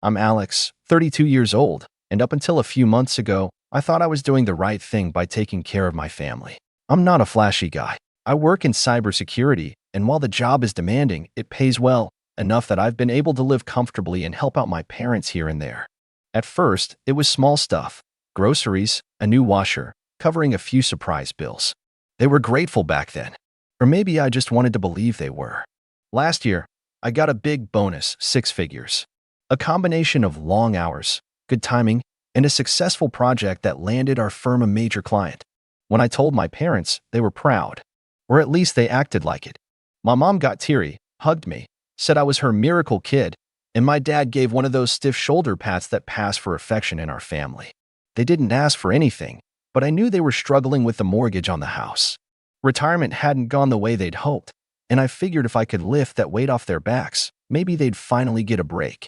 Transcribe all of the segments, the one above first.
I'm Alex, 32 years old, and up until a few months ago, I thought I was doing the right thing by taking care of my family. I'm not a flashy guy. I work in cybersecurity, and while the job is demanding, it pays well, enough that I've been able to live comfortably and help out my parents here and there. At first, it was small stuff: groceries, a new washer, covering a few surprise bills. They were grateful back then. Or maybe I just wanted to believe they were. Last year, I got a big bonus, 6 figures. A combination of long hours, good timing, and a successful project that landed our firm a major client. When I told my parents, they were proud. Or at least they acted like it. My mom got teary, hugged me, said I was her miracle kid, and my dad gave one of those stiff shoulder pats that pass for affection in our family. They didn't ask for anything, but I knew they were struggling with the mortgage on the house. Retirement hadn't gone the way they'd hoped, and I figured if I could lift that weight off their backs, maybe they'd finally get a break.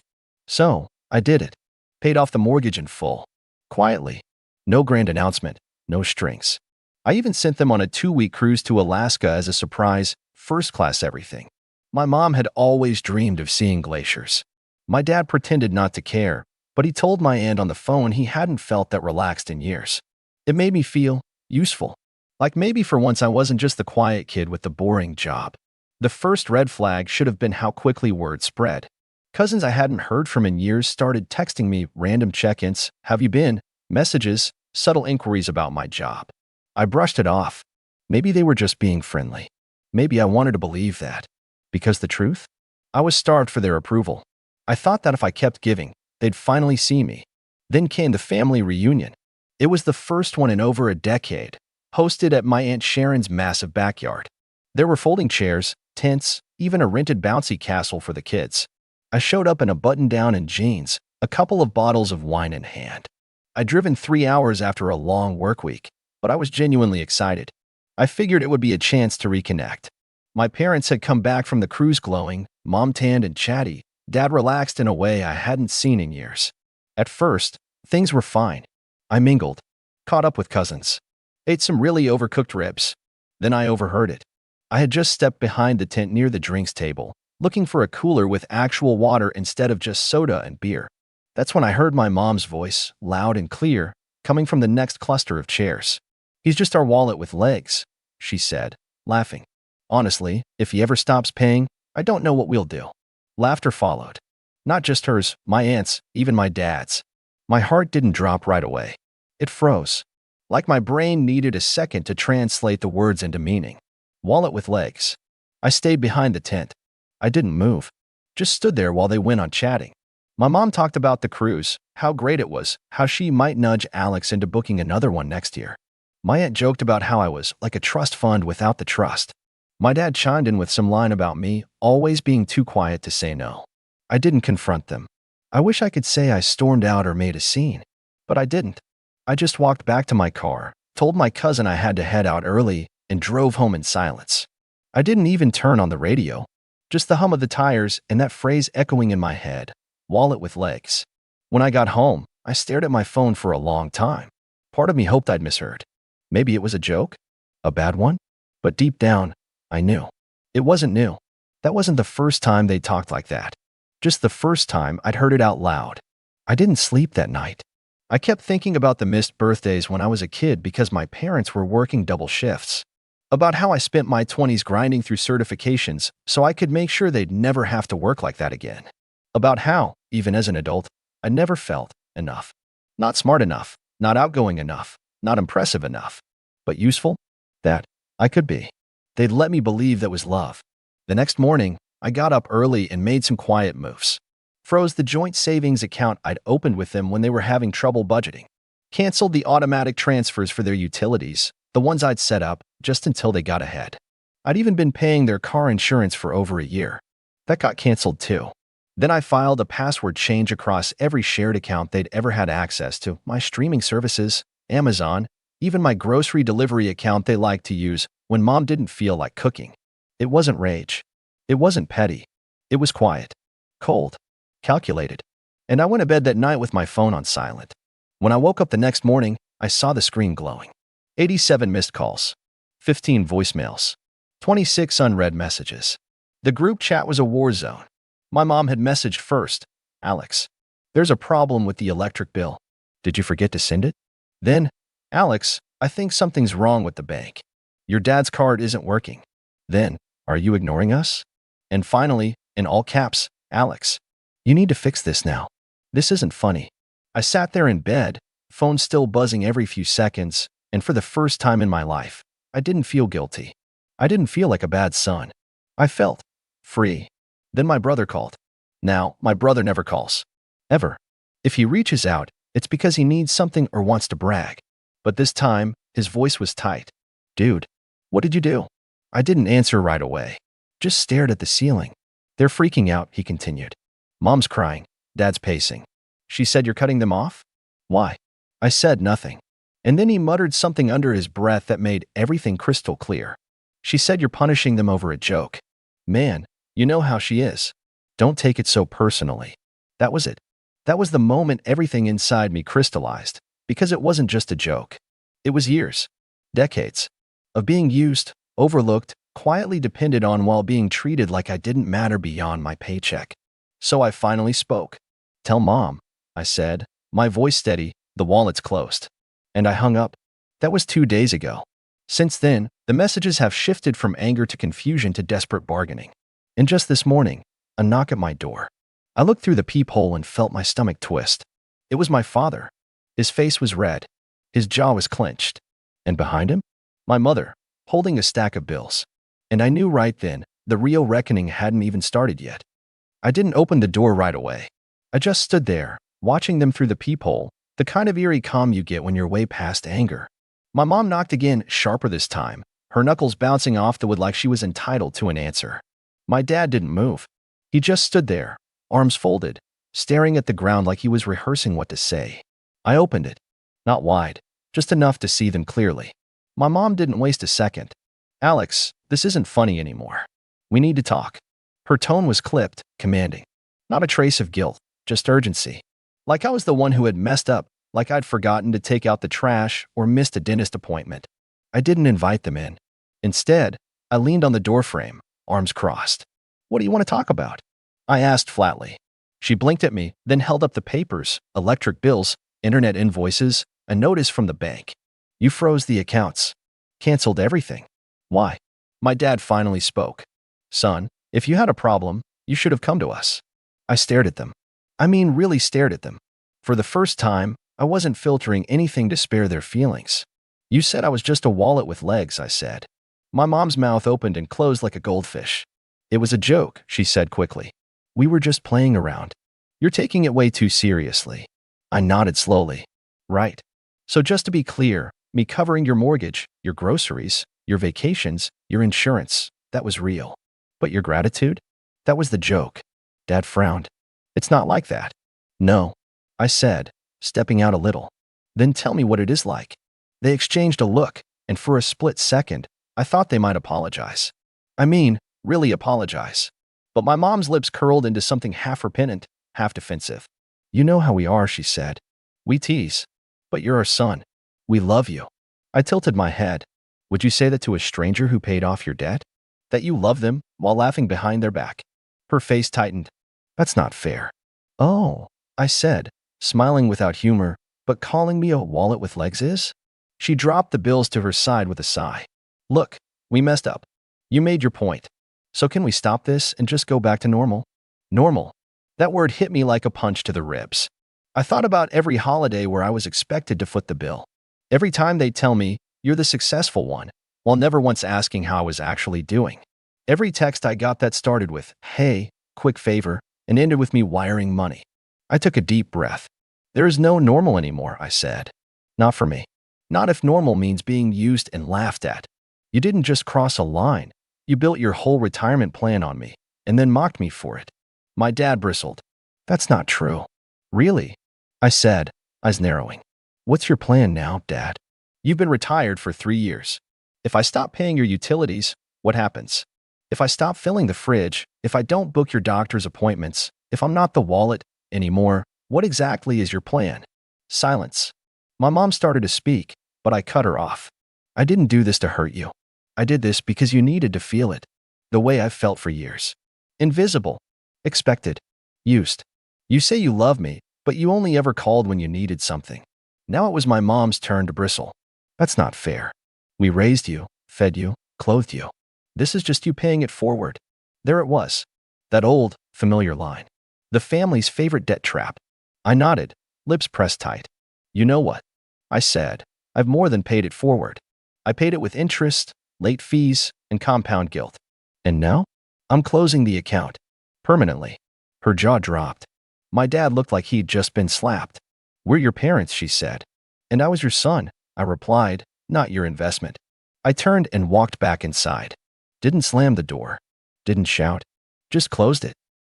So, I did it. Paid off the mortgage in full. Quietly. No grand announcement, no strings. I even sent them on a 2-week cruise to Alaska as a surprise, first-class everything. My mom had always dreamed of seeing glaciers. My dad pretended not to care, but he told my aunt on the phone he hadn't felt that relaxed in years. It made me feel useful. Like maybe for once I wasn't just the quiet kid with the boring job. The first red flag should have been how quickly word spread. Cousins I hadn't heard from in years started texting me random check-ins, "Have you been?" messages, subtle inquiries about my job. I brushed it off. Maybe they were just being friendly. Maybe I wanted to believe that. Because the truth? I was starved for their approval. I thought that if I kept giving, they'd finally see me. Then came the family reunion. It was the first one in over a decade, hosted at my Aunt Sharon's massive backyard. There were folding chairs, tents, even a rented bouncy castle for the kids. I showed up in a button-down and jeans, a couple of bottles of wine in hand. I'd driven 3 hours after a long work week, but I was genuinely excited. I figured it would be a chance to reconnect. My parents had come back from the cruise glowing, mom tanned and chatty, dad relaxed in a way I hadn't seen in years. At first, things were fine. I mingled, caught up with cousins, ate some really overcooked ribs. Then I overheard it. I had just stepped behind the tent near the drinks table, looking for a cooler with actual water instead of just soda and beer. That's when I heard my mom's voice, loud and clear, coming from the next cluster of chairs. "He's just our wallet with legs," she said, laughing. "Honestly, if he ever stops paying, I don't know what we'll do." Laughter followed. Not just hers, my aunt's, even my dad's. My heart didn't drop right away. It froze. Like my brain needed a second to translate the words into meaning. Wallet with legs. I stayed behind the tent. I didn't move. Just stood there while they went on chatting. My mom talked about the cruise, how great it was, how she might nudge Alex into booking another one next year. My aunt joked about how I was like a trust fund without the trust. My dad chimed in with some line about me always being too quiet to say no. I didn't confront them. I wish I could say I stormed out or made a scene, but I didn't. I just walked back to my car, told my cousin I had to head out early, and drove home in silence. I didn't even turn on the radio. Just the hum of the tires and that phrase echoing in my head, wallet with legs. When I got home, I stared at my phone for a long time. Part of me hoped I'd misheard. Maybe it was a joke? A bad one? But deep down, I knew. It wasn't new. That wasn't the first time they talked like that. Just the first time I'd heard it out loud. I didn't sleep that night. I kept thinking about the missed birthdays when I was a kid because my parents were working double shifts. About how I spent my 20s grinding through certifications so I could make sure they'd never have to work like that again. About how, even as an adult, I never felt enough. Not smart enough, not outgoing enough, not impressive enough, but useful? That I could be. They'd let me believe that was love. The next morning, I got up early and made some quiet moves. Froze the joint savings account I'd opened with them when they were having trouble budgeting. Canceled the automatic transfers for their utilities, the ones I'd set up, just until they got ahead. I'd even been paying their car insurance for over a year. That got canceled too. Then I filed a password change across every shared account they'd ever had access to, my streaming services, Amazon, even my grocery delivery account they liked to use when mom didn't feel like cooking. It wasn't rage. It wasn't petty. It was quiet, cold, calculated. And I went to bed that night with my phone on silent. When I woke up the next morning, I saw the screen glowing. 87 missed calls, 15 voicemails, 26 unread messages. The group chat was a war zone. My mom had messaged first, "Alex, There's a problem with the electric bill. Did you forget to send it? Then, Alex, I think something's wrong with the bank. Your dad's card isn't working. Then, are you ignoring us? And finally, in all caps, Alex, you need to fix this now. This isn't funny. I sat there in bed, phone still buzzing every few seconds, and for the first time in my life, I didn't feel guilty. I didn't feel like a bad son. I felt free. Then my brother called. Now, my brother never calls. Ever. If he reaches out, it's because he needs something or wants to brag. But this time, his voice was tight. Dude, what did you do? I didn't answer right away. Just stared at the ceiling. They're freaking out, he continued. Mom's crying. Dad's pacing. She said you're cutting them off? Why? I said nothing. And then he muttered something under his breath that made everything crystal clear. She said you're punishing them over a joke. Man, you know how she is. Don't take it so personally. That was it. That was the moment everything inside me crystallized, because it wasn't just a joke. It was years, decades, of being used, overlooked, quietly depended on while being treated like I didn't matter beyond my paycheck. So I finally spoke. Tell Mom, I said, my voice steady, the wallet's closed. And I hung up. That was 2 days ago. Since then, the messages have shifted from anger to confusion to desperate bargaining. And just this morning, a knock at my door. I looked through the peephole and felt my stomach twist. It was my father. His face was red. His jaw was clenched. And behind him, my mother, holding a stack of bills. And I knew right then, the real reckoning hadn't even started yet. I didn't open the door right away. I just stood there, watching them through the peephole, the kind of eerie calm you get when you're way past anger. My mom knocked again, sharper this time, her knuckles bouncing off the wood like she was entitled to an answer. My dad didn't move. He just stood there, arms folded, staring at the ground like he was rehearsing what to say. I opened it. Not wide, just enough to see them clearly. My mom didn't waste a second. Alex, this isn't funny anymore. We need to talk. Her tone was clipped, commanding. Not a trace of guilt, just urgency. Like I was the one who had messed up, like I'd forgotten to take out the trash or missed a dentist appointment. I didn't invite them in. Instead, I leaned on the doorframe, arms crossed. What do you want to talk about? I asked flatly. She blinked at me, then held up the papers, electric bills, internet invoices, a notice from the bank. You froze the accounts. Canceled everything. Why? My dad finally spoke. Son, if you had a problem, you should have come to us. I stared at them. I mean, really stared at them. For the first time, I wasn't filtering anything to spare their feelings. You said I was just a wallet with legs, I said. My mom's mouth opened and closed like a goldfish. It was a joke, she said quickly. We were just playing around. You're taking it way too seriously. I nodded slowly. Right. So just to be clear, me covering your mortgage, your groceries, your vacations, your insurance, that was real. But your gratitude? That was the joke. Dad frowned. It's not like that. No, I said, stepping out a little. Then tell me what it is like. They exchanged a look, and for a split second, I thought they might apologize. I mean, really apologize. But my mom's lips curled into something half repentant, half defensive. You know how we are, she said. We tease. But you're our son. We love you. I tilted my head. Would you say that to a stranger who paid off your debt? That you love them while laughing behind their back? Her face tightened. That's not fair. Oh, I said, smiling without humor, but calling me a wallet with legs is? She dropped the bills to her side with a sigh. Look, we messed up. You made your point. So can we stop this and just go back to normal? Normal. That word hit me like a punch to the ribs. I thought about every holiday where I was expected to foot the bill. Every time they'd tell me, you're the successful one, while never once asking how I was actually doing. Every text I got that started with, hey, quick favor, and ended with me wiring money. I took a deep breath. There is no normal anymore, I said. Not for me. Not if normal means being used and laughed at. You didn't just cross a line. You built your whole retirement plan on me, and then mocked me for it. My dad bristled. That's not true. Really? I said, eyes narrowing. What's your plan now, Dad? You've been retired for 3 years. If I stop paying your utilities, what happens? If I stop filling the fridge, if I don't book your doctor's appointments, if I'm not the wallet anymore, what exactly is your plan? Silence. My mom started to speak, but I cut her off. I didn't do this to hurt you. I did this because you needed to feel it, the way I've felt for years. Invisible. Expected. Used. You say you love me, but you only ever called when you needed something. Now it was my mom's turn to bristle. That's not fair. We raised you, fed you, clothed you. This is just you paying it forward. There it was. That old, familiar line. The family's favorite debt trap. I nodded, lips pressed tight. You know what? I said. I've more than paid it forward. I paid it with interest, late fees, and compound guilt. And now? I'm closing the account. Permanently. Her jaw dropped. My dad looked like he'd just been slapped. We're your parents, she said. And I was your son, I replied, not your investment. I turned and walked back inside. Didn't slam the door. Didn't shout. Just closed it.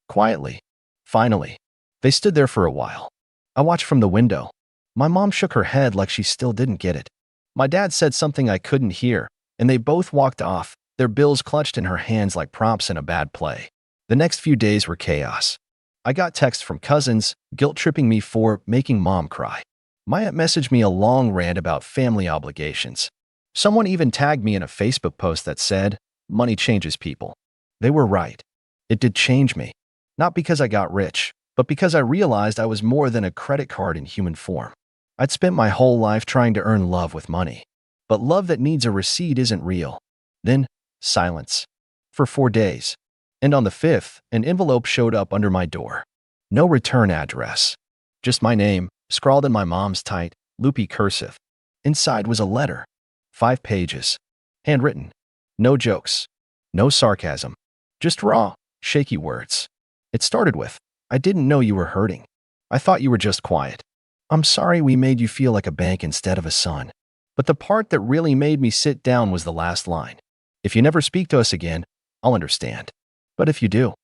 Quietly. Finally. They stood there for a while. I watched from the window. My mom shook her head like she still didn't get it. My dad said something I couldn't hear, and they both walked off, their bills clutched in her hands like props in a bad play. The next few days were chaos. I got texts from cousins, guilt-tripping me for making mom cry. My aunt messaged me a long rant about family obligations. Someone even tagged me in a Facebook post that said, "Money changes people." They were right. It did change me. Not because I got rich, but because I realized I was more than a credit card in human form. I'd spent my whole life trying to earn love with money. But love that needs a receipt isn't real. Then, silence. For 4 days. And on the 5th, an envelope showed up under my door. No return address. Just my name, scrawled in my mom's tight, loopy cursive. Inside was a letter. 5 pages. Handwritten. No jokes. No sarcasm. Just raw, shaky words. It started with, "I didn't know you were hurting. I thought you were just quiet. I'm sorry we made you feel like a bank instead of a son." But the part that really made me sit down was the last line. "If you never speak to us again, I'll understand. But if you do,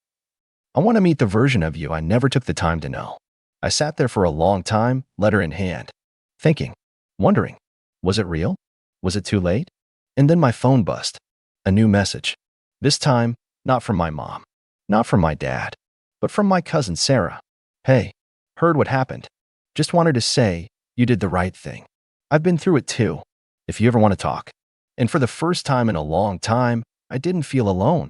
I want to meet the version of you I never took the time to know." I sat there for a long time, letter in hand, thinking, wondering, was it real? Was it too late? And then my phone buzzed. A new message. This time, not from my mom, not from my dad, but from my cousin Sarah. "Hey, heard what happened. Just wanted to say, you did the right thing. I've been through it too, if you ever want to talk." And for the first time in a long time, I didn't feel alone.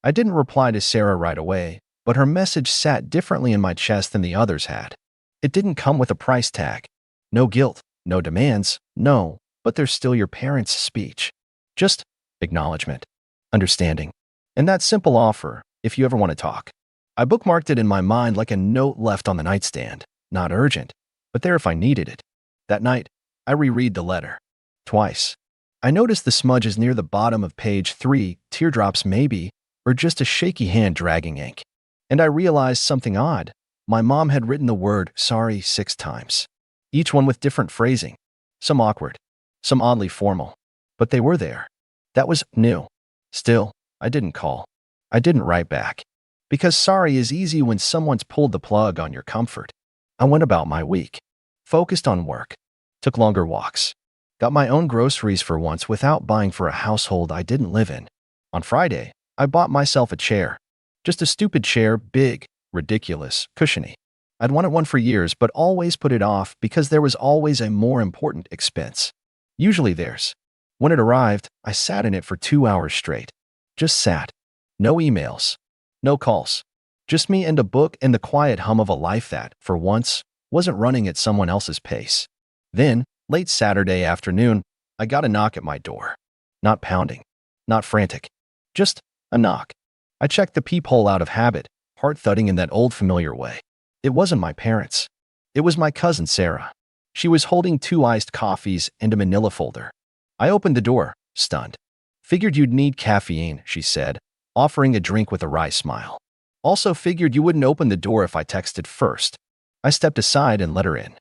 I didn't reply to Sarah right away, but her message sat differently in my chest than the others had. It didn't come with a price tag. No guilt, no demands, no, but there's still your parents' speech. Just acknowledgement, understanding, and that simple offer, if you ever want to talk. I bookmarked it in my mind like a note left on the nightstand, not urgent, but there if I needed it. That night, I reread the letter. Twice. I noticed the smudges near the bottom of page 3, teardrops maybe, or just a shaky hand dragging ink. And I realized something odd. My mom had written the word sorry 6 times, each one with different phrasing, some awkward, some oddly formal. But they were there. That was new. Still, I didn't call. I didn't write back. Because sorry is easy when someone's pulled the plug on your comfort. I went about my week. Focused on work. Took longer walks. Got my own groceries for once without buying for a household I didn't live in. On Friday, I bought myself a chair. Just a stupid chair, big, ridiculous, cushiony. I'd wanted one for years but always put it off because there was always a more important expense. Usually theirs. When it arrived, I sat in it for 2 hours straight. Just sat. No emails. No calls. Just me and a book and the quiet hum of a life that, for once, wasn't running at someone else's pace. Then, late Saturday afternoon, I got a knock at my door. Not pounding. Not frantic. Just a knock. I checked the peephole out of habit, heart thudding in that old familiar way. It wasn't my parents. It was my cousin Sarah. She was holding 2 iced coffees and a manila folder. I opened the door, stunned. "Figured you'd need caffeine," she said, offering a drink with a wry smile. "Also figured you wouldn't open the door if I texted first." I stepped aside and let her in.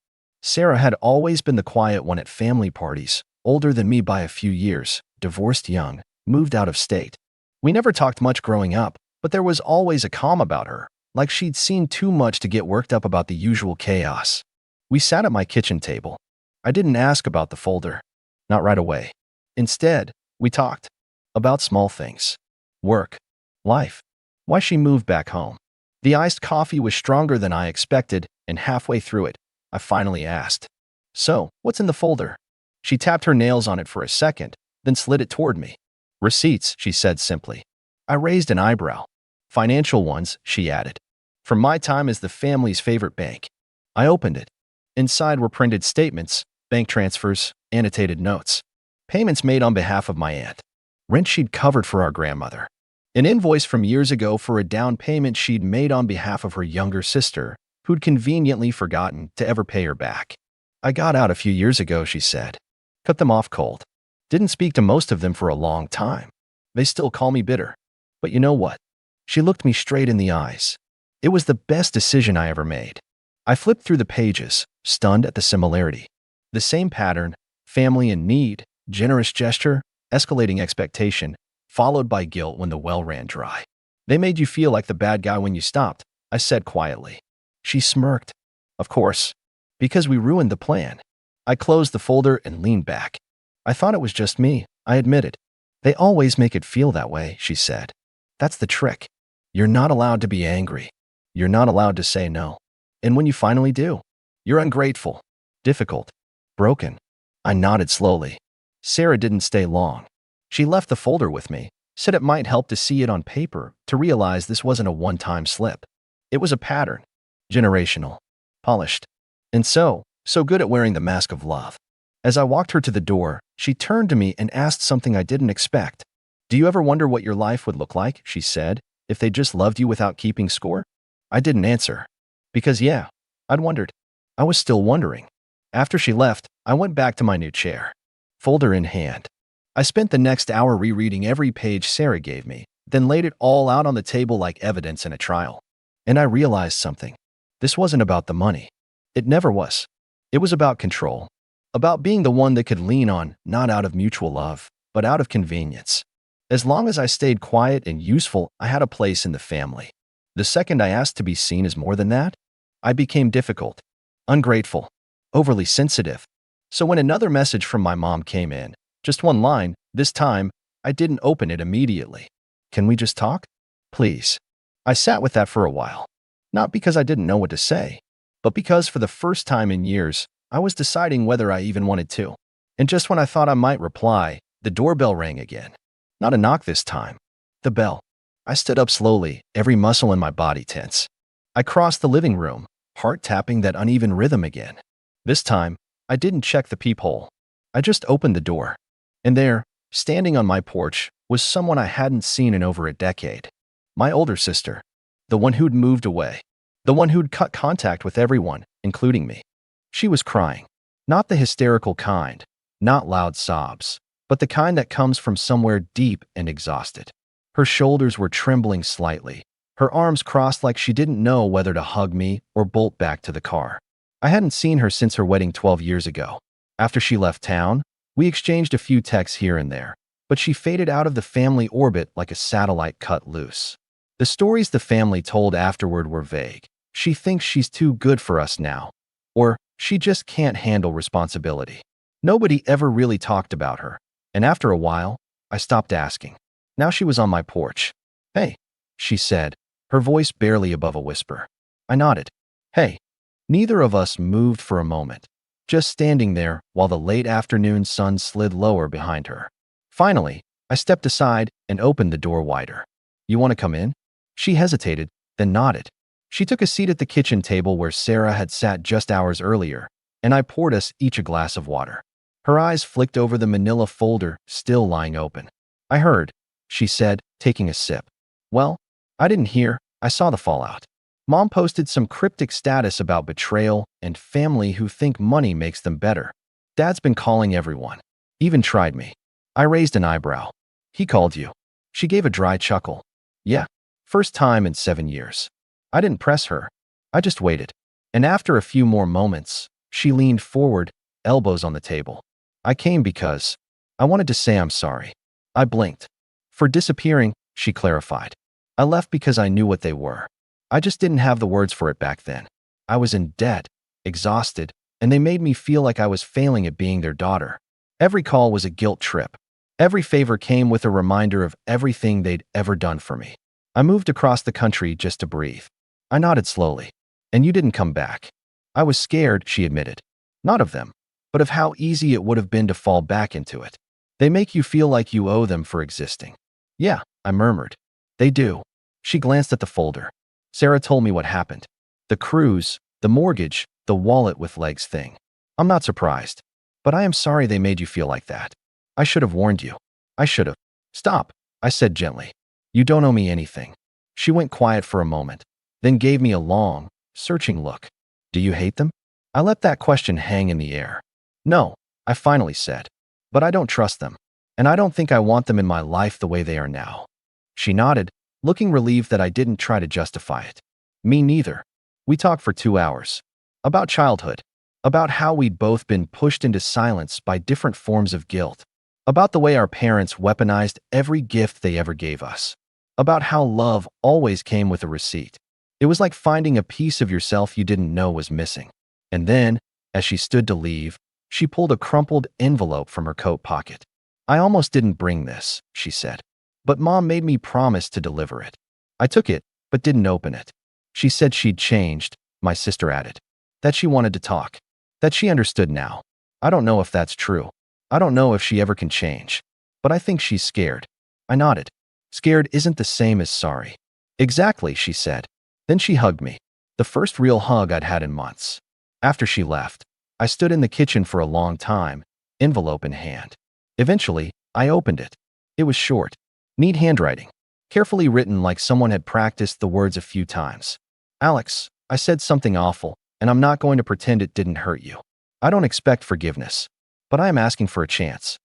Sarah had always been the quiet one at family parties, older than me by a few years, divorced young, moved out of state. We never talked much growing up, but there was always a calm about her, like she'd seen too much to get worked up about the usual chaos. We sat at my kitchen table. I didn't ask about the folder. Not right away. Instead, we talked. About small things. Work. Life. Why she moved back home. The iced coffee was stronger than I expected, and halfway through it, I finally asked, "So, what's in the folder?" She tapped her nails on it for a second, then slid it toward me. "Receipts," she said simply. I raised an eyebrow. "Financial ones," she added. "From my time as the family's favorite bank." I opened it. Inside were printed statements, bank transfers, annotated notes. Payments made on behalf of my aunt. Rent she'd covered for our grandmother. An invoice from years ago for a down payment she'd made on behalf of her younger sister, who'd conveniently forgotten to ever pay her back. I got out a few years ago, she said. Cut them off cold. Didn't speak to most of them for a long time. They still call me bitter. But you know what? She looked me straight in the eyes. It was the best decision I ever made. I flipped through the pages, stunned at the similarity. The same pattern, family in need, generous gesture, escalating expectation, followed by guilt when the well ran dry. They made you feel like the bad guy when you stopped, I said quietly. She smirked. Of course. Because we ruined the plan. I closed the folder and leaned back. I thought it was just me, I admitted. They always make it feel that way, she said. That's the trick. You're not allowed to be angry. You're not allowed to say no. And when you finally do, you're ungrateful, difficult, broken. I nodded slowly. Sarah didn't stay long. She left the folder with me, said it might help to see it on paper, to realize this wasn't a one-time slip. It was a pattern, generational, polished, and so good at wearing the mask of love. As I walked her to the door, she turned to me and asked something I didn't expect. Do you ever wonder what your life would look like, she said, if they just loved you without keeping score? I didn't answer. Because yeah, I'd wondered. I was still wondering. After she left, I went back to my new chair, folder in hand. I spent the next hour rereading every page Sarah gave me, then laid it all out on the table like evidence in a trial. And I realized something. This wasn't about the money. It never was. It was about control. About being the one that could lean on, not out of mutual love, but out of convenience. As long as I stayed quiet and useful, I had a place in the family. The second I asked to be seen as more than that, I became difficult, ungrateful, overly sensitive. So when another message from my mom came in, just one line, this time, I didn't open it immediately. Can we just talk? Please. I sat with that for a while. Not because I didn't know what to say, but because for the first time in years, I was deciding whether I even wanted to. And just when I thought I might reply, the doorbell rang again. Not a knock this time. The bell. I stood up slowly, every muscle in my body tense. I crossed the living room, heart tapping that uneven rhythm again. This time, I didn't check the peephole. I just opened the door. And there, standing on my porch, was someone I hadn't seen in over a decade. My older sister. The one who'd moved away. The one who'd cut contact with everyone, including me. She was crying. Not the hysterical kind, not loud sobs, but the kind that comes from somewhere deep and exhausted. Her shoulders were trembling slightly, her arms crossed like she didn't know whether to hug me or bolt back to the car. I hadn't seen her since her wedding 12 years ago. After she left town, we exchanged a few texts here and there, but she faded out of the family orbit like a satellite cut loose. The stories the family told afterward were vague. She thinks she's too good for us now, or she just can't handle responsibility. Nobody ever really talked about her, and after a while, I stopped asking. Now she was on my porch. Hey, she said, her voice barely above a whisper. I nodded. Hey. Neither of us moved for a moment, just standing there while the late afternoon sun slid lower behind her. Finally, I stepped aside and opened the door wider. You want to come in? She hesitated, then nodded. She took a seat at the kitchen table where Sarah had sat just hours earlier, and I poured us each a glass of water. Her eyes flicked over the manila folder still lying open. I heard, she said, taking a sip. Well, I didn't hear, I saw the fallout. Mom posted some cryptic status about betrayal and family who think money makes them better. Dad's been calling everyone. Even tried me. I raised an eyebrow. He called you. She gave a dry chuckle. Yeah, first time in 7 years. I didn't press her. I just waited. And after a few more moments, she leaned forward, elbows on the table. I came because I wanted to say I'm sorry. I blinked. For disappearing, she clarified. I left because I knew what they were. I just didn't have the words for it back then. I was in debt, exhausted, and they made me feel like I was failing at being their daughter. Every call was a guilt trip. Every favor came with a reminder of everything they'd ever done for me. I moved across the country just to breathe. I nodded slowly. And you didn't come back. I was scared, she admitted. Not of them, but of how easy it would have been to fall back into it. They make you feel like you owe them for existing. Yeah, I murmured. They do. She glanced at the folder. Sarah told me what happened. The cruise, the mortgage, The wallet with legs thing. I'm not surprised. But I am sorry they made you feel like that. I should have warned you. I should have. Stop, I said gently. You don't owe me anything. She went quiet for a moment, then gave me a long, searching look. Do you hate them? I let that question hang in the air. No, I finally said. But I don't trust them. And I don't think I want them in my life the way they are now. She nodded, looking relieved that I didn't try to justify it. Me neither. We talked for 2 hours. About childhood. About how we'd both been pushed into silence by different forms of guilt. About the way our parents weaponized every gift they ever gave us. About how love always came with a receipt. It was like finding a piece of yourself you didn't know was missing. And then, as she stood to leave, she pulled a crumpled envelope from her coat pocket. I almost didn't bring this, she said. But Mom made me promise to deliver it. I took it, but didn't open it. She said she'd changed, my sister added. That she wanted to talk. That she understood now. I don't know if that's true. I don't know if she ever can change. But I think she's scared. I nodded. Scared isn't the same as sorry. Exactly, she said. Then she hugged me. The first real hug I'd had in months. After she left, I stood in the kitchen for a long time, envelope in hand. Eventually, I opened it. It was short, neat handwriting, carefully written like someone had practiced the words a few times. Alex, I said something awful, and I'm not going to pretend it didn't hurt you. I don't expect forgiveness, but I am asking for a chance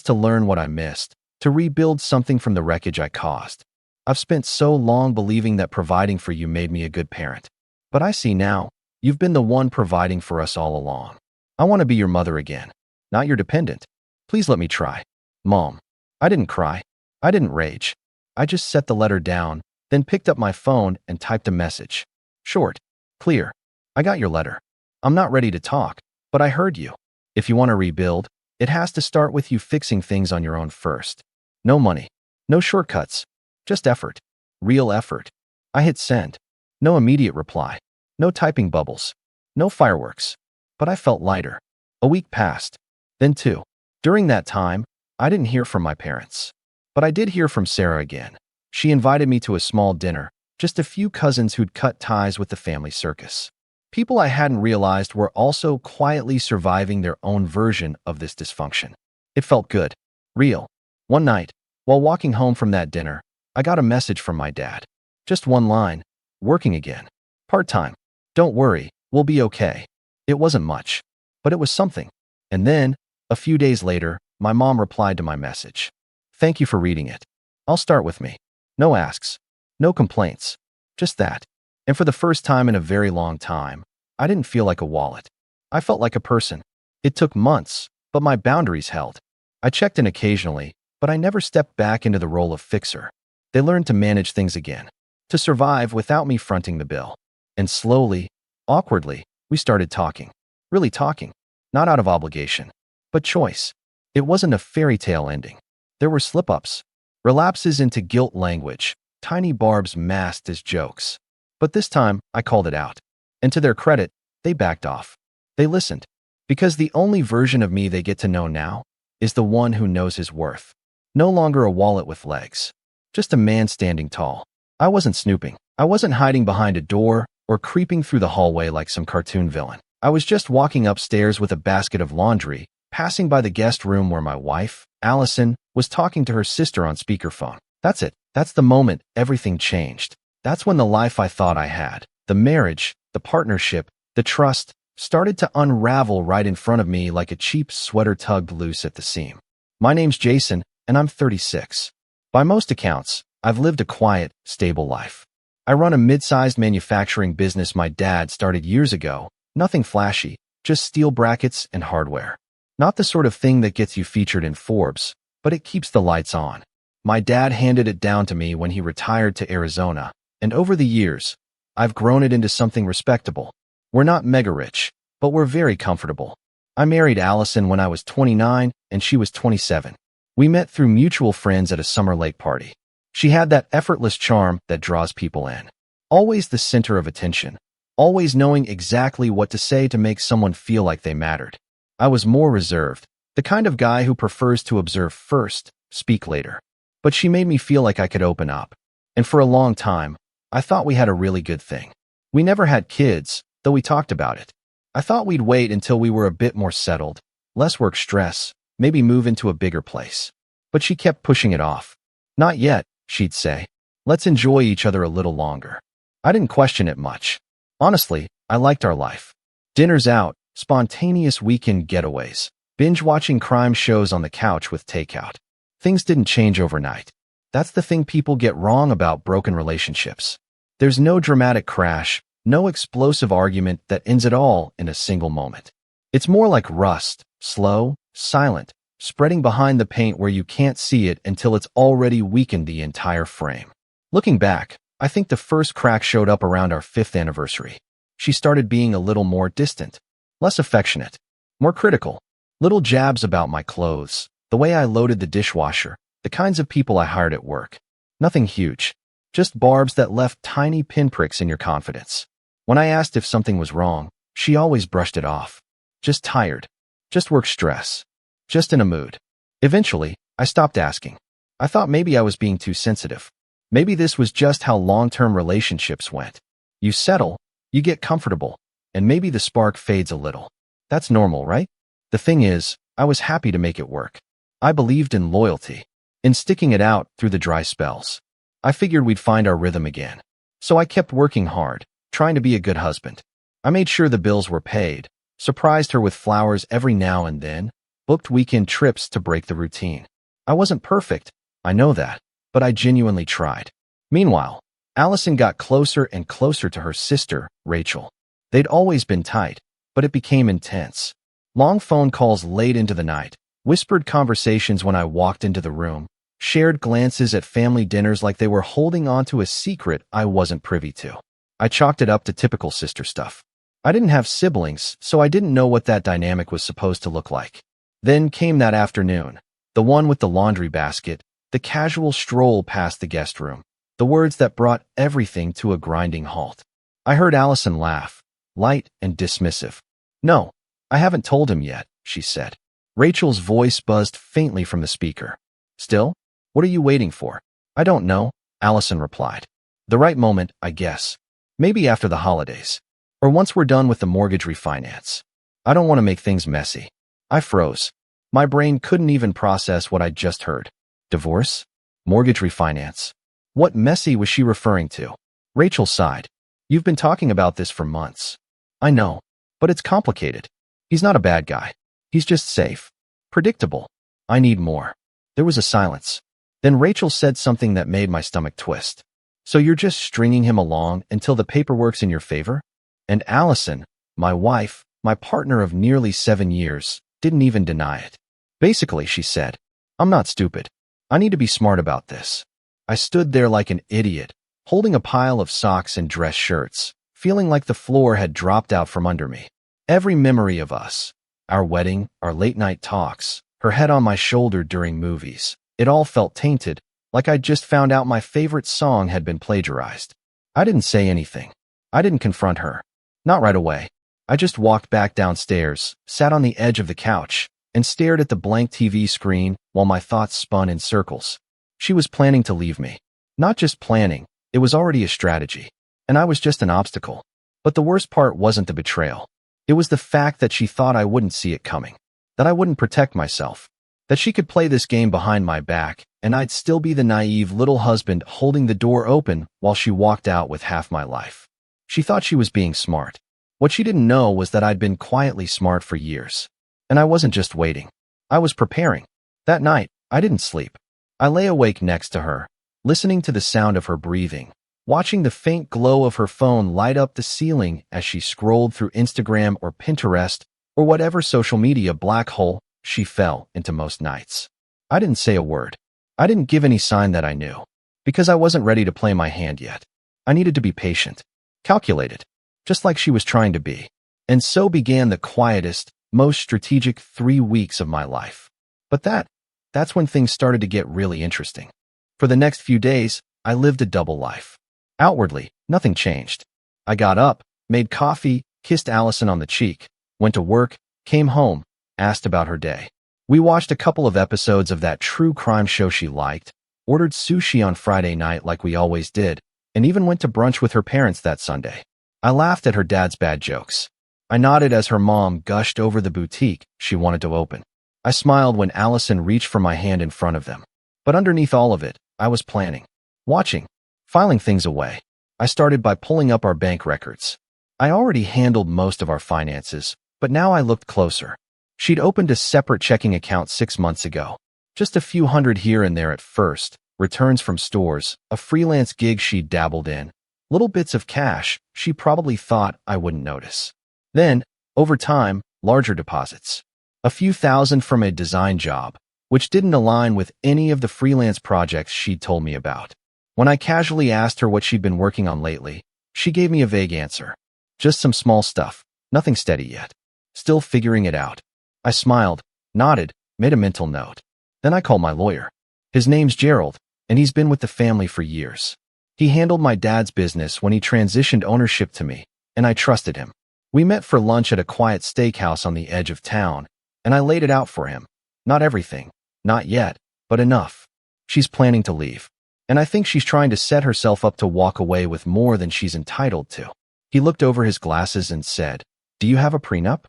to learn what I missed, to rebuild something from the wreckage I caused. I've spent so long believing that providing for you made me a good parent. But I see now, you've been the one providing for us all along. I want to be your mother again, not your dependent. Please let me try. Mom. I didn't cry. I didn't rage. I just set the letter down, then picked up my phone and typed a message. Short. Clear. I got your letter. I'm not ready to talk, but I heard you. If you want to rebuild, it has to start with you fixing things on your own first. No money. No shortcuts. Just effort. Real effort. I hit send. No immediate reply. No typing bubbles. No fireworks. But I felt lighter. A week passed. Then 2. During that time, I didn't hear from my parents. But I did hear from Sarah again. She invited me to a small dinner, just a few cousins who'd cut ties with the family circus. People I hadn't realized were also quietly surviving their own version of this dysfunction. It felt good. Real. One night, while walking home from that dinner, I got a message from my dad. Just one line. Working again. Part-time. Don't worry, we'll be okay. It wasn't much, but it was something. And then, a few days later, my mom replied to my message. Thank you for reading it. I'll start with me. No asks. No complaints. Just that. And for the first time in a very long time, I didn't feel like a wallet. I felt like a person. It took months, but my boundaries held. I checked in occasionally, but I never stepped back into the role of fixer. They learned to manage things again, to survive without me fronting the bill. And slowly, awkwardly, we started talking. Really talking. Not out of obligation, but choice. It wasn't a fairy tale ending. There were slip-ups, relapses into guilt language, tiny barbs masked as jokes. But this time, I called it out. And to their credit, they backed off. They listened. Because the only version of me they get to know now is the one who knows his worth. No longer a wallet with legs. Just a man standing tall. I wasn't snooping. I wasn't hiding behind a door or creeping through the hallway like some cartoon villain. I was just walking upstairs with a basket of laundry, passing by the guest room where my wife, Allison, was talking to her sister on speakerphone. That's it. That's the moment everything changed. That's when the life I thought I had, the marriage, the partnership, the trust, started to unravel right in front of me like a cheap sweater tugged loose at the seam. My name's Jason, and I'm 36. By most accounts, I've lived a quiet, stable life. I run a mid-sized manufacturing business my dad started years ago. Nothing flashy, just steel brackets and hardware. Not the sort of thing that gets you featured in Forbes, but it keeps the lights on. My dad handed it down to me when he retired to Arizona, and over the years, I've grown it into something respectable. We're not mega rich, but we're very comfortable. I married Allison when I was 29 and she was 27. We met through mutual friends at a summer lake party. She had that effortless charm that draws people in. Always the center of attention. Always knowing exactly what to say to make someone feel like they mattered. I was more reserved, the kind of guy who prefers to observe first, speak later. But she made me feel like I could open up. And for a long time, I thought we had a really good thing. We never had kids, though we talked about it. I thought we'd wait until we were a bit more settled, less work stress, maybe move into a bigger place. But she kept pushing it off. Not yet, she'd say. Let's enjoy each other a little longer. I didn't question it much. Honestly, I liked our life. Dinners out, spontaneous weekend getaways, binge-watching crime shows on the couch with takeout. Things didn't change overnight. That's the thing people get wrong about broken relationships. There's no dramatic crash, no explosive argument that ends it all in a single moment. It's more like rust, slow, silent, spreading behind the paint where you can't see it until it's already weakened the entire frame. Looking back, I think the first crack showed up around our 5th anniversary. She started being a little more distant, less affectionate, more critical. Little jabs about my clothes, the way I loaded the dishwasher, the kinds of people I hired at work. Nothing huge, just barbs that left tiny pinpricks in your confidence. When I asked if something was wrong, she always brushed it off. Just tired. Just work stress. Just in a mood. Eventually, I stopped asking. I thought maybe I was being too sensitive. Maybe this was just how long-term relationships went. You settle, you get comfortable, and maybe the spark fades a little. That's normal, right? The thing is, I was happy to make it work. I believed in loyalty, in sticking it out through the dry spells. I figured we'd find our rhythm again. So I kept working hard, trying to be a good husband. I made sure the bills were paid, surprised her with flowers every now and then, booked weekend trips to break the routine. I wasn't perfect, I know that, but I genuinely tried. Meanwhile, Allison got closer and closer to her sister, Rachel. They'd always been tight, but it became intense. Long phone calls late into the night, whispered conversations when I walked into the room, shared glances at family dinners like they were holding on to a secret I wasn't privy to. I chalked it up to typical sister stuff. I didn't have siblings, so I didn't know what that dynamic was supposed to look like. Then came that afternoon, the one with the laundry basket, the casual stroll past the guest room, the words that brought everything to a grinding halt. I heard Allison laugh, light and dismissive. "No, I haven't told him yet," she said. Rachel's voice buzzed faintly from the speaker. "Still? What are you waiting for?" "I don't know," Allison replied. "The right moment, I guess. Maybe after the holidays. Or once we're done with the mortgage refinance. I don't want to make things messy." I froze. My brain couldn't even process what I'd just heard. Divorce? Mortgage refinance? What messy was she referring to? Rachel sighed. "You've been talking about this for months." "I know, but it's complicated. He's not a bad guy. He's just safe. Predictable. I need more." There was a silence. Then Rachel said something that made my stomach twist. "So you're just stringing him along until the paperwork's in your favor?" And Allison, my wife, my partner of nearly 7 years, didn't even deny it. "Basically," she said, "I'm not stupid. I need to be smart about this." I stood there like an idiot, holding a pile of socks and dress shirts, feeling like the floor had dropped out from under me. Every memory of us, our wedding, our late-night talks, her head on my shoulder during movies, it all felt tainted, like I'd just found out my favorite song had been plagiarized. I didn't say anything. I didn't confront her. Not right away. I just walked back downstairs, sat on the edge of the couch, and stared at the blank TV screen while my thoughts spun in circles. She was planning to leave me. Not just planning, it was already a strategy. And I was just an obstacle. But the worst part wasn't the betrayal. It was the fact that she thought I wouldn't see it coming. That I wouldn't protect myself. That she could play this game behind my back, and I'd still be the naive little husband holding the door open while she walked out with half my life. She thought she was being smart. What she didn't know was that I'd been quietly smart for years. And I wasn't just waiting. I was preparing. That night, I didn't sleep. I lay awake next to her, listening to the sound of her breathing, watching the faint glow of her phone light up the ceiling as she scrolled through Instagram or Pinterest or whatever social media black hole she fell into most nights. I didn't say a word. I didn't give any sign that I knew, because I wasn't ready to play my hand yet. I needed to be patient, calculated, just like she was trying to be. And so began the quietest, most strategic 3 weeks of my life. But that's when things started to get really interesting. For the next few days, I lived a double life. Outwardly, nothing changed. I got up, made coffee, kissed Allison on the cheek, went to work, came home, asked about her day. We watched a couple of episodes of that true crime show she liked, ordered sushi on Friday night like we always did, and even went to brunch with her parents that Sunday. I laughed at her dad's bad jokes. I nodded as her mom gushed over the boutique she wanted to open. I smiled when Allison reached for my hand in front of them. But underneath all of it, I was planning, watching, filing things away. I started by pulling up our bank records. I already handled most of our finances, but now I looked closer. She'd opened a separate checking account 6 months ago. Just a few hundred here and there at first, returns from stores, a freelance gig she'd dabbled in, little bits of cash she probably thought I wouldn't notice. Then, over time, larger deposits. A few thousand from a design job, which didn't align with any of the freelance projects she'd told me about. When I casually asked her what she'd been working on lately, she gave me a vague answer. Just some small stuff, nothing steady yet. Still figuring it out. I smiled, nodded, made a mental note. Then I called my lawyer. His name's Gerald, and he's been with the family for years. He handled my dad's business when he transitioned ownership to me, and I trusted him. We met for lunch at a quiet steakhouse on the edge of town, and I laid it out for him. Not everything, not yet, but enough. She's planning to leave, and I think she's trying to set herself up to walk away with more than she's entitled to. He looked over his glasses and said, "Do you have a prenup?"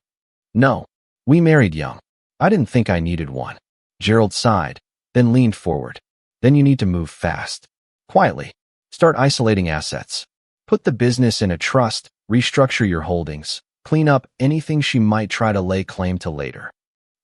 "No. We married young. I didn't think I needed one." Gerald sighed, then leaned forward. "Then you need to move fast. Quietly. Start isolating assets. Put the business in a trust, restructure your holdings, clean up anything she might try to lay claim to later."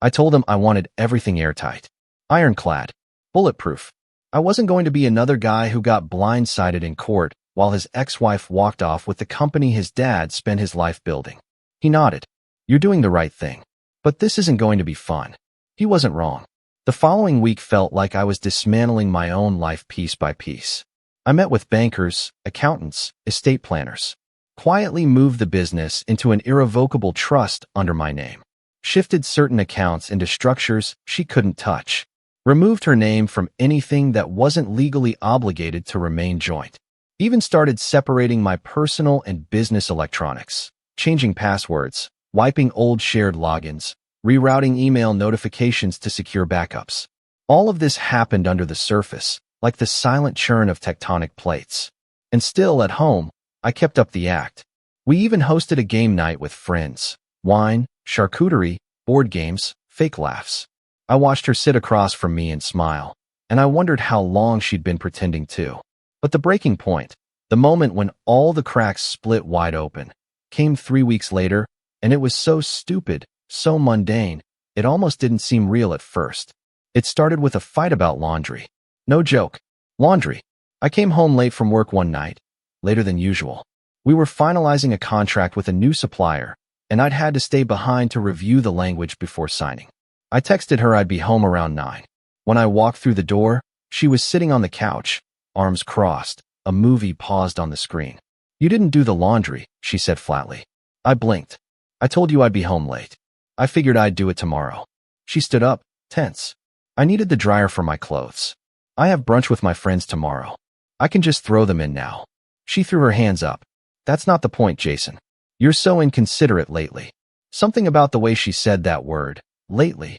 I told him I wanted everything airtight, ironclad, bulletproof. I wasn't going to be another guy who got blindsided in court while his ex-wife walked off with the company his dad spent his life building. He nodded. "You're doing the right thing. But this isn't going to be fun." He wasn't wrong. The following week felt like I was dismantling my own life piece by piece. I met with bankers, accountants, estate planners. Quietly moved the business into an irrevocable trust under my name. Shifted certain accounts into structures she couldn't touch. Removed her name from anything that wasn't legally obligated to remain joint. Even started separating my personal and business electronics. Changing passwords, wiping old shared logins, rerouting email notifications to secure backups. All of this happened under the surface, like the silent churn of tectonic plates. And still, at home, I kept up the act. We even hosted a game night with friends. Wine, charcuterie, board games, fake laughs. I watched her sit across from me and smile, and I wondered how long she'd been pretending to. But the breaking point, the moment when all the cracks split wide open, came 3 weeks later, and it was so stupid, so mundane, it almost didn't seem real at first. It started with a fight about laundry. No joke. Laundry. I came home late from work one night, later than usual. We were finalizing a contract with a new supplier, and I'd had to stay behind to review the language before signing. I texted her I'd be home around 9. When I walked through the door, she was sitting on the couch, arms crossed, a movie paused on the screen. "You didn't do the laundry," she said flatly. I blinked. "I told you I'd be home late. I figured I'd do it tomorrow." She stood up, tense. "I needed the dryer for my clothes. I have brunch with my friends tomorrow. I can just throw them in now." She threw her hands up. "That's not the point, Jason. You're so inconsiderate lately." Something about the way she said that word, lately,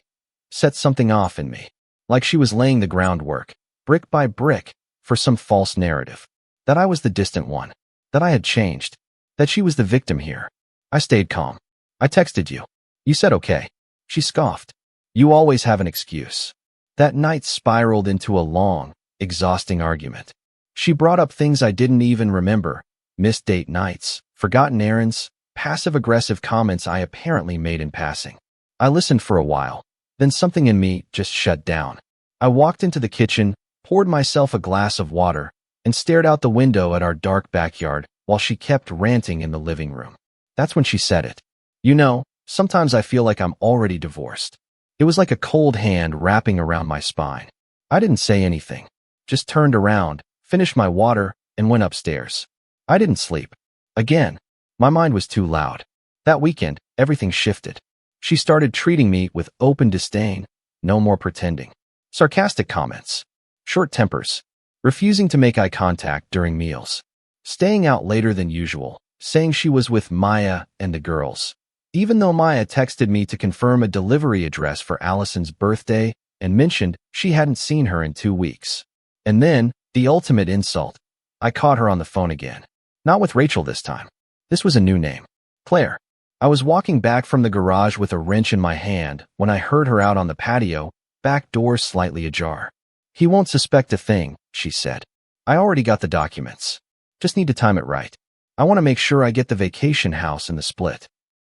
set something off in me. Like she was laying the groundwork, brick by brick, for some false narrative. That I was the distant one. That I had changed. That she was the victim here. I stayed calm. "I texted you. You said okay." She scoffed. "You always have an excuse." That night spiraled into a long, exhausting argument. She brought up things I didn't even remember. Missed date nights, forgotten errands, passive-aggressive comments I apparently made in passing. I listened for a while. Then something in me just shut down. I walked into the kitchen, poured myself a glass of water, and stared out the window at our dark backyard while she kept ranting in the living room. That's when she said it. "You know, sometimes I feel like I'm already divorced." It was like a cold hand wrapping around my spine. I didn't say anything. Just turned around, finished my water, and went upstairs. I didn't sleep. Again, my mind was too loud. That weekend, everything shifted. She started treating me with open disdain, no more pretending. Sarcastic comments. Short tempers. Refusing to make eye contact during meals. Staying out later than usual, saying she was with Maya and the girls. Even though Maya texted me to confirm a delivery address for Allison's birthday and mentioned she hadn't seen her in 2 weeks. And then, the ultimate insult. I caught her on the phone again. Not with Rachel this time. This was a new name. Claire. I was walking back from the garage with a wrench in my hand when I heard her out on the patio, back door slightly ajar. "He won't suspect a thing," she said. "I already got the documents. Just need to time it right. I want to make sure I get the vacation house in the split."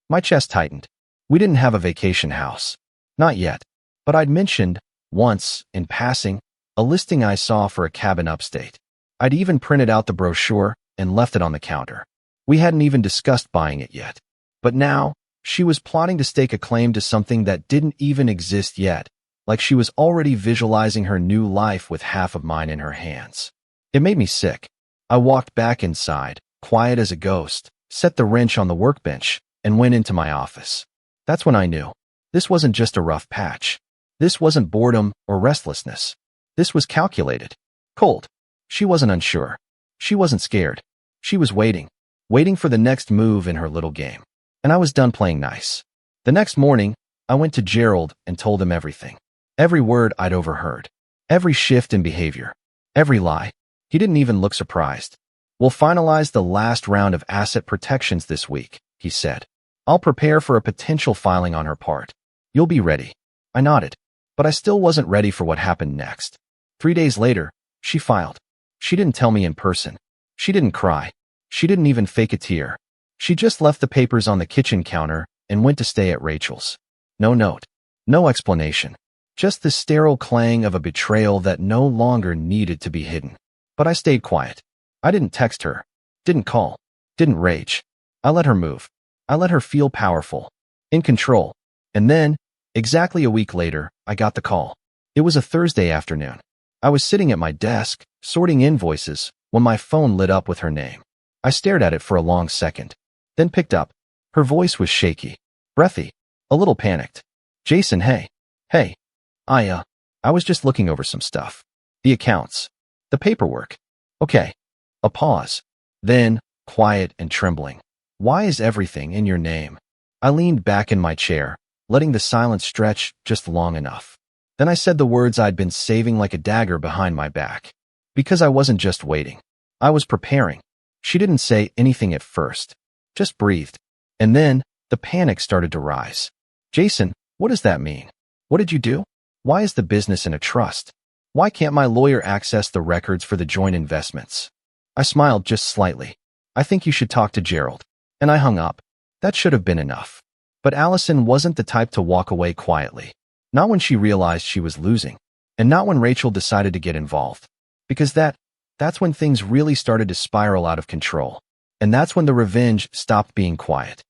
My chest tightened. We didn't have a vacation house. Not yet. But I'd mentioned, once, in passing, a listing I saw for a cabin upstate. I'd even printed out the brochure and left it on the counter. We hadn't even discussed buying it yet. But now, she was plotting to stake a claim to something that didn't even exist yet, like she was already visualizing her new life with half of mine in her hands. It made me sick. I walked back inside, quiet as a ghost, set the wrench on the workbench, and went into my office. That's when I knew. This wasn't just a rough patch. This wasn't boredom or restlessness. This was calculated. Cold. She wasn't unsure. She wasn't scared. She was waiting for the next move in her little game. And I was done playing nice. The next morning, I went to Gerald and told him everything. Every word I'd overheard. Every shift in behavior. Every lie. He didn't even look surprised. "We'll finalize the last round of asset protections this week," he said. "I'll prepare for a potential filing on her part. You'll be ready." I nodded. But I still wasn't ready for what happened next. 3 days later, she filed. She didn't tell me in person. She didn't cry. She didn't even fake a tear. She just left the papers on the kitchen counter and went to stay at Rachel's. No note. No explanation. Just the sterile clang of a betrayal that no longer needed to be hidden. But I stayed quiet. I didn't text her. Didn't call. Didn't rage. I let her move. I let her feel powerful. In control. And then, exactly a week later, I got the call. It was a Thursday afternoon. I was sitting at my desk, sorting invoices, when my phone lit up with her name. I stared at it for a long second, then picked up. Her voice was shaky, breathy, a little panicked. "Jason, hey. Hey. I was just looking over some stuff. The accounts. The paperwork." "Okay." A pause. Then, quiet and trembling. "Why is everything in your name?" I leaned back in my chair, letting the silence stretch just long enough. Then I said the words I'd been saving like a dagger behind my back. Because I wasn't just waiting. I was preparing. She didn't say anything at first. Just breathed. And then, the panic started to rise. "Jason, what does that mean? What did you do? Why is the business in a trust? Why can't my lawyer access the records for the joint investments?" I smiled just slightly. "I think you should talk to Gerald." And I hung up. That should have been enough. But Allison wasn't the type to walk away quietly. Not when she realized she was losing. And not when Rachel decided to get involved. Because that's when things really started to spiral out of control. And that's when the revenge stopped being quiet.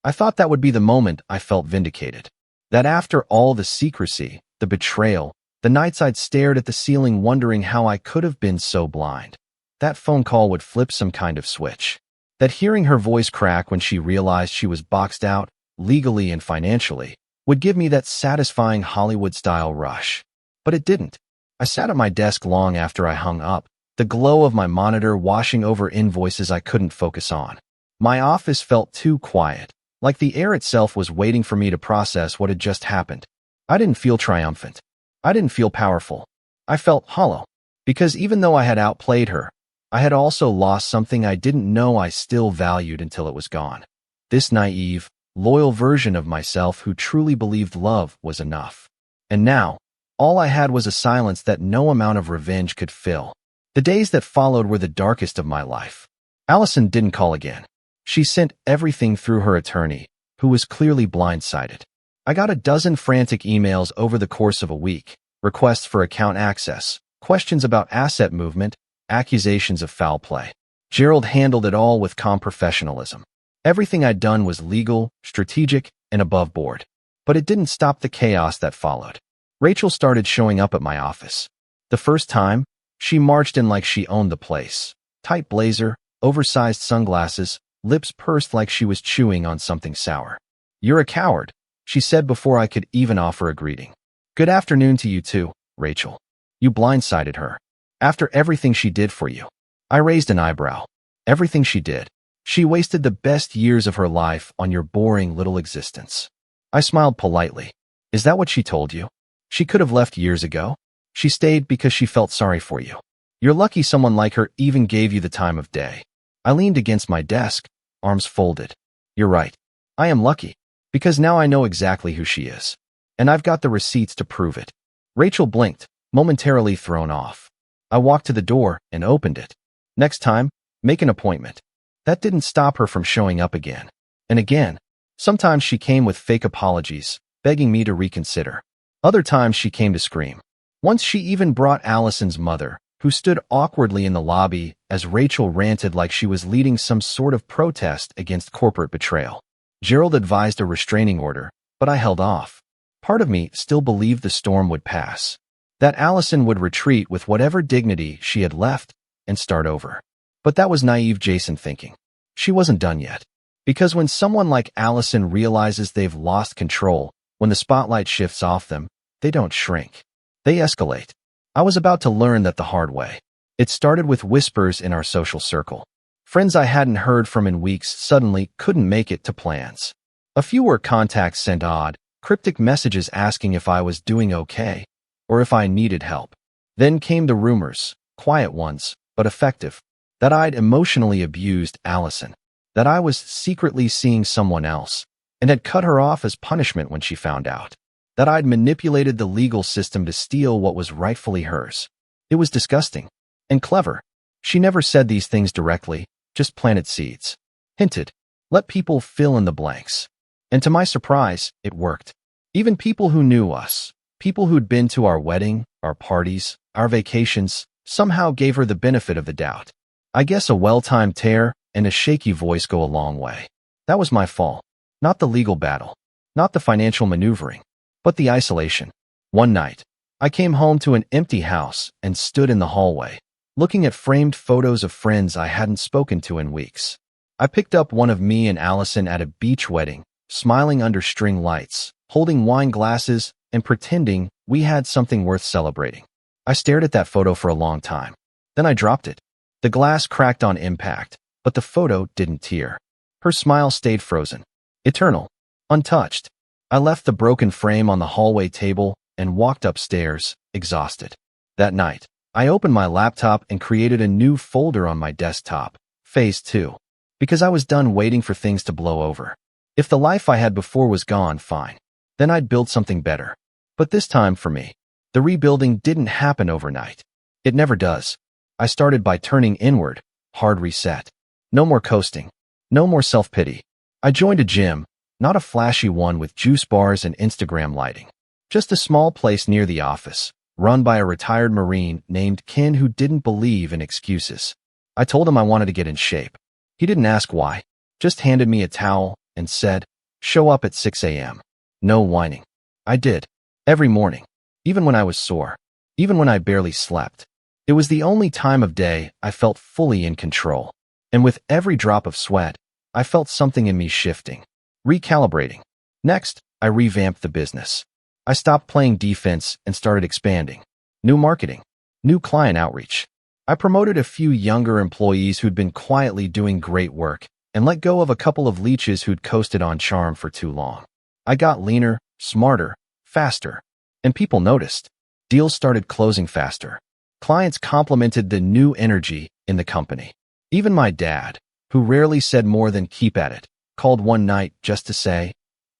I thought that would be the moment I felt vindicated. That after all the secrecy, the betrayal, the nights I'd stared at the ceiling wondering how I could have been so blind, that phone call would flip some kind of switch. That hearing her voice crack when she realized she was boxed out, legally and financially, would give me that satisfying Hollywood-style rush. But it didn't. I sat at my desk long after I hung up, the glow of my monitor washing over invoices I couldn't focus on. My office felt too quiet, like the air itself was waiting for me to process what had just happened. I didn't feel triumphant. I didn't feel powerful. I felt hollow. Because even though I had outplayed her, I had also lost something I didn't know I still valued until it was gone. This naive, loyal version of myself who truly believed love was enough. And now, all I had was a silence that no amount of revenge could fill. The days that followed were the darkest of my life. Allison didn't call again. She sent everything through her attorney, who was clearly blindsided. I got a dozen frantic emails over the course of a week, requests for account access, questions about asset movement, accusations of foul play. Gerald handled it all with calm professionalism. Everything I'd done was legal, strategic, and above board. But it didn't stop the chaos that followed. Rachel started showing up at my office. The first time, she marched in like she owned the place. Tight blazer, oversized sunglasses, lips pursed like she was chewing on something sour. "You're a coward," she said before I could even offer a greeting. "Good afternoon to you too, Rachel. You blindsided her. After everything she did for you." I raised an eyebrow. Everything she did. She wasted the best years of her life on your boring little existence. I smiled politely. "Is that what she told you? She could have left years ago. She stayed because she felt sorry for you. You're lucky someone like her even gave you the time of day." I leaned against my desk, arms folded. "You're right. I am lucky, because now I know exactly who she is. And I've got the receipts to prove it. Rachel blinked, momentarily thrown off. I walked to the door and opened it. Next time, make an appointment. That didn't stop her from showing up again. And again. Sometimes she came with fake apologies, begging me to reconsider. Other times she came to scream. Once she even brought Allison's mother, who stood awkwardly in the lobby as Rachel ranted like she was leading some sort of protest against corporate betrayal. Gerald advised a restraining order, but I held off. Part of me still believed the storm would pass, that Allison would retreat with whatever dignity she had left and start over. But that was naive Jason thinking. She wasn't done yet. Because when someone like Allison realizes they've lost control, when the spotlight shifts off them, they don't shrink. They escalate. I was about to learn that the hard way. It started with whispers in our social circle. Friends I hadn't heard from in weeks suddenly couldn't make it to plans. A few were contacts sent odd, cryptic messages asking if I was doing okay, or if I needed help. Then came the rumors, quiet ones, but effective, that I'd emotionally abused Allison, that I was secretly seeing someone else, and had cut her off as punishment when she found out, that I'd manipulated the legal system to steal what was rightfully hers. It was disgusting and clever. She never said these things directly, just planted seeds. Hinted. Let people fill in the blanks. And to my surprise, it worked. Even people who knew us, people who'd been to our wedding, our parties, our vacations, somehow gave her the benefit of the doubt. I guess a well-timed tear and a shaky voice go a long way. That was my fault. Not the legal battle. Not the financial maneuvering. But the isolation. One night, I came home to an empty house and stood in the hallway, looking at framed photos of friends I hadn't spoken to in weeks. I picked up one of me and Allison at a beach wedding, smiling under string lights, holding wine glasses, and pretending we had something worth celebrating. I stared at that photo for a long time. Then I dropped it. The glass cracked on impact, but the photo didn't tear. Her smile stayed frozen, eternal, untouched. I left the broken frame on the hallway table and walked upstairs, exhausted. That night, I opened my laptop and created a new folder on my desktop, Phase 2, because I was done waiting for things to blow over. If the life I had before was gone, fine. Then I'd build something better. But this time, for me, the rebuilding didn't happen overnight. It never does. I started by turning inward, hard reset. No more coasting. No more self-pity. I joined a gym, not a flashy one with juice bars and Instagram lighting. Just a small place near the office, run by a retired Marine named Ken who didn't believe in excuses. I told him I wanted to get in shape. He didn't ask why, just handed me a towel and said, "Show up at 6 a.m. No whining." I did. Every morning. Even when I was sore. Even when I barely slept. It was the only time of day I felt fully in control. And with every drop of sweat, I felt something in me shifting, recalibrating. Next, I revamped the business. I stopped playing defense and started expanding. New marketing, new client outreach. I promoted a few younger employees who'd been quietly doing great work and let go of a couple of leeches who'd coasted on charm for too long. I got leaner, smarter, faster, and people noticed. Deals started closing faster. Clients complimented the new energy in the company. Even my dad, who rarely said more than "keep at it," called one night just to say,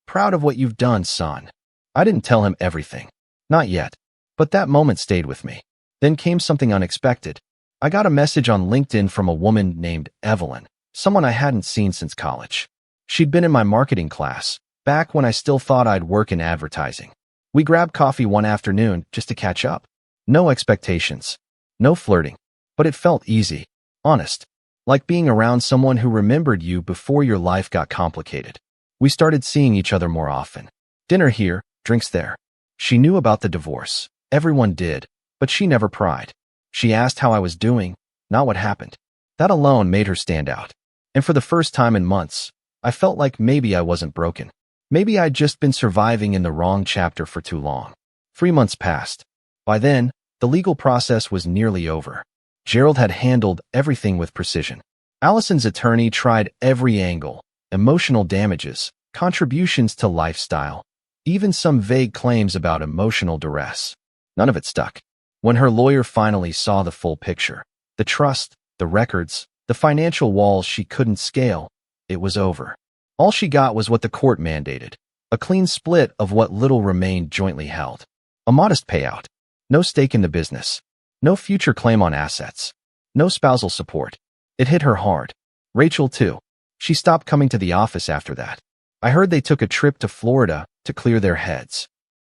"Proud of what you've done, son." I didn't tell him everything. Not yet. But that moment stayed with me. Then came something unexpected. I got a message on LinkedIn from a woman named Evelyn, someone I hadn't seen since college. She'd been in my marketing class, back when I still thought I'd work in advertising. We grabbed coffee one afternoon just to catch up. No expectations. No flirting. But it felt easy. Honest. Like being around someone who remembered you before your life got complicated. We started seeing each other more often. Dinner here, drinks there. She knew about the divorce. Everyone did, but she never pried. She asked how I was doing, not what happened. That alone made her stand out. And for the first time in months, I felt like maybe I wasn't broken. Maybe I'd just been surviving in the wrong chapter for too long. 3 months passed. By then, the legal process was nearly over. Gerald had handled everything with precision. Allison's attorney tried every angle, emotional damages, contributions to lifestyle, even some vague claims about emotional duress. None of it stuck. When her lawyer finally saw the full picture, the trust, the records, the financial walls she couldn't scale, it was over. All she got was what the court mandated, a clean split of what little remained jointly held. A modest payout. No stake in the business. No future claim on assets. No spousal support. It hit her hard. Rachel, too. She stopped coming to the office after that. I heard they took a trip to Florida to clear their heads.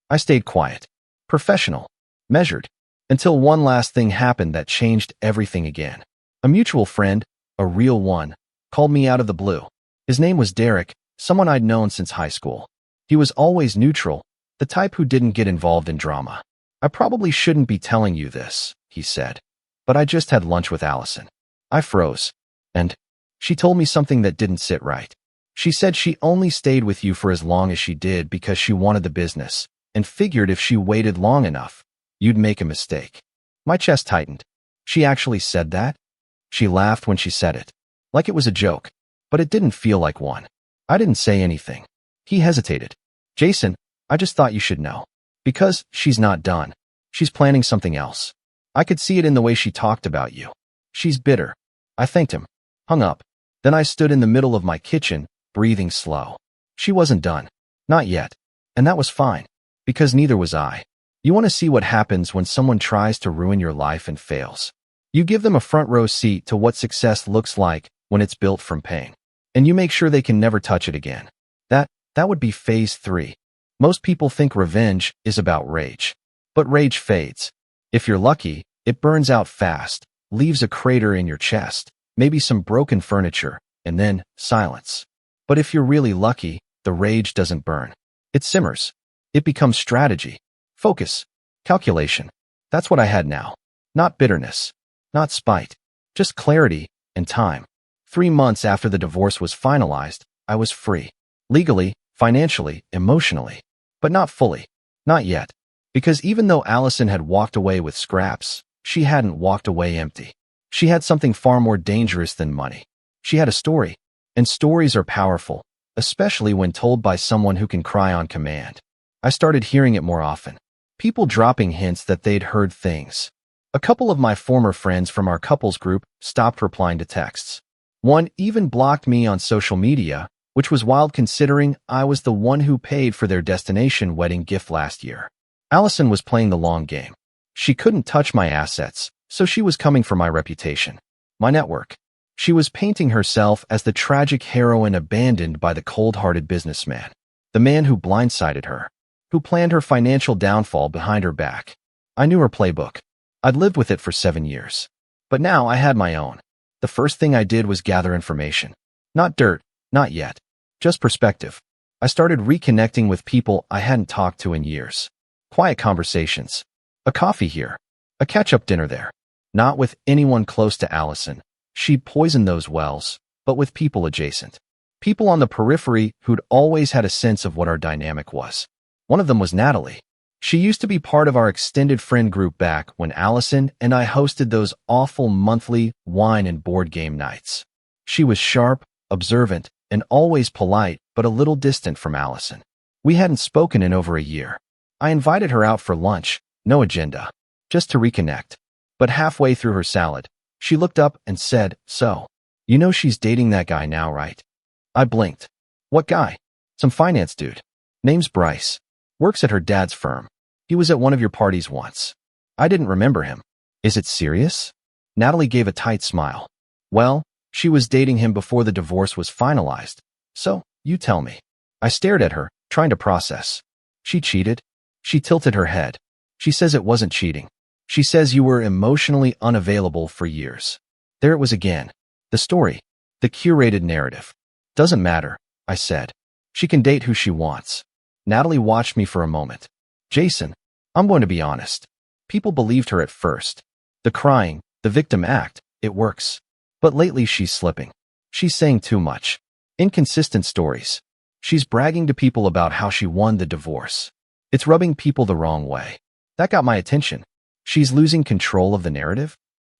I stayed quiet, professional, measured, until one last thing happened that changed everything again. A mutual friend, a real one, called me out of the blue. His name was Derek, someone I'd known since high school. He was always neutral, the type who didn't get involved in drama. I probably shouldn't be telling you this, he said, but I just had lunch with Allison. I froze, and she told me something that didn't sit right. She said she only stayed with you for as long as she did because she wanted the business, and figured if she waited long enough, you'd make a mistake. My chest tightened. She actually said that? She laughed when she said it, like it was a joke, but it didn't feel like one. I didn't say anything. He hesitated. Jason, I just thought you should know. Because she's not done. She's planning something else. I could see it in the way she talked about you. She's bitter. I thanked him. Hung up. Then I stood in the middle of my kitchen, breathing slow. She wasn't done. Not yet. And that was fine. Because neither was I. You want to see what happens when someone tries to ruin your life and fails. You give them a front row seat to what success looks like when it's built from pain. And you make sure they can never touch it again. That would be phase 3. Most people think revenge is about rage. But rage fades. If you're lucky, it burns out fast, leaves a crater in your chest, maybe some broken furniture, and then silence. But if you're really lucky, the rage doesn't burn. It simmers. It becomes strategy, focus, calculation. That's what I had now. Not bitterness, not spite, just clarity and time. 3 months after the divorce was finalized, I was free. Legally, financially, emotionally. But not fully. Not yet. Because even though Allison had walked away with scraps, she hadn't walked away empty. She had something far more dangerous than money. She had a story. And stories are powerful, especially when told by someone who can cry on command. I started hearing it more often. People dropping hints that they'd heard things. A couple of my former friends from our couples group stopped replying to texts. One even blocked me on social media, which was wild considering I was the one who paid for their destination wedding gift last year. Allison was playing the long game. She couldn't touch my assets, so she was coming for my reputation, my network. She was painting herself as the tragic heroine abandoned by the cold-hearted businessman, the man who blindsided her, who planned her financial downfall behind her back. I knew her playbook. I'd lived with it for 7 years. But now I had my own. The first thing I did was gather information. Not dirt, not yet. Just perspective. I started reconnecting with people I hadn't talked to in years. Quiet conversations. A coffee here. A catch-up dinner there. Not with anyone close to Allison. She'd poisoned those wells, but with people adjacent. People on the periphery who'd always had a sense of what our dynamic was. One of them was Natalie. She used to be part of our extended friend group back when Allison and I hosted those awful monthly wine and board game nights. She was sharp, observant, and always polite, but a little distant from Allison. We hadn't spoken in over a year. I invited her out for lunch, no agenda, just to reconnect. But halfway through her salad, she looked up and said, "So, you know she's dating that guy now, right?" I blinked. "What guy?" "Some finance dude. Name's Bryce. Works at her dad's firm. He was at one of your parties once." I didn't remember him. "Is it serious?" Natalie gave a tight smile. "Well, she was dating him before the divorce was finalized. So, you tell me." I stared at her, trying to process. "She cheated?" She tilted her head. "She says it wasn't cheating. She says you were emotionally unavailable for years." There it was again. The story. The curated narrative. "Doesn't matter," I said. "She can date who she wants." Natalie watched me for a moment. "Jason, I'm going to be honest. People believed her at first. The crying, the victim act, it works. But lately she's slipping. She's saying too much. Inconsistent stories. She's bragging to people about how she won the divorce. It's rubbing people the wrong way." That got my attention. "She's losing control of the narrative?"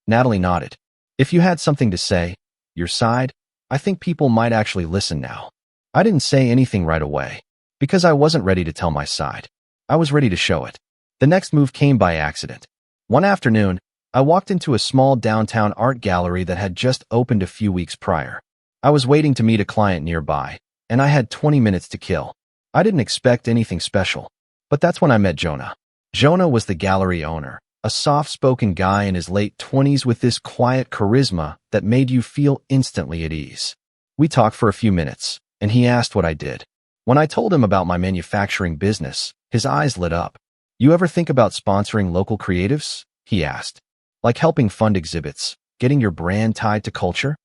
Natalie nodded. "If you had something to say, your side, I think people might actually listen now." I didn't say anything right away, because I wasn't ready to tell my side. I was ready to show it. The next move came by accident. One afternoon, I walked into a small downtown art gallery that had just opened a few weeks prior. I was waiting to meet a client nearby, and I had 20 minutes to kill. I didn't expect anything special, but that's when I met Jonah. Jonah was the gallery owner, a soft-spoken guy in his late 20s with this quiet charisma that made you feel instantly at ease. We talked for a few minutes, and he asked what I did. When I told him about my manufacturing business, his eyes lit up. "You ever think about sponsoring local creatives?" he asked. "Like helping fund exhibits, getting your brand tied to culture?"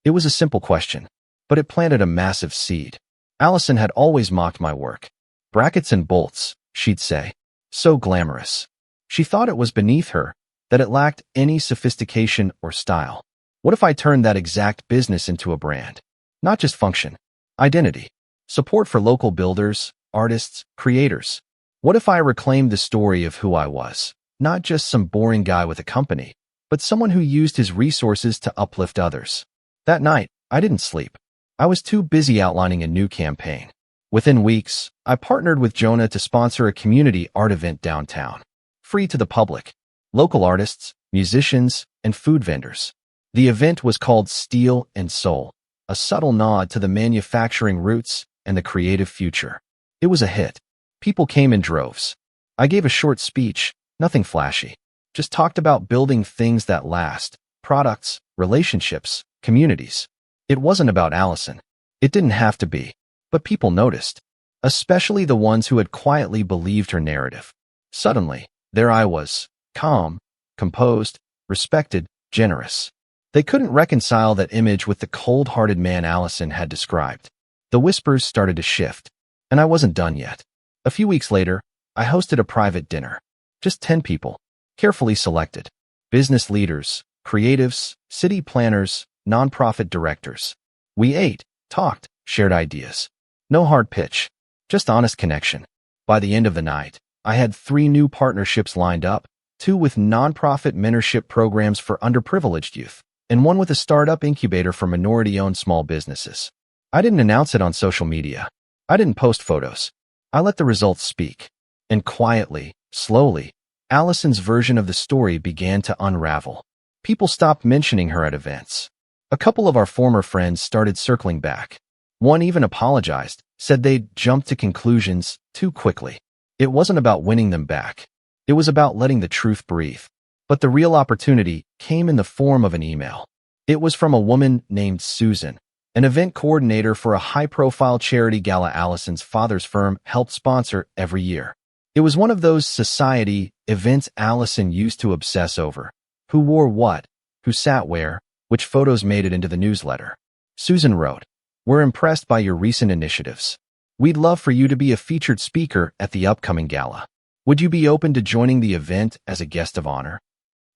It was a simple question, but it planted a massive seed. Allison had always mocked my work. "Brackets and bolts," she'd say. "So glamorous." She thought it was beneath her, that it lacked any sophistication or style. What if I turned that exact business into a brand? Not just function, identity, support for local builders, artists, creators. What if I reclaimed the story of who I was? Not just some boring guy with a company, but someone who used his resources to uplift others. That night, I didn't sleep. I was too busy outlining a new campaign. Within weeks, I partnered with Jonah to sponsor a community art event downtown. Free to the public, local artists, musicians, and food vendors. The event was called Steel and Soul, a subtle nod to the manufacturing roots and the creative future. It was a hit. People came in droves. I gave a short speech, nothing flashy. Just talked about building things that last, products, relationships, communities. It wasn't about Allison. It didn't have to be. But people noticed, especially the ones who had quietly believed her narrative. Suddenly, there I was, calm, composed, respected, generous. They couldn't reconcile that image with the cold-hearted man Allison had described. The whispers started to shift, and I wasn't done yet. A few weeks later, I hosted a private dinner. Just 10 people, carefully selected. Business leaders, creatives, city planners, nonprofit directors. We ate, talked, shared ideas. No hard pitch, just honest connection. By the end of the night, I had 3 new partnerships lined up, 2 with nonprofit mentorship programs for underprivileged youth, and 1 with a startup incubator for minority-owned small businesses. I didn't announce it on social media. I didn't post photos. I let the results speak. And quietly, slowly, Allison's version of the story began to unravel. People stopped mentioning her at events. A couple of our former friends started circling back. One even apologized, said they'd jumped to conclusions too quickly. It wasn't about winning them back. It was about letting the truth breathe. But the real opportunity came in the form of an email. It was from a woman named Susan, an event coordinator for a high-profile charity gala Allison's father's firm helped sponsor every year. It was one of those society events Allison used to obsess over. Who wore what? Who sat where? Which photos made it into the newsletter? Susan wrote, "We're impressed by your recent initiatives. We'd love for you to be a featured speaker at the upcoming gala. Would you be open to joining the event as a guest of honor?"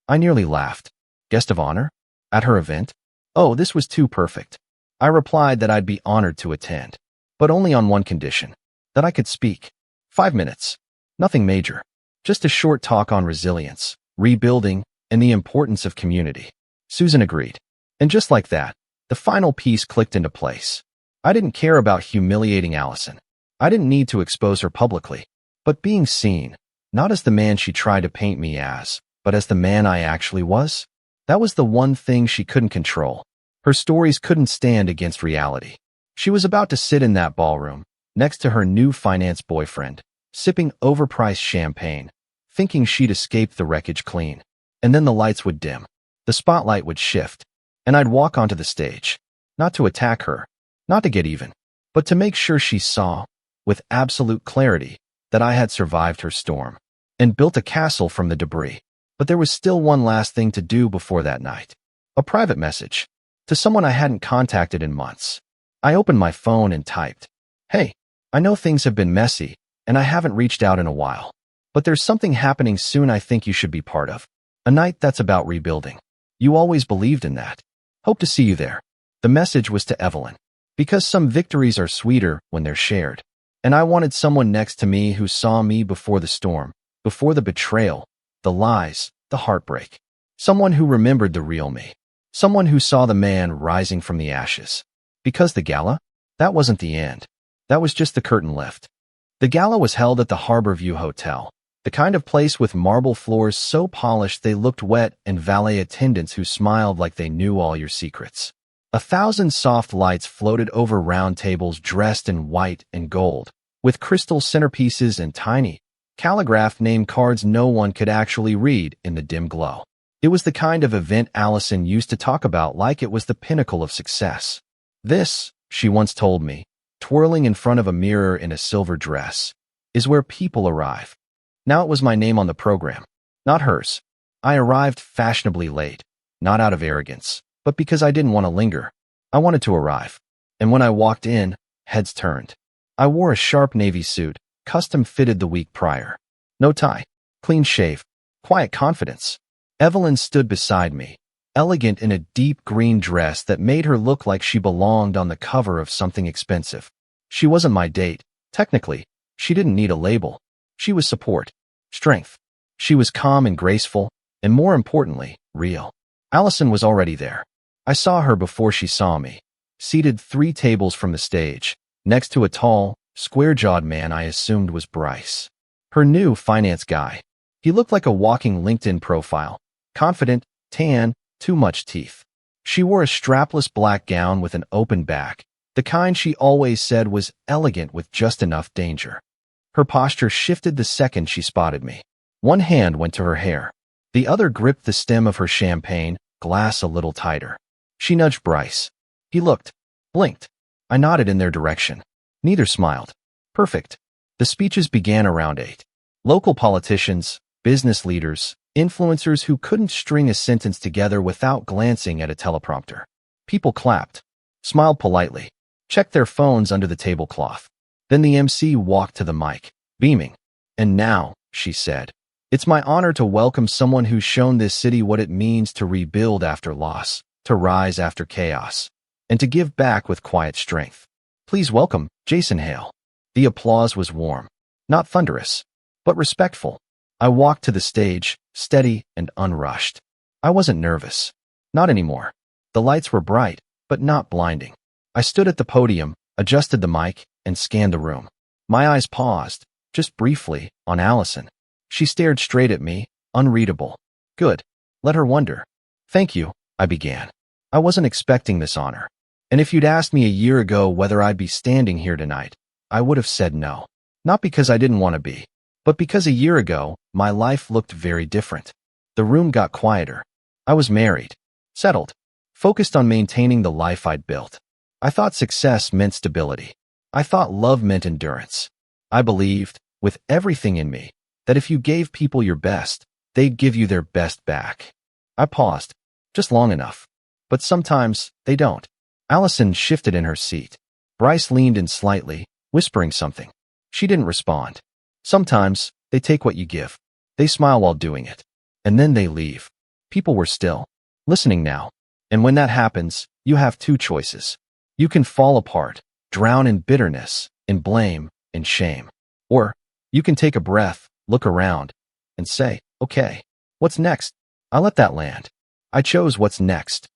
I nearly laughed. Guest of honor? At her event? Oh, this was too perfect. I replied that I'd be honored to attend, but only on one condition, that I could speak. 5 minutes. Nothing major. Just a short talk on resilience, rebuilding, and the importance of community. Susan agreed. And just like that, the final piece clicked into place. I didn't care about humiliating Allison. I didn't need to expose her publicly. But being seen, not as the man she tried to paint me as, but as the man I actually was, that was the one thing she couldn't control. Her stories couldn't stand against reality. She was about to sit in that ballroom, next to her new finance boyfriend, sipping overpriced champagne, thinking she'd escaped the wreckage clean. And then the lights would dim. The spotlight would shift, and I'd walk onto the stage, not to attack her, not to get even, but to make sure she saw, with absolute clarity, that I had survived her storm and built a castle from the debris. But there was still one last thing to do before that night. A private message to someone I hadn't contacted in months. I opened my phone and typed, "Hey, I know things have been messy, and I haven't reached out in a while, but there's something happening soon I think you should be part of. A night that's about rebuilding. You always believed in that. Hope to see you there." The message was to Evelyn, because some victories are sweeter when they're shared. And I wanted someone next to me who saw me before the storm, before the betrayal, the lies, the heartbreak. Someone who remembered the real me. Someone who saw the man rising from the ashes. Because the gala? That wasn't the end. That was just the curtain lift. The gala was held at the Harborview Hotel, the kind of place with marble floors so polished they looked wet and valet attendants who smiled like they knew all your secrets. 1,000 soft lights floated over round tables dressed in white and gold, with crystal centerpieces and tiny, calligraphed name cards no one could actually read in the dim glow. It was the kind of event Allison used to talk about like it was the pinnacle of success. "This," she once told me, twirling in front of a mirror in a silver dress, "is where people arrive." Now it was my name on the program, not hers. I arrived fashionably late, not out of arrogance, but because I didn't want to linger. I wanted to arrive. And when I walked in, heads turned. I wore a sharp navy suit, custom fitted the week prior. No tie, clean shave, quiet confidence. Evelyn stood beside me, elegant in a deep green dress that made her look like she belonged on the cover of something expensive. She wasn't my date. Technically, she didn't need a label. She was support, strength. She was calm and graceful, and more importantly, real. Allison was already there. I saw her before she saw me, seated 3 tables from the stage, next to a tall, square-jawed man I assumed was Bryce, her new finance guy. He looked like a walking LinkedIn profile, confident, tan, too much teeth. She wore a strapless black gown with an open back, the kind she always said was elegant with just enough danger. Her posture shifted the second she spotted me. One hand went to her hair. The other gripped the stem of her champagne glass a little tighter. She nudged Bryce. He looked, blinked. I nodded in their direction. Neither smiled. Perfect. The speeches began around 8. Local politicians, business leaders, influencers who couldn't string a sentence together without glancing at a teleprompter. People clapped, smiled politely, checked their phones under the tablecloth. Then the MC walked to the mic, beaming. "And now," she said, "it's my honor to welcome someone who's shown this city what it means to rebuild after loss, to rise after chaos, and to give back with quiet strength. Please welcome Jason Hale." The applause was warm, not thunderous, but respectful. I walked to the stage, steady and unrushed. I wasn't nervous. Not anymore. The lights were bright, but not blinding. I stood at the podium, adjusted the mic, and scanned the room. My eyes paused, just briefly, on Allison. She stared straight at me, unreadable. Good. Let her wonder. "Thank you," I began. I wasn't expecting this honor. And if you'd asked me a year ago whether I'd be standing here tonight, I would have said no. Not because I didn't want to be, but because a year ago, my life looked very different. The room got quieter. I was married, settled, focused on maintaining the life I'd built. I thought success meant stability. I thought love meant endurance. I believed, with everything in me, that if you gave people your best, they'd give you their best back. I paused, just long enough. But sometimes, they don't. Allison shifted in her seat. Bryce leaned in slightly, whispering something. She didn't respond. Sometimes, they take what you give. They smile while doing it. And then they leave. People were still, listening now. And when that happens, you have 2 choices. You can fall apart, drown in bitterness, in blame, in shame. Or, you can take a breath, look around, and say, "Okay, what's next?" I let that land. I chose what's next.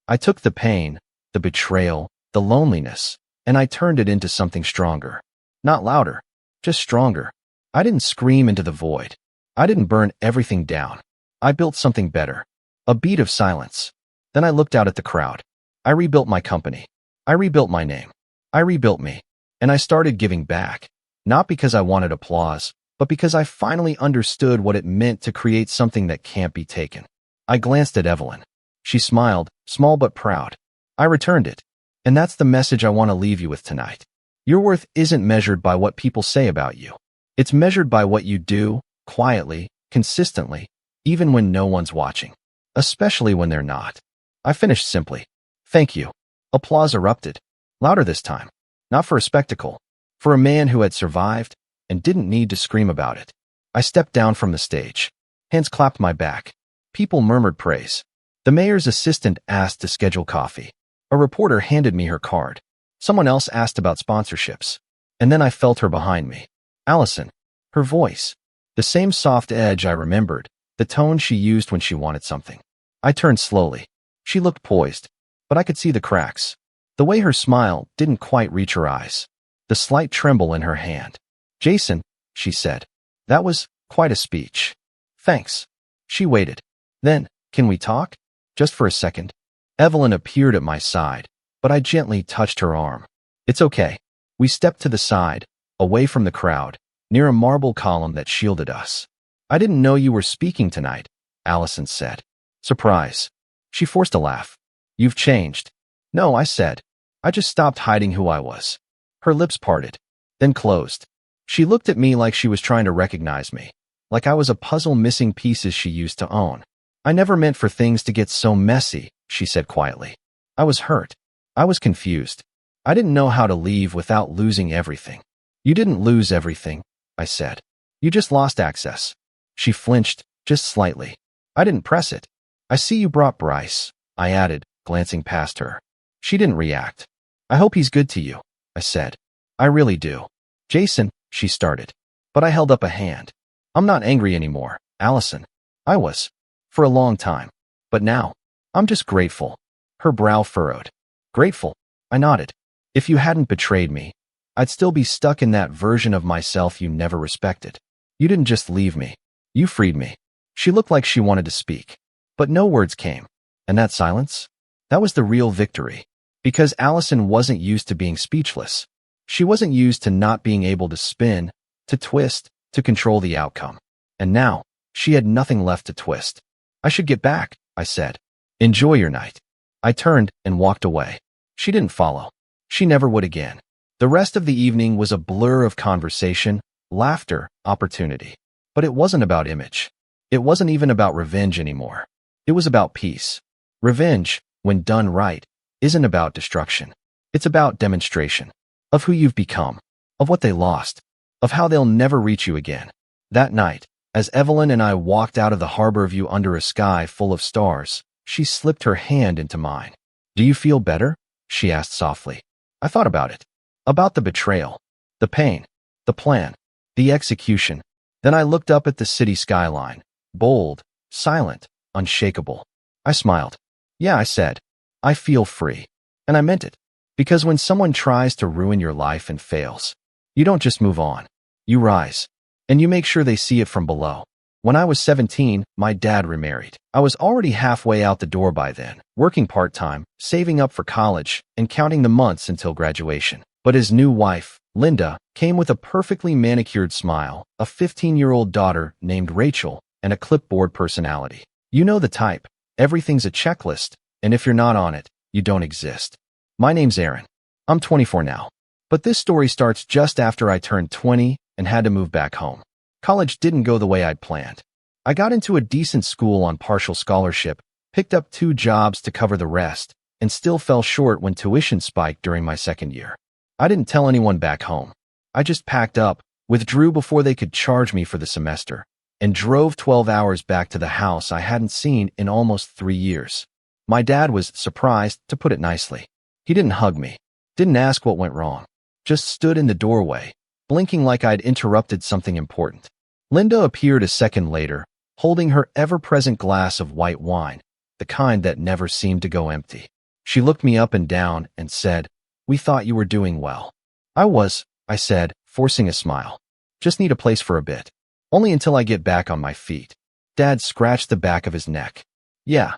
I took the pain, the betrayal, the loneliness, and I turned it into something stronger. Not louder, just stronger. I didn't scream into the void. I didn't burn everything down. I built something better. A beat of silence. Then I looked out at the crowd. I rebuilt my company. I rebuilt my name. I rebuilt me. And I started giving back. Not because I wanted applause, but because I finally understood what it meant to create something that can't be taken. I glanced at Evelyn. She smiled, small but proud. I returned it. And that's the message I want to leave you with tonight. Your worth isn't measured by what people say about you. It's measured by what you do, quietly, consistently, even when no one's watching. Especially when they're not. I finished simply. Thank you. Applause erupted. Louder this time. Not for a spectacle. For a man who had survived and didn't need to scream about it. I stepped down from the stage. Hands clapped my back. People murmured praise. The mayor's assistant asked to schedule coffee. A reporter handed me her card. Someone else asked about sponsorships. And then I felt her behind me. Allison. Her voice. The same soft edge I remembered. The tone she used when she wanted something. I turned slowly. She looked poised, but I could see the cracks. The way her smile didn't quite reach her eyes. The slight tremble in her hand. "Jason," she said. "That was quite a speech." "Thanks." She waited. Then, "Can we talk? Just for a second?" Evelyn appeared at my side, but I gently touched her arm. It's okay. We stepped to the side, away from the crowd, near a marble column that shielded us. I didn't know you were speaking tonight, Allison said. Surprise. She forced a laugh. You've changed. No, I said. I just stopped hiding who I was. Her lips parted, then closed. She looked at me like she was trying to recognize me, like I was a puzzle missing pieces she used to own. I never meant for things to get so messy, she said quietly. I was hurt. I was confused. I didn't know how to leave without losing everything. You didn't lose everything, I said. You just lost access. She flinched, just slightly. I didn't press it. I see you brought Bryce, I added, glancing past her. She didn't react. I hope he's good to you, I said. I really do. Jason, she started. But I held up a hand. I'm not angry anymore, Allison. I was. For a long time. But now, I'm just grateful. Her brow furrowed. Grateful? I nodded. If you hadn't betrayed me, I'd still be stuck in that version of myself you never respected. You didn't just leave me. You freed me. She looked like she wanted to speak. But no words came. And that silence? That was the real victory. Because Allison wasn't used to being speechless. She wasn't used to not being able to spin, to twist, to control the outcome. And now, she had nothing left to twist. I should get back, I said. Enjoy your night. I turned and walked away. She didn't follow. She never would again. The rest of the evening was a blur of conversation, laughter, opportunity. But it wasn't about image. It wasn't even about revenge anymore. It was about peace. Revenge, when done right, isn't about destruction. It's about demonstration. Of who you've become. Of what they lost. Of how they'll never reach you again. That night, as Evelyn and I walked out of the harbor view under a sky full of stars, she slipped her hand into mine. Do you feel better? She asked softly. I thought about it. About the betrayal. The pain. The plan. The execution. Then I looked up at the city skyline. Bold. Silent. Unshakable. I smiled. Yeah, I said. I feel free. And I meant it. Because when someone tries to ruin your life and fails, you don't just move on. You rise. And you make sure they see it from below. When I was 17, my dad remarried. I was already halfway out the door by then, working part-time, saving up for college, and counting the months until graduation. But his new wife, Linda, came with a perfectly manicured smile, a 15-year-old daughter named Rachel, and a clipboard personality. You know the type. Everything's a checklist, and if you're not on it, you don't exist. My name's Aaron. I'm 24 now. But this story starts just after I turned 20 and had to move back home. College didn't go the way I'd planned. I got into a decent school on partial scholarship, picked up 2 jobs to cover the rest, and still fell short when tuition spiked during my second year. I didn't tell anyone back home. I just packed up, withdrew before they could charge me for the semester, and drove 12 hours back to the house I hadn't seen in almost 3 years. My dad was surprised, to put it nicely. He didn't hug me, didn't ask what went wrong, just stood in the doorway, blinking like I'd interrupted something important. Linda appeared a second later, holding her ever-present glass of white wine, the kind that never seemed to go empty. She looked me up and down and said, "We thought you were doing well." I was, I said, forcing a smile. Just need a place for a bit. Only until I get back on my feet. Dad scratched the back of his neck. Yeah,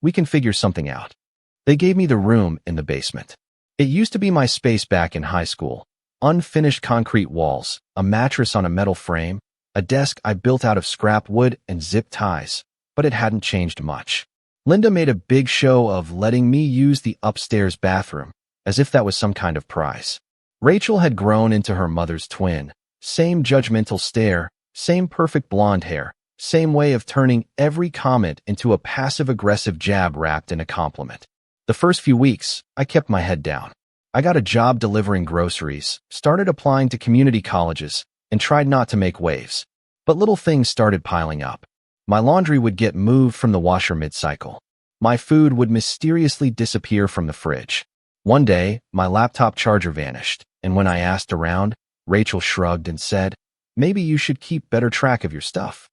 we can figure something out. They gave me the room in the basement. It used to be my space back in high school. Unfinished concrete walls, a mattress on a metal frame, a desk I built out of scrap wood and zip ties, but it hadn't changed much. Linda made a big show of letting me use the upstairs bathroom, as if that was some kind of prize. Rachel had grown into her mother's twin. Same judgmental stare, same perfect blonde hair, same way of turning every comment into a passive-aggressive jab wrapped in a compliment. The first few weeks, I kept my head down. I got a job delivering groceries, started applying to community colleges, and tried not to make waves. But little things started piling up. My laundry would get moved from the washer mid-cycle. My food would mysteriously disappear from the fridge. One day, my laptop charger vanished, and when I asked around, Rachel shrugged and said, "Maybe you should keep better track of your stuff."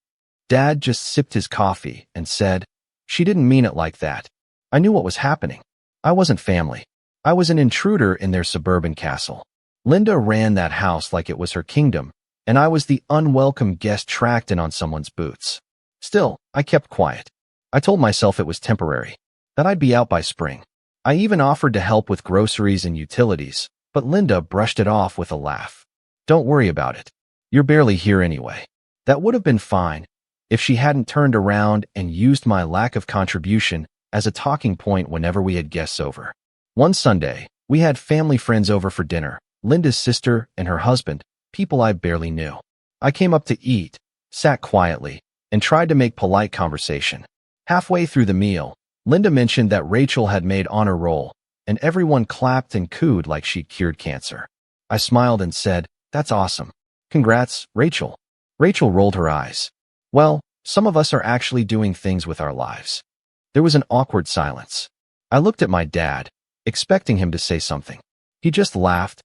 Dad just sipped his coffee and said, "She didn't mean it like that." I knew what was happening. I wasn't family. I was an intruder in their suburban castle. Linda ran that house like it was her kingdom, and I was the unwelcome guest tracked in on someone's boots. Still, I kept quiet. I told myself it was temporary, that I'd be out by spring. I even offered to help with groceries and utilities, but Linda brushed it off with a laugh. Don't worry about it. You're barely here anyway. That would have been fine if she hadn't turned around and used my lack of contribution as a talking point whenever we had guests over. One Sunday, we had family friends over for dinner, Linda's sister and her husband, people I barely knew. I came up to eat, sat quietly, and tried to make polite conversation. Halfway through the meal, Linda mentioned that Rachel had made honor roll, and everyone clapped and cooed like she'd cured cancer. I smiled and said, "That's awesome. Congrats, Rachel." Rachel rolled her eyes. "Well, some of us are actually doing things with our lives." There was an awkward silence. I looked at my dad, expecting him to say something. He just laughed,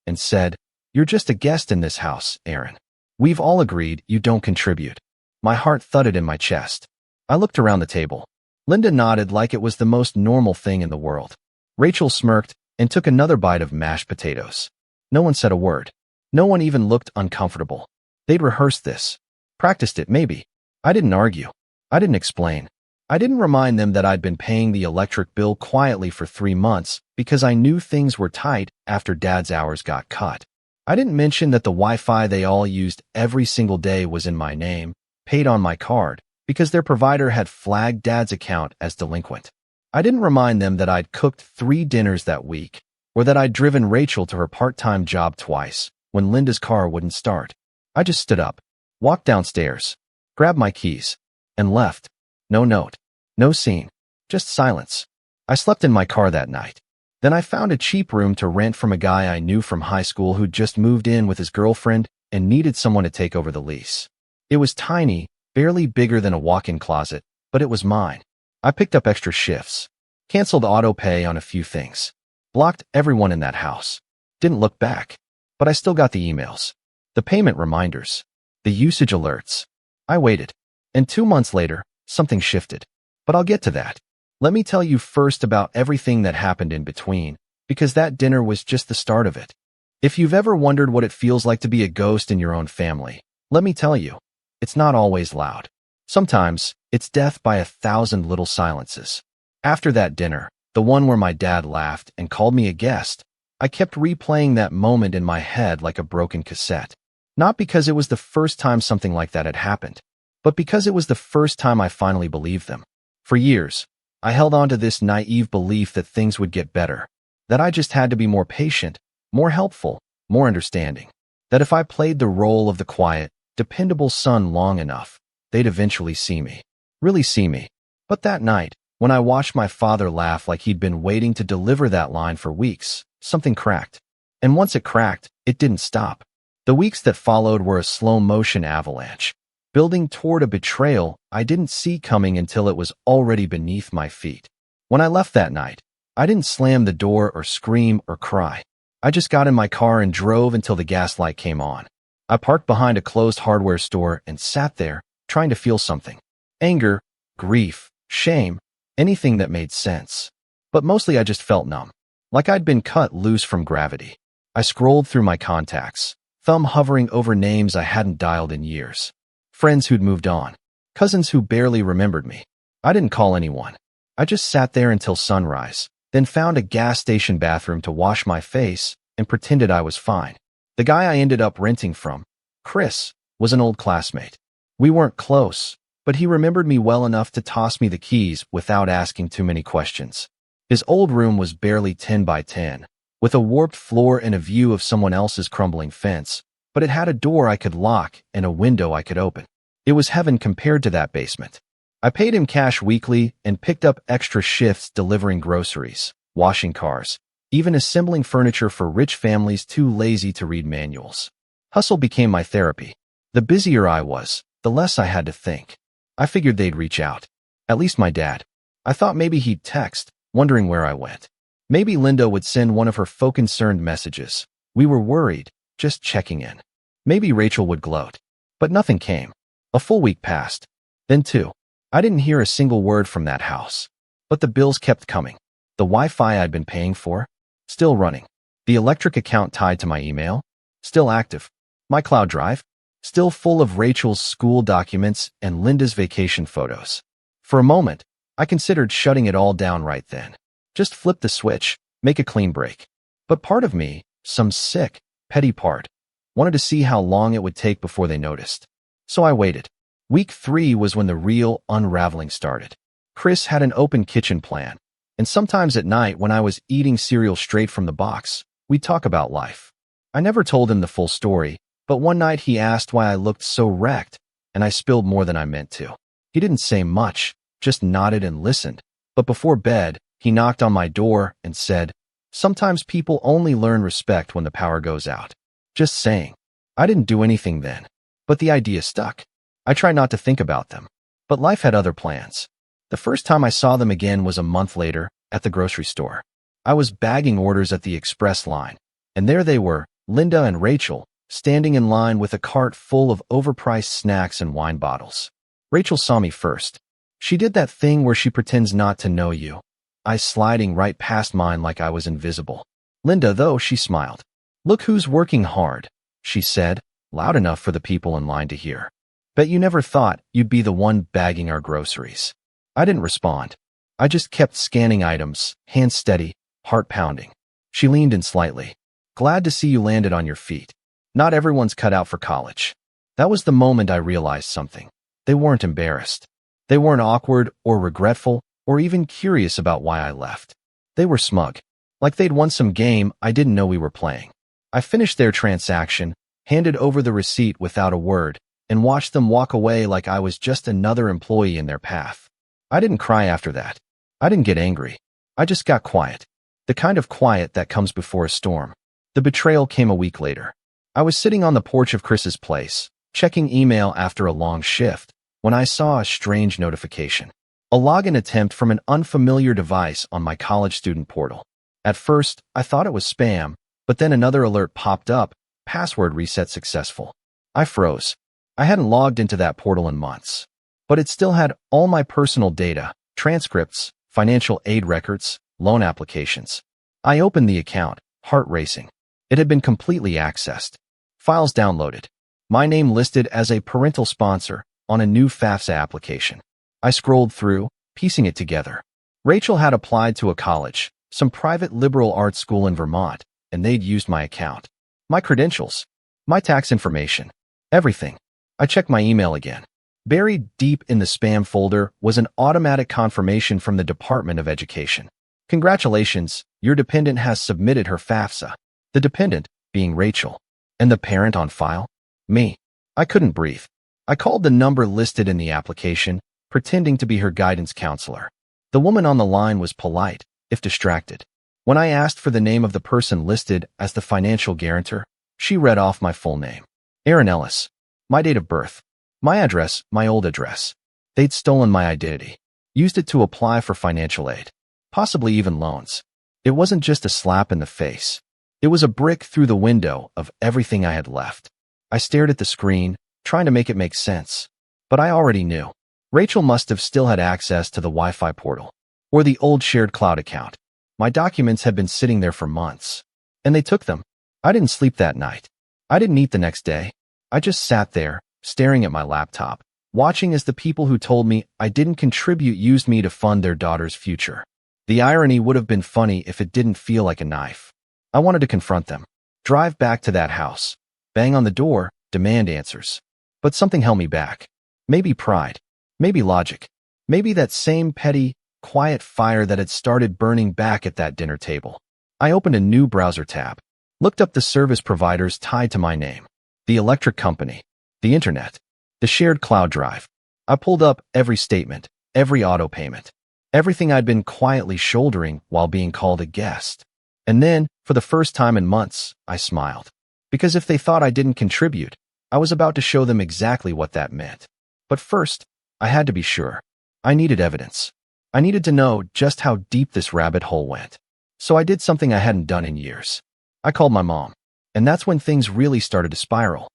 and said, "You're just a guest in this house, Aaron. We've all agreed you don't contribute." My heart thudded in my chest. I looked around the table. Linda nodded like it was the most normal thing in the world. Rachel smirked and took another bite of mashed potatoes. No one said a word. No one even looked uncomfortable. They'd rehearsed this. Practiced it, maybe. I didn't argue. I didn't explain. I didn't remind them that I'd been paying the electric bill quietly for 3 months because I knew things were tight after Dad's hours got cut. I didn't mention that the Wi-Fi they all used every single day was in my name, paid on my card, because their provider had flagged Dad's account as delinquent. I didn't remind them that I'd cooked 3 dinners that week, or that I'd driven Rachel to her part-time job twice when Linda's car wouldn't start. I just stood up, walked downstairs, grabbed my keys, and left. No note, no scene, just silence. I slept in my car that night. Then I found a cheap room to rent from a guy I knew from high school who'd just moved in with his girlfriend and needed someone to take over the lease. It was tiny, barely bigger than a walk-in closet, but it was mine. I picked up extra shifts, canceled auto pay on a few things, blocked everyone in that house. Didn't look back, but I still got the emails, the payment reminders, the usage alerts. I waited, and 2 months later, something shifted. But I'll get to that. Let me tell you first about everything that happened in between, because that dinner was just the start of it. If you've ever wondered what it feels like to be a ghost in your own family, let me tell you, it's not always loud. Sometimes, it's death by 1,000 little silences. After that dinner, the one where my dad laughed and called me a guest, I kept replaying that moment in my head like a broken cassette. Not because it was the first time something like that had happened, but because it was the first time I finally believed them. For years, I held on to this naive belief that things would get better, that I just had to be more patient, more helpful, more understanding, that if I played the role of the quiet, dependable son long enough, they'd eventually see me, really see me. But that night, when I watched my father laugh like he'd been waiting to deliver that line for weeks, something cracked. And once it cracked, it didn't stop. The weeks that followed were a slow-motion avalanche, building toward a betrayal I didn't see coming until it was already beneath my feet. When I left that night, I didn't slam the door or scream or cry. I just got in my car and drove until the gas light came on. I parked behind a closed hardware store and sat there, trying to feel something. Anger, grief, shame, anything that made sense. But mostly I just felt numb, like I'd been cut loose from gravity. I scrolled through my contacts, thumb hovering over names I hadn't dialed in years. Friends who'd moved on, cousins who barely remembered me. I didn't call anyone. I just sat there until sunrise, then found a gas station bathroom to wash my face and pretended I was fine. The guy I ended up renting from, Chris, was an old classmate. We weren't close, but he remembered me well enough to toss me the keys without asking too many questions. His old room was barely 10 by 10, with a warped floor and a view of someone else's crumbling fence, but it had a door I could lock and a window I could open. It was heaven compared to that basement. I paid him cash weekly and picked up extra shifts delivering groceries, washing cars, even assembling furniture for rich families too lazy to read manuals. Hustle became my therapy. The busier I was, the less I had to think. I figured they'd reach out. At least my dad. I thought maybe he'd text, wondering where I went. Maybe Linda would send one of her faux-concerned messages. We were worried, just checking in. Maybe Rachel would gloat. But nothing came. A full week passed. Then 2. I didn't hear a single word from that house. But the bills kept coming. The Wi-Fi I'd been paying for? Still running. The electric account tied to my email? Still active. My cloud drive? Still full of Rachel's school documents and Linda's vacation photos. For a moment, I considered shutting it all down right then. Just flip the switch, make a clean break. But part of me, some sick, petty part, wanted to see how long it would take before they noticed. So I waited. Week 3 was when the real unraveling started. Chris had an open kitchen plan, and sometimes at night when I was eating cereal straight from the box, we'd talk about life. I never told him the full story, but one night he asked why I looked so wrecked, and I spilled more than I meant to. He didn't say much, just nodded and listened. But before bed, he knocked on my door and said, "Sometimes people only learn respect when the power goes out." Just saying. I didn't do anything then, but the idea stuck. I tried not to think about them, but life had other plans. The first time I saw them again was a month later at the grocery store. I was bagging orders at the express line, and there they were, Linda and Rachel, standing in line with a cart full of overpriced snacks and wine bottles. Rachel saw me first. She did that thing where she pretends not to know you, eyes sliding right past mine like I was invisible. Linda, though, she smiled. "Look who's working hard," she said, loud enough for the people in line to hear. "Bet you never thought you'd be the one bagging our groceries." I didn't respond. I just kept scanning items, hands steady, heart pounding. She leaned in slightly. "Glad to see you landed on your feet. Not everyone's cut out for college." That was the moment I realized something. They weren't embarrassed. They weren't awkward or regretful or even curious about why I left. They were smug, like they'd won some game I didn't know we were playing. I finished their transaction, handed over the receipt without a word, and watched them walk away like I was just another employee in their path. I didn't cry after that. I didn't get angry. I just got quiet. The kind of quiet that comes before a storm. The betrayal came a week later. I was sitting on the porch of Chris's place, checking email after a long shift, when I saw a strange notification. A login attempt from an unfamiliar device on my college student portal. At first, I thought it was spam, but then another alert popped up, "Password reset successful." I froze. I hadn't logged into that portal in months, but it still had all my personal data, transcripts, financial aid records, loan applications. I opened the account, heart racing. It had been completely accessed. Files downloaded. My name listed as a parental sponsor on a new FAFSA application. I scrolled through, piecing it together. Rachel had applied to a college, some private liberal arts school in Vermont, and they'd used my account. My credentials, my tax information, everything. I checked my email again. Buried deep in the spam folder was an automatic confirmation from the Department of Education. "Congratulations, your dependent has submitted her FAFSA." The dependent being Rachel. And the parent on file? Me. I couldn't breathe. I called the number listed in the application, pretending to be her guidance counselor. The woman on the line was polite, if distracted. When I asked for the name of the person listed as the financial guarantor, she read off my full name. Aaron Ellis. My date of birth. My address, my old address. They'd stolen my identity. Used it to apply for financial aid. Possibly even loans. It wasn't just a slap in the face. It was a brick through the window of everything I had left. I stared at the screen, trying to make it make sense. But I already knew. Rachel must have still had access to the Wi-Fi portal, or the old shared cloud account. My documents had been sitting there for months, and they took them. I didn't sleep that night. I didn't eat the next day. I just sat there, staring at my laptop, watching as the people who told me I didn't contribute used me to fund their daughter's future. The irony would have been funny if it didn't feel like a knife. I wanted to confront them, drive back to that house, bang on the door, demand answers. But something held me back. Maybe pride, maybe logic, maybe that same petty, quiet fire that had started burning back at that dinner table. I opened a new browser tab, looked up the service providers tied to my name, the electric company, the internet, the shared cloud drive. I pulled up every statement, every auto payment, everything I'd been quietly shouldering while being called a guest. And then, for the first time in months, I smiled. Because if they thought I didn't contribute, I was about to show them exactly what that meant. But first, I had to be sure. I needed evidence. I needed to know just how deep this rabbit hole went. So I did something I hadn't done in years. I called my mom. And that's when things really started to spiral.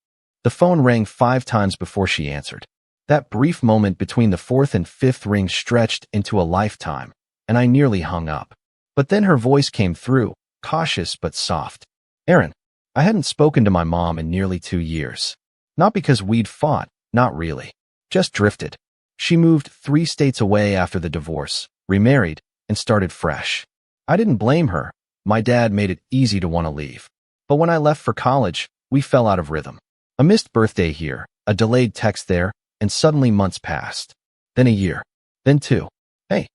The phone rang 5 times before she answered. That brief moment between the 4th and 5th ring stretched into a lifetime, and I nearly hung up. But then her voice came through, cautious but soft. "Aaron." I hadn't spoken to my mom in nearly 2 years. Not because we'd fought, not really. Just drifted. She moved 3 states away after the divorce, remarried, and started fresh. I didn't blame her. My dad made it easy to want to leave. But when I left for college, we fell out of rhythm. A missed birthday here, a delayed text there, and suddenly months passed. Then a year. Then 2. Hey,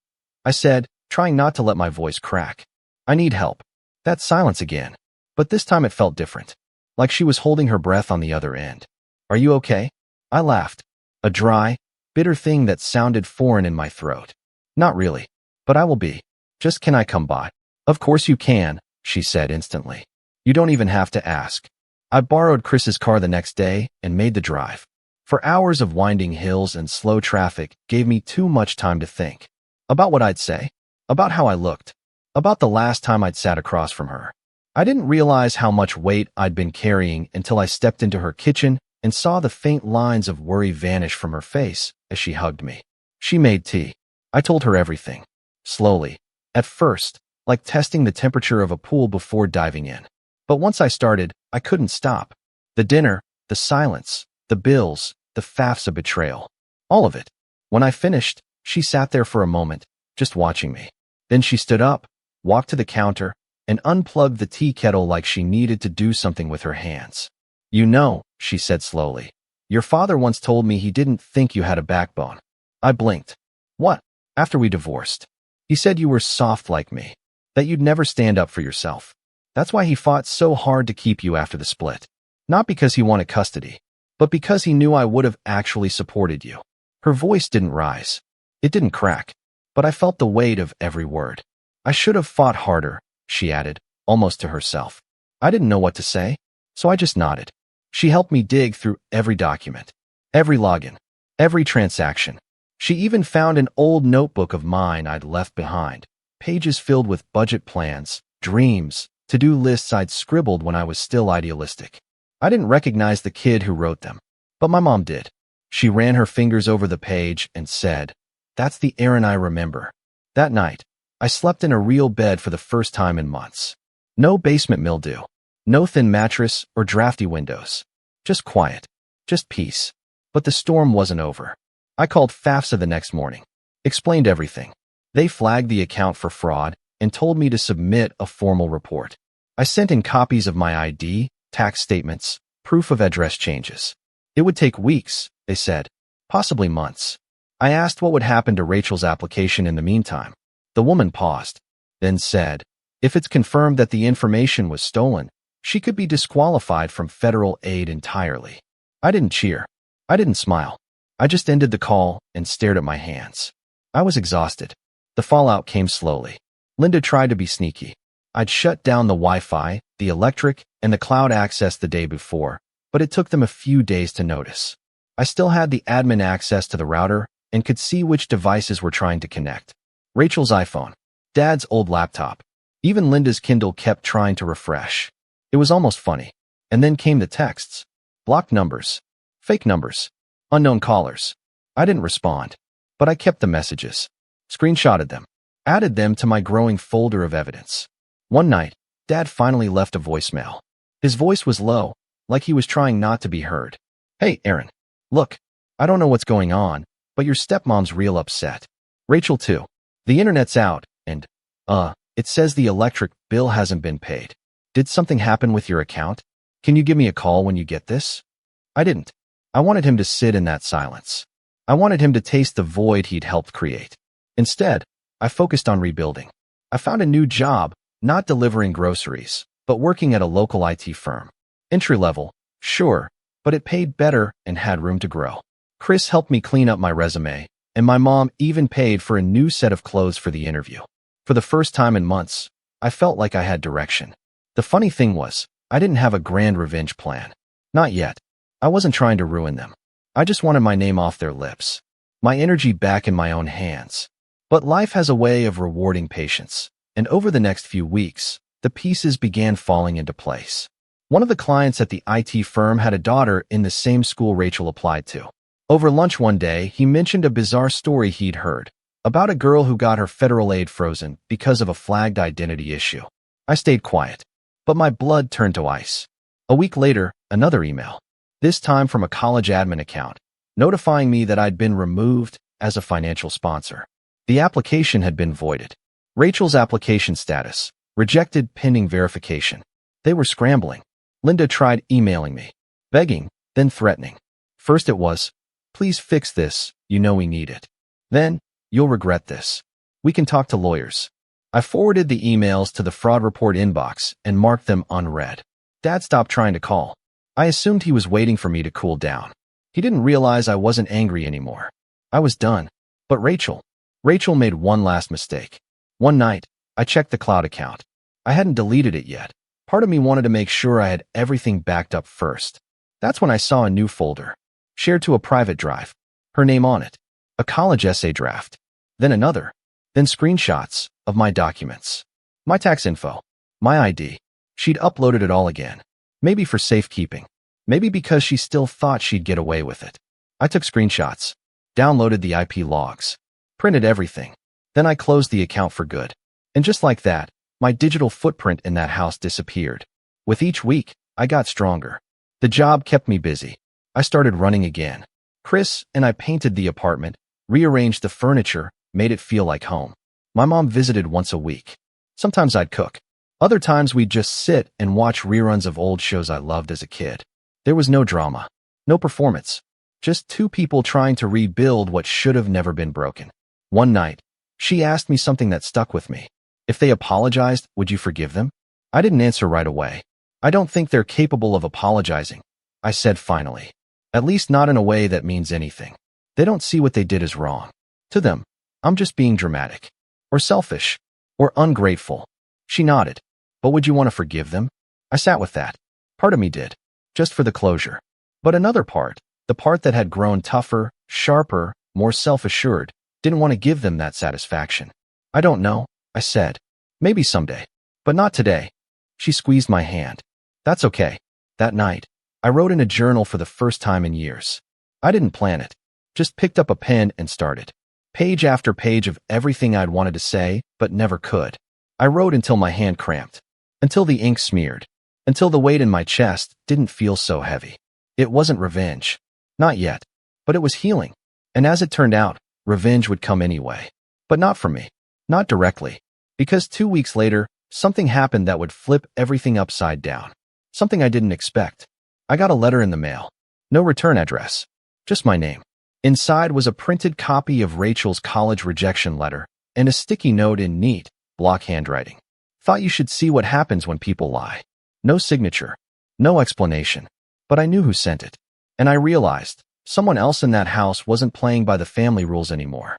I said, trying not to let my voice crack. I need help. That silence again. But this time it felt different. Like she was holding her breath on the other end. Are you okay? I laughed. A dry, bitter thing that sounded foreign in my throat. Not really. But I will be. Just can I come by? Of course you can, she said instantly. You don't even have to ask. I borrowed Chris's car the next day and made the drive. For hours of winding hills and slow traffic gave me too much time to think. About what I'd say. About how I looked. About the last time I'd sat across from her. I didn't realize how much weight I'd been carrying until I stepped into her kitchen and saw the faint lines of worry vanish from her face as she hugged me. She made tea. I told her everything. Slowly. At first, like testing the temperature of a pool before diving in. But once I started, I couldn't stop. The dinner, the silence, the bills, the FAFSA betrayal. All of it. When I finished, she sat there for a moment, just watching me. Then she stood up, walked to the counter, and unplugged the tea kettle like she needed to do something with her hands. You know, she said slowly, your father once told me he didn't think you had a backbone. I blinked. What? After we divorced. He said you were soft like me, that you'd never stand up for yourself. That's why he fought so hard to keep you after the split. Not because he wanted custody, but because he knew I would have actually supported you. Her voice didn't rise. It didn't crack, but I felt the weight of every word. I should have fought harder, she added, almost to herself. I didn't know what to say, so I just nodded. She helped me dig through every document, every login, every transaction. She even found an old notebook of mine I'd left behind, pages filled with budget plans, dreams, to-do lists I'd scribbled when I was still idealistic. I didn't recognize the kid who wrote them, but my mom did. She ran her fingers over the page and said, "That's the Aaron I remember." That night, I slept in a real bed for the first time in months. No basement mildew, no thin mattress or drafty windows. Just quiet, just peace. But the storm wasn't over. I called FAFSA the next morning, explained everything. They flagged the account for fraud and told me to submit a formal report. I sent in copies of my ID, tax statements, proof of address changes. It would take weeks, they said, possibly months. I asked what would happen to Rachel's application in the meantime. The woman paused, then said, if it's confirmed that the information was stolen, she could be disqualified from federal aid entirely. I didn't cheer. I didn't smile. I just ended the call and stared at my hands. I was exhausted. The fallout came slowly. Linda tried to be sneaky. I'd shut down the Wi-Fi, the electric, and the cloud access the day before, but it took them a few days to notice. I still had the admin access to the router and could see which devices were trying to connect. Rachel's iPhone, Dad's old laptop. Even Linda's Kindle kept trying to refresh. It was almost funny. And then came the texts. Blocked numbers. Fake numbers. Unknown callers. I didn't respond, but I kept the messages. Screenshotted them. Added them to my growing folder of evidence. One night, Dad finally left a voicemail. His voice was low, like he was trying not to be heard. Hey, Aaron. Look, I don't know what's going on, but your stepmom's real upset. Rachel too. The internet's out, and, it says the electric bill hasn't been paid. Did something happen with your account? Can you give me a call when you get this? I didn't. I wanted him to sit in that silence. I wanted him to taste the void he'd helped create. Instead, I focused on rebuilding. I found a new job, not delivering groceries, but working at a local IT firm. Entry level, sure, but it paid better and had room to grow. Chris helped me clean up my resume, and my mom even paid for a new set of clothes for the interview. For the first time in months, I felt like I had direction. The funny thing was, I didn't have a grand revenge plan. Not yet. I wasn't trying to ruin them. I just wanted my name off their lips. My energy back in my own hands. But life has a way of rewarding patience, and over the next few weeks, the pieces began falling into place. One of the clients at the IT firm had a daughter in the same school Rachel applied to. Over lunch one day, he mentioned a bizarre story he'd heard about a girl who got her federal aid frozen because of a flagged identity issue. I stayed quiet, but my blood turned to ice. A week later, another email, this time from a college admin account, notifying me that I'd been removed as a financial sponsor. The application had been voided. Rachel's application status: rejected pending verification. They were scrambling. Linda tried emailing me, begging, then threatening. First it was, "Please fix this, you know we need it." Then, "You'll regret this. We can talk to lawyers." I forwarded the emails to the fraud report inbox and marked them unread. Dad stopped trying to call. I assumed he was waiting for me to cool down. He didn't realize I wasn't angry anymore. I was done. But Rachel made one last mistake. One night, I checked the cloud account. I hadn't deleted it yet. Part of me wanted to make sure I had everything backed up first. That's when I saw a new folder, shared to a private drive. Her name on it. A college essay draft. Then another. Then screenshots of my documents. My tax info. My ID. She'd uploaded it all again. Maybe for safekeeping. Maybe because she still thought she'd get away with it. I took screenshots, downloaded the IP logs, printed everything. Then I closed the account for good. And just like that, my digital footprint in that house disappeared. With each week, I got stronger. The job kept me busy. I started running again. Chris and I painted the apartment, rearranged the furniture, made it feel like home. My mom visited once a week. Sometimes I'd cook. Other times we'd just sit and watch reruns of old shows I loved as a kid. There was no drama, no performance, just two people trying to rebuild what should have never been broken. One night, she asked me something that stuck with me. If they apologized, would you forgive them? I didn't answer right away. I don't think they're capable of apologizing, I said finally. At least not in a way that means anything. They don't see what they did as wrong. To them, I'm just being dramatic, or selfish, or ungrateful. She nodded. But would you want to forgive them? I sat with that. Part of me did, just for the closure. But another part, the part that had grown tougher, sharper, more self-assured, didn't want to give them that satisfaction. I don't know, I said. Maybe someday. But not today. She squeezed my hand. That's okay. That night, I wrote in a journal for the first time in years. I didn't plan it. Just picked up a pen and started. Page after page of everything I'd wanted to say, but never could. I wrote until my hand cramped. Until the ink smeared. Until the weight in my chest didn't feel so heavy. It wasn't revenge. Not yet. But it was healing. And as it turned out, revenge would come anyway. But not from me. Not directly. Because 2 weeks later, something happened that would flip everything upside down. Something I didn't expect. I got a letter in the mail. No return address. Just my name. Inside was a printed copy of Rachel's college rejection letter and a sticky note in neat, block handwriting. Thought you should see what happens when people lie. No signature. No explanation. But I knew who sent it. And I realized someone else in that house wasn't playing by the family rules anymore.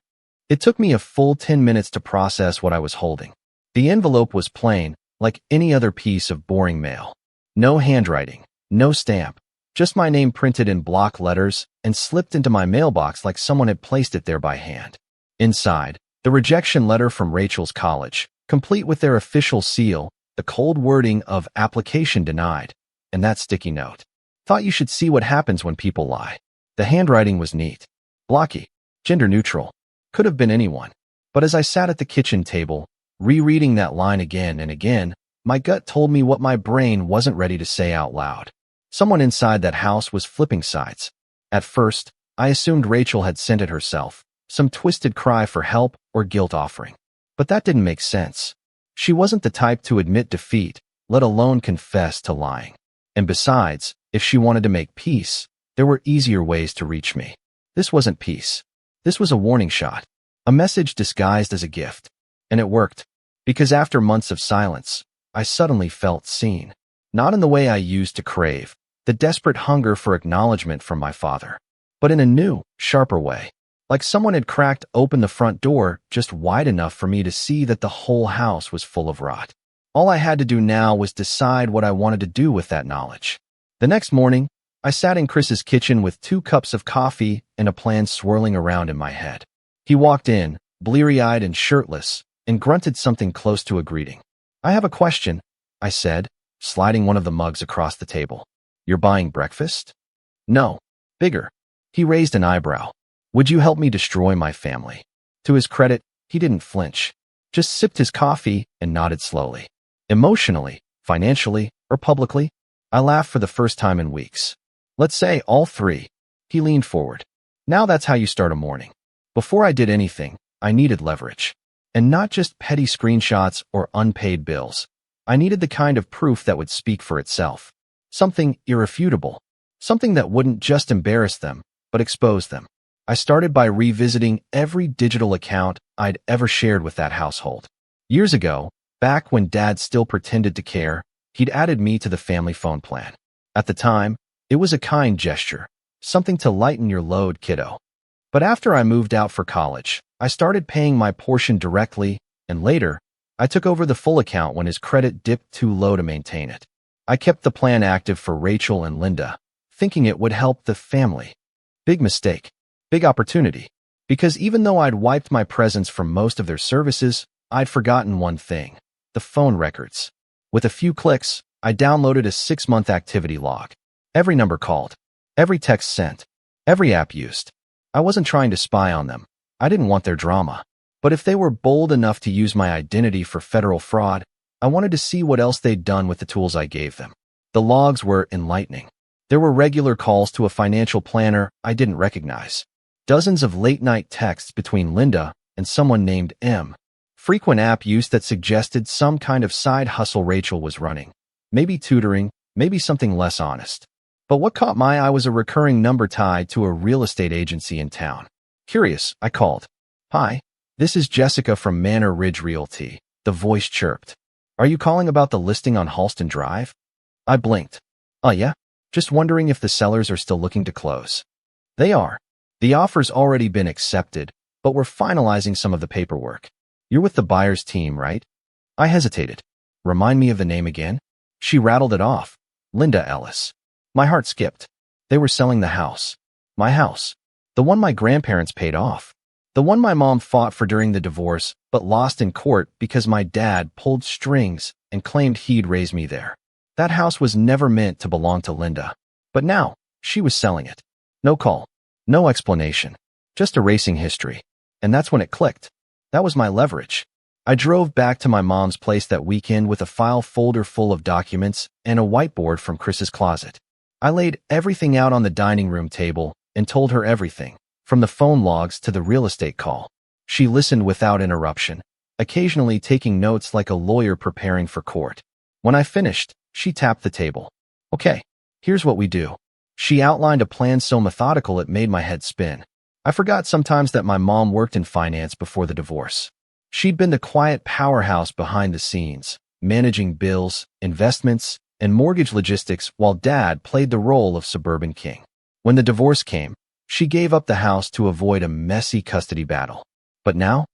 It took me a full 10 minutes to process what I was holding. The envelope was plain, like any other piece of boring mail. No handwriting. No stamp. Just my name printed in block letters and slipped into my mailbox like someone had placed it there by hand. Inside, the rejection letter from Rachel's college, complete with their official seal, the cold wording of application denied, and that sticky note. Thought you should see what happens when people lie. The handwriting was neat. Blocky. Gender neutral. Could have been anyone. But as I sat at the kitchen table, rereading that line again and again, my gut told me what my brain wasn't ready to say out loud. Someone inside that house was flipping sides. At first, I assumed Rachel had sent it herself, some twisted cry for help or guilt offering. But that didn't make sense. She wasn't the type to admit defeat, let alone confess to lying. And besides, if she wanted to make peace, there were easier ways to reach me. This wasn't peace. This was a warning shot, a message disguised as a gift. And it worked, because after months of silence, I suddenly felt seen. Not in the way I used to crave, the desperate hunger for acknowledgement from my father, but in a new, sharper way. Like someone had cracked open the front door just wide enough for me to see that the whole house was full of rot. All I had to do now was decide what I wanted to do with that knowledge. The next morning, I sat in Chris's kitchen with 2 cups of coffee and a plan swirling around in my head. He walked in, bleary-eyed and shirtless, and grunted something close to a greeting. "I have a question," I said, sliding one of the mugs across the table. "You're buying breakfast?" "No." "Bigger." He raised an eyebrow. "Would you help me destroy my family?" To his credit, he didn't flinch, just sipped his coffee and nodded slowly. Emotionally, financially, or publicly? I laughed for the first time in weeks. "Let's say all 3. He leaned forward. "Now that's how you start a morning. Before I did anything, I needed leverage. And not just petty screenshots or unpaid bills. I needed the kind of proof that would speak for itself. Something irrefutable. Something that wouldn't just embarrass them, but expose them. I started by revisiting every digital account I'd ever shared with that household. Years ago, back when Dad still pretended to care, he'd added me to the family phone plan. At the time, it was a kind gesture, something to lighten your load, kiddo. But after I moved out for college, I started paying my portion directly, and later, I took over the full account when his credit dipped too low to maintain it. I kept the plan active for Rachel and Linda, thinking it would help the family. Big mistake. Big opportunity. Because even though I'd wiped my presence from most of their services, I'd forgotten one thing: the phone records. With a few clicks, I downloaded a 6-month activity log. Every number called, every text sent, every app used. I wasn't trying to spy on them. I didn't want their drama. But if they were bold enough to use my identity for federal fraud, I wanted to see what else they'd done with the tools I gave them. The logs were enlightening. There were regular calls to a financial planner I didn't recognize. Dozens of late-night texts between Linda and someone named M. Frequent app use that suggested some kind of side hustle Rachel was running. Maybe tutoring, maybe something less honest. But what caught my eye was a recurring number tied to a real estate agency in town. Curious, I called. "Hi, this is Jessica from Manor Ridge Realty," the voice chirped. "Are you calling about the listing on Halston Drive?" I blinked. "Oh yeah? Just wondering if the sellers are still looking to close." "They are. The offer's already been accepted, but we're finalizing some of the paperwork." "You're with the buyer's team, right?" I hesitated. "Remind me of the name again?" She rattled it off. "Linda Ellis." My heart skipped. They were selling the house. My house. The one my grandparents paid off. The one my mom fought for during the divorce, but lost in court because my dad pulled strings and claimed he'd raise me there. That house was never meant to belong to Linda. But now, she was selling it. No call. No explanation. Just erasing history. And that's when it clicked. That was my leverage. I drove back to my mom's place that weekend with a file folder full of documents and a whiteboard from Chris's closet. I laid everything out on the dining room table and told her everything, from the phone logs to the real estate call. She listened without interruption, occasionally taking notes like a lawyer preparing for court. When I finished, she tapped the table. "Okay, here's what we do." She outlined a plan so methodical it made my head spin. I forgot sometimes that my mom worked in finance before the divorce. She'd been the quiet powerhouse behind the scenes, managing bills, investments, and mortgage logistics while Dad played the role of suburban king. When the divorce came, she gave up the house to avoid a messy custody battle. But now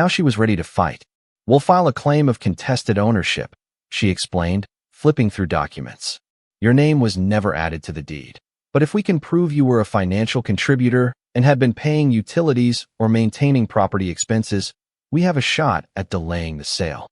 she was ready to fight. "We'll file a claim of contested ownership," she explained, flipping through documents. "Your name was never added to the deed. But if we can prove you were a financial contributor and had been paying utilities or maintaining property expenses, we have a shot at delaying the sale.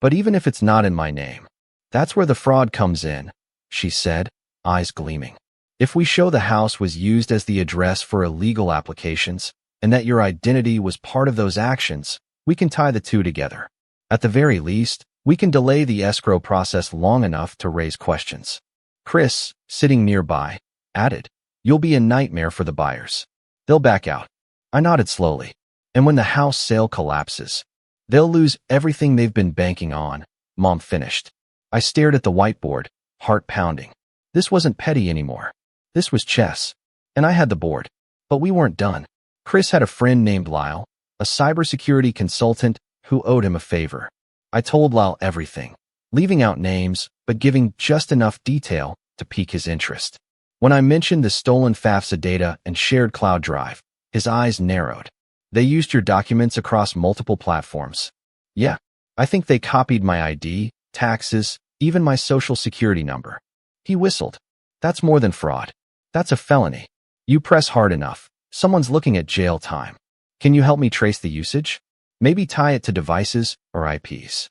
But even if it's not in my name, that's where the fraud comes in," she said, eyes gleaming. "If we show the house was used as the address for illegal applications and that your identity was part of those actions, we can tie the two together. At the very least, we can delay the escrow process long enough to raise questions." Chris, sitting nearby, added, "You'll be a nightmare for the buyers. They'll back out." I nodded slowly. "And when the house sale collapses, they'll lose everything they've been banking on," Mom finished. I stared at the whiteboard, heart pounding. This wasn't petty anymore. This was chess. And I had the board. But we weren't done. Chris had a friend named Lyle, a cybersecurity consultant who owed him a favor. I told Lyle everything, leaving out names, but giving just enough detail to pique his interest. When I mentioned the stolen FAFSA data and shared cloud drive, his eyes narrowed. "They used your documents across multiple platforms." "Yeah, I think they copied my ID, taxes, even my social security number." He whistled. "That's more than fraud. That's a felony. You press hard enough, someone's looking at jail time. Can you help me trace the usage? Maybe tie it to devices or IPs?"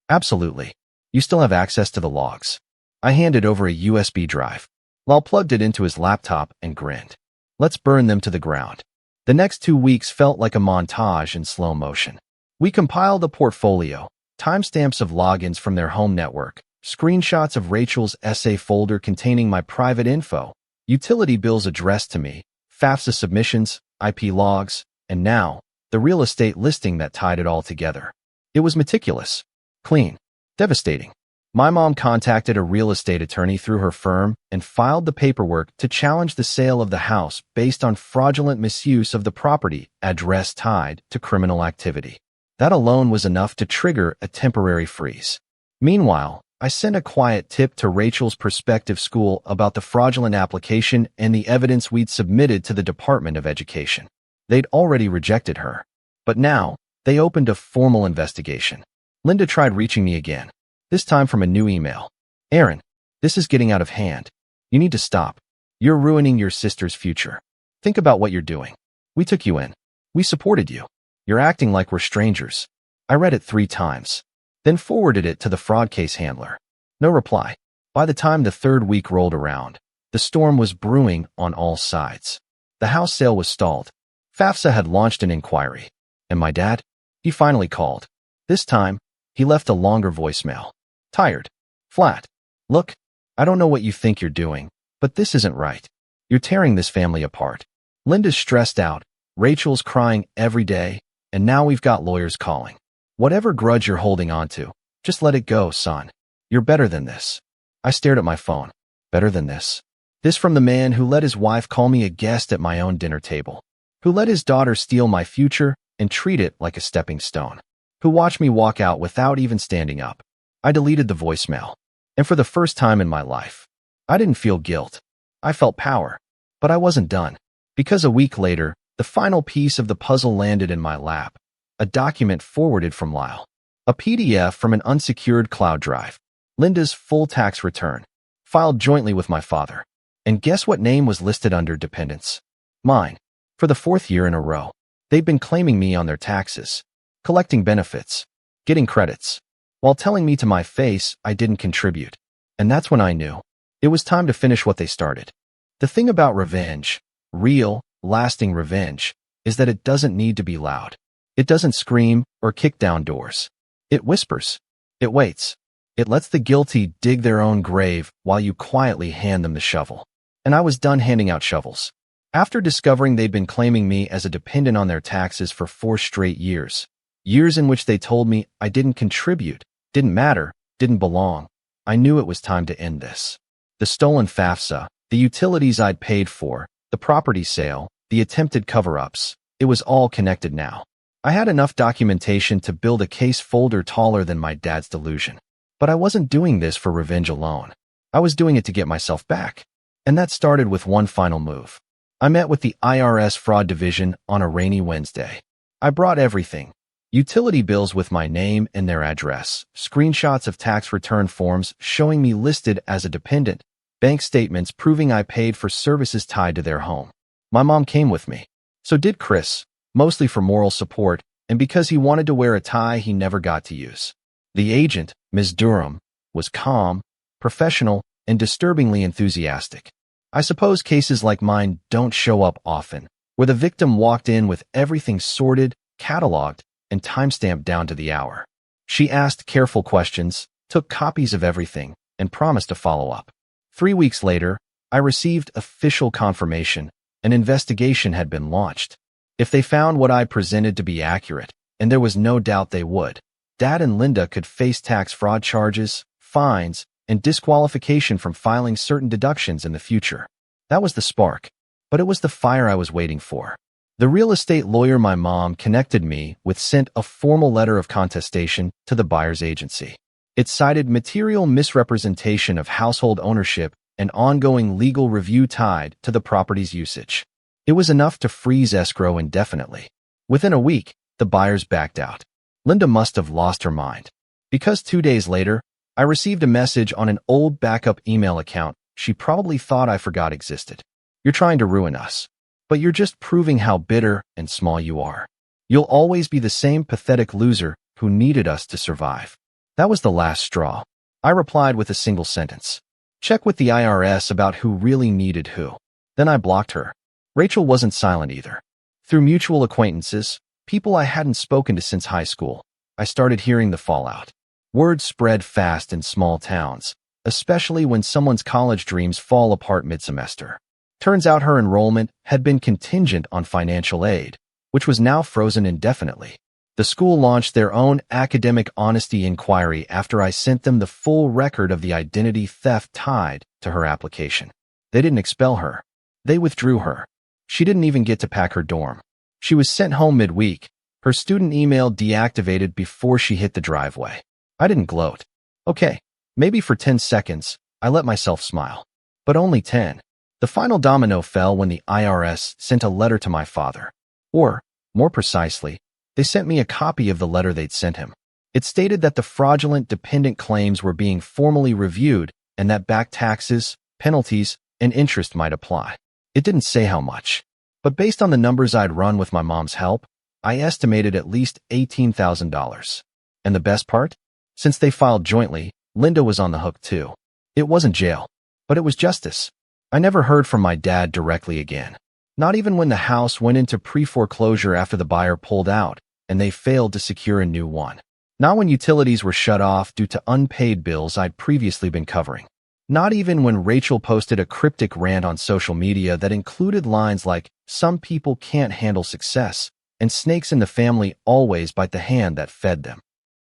"Absolutely. You still have access to the logs." I handed over a USB drive. Lal plugged it into his laptop and grinned. "Let's burn them to the ground." The next 2 weeks felt like a montage in slow motion. We compiled a portfolio, timestamps of logins from their home network, screenshots of Rachel's essay folder containing my private info, utility bills addressed to me, FAFSA submissions, IP logs, and now, the real estate listing that tied it all together. It was meticulous, clean, devastating. My mom contacted a real estate attorney through her firm and filed the paperwork to challenge the sale of the house based on fraudulent misuse of the property address tied to criminal activity. That alone was enough to trigger a temporary freeze. Meanwhile, I sent a quiet tip to Rachel's prospective school about the fraudulent application and the evidence we'd submitted to the Department of Education. They'd already rejected her. But now, they opened a formal investigation. Linda tried reaching me again, this time from a new email. "Aaron, this is getting out of hand. You need to stop. You're ruining your sister's future. Think about what you're doing. We took you in. We supported you. You're acting like we're strangers." I read it 3 times, then forwarded it to the fraud case handler. No reply. By the time the 3rd week rolled around, the storm was brewing on all sides. The house sale was stalled. FAFSA had launched an inquiry. And my dad? He finally called. This time, he left a longer voicemail. Tired. Flat. "Look, I don't know what you think you're doing, but this isn't right. You're tearing this family apart. Linda's stressed out, Rachel's crying every day, and now we've got lawyers calling. Whatever grudge you're holding on to, just let it go, son. You're better than this." I stared at my phone. Better than this? This from the man who let his wife call me a guest at my own dinner table, who let his daughter steal my future and treat it like a stepping stone, who watched me walk out without even standing up. I deleted the voicemail, and for the first time in my life, I didn't feel guilt. I felt power. But I wasn't done, because a week later, the final piece of the puzzle landed in my lap, a document forwarded from Lyle, a PDF from an unsecured cloud drive, Linda's full tax return, filed jointly with my father. And guess what name was listed under dependents? Mine. For the 4th year in a row, they'd been claiming me on their taxes, collecting benefits, getting credits, while telling me to my face I didn't contribute. And that's when I knew it was time to finish what they started. The thing about revenge, real, lasting revenge, is that it doesn't need to be loud. It doesn't scream or kick down doors. It whispers. It waits. It lets the guilty dig their own grave while you quietly hand them the shovel. And I was done handing out shovels. After discovering they'd been claiming me as a dependent on their taxes for 4 straight years, years in which they told me I didn't contribute, didn't matter, didn't belong, I knew it was time to end this. The stolen FAFSA, the utilities I'd paid for, the property sale, the attempted cover-ups, it was all connected now. I had enough documentation to build a case folder taller than my dad's delusion. But I wasn't doing this for revenge alone. I was doing it to get myself back. And that started with one final move. I met with the IRS Fraud Division on a rainy Wednesday. I brought everything. Utility bills with my name and their address, screenshots of tax return forms showing me listed as a dependent, bank statements proving I paid for services tied to their home. My mom came with me. So did Chris, mostly for moral support and because he wanted to wear a tie he never got to use. The agent, Ms. Durham, was calm, professional, and disturbingly enthusiastic. I suppose cases like mine don't show up often, where the victim walked in with everything sorted, cataloged, and timestamped down to the hour. She asked careful questions, took copies of everything, and promised to follow up. 3 weeks later, I received official confirmation an investigation had been launched. If they found what I presented to be accurate, and there was no doubt they would, Dad and Linda could face tax fraud charges, fines, and disqualification from filing certain deductions in the future. That was the spark, but it was the fire I was waiting for. The real estate lawyer my mom connected me with sent a formal letter of contestation to the buyer's agency. It cited material misrepresentation of household ownership and ongoing legal review tied to the property's usage. It was enough to freeze escrow indefinitely. Within a week, the buyers backed out. Linda must have lost her mind, because 2 days later, I received a message on an old backup email account she probably thought I forgot existed. "You're trying to ruin us, but you're just proving how bitter and small you are. You'll always be the same pathetic loser who needed us to survive." That was the last straw. I replied with a single sentence. Check with the IRS about who really needed who. Then I blocked her. Rachel wasn't silent either. Through mutual acquaintances, people I hadn't spoken to since high school, I started hearing the fallout. Word spread fast in small towns, especially when someone's college dreams fall apart mid-semester. Turns out her enrollment had been contingent on financial aid, which was now frozen indefinitely. The school launched their own academic honesty inquiry after I sent them the full record of the identity theft tied to her application. They didn't expel her. They withdrew her. She didn't even get to pack her dorm. She was sent home midweek, her student email deactivated before she hit the driveway. I didn't gloat. Okay, maybe for 10 seconds, I let myself smile. But only 10. The final domino fell when the IRS sent a letter to my father. Or, more precisely, they sent me a copy of the letter they'd sent him. It stated that the fraudulent dependent claims were being formally reviewed and that back taxes, penalties, and interest might apply. It didn't say how much. But based on the numbers I'd run with my mom's help, I estimated at least $18,000. And the best part? Since they filed jointly, Linda was on the hook too. It wasn't jail, but it was justice. I never heard from my dad directly again. Not even when the house went into pre-foreclosure after the buyer pulled out and they failed to secure a new one. Not when utilities were shut off due to unpaid bills I'd previously been covering. Not even when Rachel posted a cryptic rant on social media that included lines like, "Some people can't handle success, and snakes in the family always bite the hand that fed them."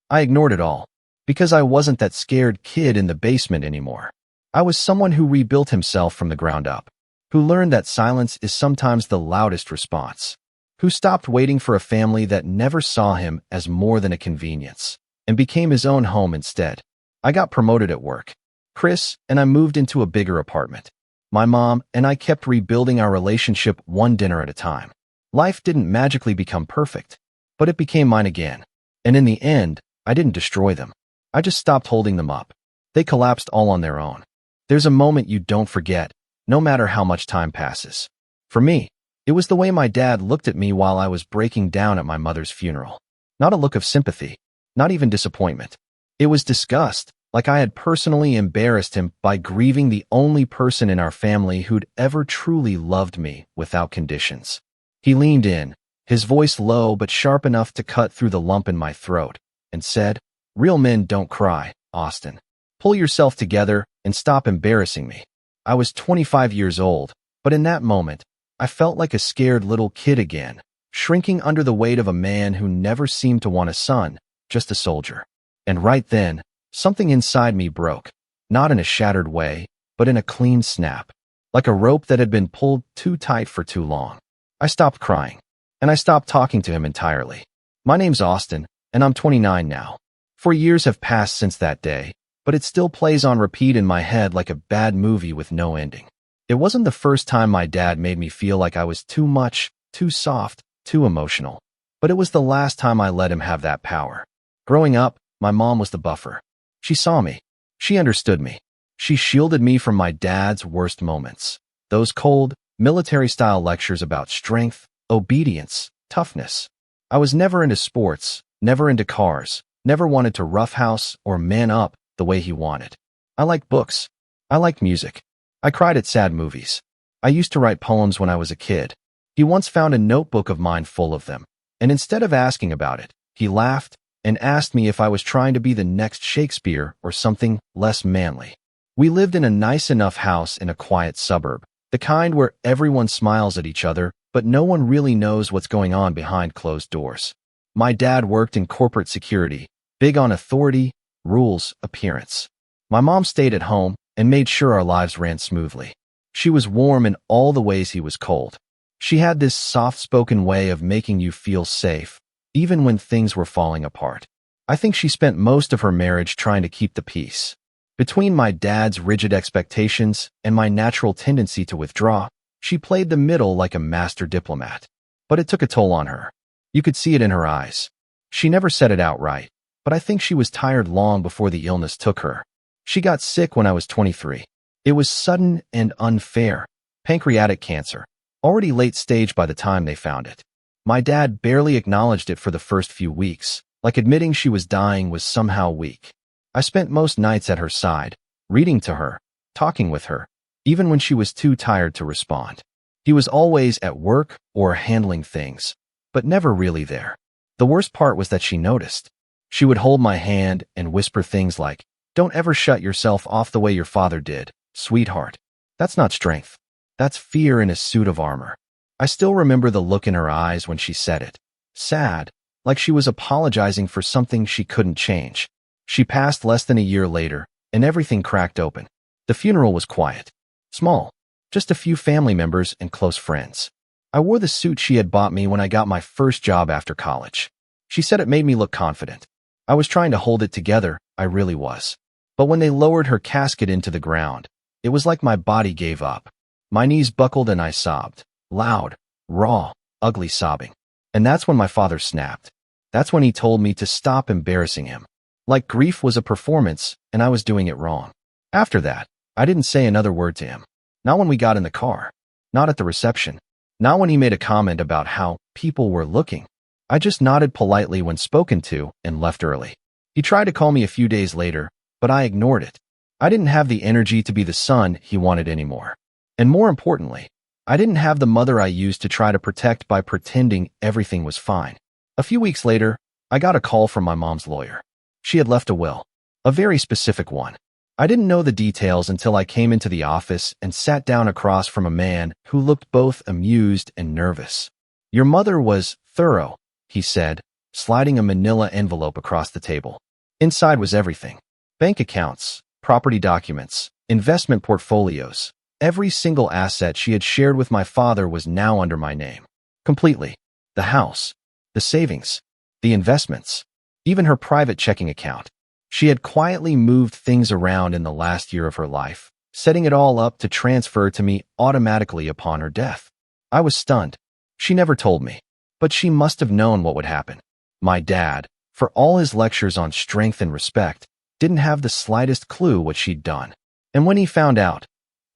I ignored it all, because I wasn't that scared kid in the basement anymore. I was someone who rebuilt himself from the ground up, who learned that silence is sometimes the loudest response, who stopped waiting for a family that never saw him as more than a convenience, and became his own home instead. I got promoted at work. Chris and I moved into a bigger apartment. My mom and I kept rebuilding our relationship one dinner at a time. Life didn't magically become perfect, but it became mine again. And in the end, I didn't destroy them. I just stopped holding them up. They collapsed all on their own. There's a moment you don't forget, no matter how much time passes. For me, it was the way my dad looked at me while I was breaking down at my mother's funeral. Not a look of sympathy, not even disappointment. It was disgust, like I had personally embarrassed him by grieving the only person in our family who'd ever truly loved me without conditions. He leaned in, his voice low but sharp enough to cut through the lump in my throat, and said, "Real men don't cry, Austin. Pull yourself together and stop embarrassing me." I was 25 years old, but in that moment, I felt like a scared little kid again, shrinking under the weight of a man who never seemed to want a son, just a soldier. And right then, something inside me broke, not in a shattered way, but in a clean snap, like a rope that had been pulled too tight for too long. I stopped crying, and I stopped talking to him entirely. My name's Austin, and I'm 29 now. 4 years have passed since that day, but it still plays on repeat in my head like a bad movie with no ending. It wasn't the first time my dad made me feel like I was too much, too soft, too emotional, but it was the last time I let him have that power. Growing up, my mom was the buffer. She saw me. She understood me. She shielded me from my dad's worst moments. Those cold, military-style lectures about strength, obedience, toughness. I was never into sports, never into cars, never wanted to roughhouse or man up the way he wanted. I liked books. I liked music. I cried at sad movies. I used to write poems when I was a kid. He once found a notebook of mine full of them, and instead of asking about it, he laughed and asked me if I was trying to be the next Shakespeare or something less manly. We lived in a nice enough house in a quiet suburb, the kind where everyone smiles at each other, but no one really knows what's going on behind closed doors. My dad worked in corporate security, big on authority, rules, appearance. My mom stayed at home and made sure our lives ran smoothly. She was warm in all the ways he was cold. She had this soft-spoken way of making you feel safe, even when things were falling apart. I think she spent most of her marriage trying to keep the peace. Between my dad's rigid expectations and my natural tendency to withdraw, she played the middle like a master diplomat. But it took a toll on her. You could see it in her eyes. She never said it outright, but I think she was tired long before the illness took her. She got sick when I was 23. It was sudden and unfair. Pancreatic cancer, already late stage by the time they found it. My dad barely acknowledged it for the first few weeks, like admitting she was dying was somehow weak. I spent most nights at her side, reading to her, talking with her, even when she was too tired to respond. He was always at work or handling things, but never really there. The worst part was that she noticed. She would hold my hand and whisper things like, "Don't ever shut yourself off the way your father did, sweetheart. That's not strength. That's fear in a suit of armor." I still remember the look in her eyes when she said it. Sad, like she was apologizing for something she couldn't change. She passed less than a year later, and everything cracked open. The funeral was quiet. Small. Just a few family members and close friends. I wore the suit she had bought me when I got my first job after college. She said it made me look confident. I was trying to hold it together, I really was. But when they lowered her casket into the ground, it was like my body gave up. My knees buckled and I sobbed. Loud, raw, ugly sobbing. And that's when my father snapped. That's when he told me to stop embarrassing him. Like grief was a performance, and I was doing it wrong. After that, I didn't say another word to him. Not when we got in the car. Not at the reception. Not when he made a comment about how people were looking. I just nodded politely when spoken to and left early. He tried to call me a few days later, but I ignored it. I didn't have the energy to be the son he wanted anymore. And more importantly, I didn't have the mother I used to try to protect by pretending everything was fine. A few weeks later, I got a call from my mom's lawyer. She had left a will. A very specific one. I didn't know the details until I came into the office and sat down across from a man who looked both amused and nervous. Your mother was thorough, he said, sliding a manila envelope across the table. Inside was everything. Bank accounts, property documents, investment portfolios. Every single asset she had shared with my father was now under my name. Completely. The house, the savings, the investments, even her private checking account. She had quietly moved things around in the last year of her life, setting it all up to transfer to me automatically upon her death. I was stunned. She never told me, but she must have known what would happen. My dad, for all his lectures on strength and respect, didn't have the slightest clue what she'd done. And when he found out,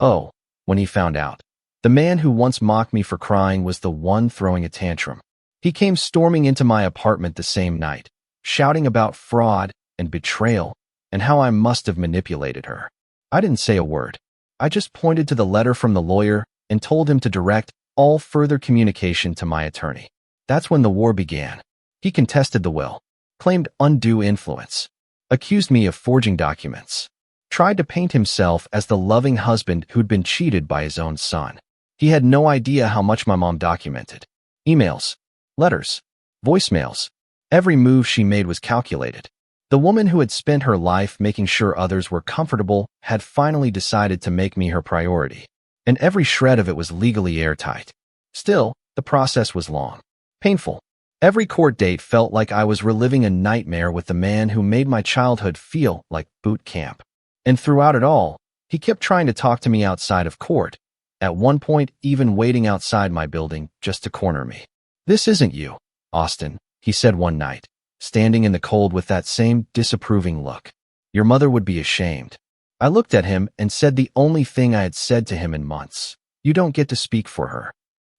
the man who once mocked me for crying was the one throwing a tantrum. He came storming into my apartment the same night, shouting about fraud and betrayal and how I must have manipulated her. I didn't say a word. I just pointed to the letter from the lawyer and told him to direct all further communication to my attorney. That's when the war began. He contested the will, claimed undue influence, accused me of forging documents, tried to paint himself as the loving husband who'd been cheated by his own son. He had no idea how much my mom documented. Emails, letters, voicemails. Every move she made was calculated. The woman who had spent her life making sure others were comfortable had finally decided to make me her priority, and every shred of it was legally airtight. Still, the process was long, painful. Every court date felt like I was reliving a nightmare with the man who made my childhood feel like boot camp. And throughout it all, he kept trying to talk to me outside of court, at one point even waiting outside my building just to corner me. "This isn't you, Austin," he said one night, standing in the cold with that same disapproving look. "Your mother would be ashamed." I looked at him and said the only thing I had said to him in months. "You don't get to speak for her."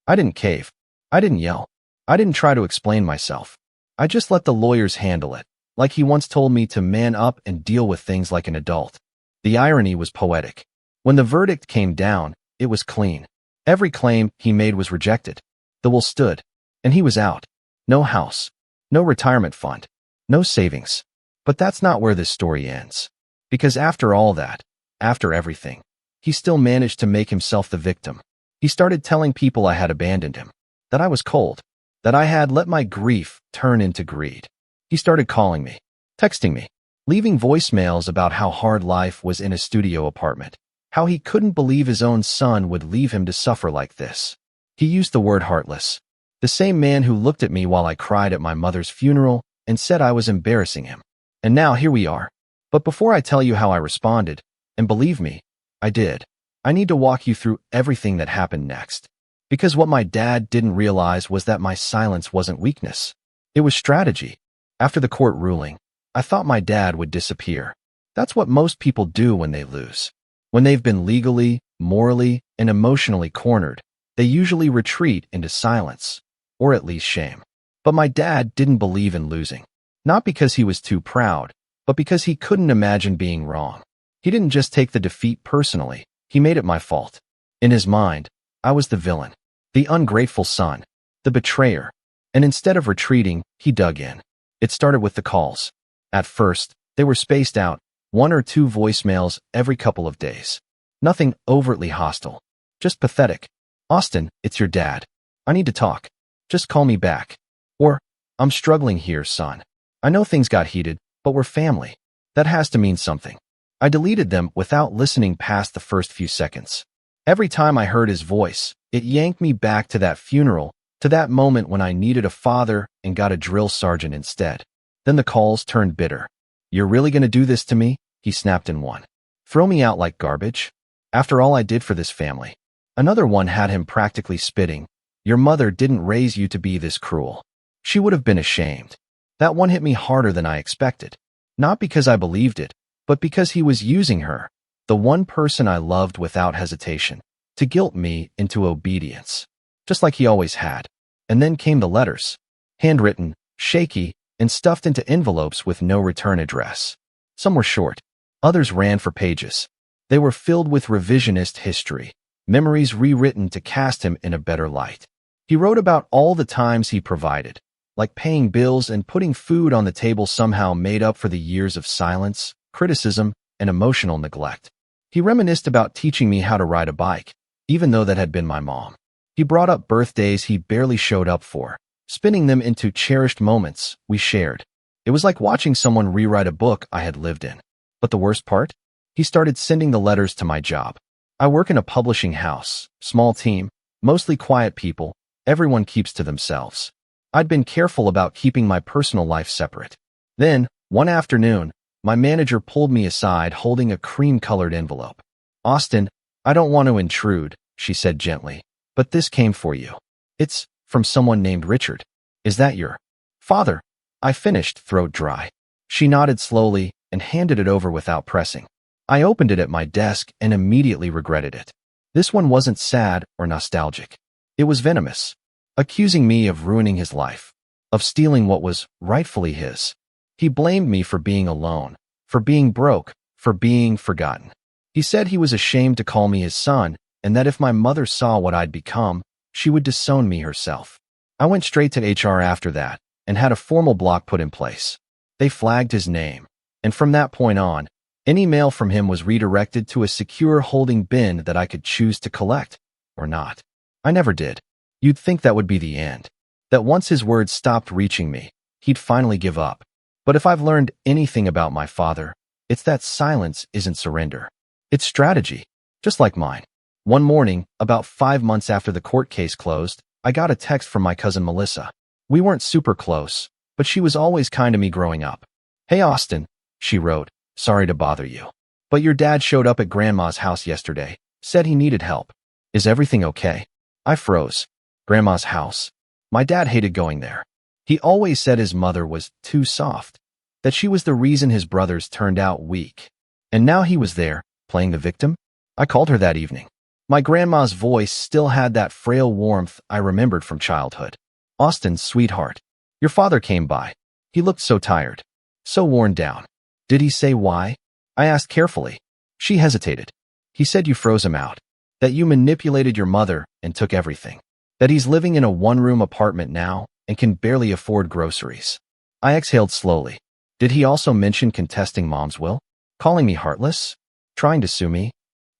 I didn't cave. I didn't yell. I didn't try to explain myself. I just let the lawyers handle it, like he once told me to man up and deal with things like an adult. The irony was poetic. When the verdict came down, it was clean. Every claim he made was rejected. The will stood, and he was out. No house, no retirement fund, no savings. But that's not where this story ends. Because after all that, after everything, he still managed to make himself the victim. He started telling people I had abandoned him, that I was cold, that I had let my grief turn into greed. He started calling me, texting me, leaving voicemails about how hard life was in a studio apartment, how he couldn't believe his own son would leave him to suffer like this. He used the word heartless. The same man who looked at me while I cried at my mother's funeral and said I was embarrassing him. And now here we are. But before I tell you how I responded, and believe me, I did, I need to walk you through everything that happened next. Because what my dad didn't realize was that my silence wasn't weakness. It was strategy. After the court ruling, I thought my dad would disappear. That's what most people do when they lose. When they've been legally, morally, and emotionally cornered, they usually retreat into silence, or at least shame. But my dad didn't believe in losing. Not because he was too proud, but because he couldn't imagine being wrong. He didn't just take the defeat personally, he made it my fault. In his mind, I was the villain, the ungrateful son, the betrayer. And instead of retreating, he dug in. It started with the calls. At first, they were spaced out, 1 or 2 voicemails every couple of days. Nothing overtly hostile, just pathetic. "Austin, it's your dad. I need to talk. Just call me back. Or, I'm struggling here, son. I know things got heated, but we're family. That has to mean something. I deleted them without listening past the first few seconds. Every time I heard his voice, it yanked me back to that funeral, to that moment when I needed a father and got a drill sergeant instead. Then the calls turned bitter. You're really going to do this to me? He snapped in one. Throw me out like garbage? After all I did for this family. Another one had him practically spitting. Your mother didn't raise you to be this cruel. She would have been ashamed. That one hit me harder than I expected. Not because I believed it, but because he was using her, the one person I loved without hesitation, to guilt me into obedience. Just like he always had. And then came the letters. Handwritten, shaky, and stuffed into envelopes with no return address. Some were short. Others ran for pages. They were filled with revisionist history, memories rewritten to cast him in a better light. He wrote about all the times he provided, like paying bills and putting food on the table somehow made up for the years of silence, criticism, and emotional neglect. He reminisced about teaching me how to ride a bike, even though that had been my mom. He brought up birthdays he barely showed up for, spinning them into cherished moments we shared. It was like watching someone rewrite a book I had lived in. But the worst part? He started sending the letters to my job. I work in a publishing house, small team, mostly quiet people, everyone keeps to themselves. I'd been careful about keeping my personal life separate. Then, one afternoon, my manager pulled me aside holding a cream-colored envelope. Austin, I don't want to intrude, she said gently, but this came for you. It's from someone named Richard. Is that your father? I finished, throat dry. She nodded slowly and handed it over without pressing. I opened it at my desk and immediately regretted it. This one wasn't sad or nostalgic. It was venomous, accusing me of ruining his life, of stealing what was rightfully his. He blamed me for being alone, for being broke, for being forgotten. He said he was ashamed to call me his son and that if my mother saw what I'd become, she would disown me herself. I went straight to HR after that and had a formal block put in place. They flagged his name, and from that point on, any mail from him was redirected to a secure holding bin that I could choose to collect or not. I never did. You'd think that would be the end, that once his words stopped reaching me, he'd finally give up. But if I've learned anything about my father, it's that silence isn't surrender. It's strategy, just like mine. One morning, about 5 months after the court case closed, I got a text from my cousin Melissa. We weren't super close, but she was always kind to me growing up. Hey Austin, she wrote, sorry to bother you, but your dad showed up at Grandma's house yesterday, said he needed help. Is everything okay? I froze. Grandma's house. My dad hated going there. He always said his mother was too soft, that she was the reason his brothers turned out weak. And now he was there, playing the victim? I called her that evening. My grandma's voice still had that frail warmth I remembered from childhood. Austin, sweetheart, your father came by. He looked so tired, so worn down. Did he say why? I asked carefully. She hesitated. He said you froze him out, that you manipulated your mother and took everything, that he's living in a one-room apartment now and can barely afford groceries. I exhaled slowly. Did he also mention contesting Mom's will? Calling me heartless? Trying to sue me?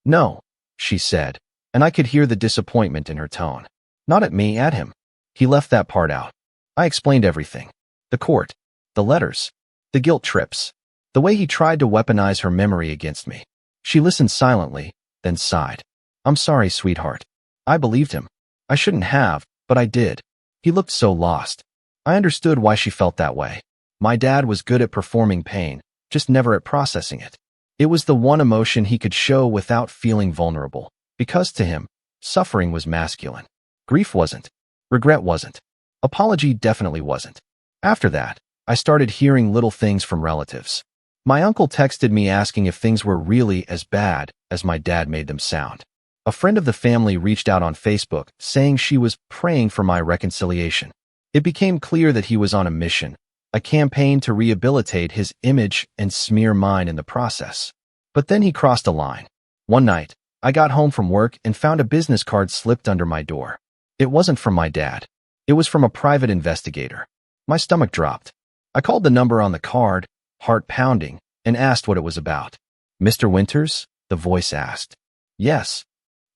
No, she said, and I could hear the disappointment in her tone. Not at me, at him. He left that part out. I explained everything. The court, the letters, the guilt trips, the way he tried to weaponize her memory against me. She listened silently, then sighed. I'm sorry, sweetheart. I believed him. I shouldn't have, but I did. He looked so lost. I understood why she felt that way. My dad was good at performing pain, just never at processing it. It was the one emotion he could show without feeling vulnerable, because to him, suffering was masculine. Grief wasn't. Regret wasn't. Apology definitely wasn't. After that, I started hearing little things from relatives. My uncle texted me asking if things were really as bad as my dad made them sound. A friend of the family reached out on Facebook saying she was praying for my reconciliation. It became clear that he was on a mission, a campaign to rehabilitate his image and smear mine in the process. But then he crossed a line. One night, I got home from work and found a business card slipped under my door. It wasn't from my dad. It was from a private investigator. My stomach dropped. I called the number on the card, heart pounding, and asked what it was about. Mr. Winters? The voice asked. Yes.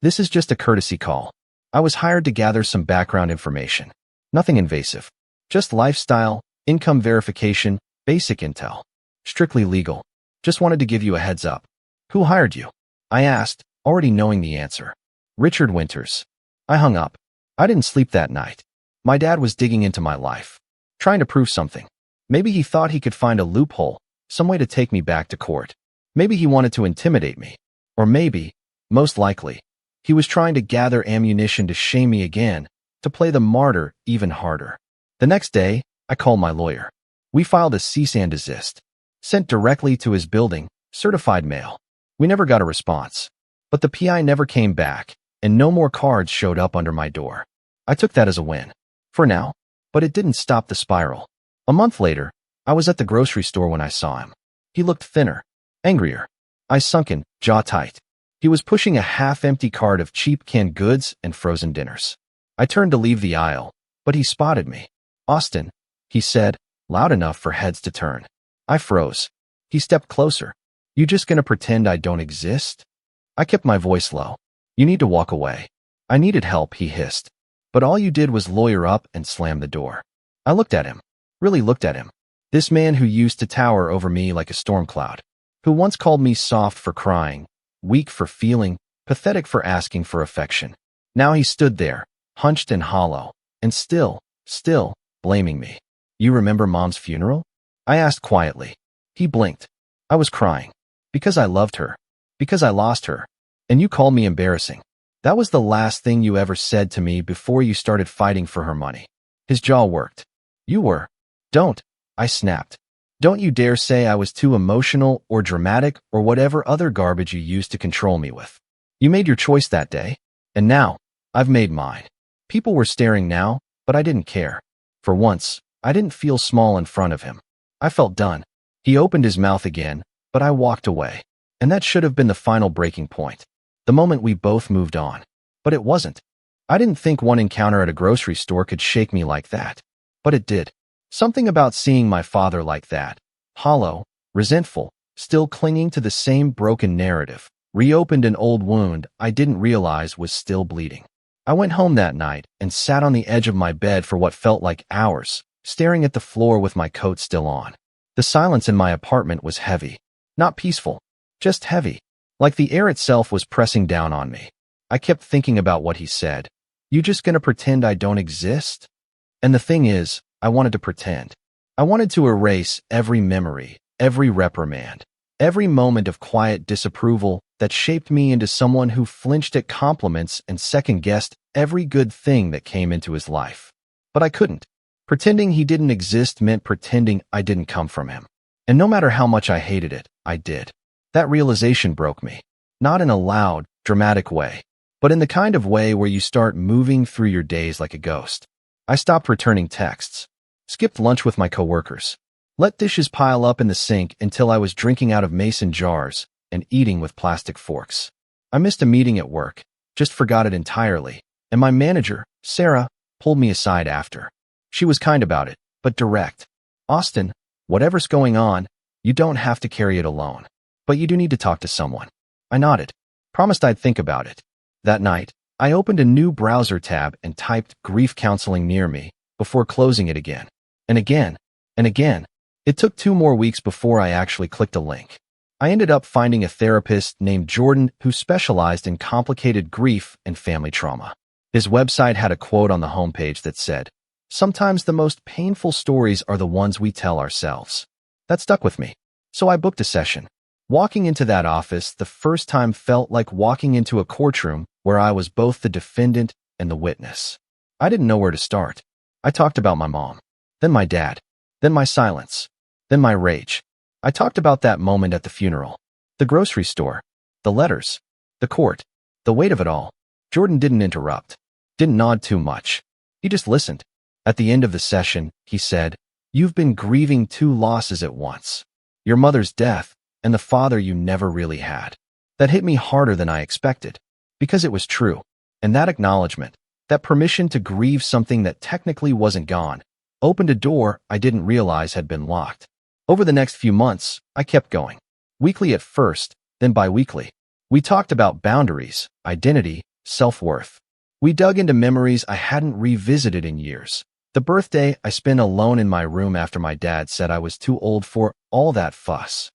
This is just a courtesy call. I was hired to gather some background information. Nothing invasive. Just lifestyle, income verification, basic intel. Strictly legal. Just wanted to give you a heads up. Who hired you? I asked, already knowing the answer. Richard Winters. I hung up. I didn't sleep that night. My dad was digging into my life, trying to prove something. Maybe he thought he could find a loophole, some way to take me back to court. Maybe he wanted to intimidate me. Or maybe, most likely, he was trying to gather ammunition to shame me again, to play the martyr even harder. The next day, I called my lawyer. We filed a cease and desist, sent directly to his building, certified mail. We never got a response. But the PI never came back, and no more cards showed up under my door. I took that as a win. For now. But it didn't stop the spiral. A month later, I was at the grocery store when I saw him. He looked thinner, angrier, eyes sunken, jaw tight. He was pushing a half-empty cart of cheap canned goods and frozen dinners. I turned to leave the aisle, but he spotted me. "Austin," he said, loud enough for heads to turn. I froze. He stepped closer. "You just gonna pretend I don't exist?" I kept my voice low. "You need to walk away." "I needed help," he hissed. "But all you did was lawyer up and slam the door." I looked at him. Really looked at him. This man who used to tower over me like a storm cloud. Who once called me soft for crying, weak for feeling, pathetic for asking for affection. Now he stood there, hunched and hollow, and still, blaming me. "You remember Mom's funeral?" I asked quietly. He blinked. "I was crying. Because I loved her. Because I lost her. And you called me embarrassing. That was the last thing you ever said to me before you started fighting for her money." His jaw worked. "You were." "Don't," I snapped. "Don't you dare say I was too emotional or dramatic or whatever other garbage you used to control me with. You made your choice that day. And now, I've made mine." People were staring now, but I didn't care. For once, I didn't feel small in front of him. I felt done. He opened his mouth again, but I walked away. And that should have been the final breaking point. The moment we both moved on. But it wasn't. I didn't think one encounter at a grocery store could shake me like that. But it did. Something about seeing my father like that, hollow, resentful, still clinging to the same broken narrative, reopened an old wound I didn't realize was still bleeding. I went home that night and sat on the edge of my bed for what felt like hours, staring at the floor with my coat still on. The silence in my apartment was heavy. Not peaceful, just heavy. Like the air itself was pressing down on me. I kept thinking about what he said. "You just gonna pretend I don't exist?" And the thing is, I wanted to pretend. I wanted to erase every memory, every reprimand, every moment of quiet disapproval that shaped me into someone who flinched at compliments and second-guessed every good thing that came into his life. But I couldn't. Pretending he didn't exist meant pretending I didn't come from him. And no matter how much I hated it, I did. That realization broke me. Not in a loud, dramatic way, but in the kind of way where you start moving through your days like a ghost. I stopped returning texts, skipped lunch with my coworkers, let dishes pile up in the sink until I was drinking out of mason jars and eating with plastic forks. I missed a meeting at work, just forgot it entirely, and my manager, Sarah, pulled me aside after. She was kind about it, but direct. "Austin, whatever's going on, you don't have to carry it alone. But you do need to talk to someone." I nodded, promised I'd think about it. That night, I opened a new browser tab and typed grief counseling near me before closing it again. And again, and again. It took 2 more weeks before I actually clicked a link. I ended up finding a therapist named Jordan who specialized in complicated grief and family trauma. His website had a quote on the homepage that said, "Sometimes the most painful stories are the ones we tell ourselves." That stuck with me. So I booked a session. Walking into that office the first time felt like walking into a courtroom where I was both the defendant and the witness. I didn't know where to start. I talked about my mom, then my dad, then my silence, then my rage. I talked about that moment at the funeral, the grocery store, the letters, the court, the weight of it all. Jordan didn't interrupt, didn't nod too much. He just listened. At the end of the session, he said, "You've been grieving 2 losses at once. Your mother's death and the father you never really had." That hit me harder than I expected, because it was true. And that acknowledgement, that permission to grieve something that technically wasn't gone, opened a door I didn't realize had been locked. Over the next few months, I kept going. Weekly at first, then bi-weekly. We talked about boundaries, identity, self-worth. We dug into memories I hadn't revisited in years. The birthday I spent alone in my room after my dad said I was too old for all that fuss.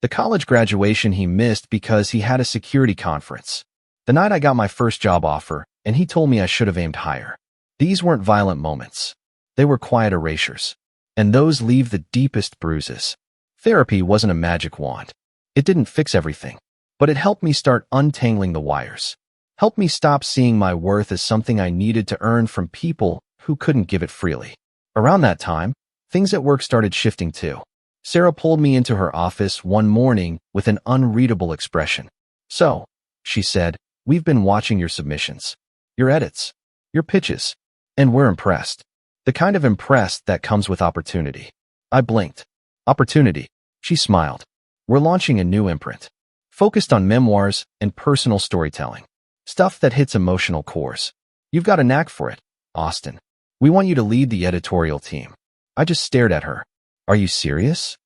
The college graduation he missed because he had a security conference. The night I got my first job offer, and he told me I should have aimed higher. These weren't violent moments. They were quiet erasures. And those leave the deepest bruises. Therapy wasn't a magic wand. It didn't fix everything. But it helped me start untangling the wires. Helped me stop seeing my worth as something I needed to earn from people who couldn't give it freely. Around that time, things at work started shifting too. Sarah pulled me into her office one morning with an unreadable expression. "So," she said, "we've been watching your submissions, your edits, your pitches, and we're impressed. The kind of impressed that comes with opportunity." I blinked. "Opportunity," she smiled. "We're launching a new imprint, focused on memoirs and personal storytelling. Stuff that hits emotional cores. You've got a knack for it, Austin. We want you to lead the editorial team." I just stared at her. "Are you serious?"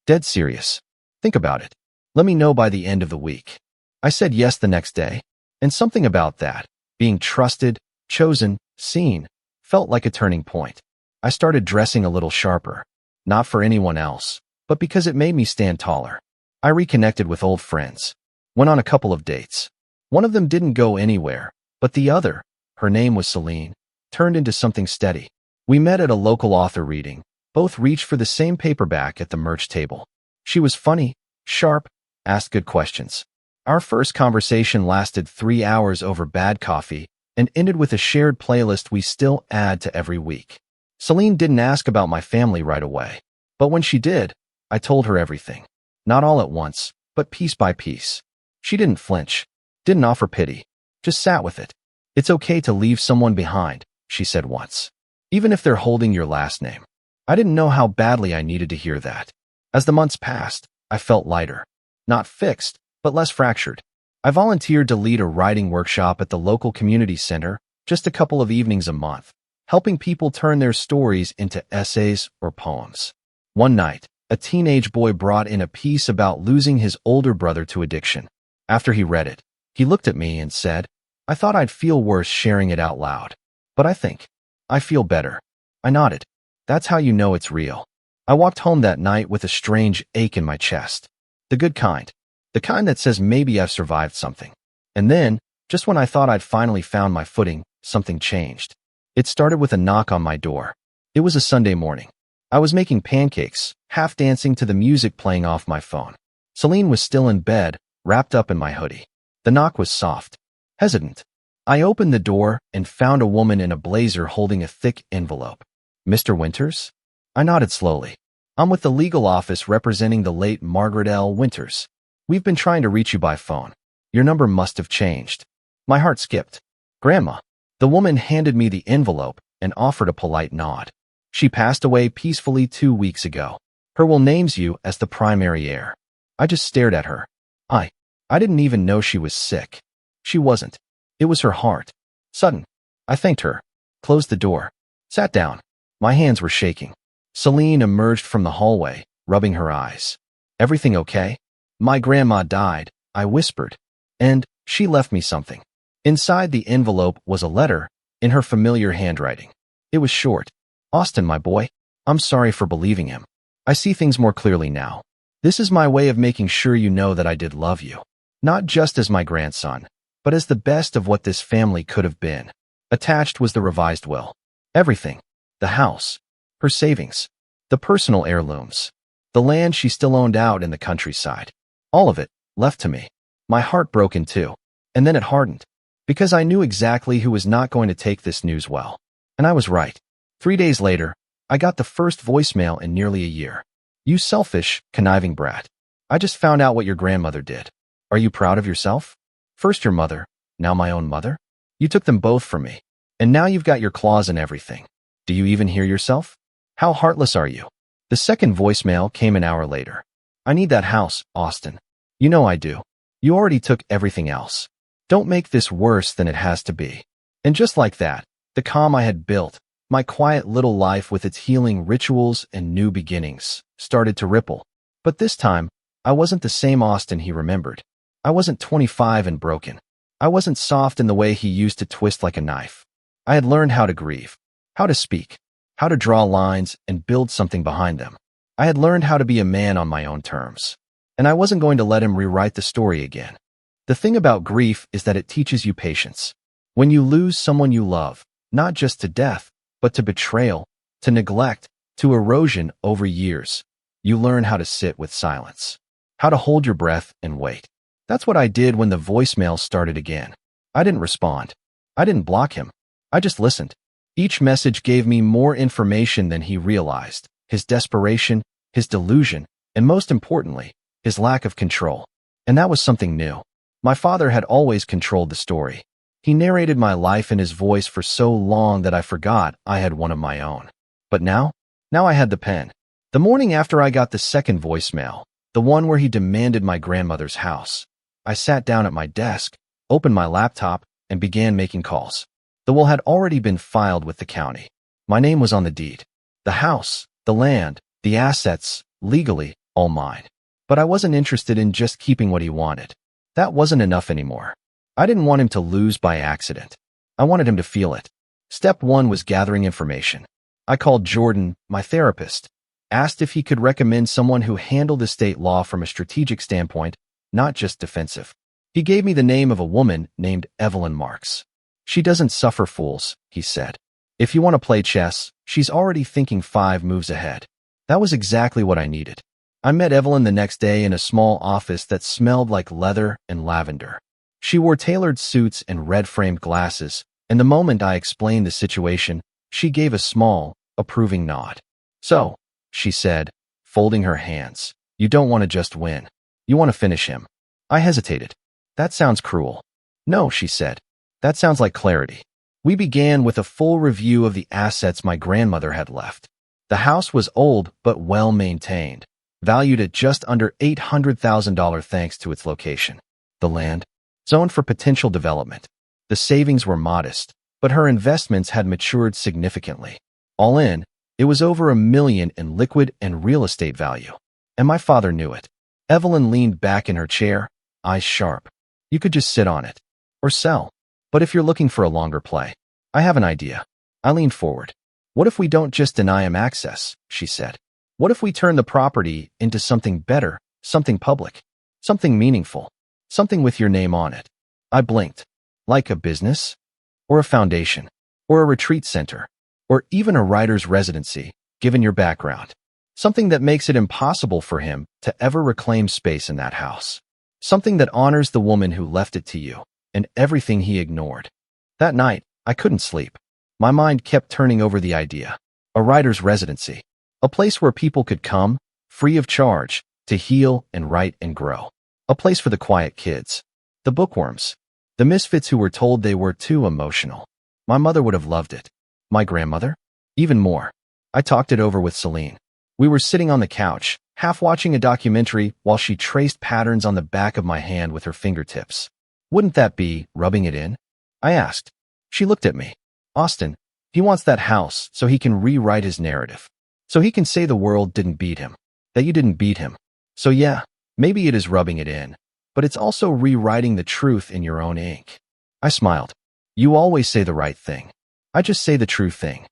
"Dead serious. Think about it. Let me know by the end of the week." I said yes the next day, and something about that, being trusted, chosen, seen, felt like a turning point. I started dressing a little sharper, not for anyone else, but because it made me stand taller. I reconnected with old friends, went on a couple of dates. One of them didn't go anywhere, but the other, her name was Celine, turned into something steady. We met at a local author reading, both reached for the same paperback at the merch table. She was funny, sharp, asked good questions. Our first conversation lasted 3 hours over bad coffee and ended with a shared playlist we still add to every week. Celine didn't ask about my family right away, but when she did, I told her everything. Not all at once, but piece by piece. She didn't flinch, didn't offer pity, just sat with it. "It's okay to leave someone behind," she said once, "even if they're holding your last name." I didn't know how badly I needed to hear that. As the months passed, I felt lighter. Not fixed, but less fractured. I volunteered to lead a writing workshop at the local community center, just a couple of evenings a month, helping people turn their stories into essays or poems. One night, a teenage boy brought in a piece about losing his older brother to addiction. After he read it, he looked at me and said, "I thought I'd feel worse sharing it out loud, but I feel better." I nodded. "That's how you know it's real." I walked home that night with a strange ache in my chest. The good kind. The kind that says maybe I've survived something. And then, just when I thought I'd finally found my footing, something changed. It started with a knock on my door. It was a Sunday morning. I was making pancakes, half dancing to the music playing off my phone. Celine was still in bed, wrapped up in my hoodie. The knock was soft, hesitant. I opened the door and found a woman in a blazer holding a thick envelope. "Mr. Winters?" I nodded slowly. "I'm with the legal office representing the late Margaret L. Winters. We've been trying to reach you by phone. Your number must have changed." My heart skipped. "Grandma." The woman handed me the envelope and offered a polite nod. "She passed away peacefully 2 weeks ago. Her will names you as the primary heir." I just stared at her. I didn't even know she was sick. She wasn't. It was her heart. Sudden. I thanked her, closed the door, sat down. My hands were shaking. Celine emerged from the hallway, rubbing her eyes. "Everything okay?" "My grandma died," I whispered, "and she left me something." Inside the envelope was a letter, in her familiar handwriting. It was short. "Austin, my boy, I'm sorry for believing him. I see things more clearly now. This is my way of making sure you know that I did love you. Not just as my grandson, but as the best of what this family could have been." Attached was the revised will. Everything. The house, her savings, the personal heirlooms, the land she still owned out in the countryside. All of it, left to me. My heart broke in two, and then it hardened, because I knew exactly who was not going to take this news well. And I was right. 3 days later, I got the first voicemail in nearly a year. "You selfish, conniving brat. I just found out what your grandmother did. Are you proud of yourself? First your mother, now my own mother? You took them both from me, and now you've got your claws in everything. Do you even hear yourself? How heartless are you?" The second voicemail came an hour later. "I need that house, Austin. You know I do. You already took everything else. Don't make this worse than it has to be." And just like that, the calm I had built, my quiet little life with its healing rituals and new beginnings, started to ripple. But this time, I wasn't the same Austin he remembered. I wasn't 25 and broken. I wasn't soft in the way he used to twist like a knife. I had learned how to grieve, how to speak, how to draw lines and build something behind them. I had learned how to be a man on my own terms. And I wasn't going to let him rewrite the story again. The thing about grief is that it teaches you patience. When you lose someone you love, not just to death, but to betrayal, to neglect, to erosion over years, you learn how to sit with silence, how to hold your breath and wait. That's what I did when the voicemail started again. I didn't respond. I didn't block him. I just listened. Each message gave me more information than he realized. His desperation, his delusion, and most importantly, his lack of control. And that was something new. My father had always controlled the story. He narrated my life in his voice for so long that I forgot I had one of my own. But now I had the pen. The morning after I got the second voicemail, the one where he demanded my grandmother's house, I sat down at my desk, opened my laptop, and began making calls. The will had already been filed with the county. My name was on the deed. The house, the land, the assets, legally, all mine. But I wasn't interested in just keeping what he wanted. That wasn't enough anymore. I didn't want him to lose by accident. I wanted him to feel it. Step 1 was gathering information. I called Jordan, my therapist, asked if he could recommend someone who handled estate law from a strategic standpoint, not just defensive. He gave me the name of a woman named Evelyn Marks. She doesn't suffer fools, he said. If you want to play chess, she's already thinking 5 moves ahead. That was exactly what I needed. I met Evelyn the next day in a small office that smelled like leather and lavender. She wore tailored suits and red-framed glasses, and the moment I explained the situation, she gave a small, approving nod. So, she said, folding her hands, you don't want to just win. You want to finish him. I hesitated. That sounds cruel. No, she said. That sounds like clarity. We began with a full review of the assets my grandmother had left. The house was old but well-maintained, valued at just under $800,000 thanks to its location. The land, zoned for potential development. The savings were modest, but her investments had matured significantly. All in, it was over $1 million in liquid and real estate value. And my father knew it. Evelyn leaned back in her chair, eyes sharp. You could just sit on it. Or sell. But if you're looking for a longer play, I have an idea. I leaned forward. What if we don't just deny him access, she said. What if we turn the property into something better, something public, something meaningful, something with your name on it? I blinked. Like a business? Or a foundation? Or a retreat center? Or even a writer's residency, given your background? Something that makes it impossible for him to ever reclaim space in that house. Something that honors the woman who left it to you, and everything he ignored. That night, I couldn't sleep. My mind kept turning over the idea. A writer's residency. A place where people could come, free of charge, to heal and write and grow. A place for the quiet kids. The bookworms. The misfits who were told they were too emotional. My mother would have loved it. My grandmother? Even more. I talked it over with Celine. We were sitting on the couch, half watching a documentary while she traced patterns on the back of my hand with her fingertips. Wouldn't that be rubbing it in? I asked. She looked at me. Austin, he wants that house so he can rewrite his narrative. So he can say the world didn't beat him. That you didn't beat him. So yeah, maybe it is rubbing it in. But it's also rewriting the truth in your own ink. I smiled. You always say the right thing. I just say the true thing.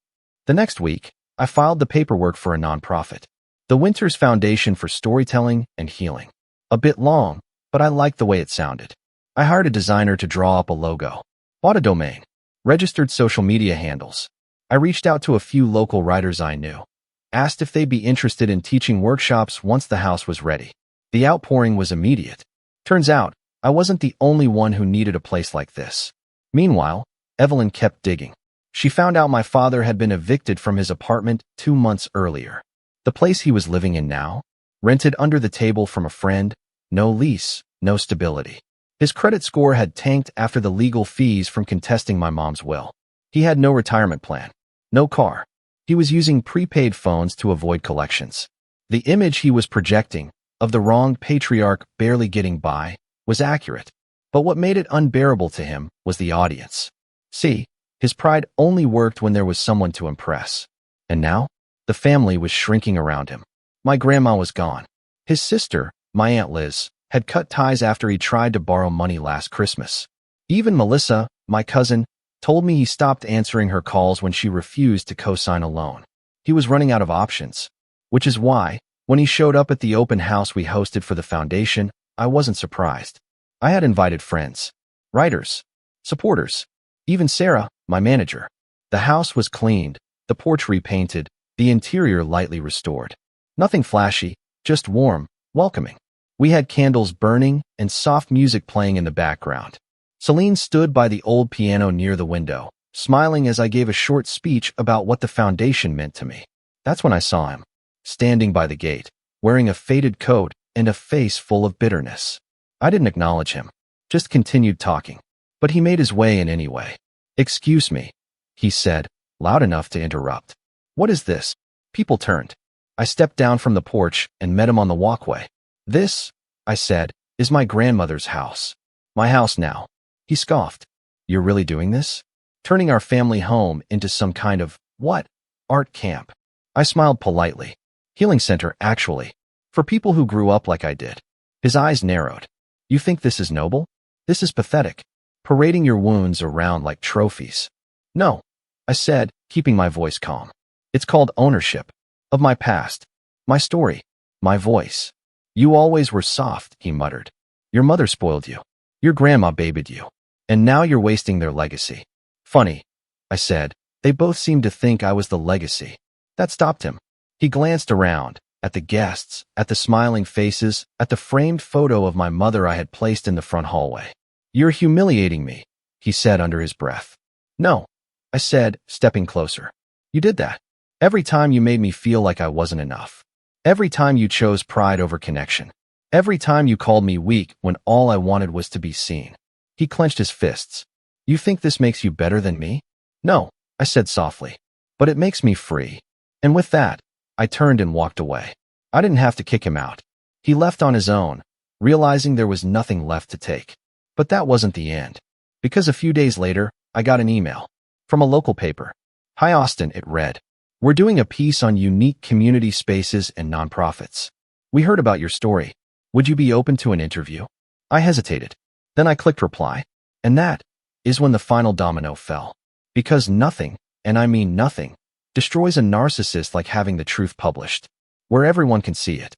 The next week, I filed the paperwork for a nonprofit. The Winters Foundation for Storytelling and Healing. A bit long, but I liked the way it sounded. I hired a designer to draw up a logo. Bought a domain. Registered social media handles. I reached out to a few local writers I knew. Asked if they'd be interested in teaching workshops once the house was ready. The outpouring was immediate. Turns out, I wasn't the only one who needed a place like this. Meanwhile, Evelyn kept digging. She found out my father had been evicted from his apartment 2 months earlier. The place he was living in now, rented under the table from a friend, no lease, no stability. His credit score had tanked after the legal fees from contesting my mom's will. He had no retirement plan, no car. He was using prepaid phones to avoid collections. The image he was projecting, of the wronged patriarch barely getting by, was accurate. But what made it unbearable to him was the audience. See, his pride only worked when there was someone to impress. And now, the family was shrinking around him. My grandma was gone. His sister, my Aunt Liz, had cut ties after he tried to borrow money last Christmas. Even Melissa, my cousin, told me he stopped answering her calls when she refused to co-sign a loan. He was running out of options, which is why, when he showed up at the open house we hosted for the foundation, I wasn't surprised. I had invited friends, writers, supporters, even Sarah, my manager. The house was cleaned, the porch repainted, the interior lightly restored. Nothing flashy, just warm, welcoming. We had candles burning and soft music playing in the background. Celine stood by the old piano near the window, smiling as I gave a short speech about what the foundation meant to me. That's when I saw him, standing by the gate, wearing a faded coat and a face full of bitterness. I didn't acknowledge him, just continued talking. But he made his way in anyway. "Excuse me," he said, loud enough to interrupt. "What is this?" People turned. I stepped down from the porch and met him on the walkway. "This," I said, "is my grandmother's house. My house now." He scoffed. "You're really doing this? Turning our family home into some kind of, what? Art camp?" I smiled politely. "Healing center, actually. For people who grew up like I did." His eyes narrowed. "You think this is noble? This is pathetic. Parading your wounds around like trophies." "No," I said, keeping my voice calm. "It's called ownership. Of my past. My story. My voice." "You always were soft," he muttered. "Your mother spoiled you. Your grandma babied you. And now you're wasting their legacy." "Funny," I said. "They both seemed to think I was the legacy." That stopped him. He glanced around, at the guests, at the smiling faces, at the framed photo of my mother I had placed in the front hallway. "You're humiliating me," he said under his breath. "No," I said, stepping closer. "You did that. Every time you made me feel like I wasn't enough. Every time you chose pride over connection. Every time you called me weak when all I wanted was to be seen." He clenched his fists. "You think this makes you better than me?" "No," I said softly. "But it makes me free." And with that, I turned and walked away. I didn't have to kick him out. He left on his own, realizing there was nothing left to take. But that wasn't the end. Because a few days later, I got an email from a local paper. "Hi Austin," it read. "We're doing a piece on unique community spaces and nonprofits. We heard about your story. Would you be open to an interview?" I hesitated. Then I clicked reply. And that is when the final domino fell. Because nothing, and I mean nothing, destroys a narcissist like having the truth published, where everyone can see it.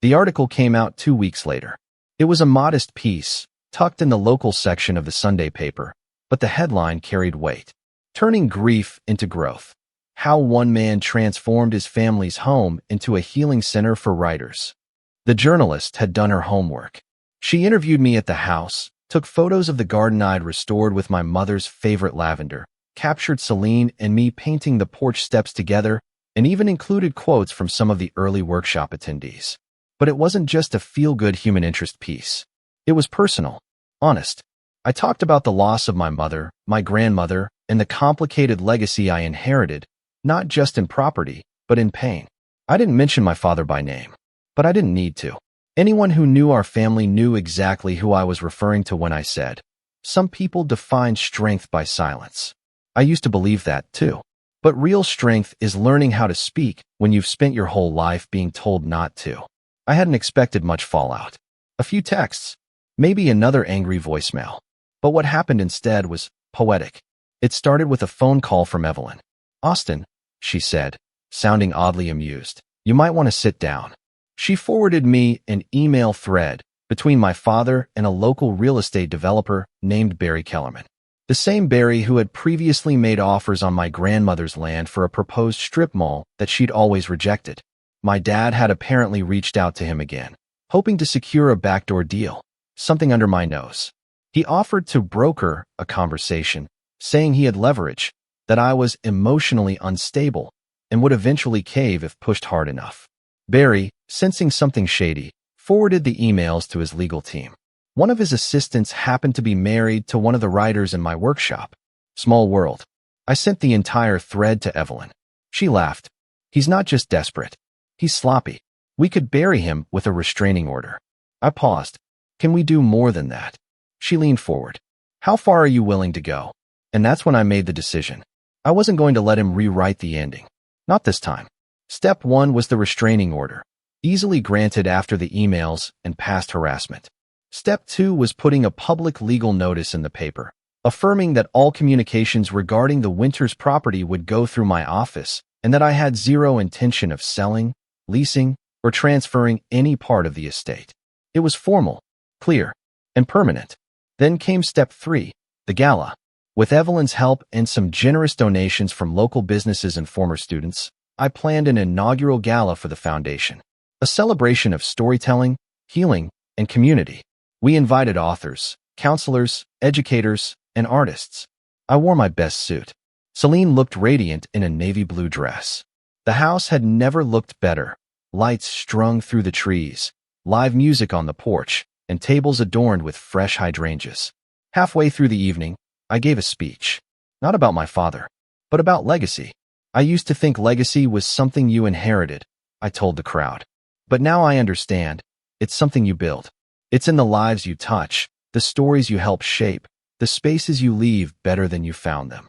The article came out 2 weeks later. It was a modest piece, tucked in the local section of the Sunday paper, but the headline carried weight. "Turning Grief into Growth. How One Man Transformed His Family's Home into a Healing Center for Writers." The journalist had done her homework. She interviewed me at the house, took photos of the garden I'd restored with my mother's favorite lavender, captured Celine and me painting the porch steps together, and even included quotes from some of the early workshop attendees. But it wasn't just a feel-good human interest piece. It was personal, honest. I talked about the loss of my mother, my grandmother, and the complicated legacy I inherited, not just in property, but in pain. I didn't mention my father by name, but I didn't need to. Anyone who knew our family knew exactly who I was referring to when I said, "Some people define strength by silence." I used to believe that too. But real strength is learning how to speak when you've spent your whole life being told not to. I hadn't expected much fallout. A few texts, maybe another angry voicemail. But what happened instead was poetic. It started with a phone call from Evelyn. "Austin," she said, sounding oddly amused, "you might want to sit down." She forwarded me an email thread between my father and a local real estate developer named Barry Kellerman. The same Barry who had previously made offers on my grandmother's land for a proposed strip mall that she'd always rejected. My dad had apparently reached out to him again, hoping to secure a backdoor deal, something under my nose. He offered to broker a conversation, saying he had leverage, that I was emotionally unstable, and would eventually cave if pushed hard enough. Barry, sensing something shady, forwarded the emails to his legal team. One of his assistants happened to be married to one of the writers in my workshop. Small world. I sent the entire thread to Evelyn. She laughed. "He's not just desperate. He's sloppy. We could bury him with a restraining order." I paused. "Can we do more than that?" She leaned forward. "How far are you willing to go?" And that's when I made the decision. I wasn't going to let him rewrite the ending. Not this time. Step 1 was the restraining order, easily granted after the emails and past harassment. Step 2 was putting a public legal notice in the paper, affirming that all communications regarding the Winters property would go through my office and that I had zero intention of selling, leasing, or transferring any part of the estate. It was formal, clear, and permanent. Then came step 3, the gala. With Evelyn's help and some generous donations from local businesses and former students, I planned an inaugural gala for the foundation. A celebration of storytelling, healing, and community. We invited authors, counselors, educators, and artists. I wore my best suit. Celine looked radiant in a navy blue dress. The house had never looked better. Lights strung through the trees, live music on the porch, and tables adorned with fresh hydrangeas. Halfway through the evening, I gave a speech. Not about my father, but about legacy. I used to think legacy was something you inherited, I told the crowd. But now I understand. It's something you build. It's in the lives you touch, the stories you help shape, the spaces you leave better than you found them.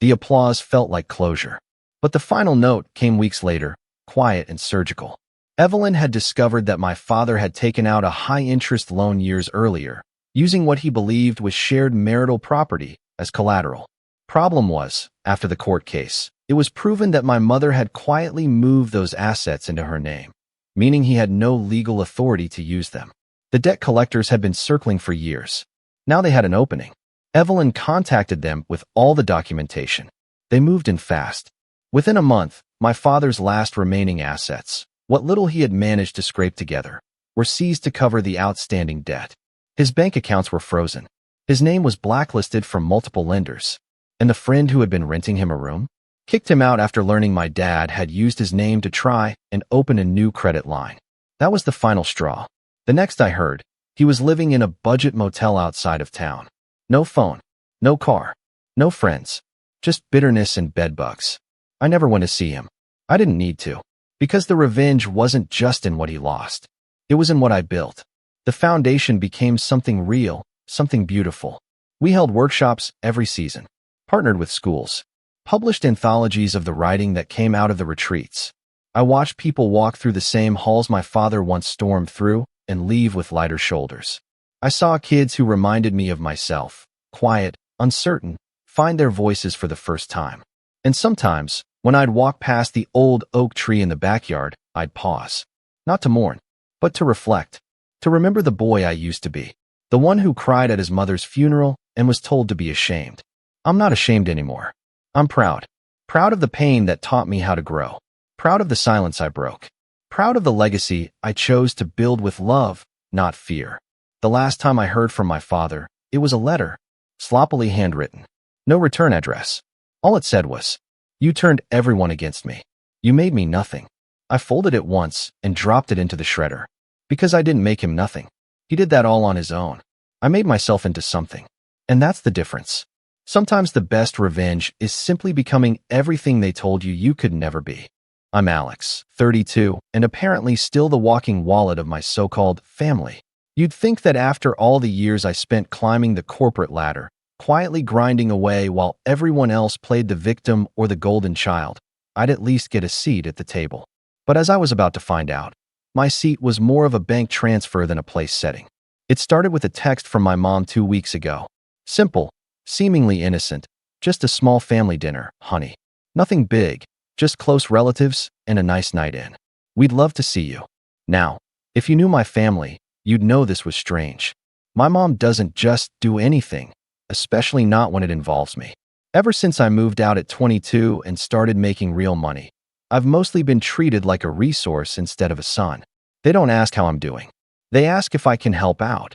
The applause felt like closure. But the final note came weeks later, quiet and surgical. Evelyn had discovered that my father had taken out a high-interest loan years earlier, using what he believed was shared marital property as collateral. Problem was, after the court case, it was proven that my mother had quietly moved those assets into her name, meaning he had no legal authority to use them. The debt collectors had been circling for years. Now they had an opening. Evelyn contacted them with all the documentation. They moved in fast. Within a month, my father's last remaining assets, what little he had managed to scrape together, were seized to cover the outstanding debt. His bank accounts were frozen. His name was blacklisted from multiple lenders. And the friend who had been renting him a room kicked him out after learning my dad had used his name to try and open a new credit line. That was the final straw. The next I heard, he was living in a budget motel outside of town. No phone, no car, no friends, just bitterness and bedbugs. I never went to see him. I didn't need to, because the revenge wasn't just in what he lost. It was in what I built. The foundation became something real, something beautiful. We held workshops every season, partnered with schools, published anthologies of the writing that came out of the retreats. I watched people walk through the same halls my father once stormed through and leave with lighter shoulders. I saw kids who reminded me of myself, quiet, uncertain, find their voices for the first time. And sometimes, when I'd walk past the old oak tree in the backyard, I'd pause. Not to mourn, but to reflect. To remember the boy I used to be. The one who cried at his mother's funeral and was told to be ashamed. I'm not ashamed anymore. I'm proud. Proud of the pain that taught me how to grow. Proud of the silence I broke. Proud of the legacy I chose to build with love, not fear. The last time I heard from my father, it was a letter, sloppily handwritten. No return address. All it said was, "You turned everyone against me. You made me nothing." I folded it once and dropped it into the shredder. Because I didn't make him nothing. He did that all on his own. I made myself into something. And that's the difference. Sometimes the best revenge is simply becoming everything they told you you could never be. I'm Alex, 32, and apparently still the walking wallet of my so-called family. You'd think that after all the years I spent climbing the corporate ladder, quietly grinding away while everyone else played the victim or the golden child, I'd at least get a seat at the table. But as I was about to find out, my seat was more of a bank transfer than a place setting. It started with a text from my mom 2 weeks ago. Simple, seemingly innocent, just a small family dinner, honey. Nothing big, just close relatives and a nice night in. We'd love to see you. Now, if you knew my family, you'd know this was strange. My mom doesn't just do anything, especially not when it involves me. Ever since I moved out at 22 and started making real money, I've mostly been treated like a resource instead of a son. They don't ask how I'm doing. They ask if I can help out.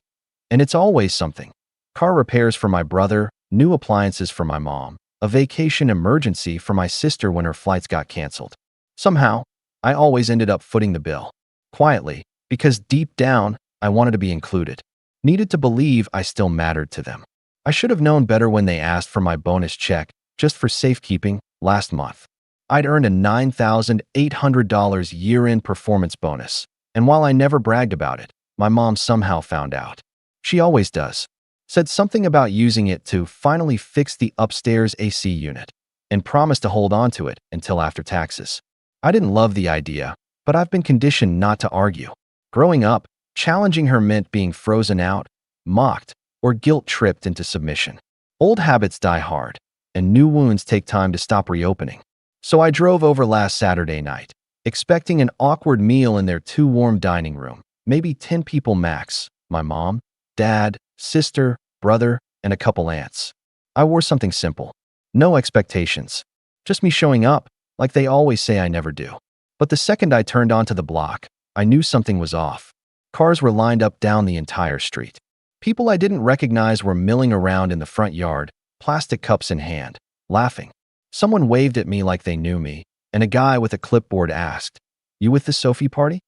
And it's always something. Car repairs for my brother, new appliances for my mom, a vacation emergency for my sister when her flights got canceled. Somehow, I always ended up footing the bill. Quietly, because deep down, I wanted to be included. Needed to believe I still mattered to them. I should have known better when they asked for my bonus check, just for safekeeping, last month. I'd earned a $9,800 year-end performance bonus, and while I never bragged about it, my mom somehow found out. She always does. Said something about using it to finally fix the upstairs AC unit, and promised to hold on to it until after taxes. I didn't love the idea, but I've been conditioned not to argue. Growing up, challenging her meant being frozen out, mocked, or guilt-tripped into submission. Old habits die hard, and new wounds take time to stop reopening. So I drove over last Saturday night, expecting an awkward meal in their too-warm dining room, maybe 10 people max, my mom, dad, sister, brother, and a couple aunts. I wore something simple. No expectations. Just me showing up, like they always say I never do. But the second I turned onto the block, I knew something was off. Cars were lined up down the entire street. People I didn't recognize were milling around in the front yard, plastic cups in hand, laughing. Someone waved at me like they knew me, and a guy with a clipboard asked, "You with the Sophie party?"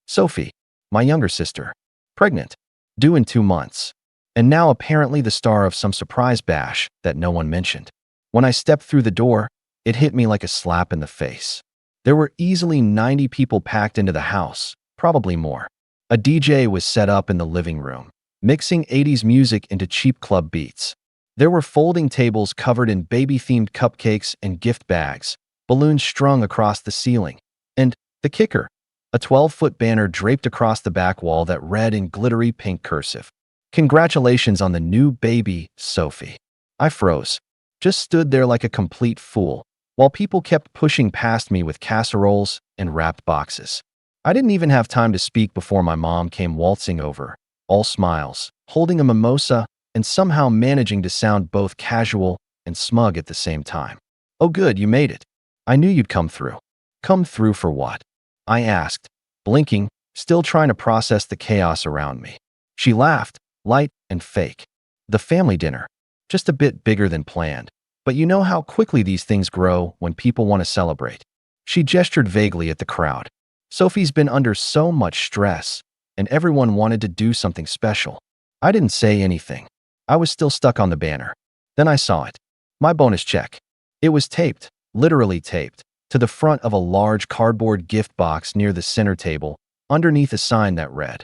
Sophie, my younger sister. Pregnant. Due in 2 months. And now apparently the star of some surprise bash that no one mentioned. When I stepped through the door, it hit me like a slap in the face. There were easily 90 people packed into the house, probably more. A DJ was set up in the living room, mixing 80s music into cheap club beats. There were folding tables covered in baby-themed cupcakes and gift bags, balloons strung across the ceiling, and, the kicker, a 12-foot banner draped across the back wall that read in glittery pink cursive, "Congratulations on the new baby, Sophie." I froze, just stood there like a complete fool, while people kept pushing past me with casseroles and wrapped boxes. I didn't even have time to speak before my mom came waltzing over, all smiles, holding a mimosa, and somehow managing to sound both casual and smug at the same time. "Oh good, you made it. I knew you'd come through." "Come through for what?" I asked, blinking, still trying to process the chaos around me. She laughed, light and fake. "The family dinner. Just a bit bigger than planned. But you know how quickly these things grow when people want to celebrate." She gestured vaguely at the crowd. Sophie's been under so much stress, and everyone wanted to do something special. I didn't say anything. I was still stuck on the banner. Then I saw it. My bonus check. It was taped, literally taped, to the front of a large cardboard gift box near the center table, underneath a sign that read,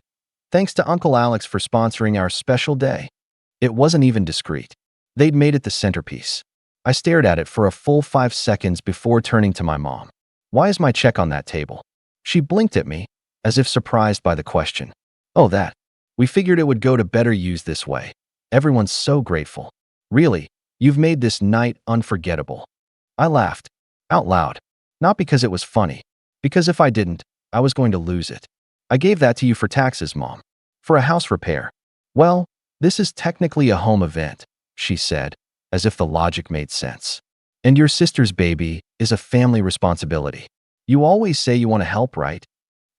"Thanks to Uncle Alex for sponsoring our special day." It wasn't even discreet. They'd made it the centerpiece. I stared at it for a full 5 seconds before turning to my mom. "Why is my check on that table?" She blinked at me, as if surprised by the question. "Oh, that. We figured it would go to better use this way. Everyone's so grateful. Really, you've made this night unforgettable." I laughed, out loud, not because it was funny, because if I didn't, I was going to lose it. "I gave that to you for taxes, Mom. For a house repair." "Well, this is technically a home event," she said, as if the logic made sense. "And your sister's baby is a family responsibility. You always say you want to help, right?"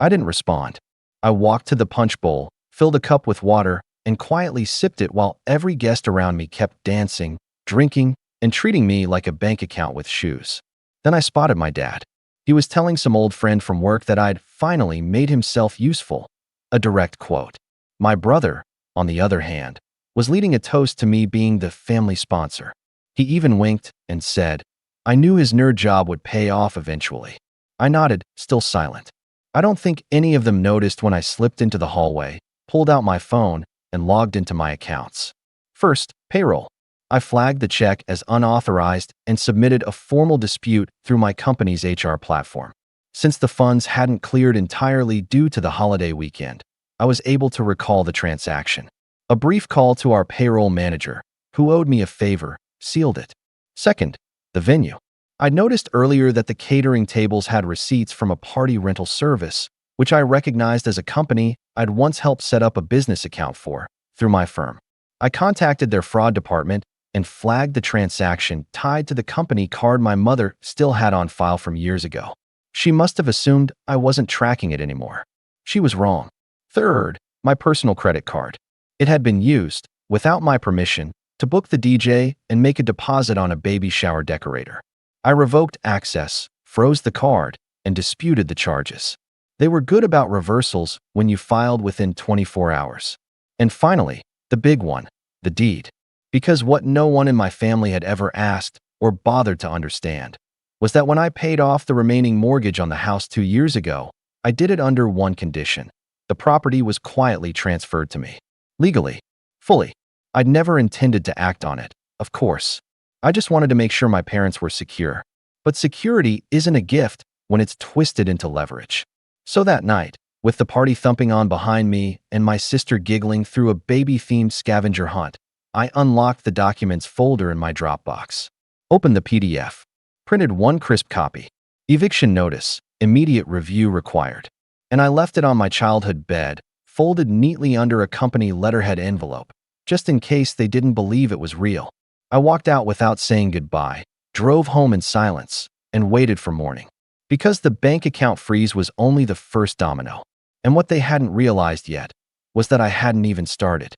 I didn't respond. I walked to the punch bowl, filled a cup with water, and quietly sipped it while every guest around me kept dancing, drinking, and treating me like a bank account with shoes. Then I spotted my dad. He was telling some old friend from work that I'd finally made himself useful. A direct quote. My brother, on the other hand, was leading a toast to me being the family sponsor. He even winked and said, "I knew his nerd job would pay off eventually." I nodded, still silent. I don't think any of them noticed when I slipped into the hallway, pulled out my phone, and logged into my accounts. First, payroll. I flagged the check as unauthorized and submitted a formal dispute through my company's HR platform. Since the funds hadn't cleared entirely due to the holiday weekend, I was able to recall the transaction. A brief call to our payroll manager, who owed me a favor, sealed it. Second, the venue. I'd noticed earlier that the catering tables had receipts from a party rental service, which I recognized as a company I'd once helped set up a business account for, through my firm. I contacted their fraud department and flagged the transaction tied to the company card my mother still had on file from years ago. She must have assumed I wasn't tracking it anymore. She was wrong. Third, my personal credit card. It had been used, without my permission, to book the DJ and make a deposit on a baby shower decorator. I revoked access, froze the card, and disputed the charges. They were good about reversals when you filed within 24 hours. And finally, the big one, the deed. Because what no one in my family had ever asked or bothered to understand was that when I paid off the remaining mortgage on the house 2 years ago, I did it under one condition. The property was quietly transferred to me. Legally. Fully. I'd never intended to act on it, of course. I just wanted to make sure my parents were secure. But security isn't a gift when it's twisted into leverage. So that night, with the party thumping on behind me and my sister giggling through a baby-themed scavenger hunt, I unlocked the documents folder in my Dropbox, opened the PDF, printed one crisp copy. Eviction notice, immediate review required. And I left it on my childhood bed, folded neatly under a company letterhead envelope, just in case they didn't believe it was real. I walked out without saying goodbye, drove home in silence, and waited for morning. Because the bank account freeze was only the first domino. And what they hadn't realized yet was that I hadn't even started.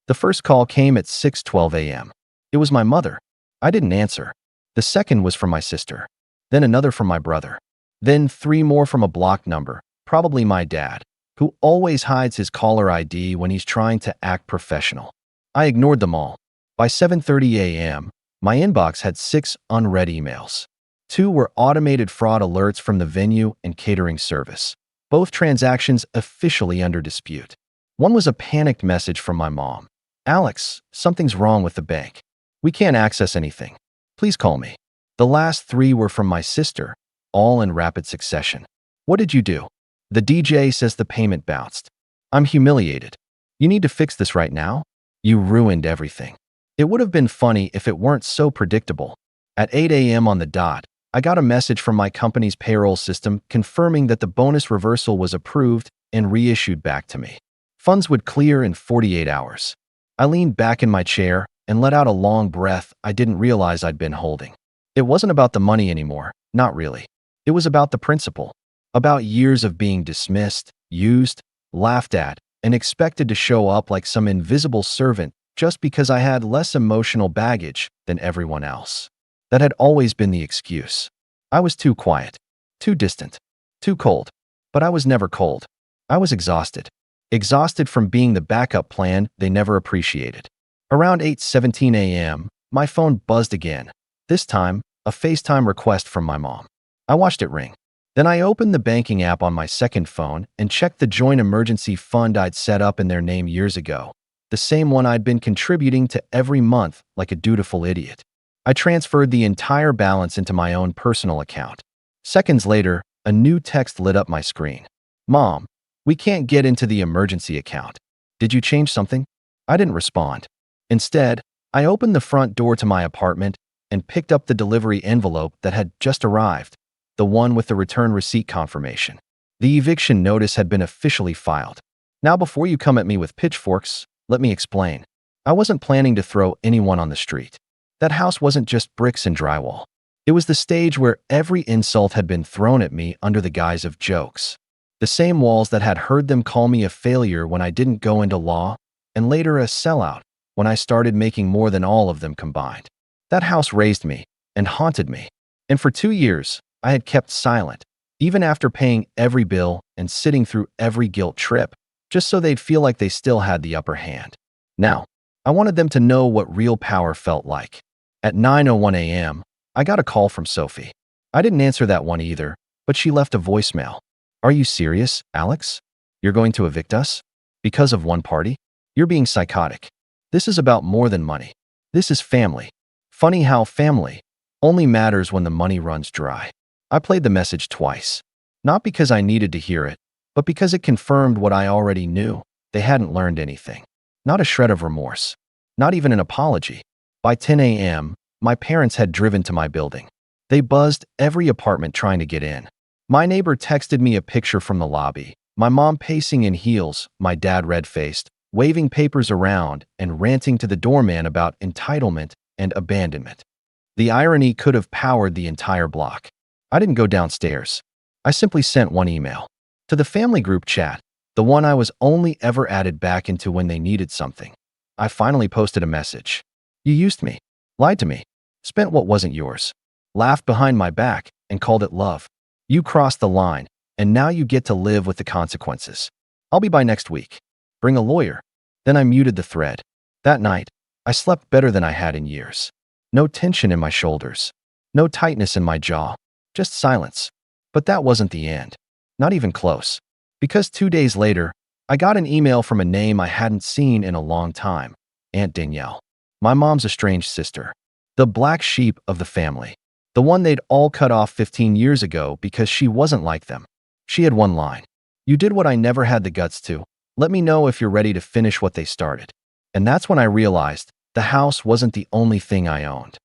The first call came at 6:12 a.m. It was my mother. I didn't answer. The second was from my sister. Then another from my brother. Then 3 more from a blocked number, probably my dad, who always hides his caller ID when he's trying to act professional. I ignored them all. By 7:30 a.m., my inbox had 6 unread emails. 2 were automated fraud alerts from the venue and catering service, both transactions officially under dispute. One was a panicked message from my mom. "Alex, something's wrong with the bank. We can't access anything. Please call me." The last 3 were from my sister, all in rapid succession. "What did you do? The DJ says the payment bounced. I'm humiliated. You need to fix this right now. You ruined everything." It would have been funny if it weren't so predictable. At 8 a.m. on the dot, I got a message from my company's payroll system confirming that the bonus reversal was approved and reissued back to me. Funds would clear in 48 hours. I leaned back in my chair and let out a long breath I didn't realize I'd been holding. It wasn't about the money anymore, not really. It was about the principle, about years of being dismissed, used, laughed at, and expected to show up like some invisible servant just because I had less emotional baggage than everyone else. That had always been the excuse. I was too quiet, too distant, too cold. But I was never cold. I was exhausted. Exhausted from being the backup plan they never appreciated. Around 8:17 a.m., my phone buzzed again. This time, a FaceTime request from my mom. I watched it ring. Then I opened the banking app on my second phone and checked the joint emergency fund I'd set up in their name years ago, the same one I'd been contributing to every month like a dutiful idiot. I transferred the entire balance into my own personal account. Seconds later, a new text lit up my screen. "Mom, we can't get into the emergency account. Did you change something?" I didn't respond. Instead, I opened the front door to my apartment and picked up the delivery envelope that had just arrived, the one with the return receipt confirmation. The eviction notice had been officially filed. Now, before you come at me with pitchforks, let me explain. I wasn't planning to throw anyone on the street. That house wasn't just bricks and drywall. It was the stage where every insult had been thrown at me under the guise of jokes. The same walls that had heard them call me a failure when I didn't go into law, and later a sellout when I started making more than all of them combined. That house raised me and haunted me. And for 2 years, I had kept silent, even after paying every bill and sitting through every guilt trip, just so they'd feel like they still had the upper hand. Now, I wanted them to know what real power felt like. At 9:01 a.m., I got a call from Sophie. I didn't answer that one either, but she left a voicemail. "Are you serious, Alex? You're going to evict us? Because of one party? You're being psychotic. This is about more than money. This is family. Funny how family only matters when the money runs dry." I played the message twice. Not because I needed to hear it, but because it confirmed what I already knew. They hadn't learned anything. Not a shred of remorse. Not even an apology. By 10 a.m., my parents had driven to my building. They buzzed every apartment trying to get in. My neighbor texted me a picture from the lobby. My mom pacing in heels, my dad red-faced, waving papers around and ranting to the doorman about entitlement and abandonment. The irony could have powered the entire block. I didn't go downstairs. I simply sent one email. To the family group chat, the one I was only ever added back into when they needed something. I finally posted a message. "You used me, lied to me, spent what wasn't yours, laughed behind my back and called it love. You crossed the line, and now you get to live with the consequences. I'll be by next week. Bring a lawyer." Then I muted the thread. That night, I slept better than I had in years. No tension in my shoulders. No tightness in my jaw. Just silence. But that wasn't the end. Not even close. Because 2 days later, I got an email from a name I hadn't seen in a long time. Aunt Danielle. My mom's estranged sister. The black sheep of the family. The one they'd all cut off 15 years ago because she wasn't like them. She had one line. "You did what I never had the guts to. Let me know if you're ready to finish what they started." And that's when I realized The house wasn't the only thing I owned.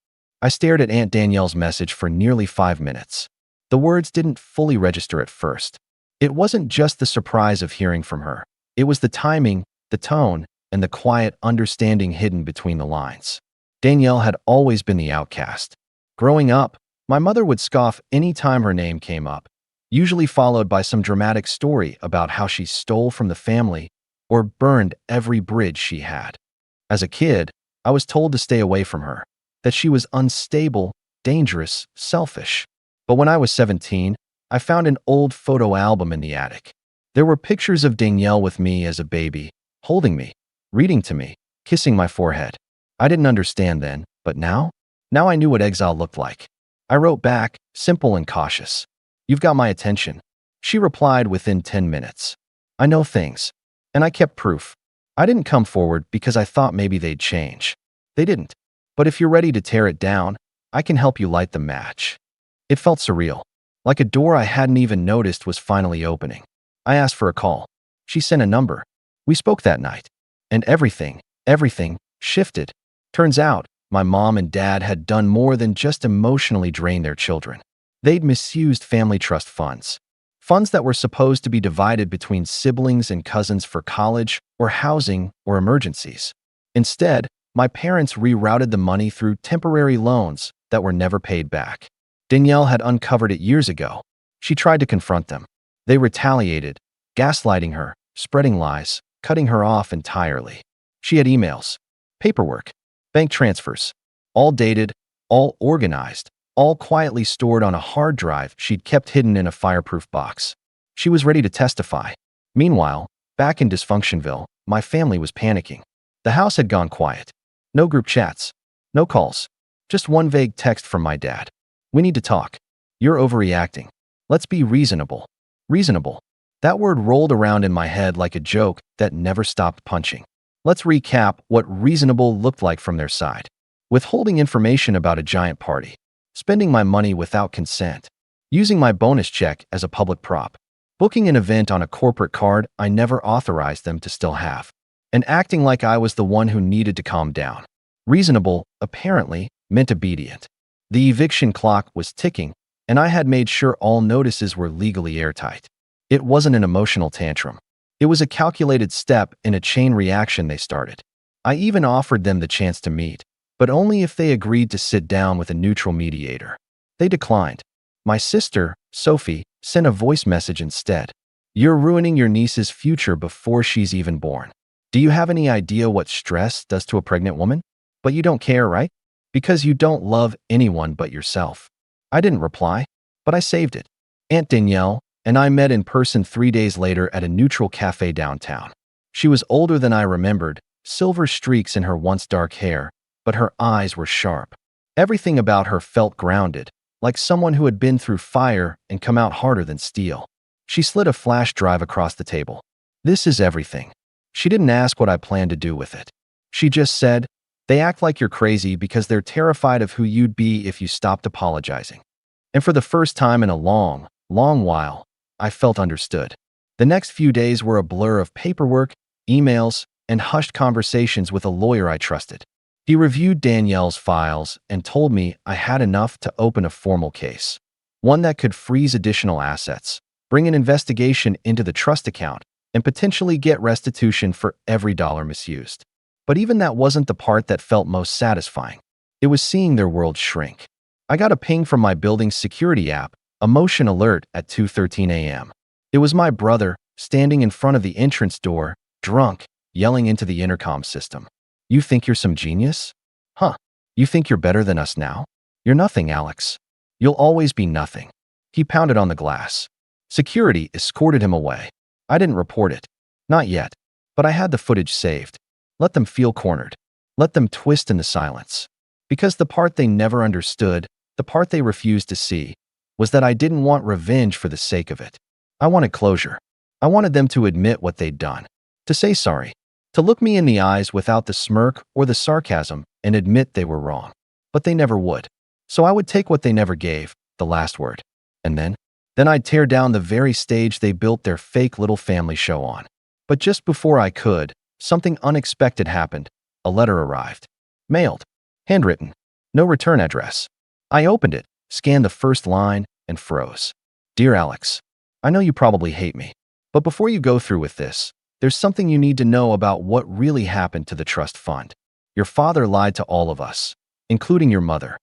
I stared at Aunt Danielle's message for nearly 5 minutes. The words didn't fully register at first. It wasn't just the surprise of hearing from her. It was the timing, the tone, and the quiet understanding hidden between the lines. Danielle had always been the outcast. Growing up, my mother would scoff any time her name came up, usually followed by some dramatic story about how she stole from the family or burned every bridge she had. As a kid, I was told to stay away from her, that she was unstable, dangerous, selfish. But when I was 17, I found an old photo album in the attic. There were pictures of Danielle with me as a baby, holding me, reading to me, kissing my forehead. I didn't understand then, but now I knew what exile looked like. I wrote back, simple and cautious. "You've got my attention." She replied within 10 minutes. "I know things." And I kept proof. I didn't come forward because I thought maybe they'd change. They didn't. But if you're ready to tear it down, I can help you light the match. It felt surreal, like a door I hadn't even noticed was finally opening. I asked for a call. She sent a number. We spoke that night. And everything shifted. Turns out, my mom and dad had done more than just emotionally drain their children. They'd misused family trust funds. Funds that were supposed to be divided between siblings and cousins for college or housing or emergencies. Instead, my parents rerouted the money through temporary loans that were never paid back. Danielle had uncovered it years ago. She tried to confront them. They retaliated, gaslighting her, spreading lies, cutting her off entirely. She had emails, paperwork, bank transfers, all dated, all organized, all quietly stored on a hard drive she'd kept hidden in a fireproof box. She was ready to testify. Meanwhile, back in Dysfunctionville, my family was panicking. The house had gone quiet. No group chats, no calls, just one vague text from my dad. "We need to talk. You're overreacting. Let's be reasonable." Reasonable. That word rolled around in my head like a joke that never stopped punching. Let's recap what reasonable looked like from their side. Withholding information about a giant party. Spending my money without consent. Using my bonus check as a public prop. Booking an event on a corporate card I never authorized them to still have. And acting like I was the one who needed to calm down. Reasonable, apparently, meant obedient. The eviction clock was ticking, and I had made sure all notices were legally airtight. It wasn't an emotional tantrum. It was a calculated step in a chain reaction they started. I even offered them the chance to meet, but only if they agreed to sit down with a neutral mediator. They declined. My sister, Sophie, sent a voice message instead. "You're ruining your niece's future before she's even born. Do you have any idea what stress does to a pregnant woman? But you don't care, right? Because you don't love anyone but yourself." I didn't reply, but I saved it. Aunt Danielle and I met in person 3 days later at a neutral cafe downtown. She was older than I remembered, silver streaks in her once dark hair, but her eyes were sharp. Everything about her felt grounded, like someone who had been through fire and come out harder than steel. She slid a flash drive across the table. "This is everything." She didn't ask what I planned to do with it. She just said, "They act like you're crazy because they're terrified of who you'd be if you stopped apologizing." And for the first time in a long while, I felt understood. The next few days were a blur of paperwork, emails, and hushed conversations with a lawyer I trusted. He reviewed Danielle's files and told me I had enough to open a formal case, one that could freeze additional assets, bring an investigation into the trust account, and potentially get restitution for every dollar misused. But even that wasn't the part that felt most satisfying. It was seeing their world shrink. I got a ping from my building's security app, a motion alert at 2:13 a.m. It was my brother, standing in front of the entrance door, drunk, yelling into the intercom system. "You think you're some genius? Huh? You think you're better than us now? You're nothing, Alex. You'll always be nothing." He pounded on the glass. Security escorted him away. I didn't report it. Not yet. But I had the footage saved. Let them feel cornered. Let them twist in the silence. Because the part they never understood, the part they refused to see, was that I didn't want revenge for the sake of it. I wanted closure. I wanted them to admit what they'd done, to say sorry, to look me in the eyes without the smirk or the sarcasm and admit they were wrong. But they never would. So I would take what they never gave, the last word. And then I'd tear down the very stage they built their fake little family show on. But just before I could, something unexpected happened. A letter arrived. Mailed. Handwritten. No return address. I opened it, scanned the first line, and froze. Dear Alex, I know you probably hate me, but before you go through with this, there's something you need to know about what really happened to the trust fund. Your father lied to all of us, including your mother.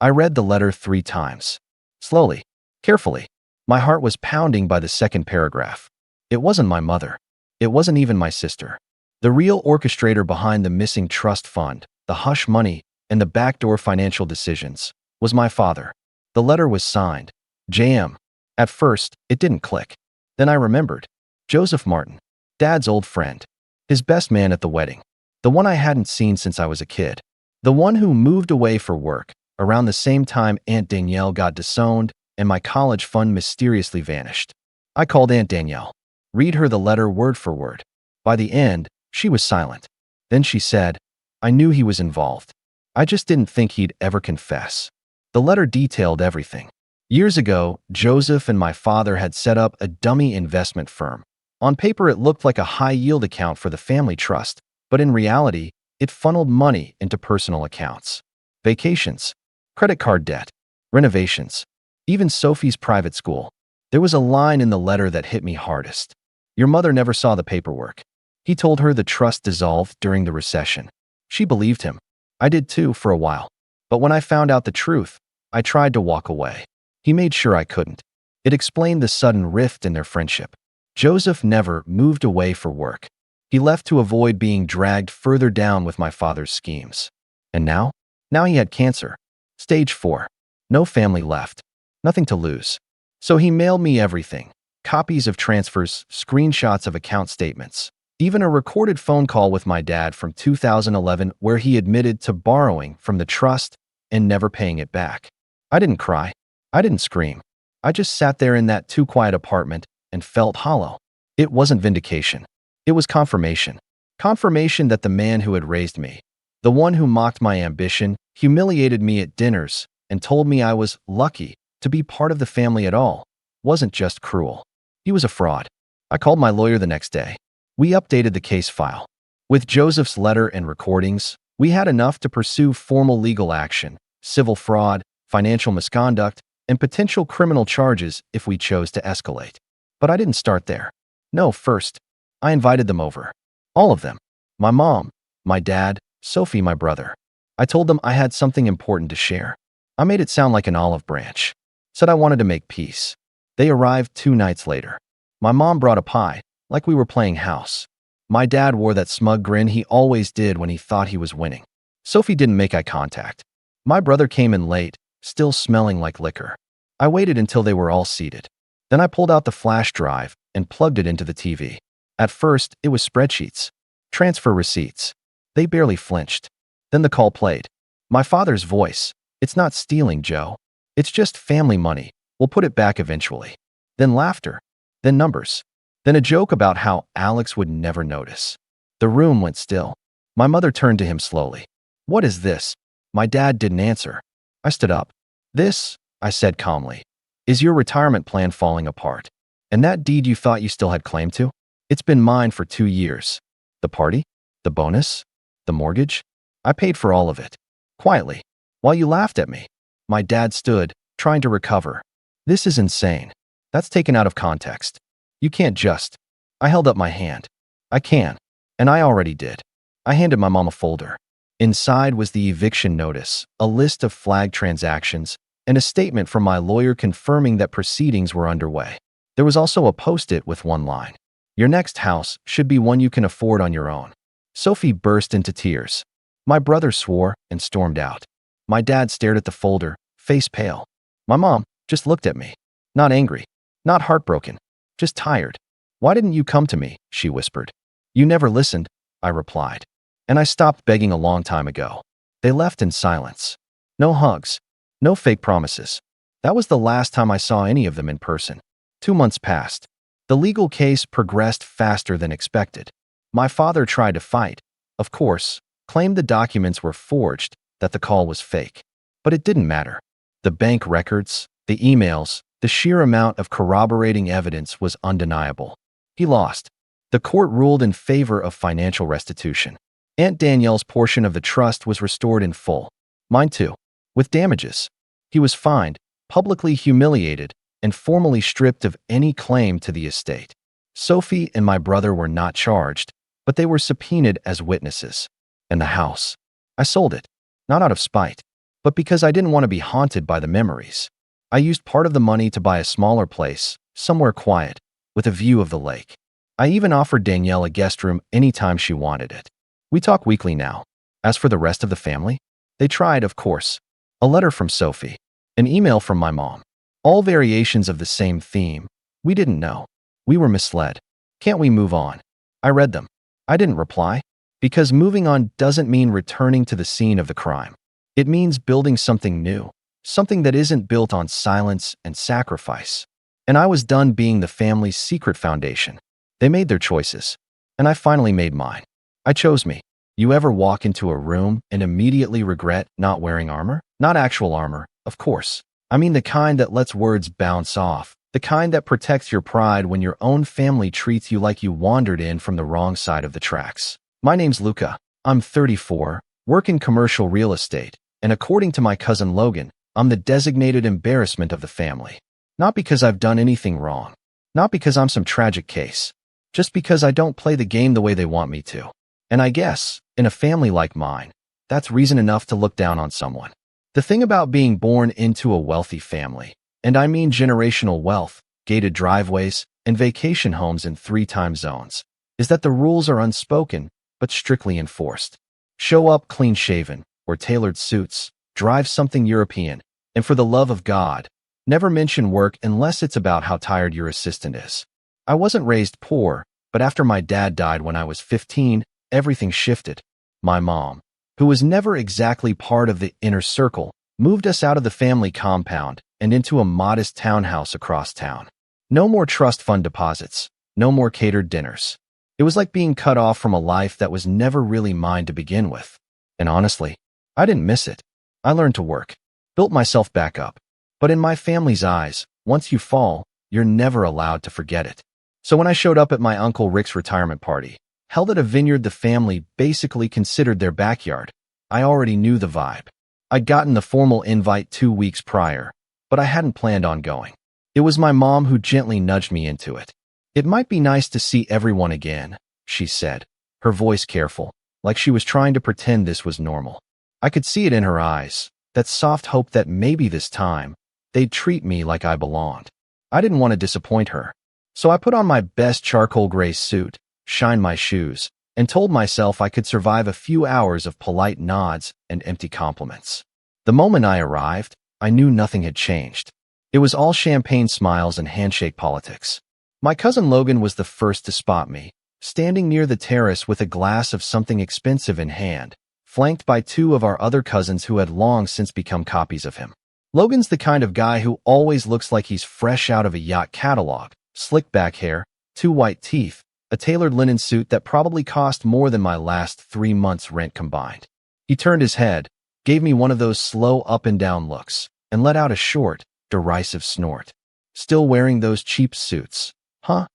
I read the letter 3 times. Slowly, carefully. My heart was pounding by the second paragraph. It wasn't my mother. It wasn't even my sister. The real orchestrator behind the missing trust fund, the hush money, and the backdoor financial decisions was my father. The letter was signed, J.M. At first, it didn't click. Then I remembered. Joseph Martin, Dad's old friend. His best man at the wedding. The one I hadn't seen since I was a kid. The one who moved away for work around the same time Aunt Danielle got disowned and my college fund mysteriously vanished. I called Aunt Danielle. Read her the letter word for word. By the end, she was silent. Then she said, I knew he was involved. I just didn't think he'd ever confess. The letter detailed everything. Years ago, Joseph and my father had set up a dummy investment firm. On paper, it looked like a high-yield account for the family trust, but in reality, it funneled money into personal accounts. Vacations, credit card debt, renovations, even Sophie's private school. There was a line in the letter that hit me hardest. Your mother never saw the paperwork. He told her the trust dissolved during the recession. She believed him. I did too for a while. But when I found out the truth, I tried to walk away. He made sure I couldn't. It explained the sudden rift in their friendship. Joseph never moved away for work. He left to avoid being dragged further down with my father's schemes. And now? Now he had cancer. Stage 4. No family left. Nothing to lose. So he mailed me everything. Copies of transfers, screenshots of account statements, even a recorded phone call with my dad from 2011 where he admitted to borrowing from the trust and never paying it back. I didn't cry. I didn't scream. I just sat there in that too-quiet apartment and felt hollow. It wasn't vindication. It was confirmation. Confirmation that the man who had raised me, the one who mocked my ambition, humiliated me at dinners, and told me I was lucky to be part of the family at all, wasn't just cruel. He was a fraud. I called my lawyer the next day. We updated the case file. With Joseph's letter and recordings, we had enough to pursue formal legal action, civil fraud, financial misconduct, and potential criminal charges if we chose to escalate. But I didn't start there. No, first, I invited them over. All of them. My mom, my dad, Sophie, my brother. I told them I had something important to share. I made it sound like an olive branch. Said I wanted to make peace. They arrived 2 nights later. My mom brought a pie, like we were playing house. My dad wore that smug grin he always did when he thought he was winning. Sophie didn't make eye contact. My brother came in late, still smelling like liquor. I waited until they were all seated. Then I pulled out the flash drive and plugged it into the TV. At first, it was spreadsheets. Transfer receipts. They barely flinched. Then the call played. My father's voice. It's not stealing, Joe. It's just family money. We'll put it back eventually. Then laughter. Then numbers. Then a joke about how Alex would never notice. The room went still. My mother turned to him slowly. What is this? My dad didn't answer. I stood up. This, I said calmly, is your retirement plan falling apart. And that deed you thought you still had claim to? It's been mine for 2 years. The party? The bonus? The mortgage? I paid for all of it. Quietly. While you laughed at me. My dad stood, trying to recover. This is insane. That's taken out of context. You can't just. I held up my hand. I can. And I already did. I handed my mom a folder. Inside was the eviction notice, a list of flagged transactions, and a statement from my lawyer confirming that proceedings were underway. There was also a post-it with one line. Your next house should be one you can afford on your own. Sophie burst into tears. My brother swore and stormed out. My dad stared at the folder, face pale. My mom just looked at me. Not angry, not heartbroken, just tired. Why didn't you come to me? She whispered. You never listened, I replied. And I stopped begging a long time ago. They left in silence. No hugs, no fake promises. That was the last time I saw any of them in person. 2 months passed. The legal case progressed faster than expected. My father tried to fight, of course, claimed the documents were forged, that the call was fake. But it didn't matter. The bank records, the emails, the sheer amount of corroborating evidence was undeniable. He lost. The court ruled in favor of financial restitution. Aunt Danielle's portion of the trust was restored in full. Mine too, with damages. He was fined, publicly humiliated, and formally stripped of any claim to the estate. Sophie and my brother were not charged, but they were subpoenaed as witnesses. And the house. I sold it, not out of spite, but because I didn't want to be haunted by the memories. I used part of the money to buy a smaller place, somewhere quiet, with a view of the lake. I even offered Danielle a guest room anytime she wanted it. We talk weekly now. As for the rest of the family, they tried, of course. A letter from Sophie, an email from my mom. All variations of the same theme. We didn't know. We were misled. Can't we move on? I read them. I didn't reply, because moving on doesn't mean returning to the scene of the crime. It means building something new, something that isn't built on silence and sacrifice. And I was done being the family's secret foundation. They made their choices, and I finally made mine. I chose me. You ever walk into a room and immediately regret not wearing armor? Not actual armor, of course. I mean the kind that lets words bounce off, the kind that protects your pride when your own family treats you like you wandered in from the wrong side of the tracks. My name's Luca. I'm 34, work in commercial real estate, and according to my cousin Logan, I'm the designated embarrassment of the family. Not because I've done anything wrong. Not because I'm some tragic case. Just because I don't play the game the way they want me to. And I guess, in a family like mine, that's reason enough to look down on someone. The thing about being born into a wealthy family, and I mean generational wealth, gated driveways, and vacation homes in 3 time zones, is that the rules are unspoken, but strictly enforced. Show up clean-shaven, or tailored suits, drive something European, and for the love of God, never mention work unless it's about how tired your assistant is. I wasn't raised poor, but after my dad died when I was 15, everything shifted. My mom, who was never exactly part of the inner circle, moved us out of the family compound and into a modest townhouse across town. No more trust fund deposits, no more catered dinners. It was like being cut off from a life that was never really mine to begin with. And honestly, I didn't miss it. I learned to work, built myself back up. But in my family's eyes, once you fall, you're never allowed to forget it. So when I showed up at my Uncle Rick's retirement party, held at a vineyard the family basically considered their backyard, I already knew the vibe. I'd gotten the formal invite 2 weeks prior, but I hadn't planned on going. It was my mom who gently nudged me into it. It might be nice to see everyone again, she said, her voice careful, like she was trying to pretend this was normal. I could see it in her eyes, that soft hope that maybe this time, they'd treat me like I belonged. I didn't want to disappoint her. So I put on my best charcoal gray suit, shined my shoes, and told myself I could survive a few hours of polite nods and empty compliments. The moment I arrived, I knew nothing had changed. It was all champagne smiles and handshake politics. My cousin Logan was the first to spot me, standing near the terrace with a glass of something expensive in hand, flanked by 2 of our other cousins who had long since become copies of him. Logan's the kind of guy who always looks like he's fresh out of a yacht catalog. Slick back hair, 2 white teeth, a tailored linen suit that probably cost more than my last 3 months' rent combined. He turned his head, gave me one of those slow up and down looks, and let out a short, derisive snort. Still wearing those cheap suits, huh?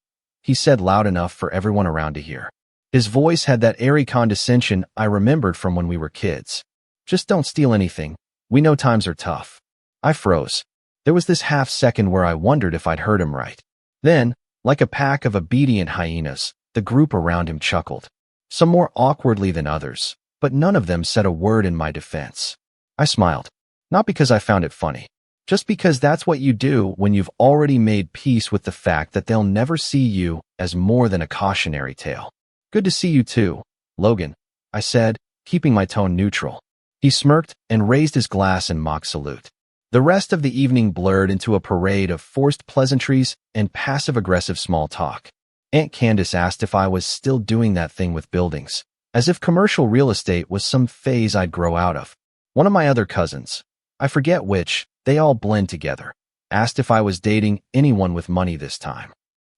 He said loud enough for everyone around to hear. His voice had that airy condescension I remembered from when we were kids. Just don't steal anything. We know times are tough. I froze. There was this half second where I wondered if I'd heard him right. Then, like a pack of obedient hyenas, the group around him chuckled. Some more awkwardly than others, but none of them said a word in my defense. I smiled, not because I found it funny, just because that's what you do when you've already made peace with the fact that they'll never see you as more than a cautionary tale. Good to see you too, Logan, I said, keeping my tone neutral. He smirked and raised his glass in mock salute. The rest of the evening blurred into a parade of forced pleasantries and passive-aggressive small talk. Aunt Candace asked if I was still doing that thing with buildings, as if commercial real estate was some phase I'd grow out of. One of my other cousins, I forget which, they all blend together, asked if I was dating anyone with money this time.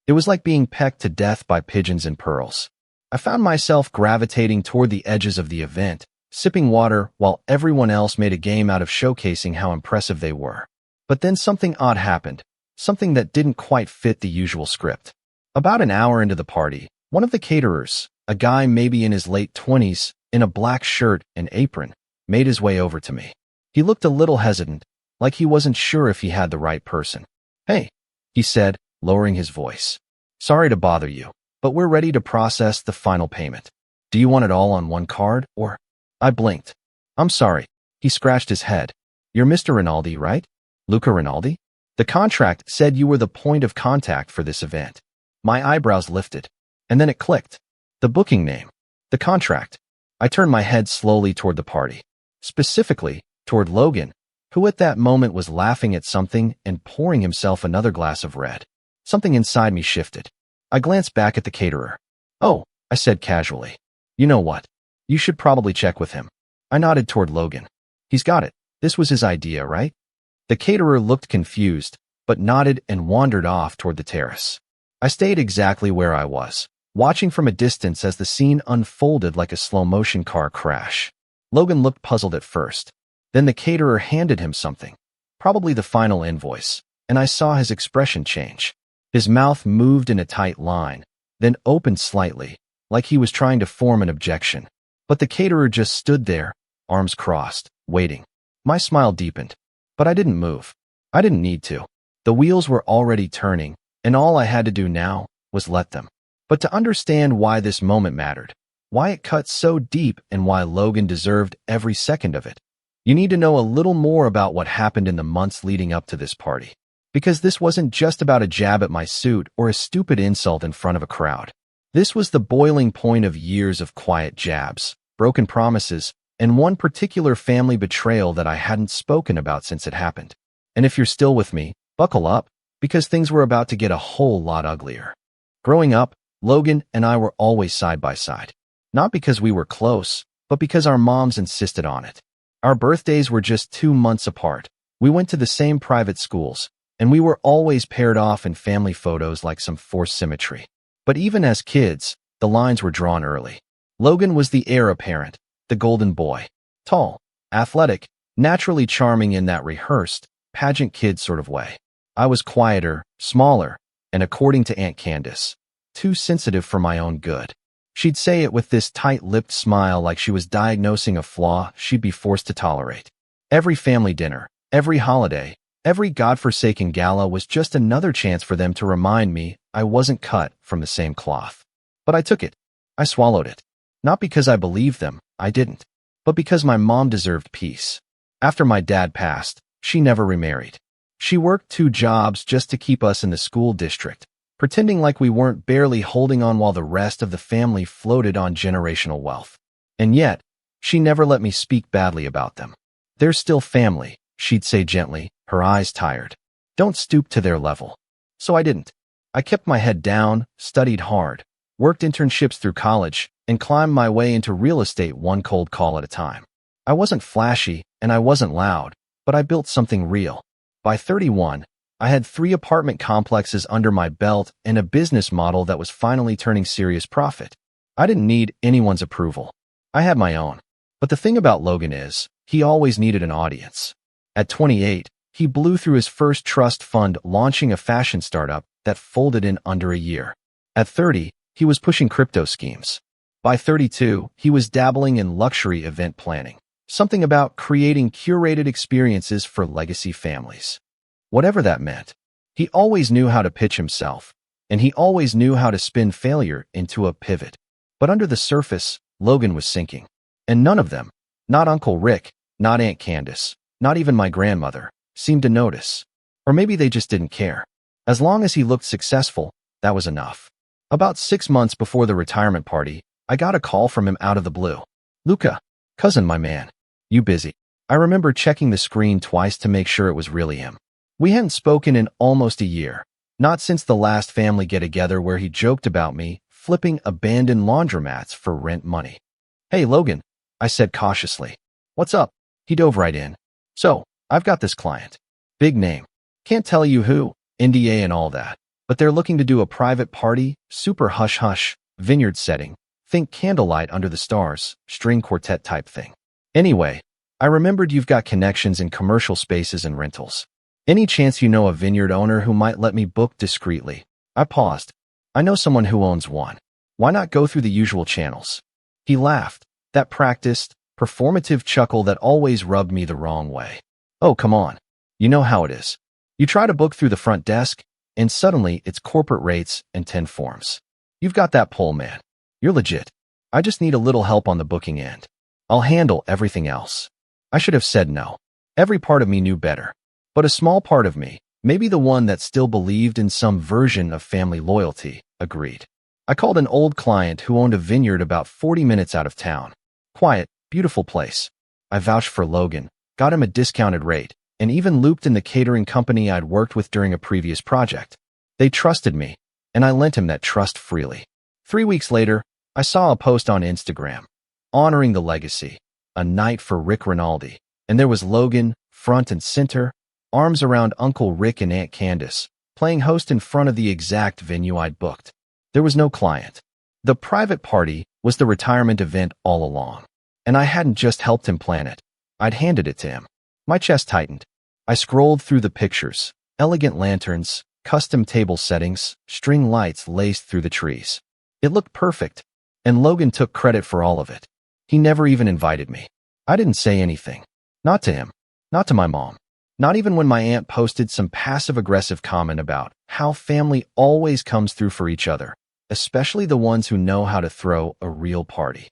It was like being pecked to death by pigeons and pearls. I found myself gravitating toward the edges of the event, sipping water while everyone else made a game out of showcasing how impressive they were. But then something odd happened, something that didn't quite fit the usual script. About an hour into the party, one of the caterers, a guy maybe in his late 20s, in a black shirt and apron, made his way over to me. He looked a little hesitant, like he wasn't sure if he had the right person. "Hey," he said, lowering his voice. "Sorry to bother you, but we're ready to process the final payment. Do you want it all on one card, or?" I blinked. "I'm sorry." He scratched his head. "You're Mr. Rinaldi, right? Luca Rinaldi? The contract said you were the point of contact for this event." My eyebrows lifted, and then it clicked. The booking name. The contract. I turned my head slowly toward the party. Specifically, toward Logan, who at that moment was laughing at something and pouring himself another glass of red. Something inside me shifted. I glanced back at the caterer. "Oh," I said casually. "You know what? You should probably check with him." I nodded toward Logan. "He's got it. This was his idea, right?" The caterer looked confused, but nodded and wandered off toward the terrace. I stayed exactly where I was, watching from a distance as the scene unfolded like a slow-motion car crash. Logan looked puzzled at first. Then the caterer handed him something, probably the final invoice, and I saw his expression change. His mouth moved in a tight line, then opened slightly, like he was trying to form an objection. But the caterer just stood there, arms crossed, waiting. My smile deepened, but I didn't move. I didn't need to. The wheels were already turning, and all I had to do now was let them. But to understand why this moment mattered, why it cut so deep, and why Logan deserved every second of it, you need to know a little more about what happened in the months leading up to this party. Because this wasn't just about a jab at my suit or a stupid insult in front of a crowd. This was the boiling point of years of quiet jabs, broken promises, and one particular family betrayal that I hadn't spoken about since it happened. And if you're still with me, buckle up, because things were about to get a whole lot uglier. Growing up, Logan and I were always side by side. Not because we were close, but because our moms insisted on it. Our birthdays were just 2 months apart. We went to the same private schools, and we were always paired off in family photos like some forced symmetry. But even as kids, the lines were drawn early. Logan was the heir apparent, the golden boy. Tall, athletic, naturally charming in that rehearsed, pageant kid sort of way. I was quieter, smaller, and according to Aunt Candace, too sensitive for my own good. She'd say it with this tight-lipped smile like she was diagnosing a flaw she'd be forced to tolerate. Every family dinner, every holiday, every godforsaken gala was just another chance for them to remind me I wasn't cut from the same cloth. But I took it. I swallowed it. Not because I believed them, I didn't, but because my mom deserved peace. After my dad passed, she never remarried. She worked 2 jobs just to keep us in the school district, pretending like we weren't barely holding on while the rest of the family floated on generational wealth. And yet, she never let me speak badly about them. "They're still family," she'd say gently, her eyes tired. "Don't stoop to their level." So I didn't. I kept my head down, studied hard, worked internships through college, and climbed my way into real estate one cold call at a time. I wasn't flashy, and I wasn't loud, but I built something real. By 31, I had 3 apartment complexes under my belt and a business model that was finally turning serious profit. I didn't need anyone's approval. I had my own. But the thing about Logan is, he always needed an audience. At 28, he blew through his first trust fund launching a fashion startup that folded in under a year. At 30, he was pushing crypto schemes. By 32, he was dabbling in luxury event planning. Something about creating curated experiences for legacy families. Whatever that meant, he always knew how to pitch himself, and he always knew how to spin failure into a pivot. But under the surface, Logan was sinking. And none of them, not Uncle Rick, not Aunt Candace, not even my grandmother, seemed to notice. Or maybe they just didn't care. As long as he looked successful, that was enough. About 6 months before the retirement party, I got a call from him out of the blue. "Luca, cousin, my man. You busy?" I remember checking the screen twice to make sure it was really him. We hadn't spoken in almost a year, not since the last family get-together where he joked about me flipping abandoned laundromats for rent money. "Hey, Logan," I said cautiously. "What's up?" He dove right in. "So, I've got this client. Big name. Can't tell you who, NDA and all that, but they're looking to do a private party, super hush-hush, vineyard setting. Think candlelight under the stars, string quartet type thing. Anyway, I remembered you've got connections in commercial spaces and rentals. Any chance you know a vineyard owner who might let me book discreetly?" I paused. "I know someone who owns one. Why not go through the usual channels?" He laughed. That practiced, performative chuckle that always rubbed me the wrong way. Oh, come on. You know how it is. You try to book through the front desk, and suddenly it's corporate rates and 10 forms. You've got that pull, man. You're legit. I just need a little help on the booking end. I'll handle everything else. I should have said no. Every part of me knew better. But a small part of me, maybe the one that still believed in some version of family loyalty, agreed. I called an old client who owned a vineyard about 40 minutes out of town. Quiet, beautiful place. I vouched for Logan, got him a discounted rate, and even looped in the catering company I'd worked with during a previous project. They trusted me, and I lent him that trust freely. 3 weeks later, I saw a post on Instagram, honoring the legacy, a night for Rick Rinaldi, and there was Logan, front and center, arms around Uncle Rick and Aunt Candace, playing host in front of the exact venue I'd booked. There was no client. The private party was the retirement event all along, and I hadn't just helped him plan it. I'd handed it to him. My chest tightened. I scrolled through the pictures, elegant lanterns, custom table settings, string lights laced through the trees. It looked perfect, and Logan took credit for all of it. He never even invited me. I didn't say anything. Not to him. Not to my mom. Not even when my aunt posted some passive-aggressive comment about how family always comes through for each other, especially the ones who know how to throw a real party.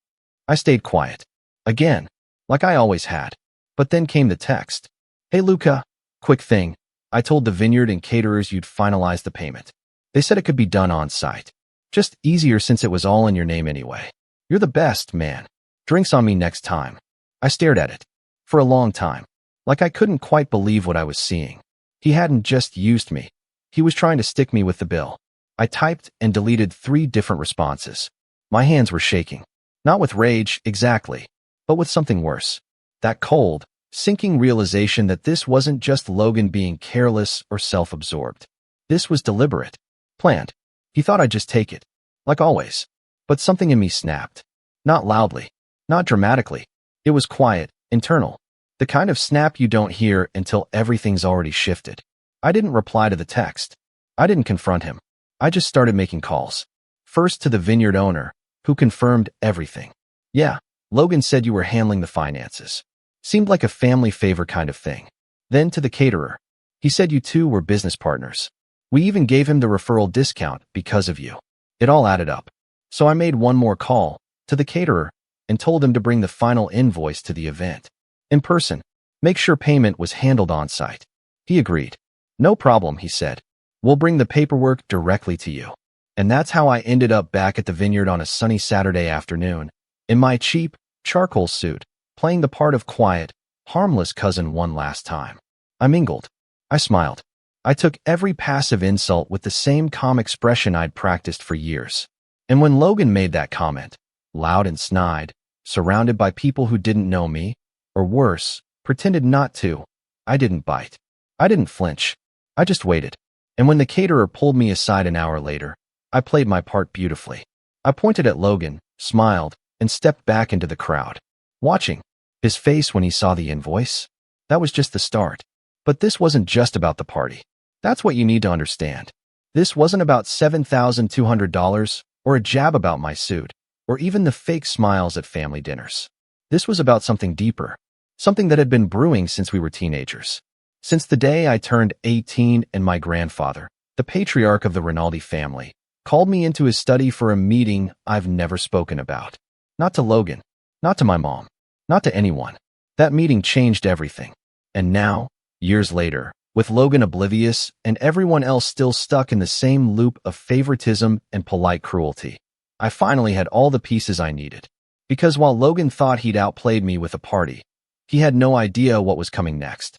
I stayed quiet. Again, like I always had. But then came the text. Hey Luca, quick thing. I told the vineyard and caterers you'd finalize the payment. They said it could be done on site. Just easier since it was all in your name anyway. You're the best, man. Drinks on me next time. I stared at it. For a long time. Like I couldn't quite believe what I was seeing. He hadn't just used me. He was trying to stick me with the bill. I typed and deleted 3 different responses. My hands were shaking. Not with rage, exactly, but with something worse. That cold, sinking realization that this wasn't just Logan being careless or self-absorbed. This was deliberate. Planned. He thought I'd just take it. Like always. But something in me snapped. Not loudly. Not dramatically. It was quiet, internal. The kind of snap you don't hear until everything's already shifted. I didn't reply to the text. I didn't confront him. I just started making calls. First to the vineyard owner, who confirmed everything. Yeah, Logan said you were handling the finances. Seemed like a family favor kind of thing. Then to the caterer. He said you two were business partners. We even gave him the referral discount because of you. It all added up. So I made one more call to the caterer and told him to bring the final invoice to the event. In person. Make sure payment was handled on site. He agreed. No problem, he said. We'll bring the paperwork directly to you. And that's how I ended up back at the vineyard on a sunny Saturday afternoon, in my cheap, charcoal suit, playing the part of quiet, harmless cousin one last time. I mingled. I smiled. I took every passive insult with the same calm expression I'd practiced for years. And when Logan made that comment, loud and snide, surrounded by people who didn't know me, or worse, pretended not to, I didn't bite. I didn't flinch. I just waited. And when the caterer pulled me aside an hour later, I played my part beautifully. I pointed at Logan, smiled, and stepped back into the crowd. Watching. His face when he saw the invoice? That was just the start. But this wasn't just about the party. That's what you need to understand. This wasn't about $7,200 or a jab about my suit, or even the fake smiles at family dinners. This was about something deeper. Something that had been brewing since we were teenagers. Since the day I turned 18 and my grandfather, the patriarch of the Rinaldi family, called me into his study for a meeting I've never spoken about. Not to Logan. Not to my mom. Not to anyone. That meeting changed everything. And now, years later, with Logan oblivious and everyone else still stuck in the same loop of favoritism and polite cruelty, I finally had all the pieces I needed. Because while Logan thought he'd outplayed me with a party, he had no idea what was coming next.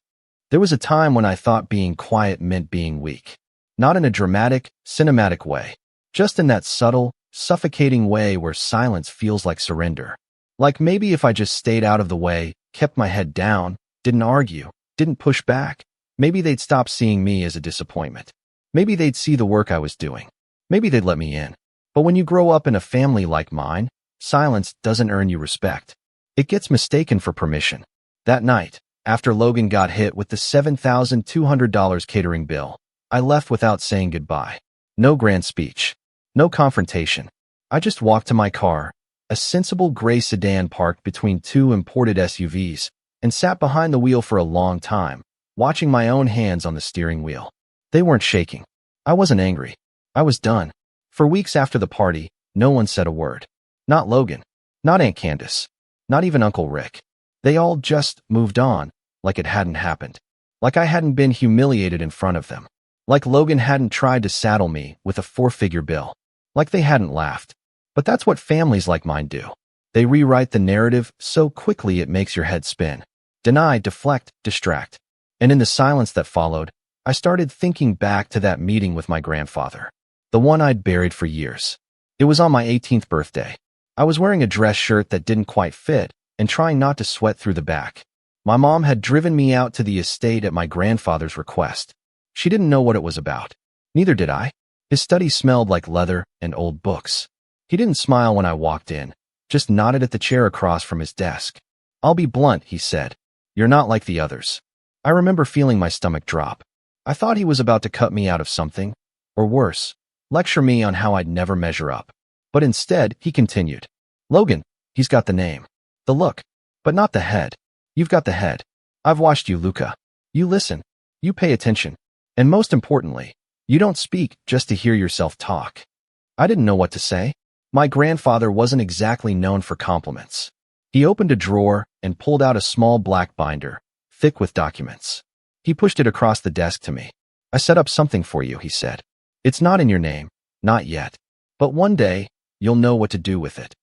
There was a time when I thought being quiet meant being weak. Not in a dramatic, cinematic way. Just in that subtle, suffocating way where silence feels like surrender. Like maybe if I just stayed out of the way, kept my head down, didn't argue, didn't push back, maybe they'd stop seeing me as a disappointment. Maybe they'd see the work I was doing. Maybe they'd let me in. But when you grow up in a family like mine, silence doesn't earn you respect. It gets mistaken for permission. That night, after Logan got hit with the $7,200 catering bill, I left without saying goodbye. No grand speech. No confrontation. I just walked to my car, a sensible gray sedan parked between two imported SUVs, and sat behind the wheel for a long time, watching my own hands on the steering wheel. They weren't shaking. I wasn't angry. I was done. For weeks after the party, no one said a word. Not Logan. Not Aunt Candace. Not even Uncle Rick. They all just moved on, like it hadn't happened. Like I hadn't been humiliated in front of them. Like Logan hadn't tried to saddle me with a four-figure bill. Like they hadn't laughed. But that's what families like mine do. They rewrite the narrative so quickly it makes your head spin. Deny, deflect, distract. And in the silence that followed, I started thinking back to that meeting with my grandfather. The one I'd buried for years. It was on my 18th birthday. I was wearing a dress shirt that didn't quite fit and trying not to sweat through the back. My mom had driven me out to the estate at my grandfather's request. She didn't know what it was about. Neither did I. His study smelled like leather and old books. He didn't smile when I walked in, just nodded at the chair across from his desk. "I'll be blunt," he said. "You're not like the others." I remember feeling my stomach drop. I thought he was about to cut me out of something, or worse, lecture me on how I'd never measure up. But instead, he continued. "Logan, he's got the name, the look, but not the head. You've got the head. I've watched you, Luca. You listen. You pay attention. And most importantly, you don't speak just to hear yourself talk." I didn't know what to say. My grandfather wasn't exactly known for compliments. He opened a drawer and pulled out a small black binder, thick with documents. He pushed it across the desk to me. "I set up something for you," he said. "It's not in your name, not yet. But one day, you'll know what to do with it."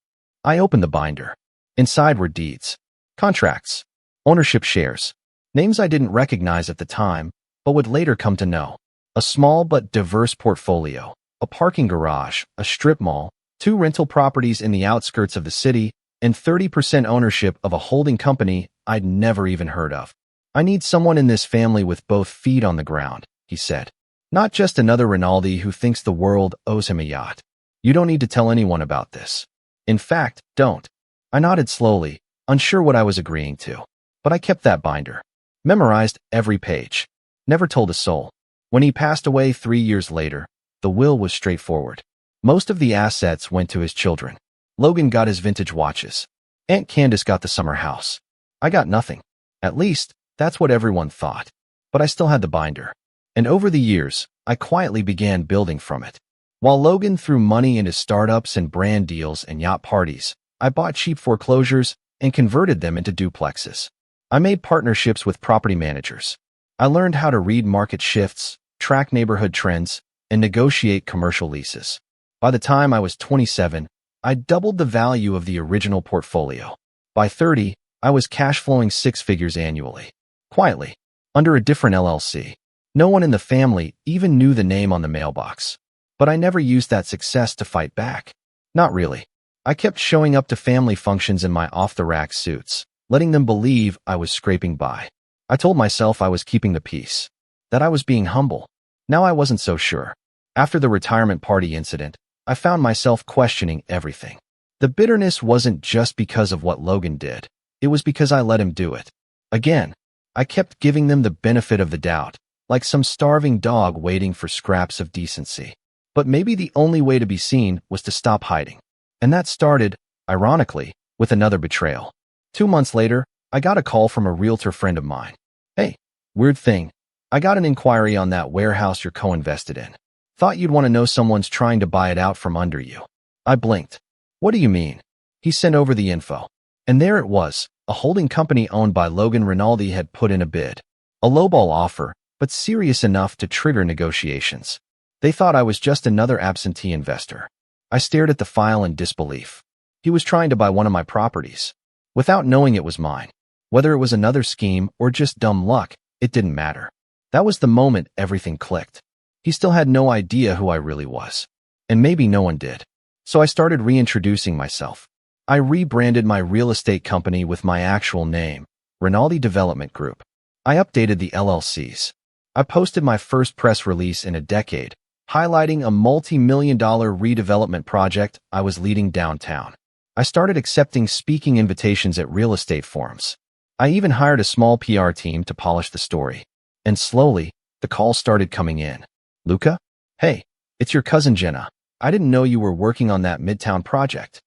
I opened the binder. Inside were deeds, contracts, ownership shares, names I didn't recognize at the time, but would later come to know. A small but diverse portfolio, a parking garage, a strip mall, 2 rental properties in the outskirts of the city, and 30% ownership of a holding company I'd never even heard of. "I need someone in this family with both feet on the ground," he said. "Not just another Rinaldi who thinks the world owes him a yacht. You don't need to tell anyone about this. In fact, don't." I nodded slowly, unsure what I was agreeing to. But I kept that binder. Memorized every page. Never told a soul. When he passed away 3 years later, the will was straightforward. Most of the assets went to his children. Logan got his vintage watches. Aunt Candace got the summer house. I got nothing. At least, that's what everyone thought. But I still had the binder. And over the years, I quietly began building from it. While Logan threw money into startups and brand deals and yacht parties, I bought cheap foreclosures and converted them into duplexes. I made partnerships with property managers. I learned how to read market shifts, track neighborhood trends, and negotiate commercial leases. By the time I was 27, I doubled the value of the original portfolio. By 30, I was cash flowing 6 figures annually. Quietly, under a different LLC. No one in the family even knew the name on the mailbox. But I never used that success to fight back. Not really. I kept showing up to family functions in my off-the-rack suits, letting them believe I was scraping by. I told myself I was keeping the peace, that I was being humble. Now I wasn't so sure. After the retirement party incident, I found myself questioning everything. The bitterness wasn't just because of what Logan did. It was because I let him do it. Again, I kept giving them the benefit of the doubt, like some starving dog waiting for scraps of decency. But maybe the only way to be seen was to stop hiding. And that started, ironically, with another betrayal. 2 months later, I got a call from a realtor friend of mine. "Hey, weird thing. I got an inquiry on that warehouse you're co-invested in. Thought you'd want to know someone's trying to buy it out from under you." I blinked. "What do you mean?" He sent over the info. And there it was. A holding company owned by Logan Rinaldi had put in a bid. A lowball offer, but serious enough to trigger negotiations. They thought I was just another absentee investor. I stared at the file in disbelief. He was trying to buy one of my properties, without knowing it was mine. Whether it was another scheme or just dumb luck, it didn't matter. That was the moment everything clicked. He still had no idea who I really was. And maybe no one did. So I started reintroducing myself. I rebranded my real estate company with my actual name, Rinaldi Development Group. I updated the LLCs. I posted my first press release in a decade, highlighting a multi-million-dollar redevelopment project I was leading downtown. I started accepting speaking invitations at real estate forums. I even hired a small PR team to polish the story. And slowly, the calls started coming in. "Luca? Hey, it's your cousin Jenna. I didn't know you were working on that Midtown project."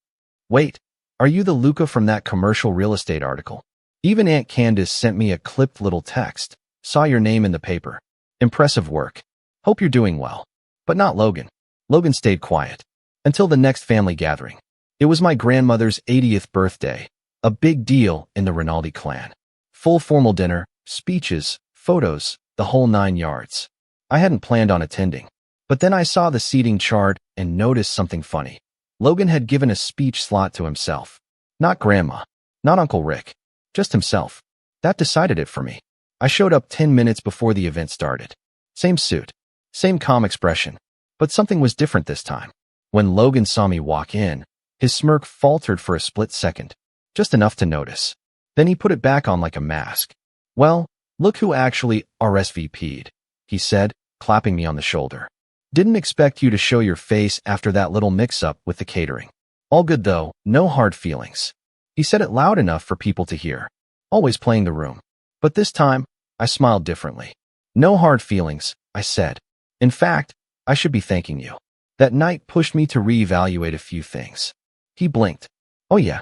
"Wait, Are you the Luca from that commercial real estate article? Even Aunt Candace sent me a clipped little text. Saw your name in the paper. Impressive work. Hope you're doing well. But not Logan. Logan stayed quiet. Until the next family gathering. It was my grandmother's 80th birthday. A big deal in the Rinaldi clan. Full formal dinner, speeches, photos, the whole 9 yards. I hadn't planned on attending. But then I saw the seating chart and noticed something funny. Logan had given a speech slot to himself. Not Grandma. Not Uncle Rick. Just himself. That decided it for me. I showed up 10 minutes before the event started. Same suit. Same calm expression. But something was different this time. When Logan saw me walk in, his smirk faltered for a split second. Just enough to notice. Then he put it back on like a mask. Well, look who actually RSVP'd, he said, clapping me on the shoulder. Didn't expect you to show your face after that little mix-up with the catering. All good though, no hard feelings. He said it loud enough for people to hear. Always playing the room. But this time, I smiled differently. No hard feelings, I said. In fact, I should be thanking you. That night pushed me to reevaluate a few things. He blinked. Oh yeah.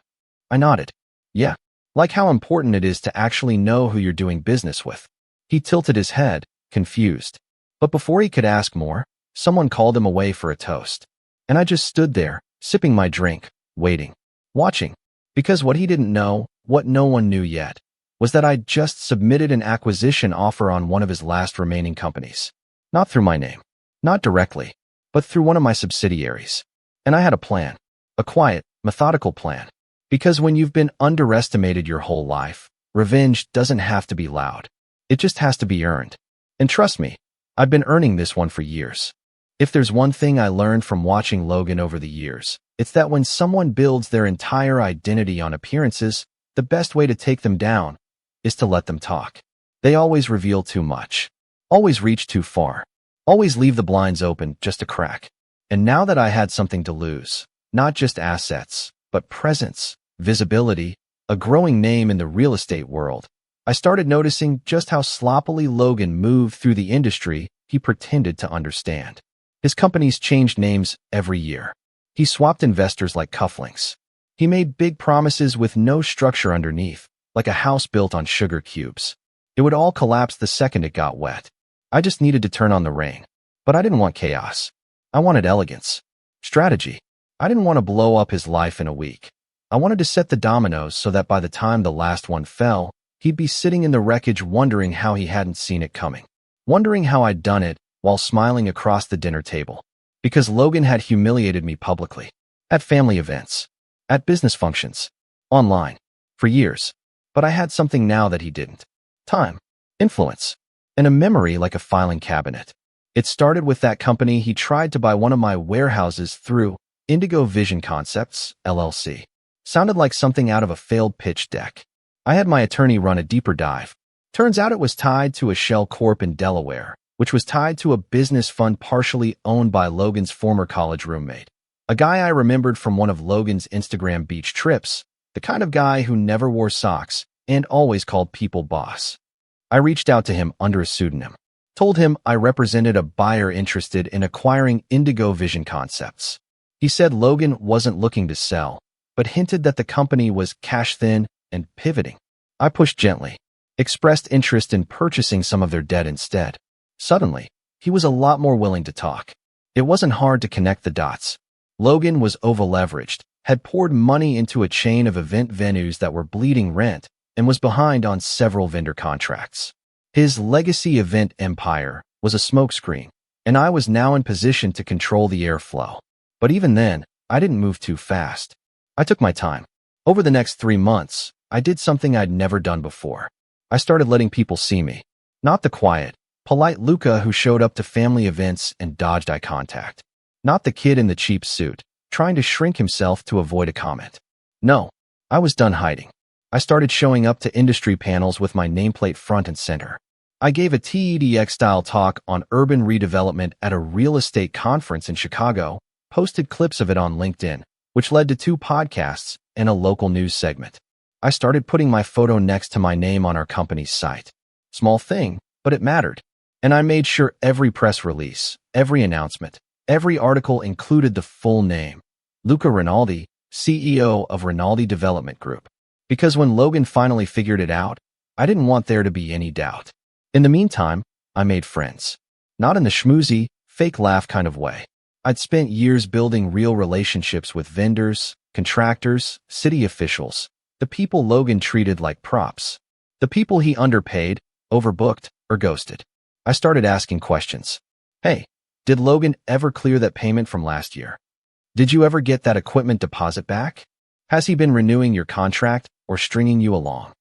I nodded. Yeah. Like how important it is to actually know who you're doing business with. He tilted his head, confused. But before he could ask more, someone called him away for a toast. And I just stood there, sipping my drink, waiting, watching. Because what he didn't know, what no one knew yet, was that I'd just submitted an acquisition offer on one of his last remaining companies. Not through my name. Not directly. But through one of my subsidiaries. And I had a plan. A quiet, methodical plan. Because when you've been underestimated your whole life, revenge doesn't have to be loud. It just has to be earned. And trust me, I've been earning this one for years. If there's one thing I learned from watching Logan over the years, it's that when someone builds their entire identity on appearances, the best way to take them down is to let them talk. They always reveal too much. Always reach too far. Always leave the blinds open just a crack. And now that I had something to lose, not just assets, but presence, visibility, a growing name in the real estate world, I started noticing just how sloppily Logan moved through the industry he pretended to understand. His companies changed names every year. He swapped investors like cufflinks. He made big promises with no structure underneath, like a house built on sugar cubes. It would all collapse the second it got wet. I just needed to turn on the rain. But I didn't want chaos. I wanted elegance. Strategy. I didn't want to blow up his life in a week. I wanted to set the dominoes so that by the time the last one fell, he'd be sitting in the wreckage wondering how he hadn't seen it coming. Wondering how I'd done it while smiling across the dinner table. Because Logan had humiliated me publicly. At family events. At business functions. Online. For years. But I had something now that he didn't. Time. Influence. And a memory like a filing cabinet. It started with that company he tried to buy one of my warehouses through, Indigo Vision Concepts, LLC. Sounded like something out of a failed pitch deck. I had my attorney run a deeper dive. Turns out it was tied to a shell corp in Delaware, which was tied to a business fund partially owned by Logan's former college roommate. A guy I remembered from one of Logan's Instagram beach trips, the kind of guy who never wore socks and always called people boss. I reached out to him under a pseudonym. Told him I represented a buyer interested in acquiring Indigo Vision Concepts. He said Logan wasn't looking to sell, but hinted that the company was cash thin and pivoting. I pushed gently, expressed interest in purchasing some of their debt instead. Suddenly, he was a lot more willing to talk. It wasn't hard to connect the dots. Logan was over-leveraged, had poured money into a chain of event venues that were bleeding rent, and was behind on several vendor contracts. His legacy event empire was a smokescreen, and I was now in position to control the airflow. But even then, I didn't move too fast. I took my time. Over the next 3 months, I did something I'd never done before. I started letting people see me. Not the quiet, polite Luca who showed up to family events and dodged eye contact. Not the kid in the cheap suit, trying to shrink himself to avoid a comment. No, I was done hiding. I started showing up to industry panels with my nameplate front and center. I gave a TEDx-style talk on urban redevelopment at a real estate conference in Chicago, posted clips of it on LinkedIn, which led to 2 podcasts and a local news segment. I started putting my photo next to my name on our company's site. Small thing, but it mattered. And I made sure every press release, every announcement, every article included the full name. Luca Rinaldi, CEO of Rinaldi Development Group. Because when Logan finally figured it out, I didn't want there to be any doubt. In the meantime, I made friends. Not in the schmoozy, fake laugh kind of way. I'd spent years building real relationships with vendors, contractors, city officials, the people Logan treated like props, the people he underpaid, overbooked, or ghosted. I started asking questions. Hey, did Logan ever clear that payment from last year? Did you ever get that equipment deposit back? Has he been renewing your contract or stringing you along?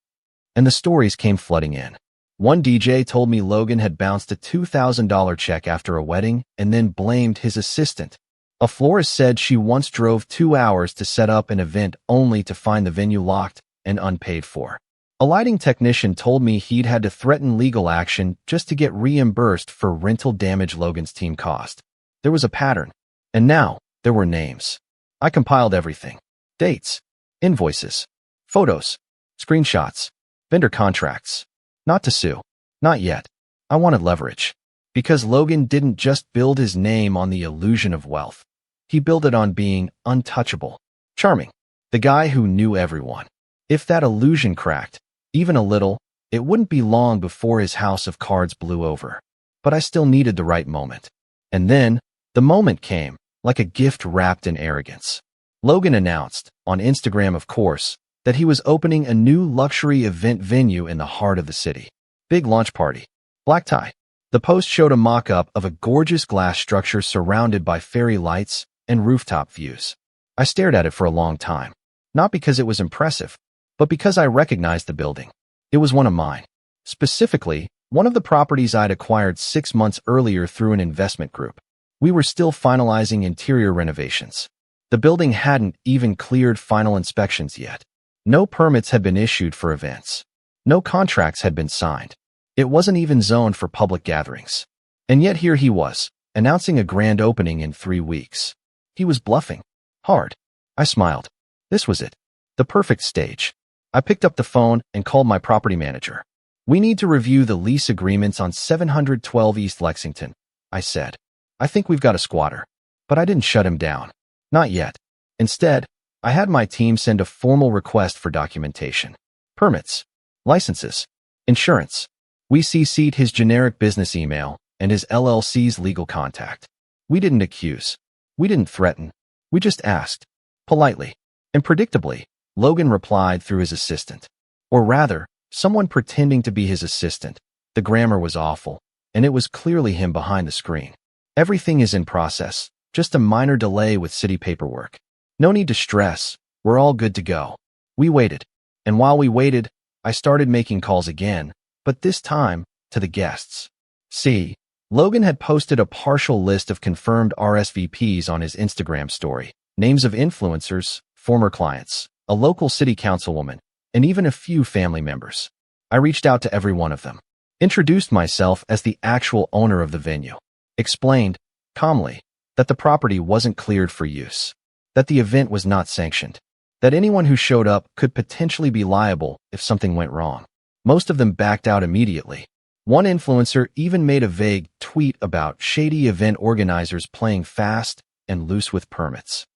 And the stories came flooding in. One DJ told me Logan had bounced a $2,000 check after a wedding and then blamed his assistant. A florist said she once drove 2 hours to set up an event only to find the venue locked and unpaid for. A lighting technician told me he'd had to threaten legal action just to get reimbursed for rental damage Logan's team caused. There was a pattern, and now there were names. I compiled everything. Dates, invoices, photos, screenshots, vendor contracts. Not to sue. Not yet. I wanted leverage. Because Logan didn't just build his name on the illusion of wealth. He built it on being untouchable. Charming. The guy who knew everyone. If that illusion cracked, even a little, it wouldn't be long before his house of cards blew over. But I still needed the right moment. And then, the moment came, like a gift wrapped in arrogance. Logan announced, on Instagram of course, that he was opening a new luxury event venue in the heart of the city. Big launch party. Black tie. The post showed a mock-up of a gorgeous glass structure surrounded by fairy lights and rooftop views. I stared at it for a long time. Not because it was impressive, but because I recognized the building. It was one of mine. Specifically, one of the properties I'd acquired 6 months earlier through an investment group. We were still finalizing interior renovations. The building hadn't even cleared final inspections yet. No permits had been issued for events. No contracts had been signed. It wasn't even zoned for public gatherings. And yet here he was, announcing a grand opening in 3 weeks. He was bluffing. Hard. I smiled. This was it. The perfect stage. I picked up the phone and called my property manager. We need to review the lease agreements on 712 East Lexington, I said. I think we've got a squatter. But I didn't shut him down. Not yet. Instead, I had my team send a formal request for documentation. Permits, licenses, insurance. We CC'd his generic business email and his LLC's legal contact. We didn't accuse. We didn't threaten. We just asked. Politely. And predictably, Logan replied through his assistant. Or rather, someone pretending to be his assistant. The grammar was awful, and it was clearly him behind the screen. Everything is in process. Just a minor delay with city paperwork. No need to stress. We're all good to go. We waited. And while we waited, I started making calls again, but this time, to the guests. See, Logan had posted a partial list of confirmed RSVPs on his Instagram story. Names of influencers, former clients, a local city councilwoman, and even a few family members. I reached out to every one of them. Introduced myself as the actual owner of the venue. Explained, calmly, that the property wasn't cleared for use. That the event was not sanctioned. That anyone who showed up could potentially be liable if something went wrong. Most of them backed out immediately. One influencer even made a vague tweet about shady event organizers playing fast and loose with permits.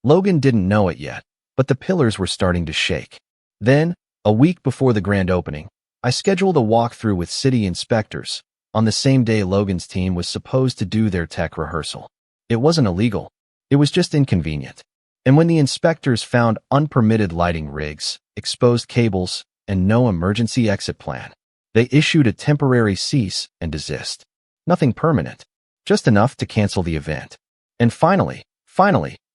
Logan didn't know it yet, but the pillars were starting to shake. Then, a week before the grand opening, I scheduled a walkthrough with city inspectors on the same day Logan's team was supposed to do their tech rehearsal. It wasn't illegal. It was just inconvenient. And when the inspectors found unpermitted lighting rigs, exposed cables, and no emergency exit plan, they issued a temporary cease and desist. Nothing permanent. Just enough to cancel the event. And finally,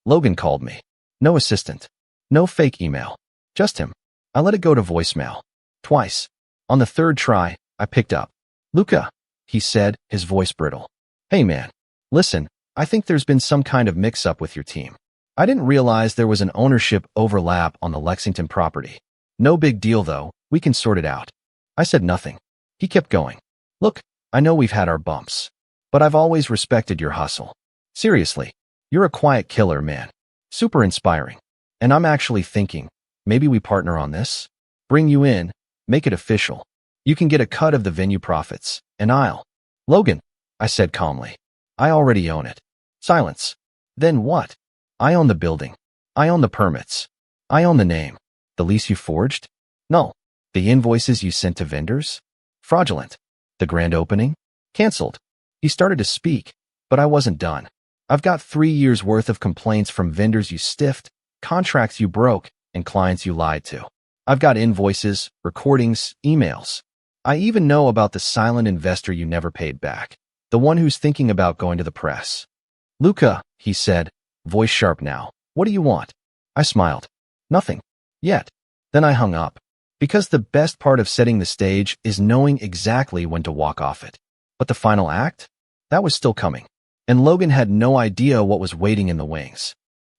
Logan called me. No assistant. No fake email. Just him. I let it go to voicemail. Twice. On the third try, I picked up. Luca, he said, his voice brittle. Hey man, listen, I think there's been some kind of mix-up with your team. I didn't realize there was an ownership overlap on the Lexington property. No big deal though, we can sort it out. I said nothing. He kept going. Look, I know we've had our bumps, but I've always respected your hustle. Seriously, you're a quiet killer, man. Super inspiring. And I'm actually thinking, maybe we partner on this? Bring you in, make it official. You can get a cut of the venue profits, and Logan, I said calmly. I already own it. Silence. Then what? I own the building. I own the permits. I own the name. The lease you forged? No. The invoices you sent to vendors? Fraudulent. The grand opening? Cancelled. He started to speak, but I wasn't done. I've got 3 years worth of complaints from vendors you stiffed, contracts you broke, and clients you lied to. I've got invoices, recordings, emails. I even know about the silent investor you never paid back, the one who's thinking about going to the press. Luca, he said, voice sharp now. What do you want? I smiled. Nothing. Yet. Then I hung up. Because the best part of setting the stage is knowing exactly when to walk off it. But the final act? That was still coming. And Logan had no idea what was waiting in the wings.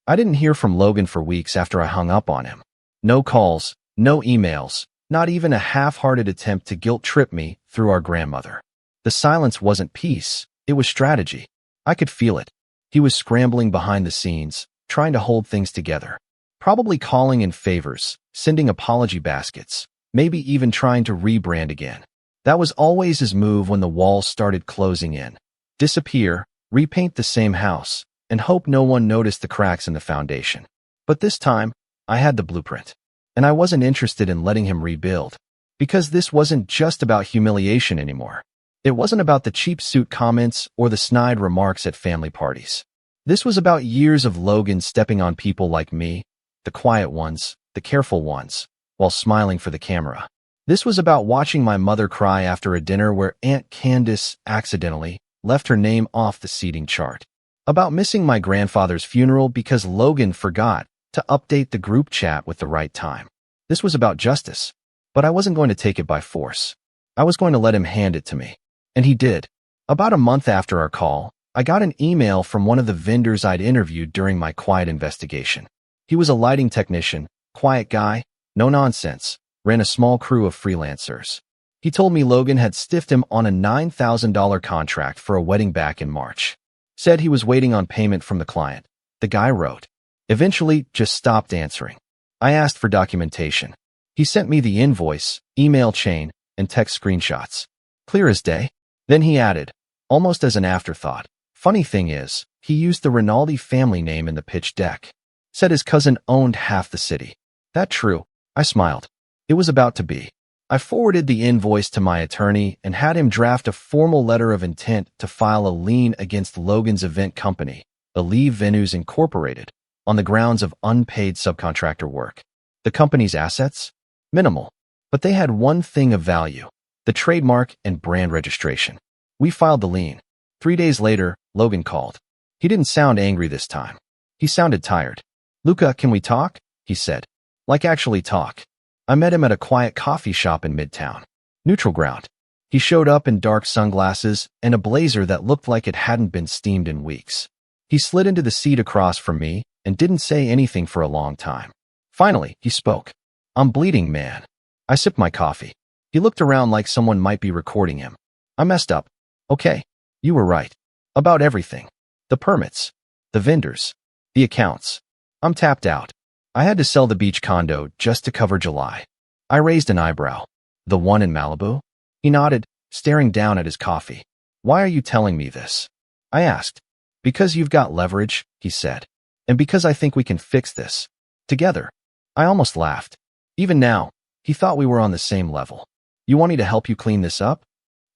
I didn't hear from Logan for weeks after I hung up on him. No calls, no emails, not even a half-hearted attempt to guilt-trip me through our grandmother. The silence wasn't peace, it was strategy. I could feel it. He was scrambling behind the scenes, trying to hold things together. Probably calling in favors, sending apology baskets, maybe even trying to rebrand again. That was always his move when the walls started closing in. Disappear, repaint the same house, and hope no one noticed the cracks in the foundation. But this time, I had the blueprint. And I wasn't interested in letting him rebuild. Because this wasn't just about humiliation anymore. It wasn't about the cheap suit comments or the snide remarks at family parties. This was about years of Logan stepping on people like me, the quiet ones, the careful ones, while smiling for the camera. This was about watching my mother cry after a dinner where Aunt Candace accidentally left her name off the seating chart. About missing my grandfather's funeral because Logan forgot to update the group chat with the right time. This was about justice, but I wasn't going to take it by force. I was going to let him hand it to me. And he did. About a month after our call, I got an email from one of the vendors I'd interviewed during my quiet investigation. He was a lighting technician, quiet guy, no nonsense, ran a small crew of freelancers. He told me Logan had stiffed him on a $9,000 contract for a wedding back in March. Said he was waiting on payment from the client. The guy wrote. Eventually, just stopped answering. I asked for documentation. He sent me the invoice, email chain, and text screenshots. Clear as day. Then he added, almost as an afterthought, funny thing is, he used the Rinaldi family name in the pitch deck. Said his cousin owned half the city. That true? I smiled. It was about to be. I forwarded the invoice to my attorney and had him draft a formal letter of intent to file a lien against Logan's event company, Believe Venues Incorporated, on the grounds of unpaid subcontractor work. The company's assets? Minimal. But they had one thing of value, the trademark and brand registration. We filed the lien. 3 days later, Logan called. He didn't sound angry this time. He sounded tired. Luca, can we talk? He said. Like actually talk. I met him at a quiet coffee shop in Midtown. Neutral ground. He showed up in dark sunglasses and a blazer that looked like it hadn't been steamed in weeks. He slid into the seat across from me and didn't say anything for a long time. Finally, he spoke. I'm bleeding, man. I sipped my coffee. He looked around like someone might be recording him. I messed up. Okay, you were right. About everything. The permits. The vendors. The accounts. I'm tapped out. I had to sell the beach condo just to cover July. I raised an eyebrow. The one in Malibu? He nodded, staring down at his coffee. Why are you telling me this? I asked. Because you've got leverage, he said. And because I think we can fix this. Together. I almost laughed. Even now, he thought we were on the same level. You want me to help you clean this up?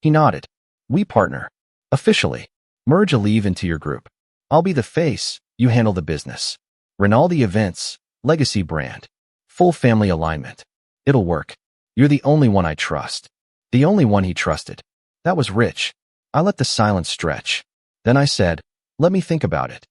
He nodded. We partner. Officially. Merge a leave into your group. I'll be the face, you handle the business. Rinaldi Events, legacy brand. Full family alignment. It'll work. You're the only one I trust. The only one he trusted. That was rich. I let the silence stretch. Then I said, let me think about it.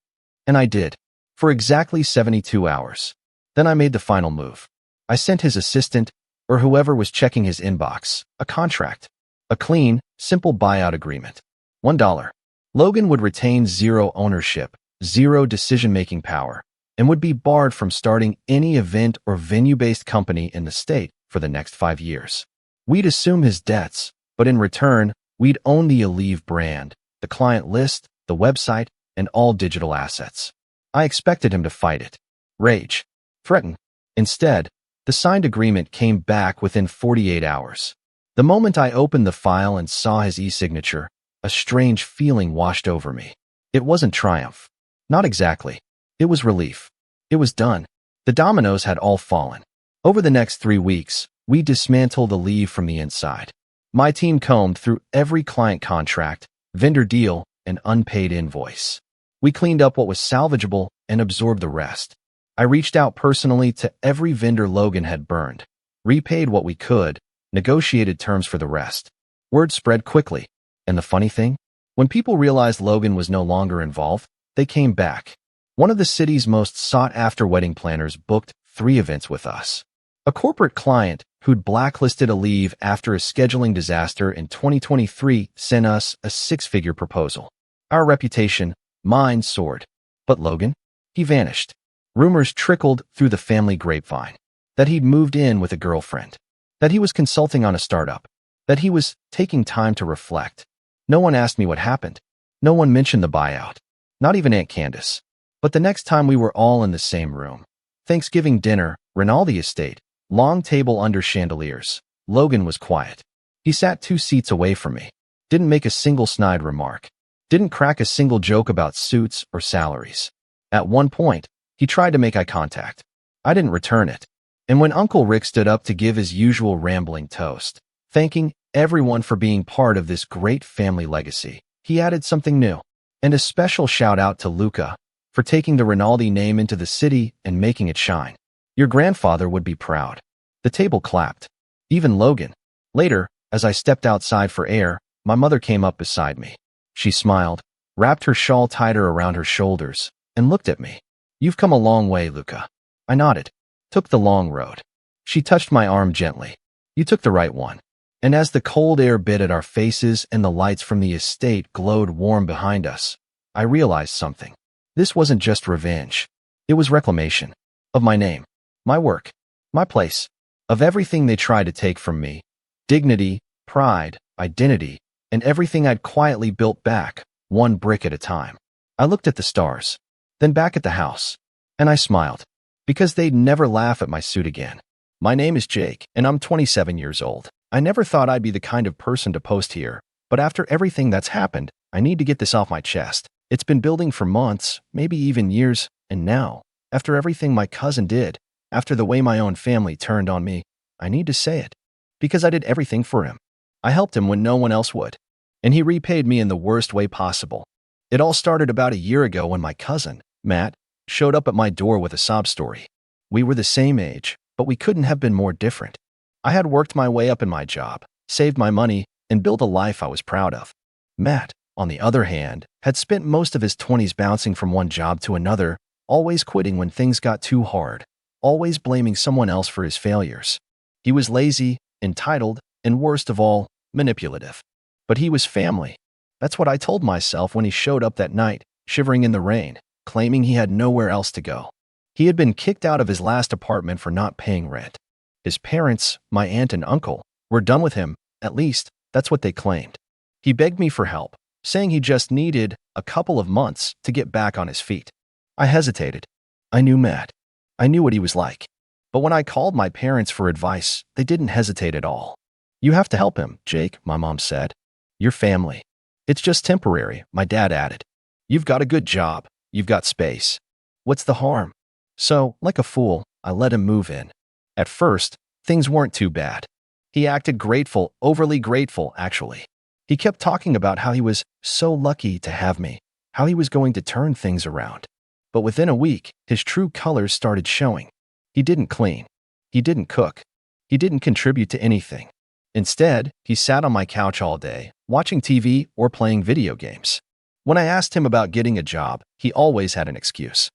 And I did. For exactly 72 hours. Then I made the final move. I sent his assistant, or whoever was checking his inbox, a contract. A clean, simple buyout agreement. $1. Logan would retain zero ownership, zero decision-making power, and would be barred from starting any event or venue-based company in the state for the next 5 years. We'd assume his debts, but in return, we'd own the Aleve brand, the client list, the website, and all digital assets. I expected him to fight it, rage, threaten. Instead, the signed agreement came back within 48 hours. The moment I opened the file and saw his e-signature, a strange feeling washed over me. It wasn't triumph. Not exactly. It was relief. It was done. The dominoes had all fallen. Over the next 3 weeks, we dismantled the leave from the inside. My team combed through every client contract, vendor deal, and unpaid invoice. We cleaned up what was salvageable and absorbed the rest. I reached out personally to every vendor Logan had burned, repaid what we could, negotiated terms for the rest. Word spread quickly. And the funny thing? When people realized Logan was no longer involved, they came back. One of the city's most sought-after wedding planners booked 3 events with us. A corporate client who'd blacklisted a leave after a scheduling disaster in 2023 sent us a 6-figure proposal. Our reputation, mine, soared. But Logan? He vanished. Rumors trickled through the family grapevine that he'd moved in with a girlfriend, that he was consulting on a startup, that he was taking time to reflect. No one asked me what happened. No one mentioned the buyout. Not even Aunt Candace. But the next time we were all in the same room, Thanksgiving dinner, Rinaldi estate, long table under chandeliers, Logan was quiet. He sat 2 seats away from me, didn't make a single snide remark, didn't crack a single joke about suits or salaries. At one point, he tried to make eye contact. I didn't return it. And when Uncle Rick stood up to give his usual rambling toast, thanking everyone for being part of this great family legacy, he added something new. And a special shout out to Luca for taking the Rinaldi name into the city and making it shine. Your grandfather would be proud. The table clapped. Even Logan. Later, as I stepped outside for air, my mother came up beside me. She smiled, wrapped her shawl tighter around her shoulders, and looked at me. You've come a long way, Luca. I nodded. Took the long road. She touched my arm gently. You took the right one. And as the cold air bit at our faces and the lights from the estate glowed warm behind us, I realized something. This wasn't just revenge. It was reclamation. Of my name. My work, my place, of everything they tried to take from me, dignity, pride, identity, and everything I'd quietly built back, one brick at a time. I looked at the stars, then back at the house, and I smiled, because they'd never laugh at my suit again. My name is Jake, and I'm 27 years old. I never thought I'd be the kind of person to post here, but after everything that's happened, I need to get this off my chest. It's been building for months, maybe even years, and now, after everything my cousin did, after the way my own family turned on me, I need to say it. Because I did everything for him. I helped him when no one else would. And he repaid me in the worst way possible. It all started about a year ago when my cousin, Matt, showed up at my door with a sob story. We were the same age, but we couldn't have been more different. I had worked my way up in my job, saved my money, and built a life I was proud of. Matt, on the other hand, had spent most of his 20s bouncing from one job to another, always quitting when things got too hard, always blaming someone else for his failures. He was lazy, entitled, and worst of all, manipulative. But he was family. That's what I told myself when he showed up that night, shivering in the rain, claiming he had nowhere else to go. He had been kicked out of his last apartment for not paying rent. His parents, my aunt and uncle, were done with him, at least, that's what they claimed. He begged me for help, saying he just needed a couple of months to get back on his feet. I hesitated. I knew Matt. I knew what he was like. But when I called my parents for advice, they didn't hesitate at all. You have to help him, Jake, my mom said. You're family. It's just temporary, my dad added. You've got a good job. You've got space. What's the harm? So, like a fool, I let him move in. At first, things weren't too bad. He acted grateful, overly grateful, actually. He kept talking about how he was so lucky to have me, how he was going to turn things around. But within a week, his true colors started showing. He didn't clean. He didn't cook. He didn't contribute to anything. Instead, he sat on my couch all day, watching TV or playing video games. When I asked him about getting a job, he always had an excuse.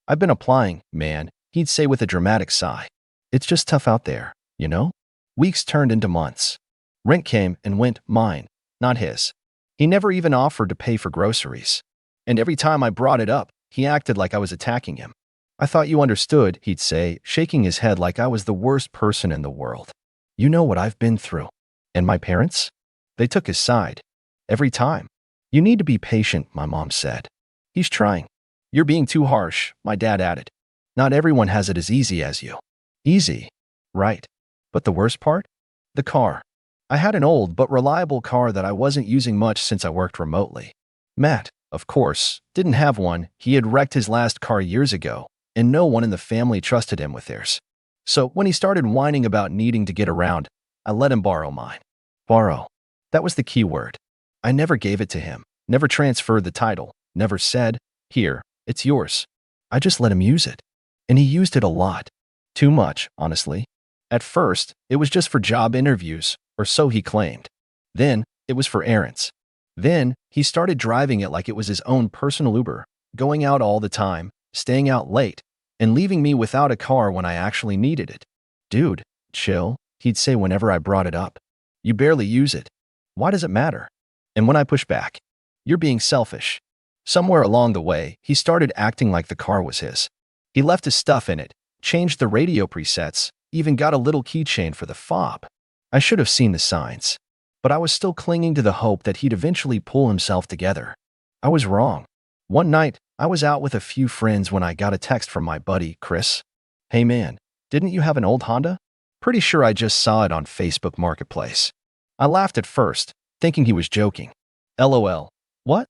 I've been applying, man, he'd say with a dramatic sigh. It's just tough out there, you know? Weeks turned into months. Rent came and went, mine, not his. He never even offered to pay for groceries. And every time I brought it up, he acted like I was attacking him. I thought you understood, he'd say, shaking his head like I was the worst person in the world. You know what I've been through. And my parents? They took his side. Every time. You need to be patient, my mom said. He's trying. You're being too harsh, my dad added. Not everyone has it as easy as you. Easy. Right. But the worst part? The car. I had an old but reliable car that I wasn't using much since I worked remotely. Matt, of course, didn't have one. He had wrecked his last car years ago, and no one in the family trusted him with theirs. So when he started whining about needing to get around, I let him borrow mine. Borrow. That was the key word. I never gave it to him, never transferred the title, never said, "Here, it's yours." I just let him use it. And he used it a lot. Too much, honestly. At first, it was just for job interviews, or so he claimed. Then, it was for errands. Then, he started driving it like it was his own personal Uber, going out all the time, staying out late, and leaving me without a car when I actually needed it. "Dude, chill," he'd say whenever I brought it up. "You barely use it. Why does it matter?" And when I pushed back, "You're being selfish." Somewhere along the way, he started acting like the car was his. He left his stuff in it, changed the radio presets, even got a little keychain for the fob. I should have seen the signs, but I was still clinging to the hope that he'd eventually pull himself together. I was wrong. One night, I was out with a few friends when I got a text from my buddy, Chris. "Hey man, didn't you have an old Honda? Pretty sure I just saw it on Facebook Marketplace." I laughed at first, thinking he was joking. LOL. What?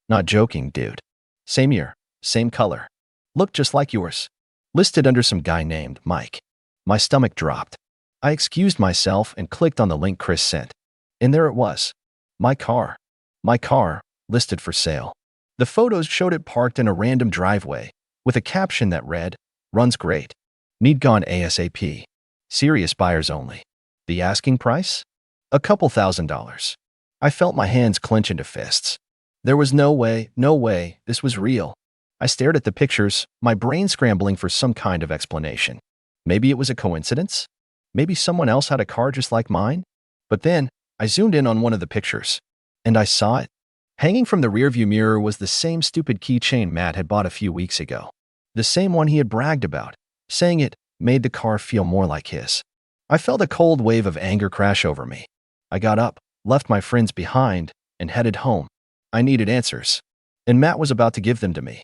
Not joking, dude. Same year, same color. Looked just like yours. Listed under some guy named Mike. My stomach dropped. I excused myself and clicked on the link Chris sent. And there it was. My car. My car, listed for sale. The photos showed it parked in a random driveway, with a caption that read, "Runs great. Need gone ASAP. Serious buyers only." The asking price? A couple $1,000s. I felt my hands clench into fists. There was no way, this was real. I stared at the pictures, my brain scrambling for some kind of explanation. Maybe it was a coincidence? Maybe someone else had a car just like mine? But then, I zoomed in on one of the pictures, and I saw it. Hanging from the rearview mirror was the same stupid keychain Matt had bought a few weeks ago. The same one he had bragged about, saying it made the car feel more like his. I felt a cold wave of anger crash over me. I got up, left my friends behind, and headed home. I needed answers, and Matt was about to give them to me.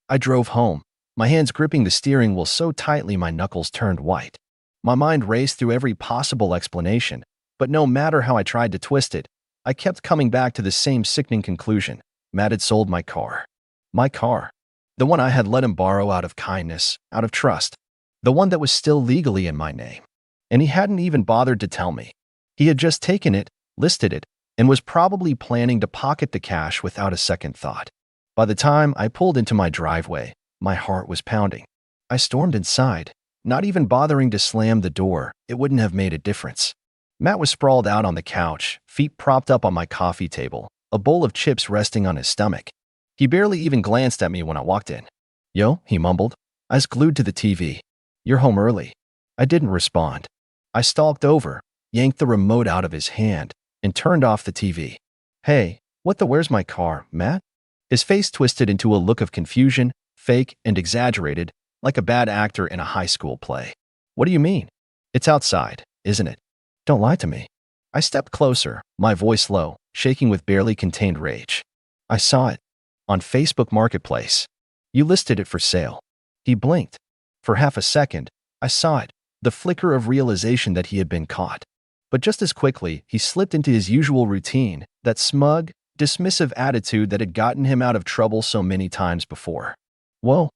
I drove home, my hands gripping the steering wheel so tightly my knuckles turned white. My mind raced through every possible explanation, but no matter how I tried to twist it, I kept coming back to the same sickening conclusion. Matt had sold my car. My car. The one I had let him borrow out of kindness, out of trust. The one that was still legally in my name. And he hadn't even bothered to tell me. He had just taken it, listed it, and was probably planning to pocket the cash without a second thought. By the time I pulled into my driveway, my heart was pounding. I stormed inside, not even bothering to slam the door. It wouldn't have made a difference. Matt was sprawled out on the couch, feet propped up on my coffee table, a bowl of chips resting on his stomach. He barely even glanced at me when I walked in. "Yo," he mumbled, eyes glued to the TV. "You're home early." I didn't respond. I stalked over, yanked the remote out of his hand, and turned off the TV. "Hey, where's my car, Matt?" His face twisted into a look of confusion, fake and exaggerated, like a bad actor in a high school play. "What do you mean? It's outside, isn't it? Don't lie to me." I stepped closer, my voice low, shaking with barely contained rage. "I saw it. On Facebook Marketplace. You listed it for sale." He blinked. For half a second, I saw it, the flicker of realization that he had been caught. But just as quickly, he slipped into his usual routine, that smug, dismissive attitude that had gotten him out of trouble so many times before. Whoa,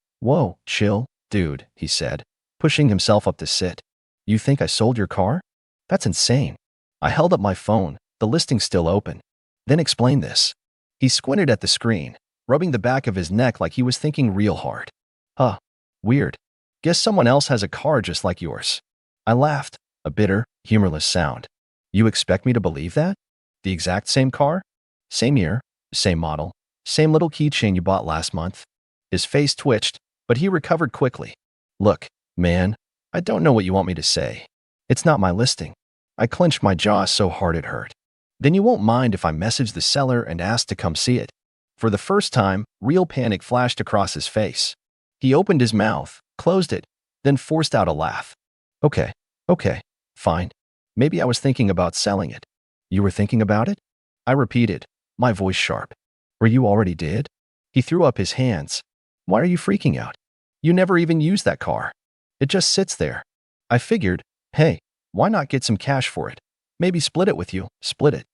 chill, dude," he said, pushing himself up to sit. "You think I sold your car? That's insane." I held up my phone, the listing still open. "Then explain this." He squinted at the screen, rubbing the back of his neck like he was thinking real hard. "Huh, weird. Guess someone else has a car just like yours." I laughed, a bitter, humorless sound. "You expect me to believe that? The exact same car? Same year, same model, same little keychain you bought last month?" His face twitched, but he recovered quickly. "Look, man, I don't know what you want me to say. It's not my listing." I clenched my jaw so hard it hurt. "Then you won't mind if I message the seller and ask to come see it?" For the first time, real panic flashed across his face. He opened his mouth, closed it, then forced out a laugh. Okay, fine. Maybe I was thinking about selling it." "You were thinking about it?" I repeated, my voice sharp. "Or you already did?" He threw up his hands. "Why are you freaking out? You never even used that car. It just sits there." I figured, hey, why not get some cash for it? Maybe split it with you, split it.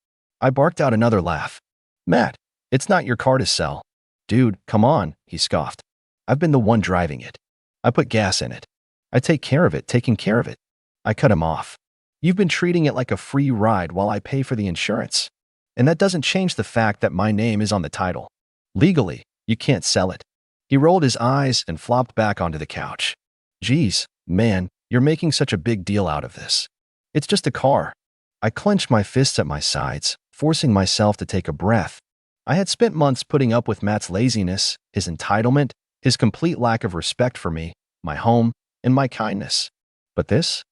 I barked out another laugh. "Matt, it's not your car to sell." "Dude, come on," he scoffed. "I've been the one driving it." I put gas in it. I take care of it, taking care of it. I cut him off. You've been treating it like a free ride while I pay for the insurance. And that doesn't change the fact that my name is on the title. Legally, you can't sell it. He rolled his eyes and flopped back onto the couch. Geez, man, you're making such a big deal out of this. It's just a car. I clenched my fists at my sides, forcing myself to take a breath. I had spent months putting up with Matt's laziness, his entitlement, his complete lack of respect for me, my home, and my kindness. But this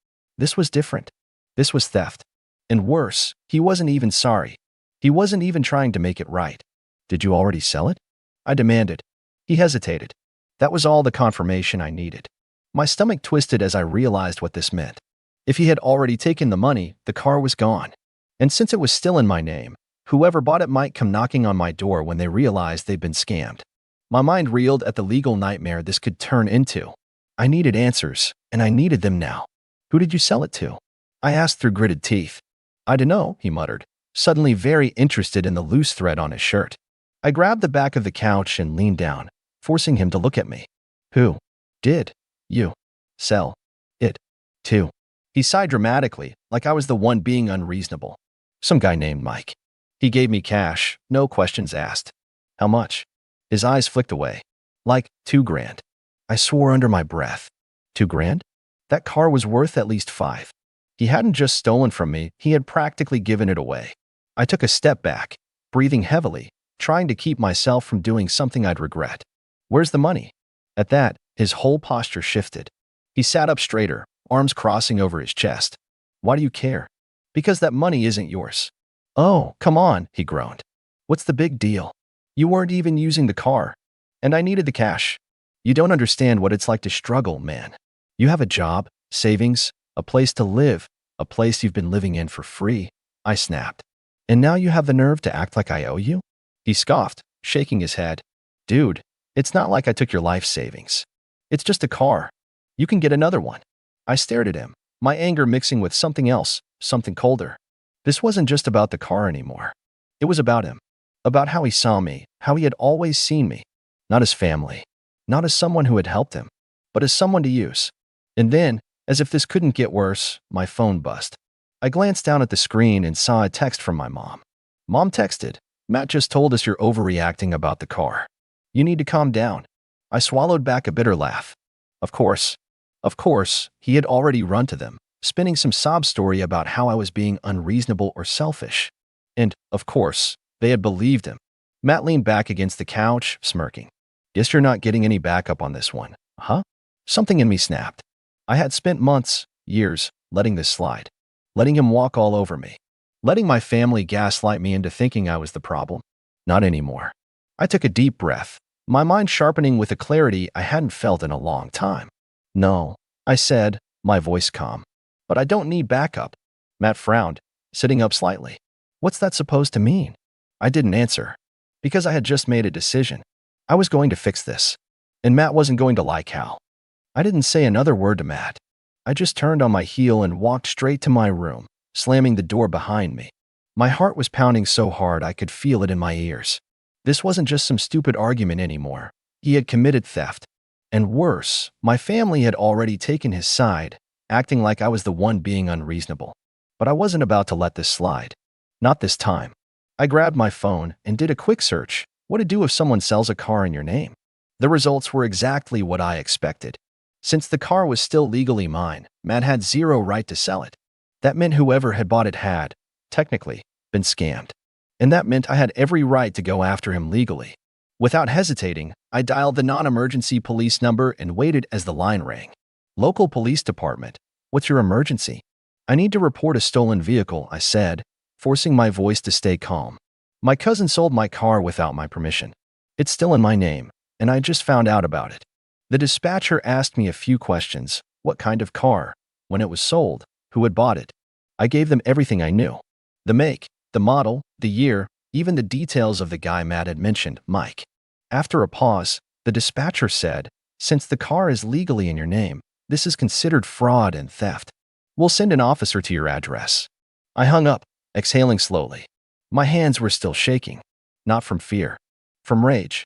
was different. This was theft. And worse, he wasn't even sorry. He wasn't even trying to make it right. Did you already sell it? I demanded. He hesitated. That was all the confirmation I needed. My stomach twisted as I realized what this meant. If he had already taken the money, the car was gone. And since it was still in my name, whoever bought it might come knocking on my door when they realized they'd been scammed. My mind reeled at the legal nightmare this could turn into. I needed answers, and I needed them now. Who did you sell it to? I asked through gritted teeth. I dunno, he muttered, suddenly very interested in the loose thread on his shirt. I grabbed the back of the couch and leaned down, forcing him to look at me. Who did you sell it to? He sighed dramatically, like I was the one being unreasonable. Some guy named Mike. He gave me cash, no questions asked. How much? His eyes flicked away. Like $2,000. I swore under my breath. $2,000? That car was worth at least $5,000. He hadn't just stolen from me, he had practically given it away. I took a step back, breathing heavily, trying to keep myself from doing something I'd regret. Where's the money? At that, his whole posture shifted. He sat up straighter, arms crossing over his chest. Why do you care? Because that money isn't yours. Oh, come on, he groaned. What's the big deal? You weren't even using the car. And I needed the cash. You don't understand what it's like to struggle, man. You have a job, savings, a place to live, a place you've been living in for free. I snapped. And now you have the nerve to act like I owe you? He scoffed, shaking his head. Dude, it's not like I took your life savings. It's just a car. You can get another one. I stared at him, my anger mixing with something else, something colder. This wasn't just about the car anymore. It was about him. About how he saw me, how he had always seen me. Not as family. Not as someone who had helped him, but as someone to use. And then, as if this couldn't get worse, my phone buzzed. I glanced down at the screen and saw a text from my mom. Mom texted, Matt just told us you're overreacting about the car. You need to calm down. I swallowed back a bitter laugh. Of course, he had already run to them, spinning some sob story about how I was being unreasonable or selfish. And, of course, they had believed him. Matt leaned back against the couch, smirking. Guess you're not getting any backup on this one, huh? Something in me snapped. I had spent months, years, letting this slide. Letting him walk all over me. Letting my family gaslight me into thinking I was the problem. Not anymore. I took a deep breath, my mind sharpening with a clarity I hadn't felt in a long time. No, I said, my voice calm. But I don't need backup. Matt frowned, sitting up slightly. What's that supposed to mean? I didn't answer. Because I had just made a decision. I was going to fix this. And Matt wasn't going to like how. I didn't say another word to Matt. I just turned on my heel and walked straight to my room, slamming the door behind me. My heart was pounding so hard I could feel it in my ears. This wasn't just some stupid argument anymore. He had committed theft. And worse, my family had already taken his side, acting like I was the one being unreasonable. But I wasn't about to let this slide. Not this time. I grabbed my phone and did a quick search. What to do if someone sells a car in your name? The results were exactly what I expected. Since the car was still legally mine, Matt had zero right to sell it. That meant whoever had bought it had, technically, been scammed. And that meant I had every right to go after him legally. Without hesitating, I dialed the non-emergency police number and waited as the line rang. Local police department. What's your emergency? I need to report a stolen vehicle, I said, forcing my voice to stay calm. My cousin sold my car without my permission. It's still in my name, and I just found out about it. The dispatcher asked me a few questions. What kind of car? When it was sold? Who had bought it? I gave them everything I knew. The make, the model, the year, even the details of the guy Matt had mentioned, Mike. After a pause, the dispatcher said, since the car is legally in your name, this is considered fraud and theft. We'll send an officer to your address. I hung up, exhaling slowly. My hands were still shaking. Not from fear. From rage.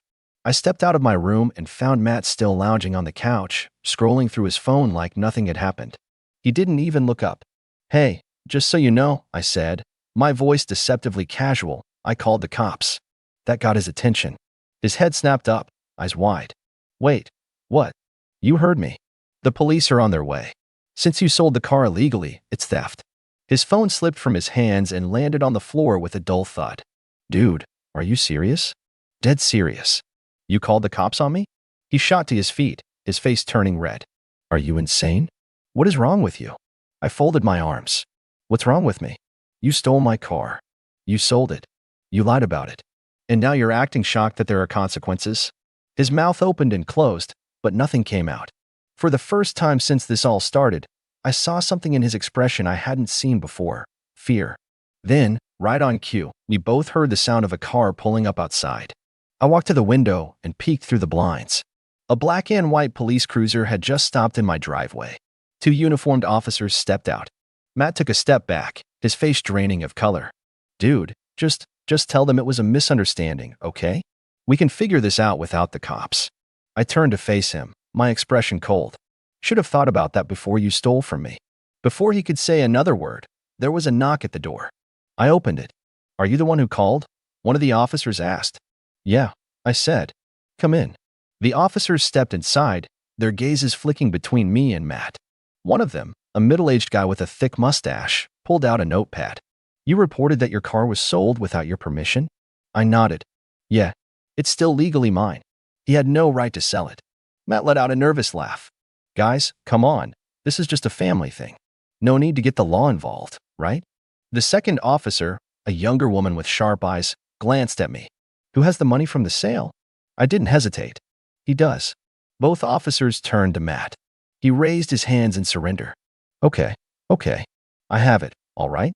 I stepped out of my room and found Matt still lounging on the couch, scrolling through his phone like nothing had happened. He didn't even look up. "Hey, just so you know," I said, my voice deceptively casual. "I called the cops." That got his attention. His head snapped up, eyes wide. "Wait, what? You heard me. The police are on their way. Since you sold the car illegally, it's theft." His phone slipped from his hands and landed on the floor with a dull thud. "Dude, are you serious?" "Dead serious. You called the cops on me?" He shot to his feet, his face turning red. "Are you insane? What is wrong with you?" I folded my arms. "What's wrong with me? You stole my car. You sold it. You lied about it. And now you're acting shocked that there are consequences?" His mouth opened and closed, but nothing came out. For the first time since this all started, I saw something in his expression I hadn't seen before: fear. Then, right on cue, we both heard the sound of a car pulling up outside. I walked to the window and peeked through the blinds. A black and white police cruiser had just stopped in my driveway. 2 uniformed officers stepped out. Matt took a step back, his face draining of color. "Dude, just tell them it was a misunderstanding, okay? We can figure this out without the cops." I turned to face him, my expression cold. "Should have thought about that before you stole from me." Before he could say another word, there was a knock at the door. I opened it. "Are you the one who called?" one of the officers asked. "Yeah," I said. "Come in." The officers stepped inside, their gazes flicking between me and Matt. One of them, a middle-aged guy with a thick mustache, pulled out a notepad. "You reported that your car was sold without your permission?" I nodded. "Yeah, it's still legally mine. He had no right to sell it." Matt let out a nervous laugh. "Guys, come on. This is just a family thing. No need to get the law involved, right?" The second officer, a younger woman with sharp eyes, glanced at me. "Who has the money from the sale?" I didn't hesitate. "He does." Both officers turned to Matt. He raised his hands in surrender. Okay. I have it, all right?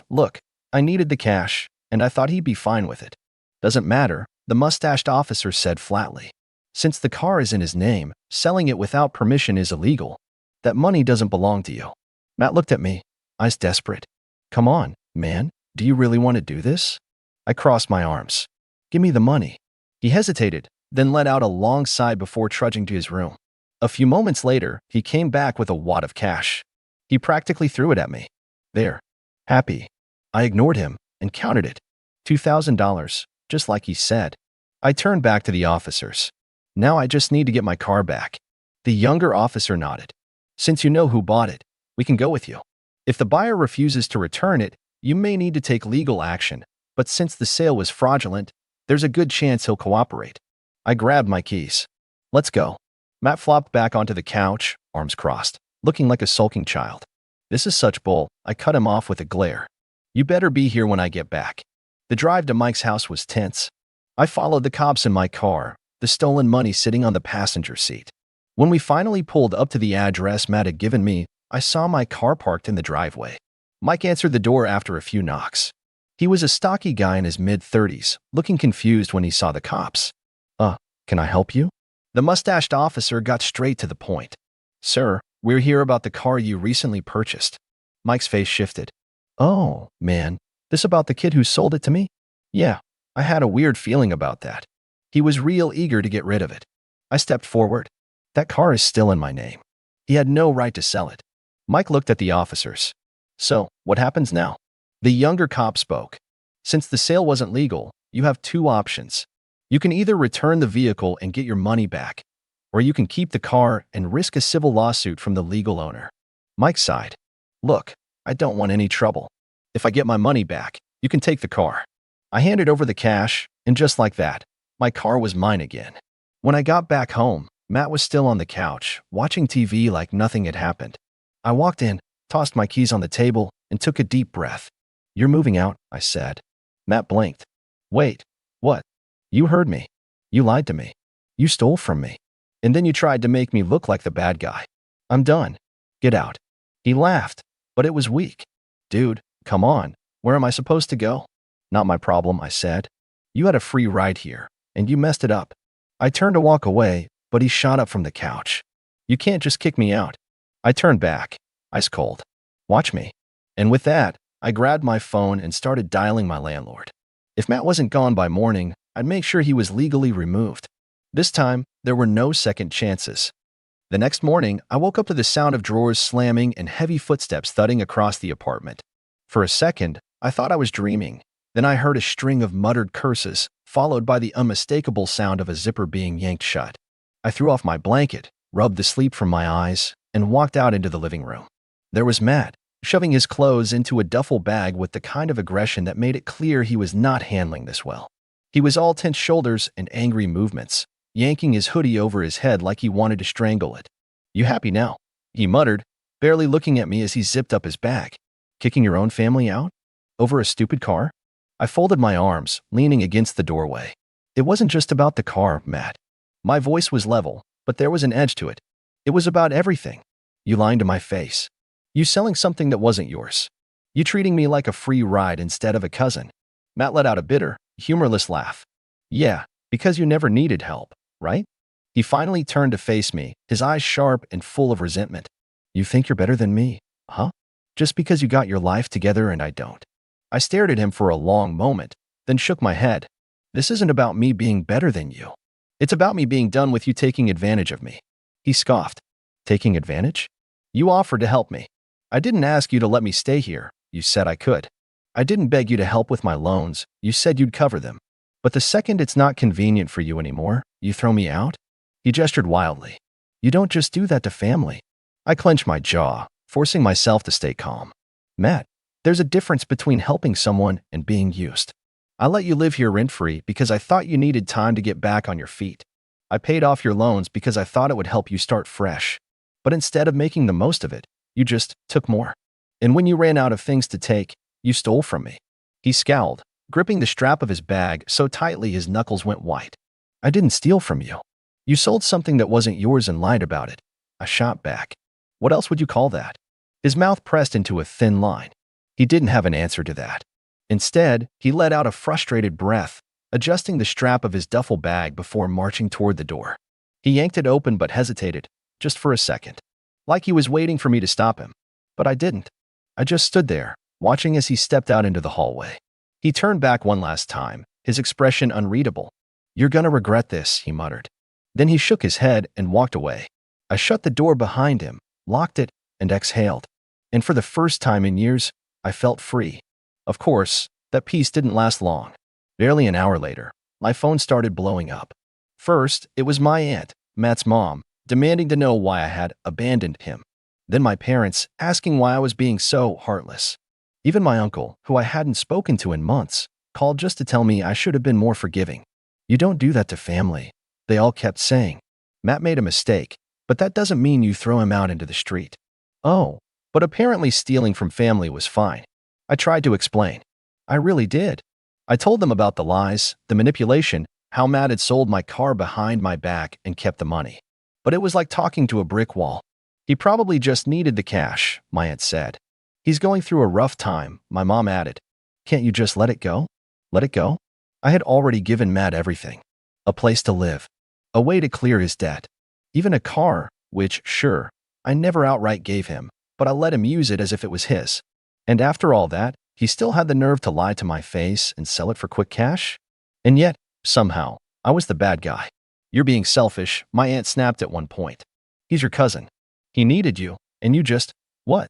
Look, I needed the cash, and I thought he'd be fine with it." "Doesn't matter," the mustached officer said flatly. "Since the car is in his name, selling it without permission is illegal. That money doesn't belong to you." Matt looked at me, eyes desperate. "Come on, man, do you really want to do this?" I crossed my arms. "Give me the money." He hesitated, then let out a long sigh before trudging to his room. A few moments later, he came back with a wad of cash. He practically threw it at me. "There. Happy." I ignored him and counted it. $2,000, just like he said. I turned back to the officers. "Now I just need to get my car back." The younger officer nodded. "Since you know who bought it, we can go with you. If the buyer refuses to return it, you may need to take legal action, but since the sale was fraudulent, there's a good chance he'll cooperate." I grabbed my keys. "Let's go." Matt flopped back onto the couch, arms crossed, looking like a sulking child. "This is such bull," I cut him off with a glare. "You better be here when I get back." The drive to Mike's house was tense. I followed the cops in my car, the stolen money sitting on the passenger seat. When we finally pulled up to the address Matt had given me, I saw my car parked in the driveway. Mike answered the door after a few knocks. He was a stocky guy in his mid-30s, looking confused when he saw the cops. Can I help you?" The mustached officer got straight to the point. "Sir, we're here about the car you recently purchased." Mike's face shifted. "Oh, man, this about the kid who sold it to me?" "Yeah, I had a weird feeling about that." He was real eager to get rid of it. I stepped forward. "That car is still in my name. He had no right to sell it." Mike looked at the officers. "So, what happens now?" The younger cop spoke. "Since the sale wasn't legal, you have 2 options. You can either return the vehicle and get your money back, or you can keep the car and risk a civil lawsuit from the legal owner." Mike sighed. "Look, I don't want any trouble. If I get my money back, you can take the car." I handed over the cash, and just like that, my car was mine again. When I got back home, Matt was still on the couch, watching TV like nothing had happened. I walked in, tossed my keys on the table, and took a deep breath. "You're moving out," I said. Matt blinked. "Wait, what? You heard me. You lied to me. You stole from me. And then you tried to make me look like the bad guy. I'm done. Get out." He laughed, but it was weak. "Dude, come on. Where am I supposed to go?" "Not my problem," I said. "You had a free ride here, and you messed it up." I turned to walk away, but he shot up from the couch. "You can't just kick me out." I turned back, ice cold. "Watch me." And with that, I grabbed my phone and started dialing my landlord. If Matt wasn't gone by morning, I'd make sure he was legally removed. This time, there were no second chances. The next morning, I woke up to the sound of drawers slamming and heavy footsteps thudding across the apartment. For a second, I thought I was dreaming. Then I heard a string of muttered curses, followed by the unmistakable sound of a zipper being yanked shut. I threw off my blanket, rubbed the sleep from my eyes, and walked out into the living room. There was Matt, shoving his clothes into a duffel bag with the kind of aggression that made it clear he was not handling this well. He was all tense shoulders and angry movements, yanking his hoodie over his head like he wanted to strangle it. "You happy now?" he muttered, barely looking at me as he zipped up his bag. "Kicking your own family out? Over a stupid car?" I folded my arms, leaning against the doorway. "It wasn't just about the car, Matt." My voice was level, but there was an edge to it. "It was about everything. You lying to my face. You selling something that wasn't yours. You treating me like a free ride instead of a cousin." Matt let out a bitter, humorless laugh. "Yeah, because you never needed help, right?" He finally turned to face me, his eyes sharp and full of resentment. "You think you're better than me, huh? Just because you got your life together and I don't." I stared at him for a long moment, then shook my head. "This isn't about me being better than you. It's about me being done with you taking advantage of me." He scoffed. "Taking advantage? You offered to help me. I didn't ask you to let me stay here. You said I could. I didn't beg you to help with my loans. You said you'd cover them. But the second it's not convenient for you anymore, you throw me out?" He gestured wildly. "You don't just do that to family." I clenched my jaw, forcing myself to stay calm. "Matt, there's a difference between helping someone and being used. I let you live here rent-free because I thought you needed time to get back on your feet. I paid off your loans because I thought it would help you start fresh. But instead of making the most of it, you just took more. And when you ran out of things to take, you stole from me." He scowled, gripping the strap of his bag so tightly his knuckles went white. "I didn't steal from you. You sold something that wasn't yours and lied about it." I shot back. "What else would you call that?" His mouth pressed into a thin line. He didn't have an answer to that. Instead, he let out a frustrated breath, adjusting the strap of his duffel bag before marching toward the door. He yanked it open but hesitated, just for a second, like he was waiting for me to stop him. But I didn't. I just stood there, watching as he stepped out into the hallway. He turned back one last time, his expression unreadable. "You're gonna regret this," he muttered. Then he shook his head and walked away. I shut the door behind him, locked it, and exhaled. And for the first time in years, I felt free. Of course, that peace didn't last long. Barely an hour later, my phone started blowing up. First, it was my aunt, Matt's mom, demanding to know why I had abandoned him. Then my parents, asking why I was being so heartless. Even my uncle, who I hadn't spoken to in months, called just to tell me I should have been more forgiving. "You don't do that to family," they all kept saying. "Matt made a mistake, but that doesn't mean you throw him out into the street." "Oh, but apparently stealing from family was fine." I tried to explain. I really did. I told them about the lies, the manipulation, how Matt had sold my car behind my back and kept the money. But it was like talking to a brick wall. "He probably just needed the cash," my aunt said. "He's going through a rough time," my mom added. "Can't you just let it go?" Let it go? I had already given Matt everything. A place to live. A way to clear his debt. Even a car, which, sure, I never outright gave him, but I let him use it as if it was his. And after all that, he still had the nerve to lie to my face and sell it for quick cash? And yet, somehow, I was the bad guy. "You're being selfish," my aunt snapped at one point. "He's your cousin. He needed you, and you just, what?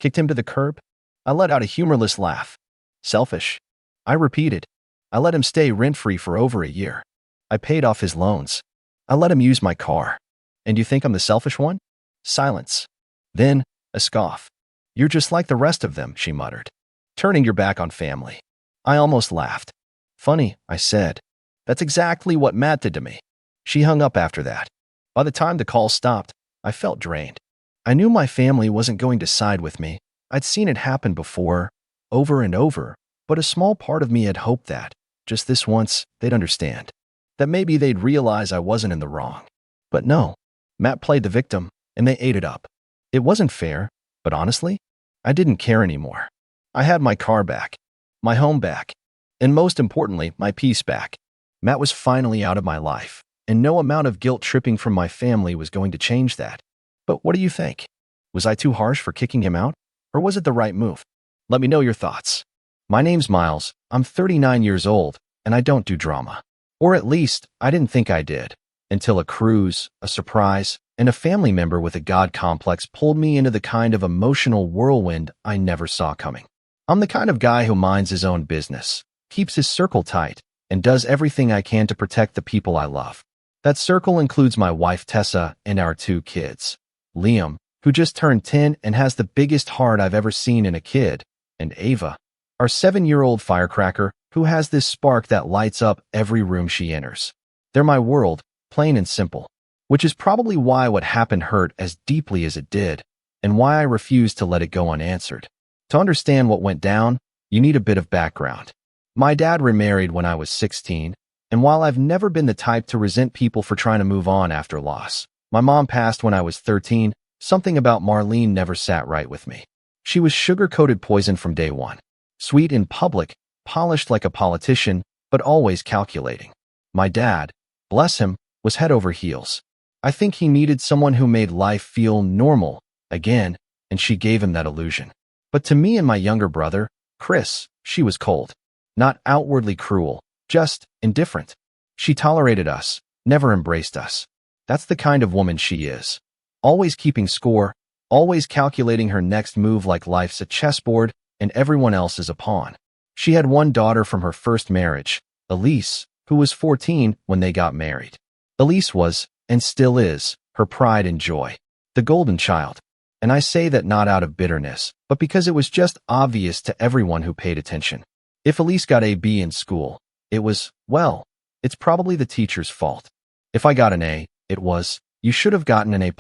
Kicked him to the curb?" I let out a humorless laugh. "Selfish?" I repeated. "I let him stay rent-free for over a year. I paid off his loans. I let him use my car. And you think I'm the selfish one?" Silence. Then, a scoff. "You're just like the rest of them," she muttered. "Turning your back on family." I almost laughed. "Funny," I said. "That's exactly what Matt did to me." She hung up after that. By the time the call stopped, I felt drained. I knew my family wasn't going to side with me. I'd seen it happen before, over and over, but a small part of me had hoped that, just this once, they'd understand. That maybe they'd realize I wasn't in the wrong. But no, Matt played the victim, and they ate it up. It wasn't fair, but honestly, I didn't care anymore. I had my car back, my home back, and most importantly, my peace back. Matt was finally out of my life, and no amount of guilt tripping from my family was going to change that. But what do you think? Was I too harsh for kicking him out, or was it the right move? Let me know your thoughts. My name's Miles, I'm 39 years old, and I don't do drama. Or at least, I didn't think I did, until a cruise, a surprise, and a family member with a God complex pulled me into the kind of emotional whirlwind I never saw coming. I'm the kind of guy who minds his own business, keeps his circle tight, and does everything I can to protect the people I love. That circle includes my wife Tessa and our 2 kids, Liam, who just turned 10 and has the biggest heart I've ever seen in a kid, and Ava, our 7-year-old firecracker who has this spark that lights up every room she enters. They're my world, plain and simple, which is probably why what happened hurt as deeply as it did, and why I refused to let it go unanswered. To understand what went down, you need a bit of background. My dad remarried when I was 16, and while I've never been the type to resent people for trying to move on after loss, my mom passed when I was 13. Something about Marlene never sat right with me. She was sugar-coated poison from day one. Sweet in public, polished like a politician, but always calculating. My dad, bless him, was head over heels. I think he needed someone who made life feel normal again, and she gave him that illusion. But to me and my younger brother, Chris, she was cold. Not outwardly cruel, just indifferent. She tolerated us, never embraced us. That's the kind of woman she is. Always keeping score, always calculating her next move like life's a chessboard and everyone else is a pawn. She had one daughter from her first marriage, Elise, who was 14 when they got married. Elise was, and still is, her pride and joy. The golden child. And I say that not out of bitterness, but because it was just obvious to everyone who paid attention. If Elise got a B in school, it was, well, it's probably the teacher's fault. If I got an A, it was, you should have gotten an A+.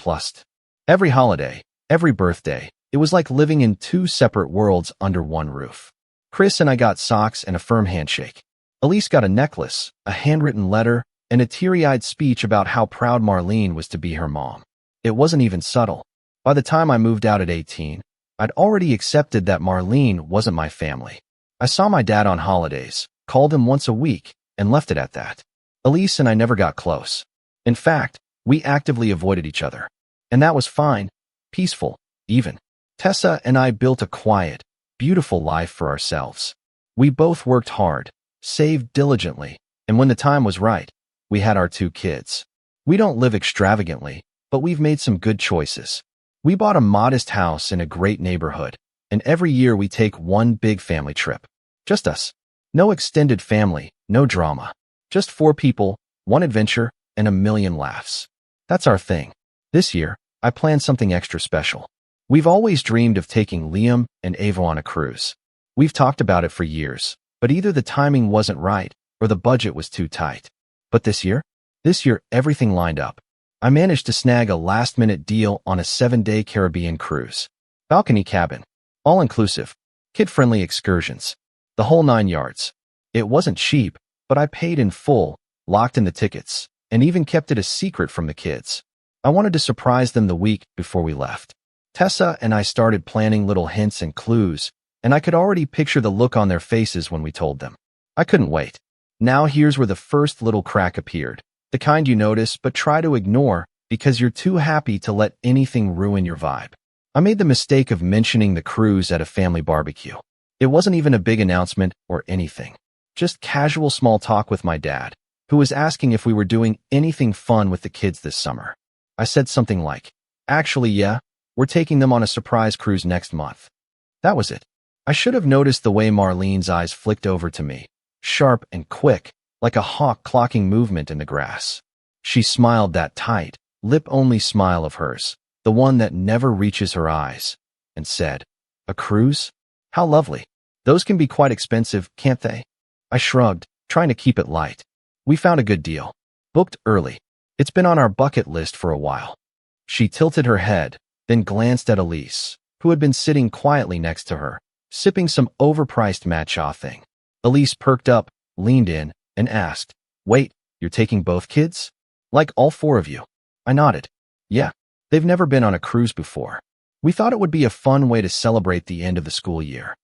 Every holiday, every birthday, it was like living in 2 separate worlds under one roof. Chris and I got socks and a firm handshake. Elise got a necklace, a handwritten letter, and a teary-eyed speech about how proud Marlene was to be her mom. It wasn't even subtle. By the time I moved out at 18, I'd already accepted that Marlene wasn't my family. I saw my dad on holidays, called him once a week, and left it at that. Elise and I never got close. In fact, we actively avoided each other. And that was fine, peaceful, even. Tessa and I built a quiet, beautiful life for ourselves. We both worked hard, saved diligently, and when the time was right, we had our 2 kids. We don't live extravagantly, but we've made some good choices. We bought a modest house in a great neighborhood, and every year we take one big family trip. Just us. No extended family, no drama. Just 4 people, 1 adventure, and a million laughs. That's our thing. This year, I planned something extra special. We've always dreamed of taking Liam and Ava on a cruise. We've talked about it for years, but either the timing wasn't right or the budget was too tight. But this year, everything lined up. I managed to snag a last-minute deal on a 7-day Caribbean cruise. Balcony cabin, all-inclusive, kid-friendly excursions, the whole 9 yards. It wasn't cheap, but I paid in full, locked in the tickets, and even kept it a secret from the kids. I wanted to surprise them the week before we left. Tessa and I started planning little hints and clues, and I could already picture the look on their faces when we told them. I couldn't wait. Now here's where the first little crack appeared, the kind you notice but try to ignore because you're too happy to let anything ruin your vibe. I made the mistake of mentioning the cruise at a family barbecue. It wasn't even a big announcement or anything. Just casual small talk with my dad, who was asking if we were doing anything fun with the kids this summer. I said something like, actually, yeah, we're taking them on a surprise cruise next month. That was it. I should have noticed the way Marlene's eyes flicked over to me, sharp and quick, like a hawk clocking movement in the grass. She smiled that tight, lip-only smile of hers, the one that never reaches her eyes, and said, a cruise? How lovely. Those can be quite expensive, can't they? I shrugged, trying to keep it light. We found a good deal. Booked early. It's been on our bucket list for a while. She tilted her head, then glanced at Elise, who had been sitting quietly next to her, sipping some overpriced matcha thing. Elise perked up, leaned in, and asked, wait, you're taking both kids? Like all 4 of you? I nodded. Yeah, they've never been on a cruise before. We thought it would be a fun way to celebrate the end of the school year.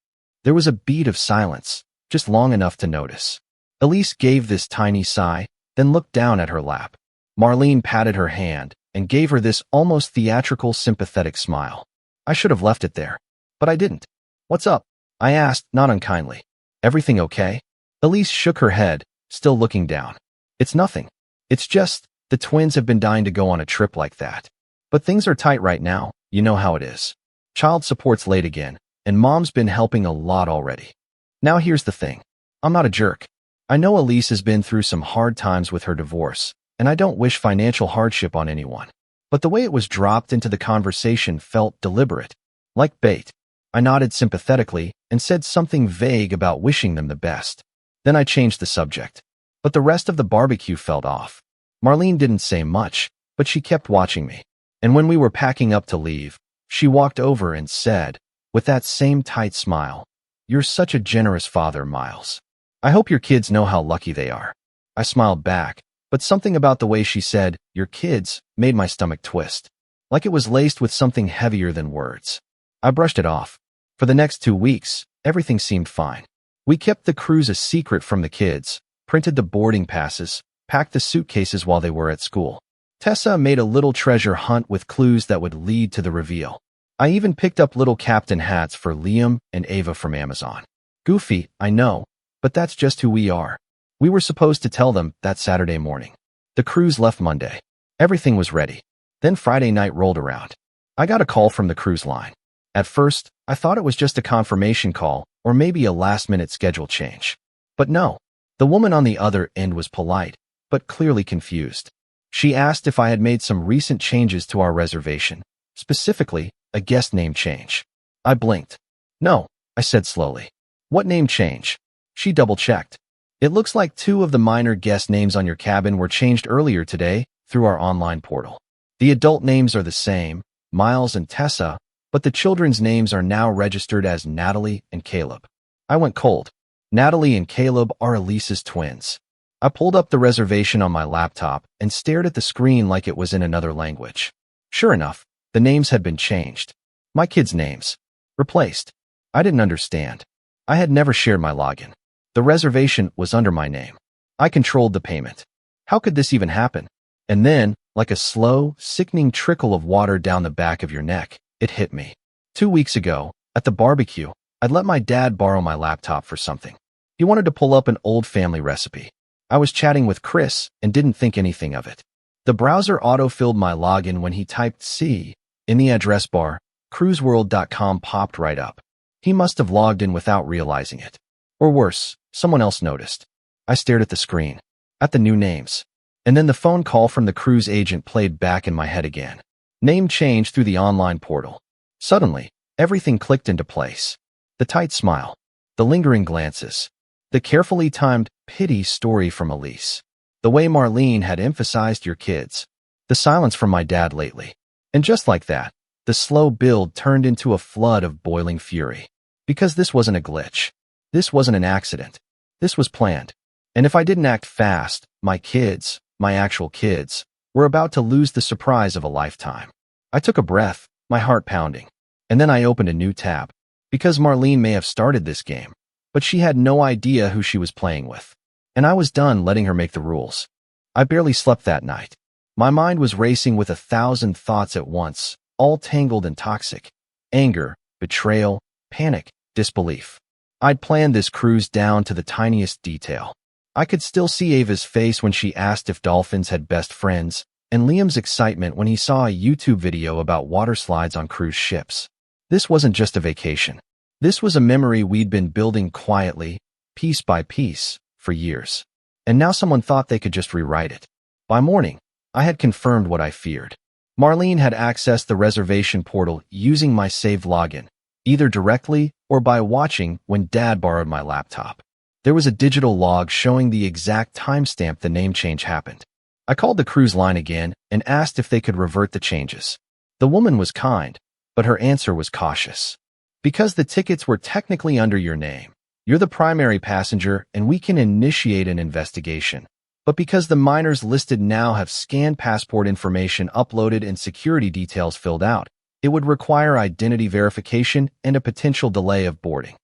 There was a beat of silence, just long enough to notice. Elise gave this tiny sigh, then looked down at her lap. Marlene patted her hand and gave her this almost theatrical sympathetic smile. I should have left it there, but I didn't. What's up? I asked, not unkindly. Everything okay? Elise shook her head, still looking down. It's nothing. It's just, the twins have been dying to go on a trip like that. But things are tight right now, you know how it is. Child support's late again, and mom's been helping a lot already. Now here's the thing. I'm not a jerk. I know Elise has been through some hard times with her divorce, and I don't wish financial hardship on anyone. But the way it was dropped into the conversation felt deliberate, like bait. I nodded sympathetically and said something vague about wishing them the best. Then I changed the subject. But the rest of the barbecue felt off. Marlene didn't say much, but she kept watching me. And when we were packing up to leave, she walked over and said, with that same tight smile, "You're such a generous father, Miles. I hope your kids know how lucky they are." I smiled back, but something about the way she said, "your kids," made my stomach twist, like it was laced with something heavier than words. I brushed it off. For the next 2 weeks, everything seemed fine. We kept the cruise a secret from the kids, printed the boarding passes, packed the suitcases while they were at school. Tessa made a little treasure hunt with clues that would lead to the reveal. I even picked up little captain hats for Liam and Ava from Amazon. Goofy, I know, but that's just who we are. We were supposed to tell them that Saturday morning. The cruise left Monday. Everything was ready. Then Friday night rolled around. I got a call from the cruise line. At first, I thought it was just a confirmation call or maybe a last-minute schedule change. But no. The woman on the other end was polite, but clearly confused. She asked if I had made some recent changes to our reservation, specifically, a guest name change. I blinked. "No," I said slowly. "What name change?" She double-checked. "It looks like 2 of the minor guest names on your cabin were changed earlier today through our online portal. The adult names are the same, Miles and Tessa, but the children's names are now registered as Natalie and Caleb." I went cold. Natalie and Caleb are Elise's twins. I pulled up the reservation on my laptop and stared at the screen like it was in another language. Sure enough, the names had been changed. My kids' names. Replaced. I didn't understand. I had never shared my login. The reservation was under my name. I controlled the payment. How could this even happen? And then, like a slow, sickening trickle of water down the back of your neck, it hit me. 2 weeks ago, at the barbecue, I'd let my dad borrow my laptop for something. He wanted to pull up an old family recipe. I was chatting with Chris and didn't think anything of it. The browser auto-filled my login when he typed C in the address bar. Cruiseworld.com popped right up. He must have logged in without realizing it. Or worse, someone else noticed. I stared at the screen, at the new names. And then the phone call from the cruise agent played back in my head again. Name change through the online portal. Suddenly, everything clicked into place. The tight smile, the lingering glances, the carefully timed pity story from Elise, the way Marlene had emphasized your kids, the silence from my dad lately. And just like that, the slow build turned into a flood of boiling fury. Because this wasn't a glitch. This wasn't an accident. This was planned. And if I didn't act fast, my kids, my actual kids, were about to lose the surprise of a lifetime. I took a breath, my heart pounding. And then I opened a new tab. Because Marlene may have started this game, but she had no idea who she was playing with. And I was done letting her make the rules. I barely slept that night. My mind was racing with 1,000 thoughts at once, all tangled and toxic. Anger, betrayal, panic, disbelief. I'd planned this cruise down to the tiniest detail. I could still see Ava's face when she asked if dolphins had best friends, and Liam's excitement when he saw a YouTube video about water slides on cruise ships. This wasn't just a vacation. This was a memory we'd been building quietly, piece by piece, for years. And now someone thought they could just rewrite it. By morning, I had confirmed what I feared. Marlene had accessed the reservation portal using my saved login, either directly or by watching when Dad borrowed my laptop. There was a digital log showing the exact timestamp the name change happened. I called the cruise line again and asked if they could revert the changes. The woman was kind, but her answer was cautious. "Because the tickets were technically under your name. You're the primary passenger and we can initiate an investigation. But because the minors listed now have scanned passport information uploaded and security details filled out, it would require identity verification and a potential delay of boarding."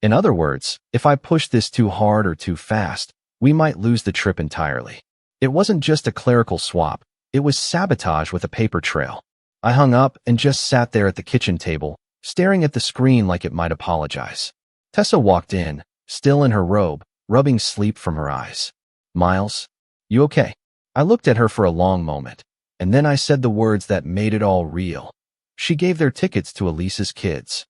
In other words, if I pushed this too hard or too fast, we might lose the trip entirely. It wasn't just a clerical swap, it was sabotage with a paper trail. I hung up and just sat there at the kitchen table, staring at the screen like it might apologize. Tessa walked in, still in her robe, rubbing sleep from her eyes. "Miles?" You okay? I looked at her for a long moment, and then I said the words that made it all real. She gave their tickets to Elise's kids.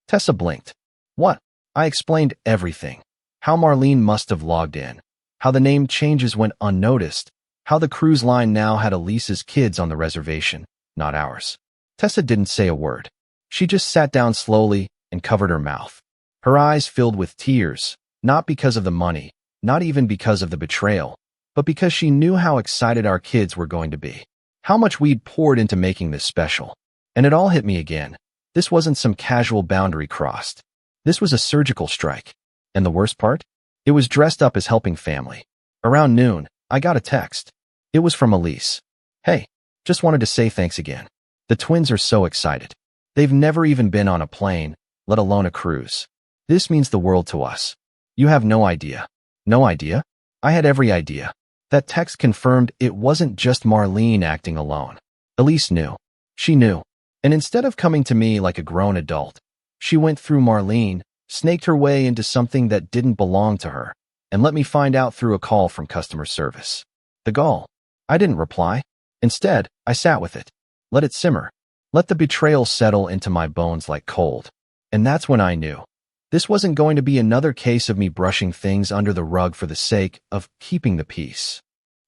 Tessa blinked. What? I explained everything. How Marlene must have logged in. How the name changes went unnoticed. How the cruise line now had Elise's kids on the reservation, not ours. Tessa didn't say a word. She just sat down slowly and covered her mouth. Her eyes filled with tears, not because of the money, not even because of the betrayal, but because she knew how excited our kids were going to be. How much we'd poured into making this special. And it all hit me again. This wasn't some casual boundary crossed. This was a surgical strike. And the worst part? It was dressed up as helping family. Around noon, I got a text. It was from Elise. Hey, just wanted to say thanks again. The twins are so excited. They've never even been on a plane, let alone a cruise. This means the world to us. You have no idea. No idea? I had every idea. That text confirmed it wasn't just Marlene acting alone. Elise knew. She knew. And instead of coming to me like a grown adult, she went through Marlene, snaked her way into something that didn't belong to her, and let me find out through a call from customer service. The gall. I didn't reply. Instead, I sat with it. Let it simmer. Let the betrayal settle into my bones like cold. And that's when I knew. This wasn't going to be another case of me brushing things under the rug for the sake of keeping the peace.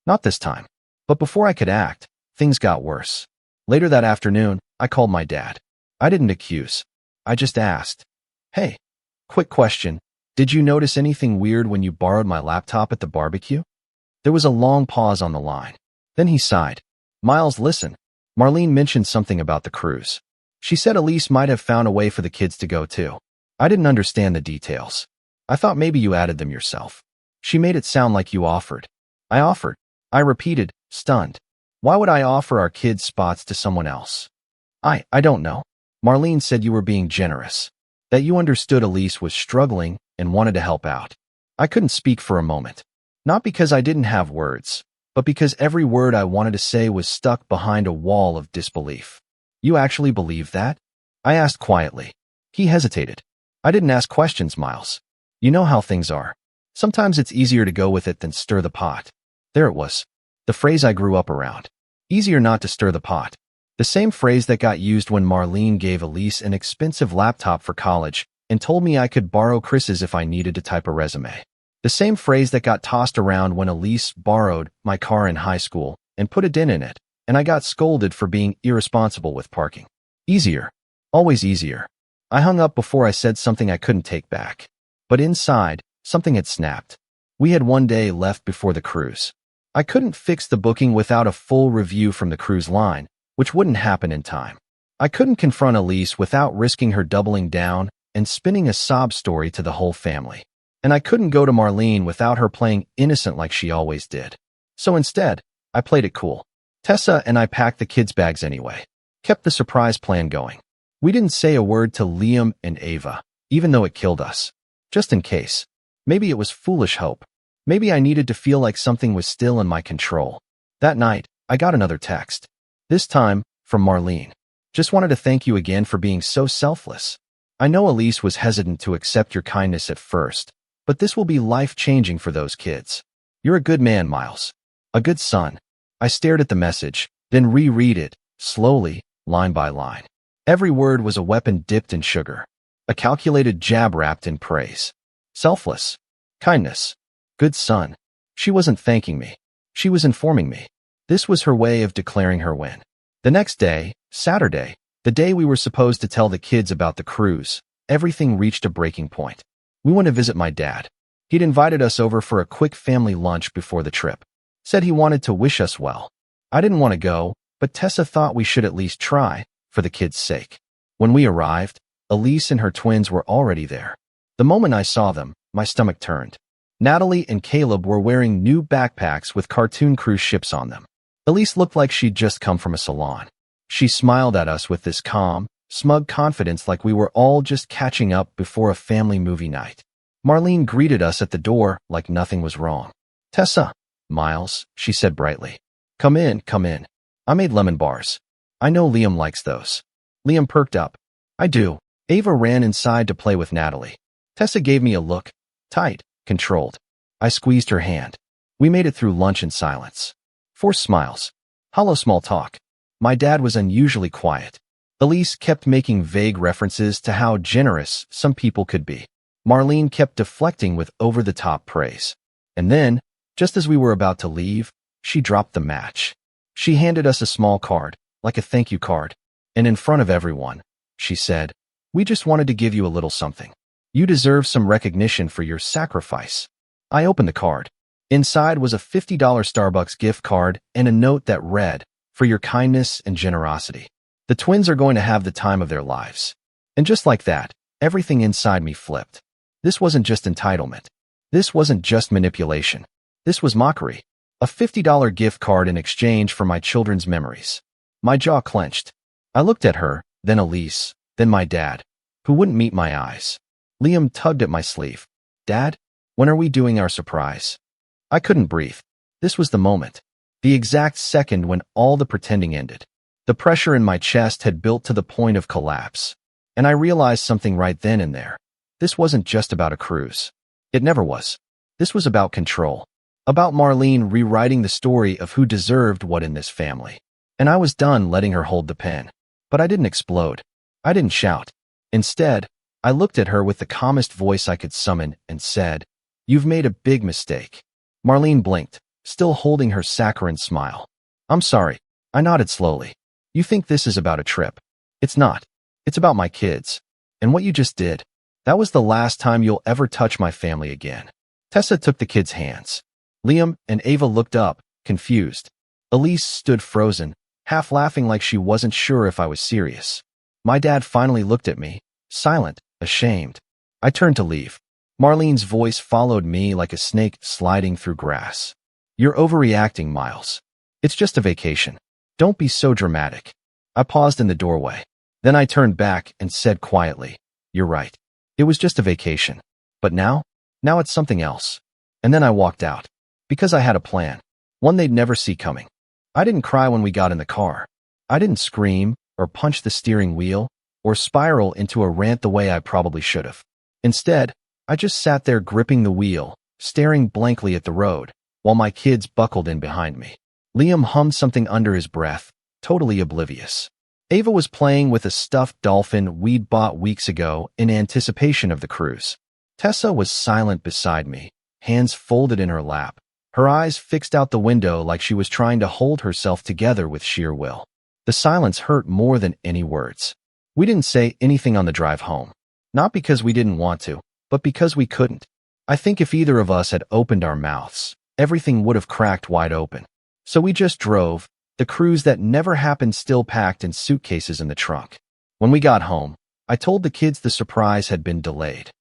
Not this time. But before I could act, things got worse. Later that afternoon, I called my dad. I didn't accuse. I just asked. Hey, quick question. Did you notice anything weird when you borrowed my laptop at the barbecue? There was a long pause on the line. Then he sighed. Miles, listen. Marlene mentioned something about the cruise. She said Elise might have found a way for the kids to go too. I didn't understand the details. I thought maybe you added them yourself. She made it sound like you offered. I offered. I repeated, stunned. Why would I offer our kids spots to someone else? I don't know. Marlene said you were being generous. That you understood Elise was struggling and wanted to help out. I couldn't speak for a moment. Not because I didn't have words, but because every word I wanted to say was stuck behind a wall of disbelief. You actually believe that? I asked quietly. He hesitated. I didn't ask questions, Miles. You know how things are. Sometimes it's easier to go with it than stir the pot. There it was. The phrase I grew up around. Easier not to stir the pot. The same phrase that got used when Marlene gave Elise an expensive laptop for college and told me I could borrow Chris's if I needed to type a resume. The same phrase that got tossed around when Elise borrowed my car in high school and put a dent in it, and I got scolded for being irresponsible with parking. Easier. Always easier. I hung up before I said something I couldn't take back. But inside, something had snapped. We had one day left before the cruise. I couldn't fix the booking without a full review from the cruise line, which wouldn't happen in time. I couldn't confront Elise without risking her doubling down and spinning a sob story to the whole family. And I couldn't go to Marlene without her playing innocent like she always did. So instead, I played it cool. Tessa and I packed the kids' bags anyway. Kept the surprise plan going. We didn't say a word to Liam and Ava, even though it killed us. Just in case. Maybe it was foolish hope. Maybe I needed to feel like something was still in my control. That night, I got another text. This time, from Marlene. Just wanted to thank you again for being so selfless. I know Elise was hesitant to accept your kindness at first, but this will be life-changing for those kids. You're a good man, Miles. A good son. I stared at the message, then reread it, slowly, line by line. Every word was a weapon dipped in sugar. A calculated jab wrapped in praise. Selfless. Kindness. Good son. She wasn't thanking me. She was informing me. This was her way of declaring her win. The next day, Saturday, the day we were supposed to tell the kids about the cruise, everything reached a breaking point. We went to visit my dad. He'd invited us over for a quick family lunch before the trip. Said he wanted to wish us well. I didn't want to go, but Tessa thought we should at least try, for the kids' sake. When we arrived, Elise and her twins were already there. The moment I saw them, my stomach turned. Natalie and Caleb were wearing new backpacks with cartoon cruise ships on them. Elise looked like she'd just come from a salon. She smiled at us with this calm, smug confidence like we were all just catching up before a family movie night. Marlene greeted us at the door like nothing was wrong. Tessa, Miles, she said brightly. Come in, come in. I made lemon bars. I know Liam likes those. Liam perked up. I do. Ava ran inside to play with Natalie. Tessa gave me a look. Tight, controlled. I squeezed her hand. We made it through lunch in silence. Forced smiles. Hollow small talk. My dad was unusually quiet. Elise kept making vague references to how generous some people could be. Marlene kept deflecting with over-the-top praise. And then, just as we were about to leave, she dropped the match. She handed us a small card, like a thank you card, and in front of everyone, she said, "We just wanted to give you a little something. You deserve some recognition for your sacrifice." I opened the card. Inside was a $50 Starbucks gift card and a note that read, "For your kindness and generosity. The twins are going to have the time of their lives." And just like that, everything inside me flipped. This wasn't just entitlement. This wasn't just manipulation. This was mockery. A $50 gift card in exchange for my children's memories. My jaw clenched. I looked at her, then Elise, then my dad, who wouldn't meet my eyes. Liam tugged at my sleeve. "Dad, when are we doing our surprise?" I couldn't breathe. This was the moment. The exact second when all the pretending ended. The pressure in my chest had built to the point of collapse. And I realized something right then and there. This wasn't just about a cruise. It never was. This was about control. About Marlene rewriting the story of who deserved what in this family. And I was done letting her hold the pen. But I didn't explode. I didn't shout. Instead, I looked at her with the calmest voice I could summon and said, "You've made a big mistake." Marlene blinked, still holding her saccharine smile. "I'm sorry." I nodded slowly. "You think this is about a trip. It's not. It's about my kids. And what you just did, that was the last time you'll ever touch my family again." Tessa took the kids' hands. Liam and Ava looked up, confused. Elise stood frozen, half laughing like she wasn't sure if I was serious. My dad finally looked at me, silent, ashamed. I turned to leave. Marlene's voice followed me like a snake sliding through grass. "You're overreacting, Miles. It's just a vacation. Don't be so dramatic." I paused in the doorway. Then I turned back and said quietly, "You're right. It was just a vacation. But now it's something else." And then I walked out. Because I had a plan. One they'd never see coming. I didn't cry when we got in the car. I didn't scream, or punch the steering wheel, or spiral into a rant the way I probably should have. Instead, I just sat there gripping the wheel, staring blankly at the road, while my kids buckled in behind me. Liam hummed something under his breath, totally oblivious. Ava was playing with a stuffed dolphin we'd bought weeks ago in anticipation of the cruise. Tessa was silent beside me, hands folded in her lap, her eyes fixed out the window like she was trying to hold herself together with sheer will. The silence hurt more than any words. We didn't say anything on the drive home. Not because we didn't want to, but because we couldn't. I think if either of us had opened our mouths, everything would have cracked wide open. So we just drove, the cruise that never happened still packed in suitcases in the trunk. When we got home, I told the kids the surprise had been delayed.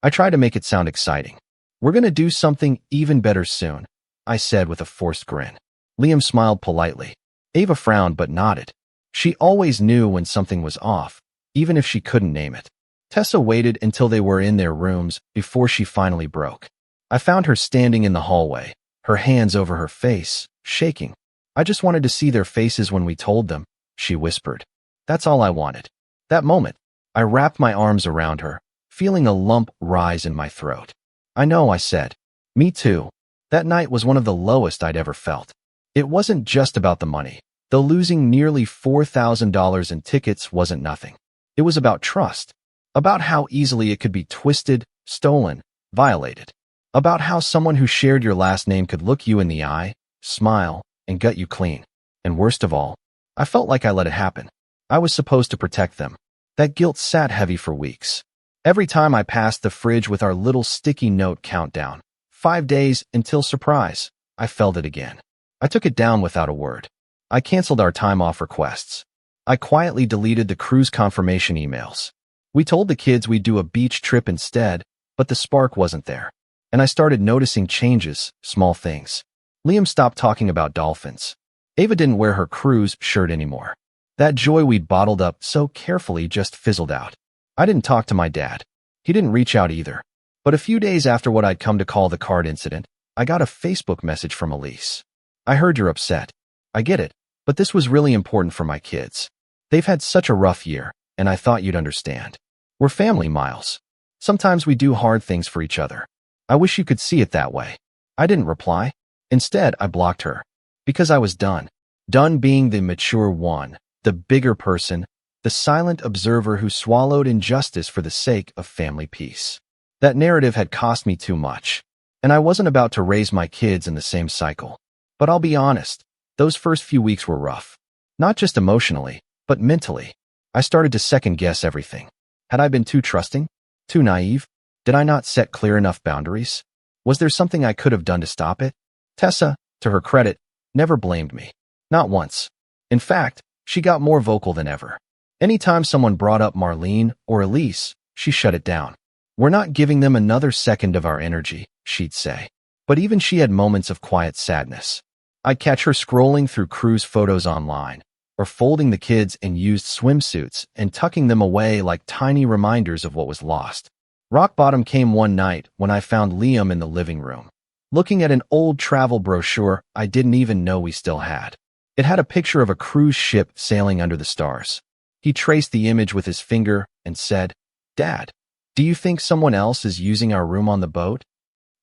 I tried to make it sound exciting. "We're gonna do something even better soon," I said with a forced grin. Liam smiled politely. Ava frowned but nodded. She always knew when something was off, even if she couldn't name it. Tessa waited until they were in their rooms before she finally broke. I found her standing in the hallway, her hands over her face, shaking. "I just wanted to see their faces when we told them," she whispered. "That's all I wanted." That moment, I wrapped my arms around her, feeling a lump rise in my throat. "I know," I said. "Me too." That night was one of the lowest I'd ever felt. It wasn't just about the money, though losing nearly $4,000 in tickets wasn't nothing. It was about trust, about how easily it could be twisted, stolen, violated, about how someone who shared your last name could look you in the eye, smile, and gut you clean. And worst of all, I felt like I let it happen. I was supposed to protect them. That guilt sat heavy for weeks. Every time I passed the fridge with our little sticky note countdown, 5 days until surprise, I felt it again. I took it down without a word. I canceled our time off requests. I quietly deleted the cruise confirmation emails. We told the kids we'd do a beach trip instead, but the spark wasn't there. And I started noticing changes, small things. Liam stopped talking about dolphins. Ava didn't wear her cruise shirt anymore. That joy we'd bottled up so carefully just fizzled out. I didn't talk to my dad. He didn't reach out either. But a few days after what I'd come to call the card incident, I got a Facebook message from Elise. "I heard you're upset. I get it, but this was really important for my kids. They've had such a rough year, and I thought you'd understand. We're family, Miles. Sometimes we do hard things for each other. I wish you could see it that way." I didn't reply. Instead, I blocked her. Because I was done. Done being the mature one, the bigger person, the silent observer who swallowed injustice for the sake of family peace. That narrative had cost me too much, and I wasn't about to raise my kids in the same cycle. But I'll be honest, those first few weeks were rough. Not just emotionally, but mentally. I started to second-guess everything. Had I been too trusting? Too naive? Did I not set clear enough boundaries? Was there something I could have done to stop it? Tessa, to her credit, never blamed me. Not once. In fact, she got more vocal than ever. Anytime someone brought up Marlene or Elise, she shut it down. We're not giving them another second of our energy, she'd say. But even she had moments of quiet sadness. I'd catch her scrolling through cruise photos online, or folding the kids in used swimsuits and tucking them away like tiny reminders of what was lost. Rock bottom came one night when I found Liam in the living room, looking at an old travel brochure I didn't even know we still had. It had a picture of a cruise ship sailing under the stars. He traced the image with his finger and said, "Dad, do you think someone else is using our room on the boat?"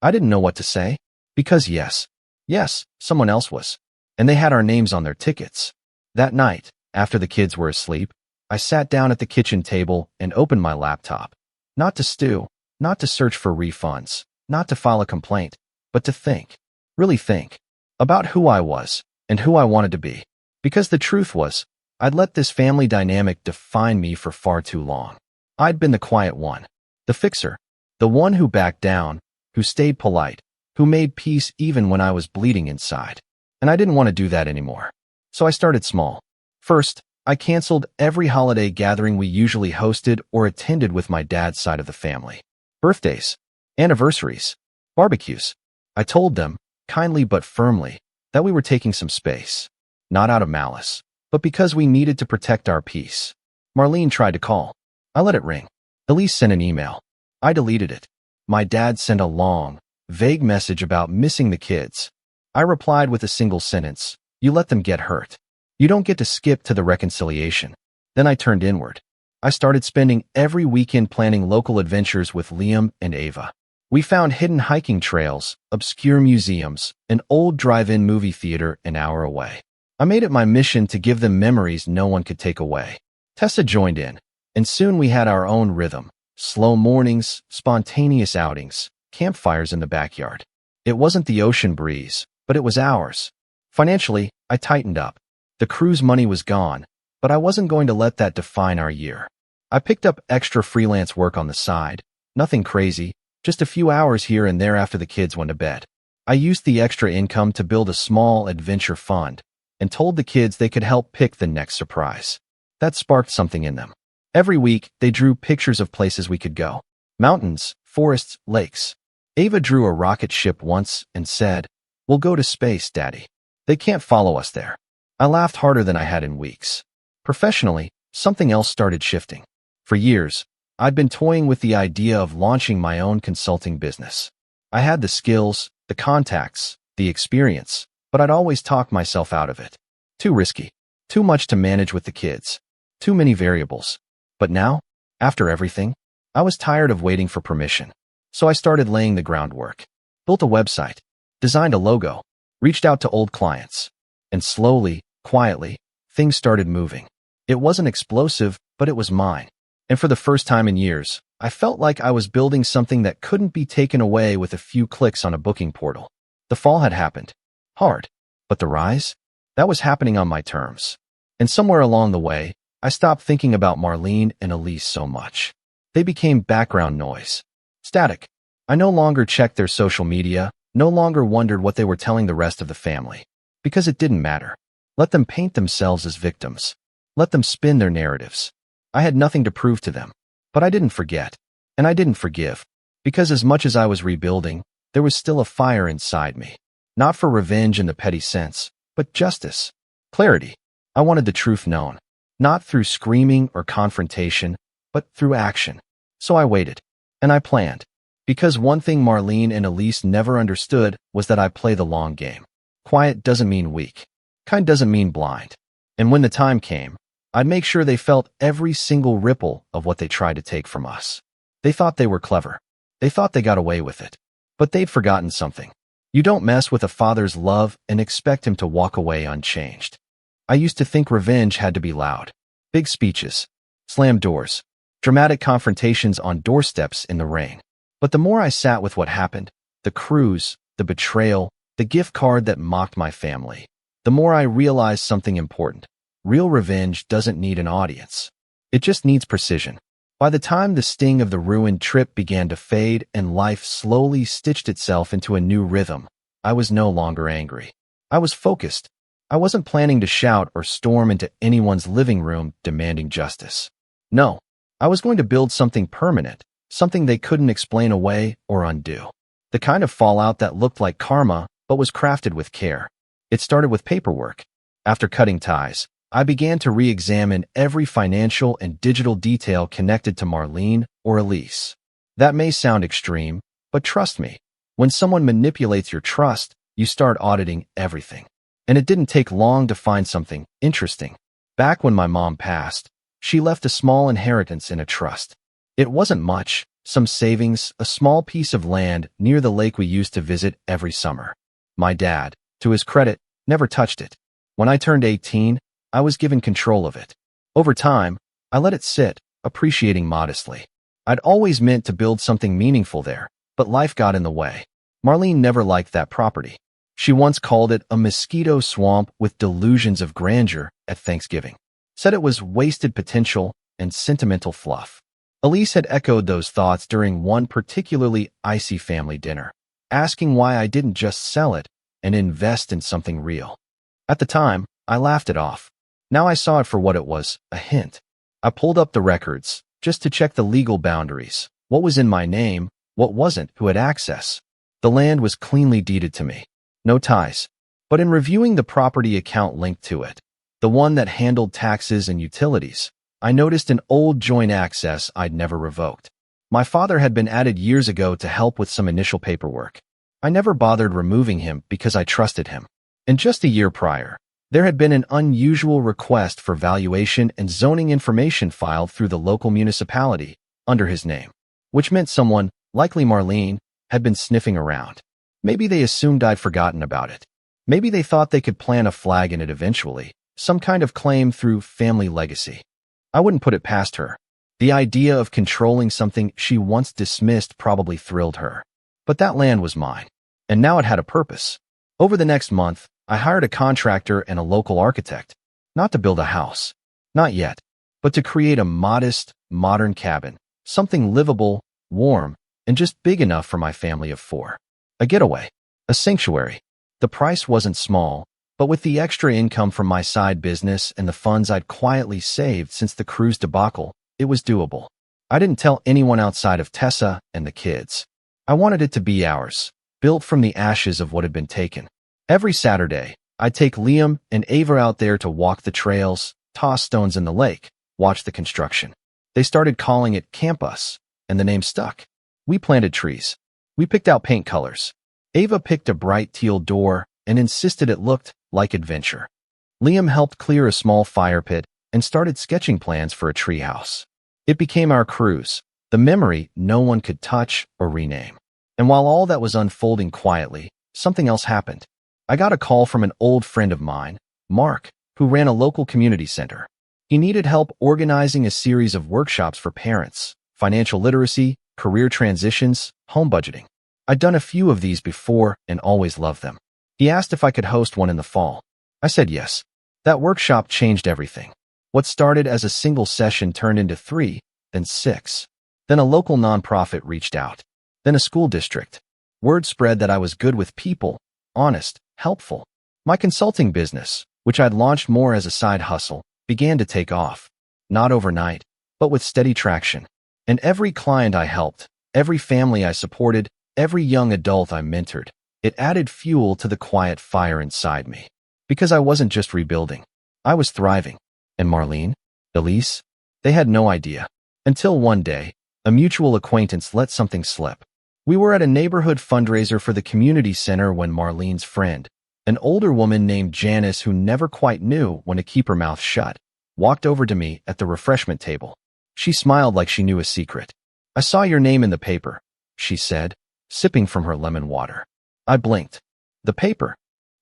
I didn't know what to say, because yes, someone else was, and they had our names on their tickets. That night, after the kids were asleep, I sat down at the kitchen table and opened my laptop. Not to stew, not to search for refunds, not to file a complaint, but to think, really think, about who I was and who I wanted to be. Because the truth was, I'd let this family dynamic define me for far too long. I'd been the quiet one, the fixer, the one who backed down, who stayed polite, who made peace even when I was bleeding inside. And I didn't want to do that anymore. So I started small. First, I canceled every holiday gathering we usually hosted or attended with my dad's side of the family. Birthdays, anniversaries, barbecues. I told them, kindly but firmly, that we were taking some space. Not out of malice, but because we needed to protect our peace. Marlene tried to call. I let it ring. Elise sent an email. I deleted it. My dad sent a long, vague message about missing the kids. I replied with a single sentence, "You let them get hurt. You don't get to skip to the reconciliation." Then I turned inward. I started spending every weekend planning local adventures with Liam and Ava. We found hidden hiking trails, obscure museums, an old drive-in movie theater an hour away. I made it my mission to give them memories no one could take away. Tessa joined in, and soon we had our own rhythm. Slow mornings, spontaneous outings, campfires in the backyard. It wasn't the ocean breeze, but it was ours. Financially, I tightened up. The cruise money was gone, but I wasn't going to let that define our year. I picked up extra freelance work on the side, nothing crazy, just a few hours here and there after the kids went to bed. I used the extra income to build a small adventure fund and told the kids they could help pick the next surprise. That sparked something in them. Every week, they drew pictures of places we could go. Mountains, forests, lakes. Ava drew a rocket ship once and said, "We'll go to space, Daddy. They can't follow us there." I laughed harder than I had in weeks. Professionally, something else started shifting. For years, I'd been toying with the idea of launching my own consulting business. I had the skills, the contacts, the experience, but I'd always talked myself out of it. Too risky. Too much to manage with the kids. Too many variables. But now, after everything, I was tired of waiting for permission. So I started laying the groundwork. Built a website, designed a logo, reached out to old clients. And slowly, quietly, things started moving. It wasn't explosive, but it was mine. And for the first time in years, I felt like I was building something that couldn't be taken away with a few clicks on a booking portal. The fall had happened. Hard. But the rise? That was happening on my terms. And somewhere along the way, I stopped thinking about Marlene and Elise so much. They became background noise. Static. I no longer checked their social media, no longer wondered what they were telling the rest of the family. Because it didn't matter. Let them paint themselves as victims. Let them spin their narratives. I had nothing to prove to them. But I didn't forget. And I didn't forgive. Because as much as I was rebuilding, there was still a fire inside me. Not for revenge in the petty sense, but justice. Clarity. I wanted the truth known. Not through screaming or confrontation, but through action. So I waited. And I planned. Because one thing Marlene and Elise never understood was that I play the long game. Quiet doesn't mean weak. Kind doesn't mean blind. And when the time came, I'd make sure they felt every single ripple of what they tried to take from us. They thought they were clever. They thought they got away with it. But they'd forgotten something. You don't mess with a father's love and expect him to walk away unchanged. I used to think revenge had to be loud. Big speeches, slammed doors, dramatic confrontations on doorsteps in the rain. But the more I sat with what happened, the cruise, the betrayal, the gift card that mocked my family, the more I realized something important. Real revenge doesn't need an audience. It just needs precision. By the time the sting of the ruined trip began to fade and life slowly stitched itself into a new rhythm, I was no longer angry. I was focused. I wasn't planning to shout or storm into anyone's living room demanding justice. No, I was going to build something permanent, something they couldn't explain away or undo. The kind of fallout that looked like karma but was crafted with care. It started with paperwork. After cutting ties, I began to re-examine every financial and digital detail connected to Marlene or Elise. That may sound extreme, but trust me, when someone manipulates your trust, you start auditing everything. And it didn't take long to find something interesting. Back when my mom passed, she left a small inheritance in a trust. It wasn't much, some savings, a small piece of land near the lake we used to visit every summer. My dad, to his credit, never touched it. When I turned 18, I was given control of it. Over time, I let it sit, appreciating modestly. I'd always meant to build something meaningful there, but life got in the way. Marlene never liked that property. She once called it a mosquito swamp with delusions of grandeur at Thanksgiving. Said it was wasted potential and sentimental fluff. Elise had echoed those thoughts during one particularly icy family dinner, asking why I didn't just sell it and invest in something real. At the time, I laughed it off. Now I saw it for what it was, a hint. I pulled up the records, just to check the legal boundaries. What was in my name, what wasn't, who had access. The land was cleanly deeded to me. No ties. But in reviewing the property account linked to it, the one that handled taxes and utilities, I noticed an old joint access I'd never revoked. My father had been added years ago to help with some initial paperwork. I never bothered removing him because I trusted him. And just a year prior, there had been an unusual request for valuation and zoning information filed through the local municipality under his name, which meant someone, likely Marlene, had been sniffing around. Maybe they assumed I'd forgotten about it. Maybe they thought they could plant a flag in it eventually, some kind of claim through family legacy. I wouldn't put it past her. The idea of controlling something she once dismissed probably thrilled her. But that land was mine, and now it had a purpose. Over the next month, I hired a contractor and a local architect, not to build a house, not yet, but to create a modest, modern cabin, something livable, warm, and just big enough for my family of 4. A getaway, a sanctuary. The price wasn't small, but with the extra income from my side business and the funds I'd quietly saved since the cruise debacle, it was doable. I didn't tell anyone outside of Tessa and the kids. I wanted it to be ours, built from the ashes of what had been taken. Every Saturday, I'd take Liam and Ava out there to walk the trails, toss stones in the lake, watch the construction. They started calling it Campus, and the name stuck. We planted trees. We picked out paint colors. Ava picked a bright teal door and insisted it looked like adventure. Liam helped clear a small fire pit and started sketching plans for a treehouse. It became our cruise, the memory no one could touch or rename. And while all that was unfolding quietly, something else happened. I got a call from an old friend of mine, Mark, who ran a local community center. He needed help organizing a series of workshops for parents, financial literacy, career transitions, home budgeting. I'd done a few of these before and always loved them. He asked if I could host one in the fall. I said yes. That workshop changed everything. What started as a single session turned into 3, then 6. Then a local nonprofit reached out. Then a school district. Word spread that I was good with people, honest, helpful. My consulting business, which I'd launched more as a side hustle, began to take off. Not overnight, but with steady traction. And every client I helped, every family I supported, every young adult I mentored, it added fuel to the quiet fire inside me. Because I wasn't just rebuilding. I was thriving. And Marlene, Elise, they had no idea. Until one day, a mutual acquaintance let something slip. We were at a neighborhood fundraiser for the community center when Marlene's friend, an older woman named Janice who never quite knew when to keep her mouth shut, walked over to me at the refreshment table. She smiled like she knew a secret. "I saw your name in the paper," she said, sipping from her lemon water. I blinked. The paper.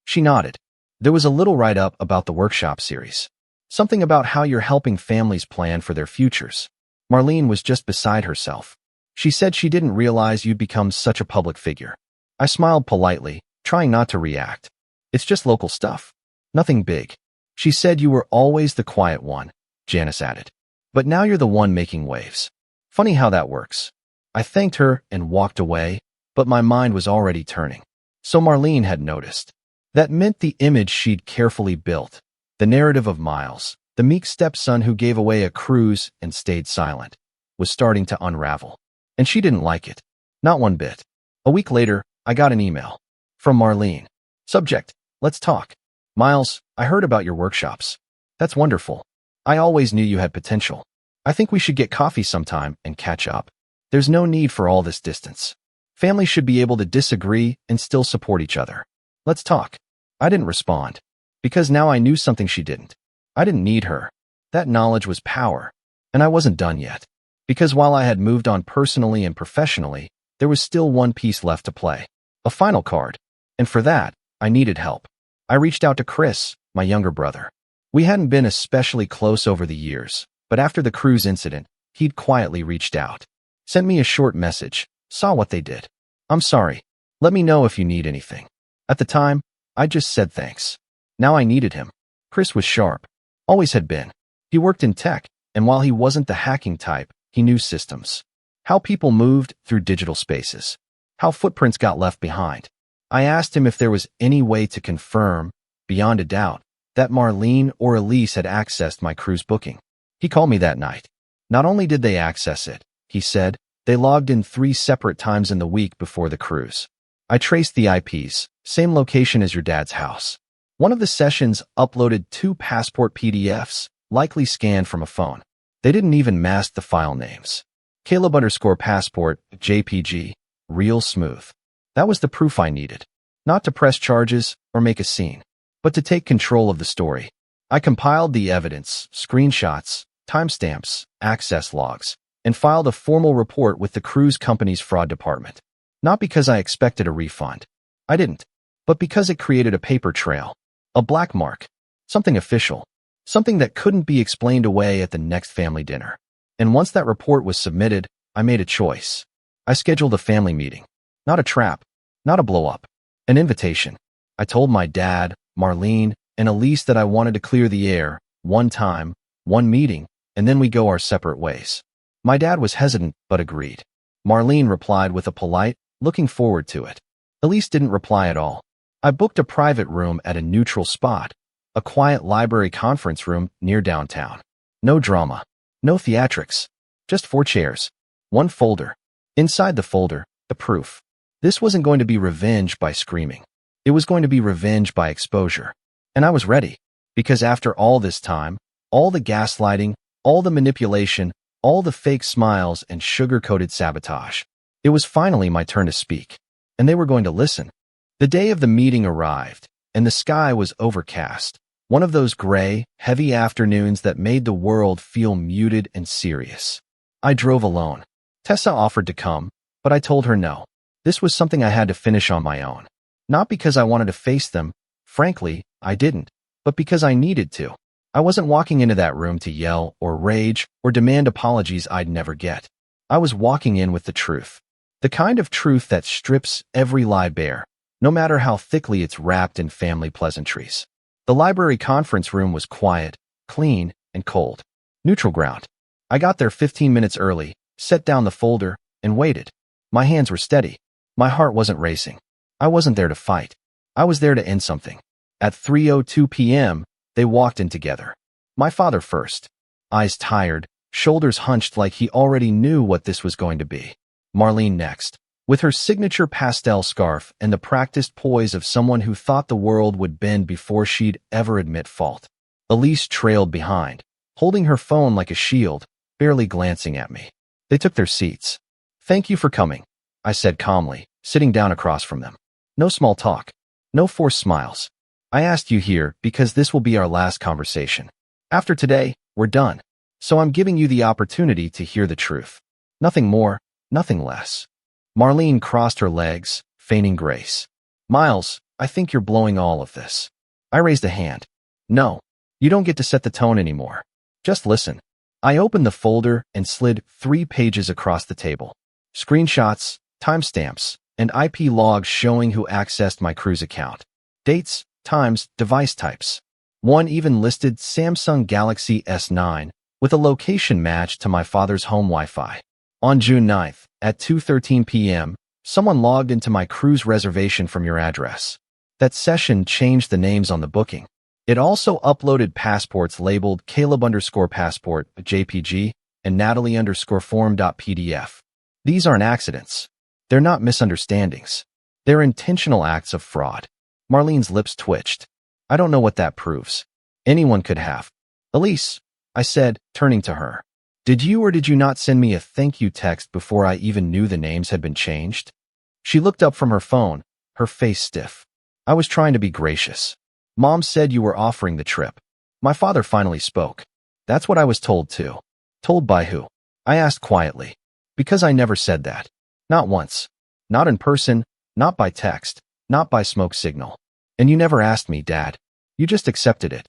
She nodded. There was a little write-up about the workshop series. Something about how you're helping families plan for their futures. Marlene was just beside herself. She said she didn't realize you'd become such a public figure. I smiled politely, trying not to react. It's just local stuff. Nothing big. She said you were always the quiet one, Janice added. But now you're the one making waves. Funny how that works. I thanked her and walked away, but my mind was already turning. So Marlene had noticed. That meant the image she'd carefully built, the narrative of Miles, the meek stepson who gave away a cruise and stayed silent, was starting to unravel. And she didn't like it. Not one bit. A week later, I got an email. From Marlene. Subject: let's talk. Miles, I heard about your workshops. That's wonderful. I always knew you had potential. I think we should get coffee sometime and catch up. There's no need for all this distance. Families should be able to disagree and still support each other. Let's talk. I didn't respond. Because now I knew something she didn't. I didn't need her. That knowledge was power. And I wasn't done yet. Because while I had moved on personally and professionally, there was still one piece left to play. A final card. And for that, I needed help. I reached out to Chris, my younger brother. We hadn't been especially close over the years, but after the cruise incident, he'd quietly reached out. Sent me a short message, saw what they did. I'm sorry. Let me know if you need anything. At the time, I just said thanks. Now I needed him. Chris was sharp. Always had been. He worked in tech, and while he wasn't the hacking type, he knew systems. How people moved through digital spaces. How footprints got left behind. I asked him if there was any way to confirm, beyond a doubt, that Marlene or Elise had accessed my cruise booking. He called me that night. Not only did they access it, he said, they logged in 3 separate times in the week before the cruise. I traced the IPs, same location as your dad's house. One of the sessions uploaded 2 passport PDFs, likely scanned from a phone. They didn't even mask the file names. Caleb_passport, JPG, real smooth. That was the proof I needed. Not to press charges or make a scene, but to take control of the story. I compiled the evidence, screenshots, timestamps, access logs, and filed a formal report with the cruise company's fraud department. Not because I expected a refund. I didn't. But because it created a paper trail. A black mark. Something official. Something that couldn't be explained away at the next family dinner. And once that report was submitted, I made a choice. I scheduled a family meeting. Not a trap. Not a blow-up. An invitation. I told my dad, Marlene, and Elise that I wanted to clear the air, one time, one meeting, and then we go our separate ways. My dad was hesitant, but agreed. Marlene replied with a polite, looking forward to it. Elise didn't reply at all. I booked a private room at a neutral spot, a quiet library conference room near downtown. No drama. No theatrics. Just 4 chairs. 1 folder. Inside the folder, the proof. This wasn't going to be revenge by screaming. It was going to be revenge by exposure. And I was ready. Because after all this time, all the gaslighting, all the manipulation, all the fake smiles and sugar-coated sabotage, it was finally my turn to speak. And they were going to listen. The day of the meeting arrived, and the sky was overcast. One of those gray, heavy afternoons that made the world feel muted and serious. I drove alone. Tessa offered to come, but I told her no. This was something I had to finish on my own. Not because I wanted to face them. Frankly, I didn't. But because I needed to. I wasn't walking into that room to yell or rage or demand apologies I'd never get. I was walking in with the truth. The kind of truth that strips every lie bare, no matter how thickly it's wrapped in family pleasantries. The library conference room was quiet, clean, and cold. Neutral ground. I got there 15 minutes early, set down the folder, and waited. My hands were steady. My heart wasn't racing. I wasn't there to fight. I was there to end something. At 3:02 p.m., they walked in together. My father first. Eyes tired, shoulders hunched like he already knew what this was going to be. Marlene next, with her signature pastel scarf and the practiced poise of someone who thought the world would bend before she'd ever admit fault. Elise trailed behind, holding her phone like a shield, barely glancing at me. They took their seats. "Thank you for coming," I said calmly, sitting down across from them. No small talk. No forced smiles. I asked you here because this will be our last conversation. After today, we're done. So I'm giving you the opportunity to hear the truth. Nothing more, nothing less. Marlene crossed her legs, feigning grace. Miles, I think you're blowing all of this. I raised a hand. No, you don't get to set the tone anymore. Just listen. I opened the folder and slid 3 pages across the table. Screenshots, timestamps, and IP logs showing who accessed my cruise account. Dates, times, device types. One even listed Samsung Galaxy S9 with a location match to my father's home Wi-Fi. On June 9th, at 2:13 p.m., someone logged into my cruise reservation from your address. That session changed the names on the booking. It also uploaded passports labeled Caleb_passport, JPG, and Natalie_form.pdf. These aren't accidents. They're not misunderstandings. They're intentional acts of fraud. Marlene's lips twitched. I don't know what that proves. Anyone could have. Elise, I said, turning to her. Did you or did you not send me a thank you text before I even knew the names had been changed? She looked up from her phone, her face stiff. I was trying to be gracious. Mom said you were offering the trip. My father finally spoke. That's what I was told too. Told by who? I asked quietly. Because I never said that. Not once. Not in person, not by text, not by smoke signal. And you never asked me, Dad. You just accepted it.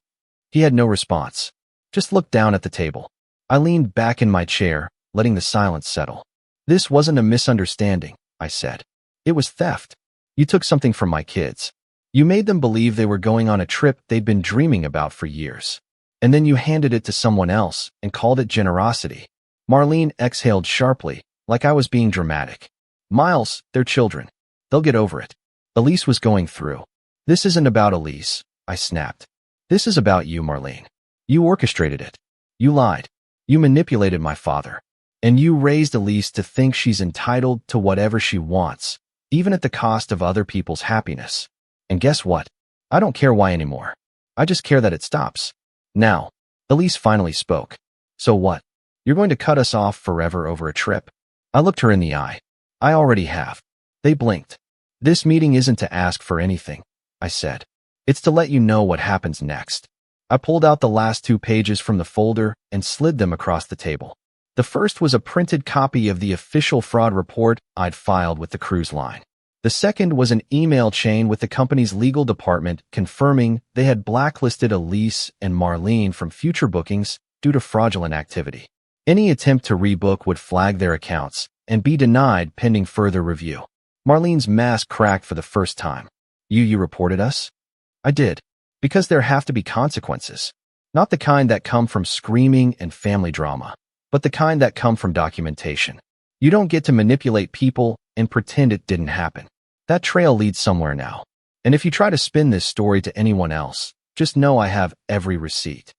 He had no response. Just looked down at the table. I leaned back in my chair, letting the silence settle. This wasn't a misunderstanding, I said. It was theft. You took something from my kids. You made them believe they were going on a trip they'd been dreaming about for years. And then you handed it to someone else and called it generosity. Marlene exhaled sharply, like I was being dramatic. Miles, they're children. They'll get over it. Elise was going through. This isn't about Elise, I snapped. This is about you, Marlene. You orchestrated it. You lied. You manipulated my father. And you raised Elise to think she's entitled to whatever she wants, even at the cost of other people's happiness. And guess what? I don't care why anymore. I just care that it stops. Now, Elise finally spoke. So what? You're going to cut us off forever over a trip? I looked her in the eye. I already have. They blinked. This meeting isn't to ask for anything, I said. It's to let you know what happens next. I pulled out the last 2 pages from the folder and slid them across the table. The first was a printed copy of the official fraud report I'd filed with the cruise line. The second was an email chain with the company's legal department confirming they had blacklisted Elise and Marlene from future bookings due to fraudulent activity. Any attempt to rebook would flag their accounts and be denied pending further review. Marlene's mask cracked for the first time. You reported us? I did. Because there have to be consequences. Not the kind that come from screaming and family drama, but the kind that come from documentation. You don't get to manipulate people and pretend it didn't happen. That trail leads somewhere now. And if you try to spin this story to anyone else, just know I have every receipt.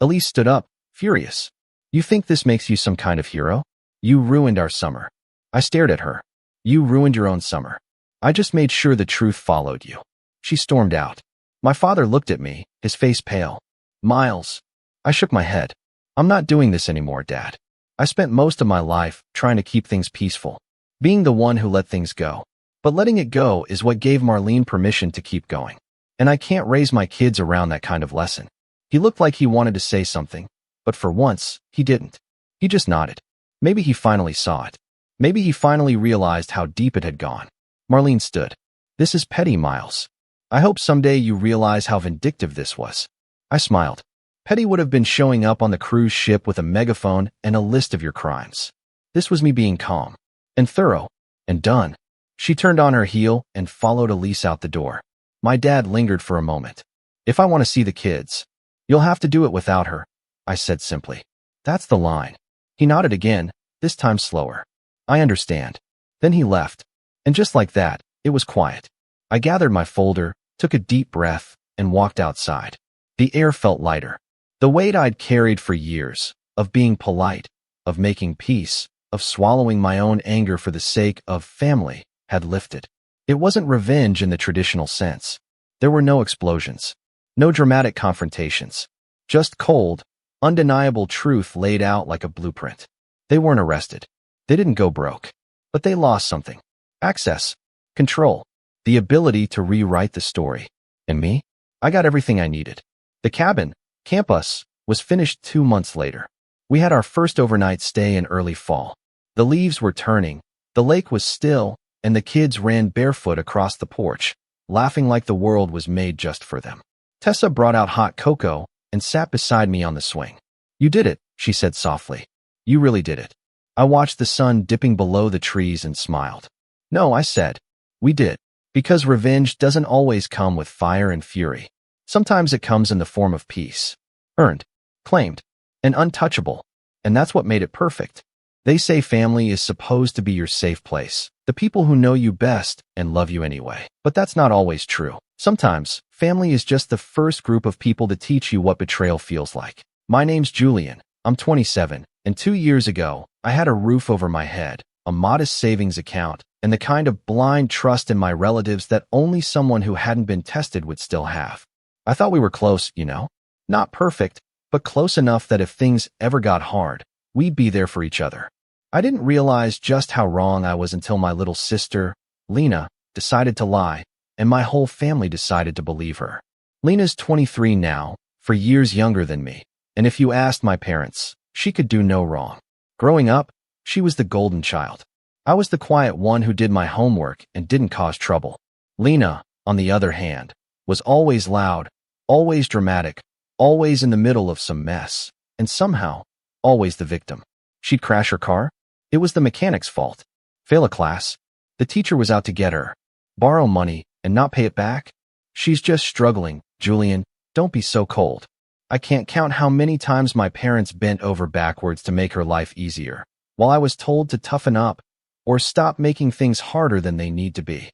Elise stood up, furious. You think this makes you some kind of hero? You ruined our summer. I stared at her. You ruined your own summer. I just made sure the truth followed you. She stormed out. My father looked at me, his face pale. Miles. I shook my head. I'm not doing this anymore, Dad. I spent most of my life trying to keep things peaceful, being the one who let things go. But letting it go is what gave Marlene permission to keep going. And I can't raise my kids around that kind of lesson. He looked like he wanted to say something, but for once, he didn't. He just nodded. Maybe he finally saw it. Maybe he finally realized how deep it had gone. Marlene stood. This is petty, Miles. I hope someday you realize how vindictive this was. I smiled. Petty would have been showing up on the cruise ship with a megaphone and a list of your crimes. This was me being calm and thorough and done. She turned on her heel and followed Elise out the door. My dad lingered for a moment. If I want to see the kids, you'll have to do it without her, I said simply. That's the line. He nodded again, this time slower. I understand. Then he left. And just like that, it was quiet. I gathered my folder, took a deep breath, and walked outside. The air felt lighter. The weight I'd carried for years, of being polite, of making peace, of swallowing my own anger for the sake of family, had lifted. It wasn't revenge in the traditional sense. There were no explosions, no dramatic confrontations, just cold, undeniable truth laid out like a blueprint. They weren't arrested. They didn't go broke. But they lost something. Access, control, the ability to rewrite the story. And me? I got everything I needed. The cabin, campus, was finished 2 months later. We had our first overnight stay in early fall. The leaves were turning, the lake was still, and the kids ran barefoot across the porch, laughing like the world was made just for them. Tessa brought out hot cocoa and sat beside me on the swing. "You did it," she said softly. "You really did it." I watched the sun dipping below the trees and smiled. "No," I said. "We did. Because revenge doesn't always come with fire and fury. Sometimes it comes in the form of peace. Earned, claimed, and untouchable. And that's what made it perfect. They say family is supposed to be your safe place, the people who know you best and love you anyway. But that's not always true. Sometimes, family is just the first group of people to teach you what betrayal feels like. My name's Julian. I'm 27, and 2 years ago, I had a roof over my head, a modest savings account, and the kind of blind trust in my relatives that only someone who hadn't been tested would still have. I thought we were close, you know? Not perfect, but close enough that if things ever got hard, we'd be there for each other. I didn't realize just how wrong I was until my little sister, Lena, decided to lie, and my whole family decided to believe her. Lena's 23 now, for years younger than me, and if you asked my parents, she could do no wrong. Growing up, she was the golden child. I was the quiet one who did my homework and didn't cause trouble. Lena, on the other hand, was always loud, always dramatic, always in the middle of some mess, and somehow, always the victim. She'd crash her car. It was the mechanic's fault. Fail a class. The teacher was out to get her. Borrow money and not pay it back. She's just struggling. Julian, don't be so cold. I can't count how many times my parents bent over backwards to make her life easier, while I was told to toughen up or stop making things harder than they need to be.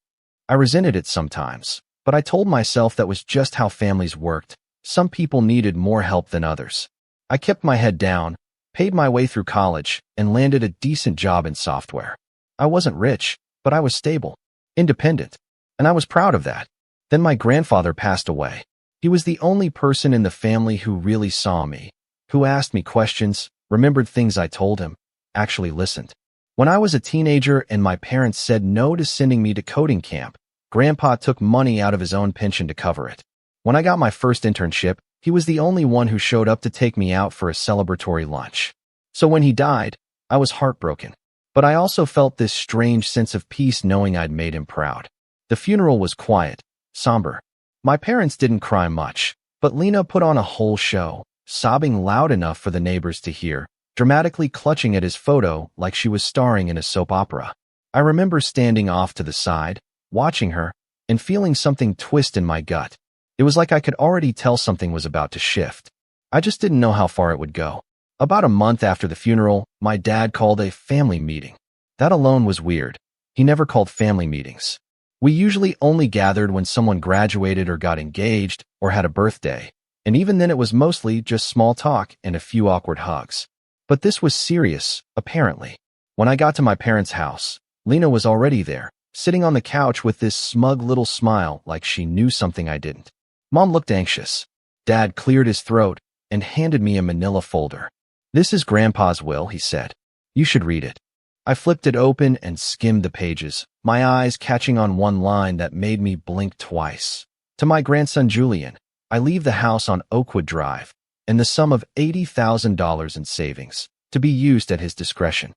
I resented it sometimes, but I told myself that was just how families worked. Some people needed more help than others. I kept my head down, paid my way through college, and landed a decent job in software. I wasn't rich, but I was stable, independent, and I was proud of that. Then my grandfather passed away. He was the only person in the family who really saw me, who asked me questions, remembered things I told him, actually listened. When I was a teenager and my parents said no to sending me to coding camp, Grandpa took money out of his own pension to cover it. When I got my first internship, he was the only one who showed up to take me out for a celebratory lunch. So when he died, I was heartbroken. But I also felt this strange sense of peace knowing I'd made him proud. The funeral was quiet, somber. My parents didn't cry much, but Lena put on a whole show, sobbing loud enough for the neighbors to hear, dramatically clutching at his photo like she was starring in a soap opera. I remember standing off to the side, watching her, and feeling something twist in my gut. It was like I could already tell something was about to shift. I just didn't know how far it would go. About a month after the funeral, my dad called a family meeting. That alone was weird. He never called family meetings. We usually only gathered when someone graduated or got engaged or had a birthday, and even then it was mostly just small talk and a few awkward hugs. But this was serious, apparently. When I got to my parents' house, Lena was already there, sitting on the couch with this smug little smile like she knew something I didn't. Mom looked anxious. Dad cleared his throat and handed me a manila folder. "This is Grandpa's will," he said. "You should read it." I flipped it open and skimmed the pages, my eyes catching on one line that made me blink twice. To my grandson Julian, I leave the house on Oakwood Drive, and the sum of $80,000 in savings, to be used at his discretion.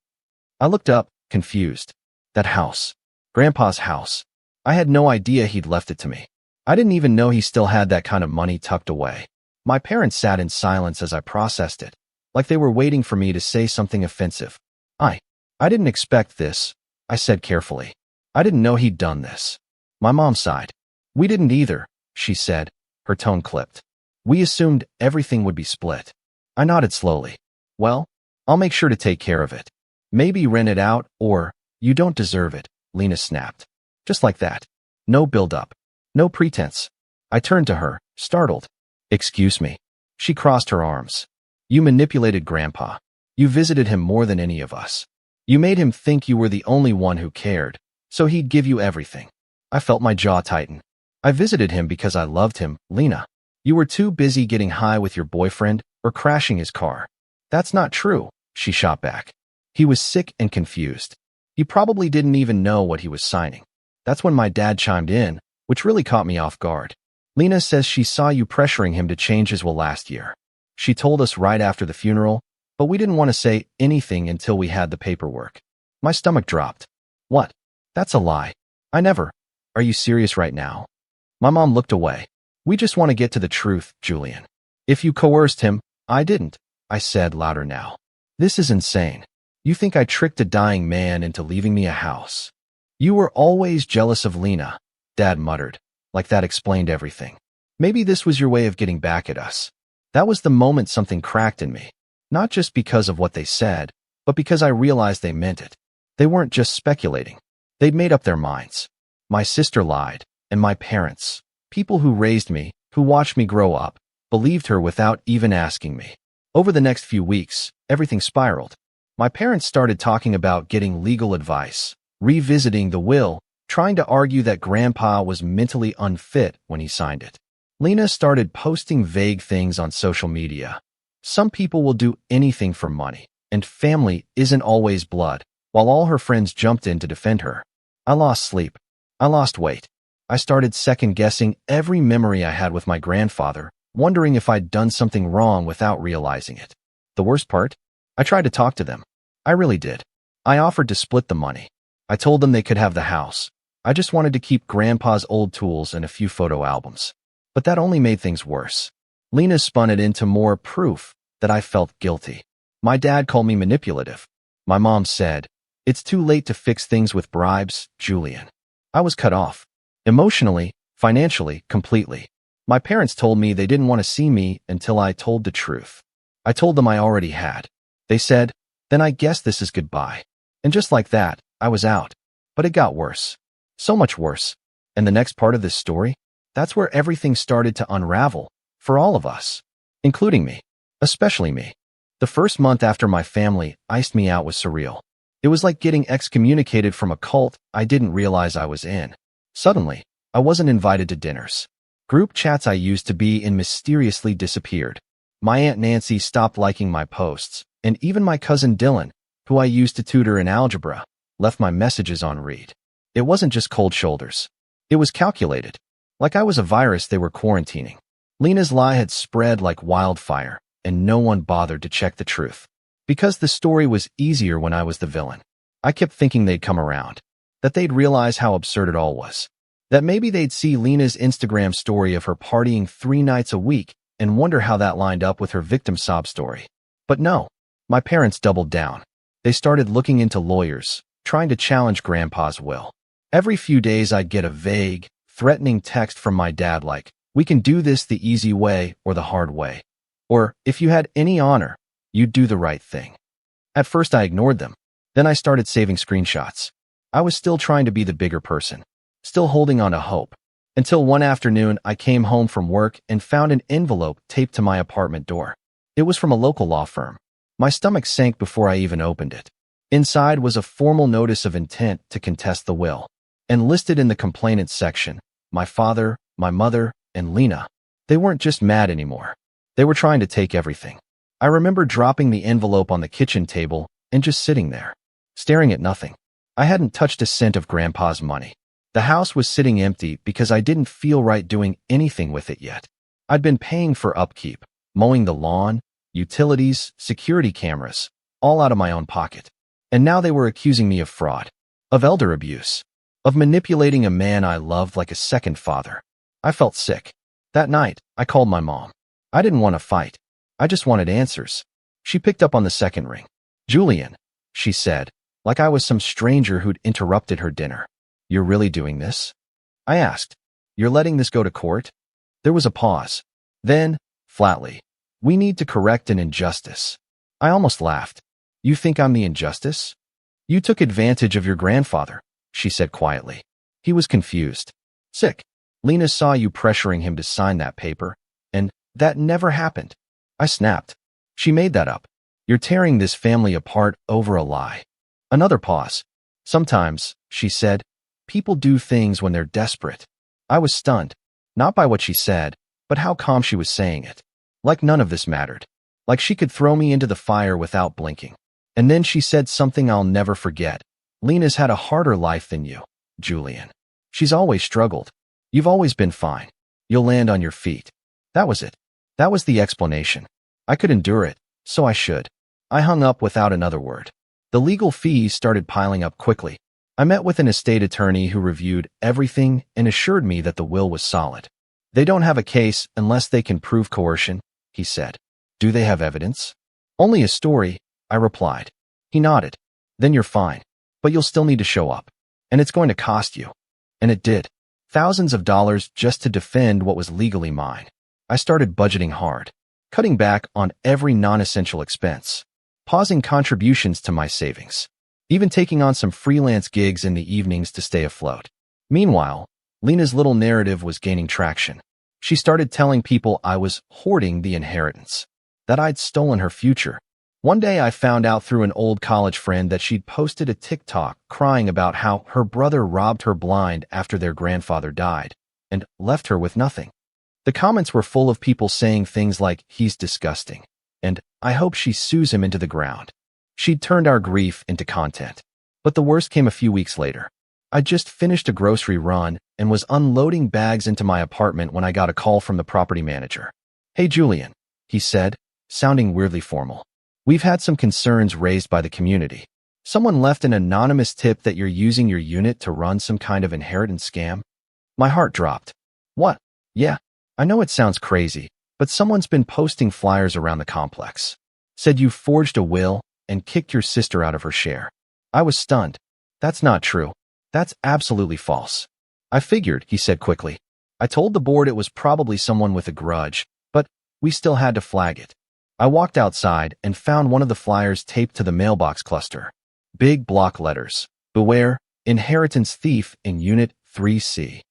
I looked up, confused. That house. Grandpa's house. I had no idea he'd left it to me. I didn't even know he still had that kind of money tucked away. My parents sat in silence as I processed it, like they were waiting for me to say something offensive. I didn't expect this, I said carefully. I didn't know he'd done this. My mom sighed. "We didn't either," she said, her tone clipped. "We assumed everything would be split." I nodded slowly. "Well, I'll make sure to take care of it. Maybe rent it out, or, you don't deserve it," Lena snapped. Just like that. No build-up. No pretense. I turned to her, startled. "Excuse me." She crossed her arms. "You manipulated Grandpa. You visited him more than any of us. You made him think you were the only one who cared, so he'd give you everything." I felt my jaw tighten. "I visited him because I loved him, Lena. You were too busy getting high with your boyfriend or crashing his car." "That's not true," she shot back. "He was sick and confused. He probably didn't even know what he was signing." That's when my dad chimed in, which really caught me off guard. "Lena says she saw you pressuring him to change his will last year. She told us right after the funeral, but we didn't want to say anything until we had the paperwork." My stomach dropped. "What? That's a lie. I never." "Are you serious right now?" My mom looked away. We just want to get to the truth, Julian. If you coerced him, I didn't, I said louder now. This is insane. You think I tricked a dying man into leaving me a house? You were always jealous of Lena, Dad muttered, like that explained everything. Maybe this was your way of getting back at us. That was the moment something cracked in me. Not just because of what they said, but because I realized they meant it. They weren't just speculating. They'd made up their minds. My sister lied, and my parents, people who raised me, who watched me grow up, believed her without even asking me. Over the next few weeks, everything spiraled. My parents started talking about getting legal advice, revisiting the will, trying to argue that Grandpa was mentally unfit when he signed it. Lena started posting vague things on social media. Some people will do anything for money, and family isn't always blood, while all her friends jumped in to defend her. I lost sleep. I lost weight. I started second-guessing every memory I had with my grandfather, wondering if I'd done something wrong without realizing it. The worst part? I tried to talk to them. I really did. I offered to split the money. I told them they could have the house. I just wanted to keep Grandpa's old tools and a few photo albums. But that only made things worse. Lena spun it into more proof that I felt guilty. My dad called me manipulative. My mom said, "It's too late to fix things with bribes, Julian." I was cut off. Emotionally, financially, completely. My parents told me they didn't want to see me until I told the truth. I told them I already had. They said, "Then I guess this is goodbye." And just like that, I was out. But it got worse. So much worse. And the next part of this story? That's where everything started to unravel, for all of us. Including me. Especially me. The first month after my family iced me out was surreal. It was like getting excommunicated from a cult I didn't realize I was in. Suddenly, I wasn't invited to dinners. Group chats I used to be in mysteriously disappeared. My Aunt Nancy stopped liking my posts, and even my cousin Dylan, who I used to tutor in algebra, left my messages on read. It wasn't just cold shoulders. It was calculated. Like I was a virus they were quarantining. Lena's lie had spread like wildfire, and no one bothered to check the truth. Because the story was easier when I was the villain. I kept thinking they'd come around. That they'd realize how absurd it all was. That maybe they'd see Lena's Instagram story of her partying 3 nights a week and wonder how that lined up with her victim sob story. But no. My parents doubled down. They started looking into lawyers, trying to challenge Grandpa's will. Every few days I'd get a vague, threatening text from my dad like, "We can do this the easy way or the hard way." Or, "If you had any honor, you'd do the right thing." At first I ignored them. Then I started saving screenshots. I was still trying to be the bigger person. Still holding on to hope. Until one afternoon I came home from work and found an envelope taped to my apartment door. It was from a local law firm. My stomach sank before I even opened it. Inside was a formal notice of intent to contest the will. And listed in the complainants section, my father, my mother, and Lena. They weren't just mad anymore. They were trying to take everything. I remember dropping the envelope on the kitchen table and just sitting there, staring at nothing. I hadn't touched a cent of Grandpa's money. The house was sitting empty because I didn't feel right doing anything with it yet. I'd been paying for upkeep, mowing the lawn, utilities, security cameras, all out of my own pocket. And now they were accusing me of fraud, of elder abuse, of manipulating a man I loved like a second father. I felt sick. That night, I called my mom. I didn't want to fight. I just wanted answers. She picked up on the second ring. "Julian," she said, like I was some stranger who'd interrupted her dinner. "You're really doing this?" I asked. "You're letting this go to court?" There was a pause. Then, flatly, "We need to correct an injustice." I almost laughed. "You think I'm the injustice?" "You took advantage of your grandfather," she said quietly. He was confused. "Sick. Lena saw you pressuring him to sign that paper, and that never happened." I snapped. "She made that up. You're tearing this family apart over a lie." Another pause. "Sometimes," she said, "people do things when they're desperate." I was stunned, not by what she said, but how calm she was saying it. Like none of this mattered. Like she could throw me into the fire without blinking. And then she said something I'll never forget. "Lena's had a harder life than you, Julian. She's always struggled. You've always been fine. You'll land on your feet." That was it. That was the explanation. I could endure it, so I should. I hung up without another word. The legal fees started piling up quickly. I met with an estate attorney who reviewed everything and assured me that the will was solid. They don't have a case unless they can prove coercion, he said. Do they have evidence? Only a story, I replied. He nodded. Then you're fine, but you'll still need to show up. And it's going to cost you. And it did. Thousands of dollars just to defend what was legally mine. I started budgeting hard, cutting back on every non-essential expense, pausing contributions to my savings, even taking on some freelance gigs in the evenings to stay afloat. Meanwhile, Lena's little narrative was gaining traction. She started telling people I was hoarding the inheritance, that I'd stolen her future. One day I found out through an old college friend that she'd posted a TikTok crying about how her brother robbed her blind after their grandfather died and left her with nothing. The comments were full of people saying things like, he's disgusting, and I hope she sues him into the ground. She'd turned our grief into content. But the worst came a few weeks later. I just finished a grocery run and was unloading bags into my apartment when I got a call from the property manager. Hey, Julian, he said, sounding weirdly formal. We've had some concerns raised by the community. Someone left an anonymous tip that you're using your unit to run some kind of inheritance scam. My heart dropped. What? Yeah, I know it sounds crazy, but someone's been posting flyers around the complex. Said you forged a will and kicked your sister out of her share. I was stunned. That's not true. That's absolutely false. I figured, he said quickly. I told the board it was probably someone with a grudge, but we still had to flag it. I walked outside and found one of the flyers taped to the mailbox cluster. Big block letters. Beware, inheritance thief in Unit 3C.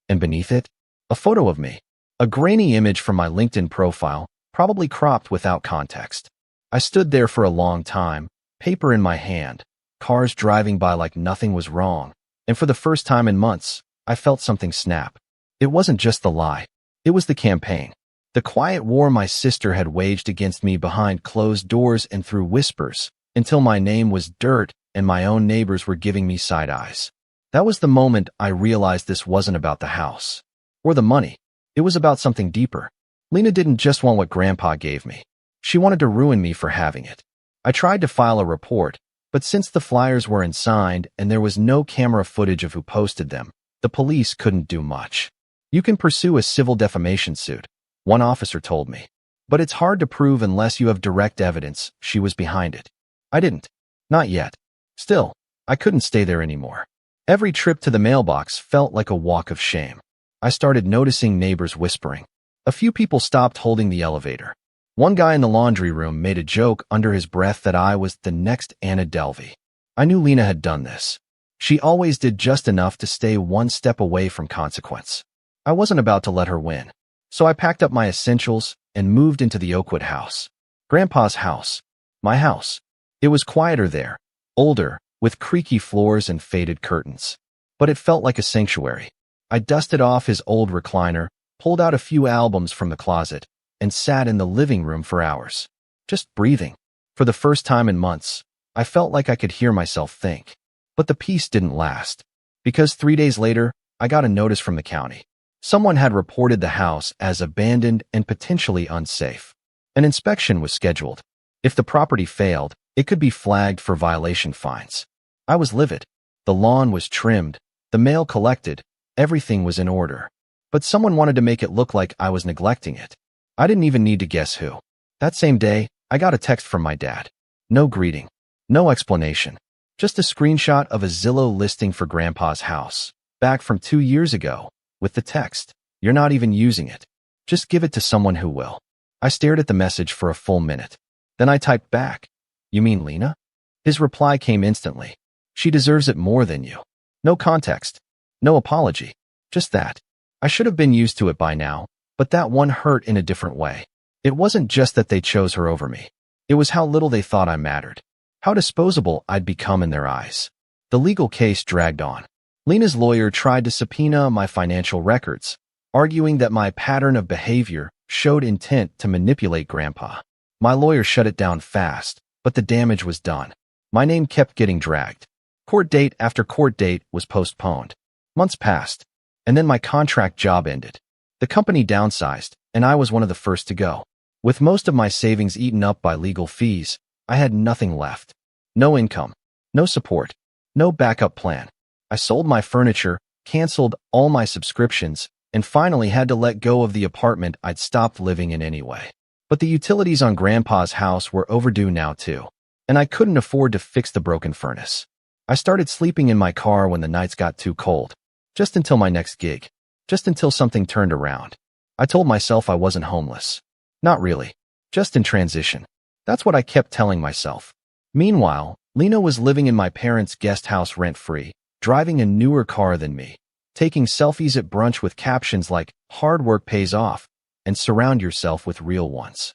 And beneath it, a photo of me. A grainy image from my LinkedIn profile, probably cropped without context. I stood there for a long time, paper in my hand, cars driving by like nothing was wrong, and for the first time in months, I felt something snap. It wasn't just the lie. It was the campaign. The quiet war my sister had waged against me behind closed doors and through whispers, until my name was dirt and my own neighbors were giving me side eyes. That was the moment I realized this wasn't about the house or the money. It was about something deeper. Lena didn't just want what Grandpa gave me. She wanted to ruin me for having it. I tried to file a report, but since the flyers were unsigned and there was no camera footage of who posted them, the police couldn't do much. You can pursue a civil defamation suit, one officer told me. But it's hard to prove unless you have direct evidence she was behind it. I didn't. Not yet. Still, I couldn't stay there anymore. Every trip to the mailbox felt like a walk of shame. I started noticing neighbors whispering. A few people stopped holding the elevator. One guy in the laundry room made a joke under his breath that I was the next Anna Delvey. I knew Lena had done this. She always did just enough to stay one step away from consequence. I wasn't about to let her win. So I packed up my essentials and moved into the Oakwood house. Grandpa's house. My house. It was quieter there, older, with creaky floors and faded curtains. But it felt like a sanctuary. I dusted off his old recliner, pulled out a few albums from the closet, and sat in the living room for hours, just breathing. For the first time in months, I felt like I could hear myself think. But the peace didn't last, because 3 days later, I got a notice from the county. Someone had reported the house as abandoned and potentially unsafe. An inspection was scheduled. If the property failed, it could be flagged for violation fines. I was livid. The lawn was trimmed, the mail collected, everything was in order. But someone wanted to make it look like I was neglecting it. I didn't even need to guess who. That same day, I got a text from my dad. No greeting, no explanation, just a screenshot of a Zillow listing for Grandpa's house, back from 2 years ago, with the text, "You're not even using it. Just give it to someone who will." I stared at the message for a full minute. Then I typed back, "You mean Lena?" His reply came instantly. "She deserves it more than you." No context, no apology, just that. I should have been used to it by now, but that one hurt in a different way. It wasn't just that they chose her over me. It was how little they thought I mattered, how disposable I'd become in their eyes. The legal case dragged on. Lena's lawyer tried to subpoena my financial records, arguing that my pattern of behavior showed intent to manipulate Grandpa. My lawyer shut it down fast, but the damage was done. My name kept getting dragged. Court date after court date was postponed. Months passed, and then my contract job ended. The company downsized, and I was one of the first to go. With most of my savings eaten up by legal fees, I had nothing left. No income, no support, no backup plan. I sold my furniture, canceled all my subscriptions, and finally had to let go of the apartment I'd stopped living in anyway. But the utilities on Grandpa's house were overdue now too, and I couldn't afford to fix the broken furnace. I started sleeping in my car when the nights got too cold, just until my next gig, just until something turned around. I told myself I wasn't homeless. Not really, just in transition. That's what I kept telling myself. Meanwhile, Lena was living in my parents' guest house rent-free, driving a newer car than me, taking selfies at brunch with captions like, "Hard work pays off," and "Surround yourself with real ones."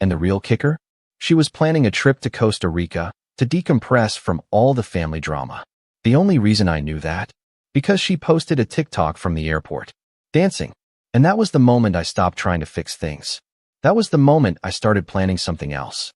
And the real kicker? She was planning a trip to Costa Rica to decompress from all the family drama. The only reason I knew that? Because she posted a TikTok from the airport, dancing. And that was the moment I stopped trying to fix things. That was the moment I started planning something else.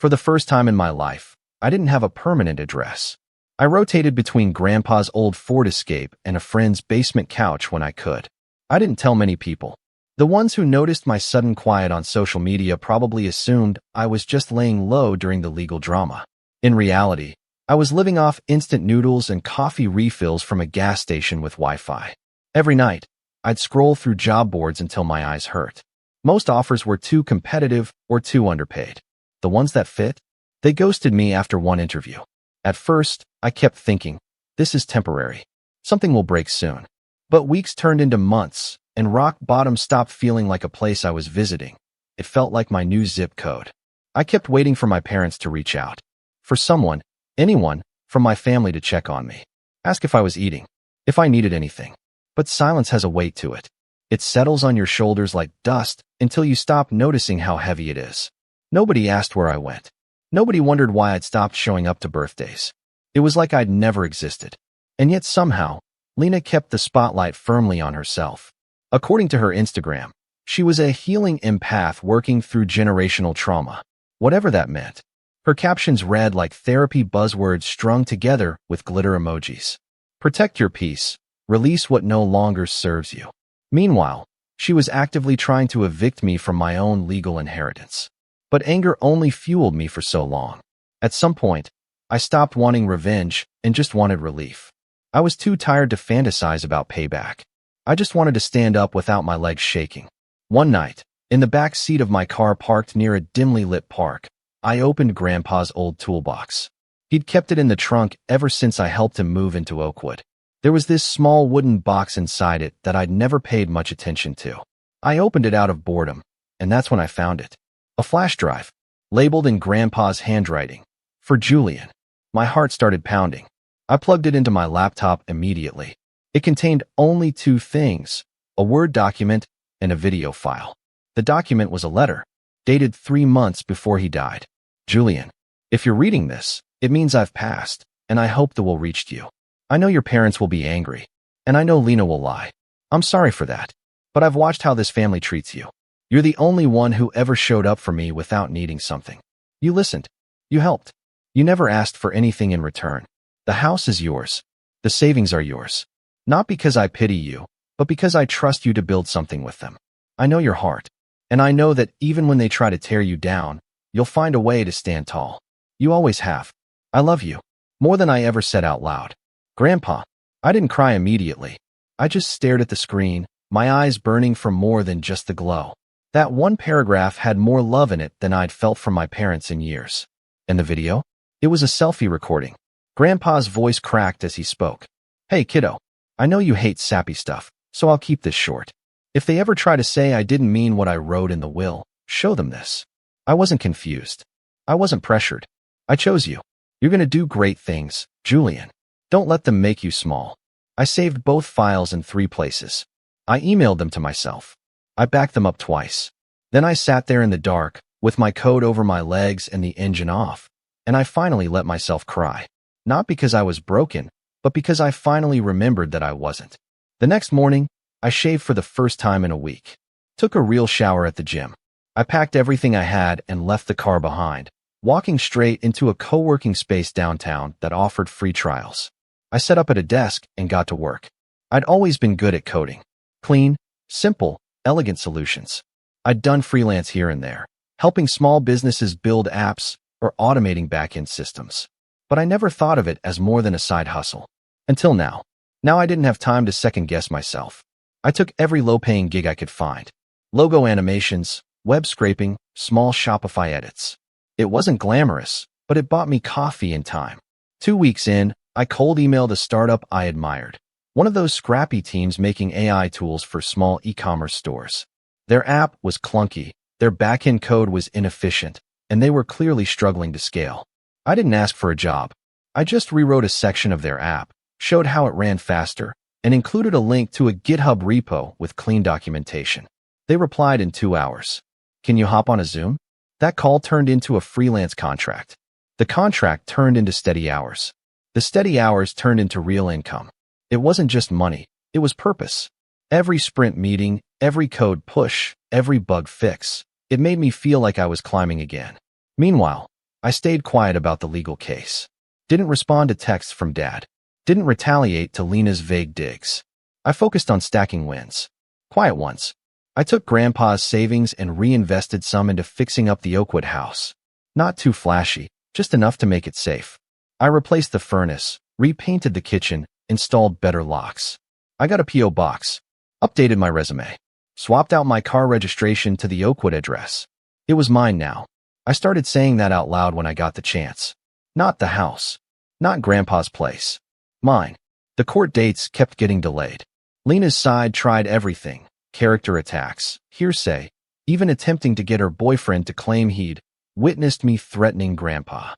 For the first time in my life, I didn't have a permanent address. I rotated between Grandpa's old Ford Escape and a friend's basement couch when I could. I didn't tell many people. The ones who noticed my sudden quiet on social media probably assumed I was just laying low during the legal drama. In reality, I was living off instant noodles and coffee refills from a gas station with Wi-Fi. Every night, I'd scroll through job boards until my eyes hurt. Most offers were too competitive or too underpaid. The ones that fit? They ghosted me after one interview. At first, I kept thinking, this is temporary. Something will break soon. But weeks turned into months, and rock bottom stopped feeling like a place I was visiting. It felt like my new zip code. I kept waiting for my parents to reach out. For someone, anyone, from my family to check on me. Ask if I was eating, if I needed anything. But silence has a weight to it. It settles on your shoulders like dust until you stop noticing how heavy it is. Nobody asked where I went. Nobody wondered why I'd stopped showing up to birthdays. It was like I'd never existed. And yet somehow, Lena kept the spotlight firmly on herself. According to her Instagram, she was a healing empath working through generational trauma, whatever that meant. Her captions read like therapy buzzwords strung together with glitter emojis. Protect your peace. Release what no longer serves you. Meanwhile, she was actively trying to evict me from my own legal inheritance. But anger only fueled me for so long. At some point, I stopped wanting revenge and just wanted relief. I was too tired to fantasize about payback. I just wanted to stand up without my legs shaking. One night, in the back seat of my car parked near a dimly lit park, I opened Grandpa's old toolbox. He'd kept it in the trunk ever since I helped him move into Oakwood. There was this small wooden box inside it that I'd never paid much attention to. I opened it out of boredom, and that's when I found it. A flash drive, labeled in Grandpa's handwriting, for Julian. My heart started pounding. I plugged it into my laptop immediately. It contained only two things, a Word document and a video file. The document was a letter, dated 3 months before he died. Julian, if you're reading this, it means I've passed, and I hope the will reached you. I know your parents will be angry, and I know Lena will lie. I'm sorry for that, but I've watched how this family treats you. You're the only one who ever showed up for me without needing something. You listened. You helped. You never asked for anything in return. The house is yours. The savings are yours. Not because I pity you, but because I trust you to build something with them. I know your heart, and I know that even when they try to tear you down, you'll find a way to stand tall. You always have. I love you, more than I ever said out loud. Grandpa. I didn't cry immediately. I just stared at the screen, my eyes burning for more than just the glow. That one paragraph had more love in it than I'd felt from my parents in years. And the video? It was a selfie recording. Grandpa's voice cracked as he spoke. Hey, kiddo. I know you hate sappy stuff, so I'll keep this short. If they ever try to say I didn't mean what I wrote in the will, show them this. I wasn't confused. I wasn't pressured. I chose you. You're gonna do great things, Julian. Don't let them make you small. I saved both files in 3 places. I emailed them to myself. I backed them up twice. Then I sat there in the dark, with my coat over my legs and the engine off, and I finally let myself cry. Not because I was broken, but because I finally remembered that I wasn't. The next morning, I shaved for the first time in a week. Took a real shower at the gym. I packed everything I had and left the car behind, walking straight into a co-working space downtown that offered free trials. I set up at a desk and got to work. I'd always been good at coding. Clean, simple, elegant solutions. I'd done freelance here and there, helping small businesses build apps or automating back-end systems. But I never thought of it as more than a side hustle. Until now. Now I didn't have time to second-guess myself. I took every low-paying gig I could find. Logo animations, web scraping, small Shopify edits. It wasn't glamorous, but it bought me coffee and time. 2 weeks in, I cold emailed a startup I admired. One of those scrappy teams making AI tools for small e-commerce stores. Their app was clunky, their backend code was inefficient, and they were clearly struggling to scale. I didn't ask for a job. I just rewrote a section of their app, showed how it ran faster, and included a link to a GitHub repo with clean documentation. They replied in 2 hours. Can you hop on a Zoom? That call turned into a freelance contract. The contract turned into steady hours. The steady hours turned into real income. It wasn't just money, it was purpose. Every sprint meeting, every code push, every bug fix, it made me feel like I was climbing again. Meanwhile, I stayed quiet about the legal case. Didn't respond to texts from Dad. Didn't retaliate to Lena's vague digs. I focused on stacking wins. Quiet ones. I took Grandpa's savings and reinvested some into fixing up the Oakwood house. Not too flashy, just enough to make it safe. I replaced the furnace, repainted the kitchen, installed better locks. I got a P.O. box, updated my resume, swapped out my car registration to the Oakwood address. It was mine now. I started saying that out loud when I got the chance. Not the house. Not Grandpa's place. Mine. The court dates kept getting delayed. Lena's side tried everything. Character attacks, hearsay, even attempting to get her boyfriend to claim he'd witnessed me threatening Grandpa.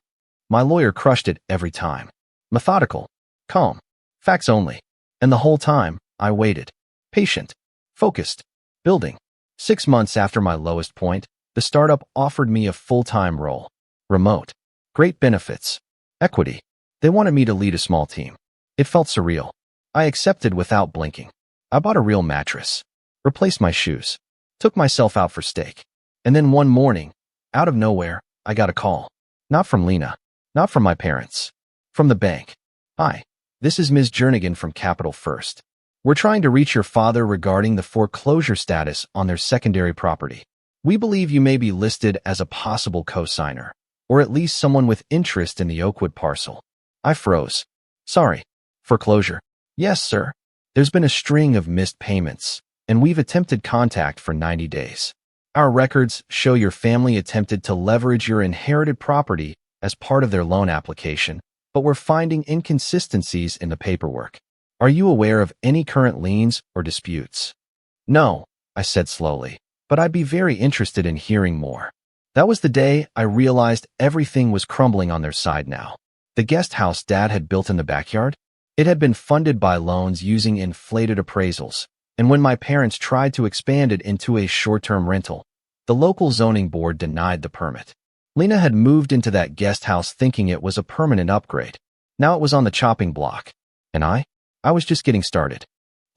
My lawyer crushed it every time. Methodical, calm, facts only. And the whole time, I waited. Patient, focused, building. 6 months after my lowest point, the startup offered me a full-time role. Remote. Great benefits. Equity. They wanted me to lead a small team. It felt surreal. I accepted without blinking. I bought a real mattress. Replaced my shoes. Took myself out for steak. And then one morning, out of nowhere, I got a call. Not from Lena. Not from my parents. From the bank. Hi, this is Ms. Jernigan from Capital First. We're trying to reach your father regarding the foreclosure status on their secondary property. We believe you may be listed as a possible co-signer, or at least someone with interest in the Oakwood parcel. I froze. Sorry. Foreclosure. Yes, sir. There's been a string of missed payments, and we've attempted contact for 90 days. Our records show your family attempted to leverage your inherited property as part of their loan application, but we're finding inconsistencies in the paperwork. Are you aware of any current liens or disputes? No, I said slowly, but I'd be very interested in hearing more. That was the day I realized everything was crumbling on their side now. The guest house Dad had built in the backyard? It had been funded by loans using inflated appraisals. And when my parents tried to expand it into a short-term rental, the local zoning board denied the permit. Lena had moved into that guest house thinking it was a permanent upgrade. Now it was on the chopping block. And I was just getting started.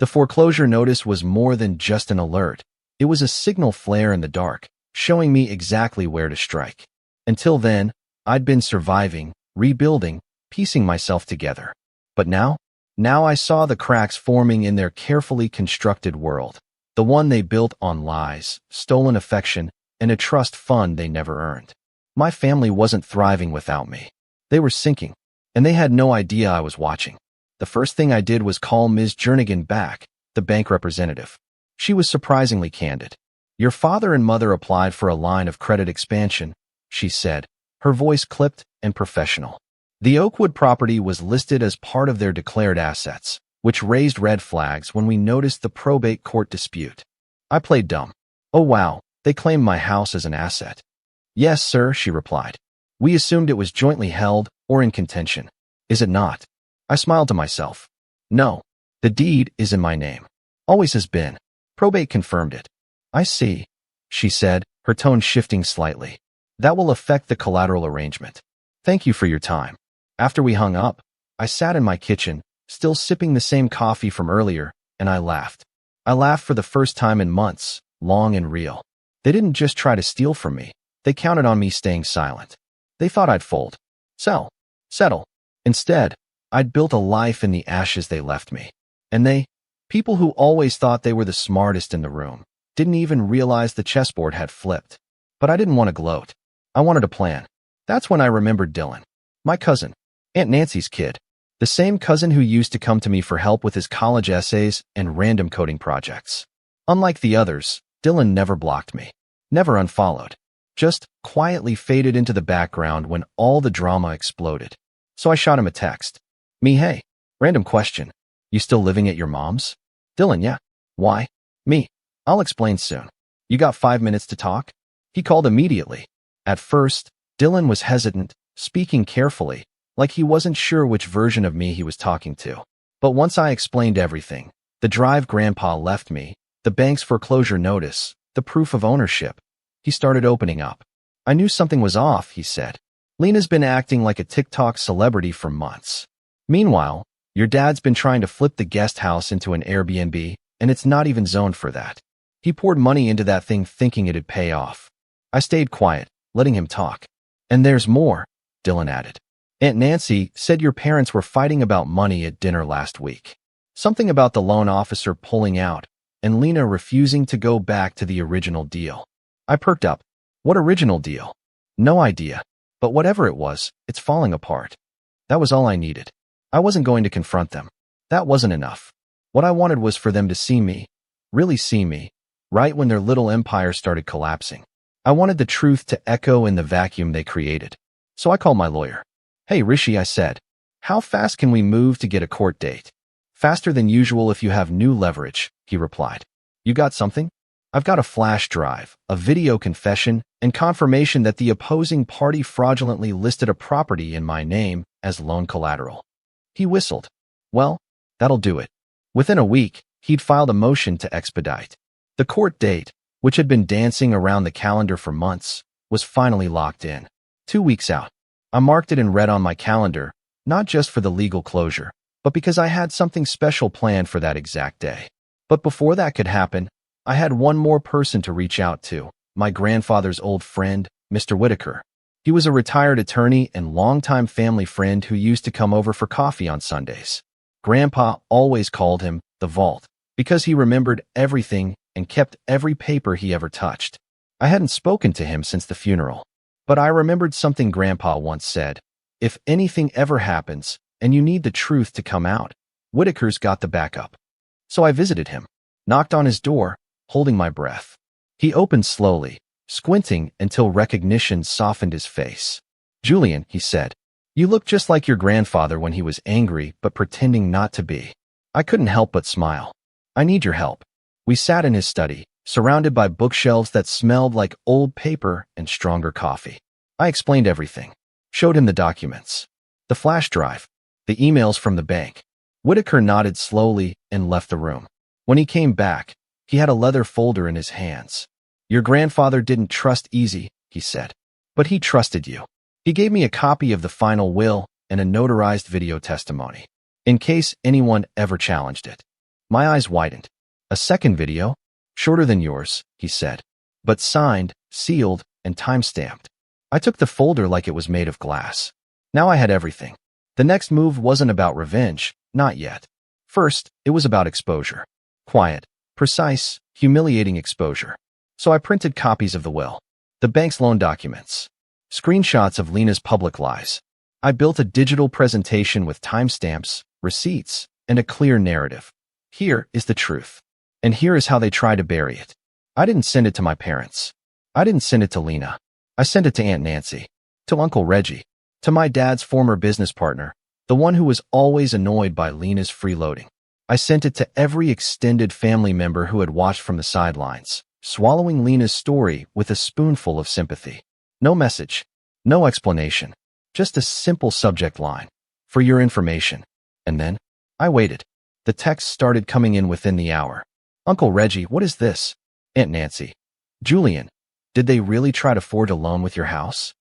The foreclosure notice was more than just an alert. It was a signal flare in the dark, showing me exactly where to strike. Until then, I'd been surviving, rebuilding, piecing myself together. But now I saw the cracks forming in their carefully constructed world, the one they built on lies, stolen affection, and a trust fund they never earned. My family wasn't thriving without me. They were sinking, and they had no idea I was watching. The first thing I did was call Ms. Jernigan back, the bank representative. She was surprisingly candid. Your father and mother applied for a line of credit expansion, she said, her voice clipped and professional. The Oakwood property was listed as part of their declared assets, which raised red flags when we noticed the probate court dispute. I played dumb. Oh wow, they claimed my house as an asset. Yes, sir, she replied. We assumed it was jointly held or in contention. Is it not? I smiled to myself. No, the deed is in my name. Always has been. Probate confirmed it. I see, she said, her tone shifting slightly. That will affect the collateral arrangement. Thank you for your time. After we hung up, I sat in my kitchen, still sipping the same coffee from earlier, and I laughed. I laughed for the first time in months, long and real. They didn't just try to steal from me. They counted on me staying silent. They thought I'd fold, sell, settle. Instead, I'd built a life in the ashes they left me. And they, people who always thought they were the smartest in the room, didn't even realize the chessboard had flipped. But I didn't want to gloat. I wanted a plan. That's when I remembered Dylan, my cousin, Aunt Nancy's kid. The same cousin who used to come to me for help with his college essays and random coding projects. Unlike the others, Dylan never blocked me, never unfollowed, just quietly faded into the background when all the drama exploded. So I shot him a text. Me, hey. Random question. You still living at your mom's? Dylan, yeah. Why? Me. I'll explain soon. You got 5 minutes to talk? He called immediately. At first, Dylan was hesitant, speaking carefully, like he wasn't sure which version of me he was talking to. But once I explained everything, the drive Grandpa left me, the bank's foreclosure notice, the proof of ownership, he started opening up. I knew something was off, he said. Lena's been acting like a TikTok celebrity for months. Meanwhile, your dad's been trying to flip the guest house into an Airbnb, and it's not even zoned for that. He poured money into that thing thinking it'd pay off. I stayed quiet, letting him talk. And there's more, Dylan added. Aunt Nancy said your parents were fighting about money at dinner last week. Something about the loan officer pulling out, and Lena refusing to go back to the original deal. I perked up. What original deal? No idea. But whatever it was, it's falling apart. That was all I needed. I wasn't going to confront them. That wasn't enough. What I wanted was for them to see me, really see me, right when their little empire started collapsing. I wanted the truth to echo in the vacuum they created. So I called my lawyer. Hey, Rishi, I said. How fast can we move to get a court date? Faster than usual if you have new leverage, he replied. You got something? I've got a flash drive, a video confession, and confirmation that the opposing party fraudulently listed a property in my name as loan collateral. He whistled. Well, that'll do it. Within a week, he'd filed a motion to expedite. The court date, which had been dancing around the calendar for months, was finally locked in. 2 weeks out. I marked it in red on my calendar, not just for the legal closure, but because I had something special planned for that exact day. But before that could happen, I had one more person to reach out to, my grandfather's old friend, Mr. Whitaker. He was a retired attorney and longtime family friend who used to come over for coffee on Sundays. Grandpa always called him the Vault, because he remembered everything and kept every paper he ever touched. I hadn't spoken to him since the funeral, but I remembered something Grandpa once said. If anything ever happens, and you need the truth to come out, Whitaker's got the backup. So I visited him, knocked on his door, holding my breath. He opened slowly, squinting until recognition softened his face. Julian, he said, you look just like your grandfather when he was angry but pretending not to be. I couldn't help but smile. I need your help. We sat in his study, surrounded by bookshelves that smelled like old paper and stronger coffee. I explained everything, showed him the documents, the flash drive, the emails from the bank. Whitaker nodded slowly and left the room. When he came back, he had a leather folder in his hands. Your grandfather didn't trust Easy, he said, but he trusted you. He gave me a copy of the final will and a notarized video testimony, in case anyone ever challenged it. My eyes widened. A second video? Shorter than yours, he said, but signed, sealed, and time-stamped. I took the folder like it was made of glass. Now I had everything. The next move wasn't about revenge, not yet. First, it was about exposure. Quiet, precise, humiliating exposure. So I printed copies of the will, the bank's loan documents, screenshots of Lena's public lies. I built a digital presentation with timestamps, receipts, and a clear narrative. Here is the truth. And here is how they try to bury it. I didn't send it to my parents. I didn't send it to Lena. I sent it to Aunt Nancy, to Uncle Reggie, to my dad's former business partner, the one who was always annoyed by Lena's freeloading. I sent it to every extended family member who had watched from the sidelines, swallowing Lena's story with a spoonful of sympathy. No message, no explanation, just a simple subject line. For your information. And then, I waited. The texts started coming in within the hour. Uncle Reggie, what is this? Aunt Nancy. Julian, did they really try to forge a loan with your house?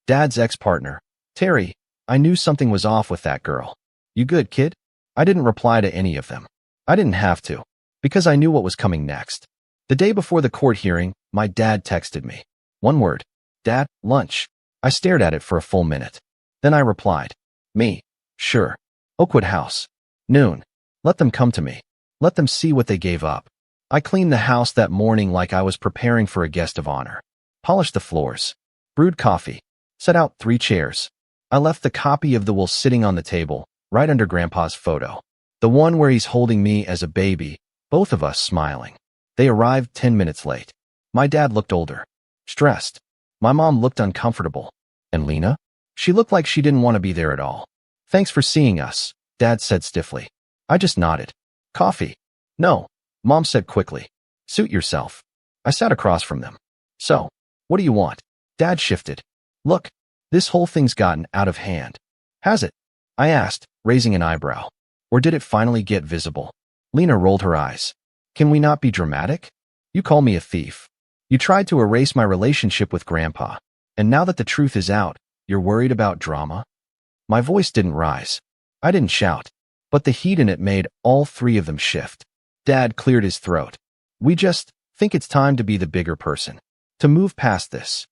Dad's ex-partner. Terry, I knew something was off with that girl. You good, kid? I didn't reply to any of them. I didn't have to, because I knew what was coming next. The day before the court hearing, my dad texted me. One word. Dad, lunch. I stared at it for a full minute. Then I replied. Me. Sure. Oakwood House. Noon. Let them come to me. Let them see what they gave up. I cleaned the house that morning like I was preparing for a guest of honor. Polished the floors. Brewed coffee. Set out 3 chairs. I left the copy of the will sitting on the table, right under Grandpa's photo. The one where he's holding me as a baby, both of us smiling. They arrived 10 minutes late. My dad looked older, stressed. My mom looked uncomfortable. And Lena? She looked like she didn't want to be there at all. Thanks for seeing us, Dad said stiffly. I just nodded. Coffee? No, Mom said quickly. Suit yourself. I sat across from them. So, what do you want? Dad shifted. Look, this whole thing's gotten out of hand. Has it? I asked, raising an eyebrow. Or did it finally get visible? Lena rolled her eyes. Can we not be dramatic? You call me a thief. You tried to erase my relationship with Grandpa. And now that the truth is out, you're worried about drama? My voice didn't rise. I didn't shout. But the heat in it made all three of them shift. Dad cleared his throat. We just think it's time to be the bigger person. To move past this.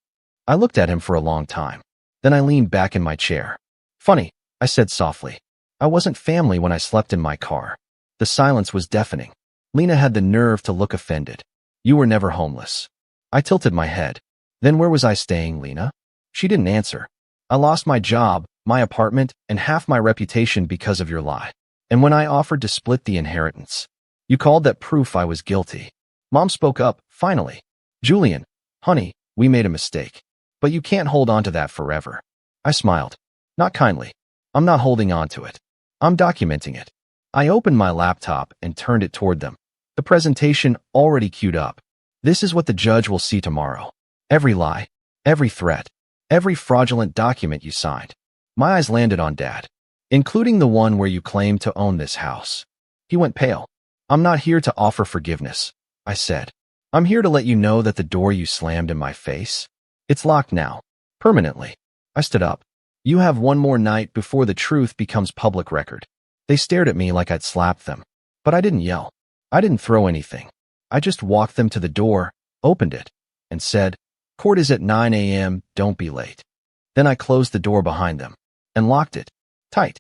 I looked at him for a long time. Then I leaned back in my chair. Funny, I said softly. I wasn't family when I slept in my car. The silence was deafening. Lena had the nerve to look offended. You were never homeless. I tilted my head. Then where was I staying, Lena? She didn't answer. I lost my job, my apartment, and half my reputation because of your lie. And when I offered to split the inheritance, you called that proof I was guilty. Mom spoke up, finally. Julian, honey, we made a mistake. But you can't hold on to that forever. I smiled. Not kindly. I'm not holding on to it. I'm documenting it. I opened my laptop and turned it toward them. The presentation already queued up. This is what the judge will see tomorrow. Every lie, every threat, every fraudulent document you signed. My eyes landed on Dad, including the one where you claim to own this house. He went pale. I'm not here to offer forgiveness, I said. I'm here to let you know that the door you slammed in my face, it's locked now, permanently. I stood up. You have one more night before the truth becomes public record. They stared at me like I'd slapped them, but I didn't yell. I didn't throw anything. I just walked them to the door, opened it, and said, Court is at 9 a.m., don't be late. Then I closed the door behind them and locked it tight.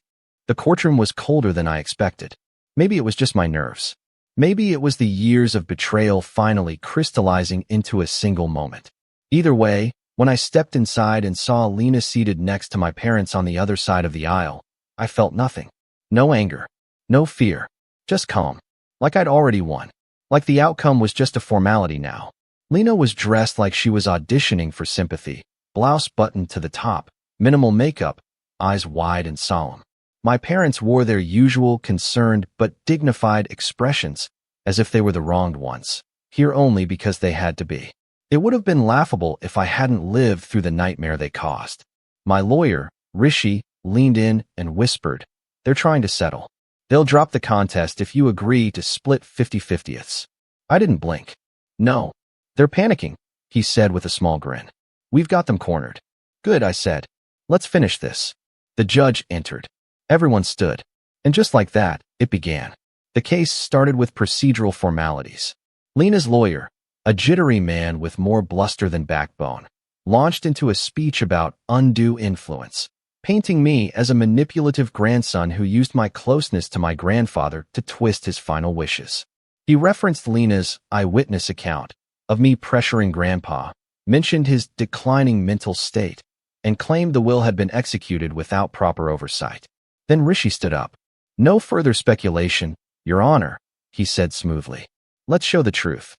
The courtroom was colder than I expected. Maybe it was just my nerves. Maybe it was the years of betrayal finally crystallizing into a single moment. Either way, when I stepped inside and saw Lena seated next to my parents on the other side of the aisle, I felt nothing. No anger, no fear, just calm. Like I'd already won. Like the outcome was just a formality now. Lena was dressed like she was auditioning for sympathy, blouse buttoned to the top, minimal makeup, eyes wide and solemn. My parents wore their usual concerned but dignified expressions, as if they were the wronged ones, here only because they had to be. It would have been laughable if I hadn't lived through the nightmare they caused. My lawyer, Rishi, leaned in and whispered, They're trying to settle. They'll drop the contest if you agree to split 50/50ths. I didn't blink. No. They're panicking, he said with a small grin. We've got them cornered. Good, I said. Let's finish this. The judge entered. Everyone stood. And just like that, it began. The case started with procedural formalities. Lena's lawyer, a jittery man with more bluster than backbone, launched into a speech about undue influence, painting me as a manipulative grandson who used my closeness to my grandfather to twist his final wishes. He referenced Lena's eyewitness account of me pressuring Grandpa, mentioned his declining mental state, and claimed the will had been executed without proper oversight. Then Rishi stood up. No further speculation, Your Honor, he said smoothly. Let's show the truth.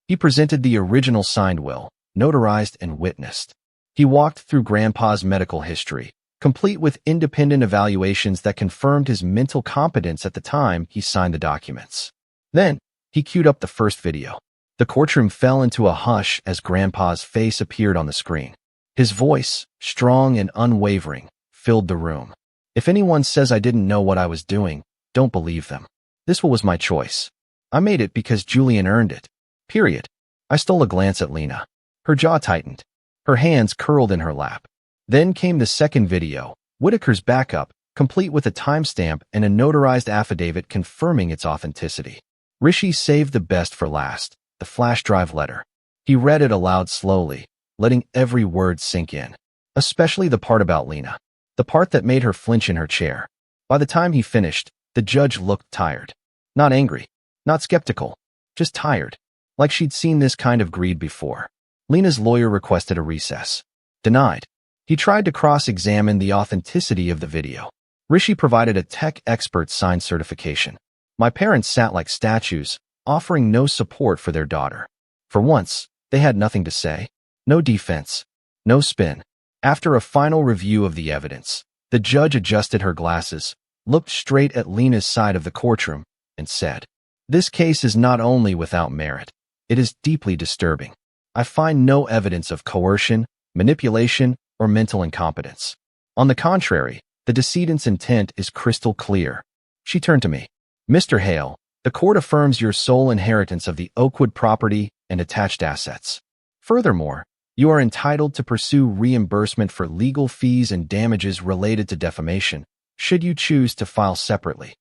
He presented the original signed will, notarized and witnessed. He walked through Grandpa's medical history, complete with independent evaluations that confirmed his mental competence at the time he signed the documents. Then, he queued up the first video. The courtroom fell into a hush as Grandpa's face appeared on the screen. His voice, strong and unwavering, filled the room. If anyone says I didn't know what I was doing, don't believe them. This was my choice. I made it because Julian earned it. Period. I stole a glance at Lena. Her jaw tightened. Her hands curled in her lap. Then came the second video, Whitaker's backup, complete with a timestamp and a notarized affidavit confirming its authenticity. Rishi saved the best for last, the flash drive letter. He read it aloud slowly, letting every word sink in, especially the part about Lena, the part that made her flinch in her chair. By the time he finished, the judge looked tired. Not angry, not skeptical, just tired, like she'd seen this kind of greed before. Lena's lawyer requested a recess. Denied. He tried to cross-examine the authenticity of the video. Rishi provided a tech expert signed certification. My parents sat like statues, offering no support for their daughter. For once, they had nothing to say. No defense. No spin. After a final review of the evidence, the judge adjusted her glasses, looked straight at Lena's side of the courtroom, and said, "This case is not only without merit, it is deeply disturbing. I find no evidence of coercion, manipulation, or mental incompetence. On the contrary, the decedent's intent is crystal clear." She turned to me. "Mr. Hale, the court affirms your sole inheritance of the Oakwood property and attached assets. Furthermore, you are entitled to pursue reimbursement for legal fees and damages related to defamation, should you choose to file separately."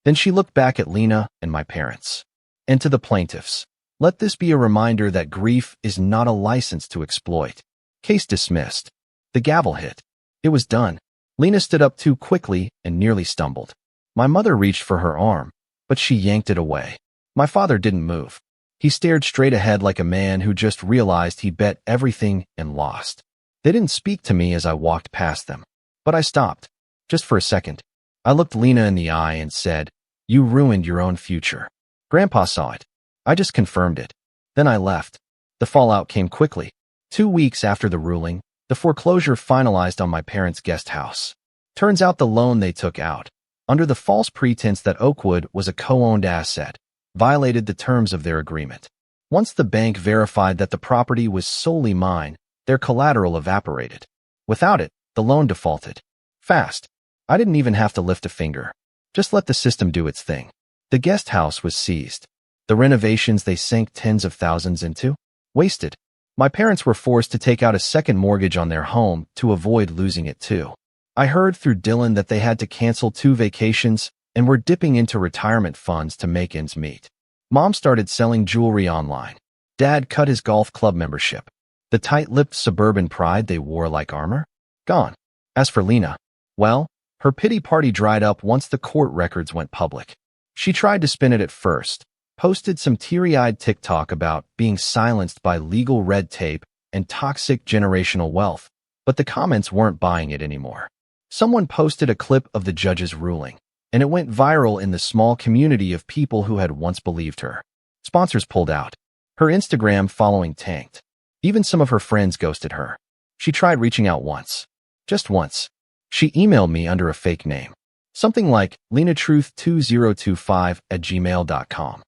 Then she looked back at Lena and my parents. "And to the plaintiffs, let this be a reminder that grief is not a license to exploit." Case dismissed. The gavel hit. It was done. Lena stood up too quickly and nearly stumbled. My mother reached for her arm, but she yanked it away. My father didn't move. He stared straight ahead like a man who just realized he bet everything and lost. They didn't speak to me as I walked past them. But I stopped. Just for a second. I looked Lena in the eye and said, "You ruined your own future." Grandpa saw it. I just confirmed it. Then I left. The fallout came quickly. 2 weeks after the ruling, the foreclosure finalized on my parents' guest house. Turns out the loan they took out, under the false pretense that Oakwood was a co-owned asset, violated the terms of their agreement. Once the bank verified that the property was solely mine, their collateral evaporated. Without it, the loan defaulted. Fast. I didn't even have to lift a finger. Just let the system do its thing. The guest house was seized. The renovations they sank tens of thousands into? Wasted. My parents were forced to take out a second mortgage on their home to avoid losing it too. I heard through Dylan that they had to cancel 2 vacations and were dipping into retirement funds to make ends meet. Mom started selling jewelry online. Dad cut his golf club membership. The tight-lipped suburban pride they wore like armor? Gone. As for Lena, well, her pity party dried up once the court records went public. She tried to spin it at first, posted some teary-eyed TikTok about being silenced by legal red tape and toxic generational wealth, but the comments weren't buying it anymore. Someone posted a clip of the judge's ruling, and it went viral in the small community of people who had once believed her. Sponsors pulled out. Her Instagram following tanked. Even some of her friends ghosted her. She tried reaching out once. Just once. She emailed me under a fake name. Something like lenatruth2025@gmail.com.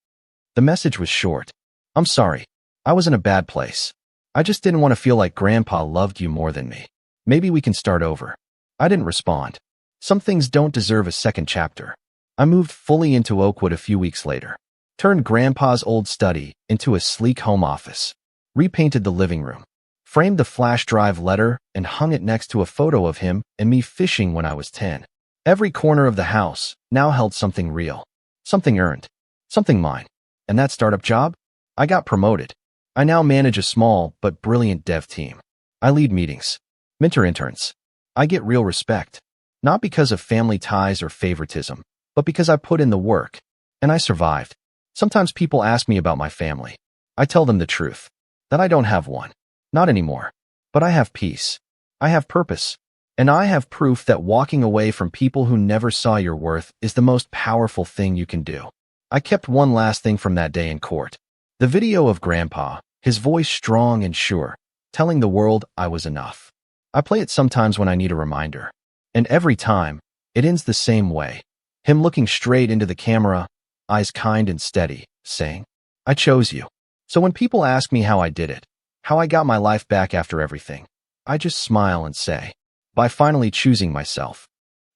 The message was short. "I'm sorry. I was in a bad place. I just didn't want to feel like Grandpa loved you more than me. Maybe we can start over." I didn't respond. Some things don't deserve a second chapter. I moved fully into Oakwood a few weeks later. Turned Grandpa's old study into a sleek home office. Repainted the living room. Framed the flash drive letter and hung it next to a photo of him and me fishing when I was 10. Every corner of the house now held something real. Something earned. Something mine. And that startup job? I got promoted. I now manage a small but brilliant dev team. I lead meetings. Mentor interns. I get real respect. Not because of family ties or favoritism, but because I put in the work. And I survived. Sometimes people ask me about my family. I tell them the truth. That I don't have one. Not anymore. But I have peace. I have purpose. And I have proof that walking away from people who never saw your worth is the most powerful thing you can do. I kept one last thing from that day in court. The video of Grandpa, his voice strong and sure, telling the world I was enough. I play it sometimes when I need a reminder. And every time, it ends the same way. Him looking straight into the camera, eyes kind and steady, saying, "I chose you." So when people ask me how I did it, how I got my life back after everything, I just smile and say, by finally choosing myself.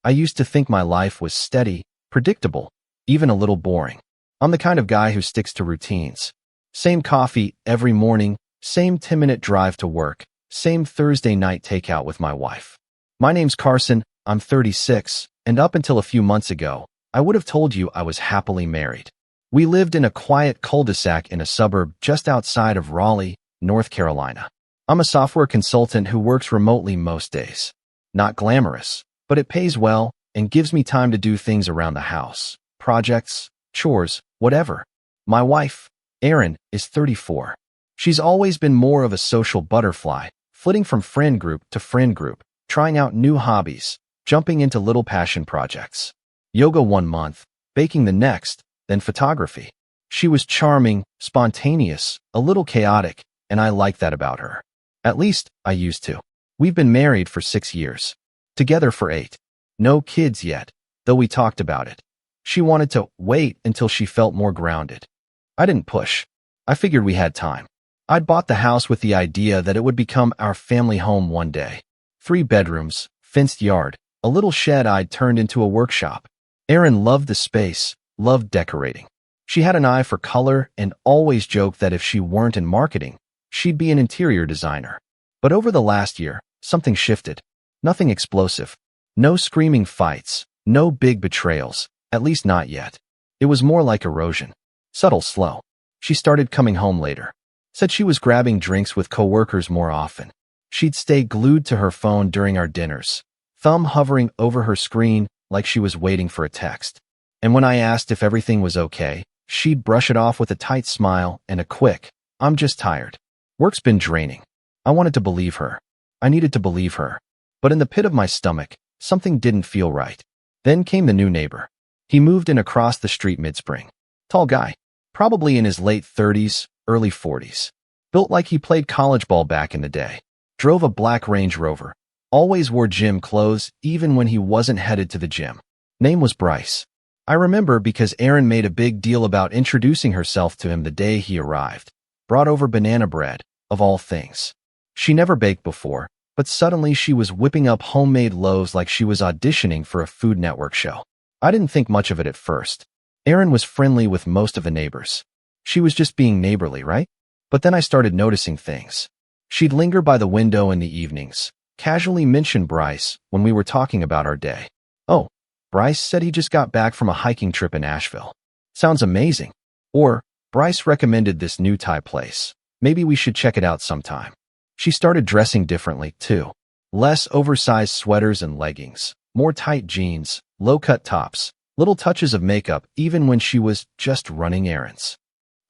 I used to think my life was steady, predictable, even a little boring. I'm the kind of guy who sticks to routines. Same coffee every morning, same 10-minute drive to work, same Thursday night takeout with my wife. My name's Carson, I'm 36, and up until a few months ago, I would have told you I was happily married. We lived in a quiet cul-de-sac in a suburb just outside of Raleigh, North Carolina. I'm a software consultant who works remotely most days. Not glamorous, but it pays well and gives me time to do things around the house, projects, chores, whatever. My wife, Erin, is 34. She's always been more of a social butterfly, flitting from friend group to friend group, trying out new hobbies, jumping into little passion projects. Yoga 1 month, baking the next, then photography. She was charming, spontaneous, a little chaotic, and I liked that about her. At least, I used to. We've been married for 6 years. Together for 8. No kids yet, though we talked about it. She wanted to wait until she felt more grounded. I didn't push. I figured we had time. I'd bought the house with the idea that it would become our family home one day. 3 bedrooms, fenced yard, a little shed I'd turned into a workshop. Erin loved the space, loved decorating. She had an eye for color and always joked that if she weren't in marketing, she'd be an interior designer. But over the last year, something shifted. Nothing explosive. No screaming fights. No big betrayals. At least not yet. It was more like erosion. Subtle, slow. She started coming home later. Said she was grabbing drinks with coworkers more often. She'd stay glued to her phone during our dinners, thumb hovering over her screen like she was waiting for a text. And when I asked if everything was okay, she'd brush it off with a tight smile and a quick, "I'm just tired." Work's been draining. I wanted to believe her. I needed to believe her. But in the pit of my stomach, something didn't feel right. Then came the new neighbor. He moved in across the street mid-spring. Tall guy, probably in his late 30s, early 40s. Built like he played college ball back in the day. Drove a black Range Rover. Always wore gym clothes even when he wasn't headed to the gym. Name was Bryce. I remember because Erin made a big deal about introducing herself to him the day he arrived. Brought over banana bread, of all things. She never baked before, but suddenly she was whipping up homemade loaves like she was auditioning for a Food Network show. I didn't think much of it at first. Erin was friendly with most of the neighbors. She was just being neighborly, right? But then I started noticing things. She'd linger by the window in the evenings, casually mention Bryce when we were talking about our day. "Oh, Bryce said he just got back from a hiking trip in Asheville. Sounds amazing." Or, "Bryce recommended this new Thai place. Maybe we should check it out sometime." She started dressing differently, too. Less oversized sweaters and leggings, more tight jeans, low-cut tops, little touches of makeup even when she was just running errands.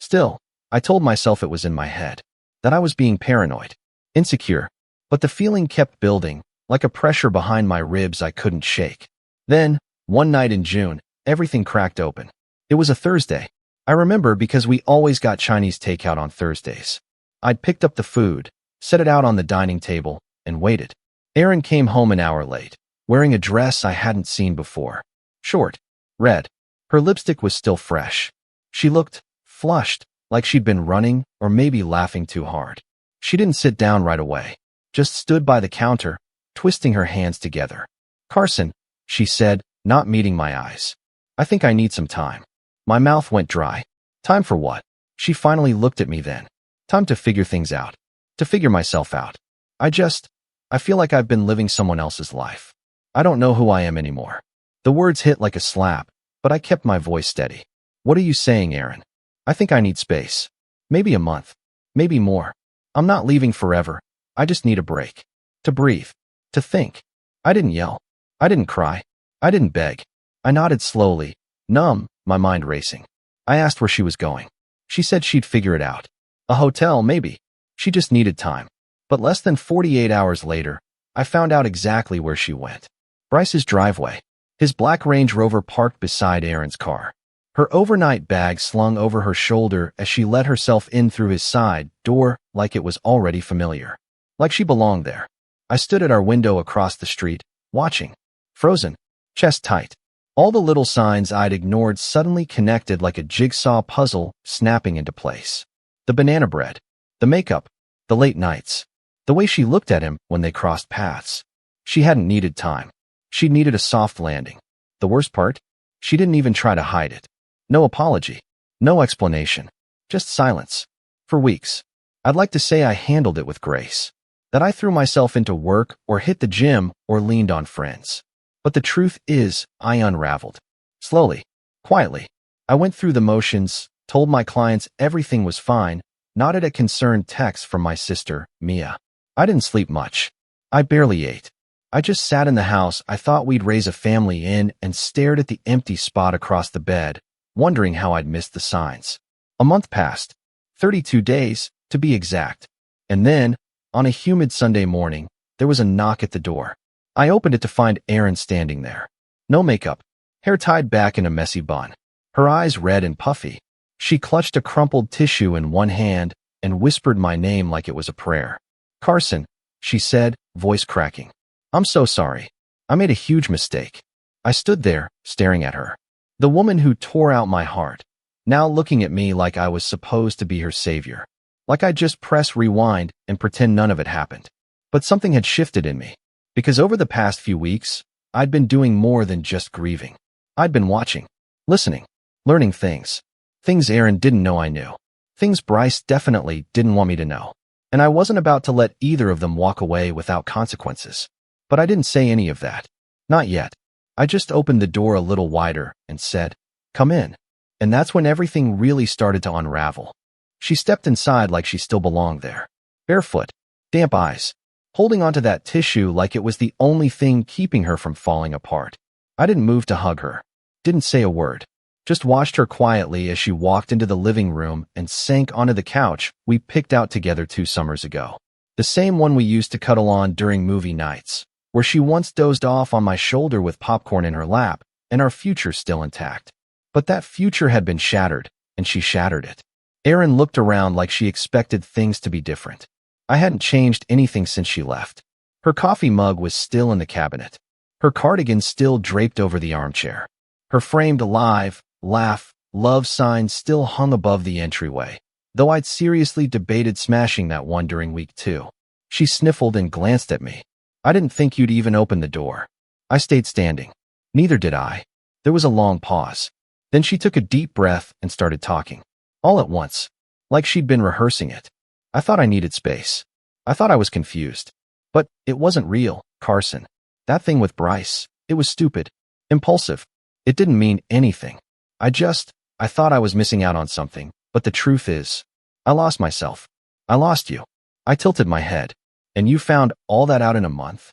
Still, I told myself it was in my head, that I was being paranoid, insecure, but the feeling kept building, like a pressure behind my ribs I couldn't shake. Then, one night in June, everything cracked open. It was a Thursday. I remember because we always got Chinese takeout on Thursdays. I'd picked up the food, set it out on the dining table, and waited. Erin came home an hour late, wearing a dress I hadn't seen before. Short, red. Her lipstick was still fresh. She looked flushed, like she'd been running or maybe laughing too hard. She didn't sit down right away, just stood by the counter, twisting her hands together. "Carson," she said, not meeting my eyes. "I think I need some time." My mouth went dry. "Time for what?" She finally looked at me then. "Time to figure things out. To figure myself out. I feel like I've been living someone else's life. I don't know who I am anymore." The words hit like a slap, but I kept my voice steady. "What are you saying, Erin?" "I think I need space. Maybe a month. Maybe more. I'm not leaving forever. I just need a break. To breathe. To think." I didn't yell. I didn't cry. I didn't beg. I nodded slowly, numb, my mind racing. I asked where she was going. She said she'd figure it out. A hotel, maybe. She just needed time. But less than 48 hours later, I found out exactly where she went. Bryce's driveway. His black Range Rover parked beside Erin's car. Her overnight bag slung over her shoulder as she let herself in through his side door like it was already familiar. Like she belonged there. I stood at our window across the street, watching. Frozen. Chest tight. All the little signs I'd ignored suddenly connected like a jigsaw puzzle snapping into place. The banana bread. The makeup. The late nights. The way she looked at him when they crossed paths. She hadn't needed time. She needed a soft landing. The worst part? She didn't even try to hide it. No apology. No explanation. Just silence. For weeks. I'd like to say I handled it with grace. That I threw myself into work or hit the gym or leaned on friends. But the truth is, I unraveled. Slowly. Quietly. I went through the motions, told my clients everything was fine, nodded at concerned texts from my sister, Mia. I didn't sleep much. I barely ate. I just sat in the house I thought we'd raise a family in and stared at the empty spot across the bed, wondering how I'd missed the signs. A month passed. 32 days, to be exact. And then, on a humid Sunday morning, there was a knock at the door. I opened it to find Erin standing there. No makeup, hair tied back in a messy bun, her eyes red and puffy. She clutched a crumpled tissue in one hand and whispered my name like it was a prayer. "Carson," she said, voice cracking. "I'm so sorry. I made a huge mistake." I stood there, staring at her. The woman who tore out my heart, now looking at me like I was supposed to be her savior. Like I'd just press rewind and pretend none of it happened. But something had shifted in me. Because over the past few weeks, I'd been doing more than just grieving. I'd been watching, listening, learning things. Things Erin didn't know I knew. Things Bryce definitely didn't want me to know. And I wasn't about to let either of them walk away without consequences. But I didn't say any of that. Not yet. I just opened the door a little wider and said, "Come in." And that's when everything really started to unravel. She stepped inside like she still belonged there. Barefoot, damp eyes, holding onto that tissue like it was the only thing keeping her from falling apart. I didn't move to hug her. Didn't say a word. Just watched her quietly as she walked into the living room and sank onto the couch we picked out together 2 summers ago. The same one we used to cuddle on during movie nights, where she once dozed off on my shoulder with popcorn in her lap, and our future still intact. But that future had been shattered, and she shattered it. Erin looked around like she expected things to be different. I hadn't changed anything since she left. Her coffee mug was still in the cabinet. Her cardigan still draped over the armchair. Her framed live, laugh, love sign still hung above the entryway, though I'd seriously debated smashing that one during week 2. She sniffled and glanced at me. "I didn't think you'd even open the door." I stayed standing. Neither did I. There was a long pause. Then she took a deep breath and started talking. All at once. Like she'd been rehearsing it. I thought I needed space. I thought I was confused. But it wasn't real, Carson. That thing with Bryce, it was stupid. Impulsive. It didn't mean anything. I thought I was missing out on something, but the truth is, I lost myself. I lost you. I tilted my head. And you found all that out in a month?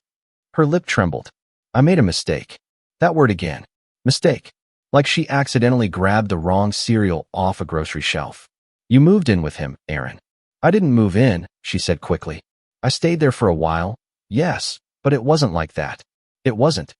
Her lip trembled. I made a mistake. That word again. Mistake. Like she accidentally grabbed the wrong cereal off a grocery shelf. You moved in with him, Erin. I didn't move in, she said quickly. I stayed there for a while. Yes, but it wasn't like that. It wasn't.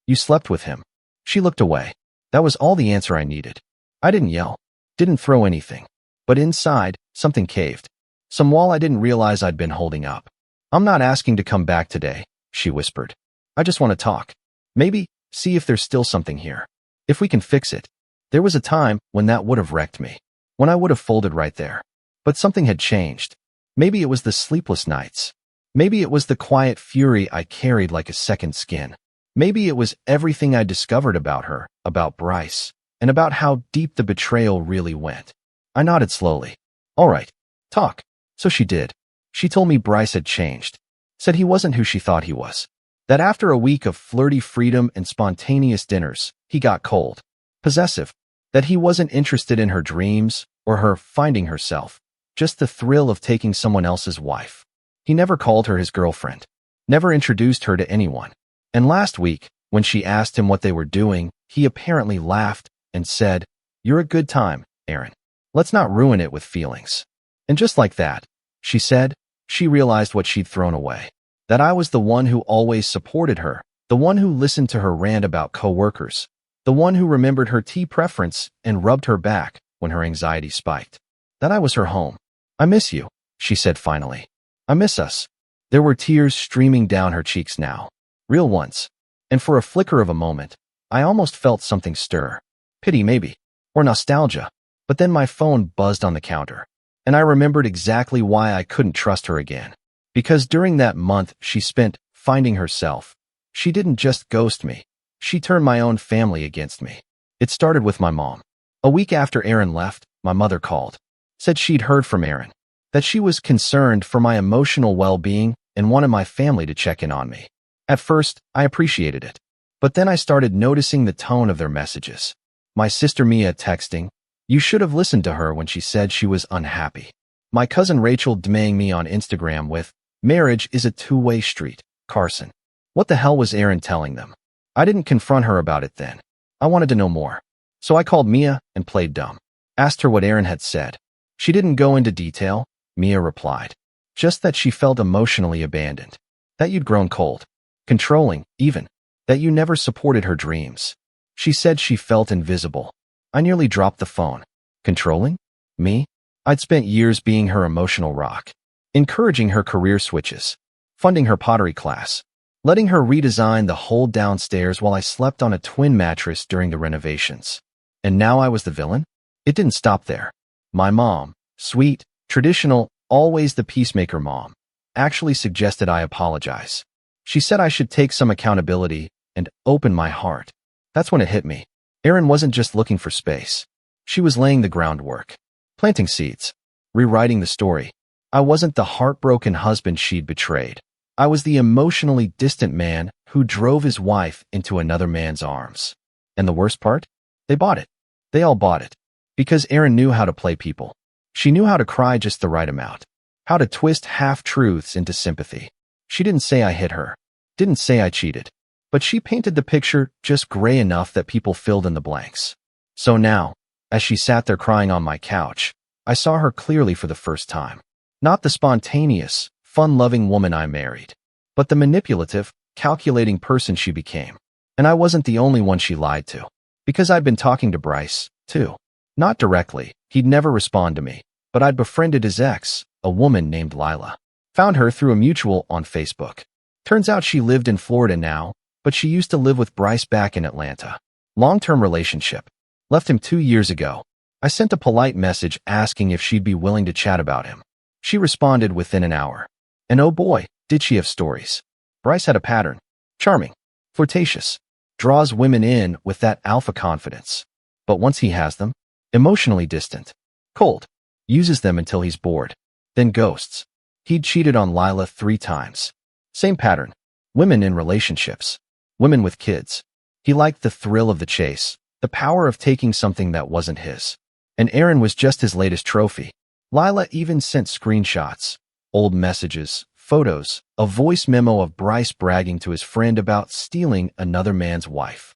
You slept with him. She looked away. That was all the answer I needed. I didn't yell. Didn't throw anything. But inside, something caved. Some wall I didn't realize I'd been holding up. "I'm not asking to come back today," she whispered. "I just want to talk. Maybe see if there's still something here. If we can fix it." There was a time when that would have wrecked me. When I would have folded right there. But something had changed. Maybe it was the sleepless nights. Maybe it was the quiet fury I carried like a second skin. Maybe it was everything I discovered about her, about Bryce, and about how deep the betrayal really went. I nodded slowly. "All right, talk." So she did. She told me Bryce had changed. Said he wasn't who she thought he was. That after a week of flirty freedom and spontaneous dinners, he got cold. Possessive. That he wasn't interested in her dreams or her finding herself. Just the thrill of taking someone else's wife. He never called her his girlfriend. Never introduced her to anyone. And last week, when she asked him what they were doing, he apparently laughed and said, "You're a good time, Erin. Let's not ruin it with feelings." And just like that, she said, she realized what she'd thrown away. That I was the one who always supported her, the one who listened to her rant about coworkers, the one who remembered her tea preference and rubbed her back when her anxiety spiked. That I was her home. "I miss you," she said finally. "I miss us." There were tears streaming down her cheeks now. Real ones. And for a flicker of a moment, I almost felt something stir. Pity maybe. Or nostalgia. But then my phone buzzed on the counter. And I remembered exactly why I couldn't trust her again. Because during that month she spent finding herself, she didn't just ghost me. She turned my own family against me. It started with my mom. A week after Erin left, my mother called. Said she'd heard from Erin. That she was concerned for my emotional well-being and wanted my family to check in on me. At first, I appreciated it. But then I started noticing the tone of their messages. My sister Mia texting, "You should have listened to her when she said she was unhappy." My cousin Rachel DMing me on Instagram with, "Marriage is a two-way street, Carson." What the hell was Erin telling them? I didn't confront her about it then. I wanted to know more. So I called Mia and played dumb. Asked her what Erin had said. She didn't go into detail, Mia replied. Just that she felt emotionally abandoned. That you'd grown cold. controlling, even, that you never supported her dreams. She said she felt invisible. I nearly dropped the phone. Controlling? Me? I'd spent years being her emotional rock, encouraging her career switches, funding her pottery class, letting her redesign the whole downstairs while I slept on a twin mattress during the renovations. And now I was the villain? It didn't stop there. My mom, sweet, traditional, always the peacemaker mom, actually suggested I apologize. She said I should take some accountability and open my heart. That's when it hit me. Erin wasn't just looking for space. She was laying the groundwork, planting seeds, rewriting the story. I wasn't the heartbroken husband she'd betrayed. I was the emotionally distant man who drove his wife into another man's arms. And the worst part? They bought it. They all bought it. Because Erin knew how to play people. She knew how to cry just the right amount, how to twist half-truths into sympathy. She didn't say I hit her, didn't say I cheated, but she painted the picture just gray enough that people filled in the blanks. So now, as she sat there crying on my couch, I saw her clearly for the first time. Not the spontaneous, fun-loving woman I married, but the manipulative, calculating person she became. And I wasn't the only one she lied to, because I'd been talking to Bryce, too. Not directly, he'd never respond to me, but I'd befriended his ex, a woman named Lila. Found her through a mutual on Facebook. Turns out she lived in Florida now, but she used to live with Bryce back in Atlanta. Long-term relationship. Left him 2 years ago. I sent a polite message asking if she'd be willing to chat about him. She responded within an hour. And oh boy, did she have stories. Bryce had a pattern. Charming. Flirtatious. Draws women in with that alpha confidence. But once he has them, emotionally distant. Cold. Uses them until he's bored. Then ghosts. He'd cheated on Lila 3 times. Same pattern. Women in relationships. Women with kids. He liked the thrill of the chase, the power of taking something that wasn't his. And Erin was just his latest trophy. Lila even sent screenshots, old messages, photos, a voice memo of Bryce bragging to his friend about stealing another man's wife.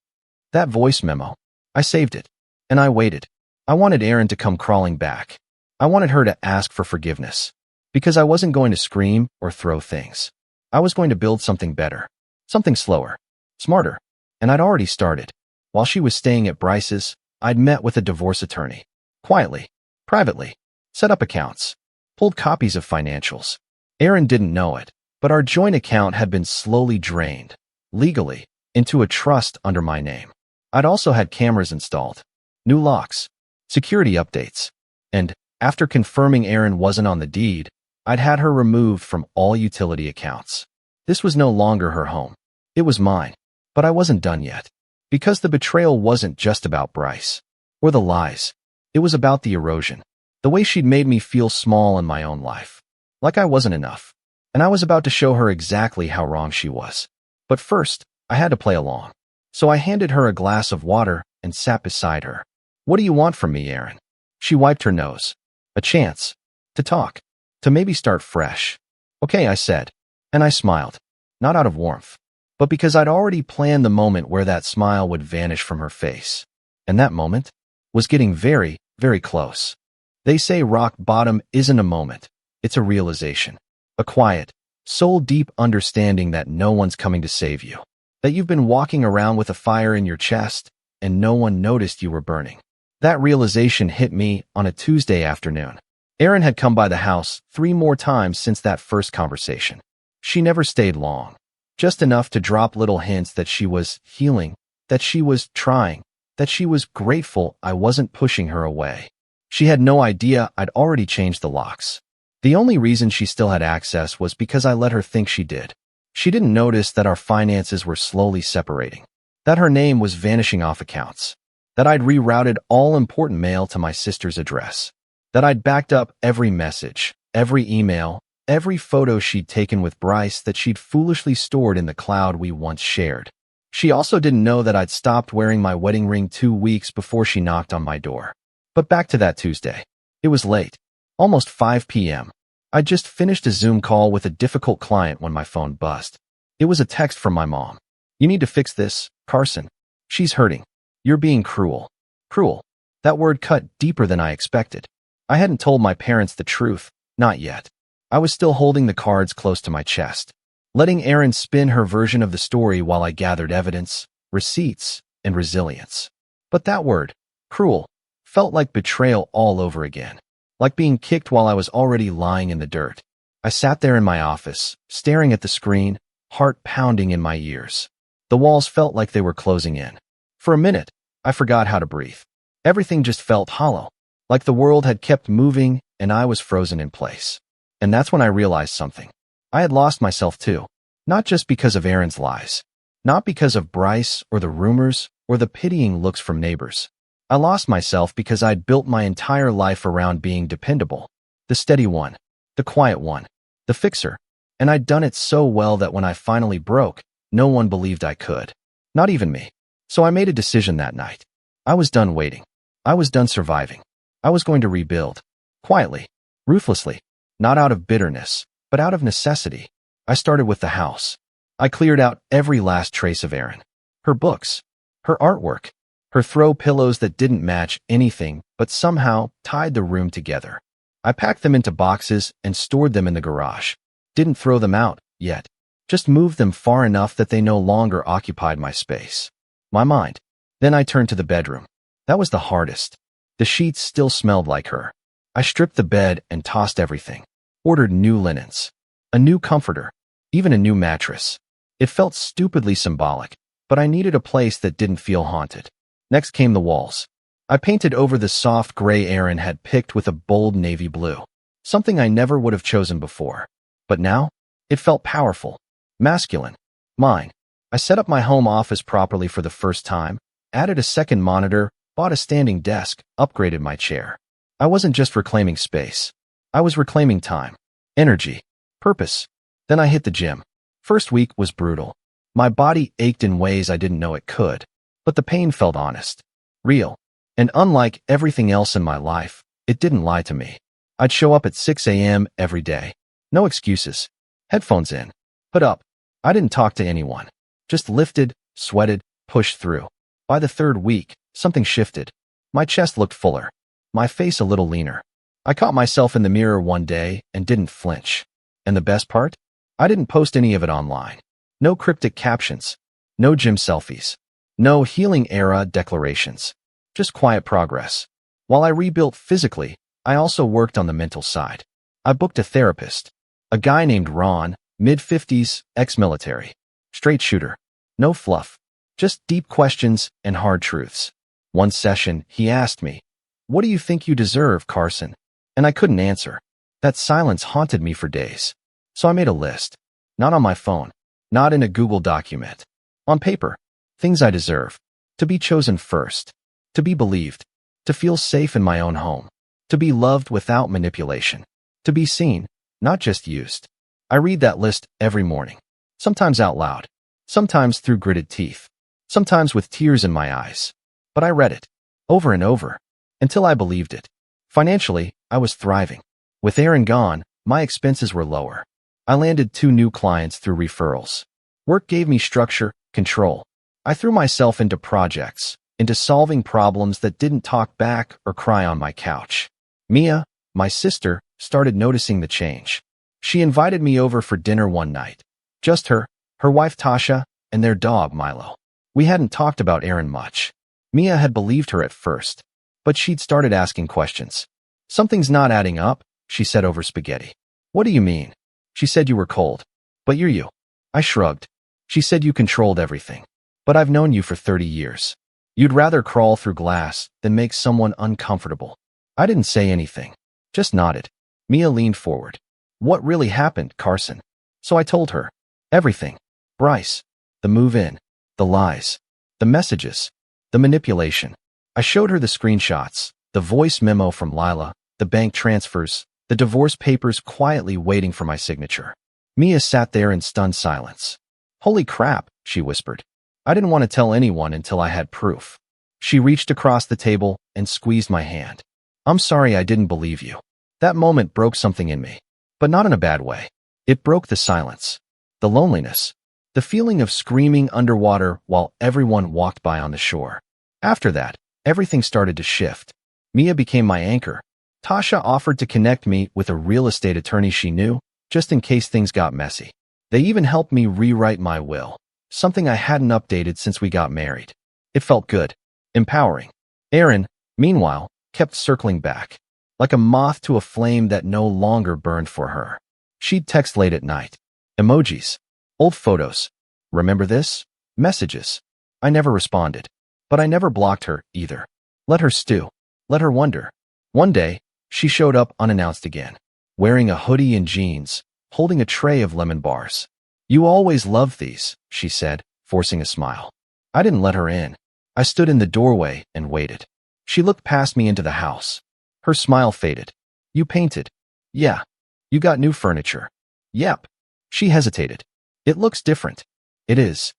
That voice memo. I saved it. And I waited. I wanted Erin to come crawling back. I wanted her to ask for forgiveness. Because I wasn't going to scream or throw things. I was going to build something better. Something slower. Smarter. And I'd already started. While she was staying at Bryce's, I'd met with a divorce attorney. Quietly. Privately. Set up accounts. Pulled copies of financials. Erin didn't know it, but our joint account had been slowly drained, legally, into a trust under my name. I'd also had cameras installed. New locks. Security updates. And, after confirming Erin wasn't on the deed, I'd had her removed from all utility accounts. This was no longer her home. It was mine. But I wasn't done yet. Because the betrayal wasn't just about Bryce. Or the lies. It was about the erosion. The way she'd made me feel small in my own life. Like I wasn't enough. And I was about to show her exactly how wrong she was. But first, I had to play along. So I handed her a glass of water and sat beside her. What do you want from me, Erin? She wiped her nose. A chance. To talk. To maybe start fresh. Okay, I said. And I smiled. Not out of warmth. But because I'd already planned the moment where that smile would vanish from her face. And that moment was getting very, very close. They say rock bottom isn't a moment. It's a realization. A quiet, soul-deep understanding that no one's coming to save you. That you've been walking around with a fire in your chest and no one noticed you were burning. That realization hit me on a Tuesday afternoon. Erin had come by the house 3 more times since that first conversation. She never stayed long. Just enough to drop little hints that she was healing, that she was trying, that she was grateful I wasn't pushing her away. She had no idea I'd already changed the locks. The only reason she still had access was because I let her think she did. She didn't notice that our finances were slowly separating, that her name was vanishing off accounts, that I'd rerouted all important mail to my sister's address, that I'd backed up every message, every email, every photo she'd taken with Bryce that she'd foolishly stored in the cloud we once shared. She also didn't know that I'd stopped wearing my wedding ring 2 weeks before she knocked on my door. But back to that Tuesday. It was late. Almost 5 p.m. I'd just finished a Zoom call with a difficult client when my phone buzzed. It was a text from my mom. You need to fix this, Carson. She's hurting. You're being cruel. Cruel. That word cut deeper than I expected. I hadn't told my parents the truth. Not yet. I was still holding the cards close to my chest. letting Erin spin her version of the story while I gathered evidence, receipts, and resilience. But that word, cruel, felt like betrayal all over again, like being kicked while I was already lying in the dirt. I sat there in my office, staring at the screen, heart pounding in my ears. The walls felt like they were closing in. For a minute, I forgot how to breathe. Everything just felt hollow, like the world had kept moving and I was frozen in place. And that's when I realized something. I had lost myself too, not just because of Erin's lies, not because of Bryce or the rumors or the pitying looks from neighbors. I lost myself because I'd built my entire life around being dependable, the steady one, the quiet one, the fixer, and I'd done it so well that when I finally broke, no one believed I could. Not even me. So I made a decision that night. I was done waiting. I was done surviving. I was going to rebuild. Quietly. Ruthlessly. Not out of bitterness, but out of necessity. I started with the house. I cleared out every last trace of Erin. Her books. Her artwork. Her throw pillows that didn't match anything but somehow tied the room together. I packed them into boxes and stored them in the garage. Didn't throw them out yet. Just moved them far enough that they no longer occupied my space. My mind. Then I turned to the bedroom. That was the hardest. The sheets still smelled like her. I stripped the bed and tossed everything. Ordered new linens. A new comforter. Even a new mattress. It felt stupidly symbolic, but I needed a place that didn't feel haunted. Next came the walls. I painted over the soft gray Erin had picked with a bold navy blue. Something I never would have chosen before. But now, it felt powerful. Masculine. Mine. I set up my home office properly for the first time, added a second monitor, bought a standing desk, upgraded my chair. I wasn't just reclaiming space. I was reclaiming time, energy, purpose. Then I hit the gym. First week was brutal. My body ached in ways I didn't know it could, but the pain felt honest, real. And unlike everything else in my life, it didn't lie to me. I'd show up at 6 a.m. every day. No excuses. Headphones in. Put up. I didn't talk to anyone. Just lifted, sweated, pushed through. By the third week, something shifted. My chest looked fuller. My face a little leaner. I caught myself in the mirror one day and didn't flinch. And the best part? I didn't post any of it online. No cryptic captions. No gym selfies. No healing era declarations. Just quiet progress. While I rebuilt physically, I also worked on the mental side. I booked a therapist. A guy named Ron, mid-50s, ex-military. Straight shooter. No fluff. Just deep questions and hard truths. One session, he asked me, "What do you think you deserve, Carson?" And I couldn't answer. That silence haunted me for days. So I made a list. Not on my phone. Not in a Google document. On paper. Things I deserve. To be chosen first. To be believed. To feel safe in my own home. To be loved without manipulation. To be seen, not just used. I read that list every morning. Sometimes out loud. Sometimes through gritted teeth. Sometimes with tears in my eyes. But I read it. Over and over. Until I believed it. Financially, I was thriving. With Erin gone, my expenses were lower. I landed 2 new clients through referrals. Work gave me structure, control. I threw myself into projects, into solving problems that didn't talk back or cry on my couch. Mia, my sister, started noticing the change. She invited me over for dinner one night. Just her wife Tasha, and their dog Milo. We hadn't talked about Erin much. Mia had believed her at first, but she'd started asking questions. "Something's not adding up," she said over spaghetti. "What do you mean?" She said you were cold. "But you're you." I shrugged. She said you controlled everything. "But I've known you for 30 years. You'd rather crawl through glass than make someone uncomfortable." I didn't say anything. Just nodded. Mia leaned forward. "What really happened, Carson?" So I told her. Everything. Bryce. The move-in. The lies. The messages. The manipulation. I showed her the screenshots, the voice memo from Lila, the bank transfers, the divorce papers quietly waiting for my signature. Mia sat there in stunned silence. "Holy crap," she whispered. I didn't want to tell anyone until I had proof. She reached across the table and squeezed my hand. "I'm sorry I didn't believe you." That moment broke something in me, but not in a bad way. It broke the silence, the loneliness, the feeling of screaming underwater while everyone walked by on the shore. After that, everything started to shift. Mia became my anchor. Tasha offered to connect me with a real estate attorney she knew, just in case things got messy. They even helped me rewrite my will, something I hadn't updated since we got married. It felt good, empowering. Aaron, meanwhile, kept circling back, like a moth to a flame that no longer burned for her. She'd text late at night. Emojis. Old photos. Remember this? Messages. I never responded. But I never blocked her, either. Let her stew. Let her wonder. One day, she showed up unannounced again, wearing a hoodie and jeans, holding a tray of lemon bars. You always loved these, she said, forcing a smile. I didn't let her in. I stood in the doorway and waited. She looked past me into the house. Her smile faded. You painted. Yeah. You got new furniture. Yep. She hesitated. It looks different. It is.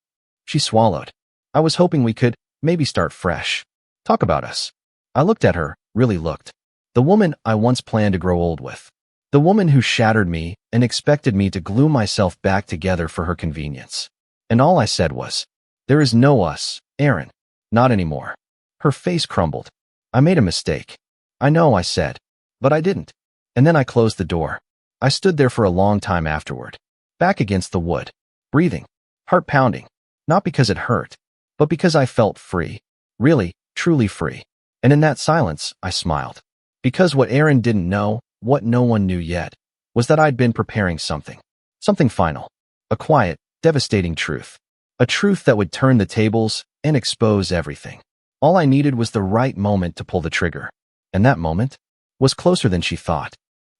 She swallowed. I was hoping we could maybe start fresh. Talk about us. I looked at her, really looked. The woman I once planned to grow old with. The woman who shattered me and expected me to glue myself back together for her convenience. And all I said was, there is no us, Aaron. Not anymore. Her face crumbled. I made a mistake. I know, I said. But I didn't. And then I closed the door. I stood there for a long time afterward, back against the wood, breathing, heart pounding, not because it hurt, but because I felt free, really, truly free. And in that silence, I smiled. Because what Aaron didn't know, what no one knew yet, was that I'd been preparing something final, a quiet, devastating truth, a truth that would turn the tables and expose everything. All I needed was the right moment to pull the trigger, and that moment was closer than she thought.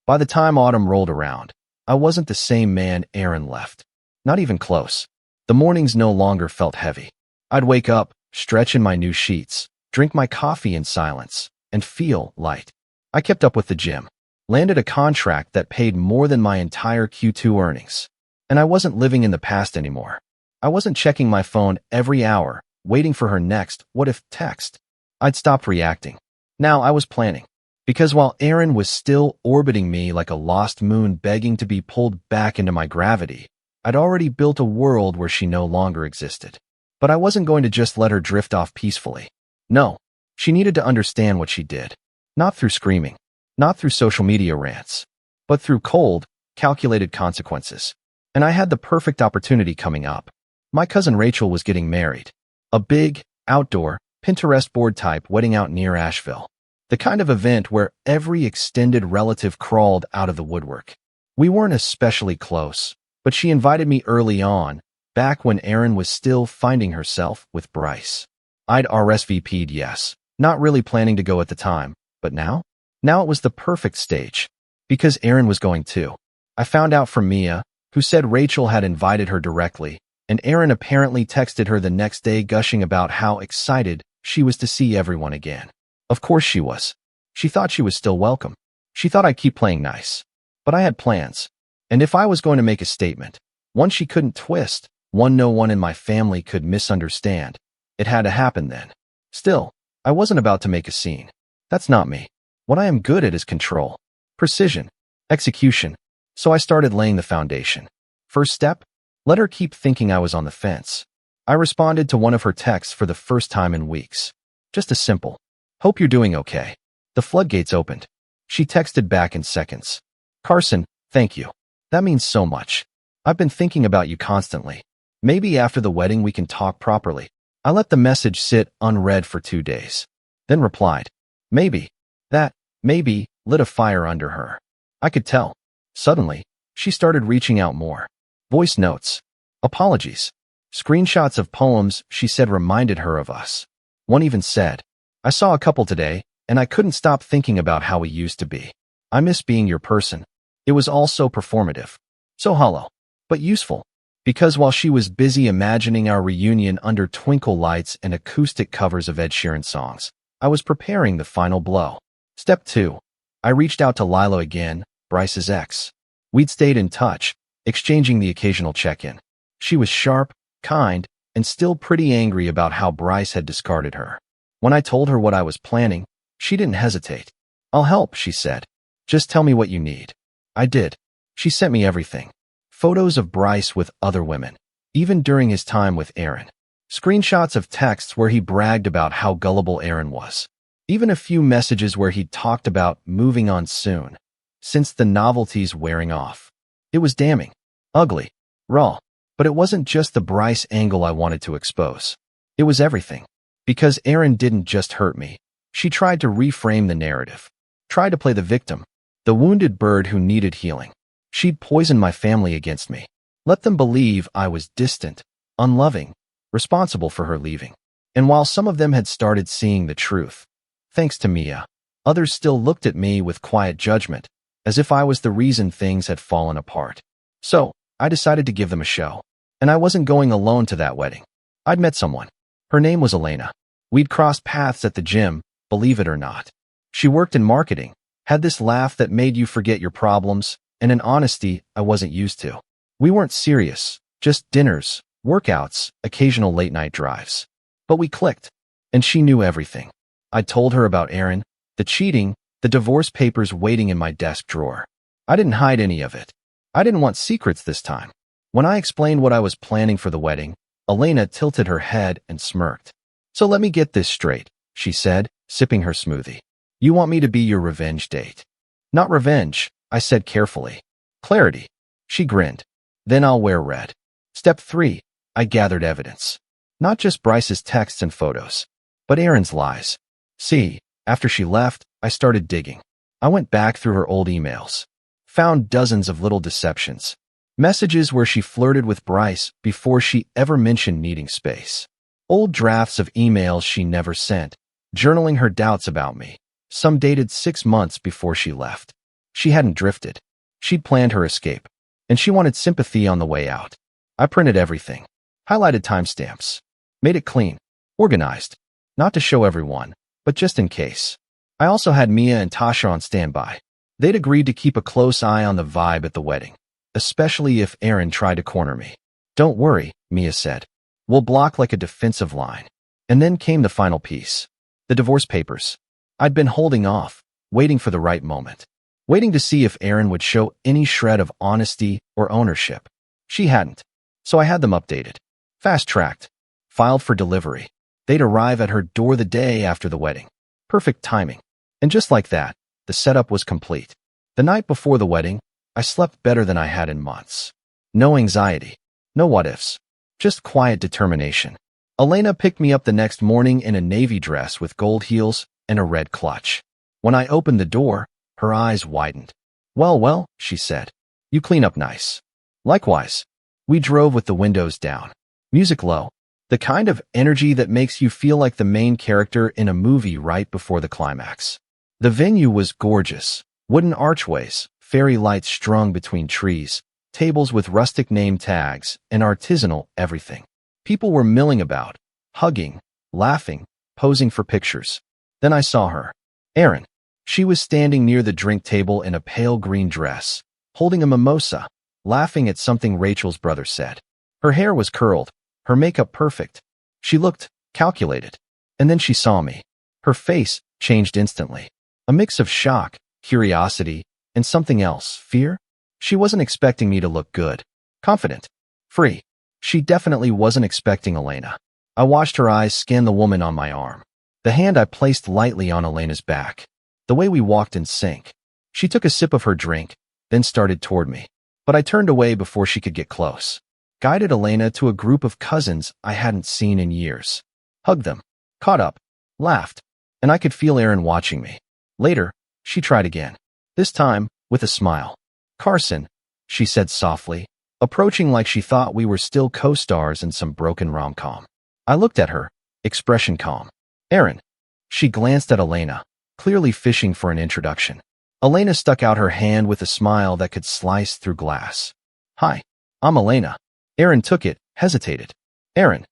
By the time autumn rolled around, I wasn't the same man Aaron left, not even close. The mornings no longer felt heavy. I'd wake up, stretch in my new sheets, drink my coffee in silence, and feel light. I kept up with the gym, landed a contract that paid more than my entire Q2 earnings. And I wasn't living in the past anymore. I wasn't checking my phone every hour, waiting for her next what if text. I'd stopped reacting. Now I was planning. Because while Aaron was still orbiting me like a lost moon begging to be pulled back into my gravity, I'd already built a world where she no longer existed. But I wasn't going to just let her drift off peacefully. No, she needed to understand what she did. Not through screaming, not through social media rants, but through cold, calculated consequences. And I had the perfect opportunity coming up. My cousin Rachel was getting married. A big, outdoor, Pinterest board type wedding out near Asheville. The kind of event where every extended relative crawled out of the woodwork. We weren't especially close, but she invited me early on, back when Erin was still finding herself with Bryce. I'd RSVP'd yes, not really planning to go at the time, but now? Now it was the perfect stage. Because Erin was going too. I found out from Mia, who said Rachel had invited her directly, and Erin apparently texted her the next day gushing about how excited she was to see everyone again. Of course she was. She thought she was still welcome. She thought I'd keep playing nice. But I had plans. And if I was going to make a statement, one she couldn't twist, one no one in my family could misunderstand, it had to happen then. Still, I wasn't about to make a scene. That's not me. What I am good at is control, precision, execution. So I started laying the foundation. First step, let her keep thinking I was on the fence. I responded to one of her texts for the first time in weeks. Just a simple, hope you're doing okay. The floodgates opened. She texted back in seconds. Carson, thank you. That means so much. I've been thinking about you constantly. Maybe after the wedding we can talk properly. I let the message sit unread for 2 days. Then replied. Maybe. That, maybe, lit a fire under her. I could tell. Suddenly, she started reaching out more. Voice notes. Apologies. Screenshots of poems she said reminded her of us. One even said, I saw a couple today, and I couldn't stop thinking about how we used to be. I miss being your person. It was all so performative. So hollow. But useful. Because while she was busy imagining our reunion under twinkle lights and acoustic covers of Ed Sheeran songs, I was preparing the final blow. Step 2. I reached out to Lila again, Bryce's ex. We'd stayed in touch, exchanging the occasional check-in. She was sharp, kind, and still pretty angry about how Bryce had discarded her. When I told her what I was planning, she didn't hesitate. I'll help, she said. Just tell me what you need. I did. She sent me everything. Photos of Bryce with other women, even during his time with Erin. Screenshots of texts where he bragged about how gullible Erin was. Even a few messages where he talked about moving on soon, since the novelty's wearing off. It was damning. Ugly. raw. But it wasn't just the Bryce angle I wanted to expose. It was everything. Because Erin didn't just hurt me. She tried to reframe the narrative. Tried to play the victim. The wounded bird who needed healing. She'd poisoned my family against me. Let them believe I was distant, unloving, responsible for her leaving. And while some of them had started seeing the truth, thanks to Mia, others still looked at me with quiet judgment, as if I was the reason things had fallen apart. So, I decided to give them a show. And I wasn't going alone to that wedding. I'd met someone. Her name was Elena. We'd crossed paths at the gym, believe it or not. She worked in marketing, had this laugh that made you forget your problems, and an honesty I wasn't used to. We weren't serious, just dinners, workouts, occasional late-night drives. But we clicked, and she knew everything. I told her about Erin, the cheating, the divorce papers waiting in my desk drawer. I didn't hide any of it. I didn't want secrets this time. When I explained what I was planning for the wedding, Elena tilted her head and smirked. So let me get this straight, she said, sipping her smoothie. You want me to be your revenge date? Not revenge, I said carefully. Clarity. She grinned. Then I'll wear red. Step 3. I gathered evidence. Not just Bryce's texts and photos, but Erin's lies. See, after she left, I started digging. I went back through her old emails. Found dozens of little deceptions. Messages where she flirted with Bryce before she ever mentioned needing space. Old drafts of emails she never sent, journaling her doubts about me. Some dated 6 months before she left. She hadn't drifted. She'd planned her escape, and she wanted sympathy on the way out. I printed everything. Highlighted timestamps. Made it clean. Organized. Not to show everyone, but just in case. I also had Mia and Tasha on standby. They'd agreed to keep a close eye on the vibe at the wedding, especially if Erin tried to corner me. Don't worry, Mia said. We'll block like a defensive line. And then came the final piece. The divorce papers. I'd been holding off, waiting for the right moment. Waiting to see if Erin would show any shred of honesty or ownership. She hadn't. So I had them updated. Fast-tracked. Filed for delivery. They'd arrive at her door the day after the wedding. Perfect timing. And just like that, the setup was complete. The night before the wedding, I slept better than I had in months. No anxiety. No what-ifs. Just quiet determination. Elena picked me up the next morning in a navy dress with gold heels and a red clutch. When I opened the door, her eyes widened. Well, she said. You clean up nice. Likewise. We drove with the windows down. Music low. The kind of energy that makes you feel like the main character in a movie right before the climax. The venue was gorgeous. Wooden archways, fairy lights strung between trees, tables with rustic name tags, and artisanal everything. People were milling about, hugging, laughing, posing for pictures. Then I saw her. Erin. She was standing near the drink table in a pale green dress, holding a mimosa, laughing at something Rachel's brother said. Her hair was curled, her makeup perfect. She looked calculated. And then she saw me. Her face changed instantly. A mix of shock, curiosity, and something else, fear? She wasn't expecting me to look good, confident, free. She definitely wasn't expecting Elena. I watched her eyes scan the woman on my arm. The hand I placed lightly on Elena's back. The way we walked in sync. She took a sip of her drink, then started toward me. But I turned away before she could get close. Guided Elena to a group of cousins I hadn't seen in years. Hugged them. Caught up. Laughed. And I could feel Erin watching me. Later, she tried again. This time, with a smile. Carson, she said softly, approaching like she thought we were still co-stars in some broken rom-com. I looked at her, expression calm. Erin. She glanced at Elena, clearly fishing for an introduction. Elena stuck out her hand with a smile that could slice through glass. Hi, I'm Elena. Erin took it, hesitated. Erin.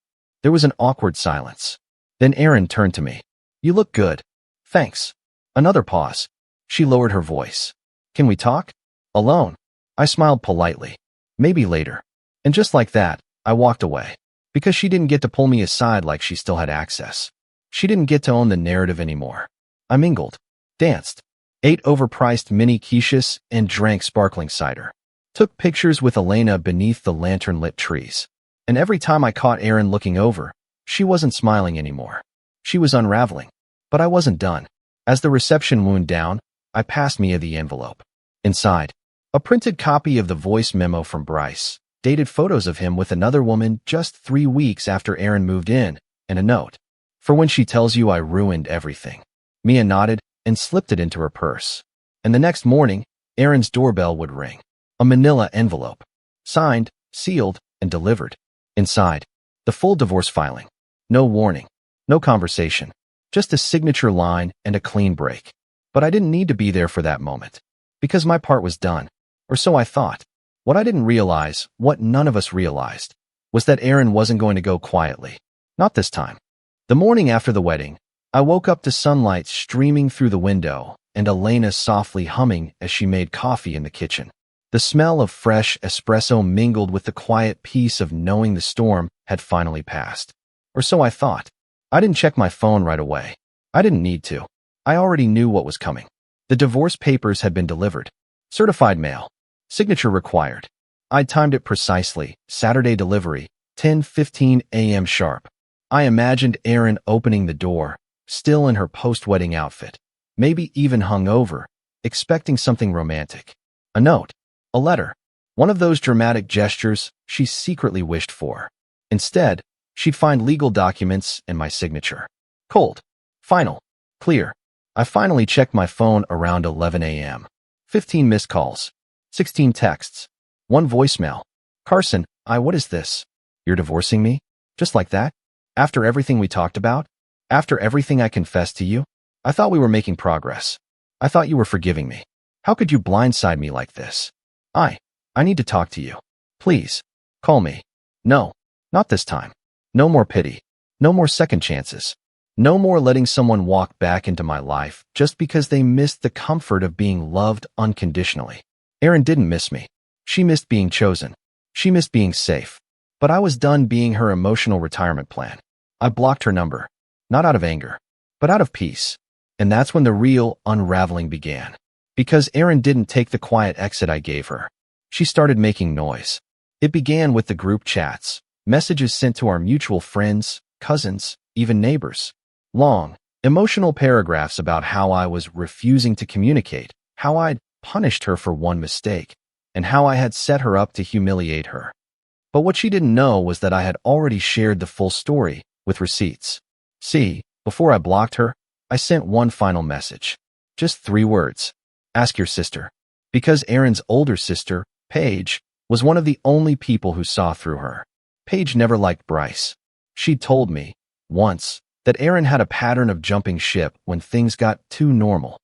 There was an awkward silence. Then Erin turned to me. You look good. Thanks. Another pause. She lowered her voice. Can we talk? Alone. I smiled politely. Maybe later. And just like that, I walked away. Because she didn't get to pull me aside like she still had access. She didn't get to own the narrative anymore. I mingled. Danced. Ate overpriced mini quiches and drank sparkling cider. Took pictures with Elena beneath the lantern-lit trees. And every time I caught Erin looking over, she wasn't smiling anymore. She was unraveling. But I wasn't done. As the reception wound down, I passed Mia the envelope. Inside, a printed copy of the voice memo from Bryce, dated photos of him with another woman just 3 weeks after Erin moved in, and a note. For when she tells you I ruined everything. Mia nodded and slipped it into her purse. And the next morning, Erin's doorbell would ring. A manila envelope. Signed, sealed, and delivered. Inside, the full divorce filing. No warning. No conversation. Just a signature line and a clean break. But I didn't need to be there for that moment. Because my part was done. Or so I thought. What I didn't realize, what none of us realized, was that Erin wasn't going to go quietly. Not this time. The morning after the wedding, I woke up to sunlight streaming through the window and Elena softly humming as she made coffee in the kitchen. The smell of fresh espresso mingled with the quiet peace of knowing the storm had finally passed. Or so I thought. I didn't check my phone right away. I didn't need to. I already knew what was coming. The divorce papers had been delivered. Certified mail. Signature required. I'd timed it precisely. Saturday delivery, 10:15 a.m. sharp. I imagined Erin opening the door, still in her post-wedding outfit, maybe even hungover, expecting something romantic. A note. A letter. One of those dramatic gestures she secretly wished for. Instead, she'd find legal documents and my signature. Cold. Final. Clear. I finally checked my phone around 11 a.m. 15 missed calls. 16 texts. 1 voicemail. Carson, what is this? You're divorcing me? Just like that? After everything we talked about? After everything I confessed to you? I thought we were making progress. I thought you were forgiving me. How could you blindside me like this? I need to talk to you. Please. Call me. No. Not this time. No more pity. No more second chances. No more letting someone walk back into my life just because they missed the comfort of being loved unconditionally. Erin didn't miss me. She missed being chosen. She missed being safe. But I was done being her emotional retirement plan. I blocked her number. Not out of anger, but out of peace. And that's when the real unraveling began. Because Erin didn't take the quiet exit I gave her. She started making noise. It began with the group chats, messages sent to our mutual friends, cousins, even neighbors. Long, emotional paragraphs about how I was refusing to communicate, how I'd punished her for one mistake, and how I had set her up to humiliate her. But what she didn't know was that I had already shared the full story, with receipts. See, before I blocked her, I sent one final message. Just 3 words. Ask your sister. Because Erin's older sister, Paige, was one of the only people who saw through her. Paige never liked Bryce. She'd told me, once, that Erin had a pattern of jumping ship when things got too normal.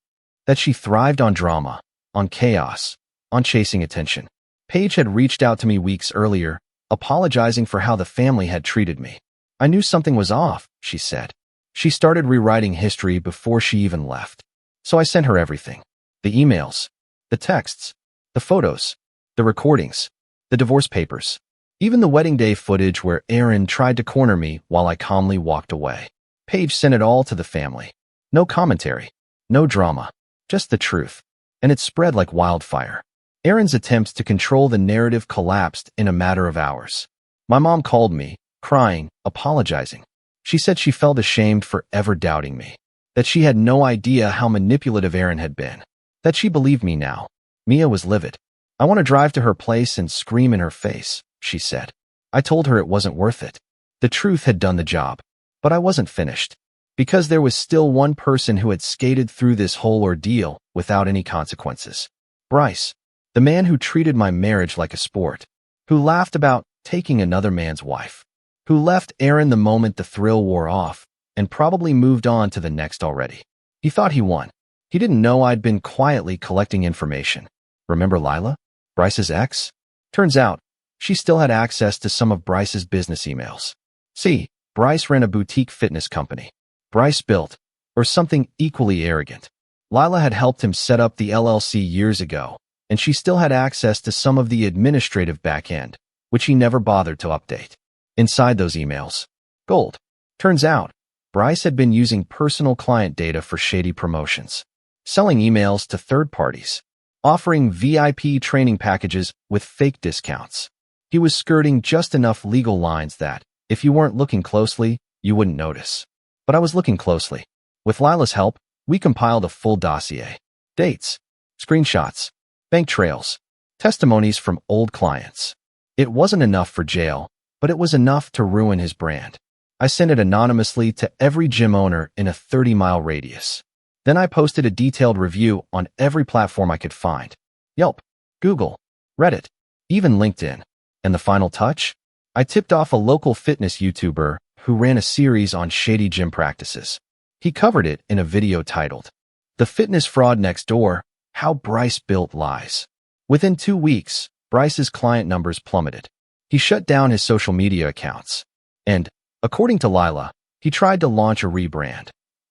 That she thrived on drama, on chaos, on chasing attention. Paige had reached out to me weeks earlier, apologizing for how the family had treated me. I knew something was off, she said. She started rewriting history before she even left. So I sent her everything. The emails, the texts, the photos, the recordings, the divorce papers, even the wedding day footage where Erin tried to corner me while I calmly walked away. Paige sent it all to the family. No commentary, no drama, just the truth. And it spread like wildfire. Erin's attempts to control the narrative collapsed in a matter of hours. My mom called me, crying, apologizing. She said she felt ashamed for ever doubting me. That she had no idea how manipulative Erin had been. That she believed me now. Mia was livid. I want to drive to her place and scream in her face, she said. I told her it wasn't worth it. The truth had done the job. But I wasn't finished. Because there was still one person who had skated through this whole ordeal without any consequences. Bryce. The man who treated my marriage like a sport. Who laughed about taking another man's wife. Who left Erin the moment the thrill wore off and probably moved on to the next already. He thought he won. He didn't know I'd been quietly collecting information. Remember Lila? Bryce's ex? Turns out, she still had access to some of Bryce's business emails. See, Bryce ran a boutique fitness company. Bryce built, or something equally arrogant. Lila had helped him set up the LLC years ago, and she still had access to some of the administrative back-end, which he never bothered to update. Inside those emails, gold. Turns out, Bryce had been using personal client data for shady promotions, selling emails to third parties, offering VIP training packages with fake discounts. He was skirting just enough legal lines that, if you weren't looking closely, you wouldn't notice. But I was looking closely. With Lila's help, we compiled a full dossier. Dates, screenshots, bank trails, testimonies from old clients. It wasn't enough for jail, but it was enough to ruin his brand. I sent it anonymously to every gym owner in a 30-mile radius. Then I posted a detailed review on every platform I could find: Yelp, Google, Reddit, even LinkedIn. And the final touch? I tipped off a local fitness YouTuber who ran a series on shady gym practices. He covered it in a video titled, "The Fitness Fraud Next Door: How Bryce Built Lies." Within 2 weeks, Bryce's client numbers plummeted. He shut down his social media accounts. And, according to Lila, he tried to launch a rebrand,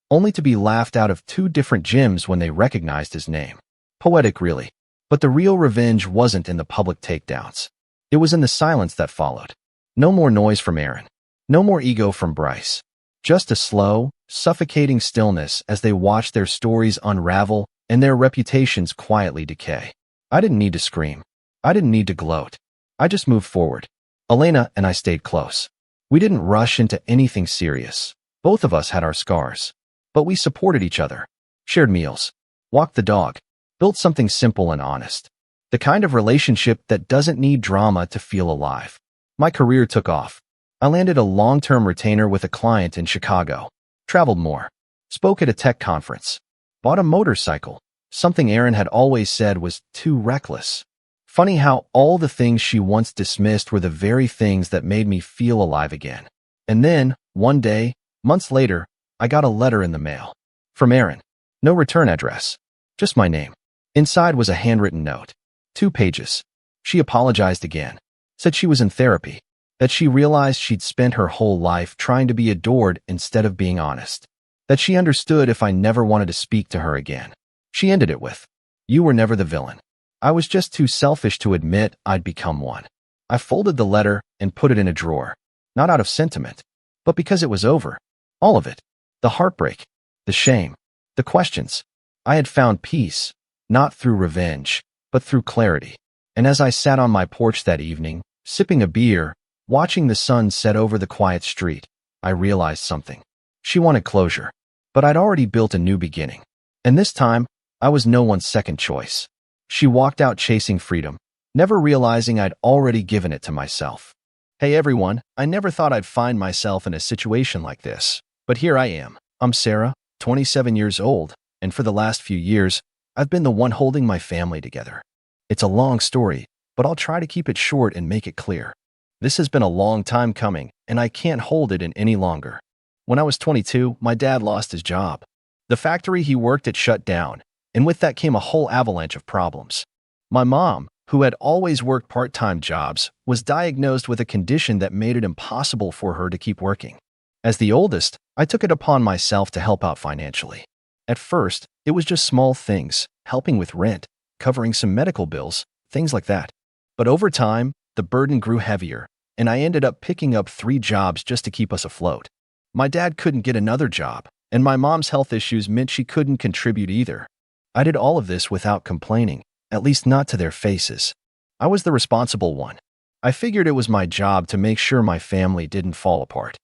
only to be laughed out of 2 different gyms when they recognized his name. Poetic, really. But the real revenge wasn't in the public takedowns. It was in the silence that followed. No more noise from Aaron. No more ego from Bryce. Just a slow, suffocating stillness as they watched their stories unravel and their reputations quietly decay. I didn't need to scream. I didn't need to gloat. I just moved forward. Elena and I stayed close. We didn't rush into anything serious. Both of us had our scars. But we supported each other, shared meals, walked the dog, built something simple and honest. The kind of relationship that doesn't need drama to feel alive. My career took off. I landed a long-term retainer with a client in Chicago, traveled more, spoke at a tech conference, bought a motorcycle, something Aaron had always said was too reckless. Funny how all the things she once dismissed were the very things that made me feel alive again. And then, one day, months later, I got a letter in the mail. From Aaron. No return address. Just my name. Inside was a handwritten note. 2 pages. She apologized again. Said she was in therapy. That she realized she'd spent her whole life trying to be adored instead of being honest. That she understood if I never wanted to speak to her again. She ended it with, "You were never the villain." I was just too selfish to admit I'd become one. I folded the letter and put it in a drawer. Not out of sentiment, but because it was over. All of it. The heartbreak, the shame, the questions. I had found peace, not through revenge, but through clarity. And as I sat on my porch that evening, sipping a beer, watching the sun set over the quiet street, I realized something. She wanted closure, but I'd already built a new beginning. And this time, I was no one's second choice. She walked out chasing freedom, never realizing I'd already given it to myself. Hey everyone, I never thought I'd find myself in a situation like this. But here I am. I'm Sarah, 27 years old, and for the last few years, I've been the one holding my family together. It's a long story, but I'll try to keep it short and make it clear. This has been a long time coming, and I can't hold it in any longer. When I was 22, my dad lost his job. The factory he worked at shut down, and with that came a whole avalanche of problems. My mom, who had always worked part-time jobs, was diagnosed with a condition that made it impossible for her to keep working. As the oldest, I took it upon myself to help out financially. At first, it was just small things, helping with rent, covering some medical bills, things like that. But over time, the burden grew heavier, and I ended up picking up 3 jobs just to keep us afloat. My dad couldn't get another job, and my mom's health issues meant she couldn't contribute either. I did all of this without complaining, at least not to their faces. I was the responsible one. I figured it was my job to make sure my family didn't fall apart.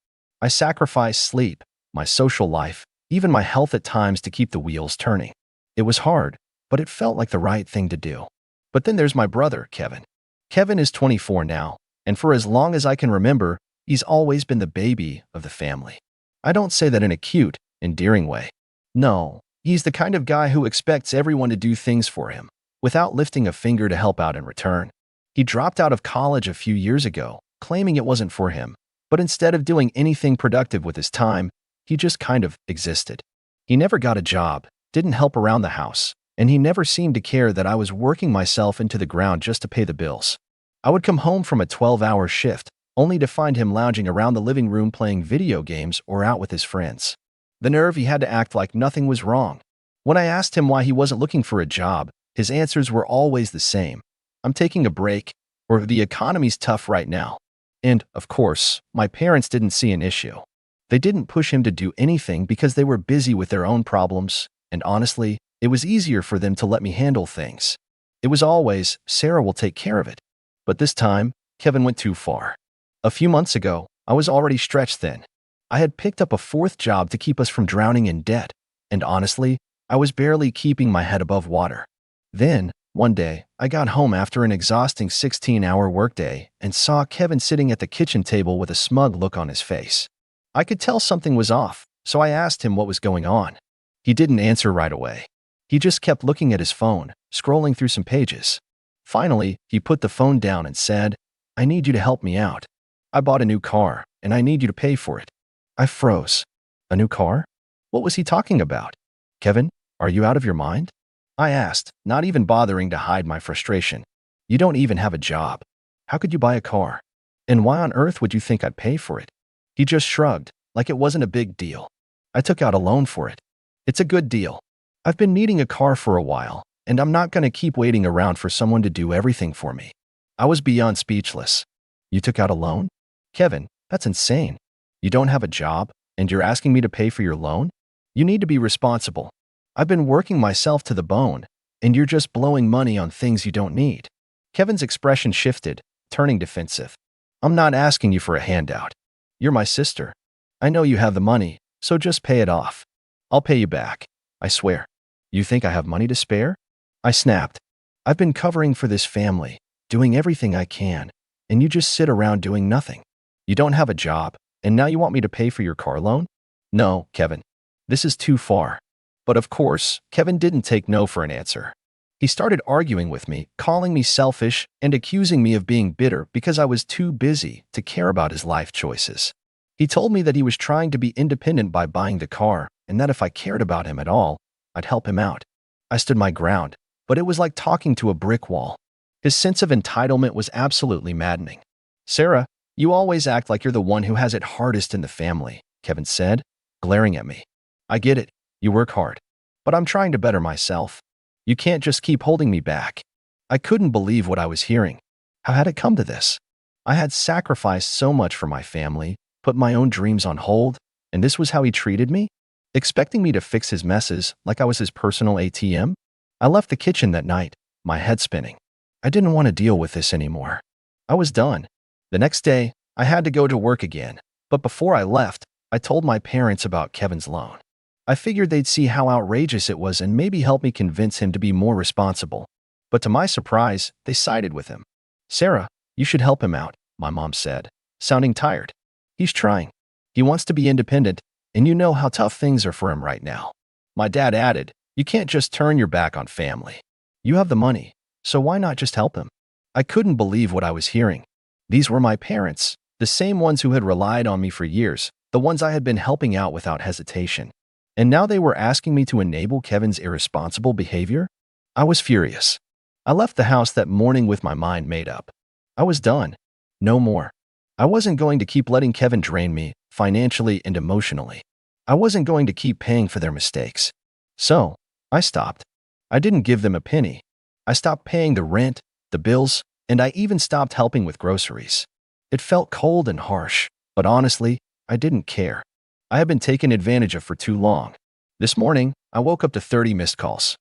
I sacrificed sleep, my social life, even my health at times to keep the wheels turning. It was hard, but it felt like the right thing to do. But then there's my brother, Kevin. Kevin is 24 now, and for as long as I can remember, he's always been the baby of the family. I don't say that in a cute, endearing way. No, he's the kind of guy who expects everyone to do things for him, without lifting a finger to help out in return. He dropped out of college a few years ago, claiming it wasn't for him. But instead of doing anything productive with his time, he just kind of existed. He never got a job, didn't help around the house, and he never seemed to care that I was working myself into the ground just to pay the bills. I would come home from a 12-hour shift, only to find him lounging around the living room playing video games or out with his friends. The nerve he had to act like nothing was wrong. When I asked him why he wasn't looking for a job, his answers were always the same. "I'm taking a break," or "the economy's tough right now." And, of course, my parents didn't see an issue. They didn't push him to do anything because they were busy with their own problems, and honestly, it was easier for them to let me handle things. It was always, "Sarah will take care of it." But this time, Kevin went too far. A few months ago, I was already stretched thin. I had picked up a 4th job to keep us from drowning in debt, and honestly, I was barely keeping my head above water. Then, One day, I got home after an exhausting 16-hour workday and saw Kevin sitting at the kitchen table with a smug look on his face. I could tell something was off, so I asked him what was going on. He didn't answer right away. He just kept looking at his phone, scrolling through some pages. Finally, he put the phone down and said, "I need you to help me out. I bought a new car, and I need you to pay for it." I froze. A new car? What was he talking about? "Kevin, are you out of your mind?" I asked, not even bothering to hide my frustration. "You don't even have a job. How could you buy a car? And why on earth would you think I'd pay for it?" He just shrugged, like it wasn't a big deal. "I took out a loan for it. It's a good deal. I've been needing a car for a while, and I'm not going to keep waiting around for someone to do everything for me." I was beyond speechless. "You took out a loan? Kevin, that's insane. You don't have a job, and you're asking me to pay for your loan? You need to be responsible. I've been working myself to the bone, and you're just blowing money on things you don't need." Kevin's expression shifted, turning defensive. "I'm not asking you for a handout. You're my sister. I know you have the money, so just pay it off. I'll pay you back. I swear." "You think I have money to spare?" I snapped. "I've been covering for this family, doing everything I can, and you just sit around doing nothing. You don't have a job, and now you want me to pay for your car loan? No, Kevin. This is too far." But of course, Kevin didn't take no for an answer. He started arguing with me, calling me selfish and accusing me of being bitter because I was too busy to care about his life choices. He told me that he was trying to be independent by buying the car and that if I cared about him at all, I'd help him out. I stood my ground, but it was like talking to a brick wall. His sense of entitlement was absolutely maddening. "Sarah, you always act like you're the one who has it hardest in the family," Kevin said, glaring at me. "I get it. You work hard. But I'm trying to better myself. You can't just keep holding me back." I couldn't believe what I was hearing. How had it come to this? I had sacrificed so much for my family, put my own dreams on hold, and this was how he treated me? Expecting me to fix his messes like I was his personal ATM? I left the kitchen that night, my head spinning. I didn't want to deal with this anymore. I was done. The next day, I had to go to work again, but before I left, I told my parents about Kevin's loan. I figured they'd see how outrageous it was and maybe help me convince him to be more responsible. But to my surprise, they sided with him. "Sarah, you should help him out," my mom said, sounding tired. "He's trying. He wants to be independent, and you know how tough things are for him right now." My dad added, "You can't just turn your back on family. You have the money, so why not just help him?" I couldn't believe what I was hearing. These were my parents, the same ones who had relied on me for years, the ones I had been helping out without hesitation. And now they were asking me to enable Kevin's irresponsible behavior? I was furious. I left the house that morning with my mind made up. I was done. No more. I wasn't going to keep letting Kevin drain me, financially and emotionally. I wasn't going to keep paying for their mistakes. So, I stopped. I didn't give them a penny. I stopped paying the rent, the bills, and I even stopped helping with groceries. It felt cold and harsh, but honestly, I didn't care. I had been taken advantage of for too long. This morning, I woke up to 30 missed calls.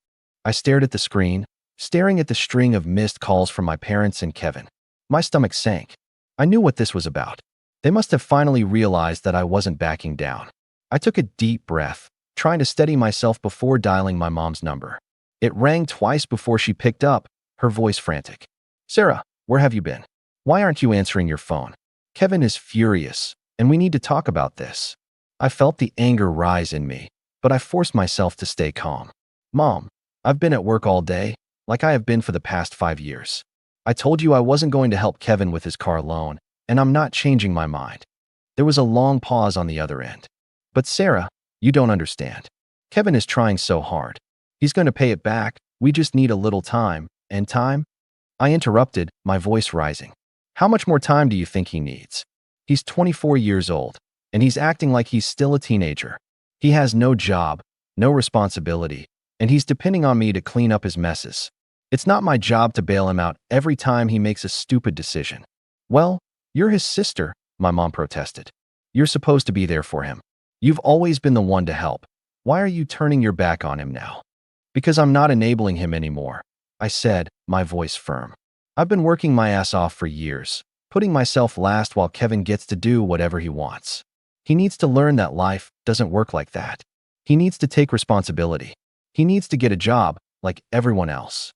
I stared at the screen, staring at the string of missed calls from my parents and Kevin. My stomach sank. I knew what this was about. They must have finally realized that I wasn't backing down. I took a deep breath, trying to steady myself before dialing my mom's number. It rang twice before she picked up, her voice frantic. "Sarah, where have you been? Why aren't you answering your phone? Kevin is furious, and we need to talk about this." I felt the anger rise in me, but I forced myself to stay calm. "Mom, I've been at work all day, like I have been for the past 5 years. I told you I wasn't going to help Kevin with his car loan, and I'm not changing my mind." There was a long pause on the other end. "But Sarah, you don't understand. Kevin is trying so hard. He's going to pay it back. We just need a little time, and time?" I interrupted, my voice rising. "How much more time do you think he needs? He's 24 years old. And he's acting like he's still a teenager. He has no job, no responsibility, and he's depending on me to clean up his messes. It's not my job to bail him out every time he makes a stupid decision." "Well, you're his sister," my mom protested. "You're supposed to be there for him. You've always been the one to help. Why are you turning your back on him now?" "Because I'm not enabling him anymore," I said, my voice firm. "I've been working my ass off for years, putting myself last while Kevin gets to do whatever he wants. He needs to learn that life doesn't work like that. He needs to take responsibility. He needs to get a job like everyone else."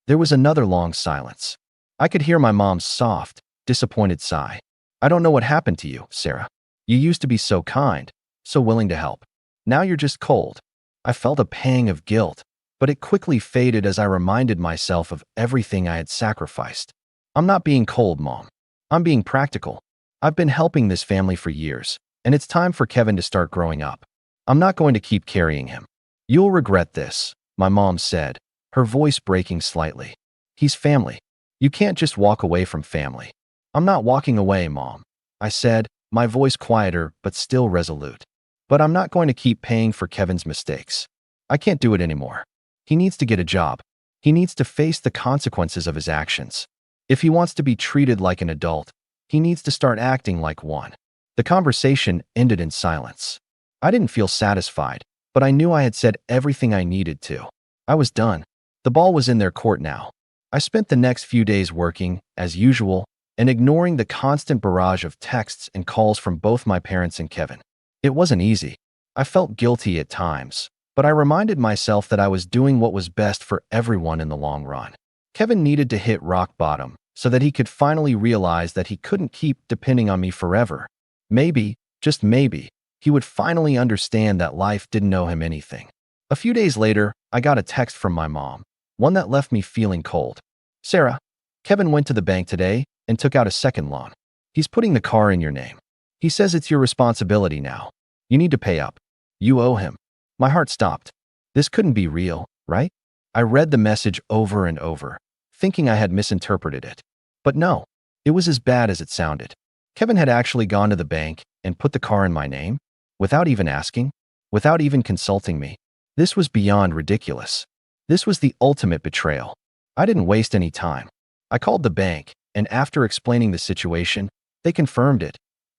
There was another long silence. I could hear my mom's soft, disappointed sigh. I don't know what happened to you, Sarah. You used to be so kind, so willing to help. Now you're just cold. I felt a pang of guilt, but it quickly faded as I reminded myself of everything I had sacrificed. I'm not being cold, Mom. I'm being practical. I've been helping this family for years, and it's time for Kevin to start growing up. I'm not going to keep carrying him. You'll regret this, my mom said, her voice breaking slightly. He's family. You can't just walk away from family. I'm not walking away, Mom, I said, my voice quieter but still resolute. But I'm not going to keep paying for Kevin's mistakes. I can't do it anymore. He needs to get a job. He needs to face the consequences of his actions. If he wants to be treated like an adult, he needs to start acting like one. The conversation ended in silence. I didn't feel satisfied, but I knew I had said everything I needed to. I was done. The ball was in their court now. I spent the next few days working, as usual, and ignoring the constant barrage of texts and calls from both my parents and Kevin. It wasn't easy. I felt guilty at times, but I reminded myself that I was doing what was best for everyone in the long run. Kevin needed to hit rock bottom so that he could finally realize that he couldn't keep depending on me forever. Maybe, just maybe, he would finally understand that life didn't owe him anything. A few days later, I got a text from my mom, one that left me feeling cold. Sarah, Kevin went to the bank today and took out a second loan. He's putting the car in your name. He says it's your responsibility now. You need to pay up. You owe him. My heart stopped. This couldn't be real, right? I read the message over and over, thinking I had misinterpreted it. But no, it was as bad as it sounded. Kevin had actually gone to the bank and put the car in my name, without even asking, without even consulting me. This was beyond ridiculous. This was the ultimate betrayal. I didn't waste any time. I called the bank, and after explaining the situation, they confirmed it.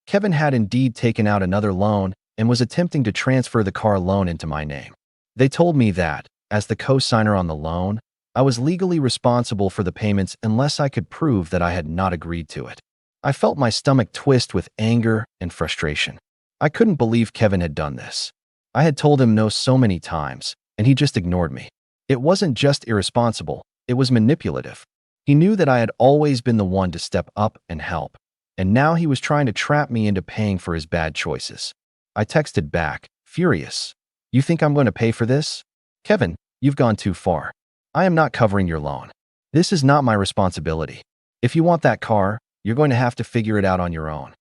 Kevin had indeed taken out another loan and was attempting to transfer the car loan into my name. They told me that, as the co-signer on the loan, I was legally responsible for the payments unless I could prove that I had not agreed to it. I felt my stomach twist with anger and frustration. I couldn't believe Kevin had done this. I had told him no so many times, and he just ignored me. It wasn't just irresponsible, it was manipulative. He knew that I had always been the one to step up and help, and now he was trying to trap me into paying for his bad choices. I texted back, furious. You think I'm going to pay for this? Kevin, you've gone too far. I am not covering your loan. This is not my responsibility. If you want that car, you're going to have to figure it out on your own.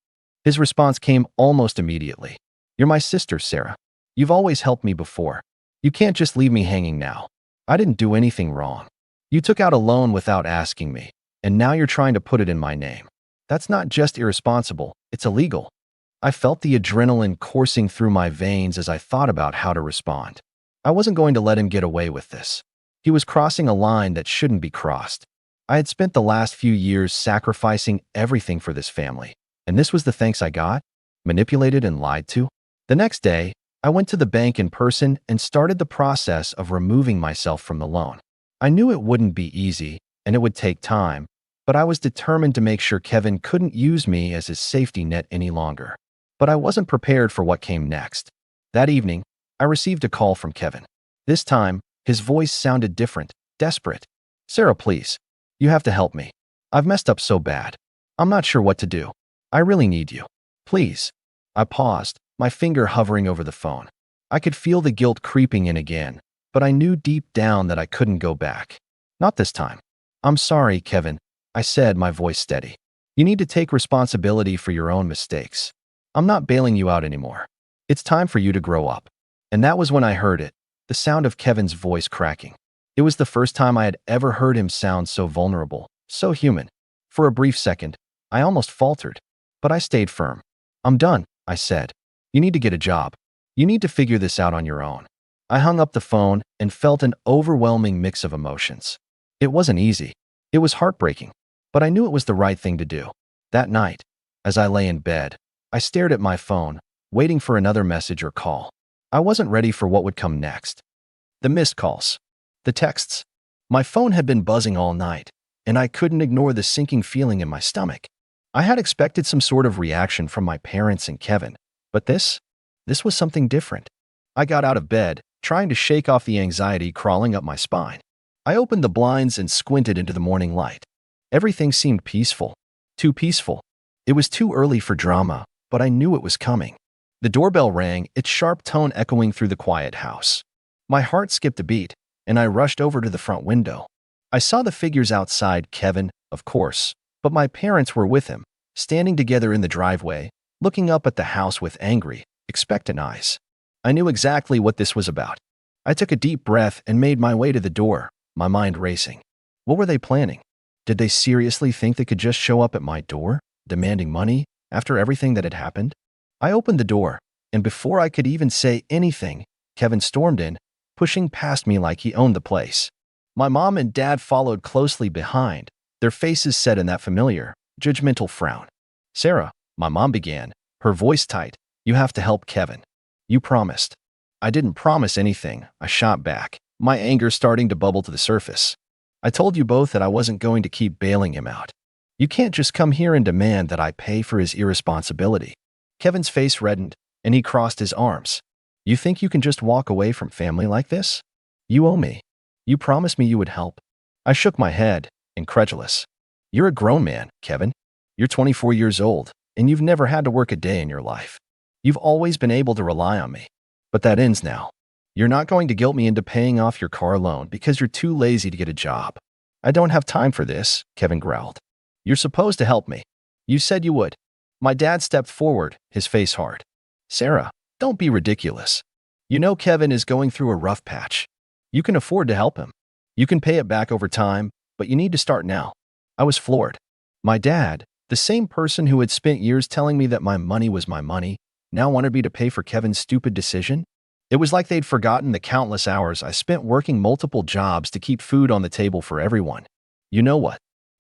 His response came almost immediately. You're my sister, Sarah. You've always helped me before. You can't just leave me hanging now. I didn't do anything wrong. You took out a loan without asking me, and now you're trying to put it in my name. That's not just irresponsible, it's illegal. I felt the adrenaline coursing through my veins as I thought about how to respond. I wasn't going to let him get away with this. He was crossing a line that shouldn't be crossed. I had spent the last few years sacrificing everything for this family, and this was the thanks I got? Manipulated and lied to? The next day, I went to the bank in person and started the process of removing myself from the loan. I knew it wouldn't be easy, and it would take time, but I was determined to make sure Kevin couldn't use me as his safety net any longer. But I wasn't prepared for what came next. That evening, I received a call from Kevin. This time, his voice sounded different, desperate. Sarah, please. You have to help me. I've messed up so bad. I'm not sure what to do. I really need you. Please. I paused, my finger hovering over the phone. I could feel the guilt creeping in again, but I knew deep down that I couldn't go back. Not this time. I'm sorry, Kevin, I said, my voice steady. You need to take responsibility for your own mistakes. I'm not bailing you out anymore. It's time for you to grow up. And that was when I heard it, the sound of Kevin's voice cracking. It was the first time I had ever heard him sound so vulnerable, so human. For a brief second, I almost faltered, but I stayed firm. I'm done, I said. You need to get a job. You need to figure this out on your own. I hung up the phone and felt an overwhelming mix of emotions. It wasn't easy. It was heartbreaking, but I knew it was the right thing to do. That night, as I lay in bed, I stared at my phone, waiting for another message or call. I wasn't ready for what would come next. The missed calls. The texts. My phone had been buzzing all night, and I couldn't ignore the sinking feeling in my stomach. I had expected some sort of reaction from my parents and Kevin, but this was something different. I got out of bed, trying to shake off the anxiety crawling up my spine. I opened the blinds and squinted into the morning light. Everything seemed peaceful. Too peaceful. It was too early for drama, but I knew it was coming. The doorbell rang, its sharp tone echoing through the quiet house. My heart skipped a beat, and I rushed over to the front window. I saw the figures outside, Kevin, of course, but my parents were with him, standing together in the driveway, looking up at the house with angry, expectant eyes. I knew exactly what this was about. I took a deep breath and made my way to the door, my mind racing. What were they planning? Did they seriously think they could just show up at my door, demanding money, after everything that had happened? I opened the door, and before I could even say anything, Kevin stormed in, pushing past me like he owned the place. My mom and dad followed closely behind, their faces set in that familiar, judgmental frown. "Sarah," my mom began, her voice tight, "you have to help Kevin. You promised." "I didn't promise anything," I shot back, my anger starting to bubble to the surface. "I told you both that I wasn't going to keep bailing him out. You can't just come here and demand that I pay for his irresponsibility." Kevin's face reddened, and he crossed his arms. "You think you can just walk away from family like this? You owe me. You promised me you would help." I shook my head, incredulous. "You're a grown man, Kevin. You're 24 years old, and you've never had to work a day in your life. You've always been able to rely on me. But that ends now. You're not going to guilt me into paying off your car loan because you're too lazy to get a job." "I don't have time for this," Kevin growled. "You're supposed to help me. You said you would." My dad stepped forward, his face hard. "Sarah, don't be ridiculous. You know Kevin is going through a rough patch. You can afford to help him. You can pay it back over time, but you need to start now." I was floored. My dad, the same person who had spent years telling me that my money was my money, now wanted me to pay for Kevin's stupid decision? It was like they'd forgotten the countless hours I spent working multiple jobs to keep food on the table for everyone. "You know what?"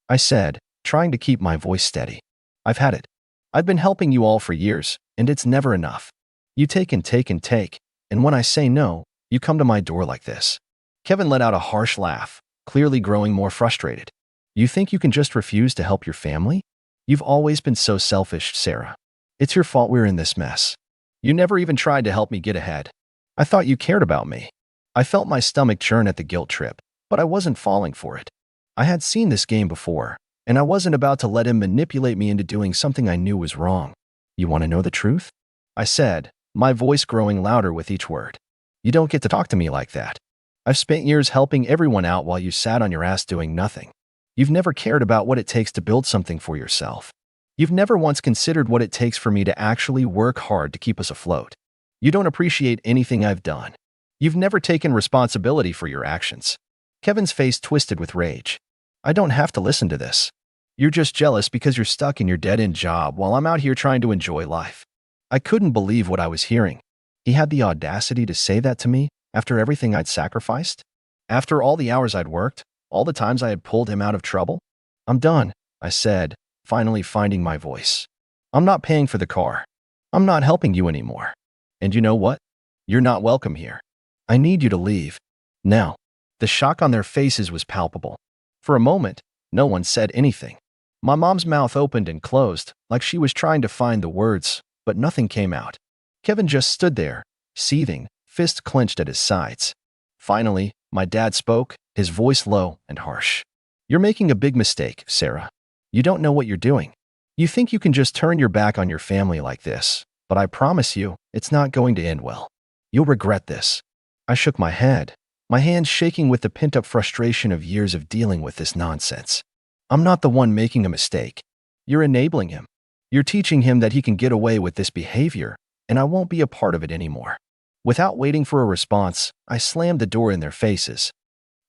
I said, trying to keep my voice steady. "I've had it. I've been helping you all for years, and it's never enough. You take and take and take, and when I say no, you come to my door like this." Kevin let out a harsh laugh, clearly growing more frustrated. "You think you can just refuse to help your family? You've always been so selfish, Sarah. It's your fault we're in this mess. You never even tried to help me get ahead. I thought you cared about me." I felt my stomach churn at the guilt trip, but I wasn't falling for it. I had seen this game before, and I wasn't about to let him manipulate me into doing something I knew was wrong. "You want to know the truth?" I said, my voice growing louder with each word. "You don't get to talk to me like that. I've spent years helping everyone out while you sat on your ass doing nothing. You've never cared about what it takes to build something for yourself. You've never once considered what it takes for me to actually work hard to keep us afloat. You don't appreciate anything I've done. You've never taken responsibility for your actions." Kevin's face twisted with rage. "I don't have to listen to this. You're just jealous because you're stuck in your dead-end job while I'm out here trying to enjoy life." I couldn't believe what I was hearing. He had the audacity to say that to me after everything I'd sacrificed? After all the hours I'd worked? All the times I had pulled him out of trouble? "I'm done," I said, finally finding my voice. "I'm not paying for the car. I'm not helping you anymore. And you know what? You're not welcome here. I need you to leave. Now." The shock on their faces was palpable. For a moment, no one said anything. My mom's mouth opened and closed, like she was trying to find the words, but nothing came out. Kevin just stood there, seething, fists clenched at his sides. Finally, my dad spoke, his voice low and harsh. "You're making a big mistake, Sarah. You don't know what you're doing. You think you can just turn your back on your family like this, but I promise you, it's not going to end well. You'll regret this." I shook my head, my hands shaking with the pent-up frustration of years of dealing with this nonsense. "I'm not the one making a mistake. You're enabling him. You're teaching him that he can get away with this behavior, and I won't be a part of it anymore." Without waiting for a response, I slammed the door in their faces.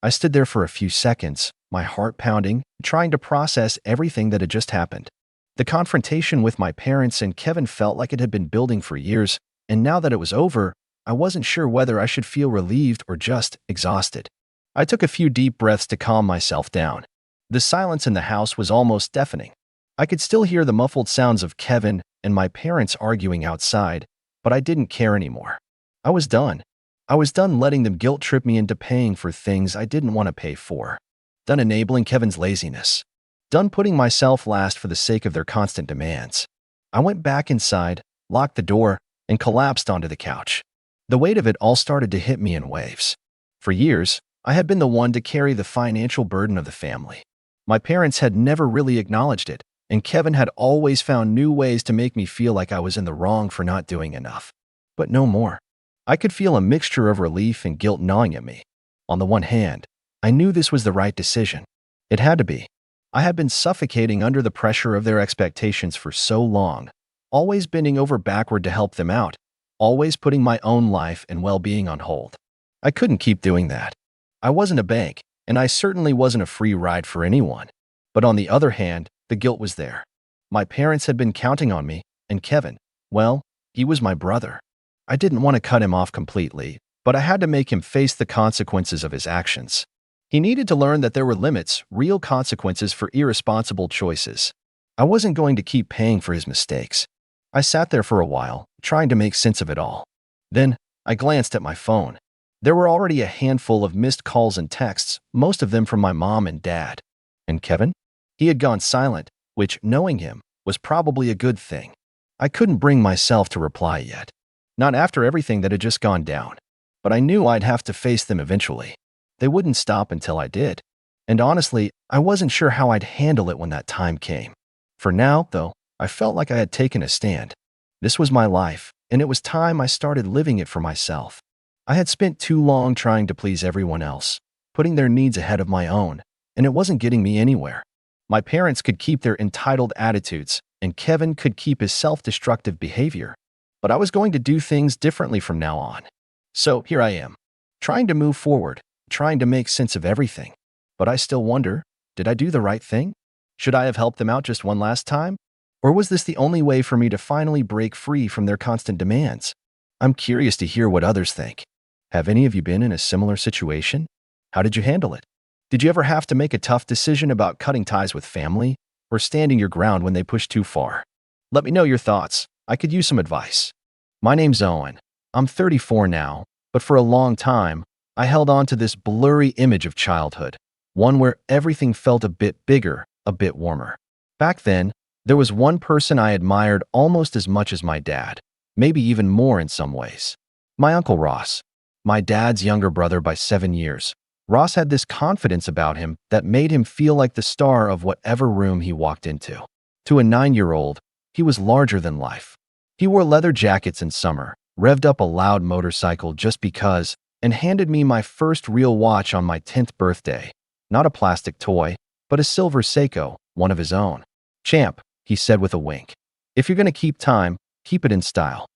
I stood there for a few seconds, my heart pounding, trying to process everything that had just happened. The confrontation with my parents and Kevin felt like it had been building for years, and now that it was over, I wasn't sure whether I should feel relieved or just exhausted. I took a few deep breaths to calm myself down. The silence in the house was almost deafening. I could still hear the muffled sounds of Kevin and my parents arguing outside, but I didn't care anymore. I was done. I was done letting them guilt-trip me into paying for things I didn't want to pay for. Done enabling Kevin's laziness. Done putting myself last for the sake of their constant demands. I went back inside, locked the door, and collapsed onto the couch. The weight of it all started to hit me in waves. For years, I had been the one to carry the financial burden of the family. My parents had never really acknowledged it, and Kevin had always found new ways to make me feel like I was in the wrong for not doing enough. But no more. I could feel a mixture of relief and guilt gnawing at me. On the one hand, I knew this was the right decision. It had to be. I had been suffocating under the pressure of their expectations for so long, always bending over backward to help them out, always putting my own life and well-being on hold. I couldn't keep doing that. I wasn't a bank, and I certainly wasn't a free ride for anyone. But on the other hand, the guilt was there. My parents had been counting on me, and Kevin, well, he was my brother. I didn't want to cut him off completely, but I had to make him face the consequences of his actions. He needed to learn that there were limits, real consequences for irresponsible choices. I wasn't going to keep paying for his mistakes. I sat there for a while, trying to make sense of it all. Then, I glanced at my phone. There were already a handful of missed calls and texts, most of them from my mom and dad. And Kevin? He had gone silent, which, knowing him, was probably a good thing. I couldn't bring myself to reply yet. Not after everything that had just gone down. But I knew I'd have to face them eventually. They wouldn't stop until I did. And honestly, I wasn't sure how I'd handle it when that time came. For now, though, I felt like I had taken a stand. This was my life, and it was time I started living it for myself. I had spent too long trying to please everyone else, putting their needs ahead of my own, and it wasn't getting me anywhere. My parents could keep their entitled attitudes, and Kevin could keep his self-destructive behavior. But I was going to do things differently from now on. So here I am, trying to move forward, trying to make sense of everything. But I still wonder, did I do the right thing? Should I have helped them out just one last time? Or was this the only way for me to finally break free from their constant demands? I'm curious to hear what others think. Have any of you been in a similar situation? How did you handle it? Did you ever have to make a tough decision about cutting ties with family or standing your ground when they push too far? Let me know your thoughts. I could use some advice. My name's Owen. I'm 34 now, but for a long time, I held on to this blurry image of childhood, one where everything felt a bit bigger, a bit warmer. Back then, there was one person I admired almost as much as my dad, maybe even more in some ways. My Uncle Ross. My dad's younger brother by 7 years. Ross had this confidence about him that made him feel like the star of whatever room he walked into. To a 9-year-old, he was larger than life. He wore leather jackets in summer, revved up a loud motorcycle just because, and handed me my first real watch on my 10th birthday. Not a plastic toy, but a silver Seiko, one of his own. "Champ," he said with a wink. "If you're going to keep time, keep it in style."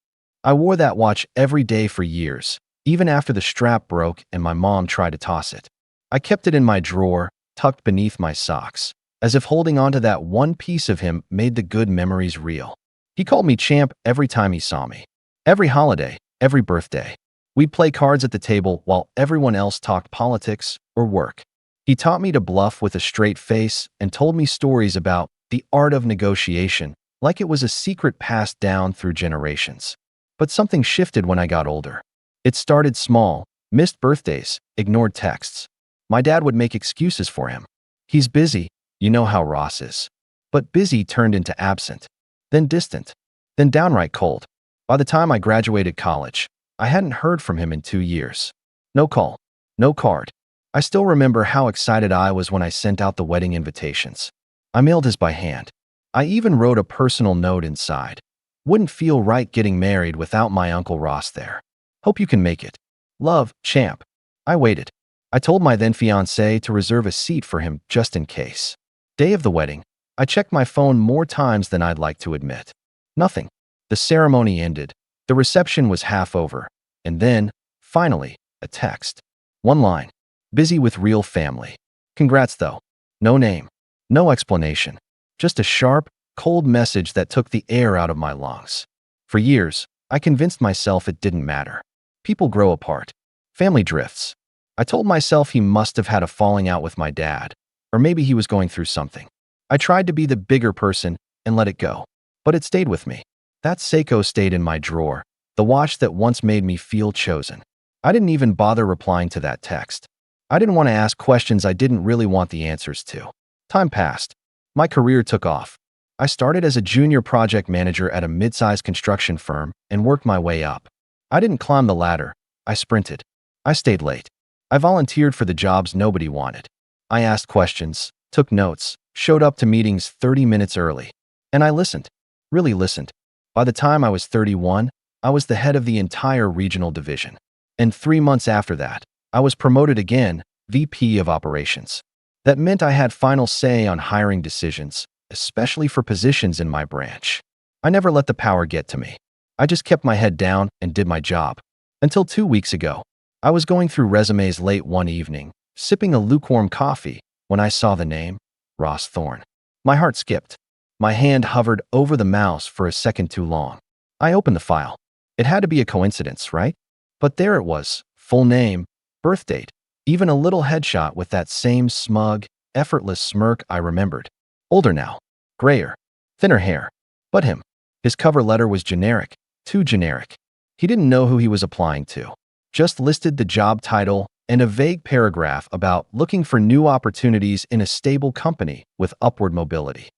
I wore that watch every day for years, even after the strap broke and my mom tried to toss it. I kept it in my drawer, tucked beneath my socks, as if holding onto that one piece of him made the good memories real. He called me champ every time he saw me. Every holiday, every birthday. We'd play cards at the table while everyone else talked politics or work. He taught me to bluff with a straight face and told me stories about the art of negotiation, like it was a secret passed down through generations. But something shifted when I got older. It started small, missed birthdays, ignored texts. My dad would make excuses for him. "He's busy," you know how Ross is. But busy turned into absent, then distant, then downright cold. By the time I graduated college, I hadn't heard from him in 2 years. No call, no card. I still remember how excited I was when I sent out the wedding invitations. I mailed his by hand. I even wrote a personal note inside. Wouldn't feel right getting married without my Uncle Ross there. Hope you can make it. Love, champ. I waited. I told my then fiancée to reserve a seat for him just in case. Day of the wedding, I checked my phone more times than I'd like to admit. Nothing. The ceremony ended. The reception was half over. And then, finally, a text. One line. "Busy with real family. Congrats though." No name. No explanation. Just a sharp, cold message that took the air out of my lungs. For years, I convinced myself it didn't matter. People grow apart. Family drifts. I told myself he must have had a falling out with my dad, or maybe he was going through something. I tried to be the bigger person and let it go. But it stayed with me. That Seiko stayed in my drawer, the watch that once made me feel chosen. I didn't even bother replying to that text. I didn't want to ask questions I didn't really want the answers to. Time passed. My career took off. I started as a junior project manager at a mid-sized construction firm and worked my way up. I didn't climb the ladder. I sprinted. I stayed late. I volunteered for the jobs nobody wanted. I asked questions, took notes, showed up to meetings 30 minutes early. And I listened, really listened. By the time I was 31, I was the head of the entire regional division. And 3 months after that, I was promoted again, VP of Operations. That meant I had final say on hiring decisions, especially for positions in my branch. I never let the power get to me. I just kept my head down and did my job. Until 2 weeks ago, I was going through resumes late one evening, sipping a lukewarm coffee, when I saw the name, Ross Thorne. My heart skipped. My hand hovered over the mouse for a second too long. I opened the file. It had to be a coincidence, right? But there it was, full name, birth date, even a little headshot with that same smug, effortless smirk I remembered. Older now, grayer, thinner hair. But him. His cover letter was generic, too generic. He didn't know who he was applying to. Just listed the job title and a vague paragraph about looking for new opportunities in a stable company with upward mobility.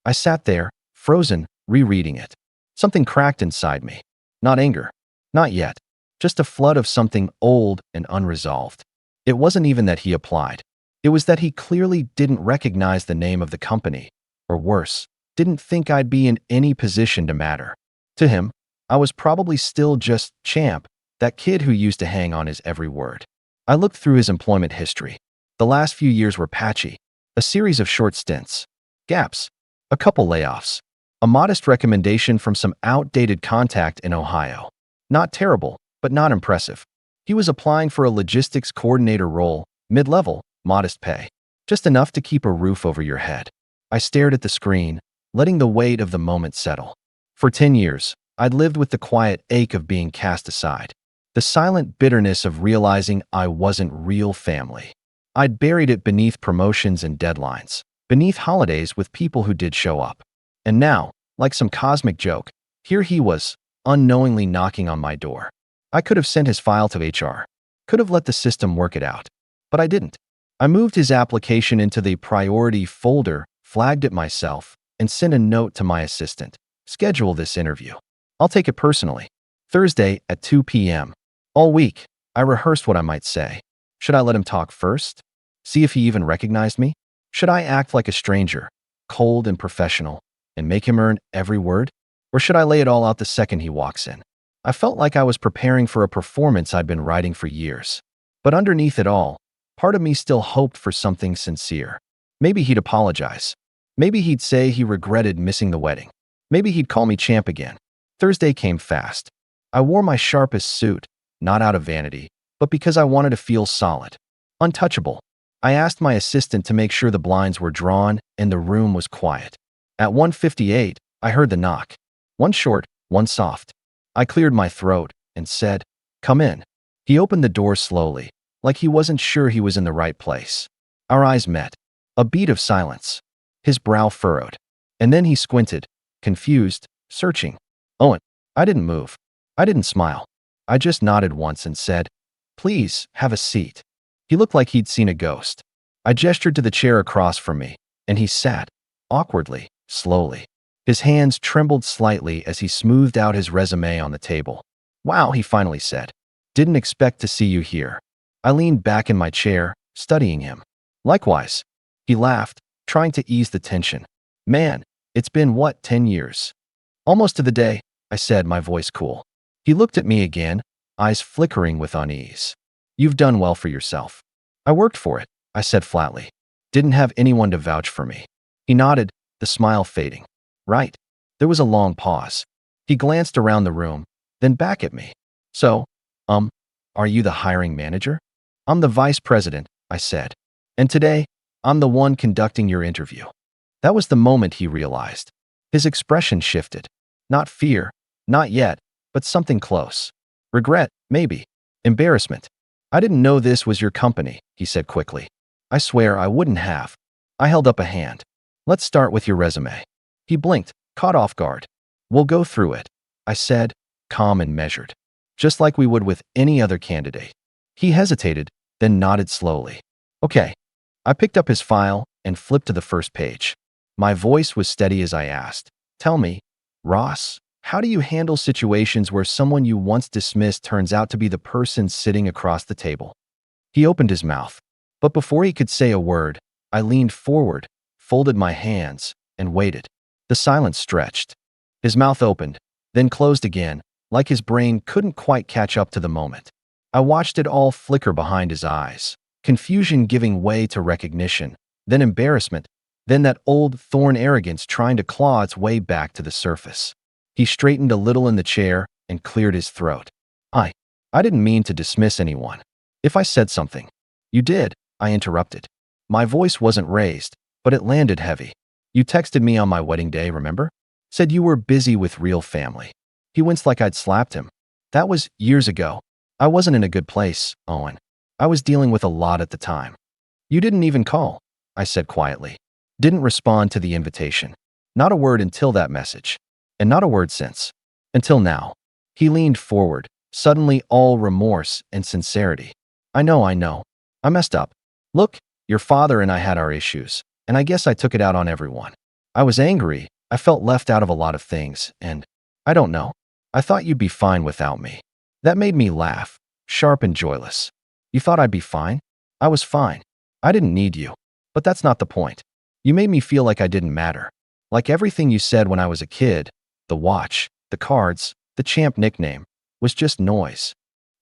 I sat there, frozen, rereading it. Something cracked inside me. Not anger. Not yet. Just a flood of something old and unresolved. It wasn't even that he applied. It was that he clearly didn't recognize the name of the company, or worse, didn't think I'd be in any position to matter. To him, I was probably still just Champ, that kid who used to hang on his every word. I looked through his employment history. The last few years were patchy. A series of short stints. Gaps. A couple layoffs. A modest recommendation from some outdated contact in Ohio. Not terrible, but not impressive. He was applying for a logistics coordinator role, mid-level, modest pay. Just enough to keep a roof over your head. I stared at the screen, letting the weight of the moment settle. For 10 years, I'd lived with the quiet ache of being cast aside. The silent bitterness of realizing I wasn't real family. I'd buried it beneath promotions and deadlines, beneath holidays with people who did show up. And now, like some cosmic joke, here he was, unknowingly knocking on my door. I could have sent his file to HR, could have let the system work it out, but I didn't. I moved his application into the priority folder, flagged it myself, and sent a note to my assistant. Schedule this interview. I'll take it personally. Thursday at 2 p.m. All week, I rehearsed what I might say. Should I let him talk first? See if he even recognized me? Should I act like a stranger, cold and professional, and make him earn every word? Or should I lay it all out the second he walks in? I felt like I was preparing for a performance I'd been writing for years. But underneath it all, part of me still hoped for something sincere. Maybe he'd apologize. Maybe he'd say he regretted missing the wedding. Maybe he'd call me Champ again. Thursday came fast. I wore my sharpest suit, not out of vanity, but because I wanted to feel solid. Untouchable. I asked my assistant to make sure the blinds were drawn and the room was quiet. At 1:58, I heard the knock. One short, one soft. I cleared my throat and said, "Come in." He opened the door slowly, like he wasn't sure he was in the right place. Our eyes met. A beat of silence. His brow furrowed. And then he squinted, confused, searching. Owen. I didn't move. I didn't smile. I just nodded once and said, "Please, have a seat." He looked like he'd seen a ghost. I gestured to the chair across from me, and he sat, awkwardly, slowly. His hands trembled slightly as he smoothed out his resume on the table. "Wow," he finally said. "Didn't expect to see you here." I leaned back in my chair, studying him. "Likewise." He laughed, trying to ease the tension. "Man, it's been what, 10 years?" "Almost to the day," I said, my voice cool. He looked at me again, eyes flickering with unease. "You've done well for yourself." "I worked for it," I said flatly. "Didn't have anyone to vouch for me." He nodded, the smile fading. "Right." There was a long pause. He glanced around the room, then back at me. "So, are you the hiring manager?" "I'm the vice president," I said. "And today, I'm the one conducting your interview." That was the moment he realized. His expression shifted. Not fear, not yet, but something close. Regret, maybe. Embarrassment. "I didn't know this was your company," he said quickly. I swear I wouldn't have. I held up a hand. "Let's start with your resume." He blinked, caught off guard. "We'll go through it," I said, calm and measured, just like we would with any other candidate. He hesitated, then nodded slowly. "Okay." I picked up his file and flipped to the first page. My voice was steady as I asked, "Tell me, Ross, how do you handle situations where someone you once dismissed turns out to be the person sitting across the table?" He opened his mouth, but before he could say a word, I leaned forward, folded my hands, and waited. The silence stretched. His mouth opened, then closed again, like his brain couldn't quite catch up to the moment. I watched it all flicker behind his eyes, confusion giving way to recognition, then embarrassment, then that old thorn arrogance trying to claw its way back to the surface. He straightened a little in the chair and cleared his throat. I didn't mean to dismiss anyone. If I said something, you did, I interrupted. My voice wasn't raised, but it landed heavy. You texted me on my wedding day, remember? Said you were busy with real family. He winced like I'd slapped him. That was years ago. I wasn't in a good place, Owen. I was dealing with a lot at the time. You didn't even call, I said quietly. Didn't respond to the invitation. Not a word until that message. And not a word since. Until now. He leaned forward, suddenly all remorse and sincerity. I know. I messed up. Look, your father and I had our issues, and I guess I took it out on everyone. I was angry, I felt left out of a lot of things, and I don't know. I thought you'd be fine without me. That made me laugh, sharp and joyless. You thought I'd be fine? I was fine. I didn't need you. But that's not the point. You made me feel like I didn't matter. Like everything you said when I was a kid, the watch, the cards, the champ nickname, was just noise.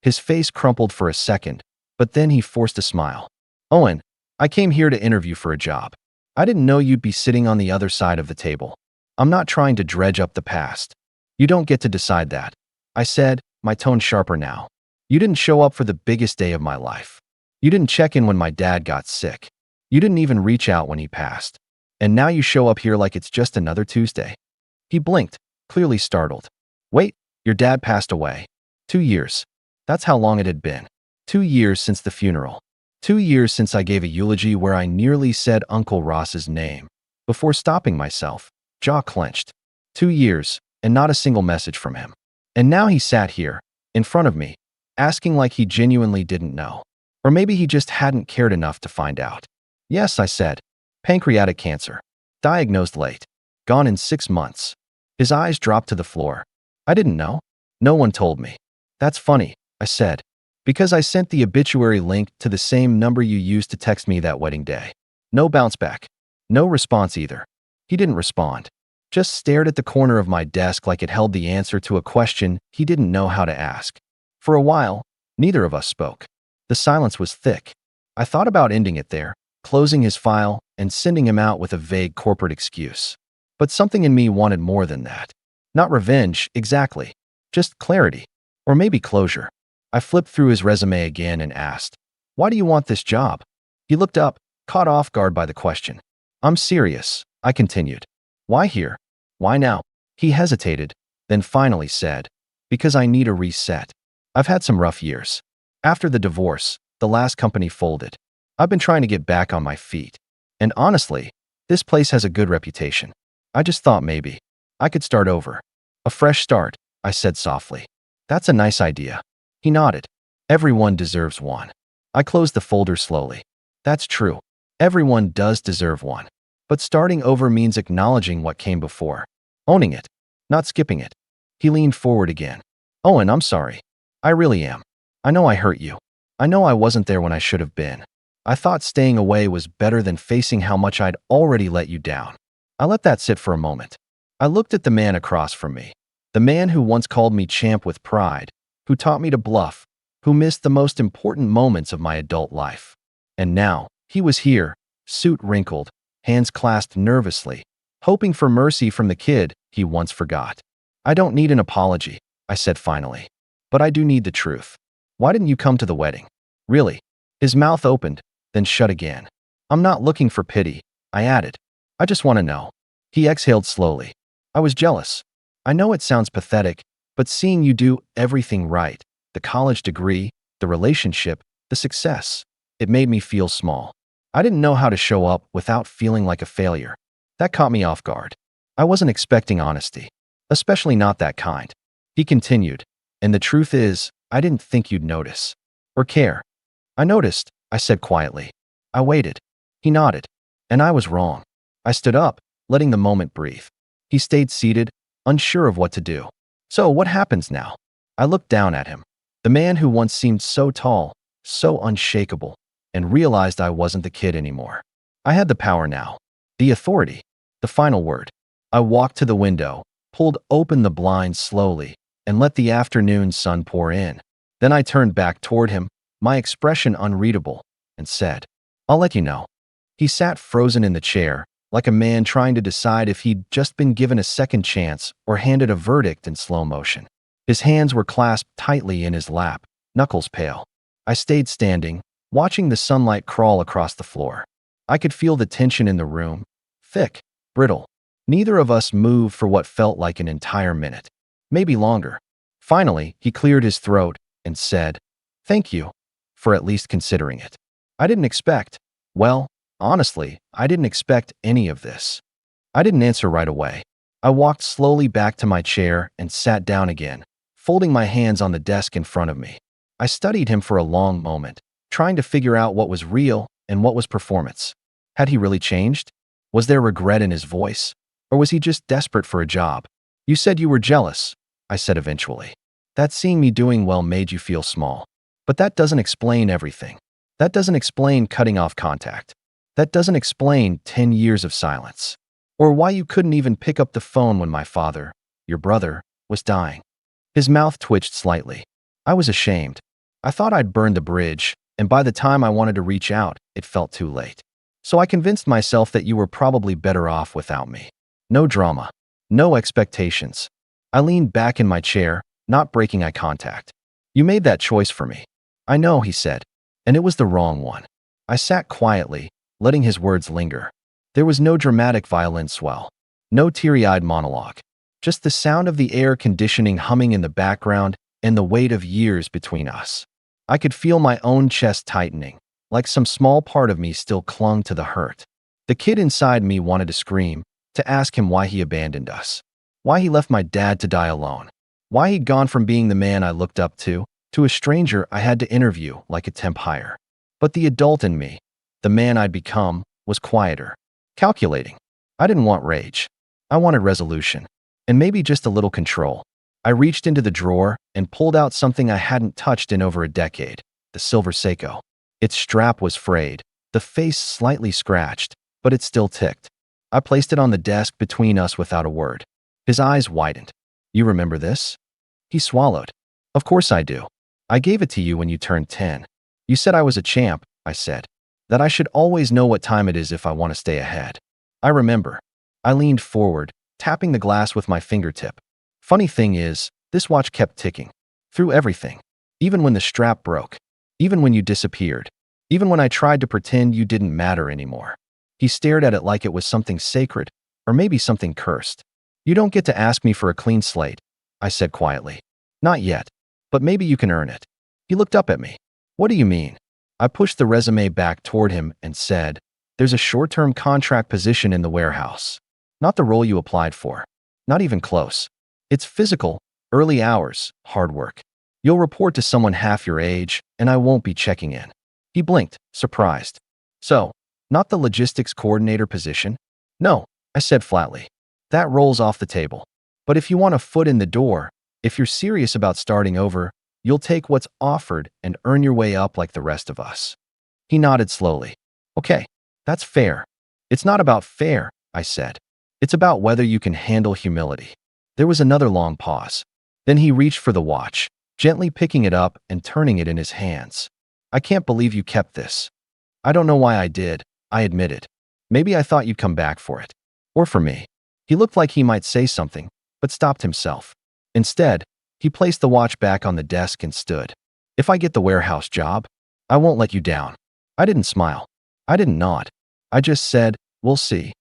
His face crumpled for a second, but then he forced a smile. Owen, I came here to interview for a job. I didn't know you'd be sitting on the other side of the table. I'm not trying to dredge up the past. You don't get to decide that. I said, my tone sharper now. You didn't show up for the biggest day of my life. You didn't check in when my dad got sick. You didn't even reach out when he passed. And now you show up here like it's just another Tuesday. He blinked, clearly startled. Wait, your dad passed away. 2 years. That's how long it had been. 2 years since the funeral. 2 years since I gave a eulogy where I nearly said Uncle Ross's name, before stopping myself, jaw clenched. 2 years, and not a single message from him. And now he sat here, in front of me, asking like he genuinely didn't know. Or maybe he just hadn't cared enough to find out. Yes, I said. Pancreatic cancer. Diagnosed late. Gone in 6 months. His eyes dropped to the floor. I didn't know. No one told me. That's funny, I said. Because I sent the obituary link to the same number you used to text me that wedding day. No bounce back. No response either. He didn't respond. Just stared at the corner of my desk like it held the answer to a question he didn't know how to ask. For a while, neither of us spoke. The silence was thick. I thought about ending it there, closing his file, and sending him out with a vague corporate excuse. But something in me wanted more than that. Not revenge, exactly. Just clarity. Or maybe closure. I flipped through his resume again and asked, why do you want this job? He looked up, caught off guard by the question. I'm serious, I continued. Why here? Why now? He hesitated, then finally said, because I need a reset. I've had some rough years. After the divorce, the last company folded. I've been trying to get back on my feet. And honestly, this place has a good reputation. I just thought maybe I could start over. A fresh start, I said softly. That's a nice idea. He nodded. Everyone deserves one. I closed the folder slowly. That's true. Everyone does deserve one. But starting over means acknowledging what came before. Owning it, not skipping it. He leaned forward again. Owen, I'm sorry. I really am. I know I hurt you. I know I wasn't there when I should have been. I thought staying away was better than facing how much I'd already let you down. I let that sit for a moment. I looked at the man across from me. The man who once called me champ with pride, who taught me to bluff, who missed the most important moments of my adult life. And now, he was here, suit wrinkled, hands clasped nervously, hoping for mercy from the kid he once forgot. I don't need an apology, I said finally. But I do need the truth. Why didn't you come to the wedding? Really? His mouth opened, then shut again. I'm not looking for pity, I added. I just want to know. He exhaled slowly. I was jealous. I know it sounds pathetic, but seeing you do everything right, the college degree, the relationship, the success, it made me feel small. I didn't know how to show up without feeling like a failure. That caught me off guard. I wasn't expecting honesty, especially not that kind. He continued, and the truth is, I didn't think you'd notice. Or care. I noticed, I said quietly. I waited. He nodded. And I was wrong. I stood up, letting the moment breathe. He stayed seated, unsure of what to do. So what happens now? I looked down at him. The man who once seemed so tall, so unshakable, and realized I wasn't the kid anymore. I had the power now, the authority, the final word. I walked to the window, pulled open the blinds slowly, and let the afternoon sun pour in. Then I turned back toward him, my expression unreadable, and said, "I'll let you know." He sat frozen in the chair, like a man trying to decide if he'd just been given a second chance or handed a verdict in slow motion. His hands were clasped tightly in his lap, knuckles pale. I stayed standing, watching the sunlight crawl across the floor. I could feel the tension in the room, thick, brittle. Neither of us moved for what felt like an entire minute, maybe longer. Finally, he cleared his throat and said, "Thank you for at least considering it." I didn't expect, well, honestly, I didn't expect any of this. I didn't answer right away. I walked slowly back to my chair and sat down again, folding my hands on the desk in front of me. I studied him for a long moment, trying to figure out what was real and what was performance. Had he really changed? Was there regret in his voice? Or was he just desperate for a job? "You said you were jealous," I said eventually. "That seeing me doing well made you feel small. But that doesn't explain everything. That doesn't explain cutting off contact. That doesn't explain 10 years of silence. Or why you couldn't even pick up the phone when my father, your brother, was dying." His mouth twitched slightly. I was ashamed. I thought I'd burned the bridge, and by the time I wanted to reach out, it felt too late. "So I convinced myself that you were probably better off without me. No drama. No expectations." I leaned back in my chair, not breaking eye contact. "You made that choice for me." "I know," he said, "and it was the wrong one." I sat quietly, letting his words linger. There was no dramatic violin swell, no teary-eyed monologue, just the sound of the air conditioning humming in the background and the weight of years between us. I could feel my own chest tightening, like some small part of me still clung to the hurt. The kid inside me wanted to scream, to ask him why he abandoned us, why he left my dad to die alone, why he'd gone from being the man I looked up to a stranger I had to interview like a temp hire. But the adult in me, the man I'd become, was quieter, calculating. I didn't want rage. I wanted resolution, and maybe just a little control. I reached into the drawer and pulled out something I hadn't touched in over a decade, the silver Seiko. Its strap was frayed, the face slightly scratched, but it still ticked. I placed it on the desk between us without a word. His eyes widened. "You remember this?" He swallowed. "Of course I do. I gave it to you when you turned 10. You said I was a champ," I said, "that I should always know what time it is if I want to stay ahead." "I remember." I leaned forward, tapping the glass with my fingertip. Funny thing is, this watch kept ticking. Through everything. Even when the strap broke. Even when you disappeared. Even when I tried to pretend you didn't matter anymore. He stared at it like it was something sacred, or maybe something cursed. "You don't get to ask me for a clean slate," I said quietly. "Not yet, but maybe you can earn it." He looked up at me. "What do you mean?" I pushed the resume back toward him and said, "There's a short-term contract position in the warehouse. Not the role you applied for. Not even close. It's physical, early hours, hard work. You'll report to someone half your age, and I won't be checking in." He blinked, surprised. "So, not the logistics coordinator position?" "No," I said flatly. "That rolls off the table. But if you want a foot in the door, if you're serious about starting over, you'll take what's offered and earn your way up like the rest of us." He nodded slowly. "Okay, that's fair." "It's not about fair," I said. "It's about whether you can handle humility." There was another long pause. Then he reached for the watch, gently picking it up and turning it in his hands. "I can't believe you kept this." "I don't know why I did," I admitted. "Maybe I thought you'd come back for it. Or for me." He looked like he might say something, but stopped himself. Instead, he placed the watch back on the desk and stood. "If I get the warehouse job, I won't let you down." I didn't smile. I didn't nod. I just said, "We'll see."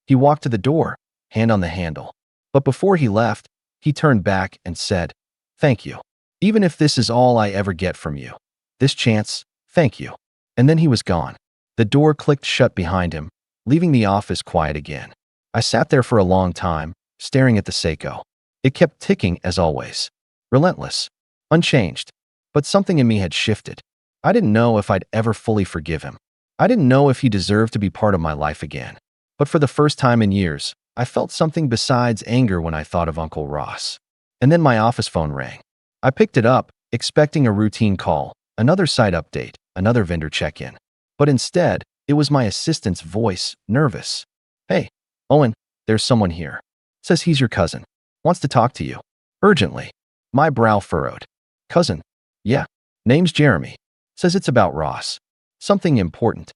He walked to the door, hand on the handle. But before he left, he turned back and said, "Thank you. Even if this is all I ever get from you. This chance, thank you." And then he was gone. The door clicked shut behind him, leaving the office quiet again. I sat there for a long time, staring at the Seiko. It kept ticking as always. Relentless. Unchanged. But something in me had shifted. I didn't know if I'd ever fully forgive him. I didn't know if he deserved to be part of my life again. But for the first time in years, I felt something besides anger when I thought of Uncle Ross. And then my office phone rang. I picked it up, expecting a routine call, Another site update, another vendor check-in. But instead, it was my assistant's voice, nervous. Hey, Owen, there's someone here. Says he's your cousin. Wants to talk to you. Urgently. My brow furrowed. Cousin? Yeah. Name's Jeremy. Says it's about Ross. Something important.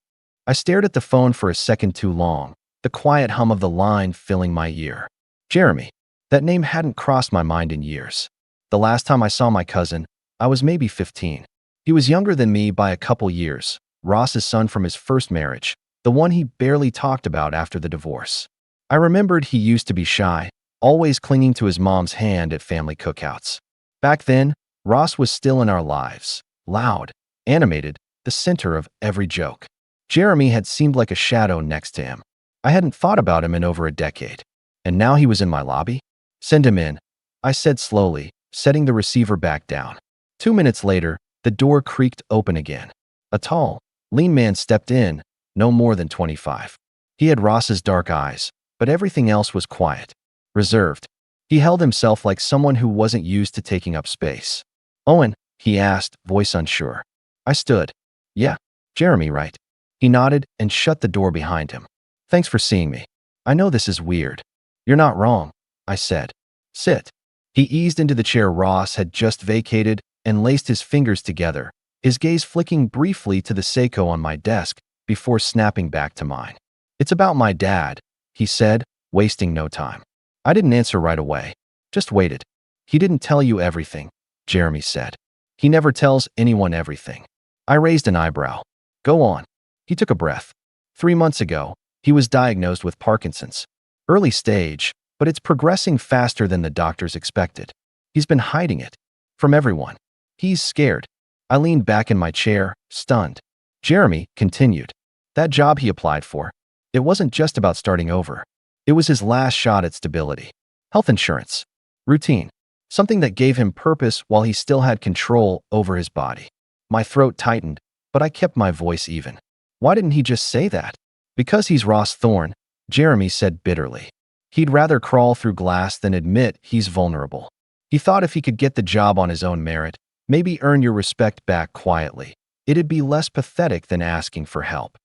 I stared at the phone for a second too long, the quiet hum of the line filling my ear. Jeremy. That name hadn't crossed my mind in years. The last time I saw my cousin, I was maybe 15. He was younger than me by a couple years, Ross's son from his first marriage, the one he barely talked about after the divorce. I remembered he used to be shy, always clinging to his mom's hand at family cookouts. Back then, Ross was still in our lives, loud, animated, the center of every joke. Jeremy had seemed like a shadow next to him. I hadn't thought about him in over a decade. And now he was in my lobby? Send him in, I said slowly, setting the receiver back down. 2 minutes later, the door creaked open again. A tall, lean man stepped in, no more than 25. He had Ross's dark eyes, but everything else was quiet, reserved. He held himself like someone who wasn't used to taking up space. Owen, he asked, voice unsure. I stood. Yeah, Jeremy, right? He nodded and shut the door behind him. Thanks for seeing me. I know this is weird. You're not wrong, I said. Sit. He eased into the chair Ross had just vacated and laced his fingers together, his gaze flicking briefly to the Seiko on my desk before snapping back to mine. It's about my dad, he said, wasting no time. I didn't answer right away. Just waited. He didn't tell you everything, Jeremy said. He never tells anyone everything. I raised an eyebrow. Go on. He took a breath. 3 months ago, he was diagnosed with Parkinson's. Early stage, but it's progressing faster than the doctors expected. He's been hiding it. From everyone. He's scared. I leaned back in my chair, stunned. Jeremy continued. That job he applied for, it wasn't just about starting over. It was his last shot at stability. Health insurance. Routine. Something that gave him purpose while he still had control over his body. My throat tightened, but I kept my voice even. Why didn't he just say that? Because he's Ross Thorne, Jeremy said bitterly. He'd rather crawl through glass than admit he's vulnerable. He thought if he could get the job on his own merit, maybe earn your respect back quietly, it'd be less pathetic than asking for help.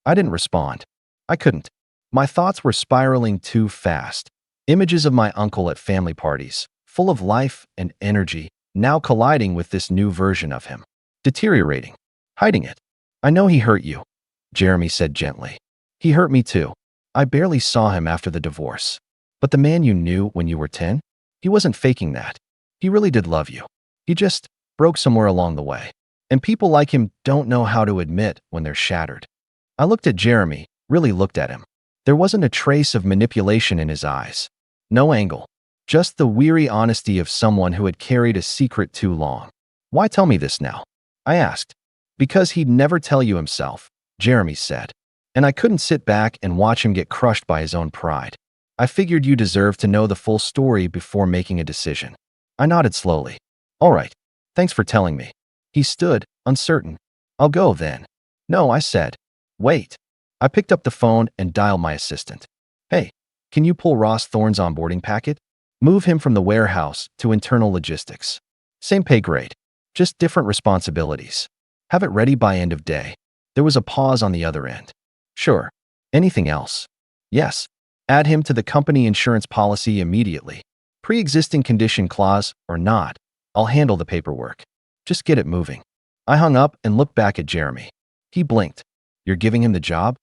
I didn't respond. I couldn't. My thoughts were spiraling too fast. Images of my uncle at family parties, full of life and energy, now colliding with this new version of him. Deteriorating. Hiding it. I know he hurt you, Jeremy said gently. He hurt me too. I barely saw him after the divorce. But the man you knew when you were 10? He wasn't faking that. He really did love you. He just broke somewhere along the way. And people like him don't know how to admit when they're shattered. I looked at Jeremy, really looked at him. There wasn't a trace of manipulation in his eyes. No angle. Just the weary honesty of someone who had carried a secret too long. Why tell me this now? I asked. Because he'd never tell you himself, Jeremy said. And I couldn't sit back and watch him get crushed by his own pride. I figured you deserved to know the full story before making a decision. I nodded slowly. All right. Thanks for telling me. He stood, uncertain. I'll go then. No, I said. Wait. I picked up the phone and dialed my assistant. Hey, can you pull Ross Thorne's onboarding packet? Move him from the warehouse to internal logistics. Same pay grade. Just different responsibilities. Have it ready by end of day. There was a pause on the other end. Sure. Anything else? Yes. Add him to the company insurance policy immediately. Pre-existing condition clause or not, I'll handle the paperwork. Just get it moving. I hung up and looked back at Jeremy. He blinked. You're giving him the job?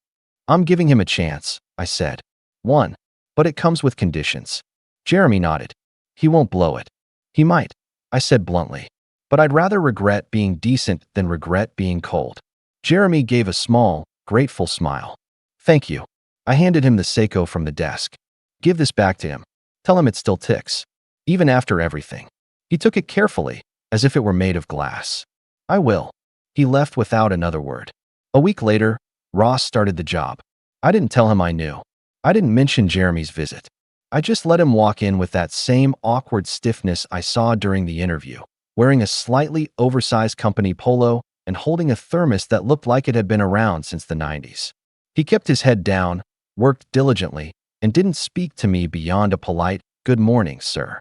I'm giving him a chance, I said. One. But it comes with conditions. Jeremy nodded. He won't blow it. He might, I said bluntly. But I'd rather regret being decent than regret being cold. Jeremy gave a small, grateful smile. Thank you. I handed him the Seiko from the desk. Give this back to him. Tell him it still ticks. Even after everything. He took it carefully, as if it were made of glass. I will. He left without another word. A week later, Ross started the job. I didn't tell him I knew. I didn't mention Jeremy's visit. I just let him walk in with that same awkward stiffness I saw during the interview, wearing a slightly oversized company polo and holding a thermos that looked like it had been around since the 90s. He kept his head down, worked diligently, and didn't speak to me beyond a polite, "Good morning, sir."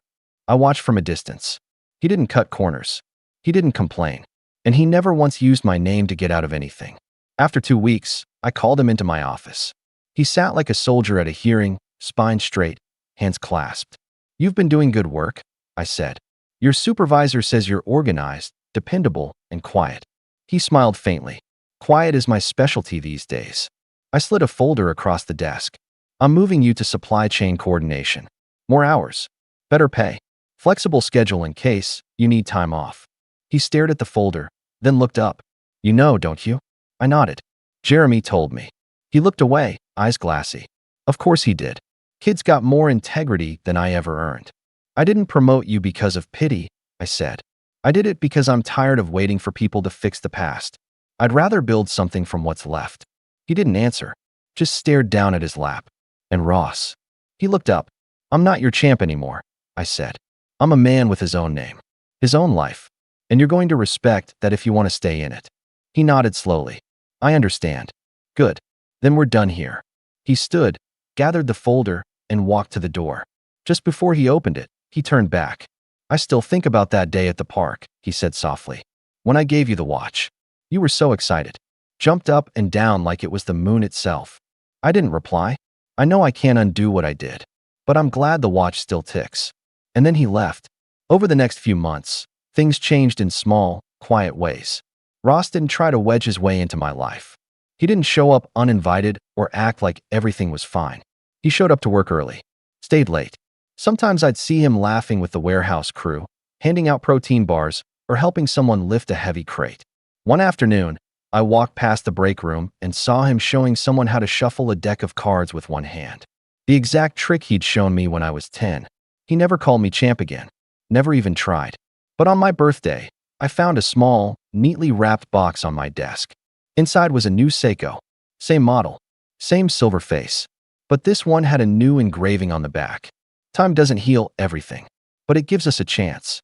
I watched from a distance. He didn't cut corners. He didn't complain. and he never once used my name to get out of anything. After 2 weeks, I called him into my office. He sat like a soldier at a hearing, spine straight, hands clasped. "You've been doing good work," I said. "Your supervisor says you're organized, dependable, and quiet." He smiled faintly. "Quiet is my specialty these days." I slid a folder across the desk. "I'm moving you to supply chain coordination. More hours, better pay, flexible schedule in case you need time off." He stared at the folder, then looked up. "You know, don't you?" I nodded. "Jeremy told me." He looked away, eyes glassy. "Of course he did. Kids got more integrity than I ever earned." "I didn't promote you because of pity," I said. "I did it because I'm tired of waiting for people to fix the past. I'd rather build something from what's left." He didn't answer, just stared down at his lap. "And Ross?" He looked up. "I'm not your champ anymore," I said. "I'm a man with his own name, his own life, and you're going to respect that if you want to stay in it." He nodded slowly. "I understand." "Good. Then we're done here." He stood, gathered the folder, and walked to the door. Just before he opened it, he turned back. "I still think about that day at the park," he said softly. "When I gave you the watch. You were so excited. Jumped up and down like it was the moon itself." I didn't reply. I know I can't undo what I did, but I'm glad the watch still ticks. And then he left. Over the next few months, things changed in small, quiet ways. Ross didn't try to wedge his way into my life. He didn't show up uninvited or act like everything was fine. He showed up to work early, stayed late. Sometimes I'd see him laughing with the warehouse crew, handing out protein bars, or helping someone lift a heavy crate. One afternoon, I walked past the break room and saw him showing someone how to shuffle a deck of cards with one hand. The exact trick he'd shown me when I was 10. He never called me champ again. Never even tried. But on my birthday, I found a small, neatly wrapped box on my desk. Inside was a new Seiko. Same model. Same silver face. But this one had a new engraving on the back. "Time doesn't heal everything, but it gives us a chance."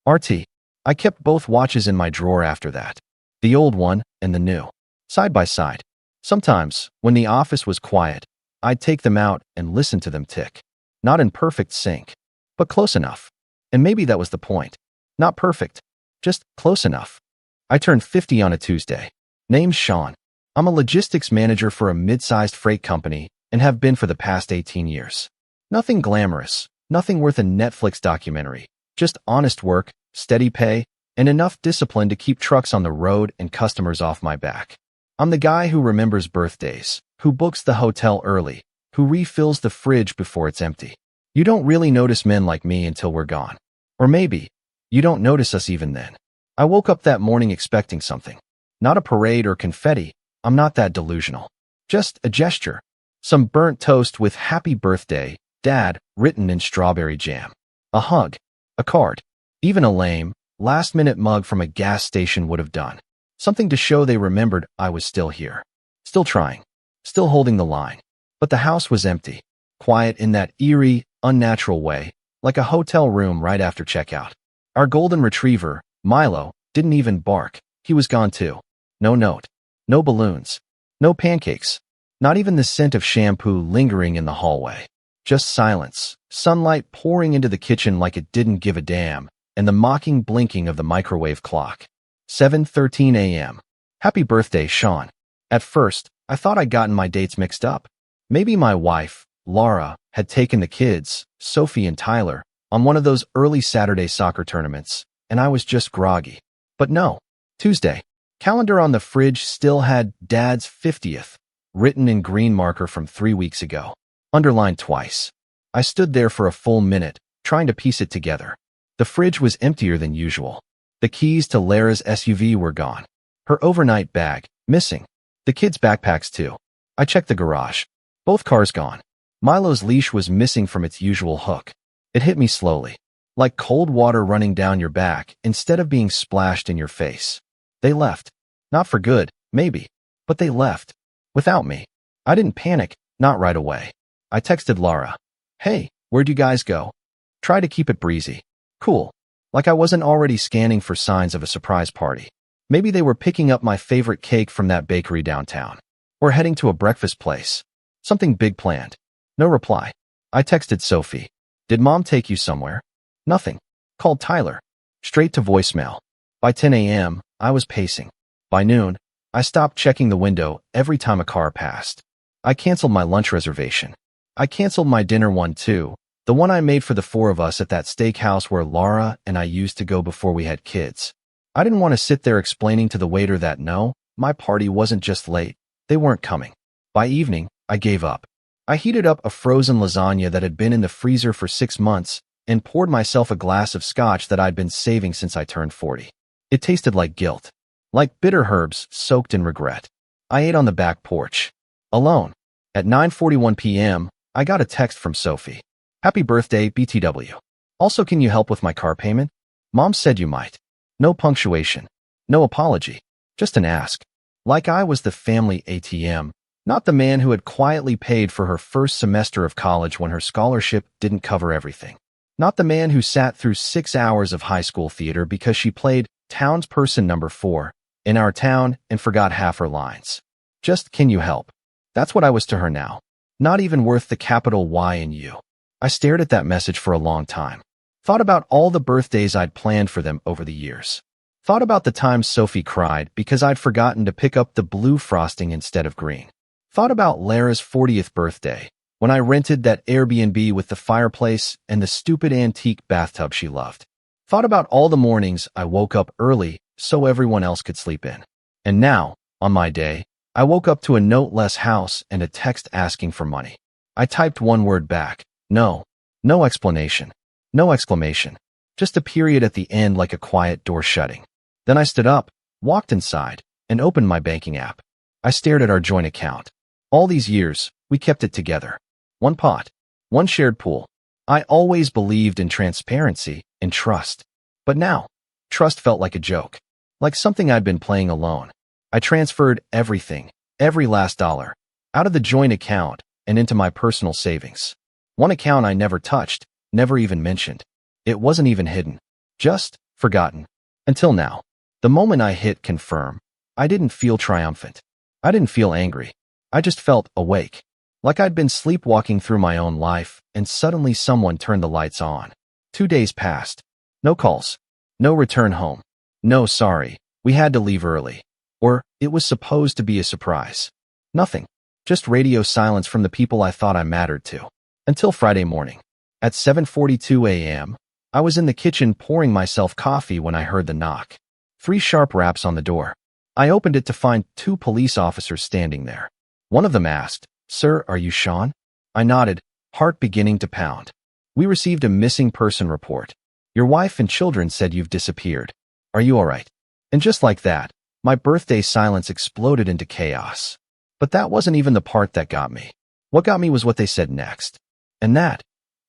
RT. I kept both watches in my drawer after that. The old one and the new, side by side. Sometimes, when the office was quiet, I'd take them out and listen to them tick. Not in perfect sync, but close enough. And maybe that was the point. Not perfect, just close enough. I turned 50 on a Tuesday. Name's Sean. I'm a logistics manager for a mid-sized freight company and have been for the past 18 years. Nothing glamorous, nothing worth a Netflix documentary, just honest work, steady pay, and enough discipline to keep trucks on the road and customers off my back. I'm the guy who remembers birthdays, who books the hotel early, who refills the fridge before it's empty. You don't really notice men like me until we're gone. Or maybe, you don't notice us even then. I woke up that morning expecting something. Not a parade or confetti. I'm not that delusional. Just a gesture. Some burnt toast with "Happy Birthday, Dad" written in strawberry jam. A hug. A card. Even a lame, last-minute mug from a gas station would have done. Something to show they remembered I was still here. Still trying. Still holding the line. But the house was empty. Quiet in that eerie, unnatural way, like a hotel room right after checkout. Our golden retriever, Milo, didn't even bark. He was gone too. No note. No balloons. No pancakes. Not even the scent of shampoo lingering in the hallway. Just silence. Sunlight pouring into the kitchen like it didn't give a damn, and the mocking blinking of the microwave clock. 7:13 a.m. Happy birthday, Sean. At first, I thought I'd gotten my dates mixed up. Maybe my wife, Laura, had taken the kids, Sophie and Tyler, on one of those early Saturday soccer tournaments, and I was just groggy. But no. Tuesday. Calendar on the fridge still had Dad's 50th, written in green marker from 3 weeks ago. Underlined twice. I stood there for a full minute, trying to piece it together. The fridge was emptier than usual. The keys to Lara's SUV were gone. Her overnight bag, missing. The kids' backpacks too. I checked the garage. Both cars gone. Milo's leash was missing from its usual hook. It hit me slowly. Like cold water running down your back instead of being splashed in your face. They left. Not for good, maybe. But they left. Without me. I didn't panic, not right away. I texted Laura. "Hey, where'd you guys go?" Try to keep it breezy. Cool. Like I wasn't already scanning for signs of a surprise party. Maybe they were picking up my favorite cake from that bakery downtown. Or heading to a breakfast place. Something big planned. No reply. I texted Sophie. "Did Mom take you somewhere?" Nothing. Called Tyler. Straight to voicemail. By 10 a.m., I was pacing. By noon, I stopped checking the window every time a car passed. I canceled my lunch reservation. I canceled my dinner one too, the one I made for the four of us at that steakhouse where Laura and I used to go before we had kids. I didn't want to sit there explaining to the waiter that no, my party wasn't just late, they weren't coming. By evening, I gave up. I heated up a frozen lasagna that had been in the freezer for 6 months and poured myself a glass of scotch that I'd been saving since I turned 40. It tasted like guilt, like bitter herbs soaked in regret. I ate on the back porch, alone. At 9:41 p.m., I got a text from Sophie. Happy birthday, BTW. Also, can you help with my car payment? Mom said you might. No punctuation. No apology. Just an ask. Like I was the family ATM, not the man who had quietly paid for her first semester of college when her scholarship didn't cover everything. Not the man who sat through 6 hours of high school theater because she played townsperson number 4 in our town and forgot half her lines. Just, can you help? That's what I was to her now. Not even worth the capital Y and U. I stared at that message for a long time. Thought about all the birthdays I'd planned for them over the years. Thought about the times Sophie cried because I'd forgotten to pick up the blue frosting instead of green. Thought about Lara's 40th birthday, when I rented that Airbnb with the fireplace and the stupid antique bathtub she loved. Thought about all the mornings I woke up early so everyone else could sleep in. And now, on my day, I woke up to a note-less house and a text asking for money. I typed one word back. No. No explanation. No exclamation. Just a period at the end like a quiet door shutting. Then I stood up, walked inside, and opened my banking app. I stared at our joint account. All these years, we kept it together. One pot. One shared pool. I always believed in transparency and trust. But now, trust felt like a joke. Like something I'd been playing alone. I transferred everything, every last dollar, out of the joint account and into my personal savings. One account I never touched, never even mentioned. It wasn't even hidden. Just forgotten. Until now. The moment I hit confirm, I didn't feel triumphant. I didn't feel angry. I just felt awake. Like I'd been sleepwalking through my own life, and suddenly someone turned the lights on. 2 days passed. No calls. No return home. No sorry, we had to leave early. Or, it was supposed to be a surprise. Nothing. Just radio silence from the people I thought I mattered to. Until Friday morning. At 7:42 a.m., I was in the kitchen pouring myself coffee when I heard the knock. 3 sharp raps on the door. I opened it to find 2 police officers standing there. One of them asked, "Sir, are you Sean?" I nodded, heart beginning to pound. "We received a missing person report. Your wife and children said you've disappeared. Are you all right?" And just like that, my birthday silence exploded into chaos. But that wasn't even the part that got me. What got me was what they said next. And that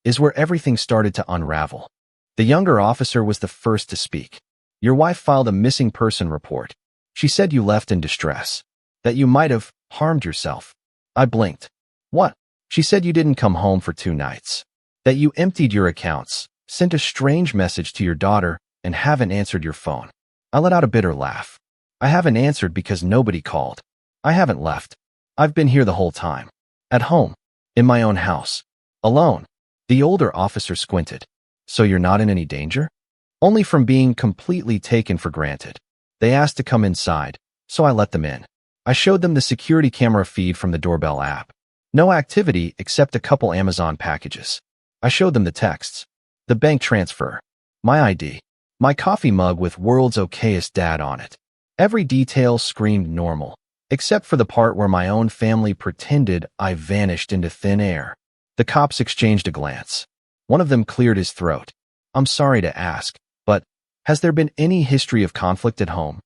is where everything started to unravel. The younger officer was the first to speak. "Your wife filed a missing person report. She said you left in distress. That you might have harmed yourself." I blinked. "What?" "She said you didn't come home for 2 nights. That you emptied your accounts, sent a strange message to your daughter, and haven't answered your phone." I let out a bitter laugh. I haven't answered because nobody called. I haven't left. I've been here the whole time. At home. In my own house. Alone. The older officer squinted. "So you're not in any danger?" "Only from being completely taken for granted." They asked to come inside, so I let them in. I showed them the security camera feed from the doorbell app. No activity except a couple Amazon packages. I showed them the texts. The bank transfer. My ID. My coffee mug with "World's Okayest Dad" on it. Every detail screamed normal, except for the part where my own family pretended I vanished into thin air. The cops exchanged a glance. One of them cleared his throat. "I'm sorry to ask, but has there been any history of conflict at home?"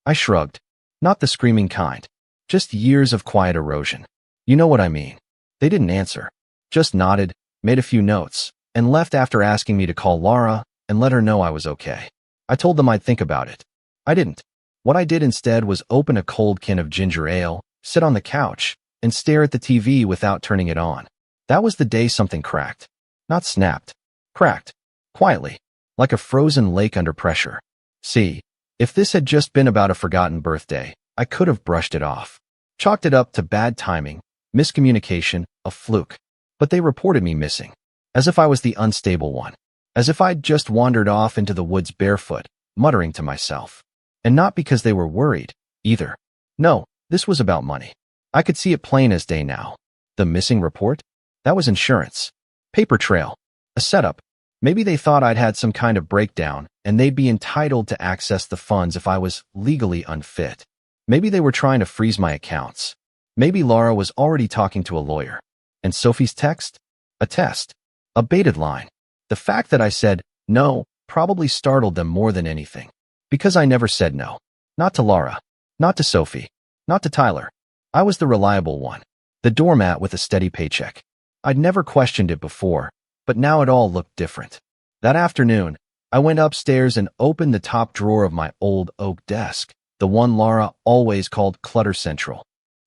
I shrugged. Not the screaming kind. Just years of quiet erosion. You know what I mean. They didn't answer. Just nodded, made a few notes, and left after asking me to call Laura and let her know I was okay. I told them I'd think about it. I didn't. What I did instead was open a cold can of ginger ale, sit on the couch, and stare at the TV without turning it on. That was the day something cracked. Not snapped. Cracked. Quietly. Like a frozen lake under pressure. See, if this had just been about a forgotten birthday, I could have brushed it off. Chalked it up to bad timing, miscommunication, a fluke. But they reported me missing. As if I was the unstable one. As if I'd just wandered off into the woods barefoot, muttering to myself. And not because they were worried, either. No, this was about money. I could see it plain as day now. The missing report? That was insurance. Paper trail. A setup. Maybe they thought I'd had some kind of breakdown, and they'd be entitled to access the funds if I was legally unfit. Maybe they were trying to freeze my accounts. Maybe Laura was already talking to a lawyer. And Sophie's text? A test. A baited line. The fact that I said no probably startled them more than anything. Because I never said no. Not to Laura. Not to Sophie. Not to Tyler. I was the reliable one. The doormat with a steady paycheck. I'd never questioned it before, but now it all looked different. That afternoon, I went upstairs and opened the top drawer of my old oak desk, the one Laura always called Clutter Central.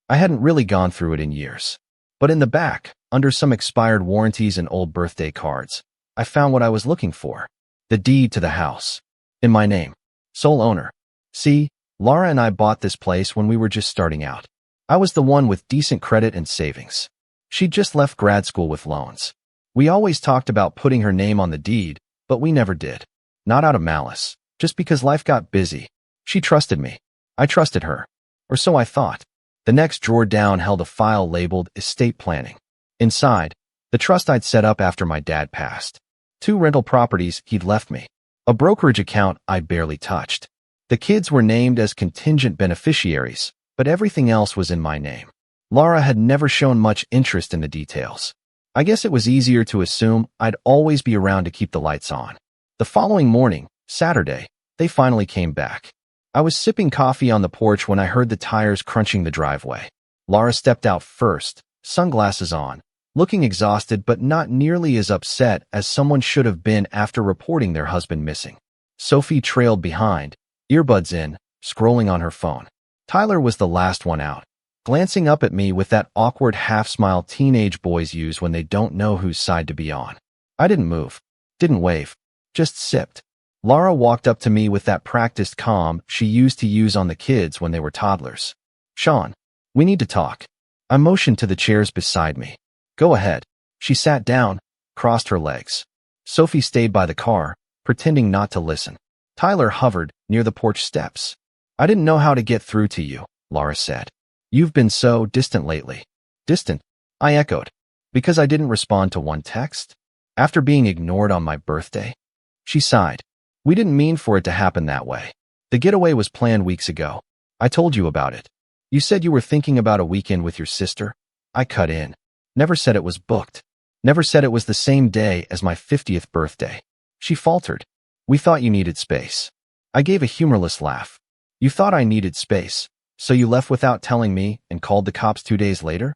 I hadn't really gone through it in years. But in the back, under some expired warranties and old birthday cards, I found what I was looking for. The deed to the house. In my name. Sole owner. See, Laura and I bought this place when we were just starting out. I was the one with decent credit and savings. She'd just left grad school with loans. We always talked about putting her name on the deed, but we never did. Not out of malice, just because life got busy. She trusted me. I trusted her. Or so I thought. The next drawer down held a file labeled Estate Planning. Inside, the trust I'd set up after my dad passed. 2 rental properties he'd left me. A brokerage account I barely touched. The kids were named as contingent beneficiaries, but everything else was in my name. Laura had never shown much interest in the details. I guess it was easier to assume I'd always be around to keep the lights on. The following morning, Saturday, they finally came back. I was sipping coffee on the porch when I heard the tires crunching the driveway. Laura stepped out first, sunglasses on, looking exhausted but not nearly as upset as someone should have been after reporting their husband missing. Sophie trailed behind, earbuds in, scrolling on her phone. Tyler was the last one out, glancing up at me with that awkward half-smile teenage boys use when they don't know whose side to be on. I didn't move, didn't wave, just sipped. Laura walked up to me with that practiced calm she used to use on the kids when they were toddlers. Sean, we need to talk. I motioned to the chairs beside me. Go ahead. She sat down, crossed her legs. Sophie stayed by the car, pretending not to listen. Tyler hovered near the porch steps. I didn't know how to get through to you, Laura said. You've been so distant lately. Distant? I echoed. Because I didn't respond to one text? After being ignored on my birthday? She sighed. We didn't mean for it to happen that way. The getaway was planned weeks ago. I told you about it. You said you were thinking about a weekend with your sister. I cut in. Never said it was booked. Never said it was the same day as my 50th birthday. She faltered. We thought you needed space. I gave a humorless laugh. You thought I needed space, so you left without telling me and called the cops 2 days later?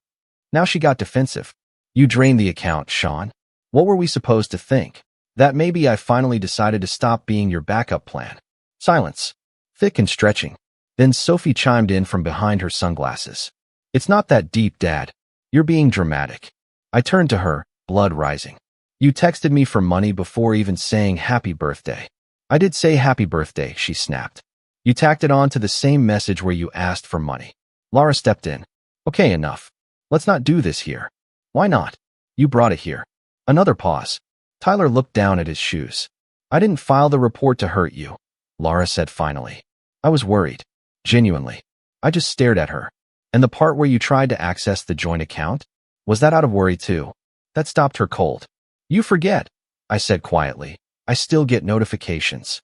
Now she got defensive. You drained the account, Sean. What were we supposed to think? That maybe I finally decided to stop being your backup plan. Silence. Thick and stretching. Then Sophie chimed in from behind her sunglasses. It's not that deep, Dad. You're being dramatic. I turned to her, blood rising. You texted me for money before even saying happy birthday. I did say happy birthday, she snapped. You tacked it on to the same message where you asked for money. Laura stepped in. Okay, enough. Let's not do this here. Why not? You brought it here. Another pause. Tyler looked down at his shoes. I didn't file the report to hurt you, Laura said finally. I was worried. Genuinely. I just stared at her. And the part where you tried to access the joint account? Was that out of worry too? That stopped her cold. You forget, I said quietly. I still get notifications.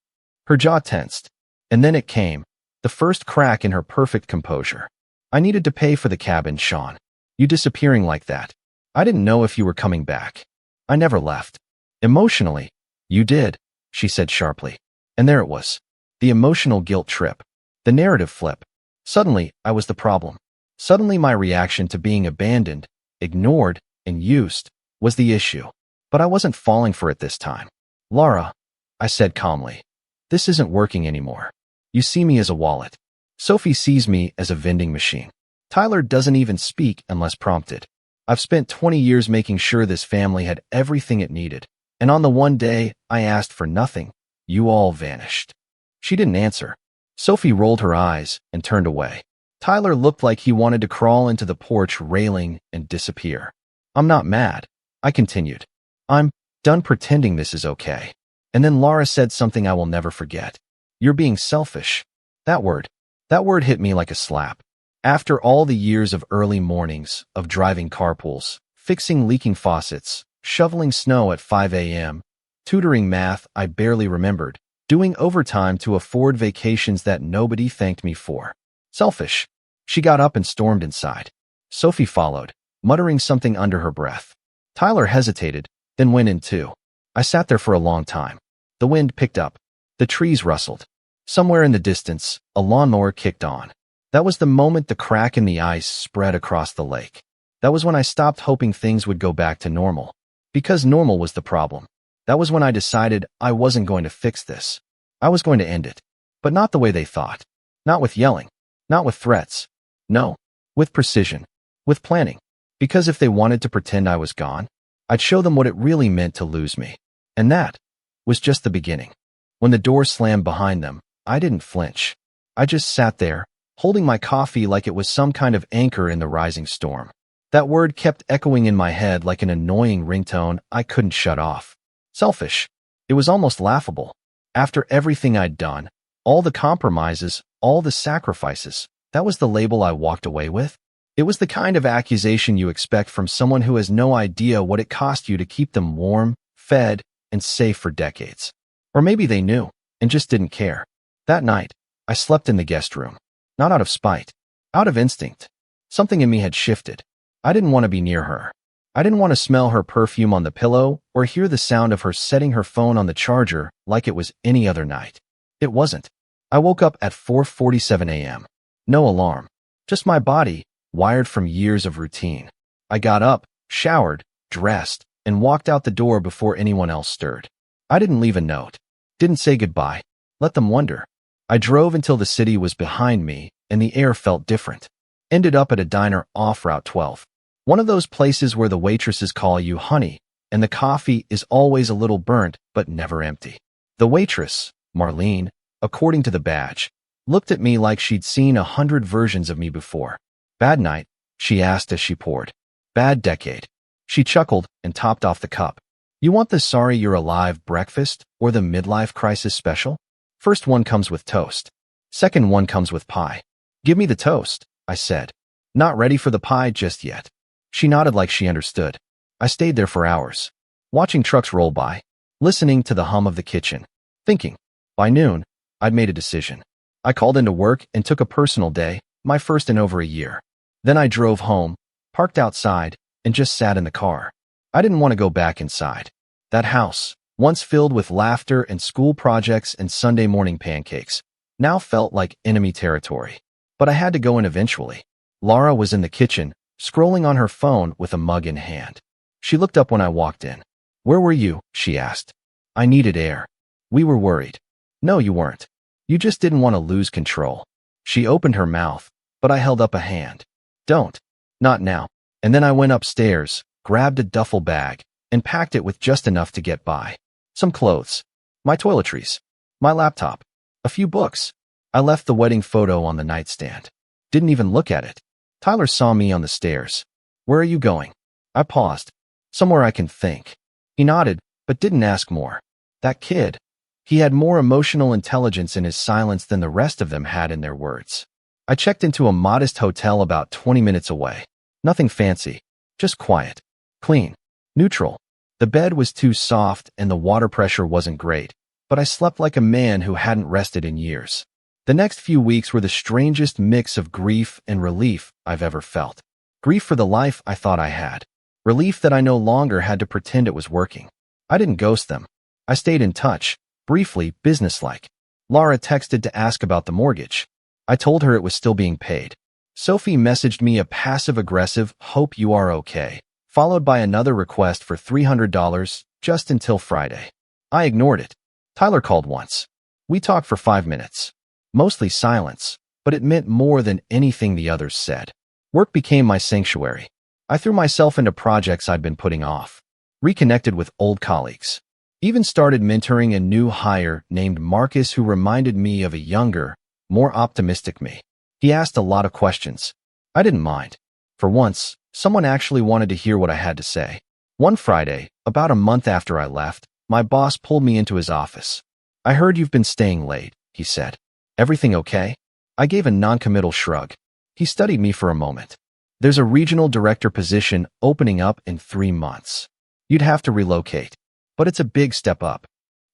Her jaw tensed. And then it came. The first crack in her perfect composure. I needed to pay for the cabin, Sean. You disappearing like that. I didn't know if you were coming back. I never left. Emotionally. You did, she said sharply. And there it was. The emotional guilt trip. The narrative flip. Suddenly, I was the problem. Suddenly my reaction to being abandoned, ignored, and used was the issue. But I wasn't falling for it this time. Laura, I said calmly. This isn't working anymore. You see me as a wallet. Sophie sees me as a vending machine. Tyler doesn't even speak unless prompted. I've spent 20 years making sure this family had everything it needed. And on the one day I asked for nothing, you all vanished. She didn't answer. Sophie rolled her eyes and turned away. Tyler looked like he wanted to crawl into the porch railing and disappear. I'm not mad, I continued. I'm done pretending this is okay. And then Laura said something I will never forget. You're being selfish. That word. That word hit me like a slap. After all the years of early mornings, of driving carpools, fixing leaking faucets, shoveling snow at 5 a.m., tutoring math I barely remembered, doing overtime to afford vacations that nobody thanked me for. Selfish. She got up and stormed inside. Sophie followed, muttering something under her breath. Tyler hesitated, then went in too. I sat there for a long time. The wind picked up. The trees rustled. Somewhere in the distance, a lawnmower kicked on. That was the moment the crack in the ice spread across the lake. That was when I stopped hoping things would go back to normal. Because normal was the problem. That was when I decided I wasn't going to fix this. I was going to end it. But not the way they thought. Not with yelling. Not with threats. No. With precision. With planning. Because if they wanted to pretend I was gone, I'd show them what it really meant to lose me. And that was just the beginning. When the door slammed behind them, I didn't flinch. I just sat there, holding my coffee like it was some kind of anchor in the rising storm. That word kept echoing in my head like an annoying ringtone I couldn't shut off. Selfish. It was almost laughable. After everything I'd done, all the compromises, all the sacrifices, that was the label I walked away with. It was the kind of accusation you expect from someone who has no idea what it cost you to keep them warm, fed, and safe for decades. Or maybe they knew, and just didn't care. That night, I slept in the guest room. Not out of spite. Out of instinct. Something in me had shifted. I didn't want to be near her. I didn't want to smell her perfume on the pillow or hear the sound of her setting her phone on the charger like it was any other night. It wasn't. I woke up at 4:47 a.m. No alarm. Just my body, wired from years of routine. I got up, showered, dressed, and walked out the door before anyone else stirred. I didn't leave a note. Didn't say goodbye. Let them wonder. I drove until the city was behind me and the air felt different. Ended up at a diner off Route 12. One of those places where the waitresses call you honey, and the coffee is always a little burnt but never empty. The waitress, Marlene, according to the badge, looked at me like she'd seen 100 versions of me before. Bad night? She asked as she poured. Bad decade. She chuckled and topped off the cup. You want the sorry you're alive breakfast or the midlife crisis special? First one comes with toast. Second one comes with pie. Give me the toast, I said. Not ready for the pie just yet. She nodded like she understood. I stayed there for hours, watching trucks roll by, listening to the hum of the kitchen, thinking. By noon, I'd made a decision. I called into work and took a personal day, my first in over a year. Then I drove home, parked outside, and just sat in the car. I didn't want to go back inside. That house, once filled with laughter and school projects and Sunday morning pancakes, now felt like enemy territory. But I had to go in eventually. Laura was in the kitchen, scrolling on her phone with a mug in hand. She looked up when I walked in. Where were you? She asked. I needed air. We were worried. No, you weren't. You just didn't want to lose control. She opened her mouth, but I held up a hand. Don't. Not now. And then I went upstairs, grabbed a duffel bag, and packed it with just enough to get by. Some clothes. My toiletries. My laptop. A few books. I left the wedding photo on the nightstand. Didn't even look at it. Tyler saw me on the stairs. Where are you going? I paused. Somewhere I can think. He nodded, but didn't ask more. That kid. He had more emotional intelligence in his silence than the rest of them had in their words. I checked into a modest hotel about 20 minutes away. Nothing fancy. Just quiet. Clean. Neutral. The bed was too soft and the water pressure wasn't great, but I slept like a man who hadn't rested in years. The next few weeks were the strangest mix of grief and relief I've ever felt. Grief for the life I thought I had. Relief that I no longer had to pretend it was working. I didn't ghost them. I stayed in touch, briefly, businesslike. Laura texted to ask about the mortgage. I told her it was still being paid. Sophie messaged me a passive-aggressive, hope you are okay, followed by another request for $300 just until Friday. I ignored it. Tyler called once. We talked for 5 minutes. Mostly silence, but it meant more than anything the others said. Work became my sanctuary. I threw myself into projects I'd been putting off. Reconnected with old colleagues. Even started mentoring a new hire named Marcus who reminded me of a younger, more optimistic me. He asked a lot of questions. I didn't mind. For once, someone actually wanted to hear what I had to say. One Friday, about a month after I left, my boss pulled me into his office. I heard you've been staying late, he said. Everything okay? I gave a non-committal shrug. He studied me for a moment. There's a regional director position opening up in 3 months. You'd have to relocate, but it's a big step up.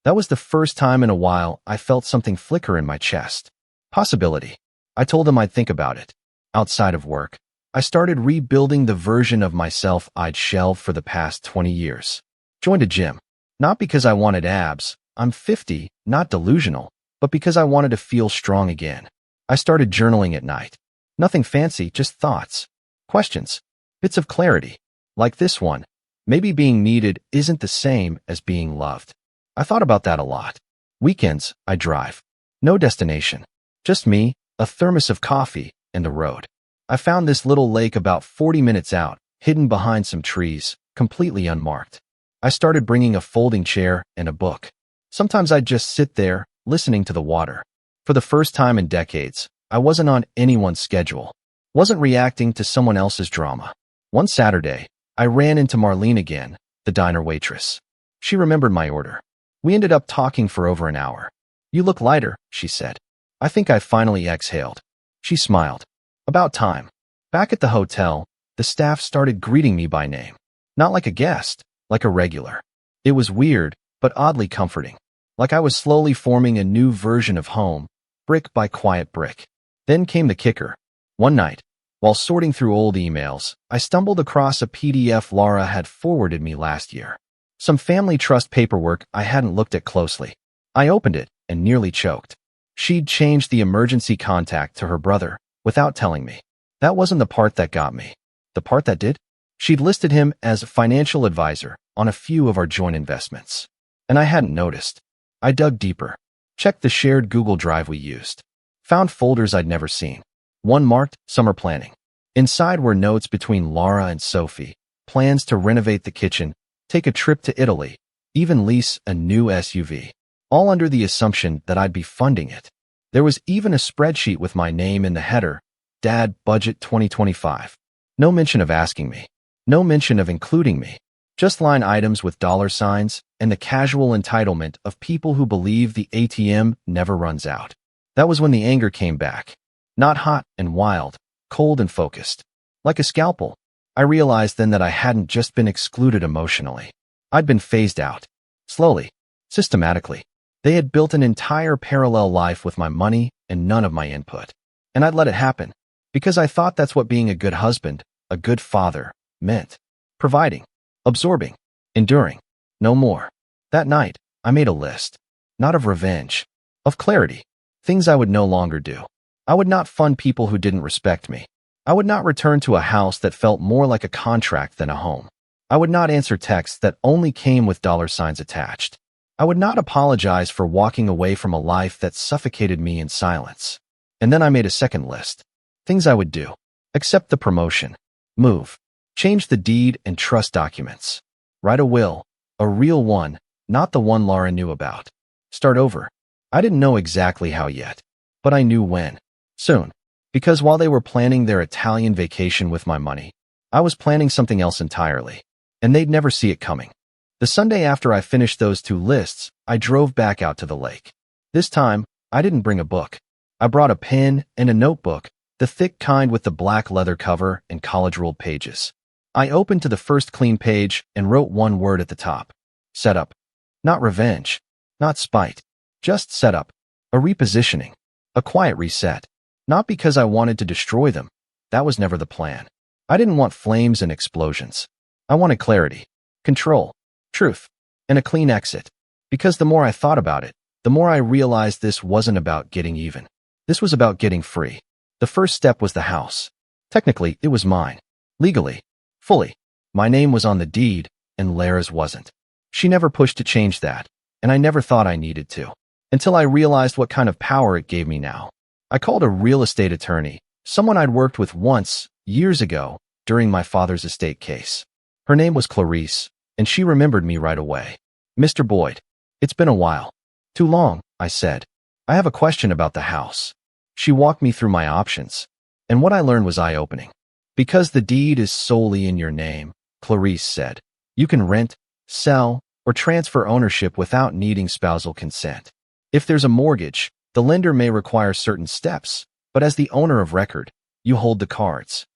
That was the first time in a while I felt something flicker in my chest. Possibility. I told him I'd think about it. Outside of work, I started rebuilding the version of myself I'd shelved for the past 20 years. Joined a gym. Not because I wanted abs. I'm 50, not delusional, but because I wanted to feel strong again. I started journaling at night. Nothing fancy, just thoughts. Questions. Bits of clarity. Like this one. Maybe being needed isn't the same as being loved. I thought about that a lot. Weekends, I drive. No destination. Just me, a thermos of coffee, and the road. I found this little lake about 40 minutes out, hidden behind some trees, completely unmarked. I started bringing a folding chair and a book. Sometimes I'd just sit there, listening to the water. For the first time in decades, I wasn't on anyone's schedule. Wasn't reacting to someone else's drama. One Saturday, I ran into Marlene again, the diner waitress. She remembered my order. We ended up talking for over an hour. You look lighter, she said. I think I finally exhaled. She smiled. About time. Back at the hotel, the staff started greeting me by name. Not like a guest, like a regular. It was weird, but oddly comforting. Like I was slowly forming a new version of home, brick by quiet brick. Then came the kicker. One night, while sorting through old emails, I stumbled across a PDF Laura had forwarded me last year. Some family trust paperwork I hadn't looked at closely. I opened it and nearly choked. She'd changed the emergency contact to her brother without telling me. That wasn't the part that got me. The part that did? She'd listed him as a financial advisor on a few of our joint investments. And I hadn't noticed. I dug deeper. Checked the shared Google Drive we used. Found folders I'd never seen. One marked Summer Planning. Inside were notes between Laura and Sophie, plans to renovate the kitchen, take a trip to Italy, even lease a new SUV. All under the assumption that I'd be funding it. There was even a spreadsheet with my name in the header, Dad Budget 2025. No mention of asking me. No mention of including me. Just line items with dollar signs and the casual entitlement of people who believe the ATM never runs out. That was when the anger came back. Not hot and wild, cold and focused. Like a scalpel. I realized then that I hadn't just been excluded emotionally. I'd been phased out. Slowly. Systematically. They had built an entire parallel life with my money and none of my input. And I'd let it happen. Because I thought that's what being a good husband, a good father, meant. Providing. Absorbing. Enduring. No more. That night, I made a list. Not of revenge. Of clarity. Things I would no longer do. I would not fund people who didn't respect me. I would not return to a house that felt more like a contract than a home. I would not answer texts that only came with dollar signs attached. I would not apologize for walking away from a life that suffocated me in silence. And then I made a second list. Things I would do. Accept the promotion. Move. Change the deed and trust documents. Write a will. A real one, not the one Laura knew about. Start over. I didn't know exactly how yet, but I knew when. Soon. Because while they were planning their Italian vacation with my money, I was planning something else entirely. And they'd never see it coming. The Sunday after I finished those 2 lists, I drove back out to the lake. This time, I didn't bring a book. I brought a pen and a notebook, the thick kind with the black leather cover and college-ruled pages. I opened to the first clean page and wrote one word at the top. Setup. Not revenge. Not spite. Just setup. A repositioning. A quiet reset. Not because I wanted to destroy them. That was never the plan. I didn't want flames and explosions. I wanted clarity. Control. Truth. And a clean exit. Because the more I thought about it, the more I realized this wasn't about getting even. This was about getting free. The first step was the house. Technically, it was mine. Legally. Fully. My name was on the deed, and Lara's wasn't. She never pushed to change that, and I never thought I needed to. Until I realized what kind of power it gave me now. I called a real estate attorney, someone I'd worked with once, years ago, during my father's estate case. Her name was Clarice, and she remembered me right away. Mr. Boyd. It's been a while. Too long, I said. I have a question about the house. She walked me through my options, and what I learned was eye-opening. Because the deed is solely in your name, Clarice said, you can rent, sell, or transfer ownership without needing spousal consent. If there's a mortgage, The lender may require certain steps, but as the owner of record, you hold the cards.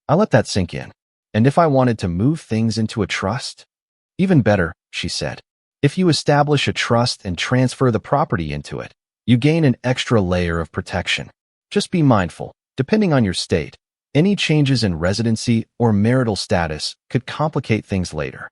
I let that sink in. And if I wanted to move things into a trust? Even better, she said. If you establish a trust and transfer the property into it, you gain an extra layer of protection. Just be mindful, depending on your state, any changes in residency or marital status could complicate things later.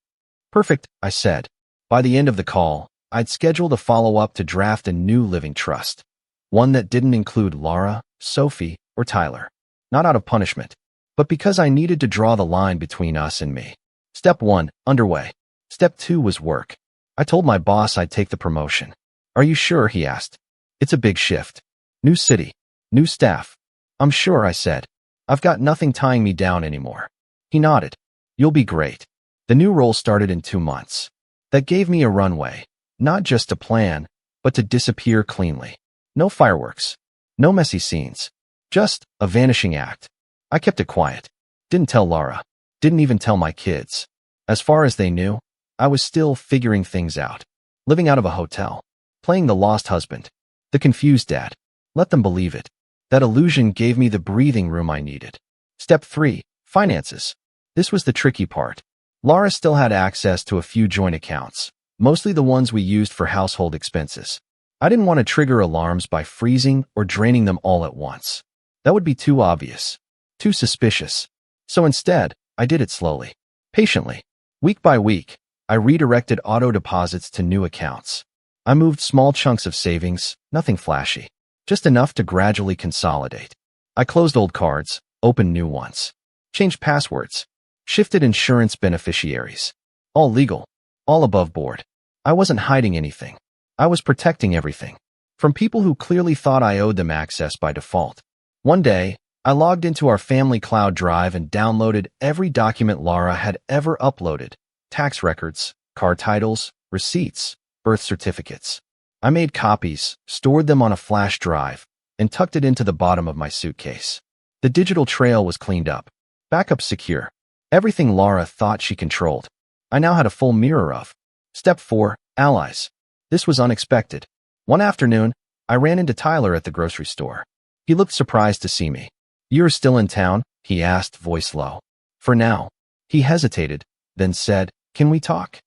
Perfect, I said. By the end of the call, I'd scheduled a follow-up to draft a new living trust. One that didn't include Laura, Sophie, or Tyler. Not out of punishment, but because I needed to draw the line between us and me. Step 1, underway. Step 2 was work. I told my boss I'd take the promotion. Are you sure? He asked. It's a big shift. New city. New staff. I'm sure, I said. I've got nothing tying me down anymore. He nodded. You'll be great. The new role started in 2 months. That gave me a runway, not just to plan, but to disappear cleanly. No fireworks. No messy scenes. Just a vanishing act. I kept it quiet. Didn't tell Laura. Didn't even tell my kids. As far as they knew, I was still figuring things out. Living out of a hotel. Playing the lost husband. The confused dad. Let them believe it. That illusion gave me the breathing room I needed. Step 3, finances. This was the tricky part. Laura still had access to a few joint accounts, mostly the ones we used for household expenses. I didn't want to trigger alarms by freezing or draining them all at once. That would be too obvious, too suspicious. So instead, I did it slowly, patiently. Week by week, I redirected auto deposits to new accounts. I moved small chunks of savings, nothing flashy, just enough to gradually consolidate. I closed old cards, opened new ones, changed passwords, shifted insurance beneficiaries. All legal, all above board. I wasn't hiding anything. I was protecting everything. From people who clearly thought I owed them access by default. One day, I logged into our family cloud drive and downloaded every document Laura had ever uploaded. Tax records, car titles, receipts, birth certificates. I made copies, stored them on a flash drive, and tucked it into the bottom of my suitcase. The digital trail was cleaned up. Backup secure. Everything Laura thought she controlled, I now had a full mirror of. Step 4, allies. This was unexpected. One afternoon, I ran into Tyler at the grocery store. He looked surprised to see me. You're still in town? He asked, voice low. For now. He hesitated, then said, can we talk?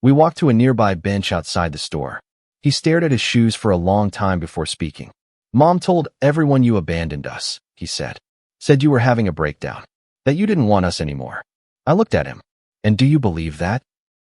We walked to a nearby bench outside the store. He stared at his shoes for a long time before speaking. Mom told everyone you abandoned us, he said. Said you were having a breakdown. That you didn't want us anymore. I looked at him. And do you believe that?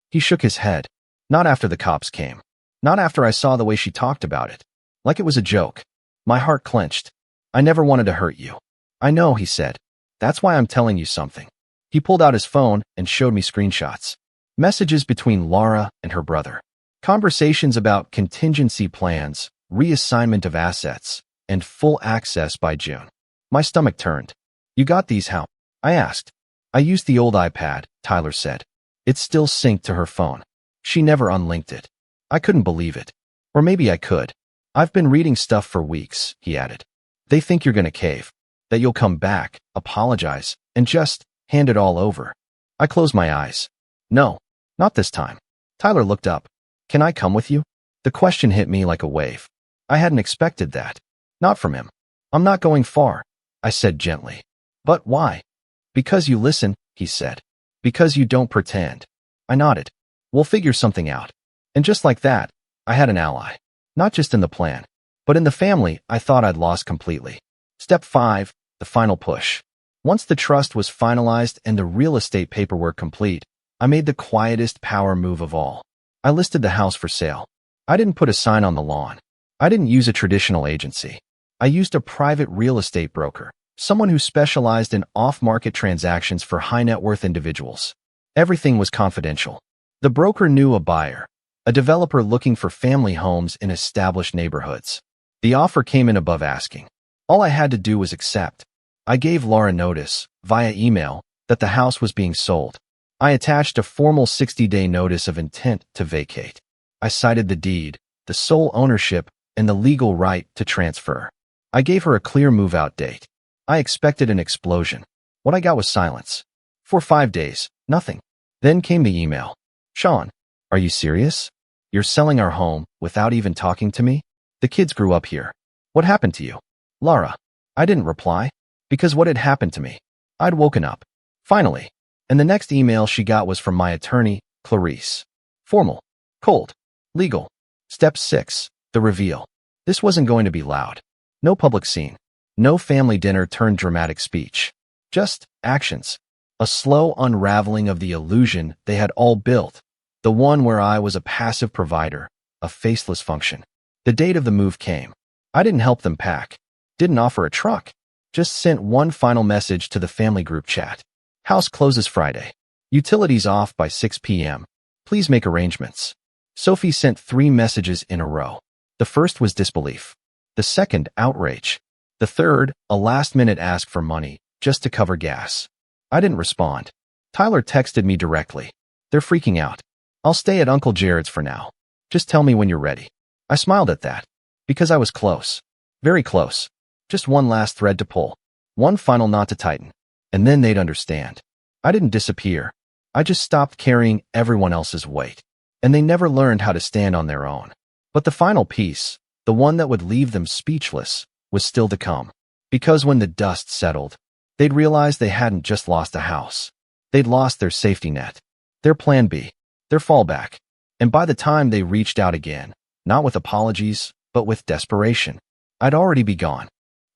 He shook his head. Not after the cops came. Not after I saw the way she talked about it. Like it was a joke. My heart clenched. I never wanted to hurt you. I know, he said. That's why I'm telling you something. He pulled out his phone and showed me screenshots. Messages between Laura and her brother. Conversations about contingency plans, reassignment of assets, and full access by June. My stomach turned. You got these how? I asked. I used the old iPad, Tyler said. It's still synced to her phone. She never unlinked it. I couldn't believe it. Or maybe I could. I've been reading stuff for weeks, he added. They think you're gonna cave. That you'll come back, apologize, and just hand it all over. I closed my eyes. No, not this time. Tyler looked up. Can I come with you? The question hit me like a wave. I hadn't expected that. Not from him. I'm not going far, I said gently. But why? Because you listen, he said. Because you don't pretend. I nodded. We'll figure something out. And just like that, I had an ally. Not just in the plan, but in the family I thought I'd lost completely. Step 5, the final push. Once the trust was finalized and the real estate paperwork complete, I made the quietest power move of all. I listed the house for sale. I didn't put a sign on the lawn. I didn't use a traditional agency. I used a private real estate broker, someone who specialized in off-market transactions for high-net-worth individuals. Everything was confidential. The broker knew a buyer, a developer looking for family homes in established neighborhoods. The offer came in above asking. All I had to do was accept. I gave Laura notice, via email, that the house was being sold. I attached a formal 60-day notice of intent to vacate. I cited the deed, the sole ownership, and the legal right to transfer. I gave her a clear move-out date. I expected an explosion. What I got was silence. For 5 days, nothing. Then came the email. Sean, are you serious? You're selling our home without even talking to me? The kids grew up here. What happened to you? Lara. I didn't reply, because what had happened to me? I'd woken up. Finally. And the next email she got was from my attorney, Clarice. Formal. Cold. Legal. Step 6. The reveal. This wasn't going to be loud. No public scene. No family dinner turned dramatic speech. Just actions. A slow unraveling of the illusion they had all built. The one where I was a passive provider, a faceless function. The date of the move came. I didn't help them pack. Didn't offer a truck. Just sent one final message to the family group chat. House closes Friday. Utilities off by 6 p.m. Please make arrangements. Sophie sent 3 messages in a row. The first was disbelief. The second, outrage. The third, a last-minute ask for money, just to cover gas. I didn't respond. Tyler texted me directly. They're freaking out. I'll stay at Uncle Jared's for now. Just tell me when you're ready. I smiled at that. Because I was close. Very close. Just one last thread to pull. One final knot to tighten. And then they'd understand. I didn't disappear. I just stopped carrying everyone else's weight. And they never learned how to stand on their own. But the final piece, the one that would leave them speechless, was still to come. Because when the dust settled, they'd realize they hadn't just lost a house. They'd lost their safety net, their plan B, their fallback. And by the time they reached out again, not with apologies, but with desperation, I'd already be gone.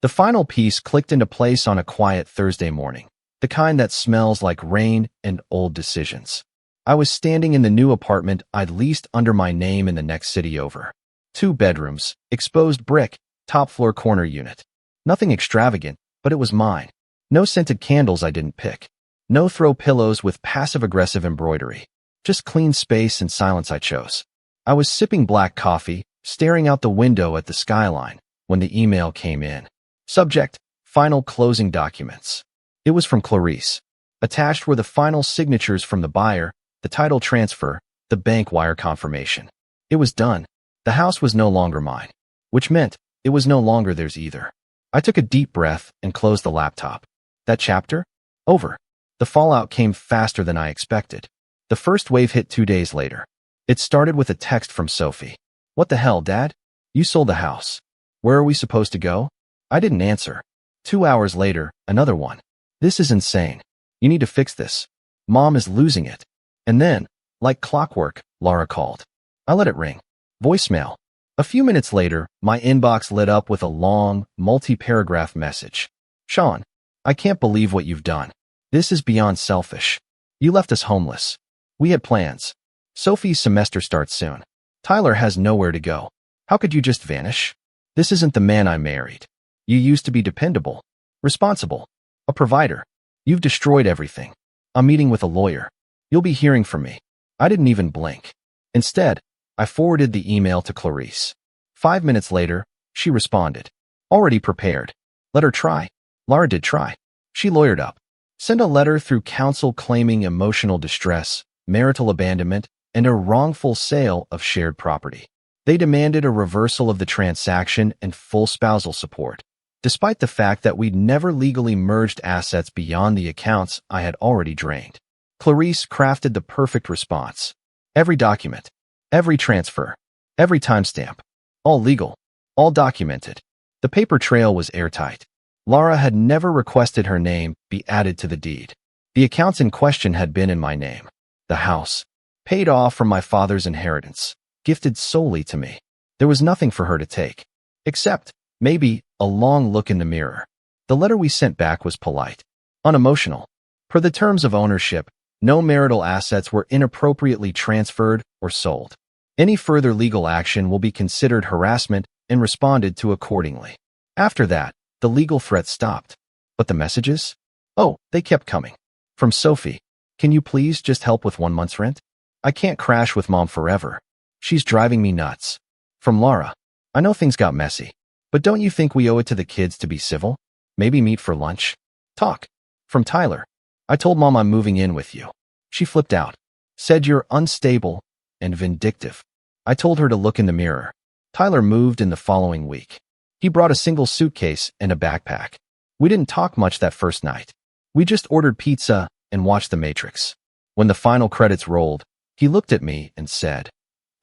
The final piece clicked into place on a quiet Thursday morning, the kind that smells like rain and old decisions. I was standing in the new apartment I'd leased under my name in the next city over. 2 bedrooms, exposed brick, top-floor corner unit. Nothing extravagant, but it was mine. No scented candles I didn't pick. No throw pillows with passive-aggressive embroidery. Just clean space and silence I chose. I was sipping black coffee, staring out the window at the skyline, when the email came in. Subject, final closing documents. It was from Clarice. Attached were the final signatures from the buyer, the title transfer, the bank wire confirmation. It was done. The house was no longer mine, which meant it was no longer theirs either. I took a deep breath and closed the laptop. That chapter? Over. The fallout came faster than I expected. The first wave hit 2 days later. It started with a text from Sophie. What the hell, Dad? You sold the house. Where are we supposed to go? I didn't answer. 2 hours later, another one. This is insane. You need to fix this. Mom is losing it. And then, like clockwork, Lara called. I let it ring. Voicemail. A few minutes later, my inbox lit up with a long, multi-paragraph message. Sean, I can't believe what you've done. This is beyond selfish. You left us homeless. We had plans. Sophie's semester starts soon. Tyler has nowhere to go. How could you just vanish? This isn't the man I married. You used to be dependable, responsible, a provider. You've destroyed everything. I'm meeting with a lawyer. You'll be hearing from me. I didn't even blink. Instead, I forwarded the email to Clarice. 5 minutes later, she responded. Already prepared. Let her try. Lara did try. She lawyered up. Send a letter through counsel claiming emotional distress, marital abandonment, and a wrongful sale of shared property. They demanded a reversal of the transaction and full spousal support, despite the fact that we'd never legally merged assets beyond the accounts I had already drained. Clarice crafted the perfect response. Every document, every transfer, every timestamp, all legal, all documented. The paper trail was airtight. Lara had never requested her name be added to the deed. The accounts in question had been in my name. The house, paid off from my father's inheritance, gifted solely to me. There was nothing for her to take, except, maybe, a long look in the mirror. The letter we sent back was polite, unemotional. Per the terms of ownership, no marital assets were inappropriately transferred or sold. Any further legal action will be considered harassment and responded to accordingly. After that, the legal threat stopped. But the messages? Oh, they kept coming. From Sophie, can you please just help with 1 month's rent? I can't crash with Mom forever. She's driving me nuts. From Lara, I know things got messy, but don't you think we owe it to the kids to be civil? Maybe meet for lunch? Talk. From Tyler, I told Mom I'm moving in with you. She flipped out, said you're unstable and vindictive. I told her to look in the mirror. Tyler moved in the following week. He brought a single suitcase and a backpack. We didn't talk much that first night. We just ordered pizza and watched The Matrix. When the final credits rolled, he looked at me and said,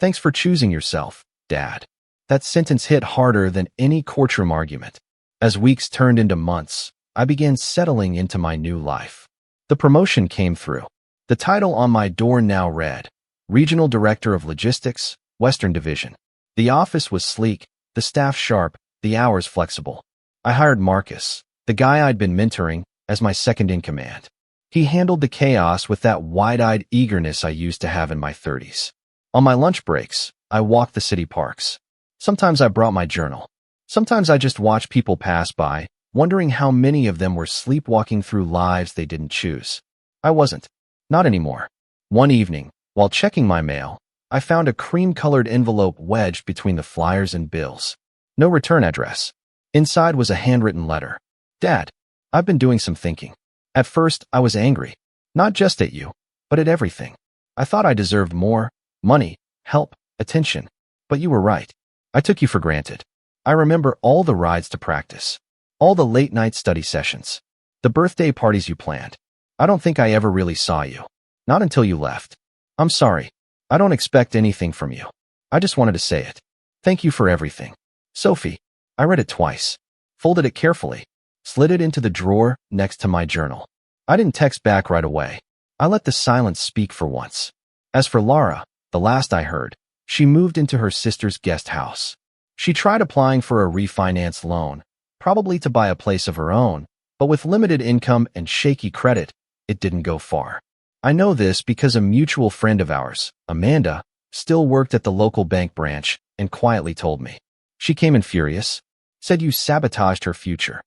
"Thanks for choosing yourself, Dad." That sentence hit harder than any courtroom argument. As weeks turned into months, I began settling into my new life. The promotion came through. The title on my door now read, Regional Director of Logistics, Western Division. The office was sleek, the staff sharp, the hours flexible. I hired Marcus, the guy I'd been mentoring, as my second in command. He handled the chaos with that wide-eyed eagerness I used to have in my 30s. On my lunch breaks, I walked the city parks. Sometimes I brought my journal. Sometimes I just watched people pass by, wondering how many of them were sleepwalking through lives they didn't choose. I wasn't. Not anymore. One evening, while checking my mail, I found a cream-colored envelope wedged between the flyers and bills. No return address. Inside was a handwritten letter. Dad, I've been doing some thinking. At first, I was angry. Not just at you, but at everything. I thought I deserved more, money, help, attention. But you were right. I took you for granted. I remember all the rides to practice, all the late-night study sessions, the birthday parties you planned. I don't think I ever really saw you. Not until you left. I'm sorry. I don't expect anything from you. I just wanted to say it. Thank you for everything. Sophie. I read it twice, folded it carefully, slid it into the drawer next to my journal. I didn't text back right away. I let the silence speak for once. As for Laura, the last I heard, she moved into her sister's guest house. She tried applying for a refinance loan, probably to buy a place of her own, but with limited income and shaky credit, it didn't go far. I know this because a mutual friend of ours, Amanda, still worked at the local bank branch and quietly told me. She came in furious, said you sabotaged her future.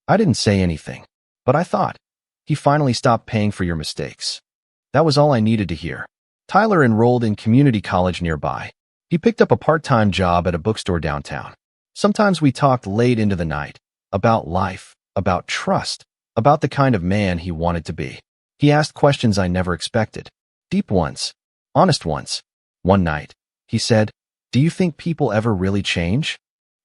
I didn't say anything, but I thought, he finally stopped paying for your mistakes. That was all I needed to hear. Tyler enrolled in community college nearby. He picked up a part-time job at a bookstore downtown. Sometimes we talked late into the night, about life, about trust, about the kind of man he wanted to be. He asked questions I never expected. Deep ones. Honest ones. One night, he said, "Do you think people ever really change?"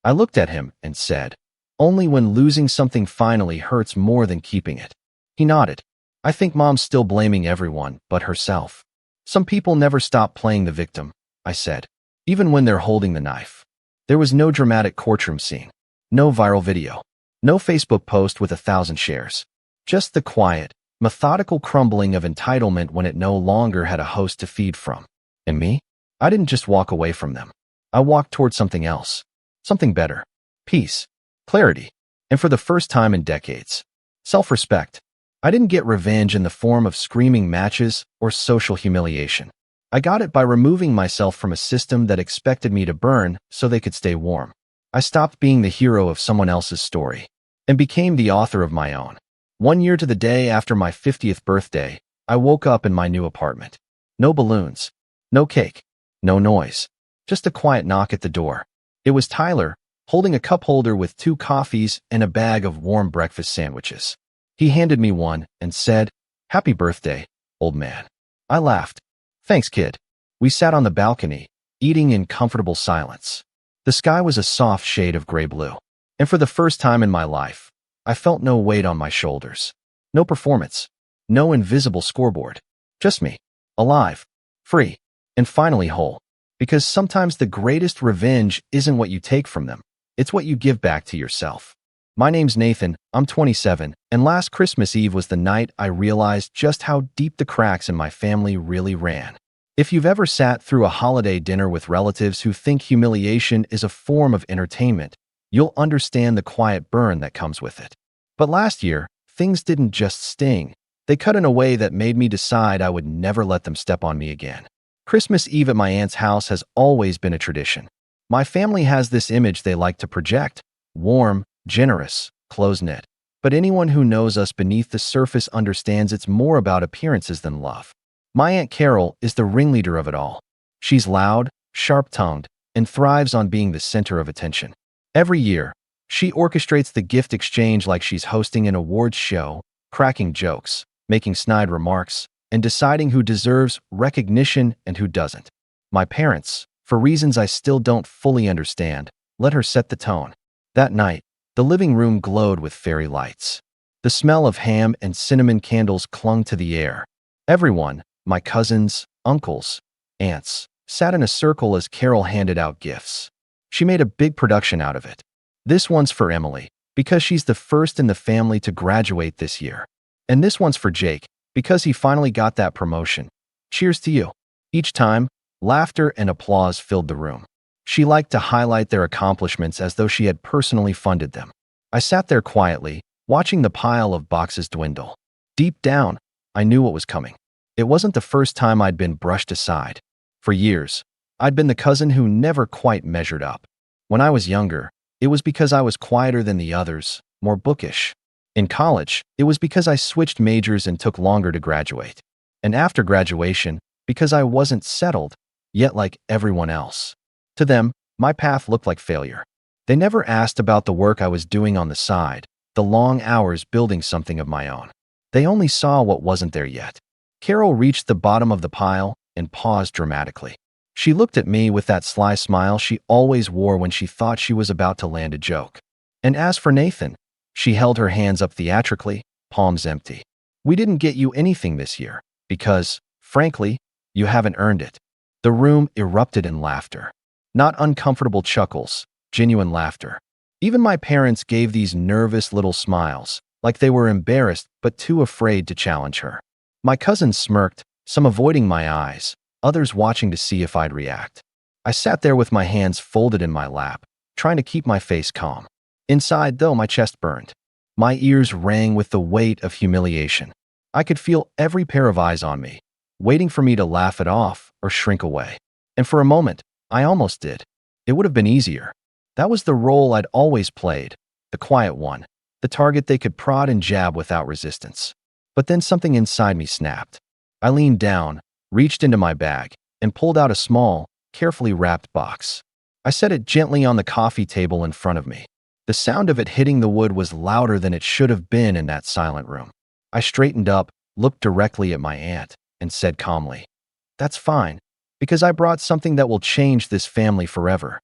I looked at him and said, "Only when losing something finally hurts more than keeping it." He nodded. "I think Mom's still blaming everyone but herself." "Some people never stop playing the victim," I said, "even when they're holding the knife." There was no dramatic courtroom scene, no viral video, no Facebook post with 1,000 shares. Just the quiet, methodical crumbling of entitlement when it no longer had a host to feed from. And me? I didn't just walk away from them. I walked toward something else. Something better. Peace. Clarity. And for the first time in decades, self-respect. I didn't get revenge in the form of screaming matches or social humiliation. I got it by removing myself from a system that expected me to burn so they could stay warm. I stopped being the hero of someone else's story and became the author of my own. 1 year to the day after my 50th birthday, I woke up in my new apartment. No balloons, no cake, no noise, just a quiet knock at the door. It was Tyler, holding a cup holder with 2 coffees and a bag of warm breakfast sandwiches. He handed me one and said, "Happy birthday, old man." I laughed. "Thanks, kid." We sat on the balcony, eating in comfortable silence. The sky was a soft shade of gray blue. And for the first time in my life, I felt no weight on my shoulders. No performance. No invisible scoreboard. Just me. Alive. Free. And finally whole. Because sometimes the greatest revenge isn't what you take from them. It's what you give back to yourself. My name's Nathan, I'm 27, and last Christmas Eve was the night I realized just how deep the cracks in my family really ran. If you've ever sat through a holiday dinner with relatives who think humiliation is a form of entertainment, you'll understand the quiet burn that comes with it. But last year, things didn't just sting. They cut in a way that made me decide I would never let them step on me again. Christmas Eve at my aunt's house has always been a tradition. My family has this image they like to project: warm, generous, close-knit. But anyone who knows us beneath the surface understands it's more about appearances than love. My Aunt Carol is the ringleader of it all. She's loud, sharp-tongued, and thrives on being the center of attention. Every year, she orchestrates the gift exchange like she's hosting an awards show, cracking jokes, making snide remarks, and deciding who deserves recognition and who doesn't. My parents, for reasons I still don't fully understand, let her set the tone. That night, the living room glowed with fairy lights. The smell of ham and cinnamon candles clung to the air. Everyone, my cousins, uncles, aunts, sat in a circle as Carol handed out gifts. She made a big production out of it. This one's for Emily, because she's the first in the family to graduate this year. And this one's for Jake, because he finally got that promotion. Cheers to you. Each time, laughter and applause filled the room. She liked to highlight their accomplishments as though she had personally funded them. I sat there quietly, watching the pile of boxes dwindle. Deep down, I knew what was coming. It wasn't the first time I'd been brushed aside. For years, I'd been the cousin who never quite measured up. When I was younger, it was because I was quieter than the others, more bookish. In college, it was because I switched majors and took longer to graduate. And after graduation, because I wasn't settled, yet like everyone else. To them, my path looked like failure. They never asked about the work I was doing on the side, the long hours building something of my own. They only saw what wasn't there yet. Carol reached the bottom of the pile and paused dramatically. She looked at me with that sly smile she always wore when she thought she was about to land a joke. And as for Nathan, she held her hands up theatrically, palms empty. We didn't get you anything this year, because, frankly, you haven't earned it. The room erupted in laughter. Not uncomfortable chuckles, genuine laughter. Even my parents gave these nervous little smiles, like they were embarrassed but too afraid to challenge her. My cousins smirked, some avoiding my eyes, others watching to see if I'd react. I sat there with my hands folded in my lap, trying to keep my face calm. Inside, though, my chest burned. My ears rang with the weight of humiliation. I could feel every pair of eyes on me, waiting for me to laugh it off or shrink away. And for a moment, I almost did. It would have been easier. That was the role I'd always played, the quiet one, the target they could prod and jab without resistance. But then something inside me snapped. I leaned down, reached into my bag, and pulled out a small, carefully wrapped box. I set it gently on the coffee table in front of me. The sound of it hitting the wood was louder than it should have been in that silent room. I straightened up, looked directly at my aunt, and said calmly, "That's fine, because I brought something that will change this family forever."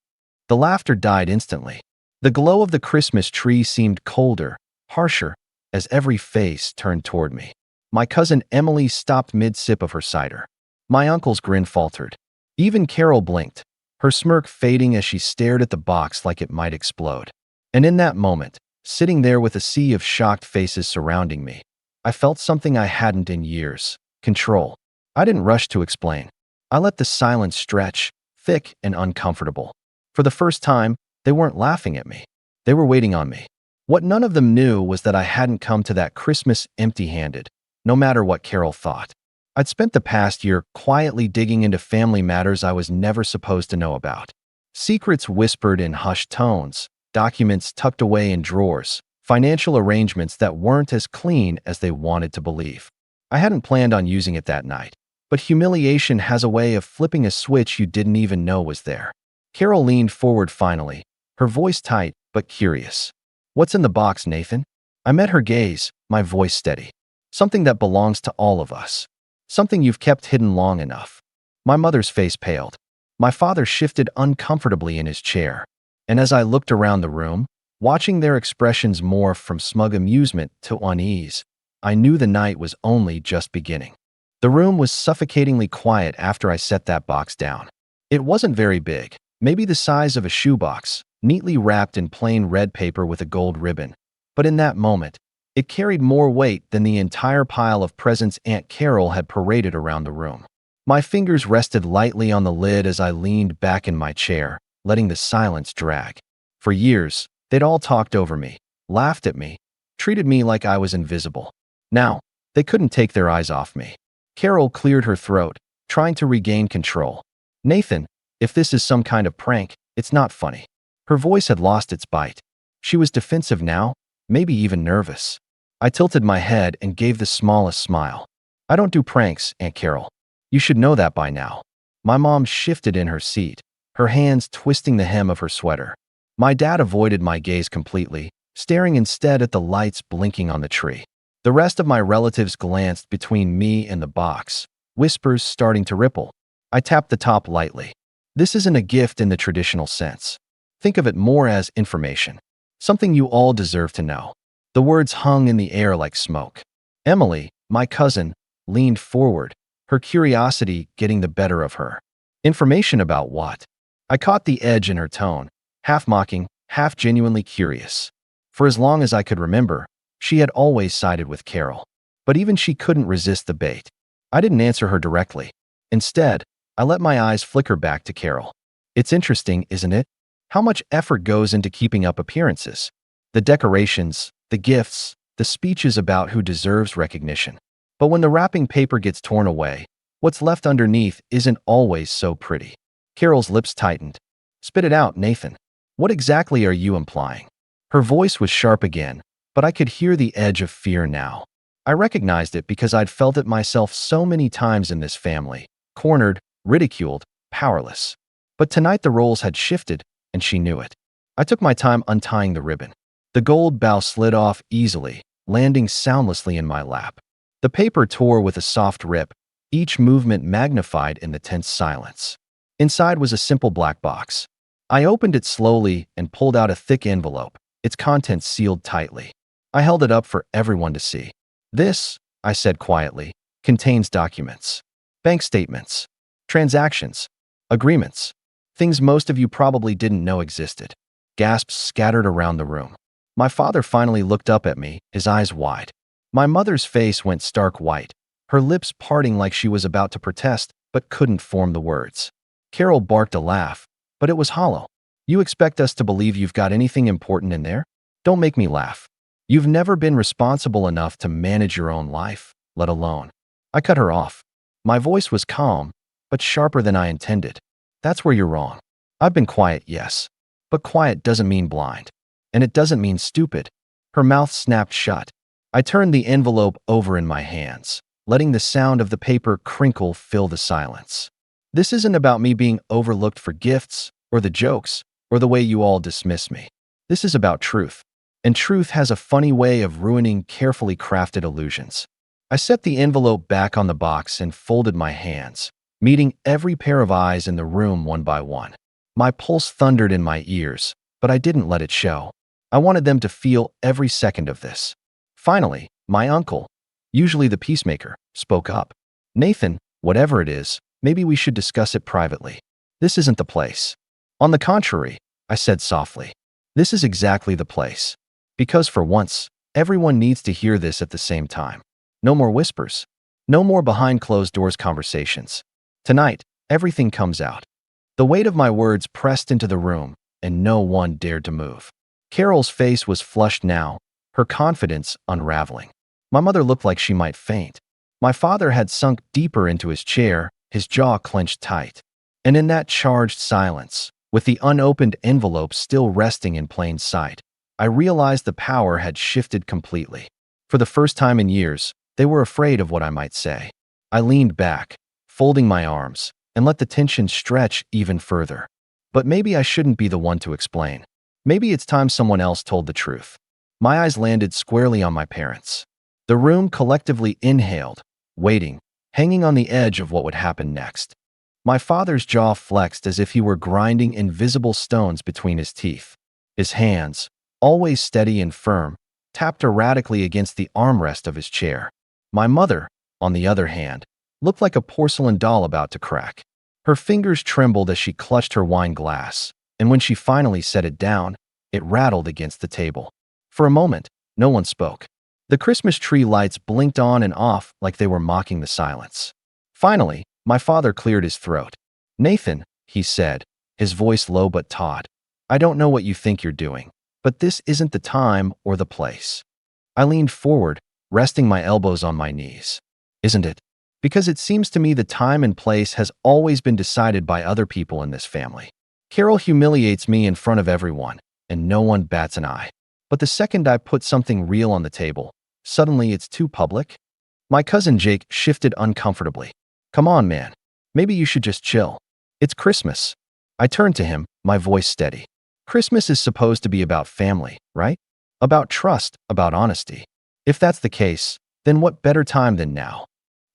The laughter died instantly. The glow of the Christmas tree seemed colder, harsher, as every face turned toward me. My cousin Emily stopped mid-sip of her cider. My uncle's grin faltered. Even Carol blinked, her smirk fading as she stared at the box like it might explode. And in that moment, sitting there with a sea of shocked faces surrounding me, I felt something I hadn't in years: control. I didn't rush to explain. I let the silence stretch, thick and uncomfortable. For the first time, they weren't laughing at me. They were waiting on me. What none of them knew was that I hadn't come to that Christmas empty-handed, no matter what Carol thought. I'd spent the past year quietly digging into family matters I was never supposed to know about. Secrets whispered in hushed tones, documents tucked away in drawers, financial arrangements that weren't as clean as they wanted to believe. I hadn't planned on using it that night, but humiliation has a way of flipping a switch you didn't even know was there. Carol leaned forward finally, her voice tight but curious. "What's in the box, Nathan?" I met her gaze, my voice steady. "Something that belongs to all of us. Something you've kept hidden long enough." My mother's face paled. My father shifted uncomfortably in his chair. And as I looked around the room, watching their expressions morph from smug amusement to unease, I knew the night was only just beginning. The room was suffocatingly quiet after I set that box down. It wasn't very big, maybe the size of a shoebox, neatly wrapped in plain red paper with a gold ribbon. But in that moment, it carried more weight than the entire pile of presents Aunt Carol had paraded around the room. My fingers rested lightly on the lid as I leaned back in my chair, letting the silence drag. For years, they'd all talked over me, laughed at me, treated me like I was invisible. Now, they couldn't take their eyes off me. Carol cleared her throat, trying to regain control. "Nathan, if this is some kind of prank, it's not funny." Her voice had lost its bite. She was defensive now, maybe even nervous. I tilted my head and gave the smallest smile. "I don't do pranks, Aunt Carol. You should know that by now." My mom shifted in her seat, her hands twisting the hem of her sweater. My dad avoided my gaze completely, staring instead at the lights blinking on the tree. The rest of my relatives glanced between me and the box, whispers starting to ripple. I tapped the top lightly. "This isn't a gift in the traditional sense. Think of it more as information. Something you all deserve to know." The words hung in the air like smoke. Emily, my cousin, leaned forward, her curiosity getting the better of her. "Information about what?" I caught the edge in her tone, half mocking, half genuinely curious. For as long as I could remember, she had always sided with Carol. But even she couldn't resist the bait. I didn't answer her directly. Instead, I let my eyes flicker back to Carol. It's interesting, isn't it? How much effort goes into keeping up appearances. The decorations, the gifts, the speeches about who deserves recognition. But when the wrapping paper gets torn away, what's left underneath isn't always so pretty. Carol's lips tightened. Spit it out, Nathan. What exactly are you implying? Her voice was sharp again, but I could hear the edge of fear now. I recognized it because I'd felt it myself so many times in this family. Cornered, ridiculed, powerless. But tonight the roles had shifted, and she knew it. I took my time untying the ribbon. The gold bow slid off easily, landing soundlessly in my lap. The paper tore with a soft rip, each movement magnified in the tense silence. Inside was a simple black box. I opened it slowly and pulled out a thick envelope, its contents sealed tightly. I held it up for everyone to see. This, I said quietly, contains documents. Bank statements. Transactions. Agreements. Things most of you probably didn't know existed. Gasps scattered around the room. My father finally looked up at me, his eyes wide. My mother's face went stark white, her lips parting like she was about to protest but couldn't form the words. Carol barked a laugh, but it was hollow. You expect us to believe you've got anything important in there? Don't make me laugh. You've never been responsible enough to manage your own life, let alone. I cut her off. My voice was calm, but sharper than I intended. That's where you're wrong. I've been quiet, yes. But quiet doesn't mean blind. And it doesn't mean stupid. Her mouth snapped shut. I turned the envelope over in my hands, letting the sound of the paper crinkle fill the silence. This isn't about me being overlooked for gifts, or the jokes, or the way you all dismiss me. This is about truth. And truth has a funny way of ruining carefully crafted illusions. I set the envelope back on the box and folded my hands, meeting every pair of eyes in the room one by one. My pulse thundered in my ears, but I didn't let it show. I wanted them to feel every second of this. Finally, my uncle, usually the peacemaker, spoke up. Nathan, whatever it is, maybe we should discuss it privately. This isn't the place. On the contrary, I said softly, this is exactly the place. Because for once, everyone needs to hear this at the same time. No more whispers. No more behind closed doors conversations. Tonight, everything comes out. The weight of my words pressed into the room, and no one dared to move. Carol's face was flushed now, her confidence unraveling. My mother looked like she might faint. My father had sunk deeper into his chair, his jaw clenched tight. And in that charged silence, with the unopened envelope still resting in plain sight, I realized the power had shifted completely. For the first time in years, they were afraid of what I might say. I leaned back, folding my arms, and let the tension stretch even further. But maybe I shouldn't be the one to explain. Maybe it's time someone else told the truth. My eyes landed squarely on my parents. The room collectively inhaled, waiting, hanging on the edge of what would happen next. My father's jaw flexed as if he were grinding invisible stones between his teeth. His hands, always steady and firm, tapped erratically against the armrest of his chair. My mother, on the other hand, looked like a porcelain doll about to crack. Her fingers trembled as she clutched her wine glass, and when she finally set it down, it rattled against the table. For a moment, no one spoke. The Christmas tree lights blinked on and off like they were mocking the silence. Finally, my father cleared his throat. Nathan, he said, his voice low but taut, I don't know what you think you're doing, but this isn't the time or the place. I leaned forward, resting my elbows on my knees. Isn't it? Because it seems to me the time and place has always been decided by other people in this family. Carol humiliates me in front of everyone, and no one bats an eye. But the second I put something real on the table, suddenly it's too public. My cousin Jake shifted uncomfortably. Come on, man. Maybe you should just chill. It's Christmas. I turned to him, my voice steady. Christmas is supposed to be about family, right? About trust, about honesty. If that's the case, then what better time than now?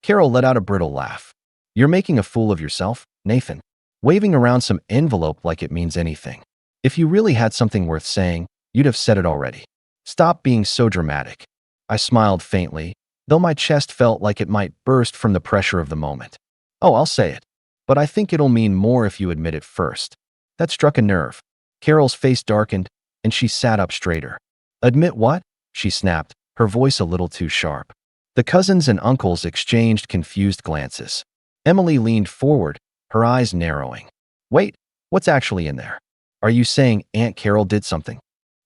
Carol let out a brittle laugh. You're making a fool of yourself, Nathan. Waving around some envelope like it means anything. If you really had something worth saying, you'd have said it already. Stop being so dramatic. I smiled faintly, though my chest felt like it might burst from the pressure of the moment. Oh, I'll say it. But I think it'll mean more if you admit it first. That struck a nerve. Carol's face darkened, and she sat up straighter. Admit what? She snapped, her voice a little too sharp. The cousins and uncles exchanged confused glances. Emily leaned forward, her eyes narrowing. Wait, what's actually in there? Are you saying Aunt Carol did something?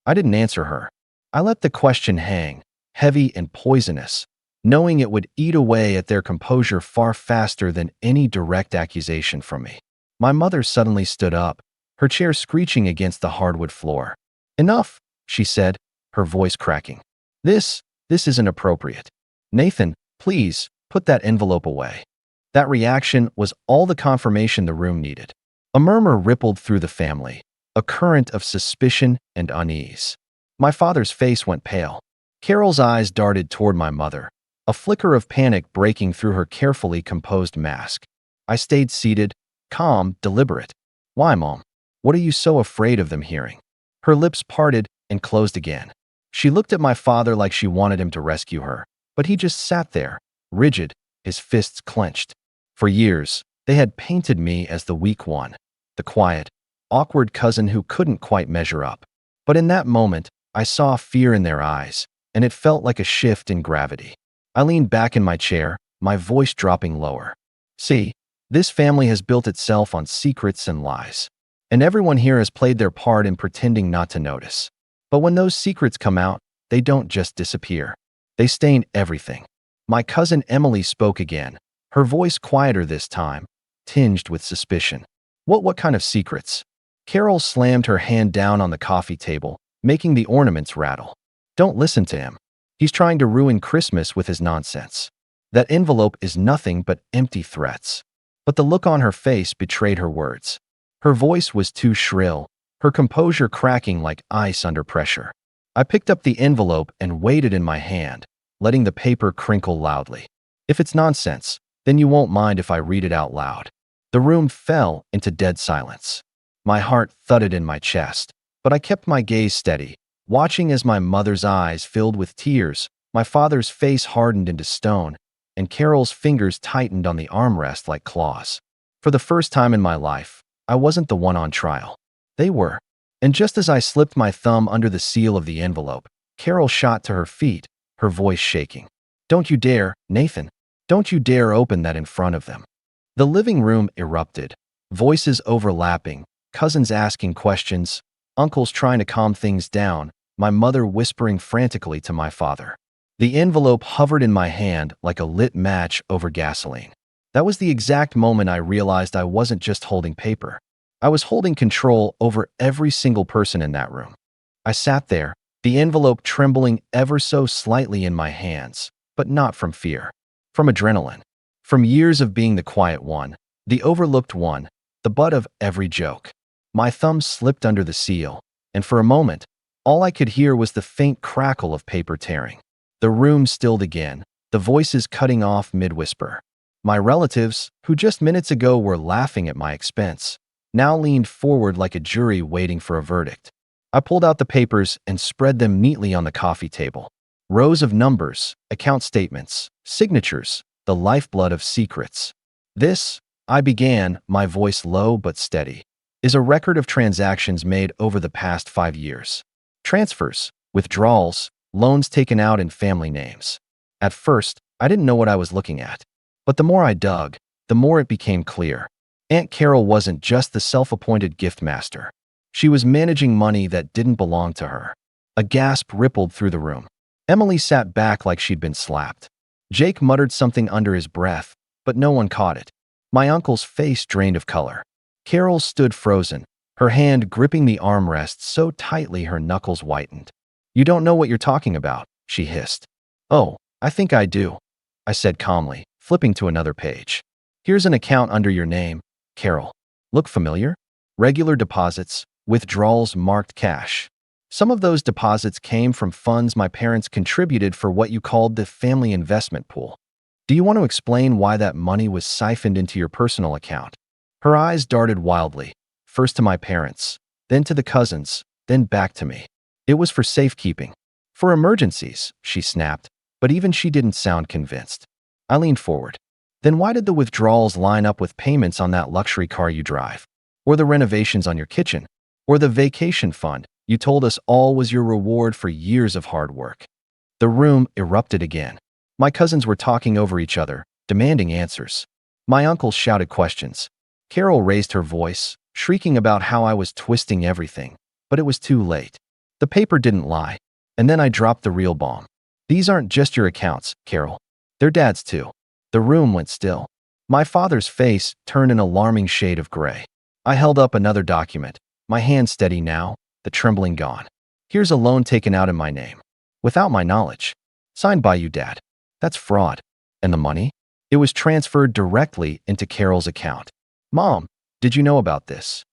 I didn't answer her. I let the question hang, heavy and poisonous, knowing it would eat away at their composure far faster than any direct accusation from me. My mother suddenly stood up, her chair screeching against the hardwood floor. Enough, she said, her voice cracking. This isn't appropriate. Nathan, please, put that envelope away. That reaction was all the confirmation the room needed. A murmur rippled through the family, a current of suspicion and unease. My father's face went pale. Carol's eyes darted toward my mother, a flicker of panic breaking through her carefully composed mask. I stayed seated, calm, deliberate. Why, Mom? What are you so afraid of them hearing? Her lips parted and closed again. She looked at my father like she wanted him to rescue her, but he just sat there, rigid, his fists clenched. For years, they had painted me as the weak one, the quiet, awkward cousin who couldn't quite measure up. But in that moment, I saw fear in their eyes, and it felt like a shift in gravity. I leaned back in my chair, my voice dropping lower. See, this family has built itself on secrets and lies. And everyone here has played their part in pretending not to notice. But when those secrets come out, they don't just disappear. They stain everything. My cousin Emily spoke again, her voice quieter this time, tinged with suspicion. What kind of secrets? Carol slammed her hand down on the coffee table, making the ornaments rattle. Don't listen to him. He's trying to ruin Christmas with his nonsense. That envelope is nothing but empty threats. But the look on her face betrayed her words. Her voice was too shrill, her composure cracking like ice under pressure. I picked up the envelope and weighed it in my hand, letting the paper crinkle loudly. If it's nonsense, then you won't mind if I read it out loud. The room fell into dead silence. My heart thudded in my chest, but I kept my gaze steady, watching as my mother's eyes filled with tears, my father's face hardened into stone, and Carol's fingers tightened on the armrest like claws. For the first time in my life, I wasn't the one on trial. They were. And just as I slipped my thumb under the seal of the envelope, Carol shot to her feet, her voice shaking. Don't you dare, Nathan. Don't you dare open that in front of them. The living room erupted, voices overlapping, cousins asking questions, uncles trying to calm things down, my mother whispering frantically to my father. The envelope hovered in my hand like a lit match over gasoline. That was the exact moment I realized I wasn't just holding paper. I was holding control over every single person in that room. I sat there, the envelope trembling ever so slightly in my hands, but not from fear. From adrenaline. From years of being the quiet one, the overlooked one, the butt of every joke. My thumb slipped under the seal, and for a moment, all I could hear was the faint crackle of paper tearing. The room stilled again, the voices cutting off mid-whisper. My relatives, who just minutes ago were laughing at my expense, now leaned forward like a jury waiting for a verdict. I pulled out the papers and spread them neatly on the coffee table. Rows of numbers, account statements, signatures, the lifeblood of secrets. This, I began, my voice low but steady, is a record of transactions made over the past 5 years. Transfers, withdrawals, loans taken out in family names. At first, I didn't know what I was looking at. But the more I dug, the more it became clear. Aunt Carol wasn't just the self-appointed gift master. She was managing money that didn't belong to her. A gasp rippled through the room. Emily sat back like she'd been slapped. Jake muttered something under his breath, but no one caught it. My uncle's face drained of color. Carol stood frozen, her hand gripping the armrest so tightly her knuckles whitened. You don't know what you're talking about, she hissed. Oh, I think I do, I said calmly, flipping to another page. Here's an account under your name, Carol. Look familiar? Regular deposits, withdrawals marked cash. Some of those deposits came from funds my parents contributed for what you called the family investment pool. Do you want to explain why that money was siphoned into your personal account? Her eyes darted wildly, first to my parents, then to the cousins, then back to me. It was for safekeeping. For emergencies, she snapped, but even she didn't sound convinced. I leaned forward. Then why did the withdrawals line up with payments on that luxury car you drive? Or the renovations on your kitchen? Or the vacation fund you told us all was your reward for years of hard work? The room erupted again. My cousins were talking over each other, demanding answers. My uncle shouted questions. Carol raised her voice, shrieking about how I was twisting everything. But it was too late. The paper didn't lie. And then I dropped the real bomb. These aren't just your accounts, Carol. They're Dad's too. The room went still. My father's face turned an alarming shade of gray. I held up another document, my hand steady now, the trembling gone. Here's a loan taken out in my name. Without my knowledge. Signed by you, Dad. That's fraud. And the money? It was transferred directly into Carol's account. Mom, did you know about this?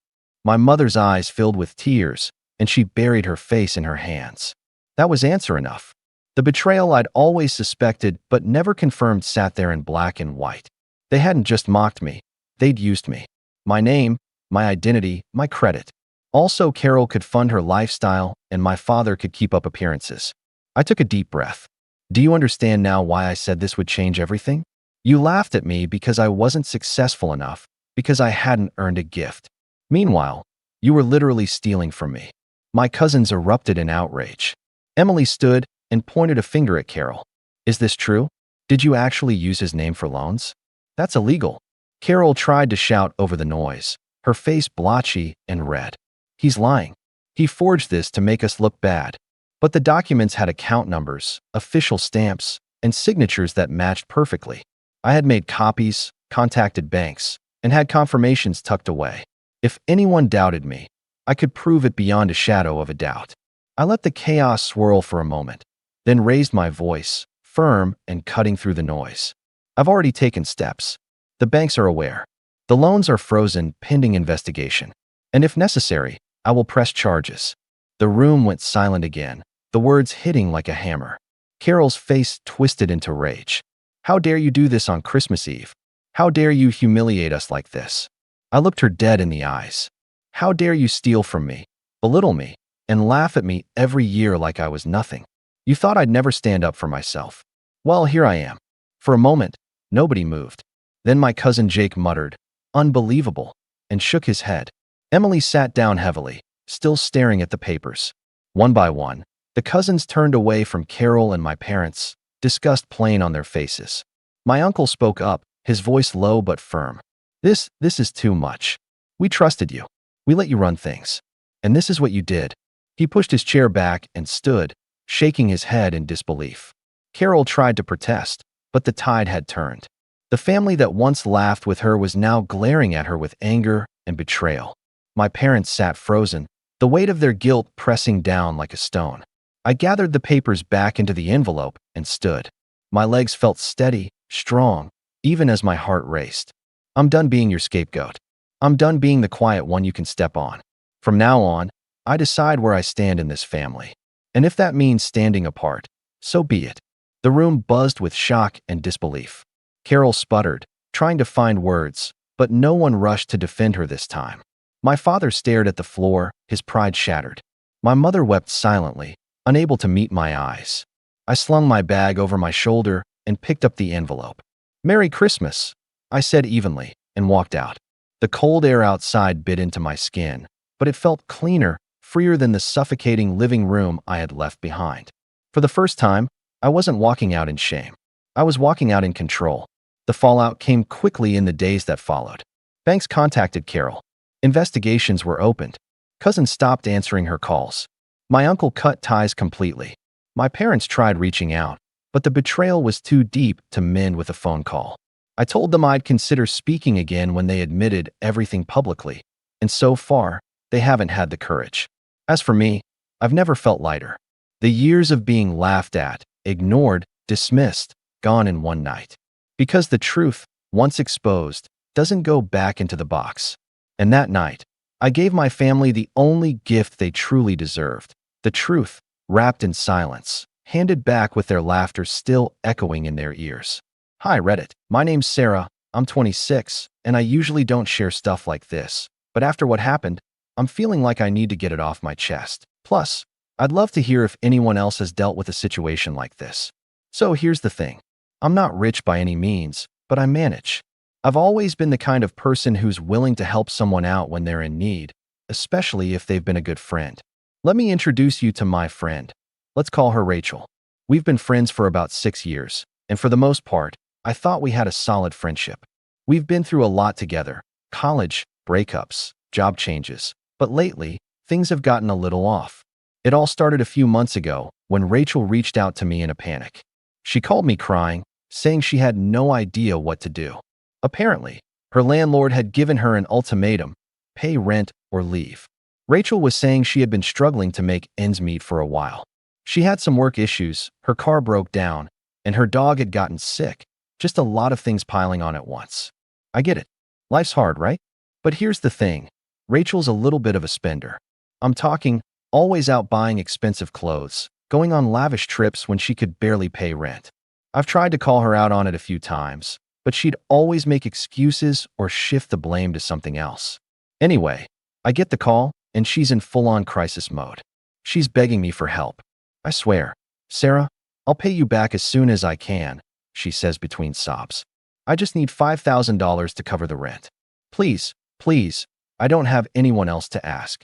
My mother's eyes filled with tears, and she buried her face in her hands. That was answer enough. The betrayal I'd always suspected but never confirmed sat there in black and white. They hadn't just mocked me. They'd used me. My name, my identity, my credit. Also, Carol could fund her lifestyle, and my father could keep up appearances. I took a deep breath. Do you understand now why I said this would change everything? You laughed at me because I wasn't successful enough, because I hadn't earned a gift. Meanwhile, you were literally stealing from me. My cousins erupted in outrage. Emily stood and pointed a finger at Carol. Is this true? Did you actually use his name for loans? That's illegal. Carol tried to shout over the noise, her face blotchy and red. He's lying. He forged this to make us look bad. But the documents had account numbers, official stamps, and signatures that matched perfectly. I had made copies, contacted banks, and had confirmations tucked away. If anyone doubted me, I could prove it beyond a shadow of a doubt. I let the chaos swirl for a moment, then raised my voice, firm and cutting through the noise. I've already taken steps. The banks are aware. The loans are frozen pending investigation. And if necessary, I will press charges. The room went silent again, the words hitting like a hammer. Carol's face twisted into rage. How dare you do this on Christmas Eve? How dare you humiliate us like this? I looked her dead in the eyes. How dare you steal from me, belittle me, and laugh at me every year like I was nothing? You thought I'd never stand up for myself. Well, here I am. For a moment, nobody moved. Then my cousin Jake muttered, "Unbelievable," and shook his head. Emily sat down heavily, still staring at the papers. One by one, the cousins turned away from Carol and my parents, disgust plain on their faces. My uncle spoke up, his voice low but firm. This is too much. We trusted you. We let you run things. And this is what you did." He pushed his chair back and stood, shaking his head in disbelief. Carol tried to protest, but the tide had turned. The family that once laughed with her was now glaring at her with anger and betrayal. My parents sat frozen, the weight of their guilt pressing down like a stone. I gathered the papers back into the envelope and stood. My legs felt steady, strong, even as my heart raced. I'm done being your scapegoat. I'm done being the quiet one you can step on. From now on, I decide where I stand in this family. And if that means standing apart, so be it. The room buzzed with shock and disbelief. Carol sputtered, trying to find words, but no one rushed to defend her this time. My father stared at the floor, his pride shattered. My mother wept silently, unable to meet my eyes. I slung my bag over my shoulder and picked up the envelope. "Merry Christmas," I said evenly, and walked out. The cold air outside bit into my skin, but it felt cleaner, freer than the suffocating living room I had left behind. For the first time, I wasn't walking out in shame. I was walking out in control. The fallout came quickly in the days that followed. Banks contacted Carol. Investigations were opened. Cousins stopped answering her calls. My uncle cut ties completely. My parents tried reaching out, but the betrayal was too deep to mend with a phone call. I told them I'd consider speaking again when they admitted everything publicly, and so far, they haven't had the courage. As for me, I've never felt lighter. The years of being laughed at, ignored, dismissed, gone in one night. Because the truth, once exposed, doesn't go back into the box. And that night, I gave my family the only gift they truly deserved, the truth, wrapped in silence, handed back with their laughter still echoing in their ears. Hi Reddit, my name's Sarah, I'm 26, and I usually don't share stuff like this, but after what happened, I'm feeling like I need to get it off my chest. Plus, I'd love to hear if anyone else has dealt with a situation like this. So here's the thing. I'm not rich by any means, but I manage. I've always been the kind of person who's willing to help someone out when they're in need, especially if they've been a good friend. Let me introduce you to my friend. Let's call her Rachel. We've been friends for about 6 years, and for the most part, I thought we had a solid friendship. We've been through a lot together: college, breakups, job changes. But lately, things have gotten a little off. It all started a few months ago when Rachel reached out to me in a panic. She called me crying, saying she had no idea what to do. Apparently, her landlord had given her an ultimatum: pay rent or leave. Rachel was saying she had been struggling to make ends meet for a while. She had some work issues, her car broke down, and her dog had gotten sick. Just a lot of things piling on at once. I get it. Life's hard, right? But here's the thing. Rachel's a little bit of a spender. I'm talking always out buying expensive clothes, going on lavish trips when she could barely pay rent. I've tried to call her out on it a few times, but she'd always make excuses or shift the blame to something else. Anyway, I get the call, and she's in full-on crisis mode. She's begging me for help. I swear, "Sarah, I'll pay you back as soon as I can," she says between sobs. "I just need $5,000 to cover the rent. Please, please, I don't have anyone else to ask."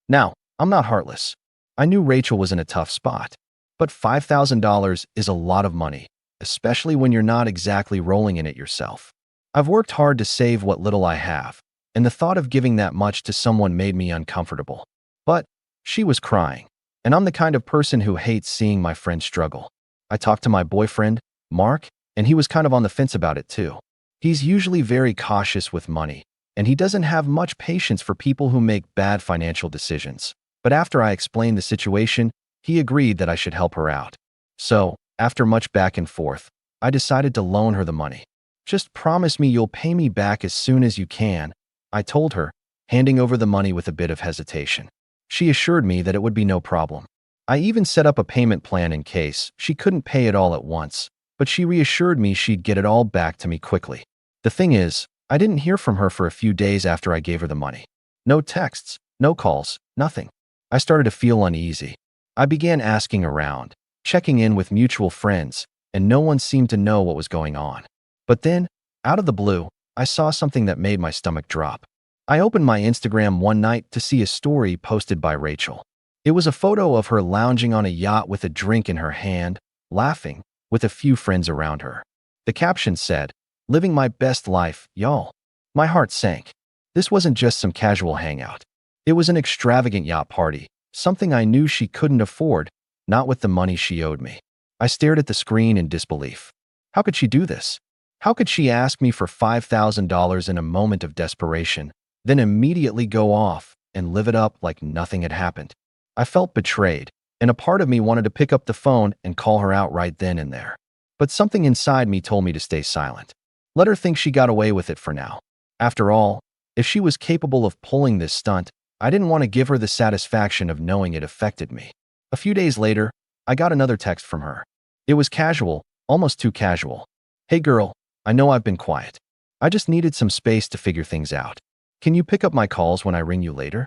Now, I'm not heartless. I knew Rachel was in a tough spot, but $5,000 is a lot of money, especially when you're not exactly rolling in it yourself. I've worked hard to save what little I have, and the thought of giving that much to someone made me uncomfortable. But she was crying, and I'm the kind of person who hates seeing my friend struggle. I talked to my boyfriend, Mark, and he was kind of on the fence about it too. He's usually very cautious with money, and he doesn't have much patience for people who make bad financial decisions. But after I explained the situation, he agreed that I should help her out. So, after much back and forth, I decided to loan her the money. "Just promise me you'll pay me back as soon as you can," I told her, handing over the money with a bit of hesitation. She assured me that it would be no problem. I even set up a payment plan in case she couldn't pay it all at once, but she reassured me she'd get it all back to me quickly. The thing is, I didn't hear from her for a few days after I gave her the money. No texts, no calls, nothing. I started to feel uneasy. I began asking around, checking in with mutual friends, and no one seemed to know what was going on. But then, out of the blue, I saw something that made my stomach drop. I opened my Instagram one night to see a story posted by Rachel. It was a photo of her lounging on a yacht with a drink in her hand, laughing, with a few friends around her. The caption said, "Living my best life, y'all." My heart sank. This wasn't just some casual hangout. It was an extravagant yacht party, something I knew she couldn't afford, not with the money she owed me. I stared at the screen in disbelief. How could she do this? How could she ask me for $5,000 in a moment of desperation, then immediately go off and live it up like nothing had happened? I felt betrayed, and a part of me wanted to pick up the phone and call her out right then and there. But something inside me told me to stay silent. Let her think she got away with it for now. After all, if she was capable of pulling this stunt, I didn't want to give her the satisfaction of knowing it affected me. A few days later, I got another text from her. It was casual, almost too casual. "Hey girl, I know I've been quiet. I just needed some space to figure things out. Can you pick up my calls when I ring you later?"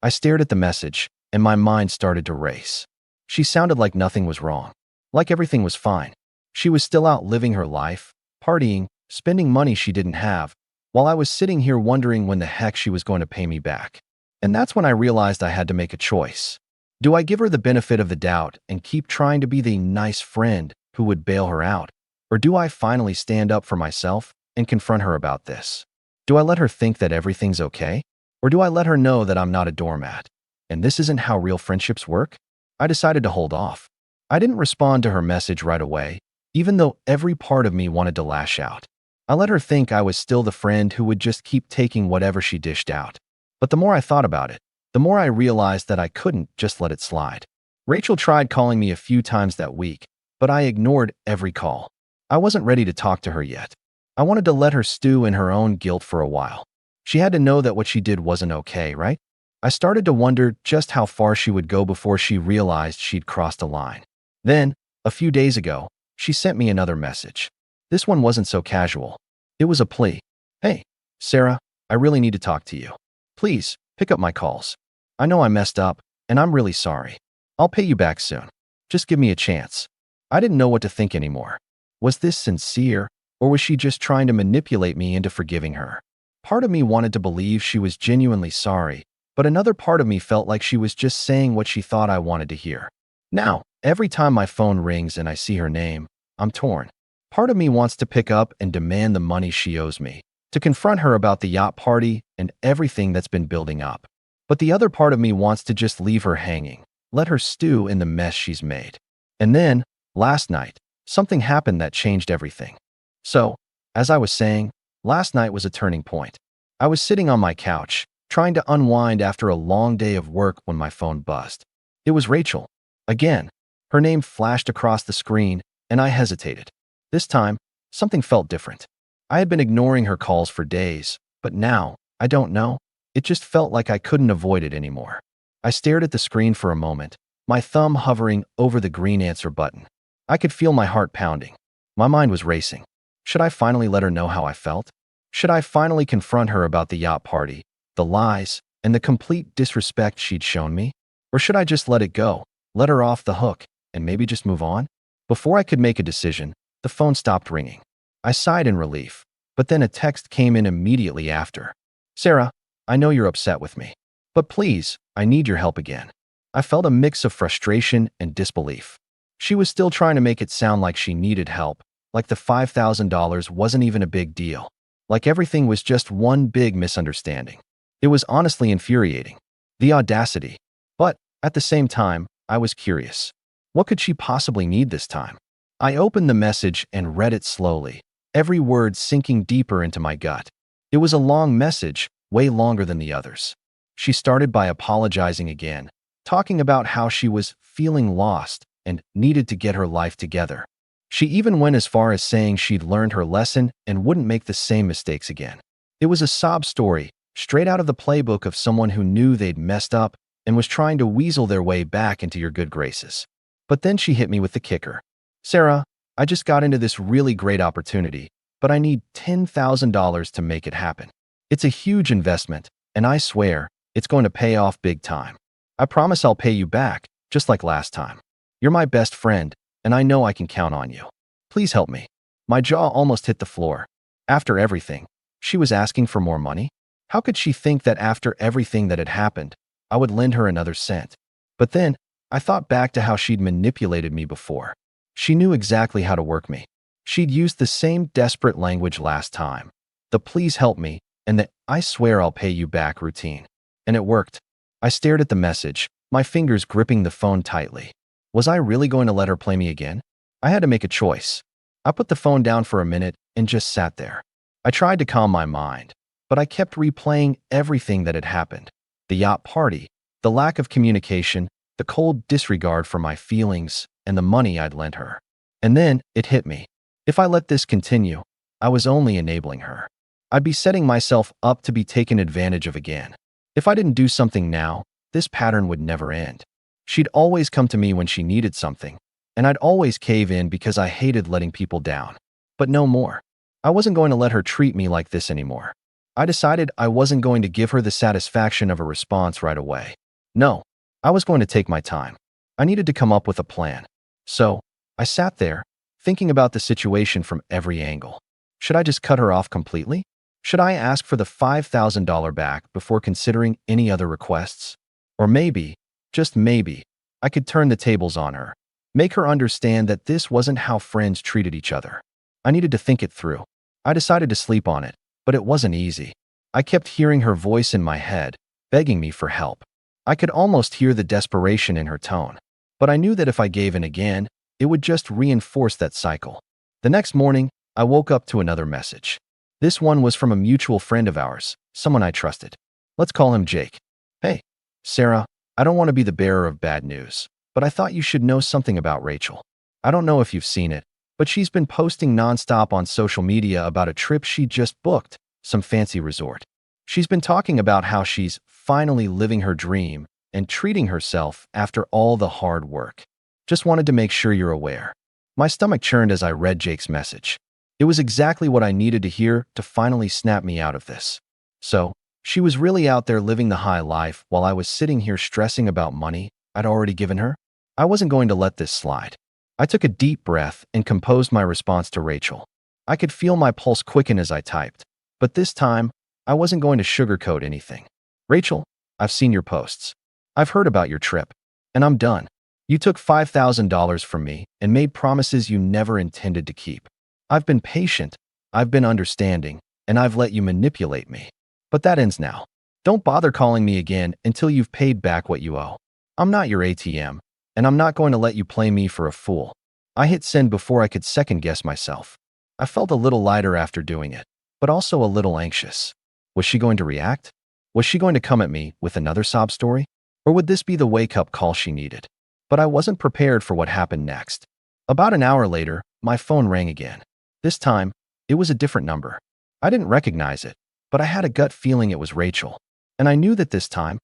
I stared at the message, and my mind started to race. She sounded like nothing was wrong, like everything was fine. She was still out living her life, partying, spending money she didn't have, while I was sitting here wondering when the heck she was going to pay me back. And that's when I realized I had to make a choice. Do I give her the benefit of the doubt and keep trying to be the nice friend who would bail her out? Or do I finally stand up for myself and confront her about this? Do I let her think that everything's okay? Or do I let her know that I'm not a doormat? And this isn't how real friendships work? I decided to hold off. I didn't respond to her message right away, even though every part of me wanted to lash out. I let her think I was still the friend who would just keep taking whatever she dished out. But the more I thought about it, the more I realized that I couldn't just let it slide. Rachel tried calling me a few times that week, but I ignored every call. I wasn't ready to talk to her yet. I wanted to let her stew in her own guilt for a while. She had to know that what she did wasn't okay, right? I started to wonder just how far she would go before she realized she'd crossed a line. Then, a few days ago, she sent me another message. This one wasn't so casual. It was a plea. "Hey, Sarah, I really need to talk to you. Please, pick up my calls. I know I messed up, and I'm really sorry. I'll pay you back soon. Just give me a chance." I didn't know what to think anymore. Was this sincere, or was she just trying to manipulate me into forgiving her? Part of me wanted to believe she was genuinely sorry, but another part of me felt like she was just saying what she thought I wanted to hear. Now, every time my phone rings and I see her name, I'm torn. Part of me wants to pick up and demand the money she owes me, to confront her about the yacht party and everything that's been building up. But the other part of me wants to just leave her hanging, let her stew in the mess she's made. And then, last night, something happened that changed everything. So, as I was saying, last night was a turning point. I was sitting on my couch, trying to unwind after a long day of work when my phone buzzed. It was Rachel. Again, her name flashed across the screen, and I hesitated. This time, something felt different. I had been ignoring her calls for days, but now, I don't know, it just felt like I couldn't avoid it anymore. I stared at the screen for a moment, my thumb hovering over the green answer button. I could feel my heart pounding. My mind was racing. Should I finally let her know how I felt? Should I finally confront her about the yacht party, the lies, and the complete disrespect she'd shown me? Or should I just let it go, let her off the hook, and maybe just move on? Before I could make a decision, the phone stopped ringing. I sighed in relief, but then a text came in immediately after. "Sarah, I know you're upset with me, but please, I need your help again." I felt a mix of frustration and disbelief. She was still trying to make it sound like she needed help, like the $5,000 wasn't even a big deal, like everything was just one big misunderstanding. It was honestly infuriating. The audacity. But, at the same time, I was curious. What could she possibly need this time? I opened the message and read it slowly, every word sinking deeper into my gut. It was a long message, way longer than the others. She started by apologizing again, talking about how she was feeling lost and needed to get her life together. She even went as far as saying she'd learned her lesson and wouldn't make the same mistakes again. It was a sob story, straight out of the playbook of someone who knew they'd messed up and was trying to weasel their way back into your good graces. But then she hit me with the kicker. "Sarah, I just got into this really great opportunity, but I need $10,000 to make it happen. It's a huge investment, and I swear, it's going to pay off big time. I promise I'll pay you back, just like last time. You're my best friend, and I know I can count on you. Please help me." My jaw almost hit the floor. After everything, she was asking for more money? How could she think that after everything that had happened, I would lend her another cent? But then, I thought back to how she'd manipulated me before. She knew exactly how to work me. She'd used the same desperate language last time. The "please help me" and the "I swear I'll pay you back" routine. And it worked. I stared at the message, my fingers gripping the phone tightly. Was I really going to let her play me again? I had to make a choice. I put the phone down for a minute and just sat there. I tried to calm my mind, but I kept replaying everything that had happened. The yacht party, the lack of communication, the cold disregard for my feelings, and the money I'd lent her. And then it hit me. If I let this continue, I was only enabling her. I'd be setting myself up to be taken advantage of again. If I didn't do something now, this pattern would never end. She'd always come to me when she needed something, and I'd always cave in because I hated letting people down. But no more. I wasn't going to let her treat me like this anymore. I decided I wasn't going to give her the satisfaction of a response right away. No, I was going to take my time. I needed to come up with a plan. So, I sat there, thinking about the situation from every angle. Should I just cut her off completely? Should I ask for the $5,000 back before considering any other requests? Or maybe, just maybe, I could turn the tables on her, make her understand that this wasn't how friends treated each other. I needed to think it through. I decided to sleep on it, but it wasn't easy. I kept hearing her voice in my head, begging me for help. I could almost hear the desperation in her tone, but I knew that if I gave in again, it would just reinforce that cycle. The next morning, I woke up to another message. This one was from a mutual friend of ours, someone I trusted. Let's call him Jake. "Hey, Sarah, I don't want to be the bearer of bad news, but I thought you should know something about Rachel. I don't know if you've seen it, but she's been posting nonstop on social media about a trip she just booked, some fancy resort. She's been talking about how she's finally living her dream and treating herself after all the hard work. Just wanted to make sure you're aware." My stomach churned as I read Jake's message. It was exactly what I needed to hear to finally snap me out of this. So, she was really out there living the high life while I was sitting here stressing about money I'd already given her? I wasn't going to let this slide. I took a deep breath and composed my response to Rachel. I could feel my pulse quicken as I typed, but this time, I wasn't going to sugarcoat anything. "Rachel, I've seen your posts. I've heard about your trip. And I'm done. You took $5,000 from me and made promises you never intended to keep. I've been patient, I've been understanding, and I've let you manipulate me. But that ends now. Don't bother calling me again until you've paid back what you owe. I'm not your ATM, and I'm not going to let you play me for a fool. I hit send before I could second-guess myself. I felt a little lighter after doing it, but also a little anxious. Was she going to react? Was she going to come at me with another sob story? Or would this be the wake-up call she needed? But I wasn't prepared for what happened next. About an hour later, my phone rang again. This time, it was a different number. I didn't recognize it, but I had a gut feeling it was Rachel. And I knew that this time,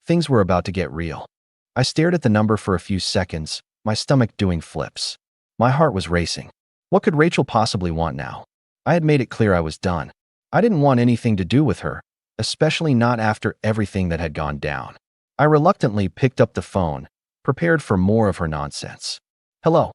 things were about to get real. I stared at the number for a few seconds, my stomach doing flips. My heart was racing. What could Rachel possibly want now? I had made it clear I was done. I didn't want anything to do with her, especially not after everything that had gone down. I reluctantly picked up the phone, prepared for more of her nonsense. Hello.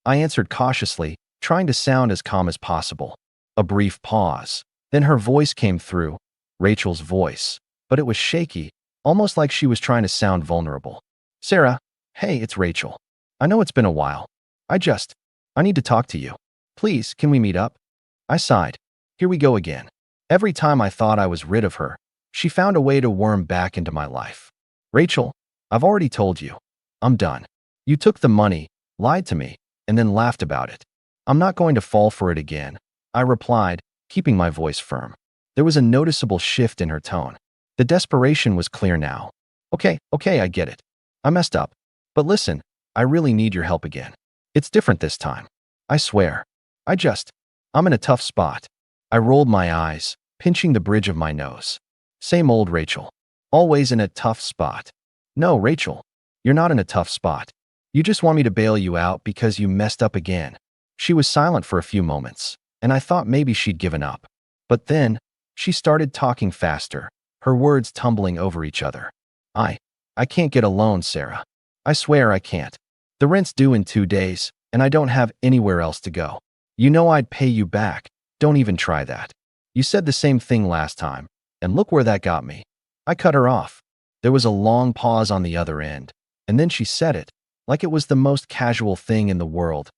I answered cautiously, trying to sound as calm as possible. A brief pause. Then her voice came through, Rachel's voice, but it was shaky, almost like she was trying to sound vulnerable. Sarah, hey, it's Rachel. I know it's been a while. I need to talk to you. Please, can we meet up? I sighed. Here we go again. Every time I thought I was rid of her, she found a way to worm back into my life. Rachel, I've already told you. I'm done. You took the money, lied to me, and then laughed about it. I'm not going to fall for it again, I replied, keeping my voice firm. There was a noticeable shift in her tone. The desperation was clear now. Okay, I get it. I messed up. But listen, I really need your help again. It's different this time. I swear. I'm in a tough spot. I rolled my eyes, pinching the bridge of my nose. Same old Rachel. Always in a tough spot. No, Rachel. You're not in a tough spot. You just want me to bail you out because you messed up again. She was silent for a few moments, and I thought maybe she'd given up. But then, she started talking faster, her words tumbling over each other. I can't get a loan, Sarah. I swear I can't. The rent's due in 2 days, and I don't have anywhere else to go. You know I'd pay you back. Don't even try that. You said the same thing last time, and look where that got me. I cut her off. There was a long pause on the other end, and then she said it, like it was the most casual thing in the world.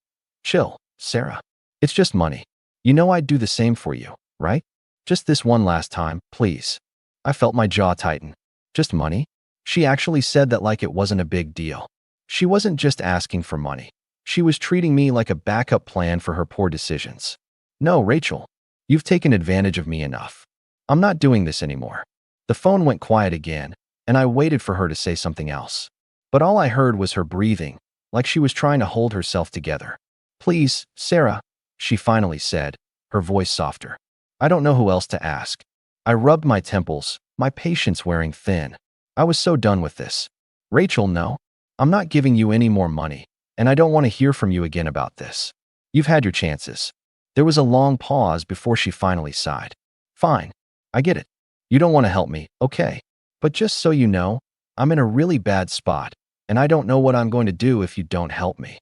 Chill, Sarah. It's just money. You know I'd do the same for you, right? Just this one last time, please. I felt my jaw tighten. Just money? She actually said that like it wasn't a big deal. She wasn't just asking for money. She was treating me like a backup plan for her poor decisions. No, Rachel. You've taken advantage of me enough. I'm not doing this anymore. The phone went quiet again, and I waited for her to say something else. But all I heard was her breathing, like she was trying to hold herself together. Please, Sarah, she finally said, her voice softer. I don't know who else to ask. I rubbed my temples, my patience wearing thin. I was so done with this. Rachel, no. I'm not giving you any more money, and I don't want to hear from you again about this. You've had your chances. There was a long pause before she finally sighed. Fine. I get it. You don't want to help me, okay. But just so you know, I'm in a really bad spot, and I don't know what I'm going to do if you don't help me.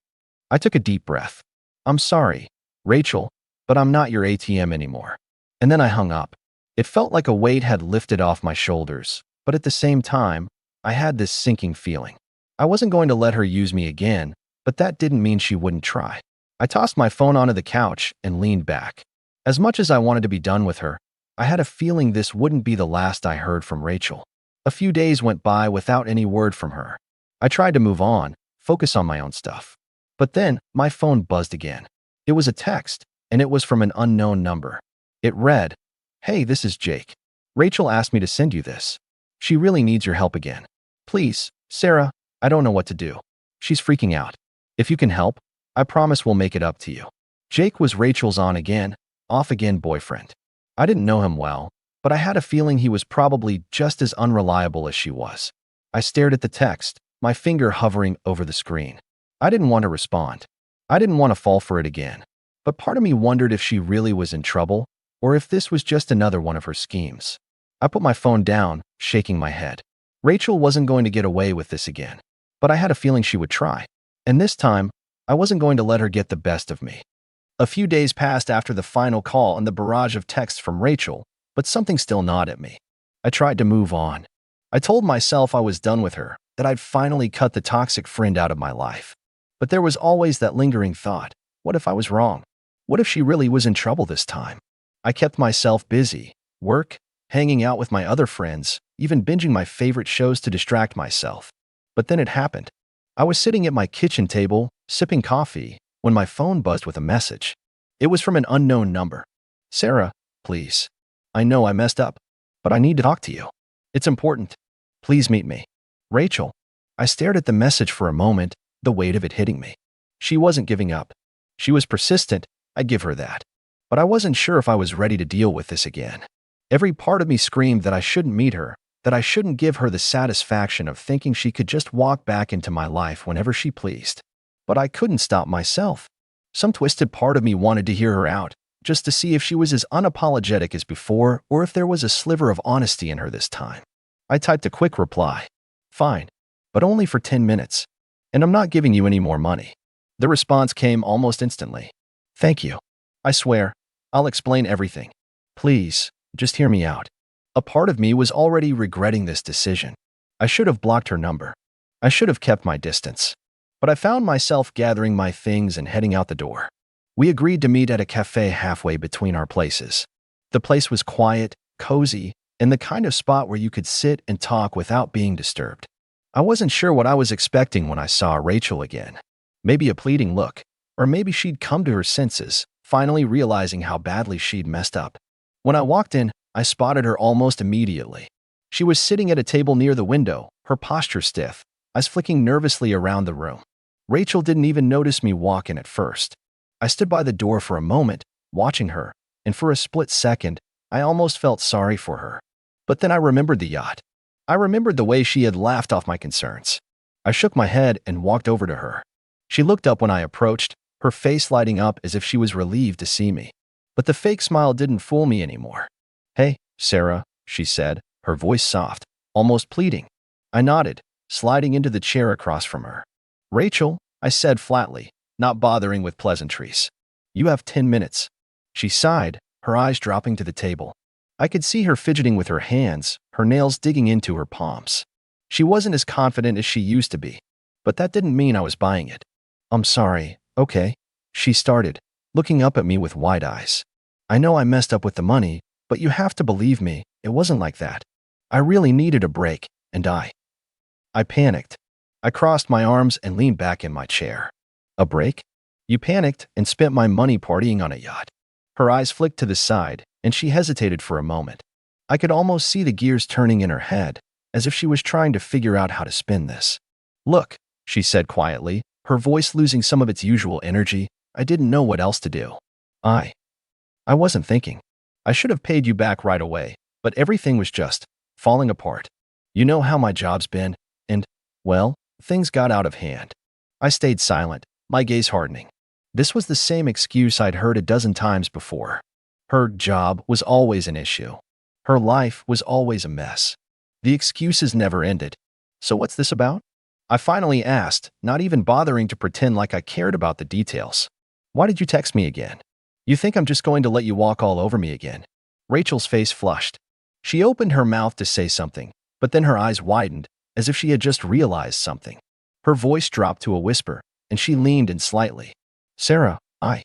I took a deep breath. I'm sorry, Rachel, but I'm not your ATM anymore. And then I hung up. It felt like a weight had lifted off my shoulders, but at the same time, I had this sinking feeling. I wasn't going to let her use me again, but that didn't mean she wouldn't try. I tossed my phone onto the couch and leaned back. As much as I wanted to be done with her, I had a feeling this wouldn't be the last I heard from Rachel. A few days went by without any word from her. I tried to move on, focus on my own stuff. But then, my phone buzzed again. It was a text, and it was from an unknown number. It read, "Hey, this is Jake. Rachel asked me to send you this. She really needs your help again. Please, Sarah, I don't know what to do. She's freaking out. If you can help, I promise we'll make it up to you." Jake was Rachel's on-again, off-again boyfriend. I didn't know him well, but I had a feeling he was probably just as unreliable as she was. I stared at the text, my finger hovering over the screen. I didn't want to respond. I didn't want to fall for it again. But part of me wondered if she really was in trouble, or if this was just another one of her schemes. I put my phone down, shaking my head. Rachel wasn't going to get away with this again, but I had a feeling she would try. And this time, I wasn't going to let her get the best of me. A few days passed after the final call and the barrage of texts from Rachel, but something still gnawed at me. I tried to move on. I told myself I was done with her, that I'd finally cut the toxic friend out of my life. But there was always that lingering thought, what if I was wrong? What if she really was in trouble this time? I kept myself busy, work, hanging out with my other friends, even binging my favorite shows to distract myself. But then it happened. I was sitting at my kitchen table, sipping coffee, when my phone buzzed with a message. It was from an unknown number. Sarah, please. I know I messed up, but I need to talk to you. It's important. Please meet me. Rachel. I stared at the message for a moment, the weight of it hitting me. She wasn't giving up. She was persistent, I'd give her that. But I wasn't sure if I was ready to deal with this again. Every part of me screamed that I shouldn't meet her, that I shouldn't give her the satisfaction of thinking she could just walk back into my life whenever she pleased. But I couldn't stop myself. Some twisted part of me wanted to hear her out, just to see if she was as unapologetic as before or if there was a sliver of honesty in her this time. I typed a quick reply. Fine, but only for 10 minutes. And I'm not giving you any more money. The response came almost instantly. Thank you. I swear, I'll explain everything. Please, just hear me out. A part of me was already regretting this decision. I should have blocked her number. I should have kept my distance. But I found myself gathering my things and heading out the door. We agreed to meet at a cafe halfway between our places. The place was quiet, cozy, and the kind of spot where you could sit and talk without being disturbed. I wasn't sure what I was expecting when I saw Rachel again. Maybe a pleading look, or maybe she'd come to her senses, finally realizing how badly she'd messed up. When I walked in, I spotted her almost immediately. She was sitting at a table near the window, her posture stiff, eyes flicking nervously around the room. Rachel didn't even notice me walk in at first. I stood by the door for a moment, watching her, and for a split second, I almost felt sorry for her. But then I remembered the yacht. I remembered the way she had laughed off my concerns. I shook my head and walked over to her. She looked up when I approached, her face lighting up as if she was relieved to see me. But the fake smile didn't fool me anymore. Hey, Sarah, she said, her voice soft, almost pleading. I nodded, sliding into the chair across from her. Rachel, I said flatly, not bothering with pleasantries. You have 10 minutes. She sighed, her eyes dropping to the table. I could see her fidgeting with her hands, her nails digging into her palms. She wasn't as confident as she used to be, but that didn't mean I was buying it. I'm sorry, okay, she started, looking up at me with wide eyes. I know I messed up with the money, but you have to believe me, it wasn't like that. I really needed a break, and I panicked. I crossed my arms and leaned back in my chair. A break? You panicked and spent my money partying on a yacht. Her eyes flicked to the side, and she hesitated for a moment. I could almost see the gears turning in her head, as if she was trying to figure out how to spin this. Look, she said quietly, her voice losing some of its usual energy. I didn't know what else to do. I wasn't thinking. I should have paid you back right away, but everything was just falling apart. You know how my job's been, and, well, things got out of hand. I stayed silent, my gaze hardening. This was the same excuse I'd heard a dozen times before. Her job was always an issue. Her life was always a mess. The excuses never ended. So what's this about? I finally asked, not even bothering to pretend like I cared about the details. Why did you text me again? You think I'm just going to let you walk all over me again? Rachel's face flushed. She opened her mouth to say something, but then her eyes widened, as if she had just realized something. Her voice dropped to a whisper, and she leaned in slightly. Sarah, I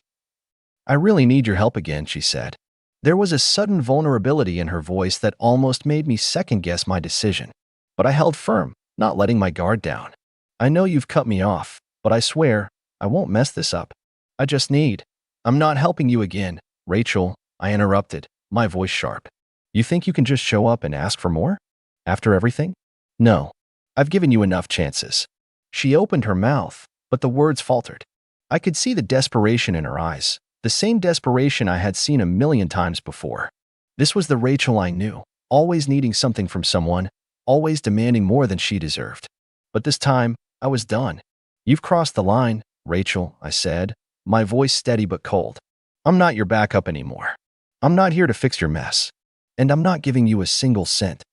really need your help again, she said. There was a sudden vulnerability in her voice that almost made me second-guess my decision. But I held firm, not letting my guard down. I know you've cut me off, but I swear, I won't mess this up. I just need. I'm not helping you again, Rachel, I interrupted, my voice sharp. You think you can just show up and ask for more? After everything? No. I've given you enough chances. She opened her mouth, but the words faltered. I could see the desperation in her eyes, the same desperation I had seen a million times before. This was the Rachel I knew, always needing something from someone, always demanding more than she deserved. But this time, I was done. You've crossed the line, Rachel, I said, my voice steady but cold. I'm not your backup anymore. I'm not here to fix your mess. And I'm not giving you a single cent.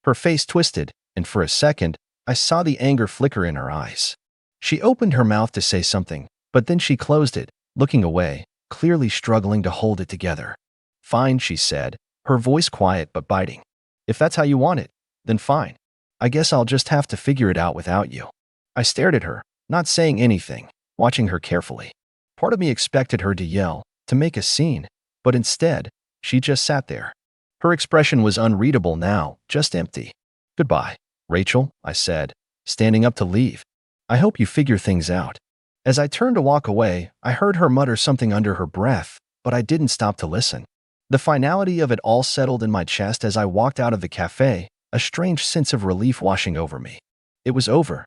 Her face twisted, and for a second, I saw the anger flicker in her eyes. She opened her mouth to say something, but then she closed it, looking away, clearly struggling to hold it together. Fine, she said, her voice quiet but biting. If that's how you want it, Then fine. I guess I'll just have to figure it out without you. I stared at her, not saying anything, watching her carefully. Part of me expected her to yell, to make a scene, but instead, she just sat there. Her expression was unreadable now, just empty. Goodbye, Rachel, I said, standing up to leave. I hope you figure things out. As I turned to walk away, I heard her mutter something under her breath, but I didn't stop to listen. The finality of it all settled in my chest as I walked out of the cafe, a strange sense of relief washing over me. It was over.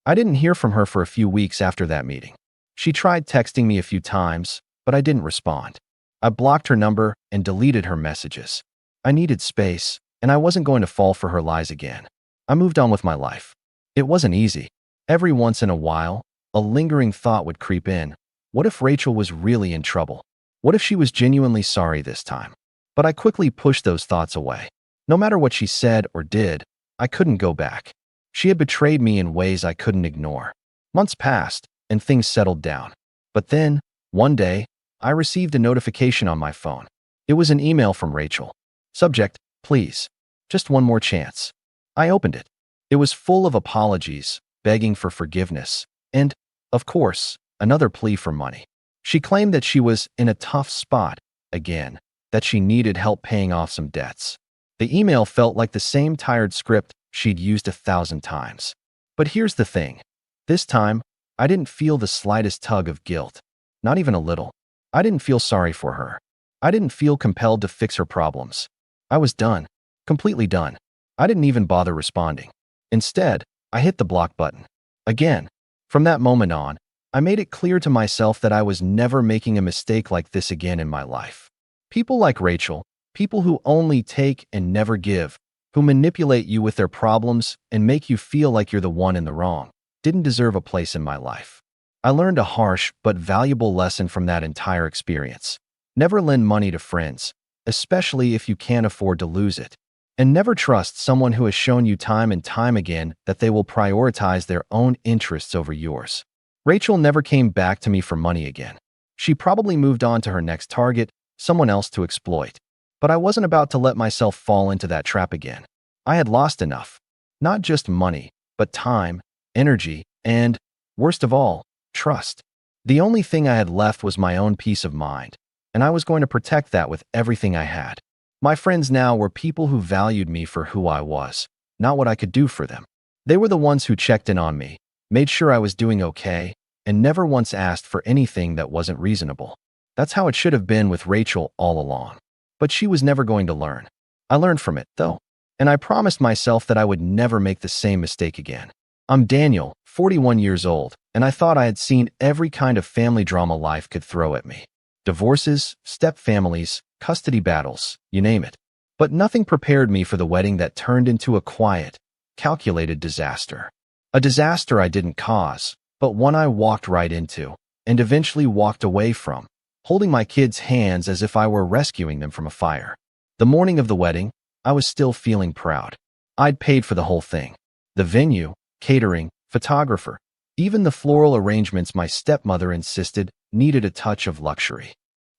I didn't hear from her for a few weeks after that meeting. She tried texting me a few times, but I didn't respond. I blocked her number and deleted her messages. I needed space, and I wasn't going to fall for her lies again. I moved on with my life. It wasn't easy. Every once in a while, a lingering thought would creep in. What if Rachel was really in trouble? What if she was genuinely sorry this time? But I quickly pushed those thoughts away. No matter what she said or did, I couldn't go back. She had betrayed me in ways I couldn't ignore. Months passed, and things settled down. But then, one day, I received a notification on my phone. It was an email from Rachel. Subject, please. Just one more chance. I opened it. It was full of apologies, begging for forgiveness, and, of course, another plea for money. She claimed that she was in a tough spot, again, that she needed help paying off some debts. The email felt like the same tired script she'd used 1,000 times. But here's the thing. This time, I didn't feel the slightest tug of guilt. Not even a little. I didn't feel sorry for her. I didn't feel compelled to fix her problems. I was done. Completely done. I didn't even bother responding. Instead, I hit the block button. Again. From that moment on, I made it clear to myself that I was never making a mistake like this again in my life. People like Rachel, people who only take and never give, who manipulate you with their problems and make you feel like you're the one in the wrong, didn't deserve a place in my life. I learned a harsh but valuable lesson from that entire experience. Never lend money to friends, especially if you can't afford to lose it. And never trust someone who has shown you time and time again that they will prioritize their own interests over yours. Rachel never came back to me for money again. She probably moved on to her next target, someone else to exploit. But I wasn't about to let myself fall into that trap again. I had lost enough. Not just money, but time, energy, and, worst of all, trust. The only thing I had left was my own peace of mind, and I was going to protect that with everything I had. My friends now were people who valued me for who I was, not what I could do for them. They were the ones who checked in on me, made sure I was doing okay, and never once asked for anything that wasn't reasonable. That's how it should have been with Rachel all along. But she was never going to learn. I learned from it, though, and I promised myself that I would never make the same mistake again. I'm Daniel, 41 years old, and I thought I had seen every kind of family drama life could throw at me. Divorces, step-families, custody battles, you name it. But nothing prepared me for the wedding that turned into a quiet, calculated disaster. A disaster I didn't cause, but one I walked right into, and eventually walked away from, holding my kids' hands as if I were rescuing them from a fire. The morning of the wedding, I was still feeling proud. I'd paid for the whole thing. The venue, catering, photographer, even the floral arrangements my stepmother insisted needed a touch of luxury.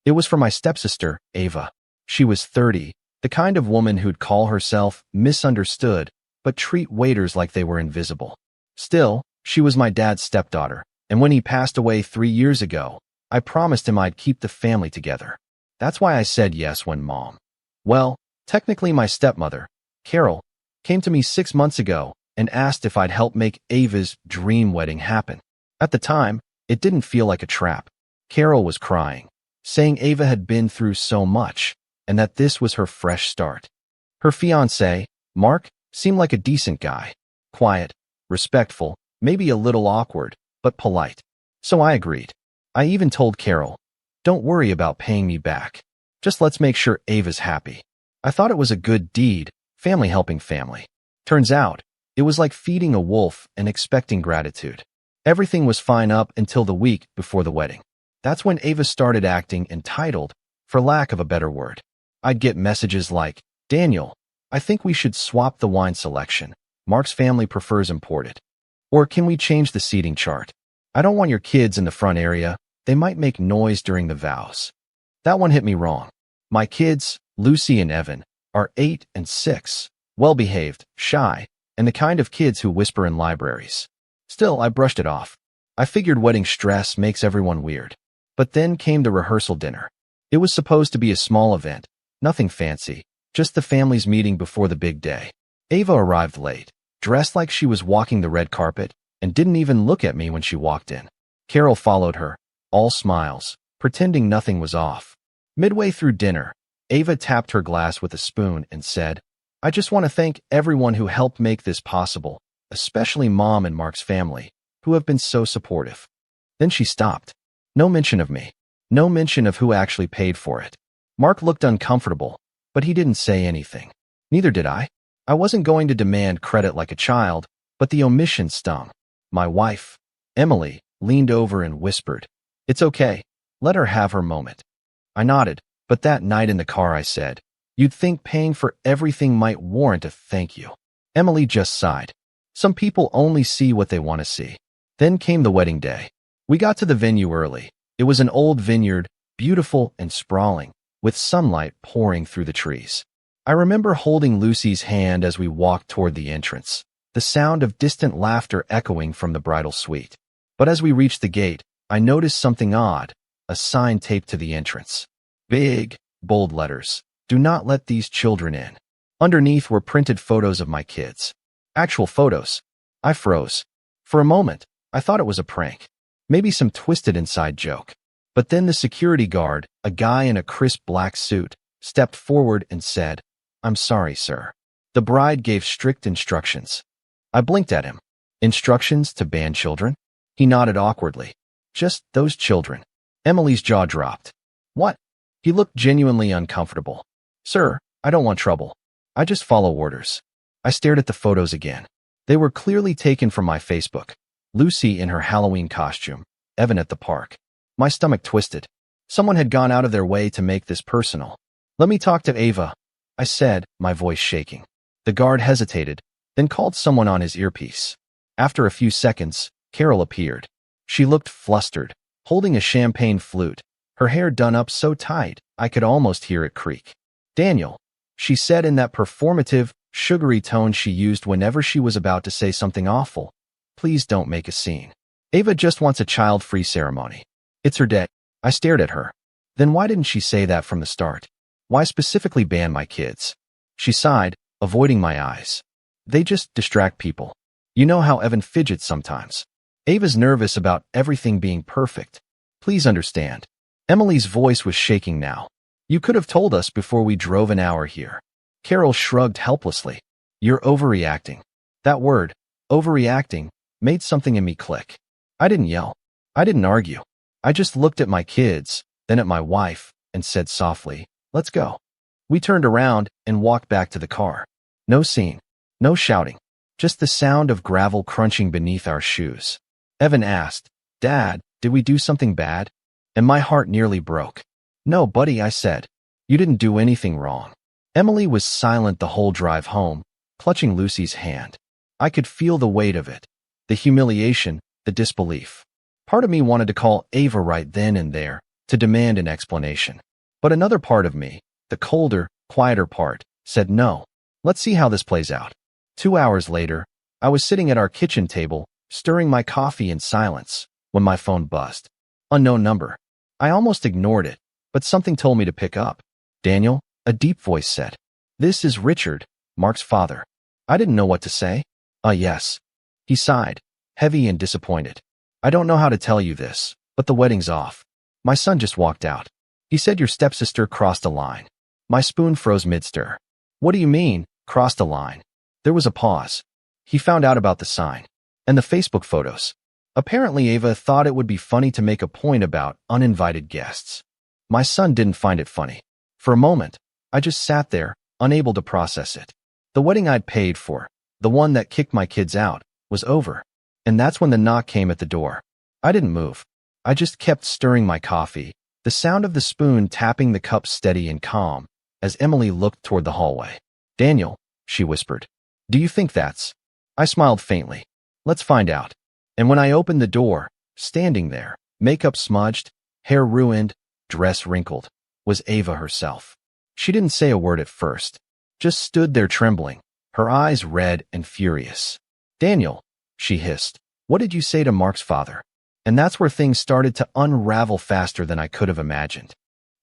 It was for my stepsister, Ava. She was 30, the kind of woman who'd call herself misunderstood, but treat waiters like they were invisible. Still, she was my dad's stepdaughter, and when he passed away 3 years ago, I promised him I'd keep the family together. That's why I said yes when technically my stepmother, Carol, came to me 6 months ago and asked if I'd help make Ava's dream wedding happen. At the time, it didn't feel like a trap. Carol was crying, saying Ava had been through so much, and that this was her fresh start. Her fiancé, Mark, seemed like a decent guy. Quiet, respectful, maybe a little awkward, but polite. So I agreed. I even told Carol, "Don't worry about paying me back. Just let's make sure Ava's happy." I thought it was a good deed, family helping family. Turns out, it was like feeding a wolf and expecting gratitude. Everything was fine up until the week before the wedding. That's when Ava started acting entitled, for lack of a better word. I'd get messages like, "Daniel, I think we should swap the wine selection. Mark's family prefers imported." Or, "Can we change the seating chart? I don't want your kids in the front area. They might make noise during the vows." That one hit me wrong. My kids, Lucy and Evan, are 8 and 6. well-behaved, shy, and the kind of kids who whisper in libraries. Still, I brushed it off. I figured wedding stress makes everyone weird. But then came the rehearsal dinner. It was supposed to be a small event, nothing fancy, just the family's meeting before the big day. Ava arrived late, dressed like she was walking the red carpet, and didn't even look at me when she walked in. Carol followed her, all smiles, pretending nothing was off. Midway through dinner, Ava tapped her glass with a spoon and said, "I just want to thank everyone who helped make this possible, especially Mom and Mark's family, who have been so supportive." Then she stopped. No mention of me. No mention of who actually paid for it. Mark looked uncomfortable, but he didn't say anything. Neither did I. I wasn't going to demand credit like a child, but the omission stung. My wife, Emily, leaned over and whispered, "It's okay. Let her have her moment." I nodded, but that night in the car I said, "You'd think paying for everything might warrant a thank you." Emily just sighed. Some people only see what they want to see. Then came the wedding day. We got to the venue early. It was an old vineyard, beautiful and sprawling, with sunlight pouring through the trees. I remember holding Lucy's hand as we walked toward the entrance, the sound of distant laughter echoing from the bridal suite. But as we reached the gate, I noticed something odd, a sign taped to the entrance. Big, bold letters, "Do not let these children in." Underneath were printed photos of my kids. Actual photos. I froze. For a moment, I thought it was a prank. Maybe some twisted inside joke. But then the security guard, a guy in a crisp black suit, stepped forward and said, "I'm sorry, sir." The bride gave strict instructions. I blinked at him. Instructions to ban children? He nodded awkwardly. "Just those children." Emily's jaw dropped. "What?" He looked genuinely uncomfortable. "Sir, I don't want trouble. I just follow orders." I stared at the photos again. They were clearly taken from my Facebook. Lucy in her Halloween costume, Evan at the park. My stomach twisted. Someone had gone out of their way to make this personal. "Let me talk to Ava," I said, my voice shaking. The guard hesitated, then called someone on his earpiece. After a few seconds, Carol appeared. She looked flustered, holding a champagne flute, her hair done up so tight I could almost hear it creak. "Daniel," she said in that performative, sugary tone she used whenever she was about to say something awful, "please don't make a scene. Ava just wants a child-free ceremony. It's her day." I stared at her. Then why didn't she say that from the start? Why specifically ban my kids? She sighed, avoiding my eyes. "They just distract people. You know how Evan fidgets sometimes. Ava's nervous about everything being perfect. Please understand." Emily's voice was shaking now. "You could have told us before we drove an hour here." Carol shrugged helplessly. "You're overreacting." That word, overreacting, made something in me click. I didn't yell. I didn't argue. I just looked at my kids, then at my wife, and said softly, "Let's go." We turned around and walked back to the car. No scene. No shouting. Just the sound of gravel crunching beneath our shoes. Evan asked, "Dad, did we do something bad?" And my heart nearly broke. "No, buddy," I said. "You didn't do anything wrong." Emily was silent the whole drive home, clutching Lucy's hand. I could feel the weight of it, the humiliation, the disbelief. Part of me wanted to call Ava right then and there, to demand an explanation. But another part of me, the colder, quieter part, said no. Let's see how this plays out. 2 hours later, I was sitting at our kitchen table, stirring my coffee in silence, when my phone buzzed. Unknown number. I almost ignored it, but something told me to pick up. "Daniel," a deep voice said. "This is Richard, Mark's father." I didn't know what to say. Yes." He sighed, heavy and disappointed. "I don't know how to tell you this, but the wedding's off. My son just walked out. He said your stepsister crossed a line." My spoon froze mid-stir. "What do you mean, crossed a line?" There was a pause. "He found out about the sign. And the Facebook photos. Apparently Ava thought it would be funny to make a point about uninvited guests. My son didn't find it funny. For a moment, I just sat there, unable to process it. The wedding I'd paid for, the one that kicked my kids out, was over. And that's when the knock came at the door. I didn't move. I just kept stirring my coffee, the sound of the spoon tapping the cup steady and calm, as Emily looked toward the hallway. "Daniel," she whispered. "Do you think that's—" I smiled faintly. "Let's find out." And when I opened the door, standing there, makeup smudged, hair ruined, dress wrinkled, was Ava herself. She didn't say a word at first, just stood there trembling, her eyes red and furious. "Daniel," she hissed, "what did you say to Mark's father?" And that's where things started to unravel faster than I could have imagined.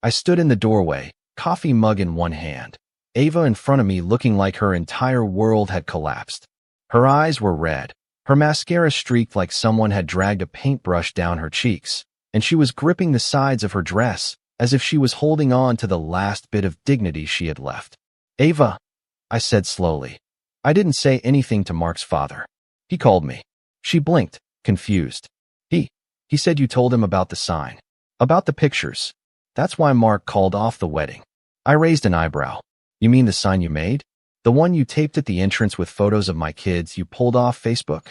I stood in the doorway, coffee mug in one hand, Ava in front of me looking like her entire world had collapsed. Her eyes were red, her mascara streaked like someone had dragged a paintbrush down her cheeks, and she was gripping the sides of her dress as if she was holding on to the last bit of dignity she had left. "Ava," I said slowly. "I didn't say anything to Mark's father. He called me." She blinked, confused. He said you told him about the sign. About the pictures. That's why Mark called off the wedding." I raised an eyebrow. "You mean the sign you made? The one you taped at the entrance with photos of my kids you pulled off Facebook?"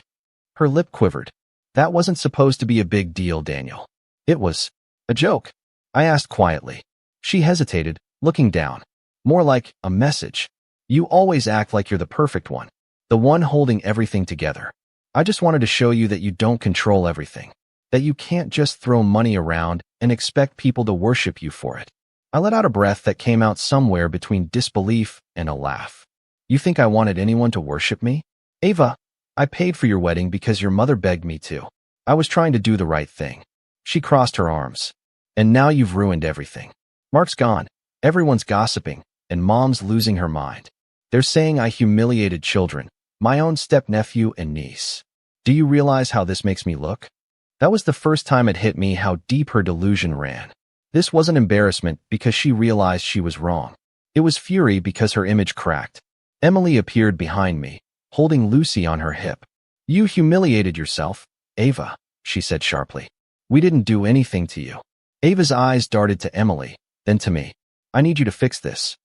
Her lip quivered. "That wasn't supposed to be a big deal, Daniel. It was a joke," I asked quietly. She hesitated, looking down. "More like a message. You always act like you're the perfect one, the one holding everything together. I just wanted to show you that you don't control everything, that you can't just throw money around and expect people to worship you for it." I let out a breath that came out somewhere between disbelief and a laugh. "You think I wanted anyone to worship me? Ava, I paid for your wedding because your mother begged me to. I was trying to do the right thing." She crossed her arms. "And now you've ruined everything. Mark's gone, everyone's gossiping, and Mom's losing her mind. They're saying I humiliated children, my own step-nephew and niece. Do you realize how this makes me look?" That was the first time it hit me how deep her delusion ran. This wasn't embarrassment because she realized she was wrong. It was fury because her image cracked. Emily appeared behind me, holding Lucy on her hip. "You humiliated yourself, Ava," she said sharply. "We didn't do anything to you." Ava's eyes darted to Emily, then to me. "I need you to fix this."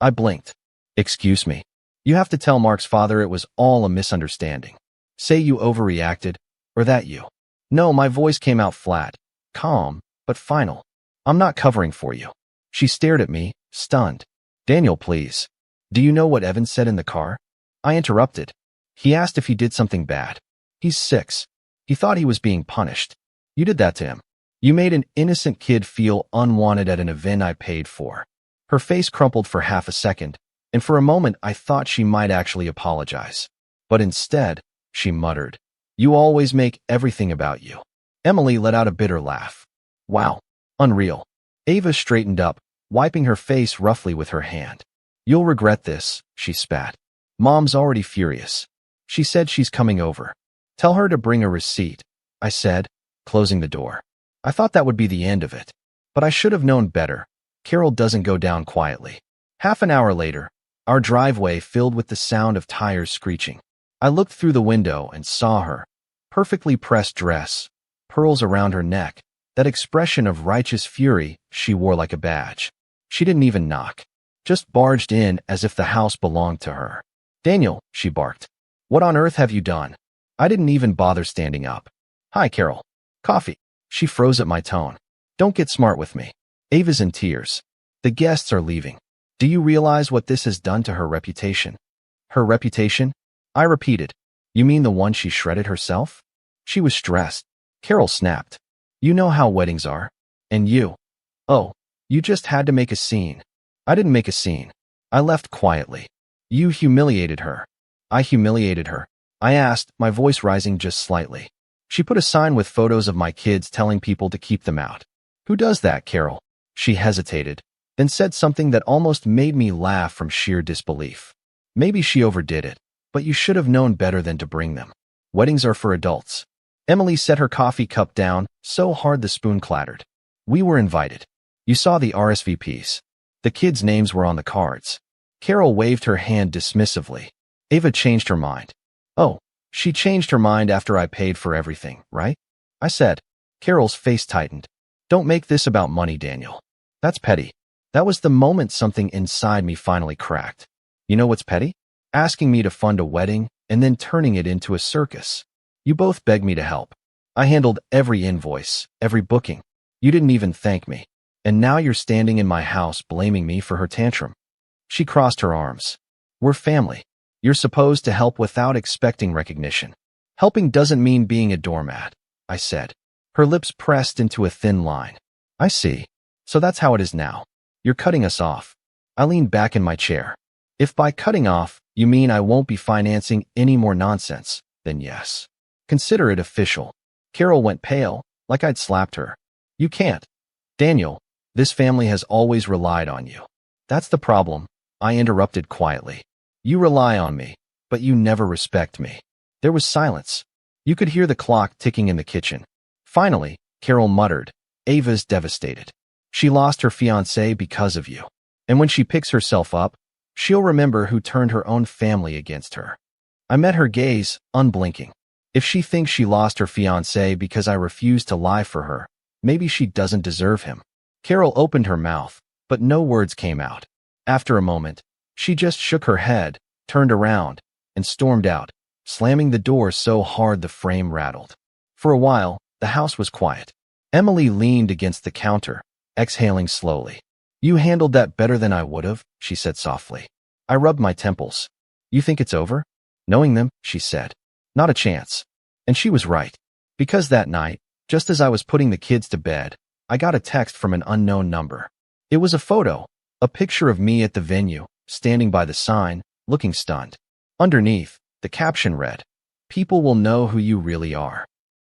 I blinked. "Excuse me. You have to tell Mark's father it was all a misunderstanding. Say you overreacted, or that you—" No, my voice came out flat, calm, but final. "I'm not covering for you." She stared at me, stunned. "Daniel, please. Do you know what Evan said in the car?" I interrupted. "He asked if he did something bad. He's 6. He thought he was being punished. You did that to him. You made an innocent kid feel unwanted at an event I paid for." Her face crumpled for half a second, and for a moment I thought she might actually apologize. But instead, she muttered, "You always make everything about you." Emily let out a bitter laugh. "Wow. Unreal." Ava straightened up, wiping her face roughly with her hand. "You'll regret this," she spat. "Mom's already furious. She said she's coming over. Tell her to bring a receipt," I said, closing the door. I thought that would be the end of it. But I should have known better. Carol doesn't go down quietly. Half an hour later, our driveway filled with the sound of tires screeching. I looked through the window and saw her. Perfectly pressed dress, pearls around her neck, that expression of righteous fury she wore like a badge. She didn't even knock, just barged in as if the house belonged to her. "Daniel," she barked. "What on earth have you done?" I didn't even bother standing up. "Hi, Carol. Coffee." She froze at my tone. "Don't get smart with me." Ava's in tears. "The guests are leaving. Do you realize what this has done to her reputation?" "Her reputation?" I repeated. "You mean the one she shredded herself?" She was stressed. Carol snapped. "You know how weddings are. And you. Oh, you just had to make a scene." I didn't make a scene. I left quietly. "You humiliated her." "I humiliated her?" I asked, my voice rising just slightly. She put a sign with photos of my kids telling people to keep them out. "Who does that, Carol?" She hesitated, then said something that almost made me laugh from sheer disbelief. "Maybe she overdid it, but you should have known better than to bring them. Weddings are for adults." Emily set her coffee cup down so hard the spoon clattered. "We were invited. You saw the RSVPs. The kids' names were on the cards." Carol waved her hand dismissively. "Ava changed her mind." "Oh, she changed her mind after I paid for everything, right?" I said. Carol's face tightened. "Don't make this about money, Daniel. That's petty." That was the moment something inside me finally cracked. You know what's petty? Asking me to fund a wedding and then turning it into a circus. You both begged me to help. I handled every invoice, every booking. You didn't even thank me. And now you're standing in my house blaming me for her tantrum. She crossed her arms. "We're family. You're supposed to help without expecting recognition." "Helping doesn't mean being a doormat," I said. Her lips pressed into a thin line. "I see. So that's how it is now. You're cutting us off." I leaned back in my chair. "If by cutting off, You mean I won't be financing any more nonsense? Then yes. Consider it official. Carol went pale, like I'd slapped her. You can't. Daniel, this family has always relied on you. That's the problem, I interrupted quietly. You rely on me, but you never respect me. There was silence. You could hear the clock ticking in the kitchen. Finally, Carol muttered, Ava's devastated. She lost her fiancé because of you. And when she picks herself up, she'll remember who turned her own family against her. I met her gaze, unblinking. If she thinks she lost her fiancé because I refused to lie for her, maybe she doesn't deserve him. Carol opened her mouth, but no words came out. After a moment, she just shook her head, turned around, and stormed out, slamming the door so hard the frame rattled. For a while, the house was quiet. Emily leaned against the counter, exhaling slowly. You handled that better than I would have, she said softly. I rubbed my temples. You think it's over? Knowing them, she said. Not a chance. And she was right. Because that night, just as I was putting the kids to bed, I got a text from an unknown number. It was a photo, a picture of me at the venue, standing by the sign, looking stunned. Underneath, the caption read, People will know who you really are.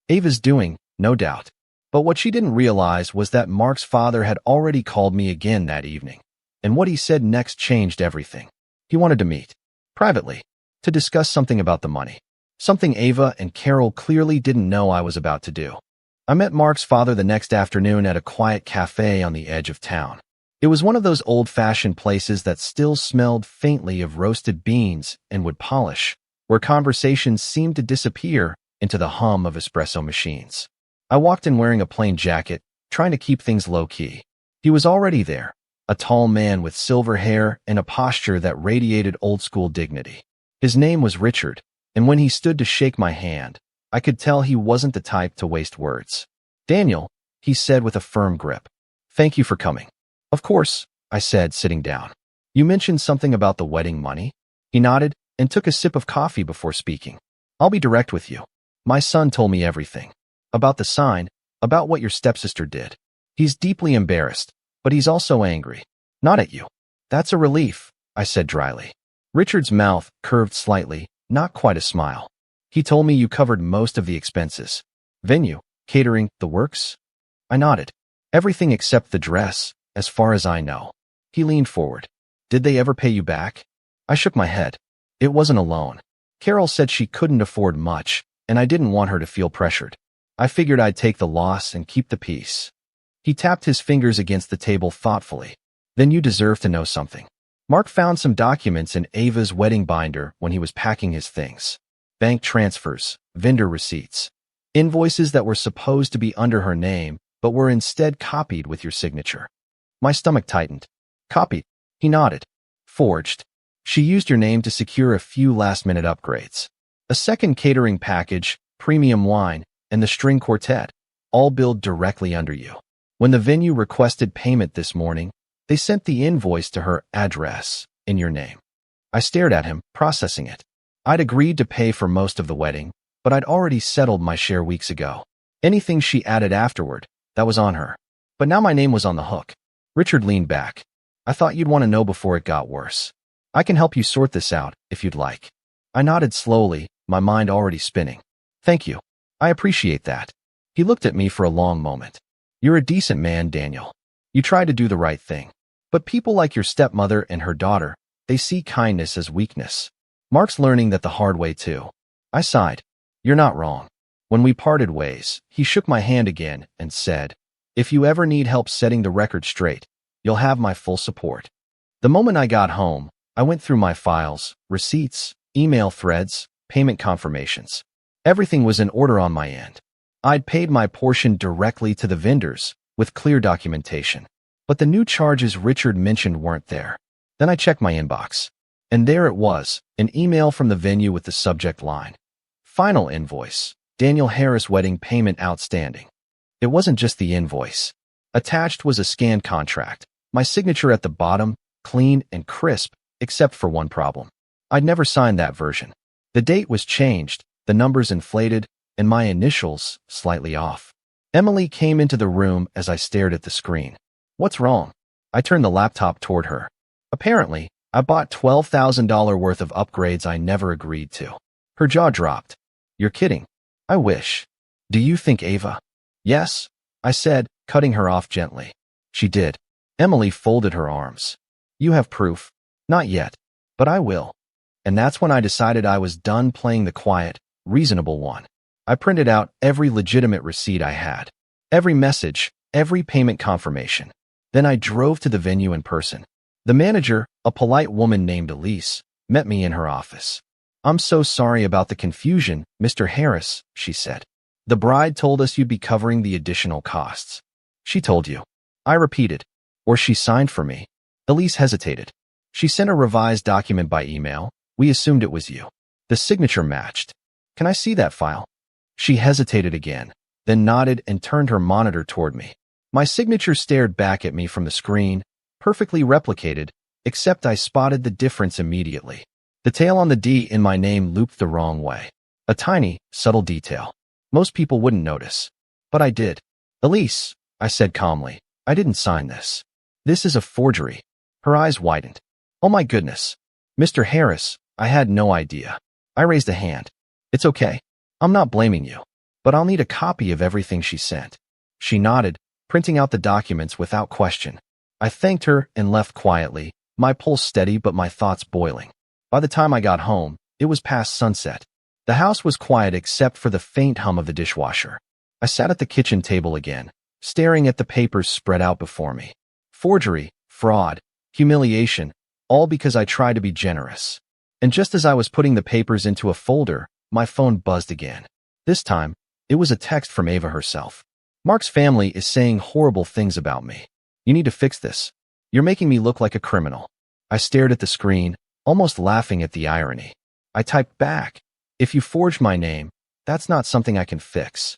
Ava's doing, no doubt. But what she didn't realize was that Mark's father had already called me again that evening. And what he said next changed everything. He wanted to meet. Privately. To discuss something about the money. Something Ava and Carol clearly didn't know I was about to do. I met Mark's father the next afternoon at a quiet cafe on the edge of town. It was one of those old-fashioned places that still smelled faintly of roasted beans and wood polish, where conversations seemed to disappear into the hum of espresso machines. I walked in wearing a plain jacket, trying to keep things low-key. He was already there, a tall man with silver hair and a posture that radiated old-school dignity. His name was Richard, and when he stood to shake my hand, I could tell he wasn't the type to waste words. Daniel, he said with a firm grip. Thank you for coming. Of course, I said, sitting down. You mentioned something about the wedding money? He nodded and took a sip of coffee before speaking. I'll be direct with you. My son told me everything. About the sign, about what your stepsister did. He's deeply embarrassed, but he's also angry. Not at you. That's a relief, I said dryly. Richard's mouth curved slightly, not quite a smile. He told me you covered most of the expenses. Venue, catering, the works? I nodded. Everything except the dress, as far as I know. He leaned forward. Did they ever pay you back? I shook my head. It wasn't a loan. Carol said she couldn't afford much, and I didn't want her to feel pressured. I figured I'd take the loss and keep the peace. He tapped his fingers against the table thoughtfully. Then you deserve to know something. Mark found some documents in Ava's wedding binder when he was packing his things. Bank transfers, vendor receipts, invoices that were supposed to be under her name, but were instead copied with your signature. My stomach tightened. Copied. He nodded. Forged. She used your name to secure a few last-minute upgrades. A second catering package, premium wine, and the string quartet, all billed directly under you. When the venue requested payment this morning, they sent the invoice to her address in your name. I stared at him, processing it. I'd agreed to pay for most of the wedding, but I'd already settled my share weeks ago. Anything she added afterward, that was on her. But now my name was on the hook. Richard leaned back. I thought you'd want to know before it got worse. I can help you sort this out, if you'd like. I nodded slowly, my mind already spinning. Thank you. I appreciate that. He looked at me for a long moment. You're a decent man, Daniel. You try to do the right thing. But people like your stepmother and her daughter, they see kindness as weakness. Mark's learning that the hard way too. I sighed. You're not wrong. When we parted ways, he shook my hand again and said, if you ever need help setting the record straight, you'll have my full support. The moment I got home, I went through my files, receipts, email threads, payment confirmations. Everything was in order on my end. I'd paid my portion directly to the vendors, with clear documentation. But the new charges Richard mentioned weren't there. Then I checked my inbox. And there it was, an email from the venue with the subject line. Final invoice, Daniel Harris wedding payment outstanding. It wasn't just the invoice. Attached was a scanned contract, my signature at the bottom, clean and crisp, except for one problem. I'd never signed that version. The date was changed, the numbers inflated, and my initials slightly off. Emily came into the room as I stared at the screen. What's wrong? I turned the laptop toward her. Apparently, I bought $12,000 worth of upgrades I never agreed to. Her jaw dropped. You're kidding. I wish. Do you think Ava? Yes, I said, cutting her off gently. She did. Emily folded her arms. You have proof? Not yet, but I will. And that's when I decided I was done playing the quiet, reasonable one. I printed out every legitimate receipt I had. Every message, every payment confirmation. Then I drove to the venue in person. The manager, a polite woman named Elise, met me in her office. I'm so sorry about the confusion, Mr. Harris, she said. The bride told us you'd be covering the additional costs. She told you. I repeated. Or she signed for me. Elise hesitated. She sent a revised document by email. We assumed it was you. The signature matched. Can I see that file? She hesitated again, then nodded and turned her monitor toward me. My signature stared back at me from the screen, perfectly replicated, except I spotted the difference immediately. The tail on the D in my name looped the wrong way. A tiny, subtle detail. Most people wouldn't notice. But I did. Elise, I said calmly, I didn't sign this. This is a forgery. Her eyes widened. Oh my goodness. Mr. Harris, I had no idea. I raised a hand. It's okay. I'm not blaming you. But I'll need a copy of everything she sent. She nodded, printing out the documents without question. I thanked her and left quietly, my pulse steady but my thoughts boiling. By the time I got home, it was past sunset. The house was quiet except for the faint hum of the dishwasher. I sat at the kitchen table again, staring at the papers spread out before me. Forgery, fraud, humiliation, all because I tried to be generous. And just as I was putting the papers into a folder, my phone buzzed again. This time, it was a text from Ava herself. Mark's family is saying horrible things about me. You need to fix this. You're making me look like a criminal. I stared at the screen, almost laughing at the irony. I typed back, if you forged my name, that's not something I can fix.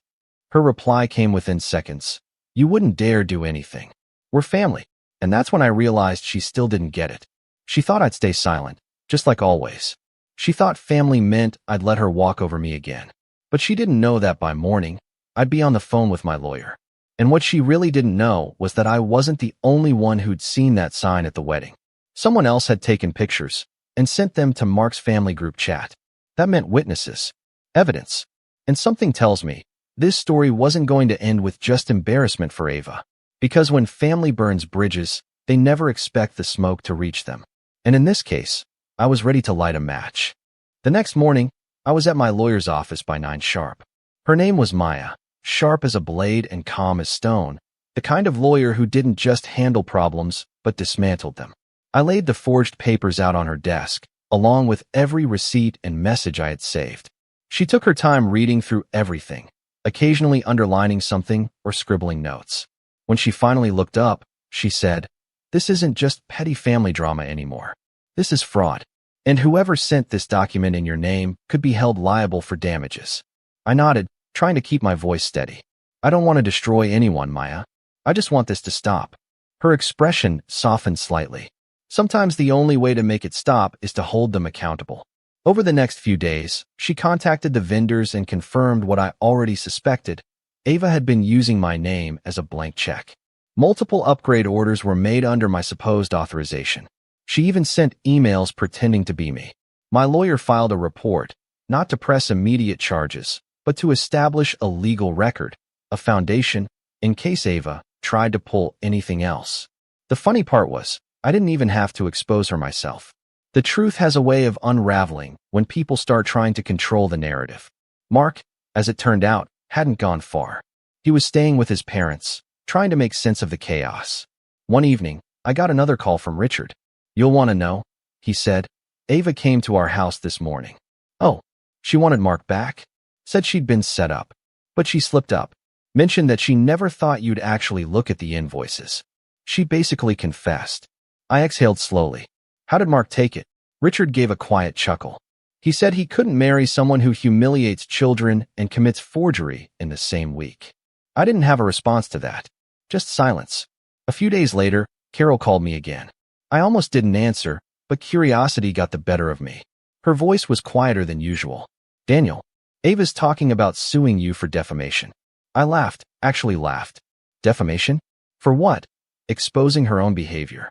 Her reply came within seconds. You wouldn't dare do anything. We're family. And that's when I realized she still didn't get it. She thought I'd stay silent, just like always. She thought family meant I'd let her walk over me again. But she didn't know that by morning, I'd be on the phone with my lawyer. And what she really didn't know was that I wasn't the only one who'd seen that sign at the wedding. Someone else had taken pictures and sent them to Mark's family group chat. That meant witnesses, evidence. And something tells me this story wasn't going to end with just embarrassment for Ava. Because when family burns bridges, they never expect the smoke to reach them. And in this case, I was ready to light a match. The next morning, I was at my lawyer's office by 9 sharp. Her name was Maya, sharp as a blade and calm as stone, the kind of lawyer who didn't just handle problems, but dismantled them. I laid the forged papers out on her desk, along with every receipt and message I had saved. She took her time reading through everything, occasionally underlining something or scribbling notes. When she finally looked up, she said, "This isn't just petty family drama anymore. This is fraud. And whoever sent this document in your name could be held liable for damages." I nodded, trying to keep my voice steady. I don't want to destroy anyone, Maya. I just want this to stop. Her expression softened slightly. Sometimes the only way to make it stop is to hold them accountable. Over the next few days, she contacted the vendors and confirmed what I already suspected. Ava had been using my name as a blank check. Multiple upgrade orders were made under my supposed authorization. She even sent emails pretending to be me. My lawyer filed a report, not to press immediate charges, but to establish a legal record, a foundation, in case Ava tried to pull anything else. The funny part was, I didn't even have to expose her myself. The truth has a way of unraveling when people start trying to control the narrative. Mark, as it turned out, hadn't gone far. He was staying with his parents, trying to make sense of the chaos. One evening, I got another call from Richard. "You'll want to know," he said. "Ava came to our house this morning." "Oh, she wanted Mark back?" "Said she'd been set up. But she slipped up. Mentioned that she never thought you'd actually look at the invoices. She basically confessed." I exhaled slowly. "How did Mark take it?" Richard gave a quiet chuckle. He said he couldn't marry someone who humiliates children and commits forgery in the same week. I didn't have a response to that. Just silence. A few days later, Carol called me again. I almost didn't answer, but curiosity got the better of me. Her voice was quieter than usual. "Daniel, Ava's talking about suing you for defamation." I laughed, actually laughed. "Defamation? For what?" "Exposing her own behavior."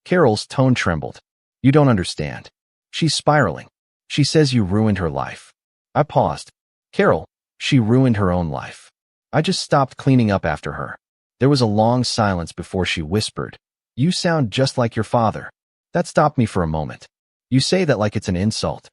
Carol's tone trembled. You don't understand. She's spiraling. She says you ruined her life. I paused. Carol, she ruined her own life. I just stopped cleaning up after her. There was a long silence before she whispered, "You sound just like your father." That stopped me for a moment. You say that like it's an insult.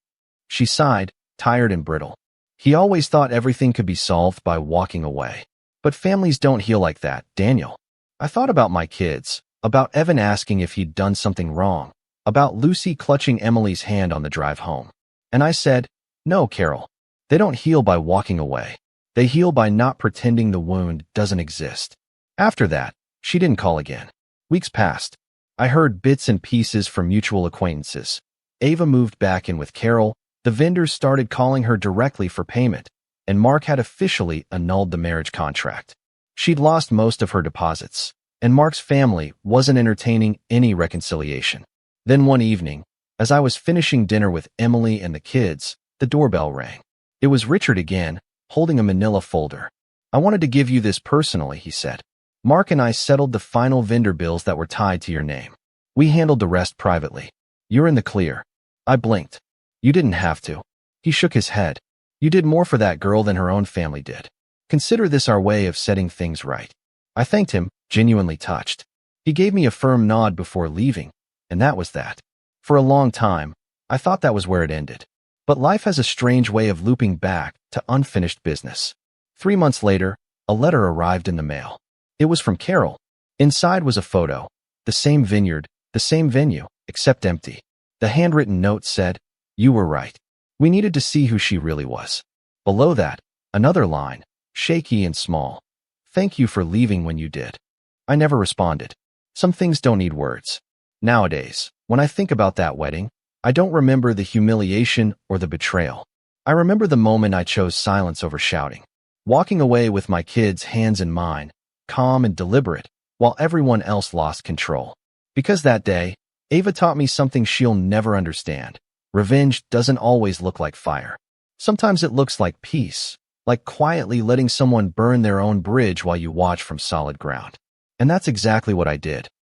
She sighed, tired and brittle. He always thought everything could be solved by walking away. But families don't heal like that, Daniel. I thought about my kids, about Evan asking if he'd done something wrong, about Lucy clutching Emily's hand on the drive home. And I said, no, Carol. They don't heal by walking away. They heal by not pretending the wound doesn't exist. After that, she didn't call again. Weeks passed. I heard bits and pieces from mutual acquaintances. Ava moved back in with Carol, the vendors started calling her directly for payment, and Mark had officially annulled the marriage contract. She'd lost most of her deposits, and Mark's family wasn't entertaining any reconciliation. Then one evening, as I was finishing dinner with Emily and the kids, the doorbell rang. It was Richard again, holding a manila folder. "I wanted to give you this personally," he said. "Mark and I settled the final vendor bills that were tied to your name. We handled the rest privately. You're in the clear." I blinked. "You didn't have to." He shook his head. "You did more for that girl than her own family did. Consider this our way of setting things right." I thanked him, genuinely touched. He gave me a firm nod before leaving, and that was that. For a long time, I thought that was where it ended. But life has a strange way of looping back to unfinished business. 3 months later, a letter arrived in the mail. It was from Carol. Inside was a photo. The same vineyard, the same venue, except empty. The handwritten note said, "You were right. We needed to see who she really was." Below that, another line, shaky and small. "Thank you for leaving when you did." I never responded. Some things don't need words. Nowadays, when I think about that wedding, I don't remember the humiliation or the betrayal. I remember the moment I chose silence over shouting. Walking away with my kids' hands in mine, calm and deliberate, while everyone else lost control. Because that day, Ava taught me something she'll never understand. Revenge doesn't always look like fire. Sometimes it looks like peace, like quietly letting someone burn their own bridge while you watch from solid ground. And that's exactly what I did.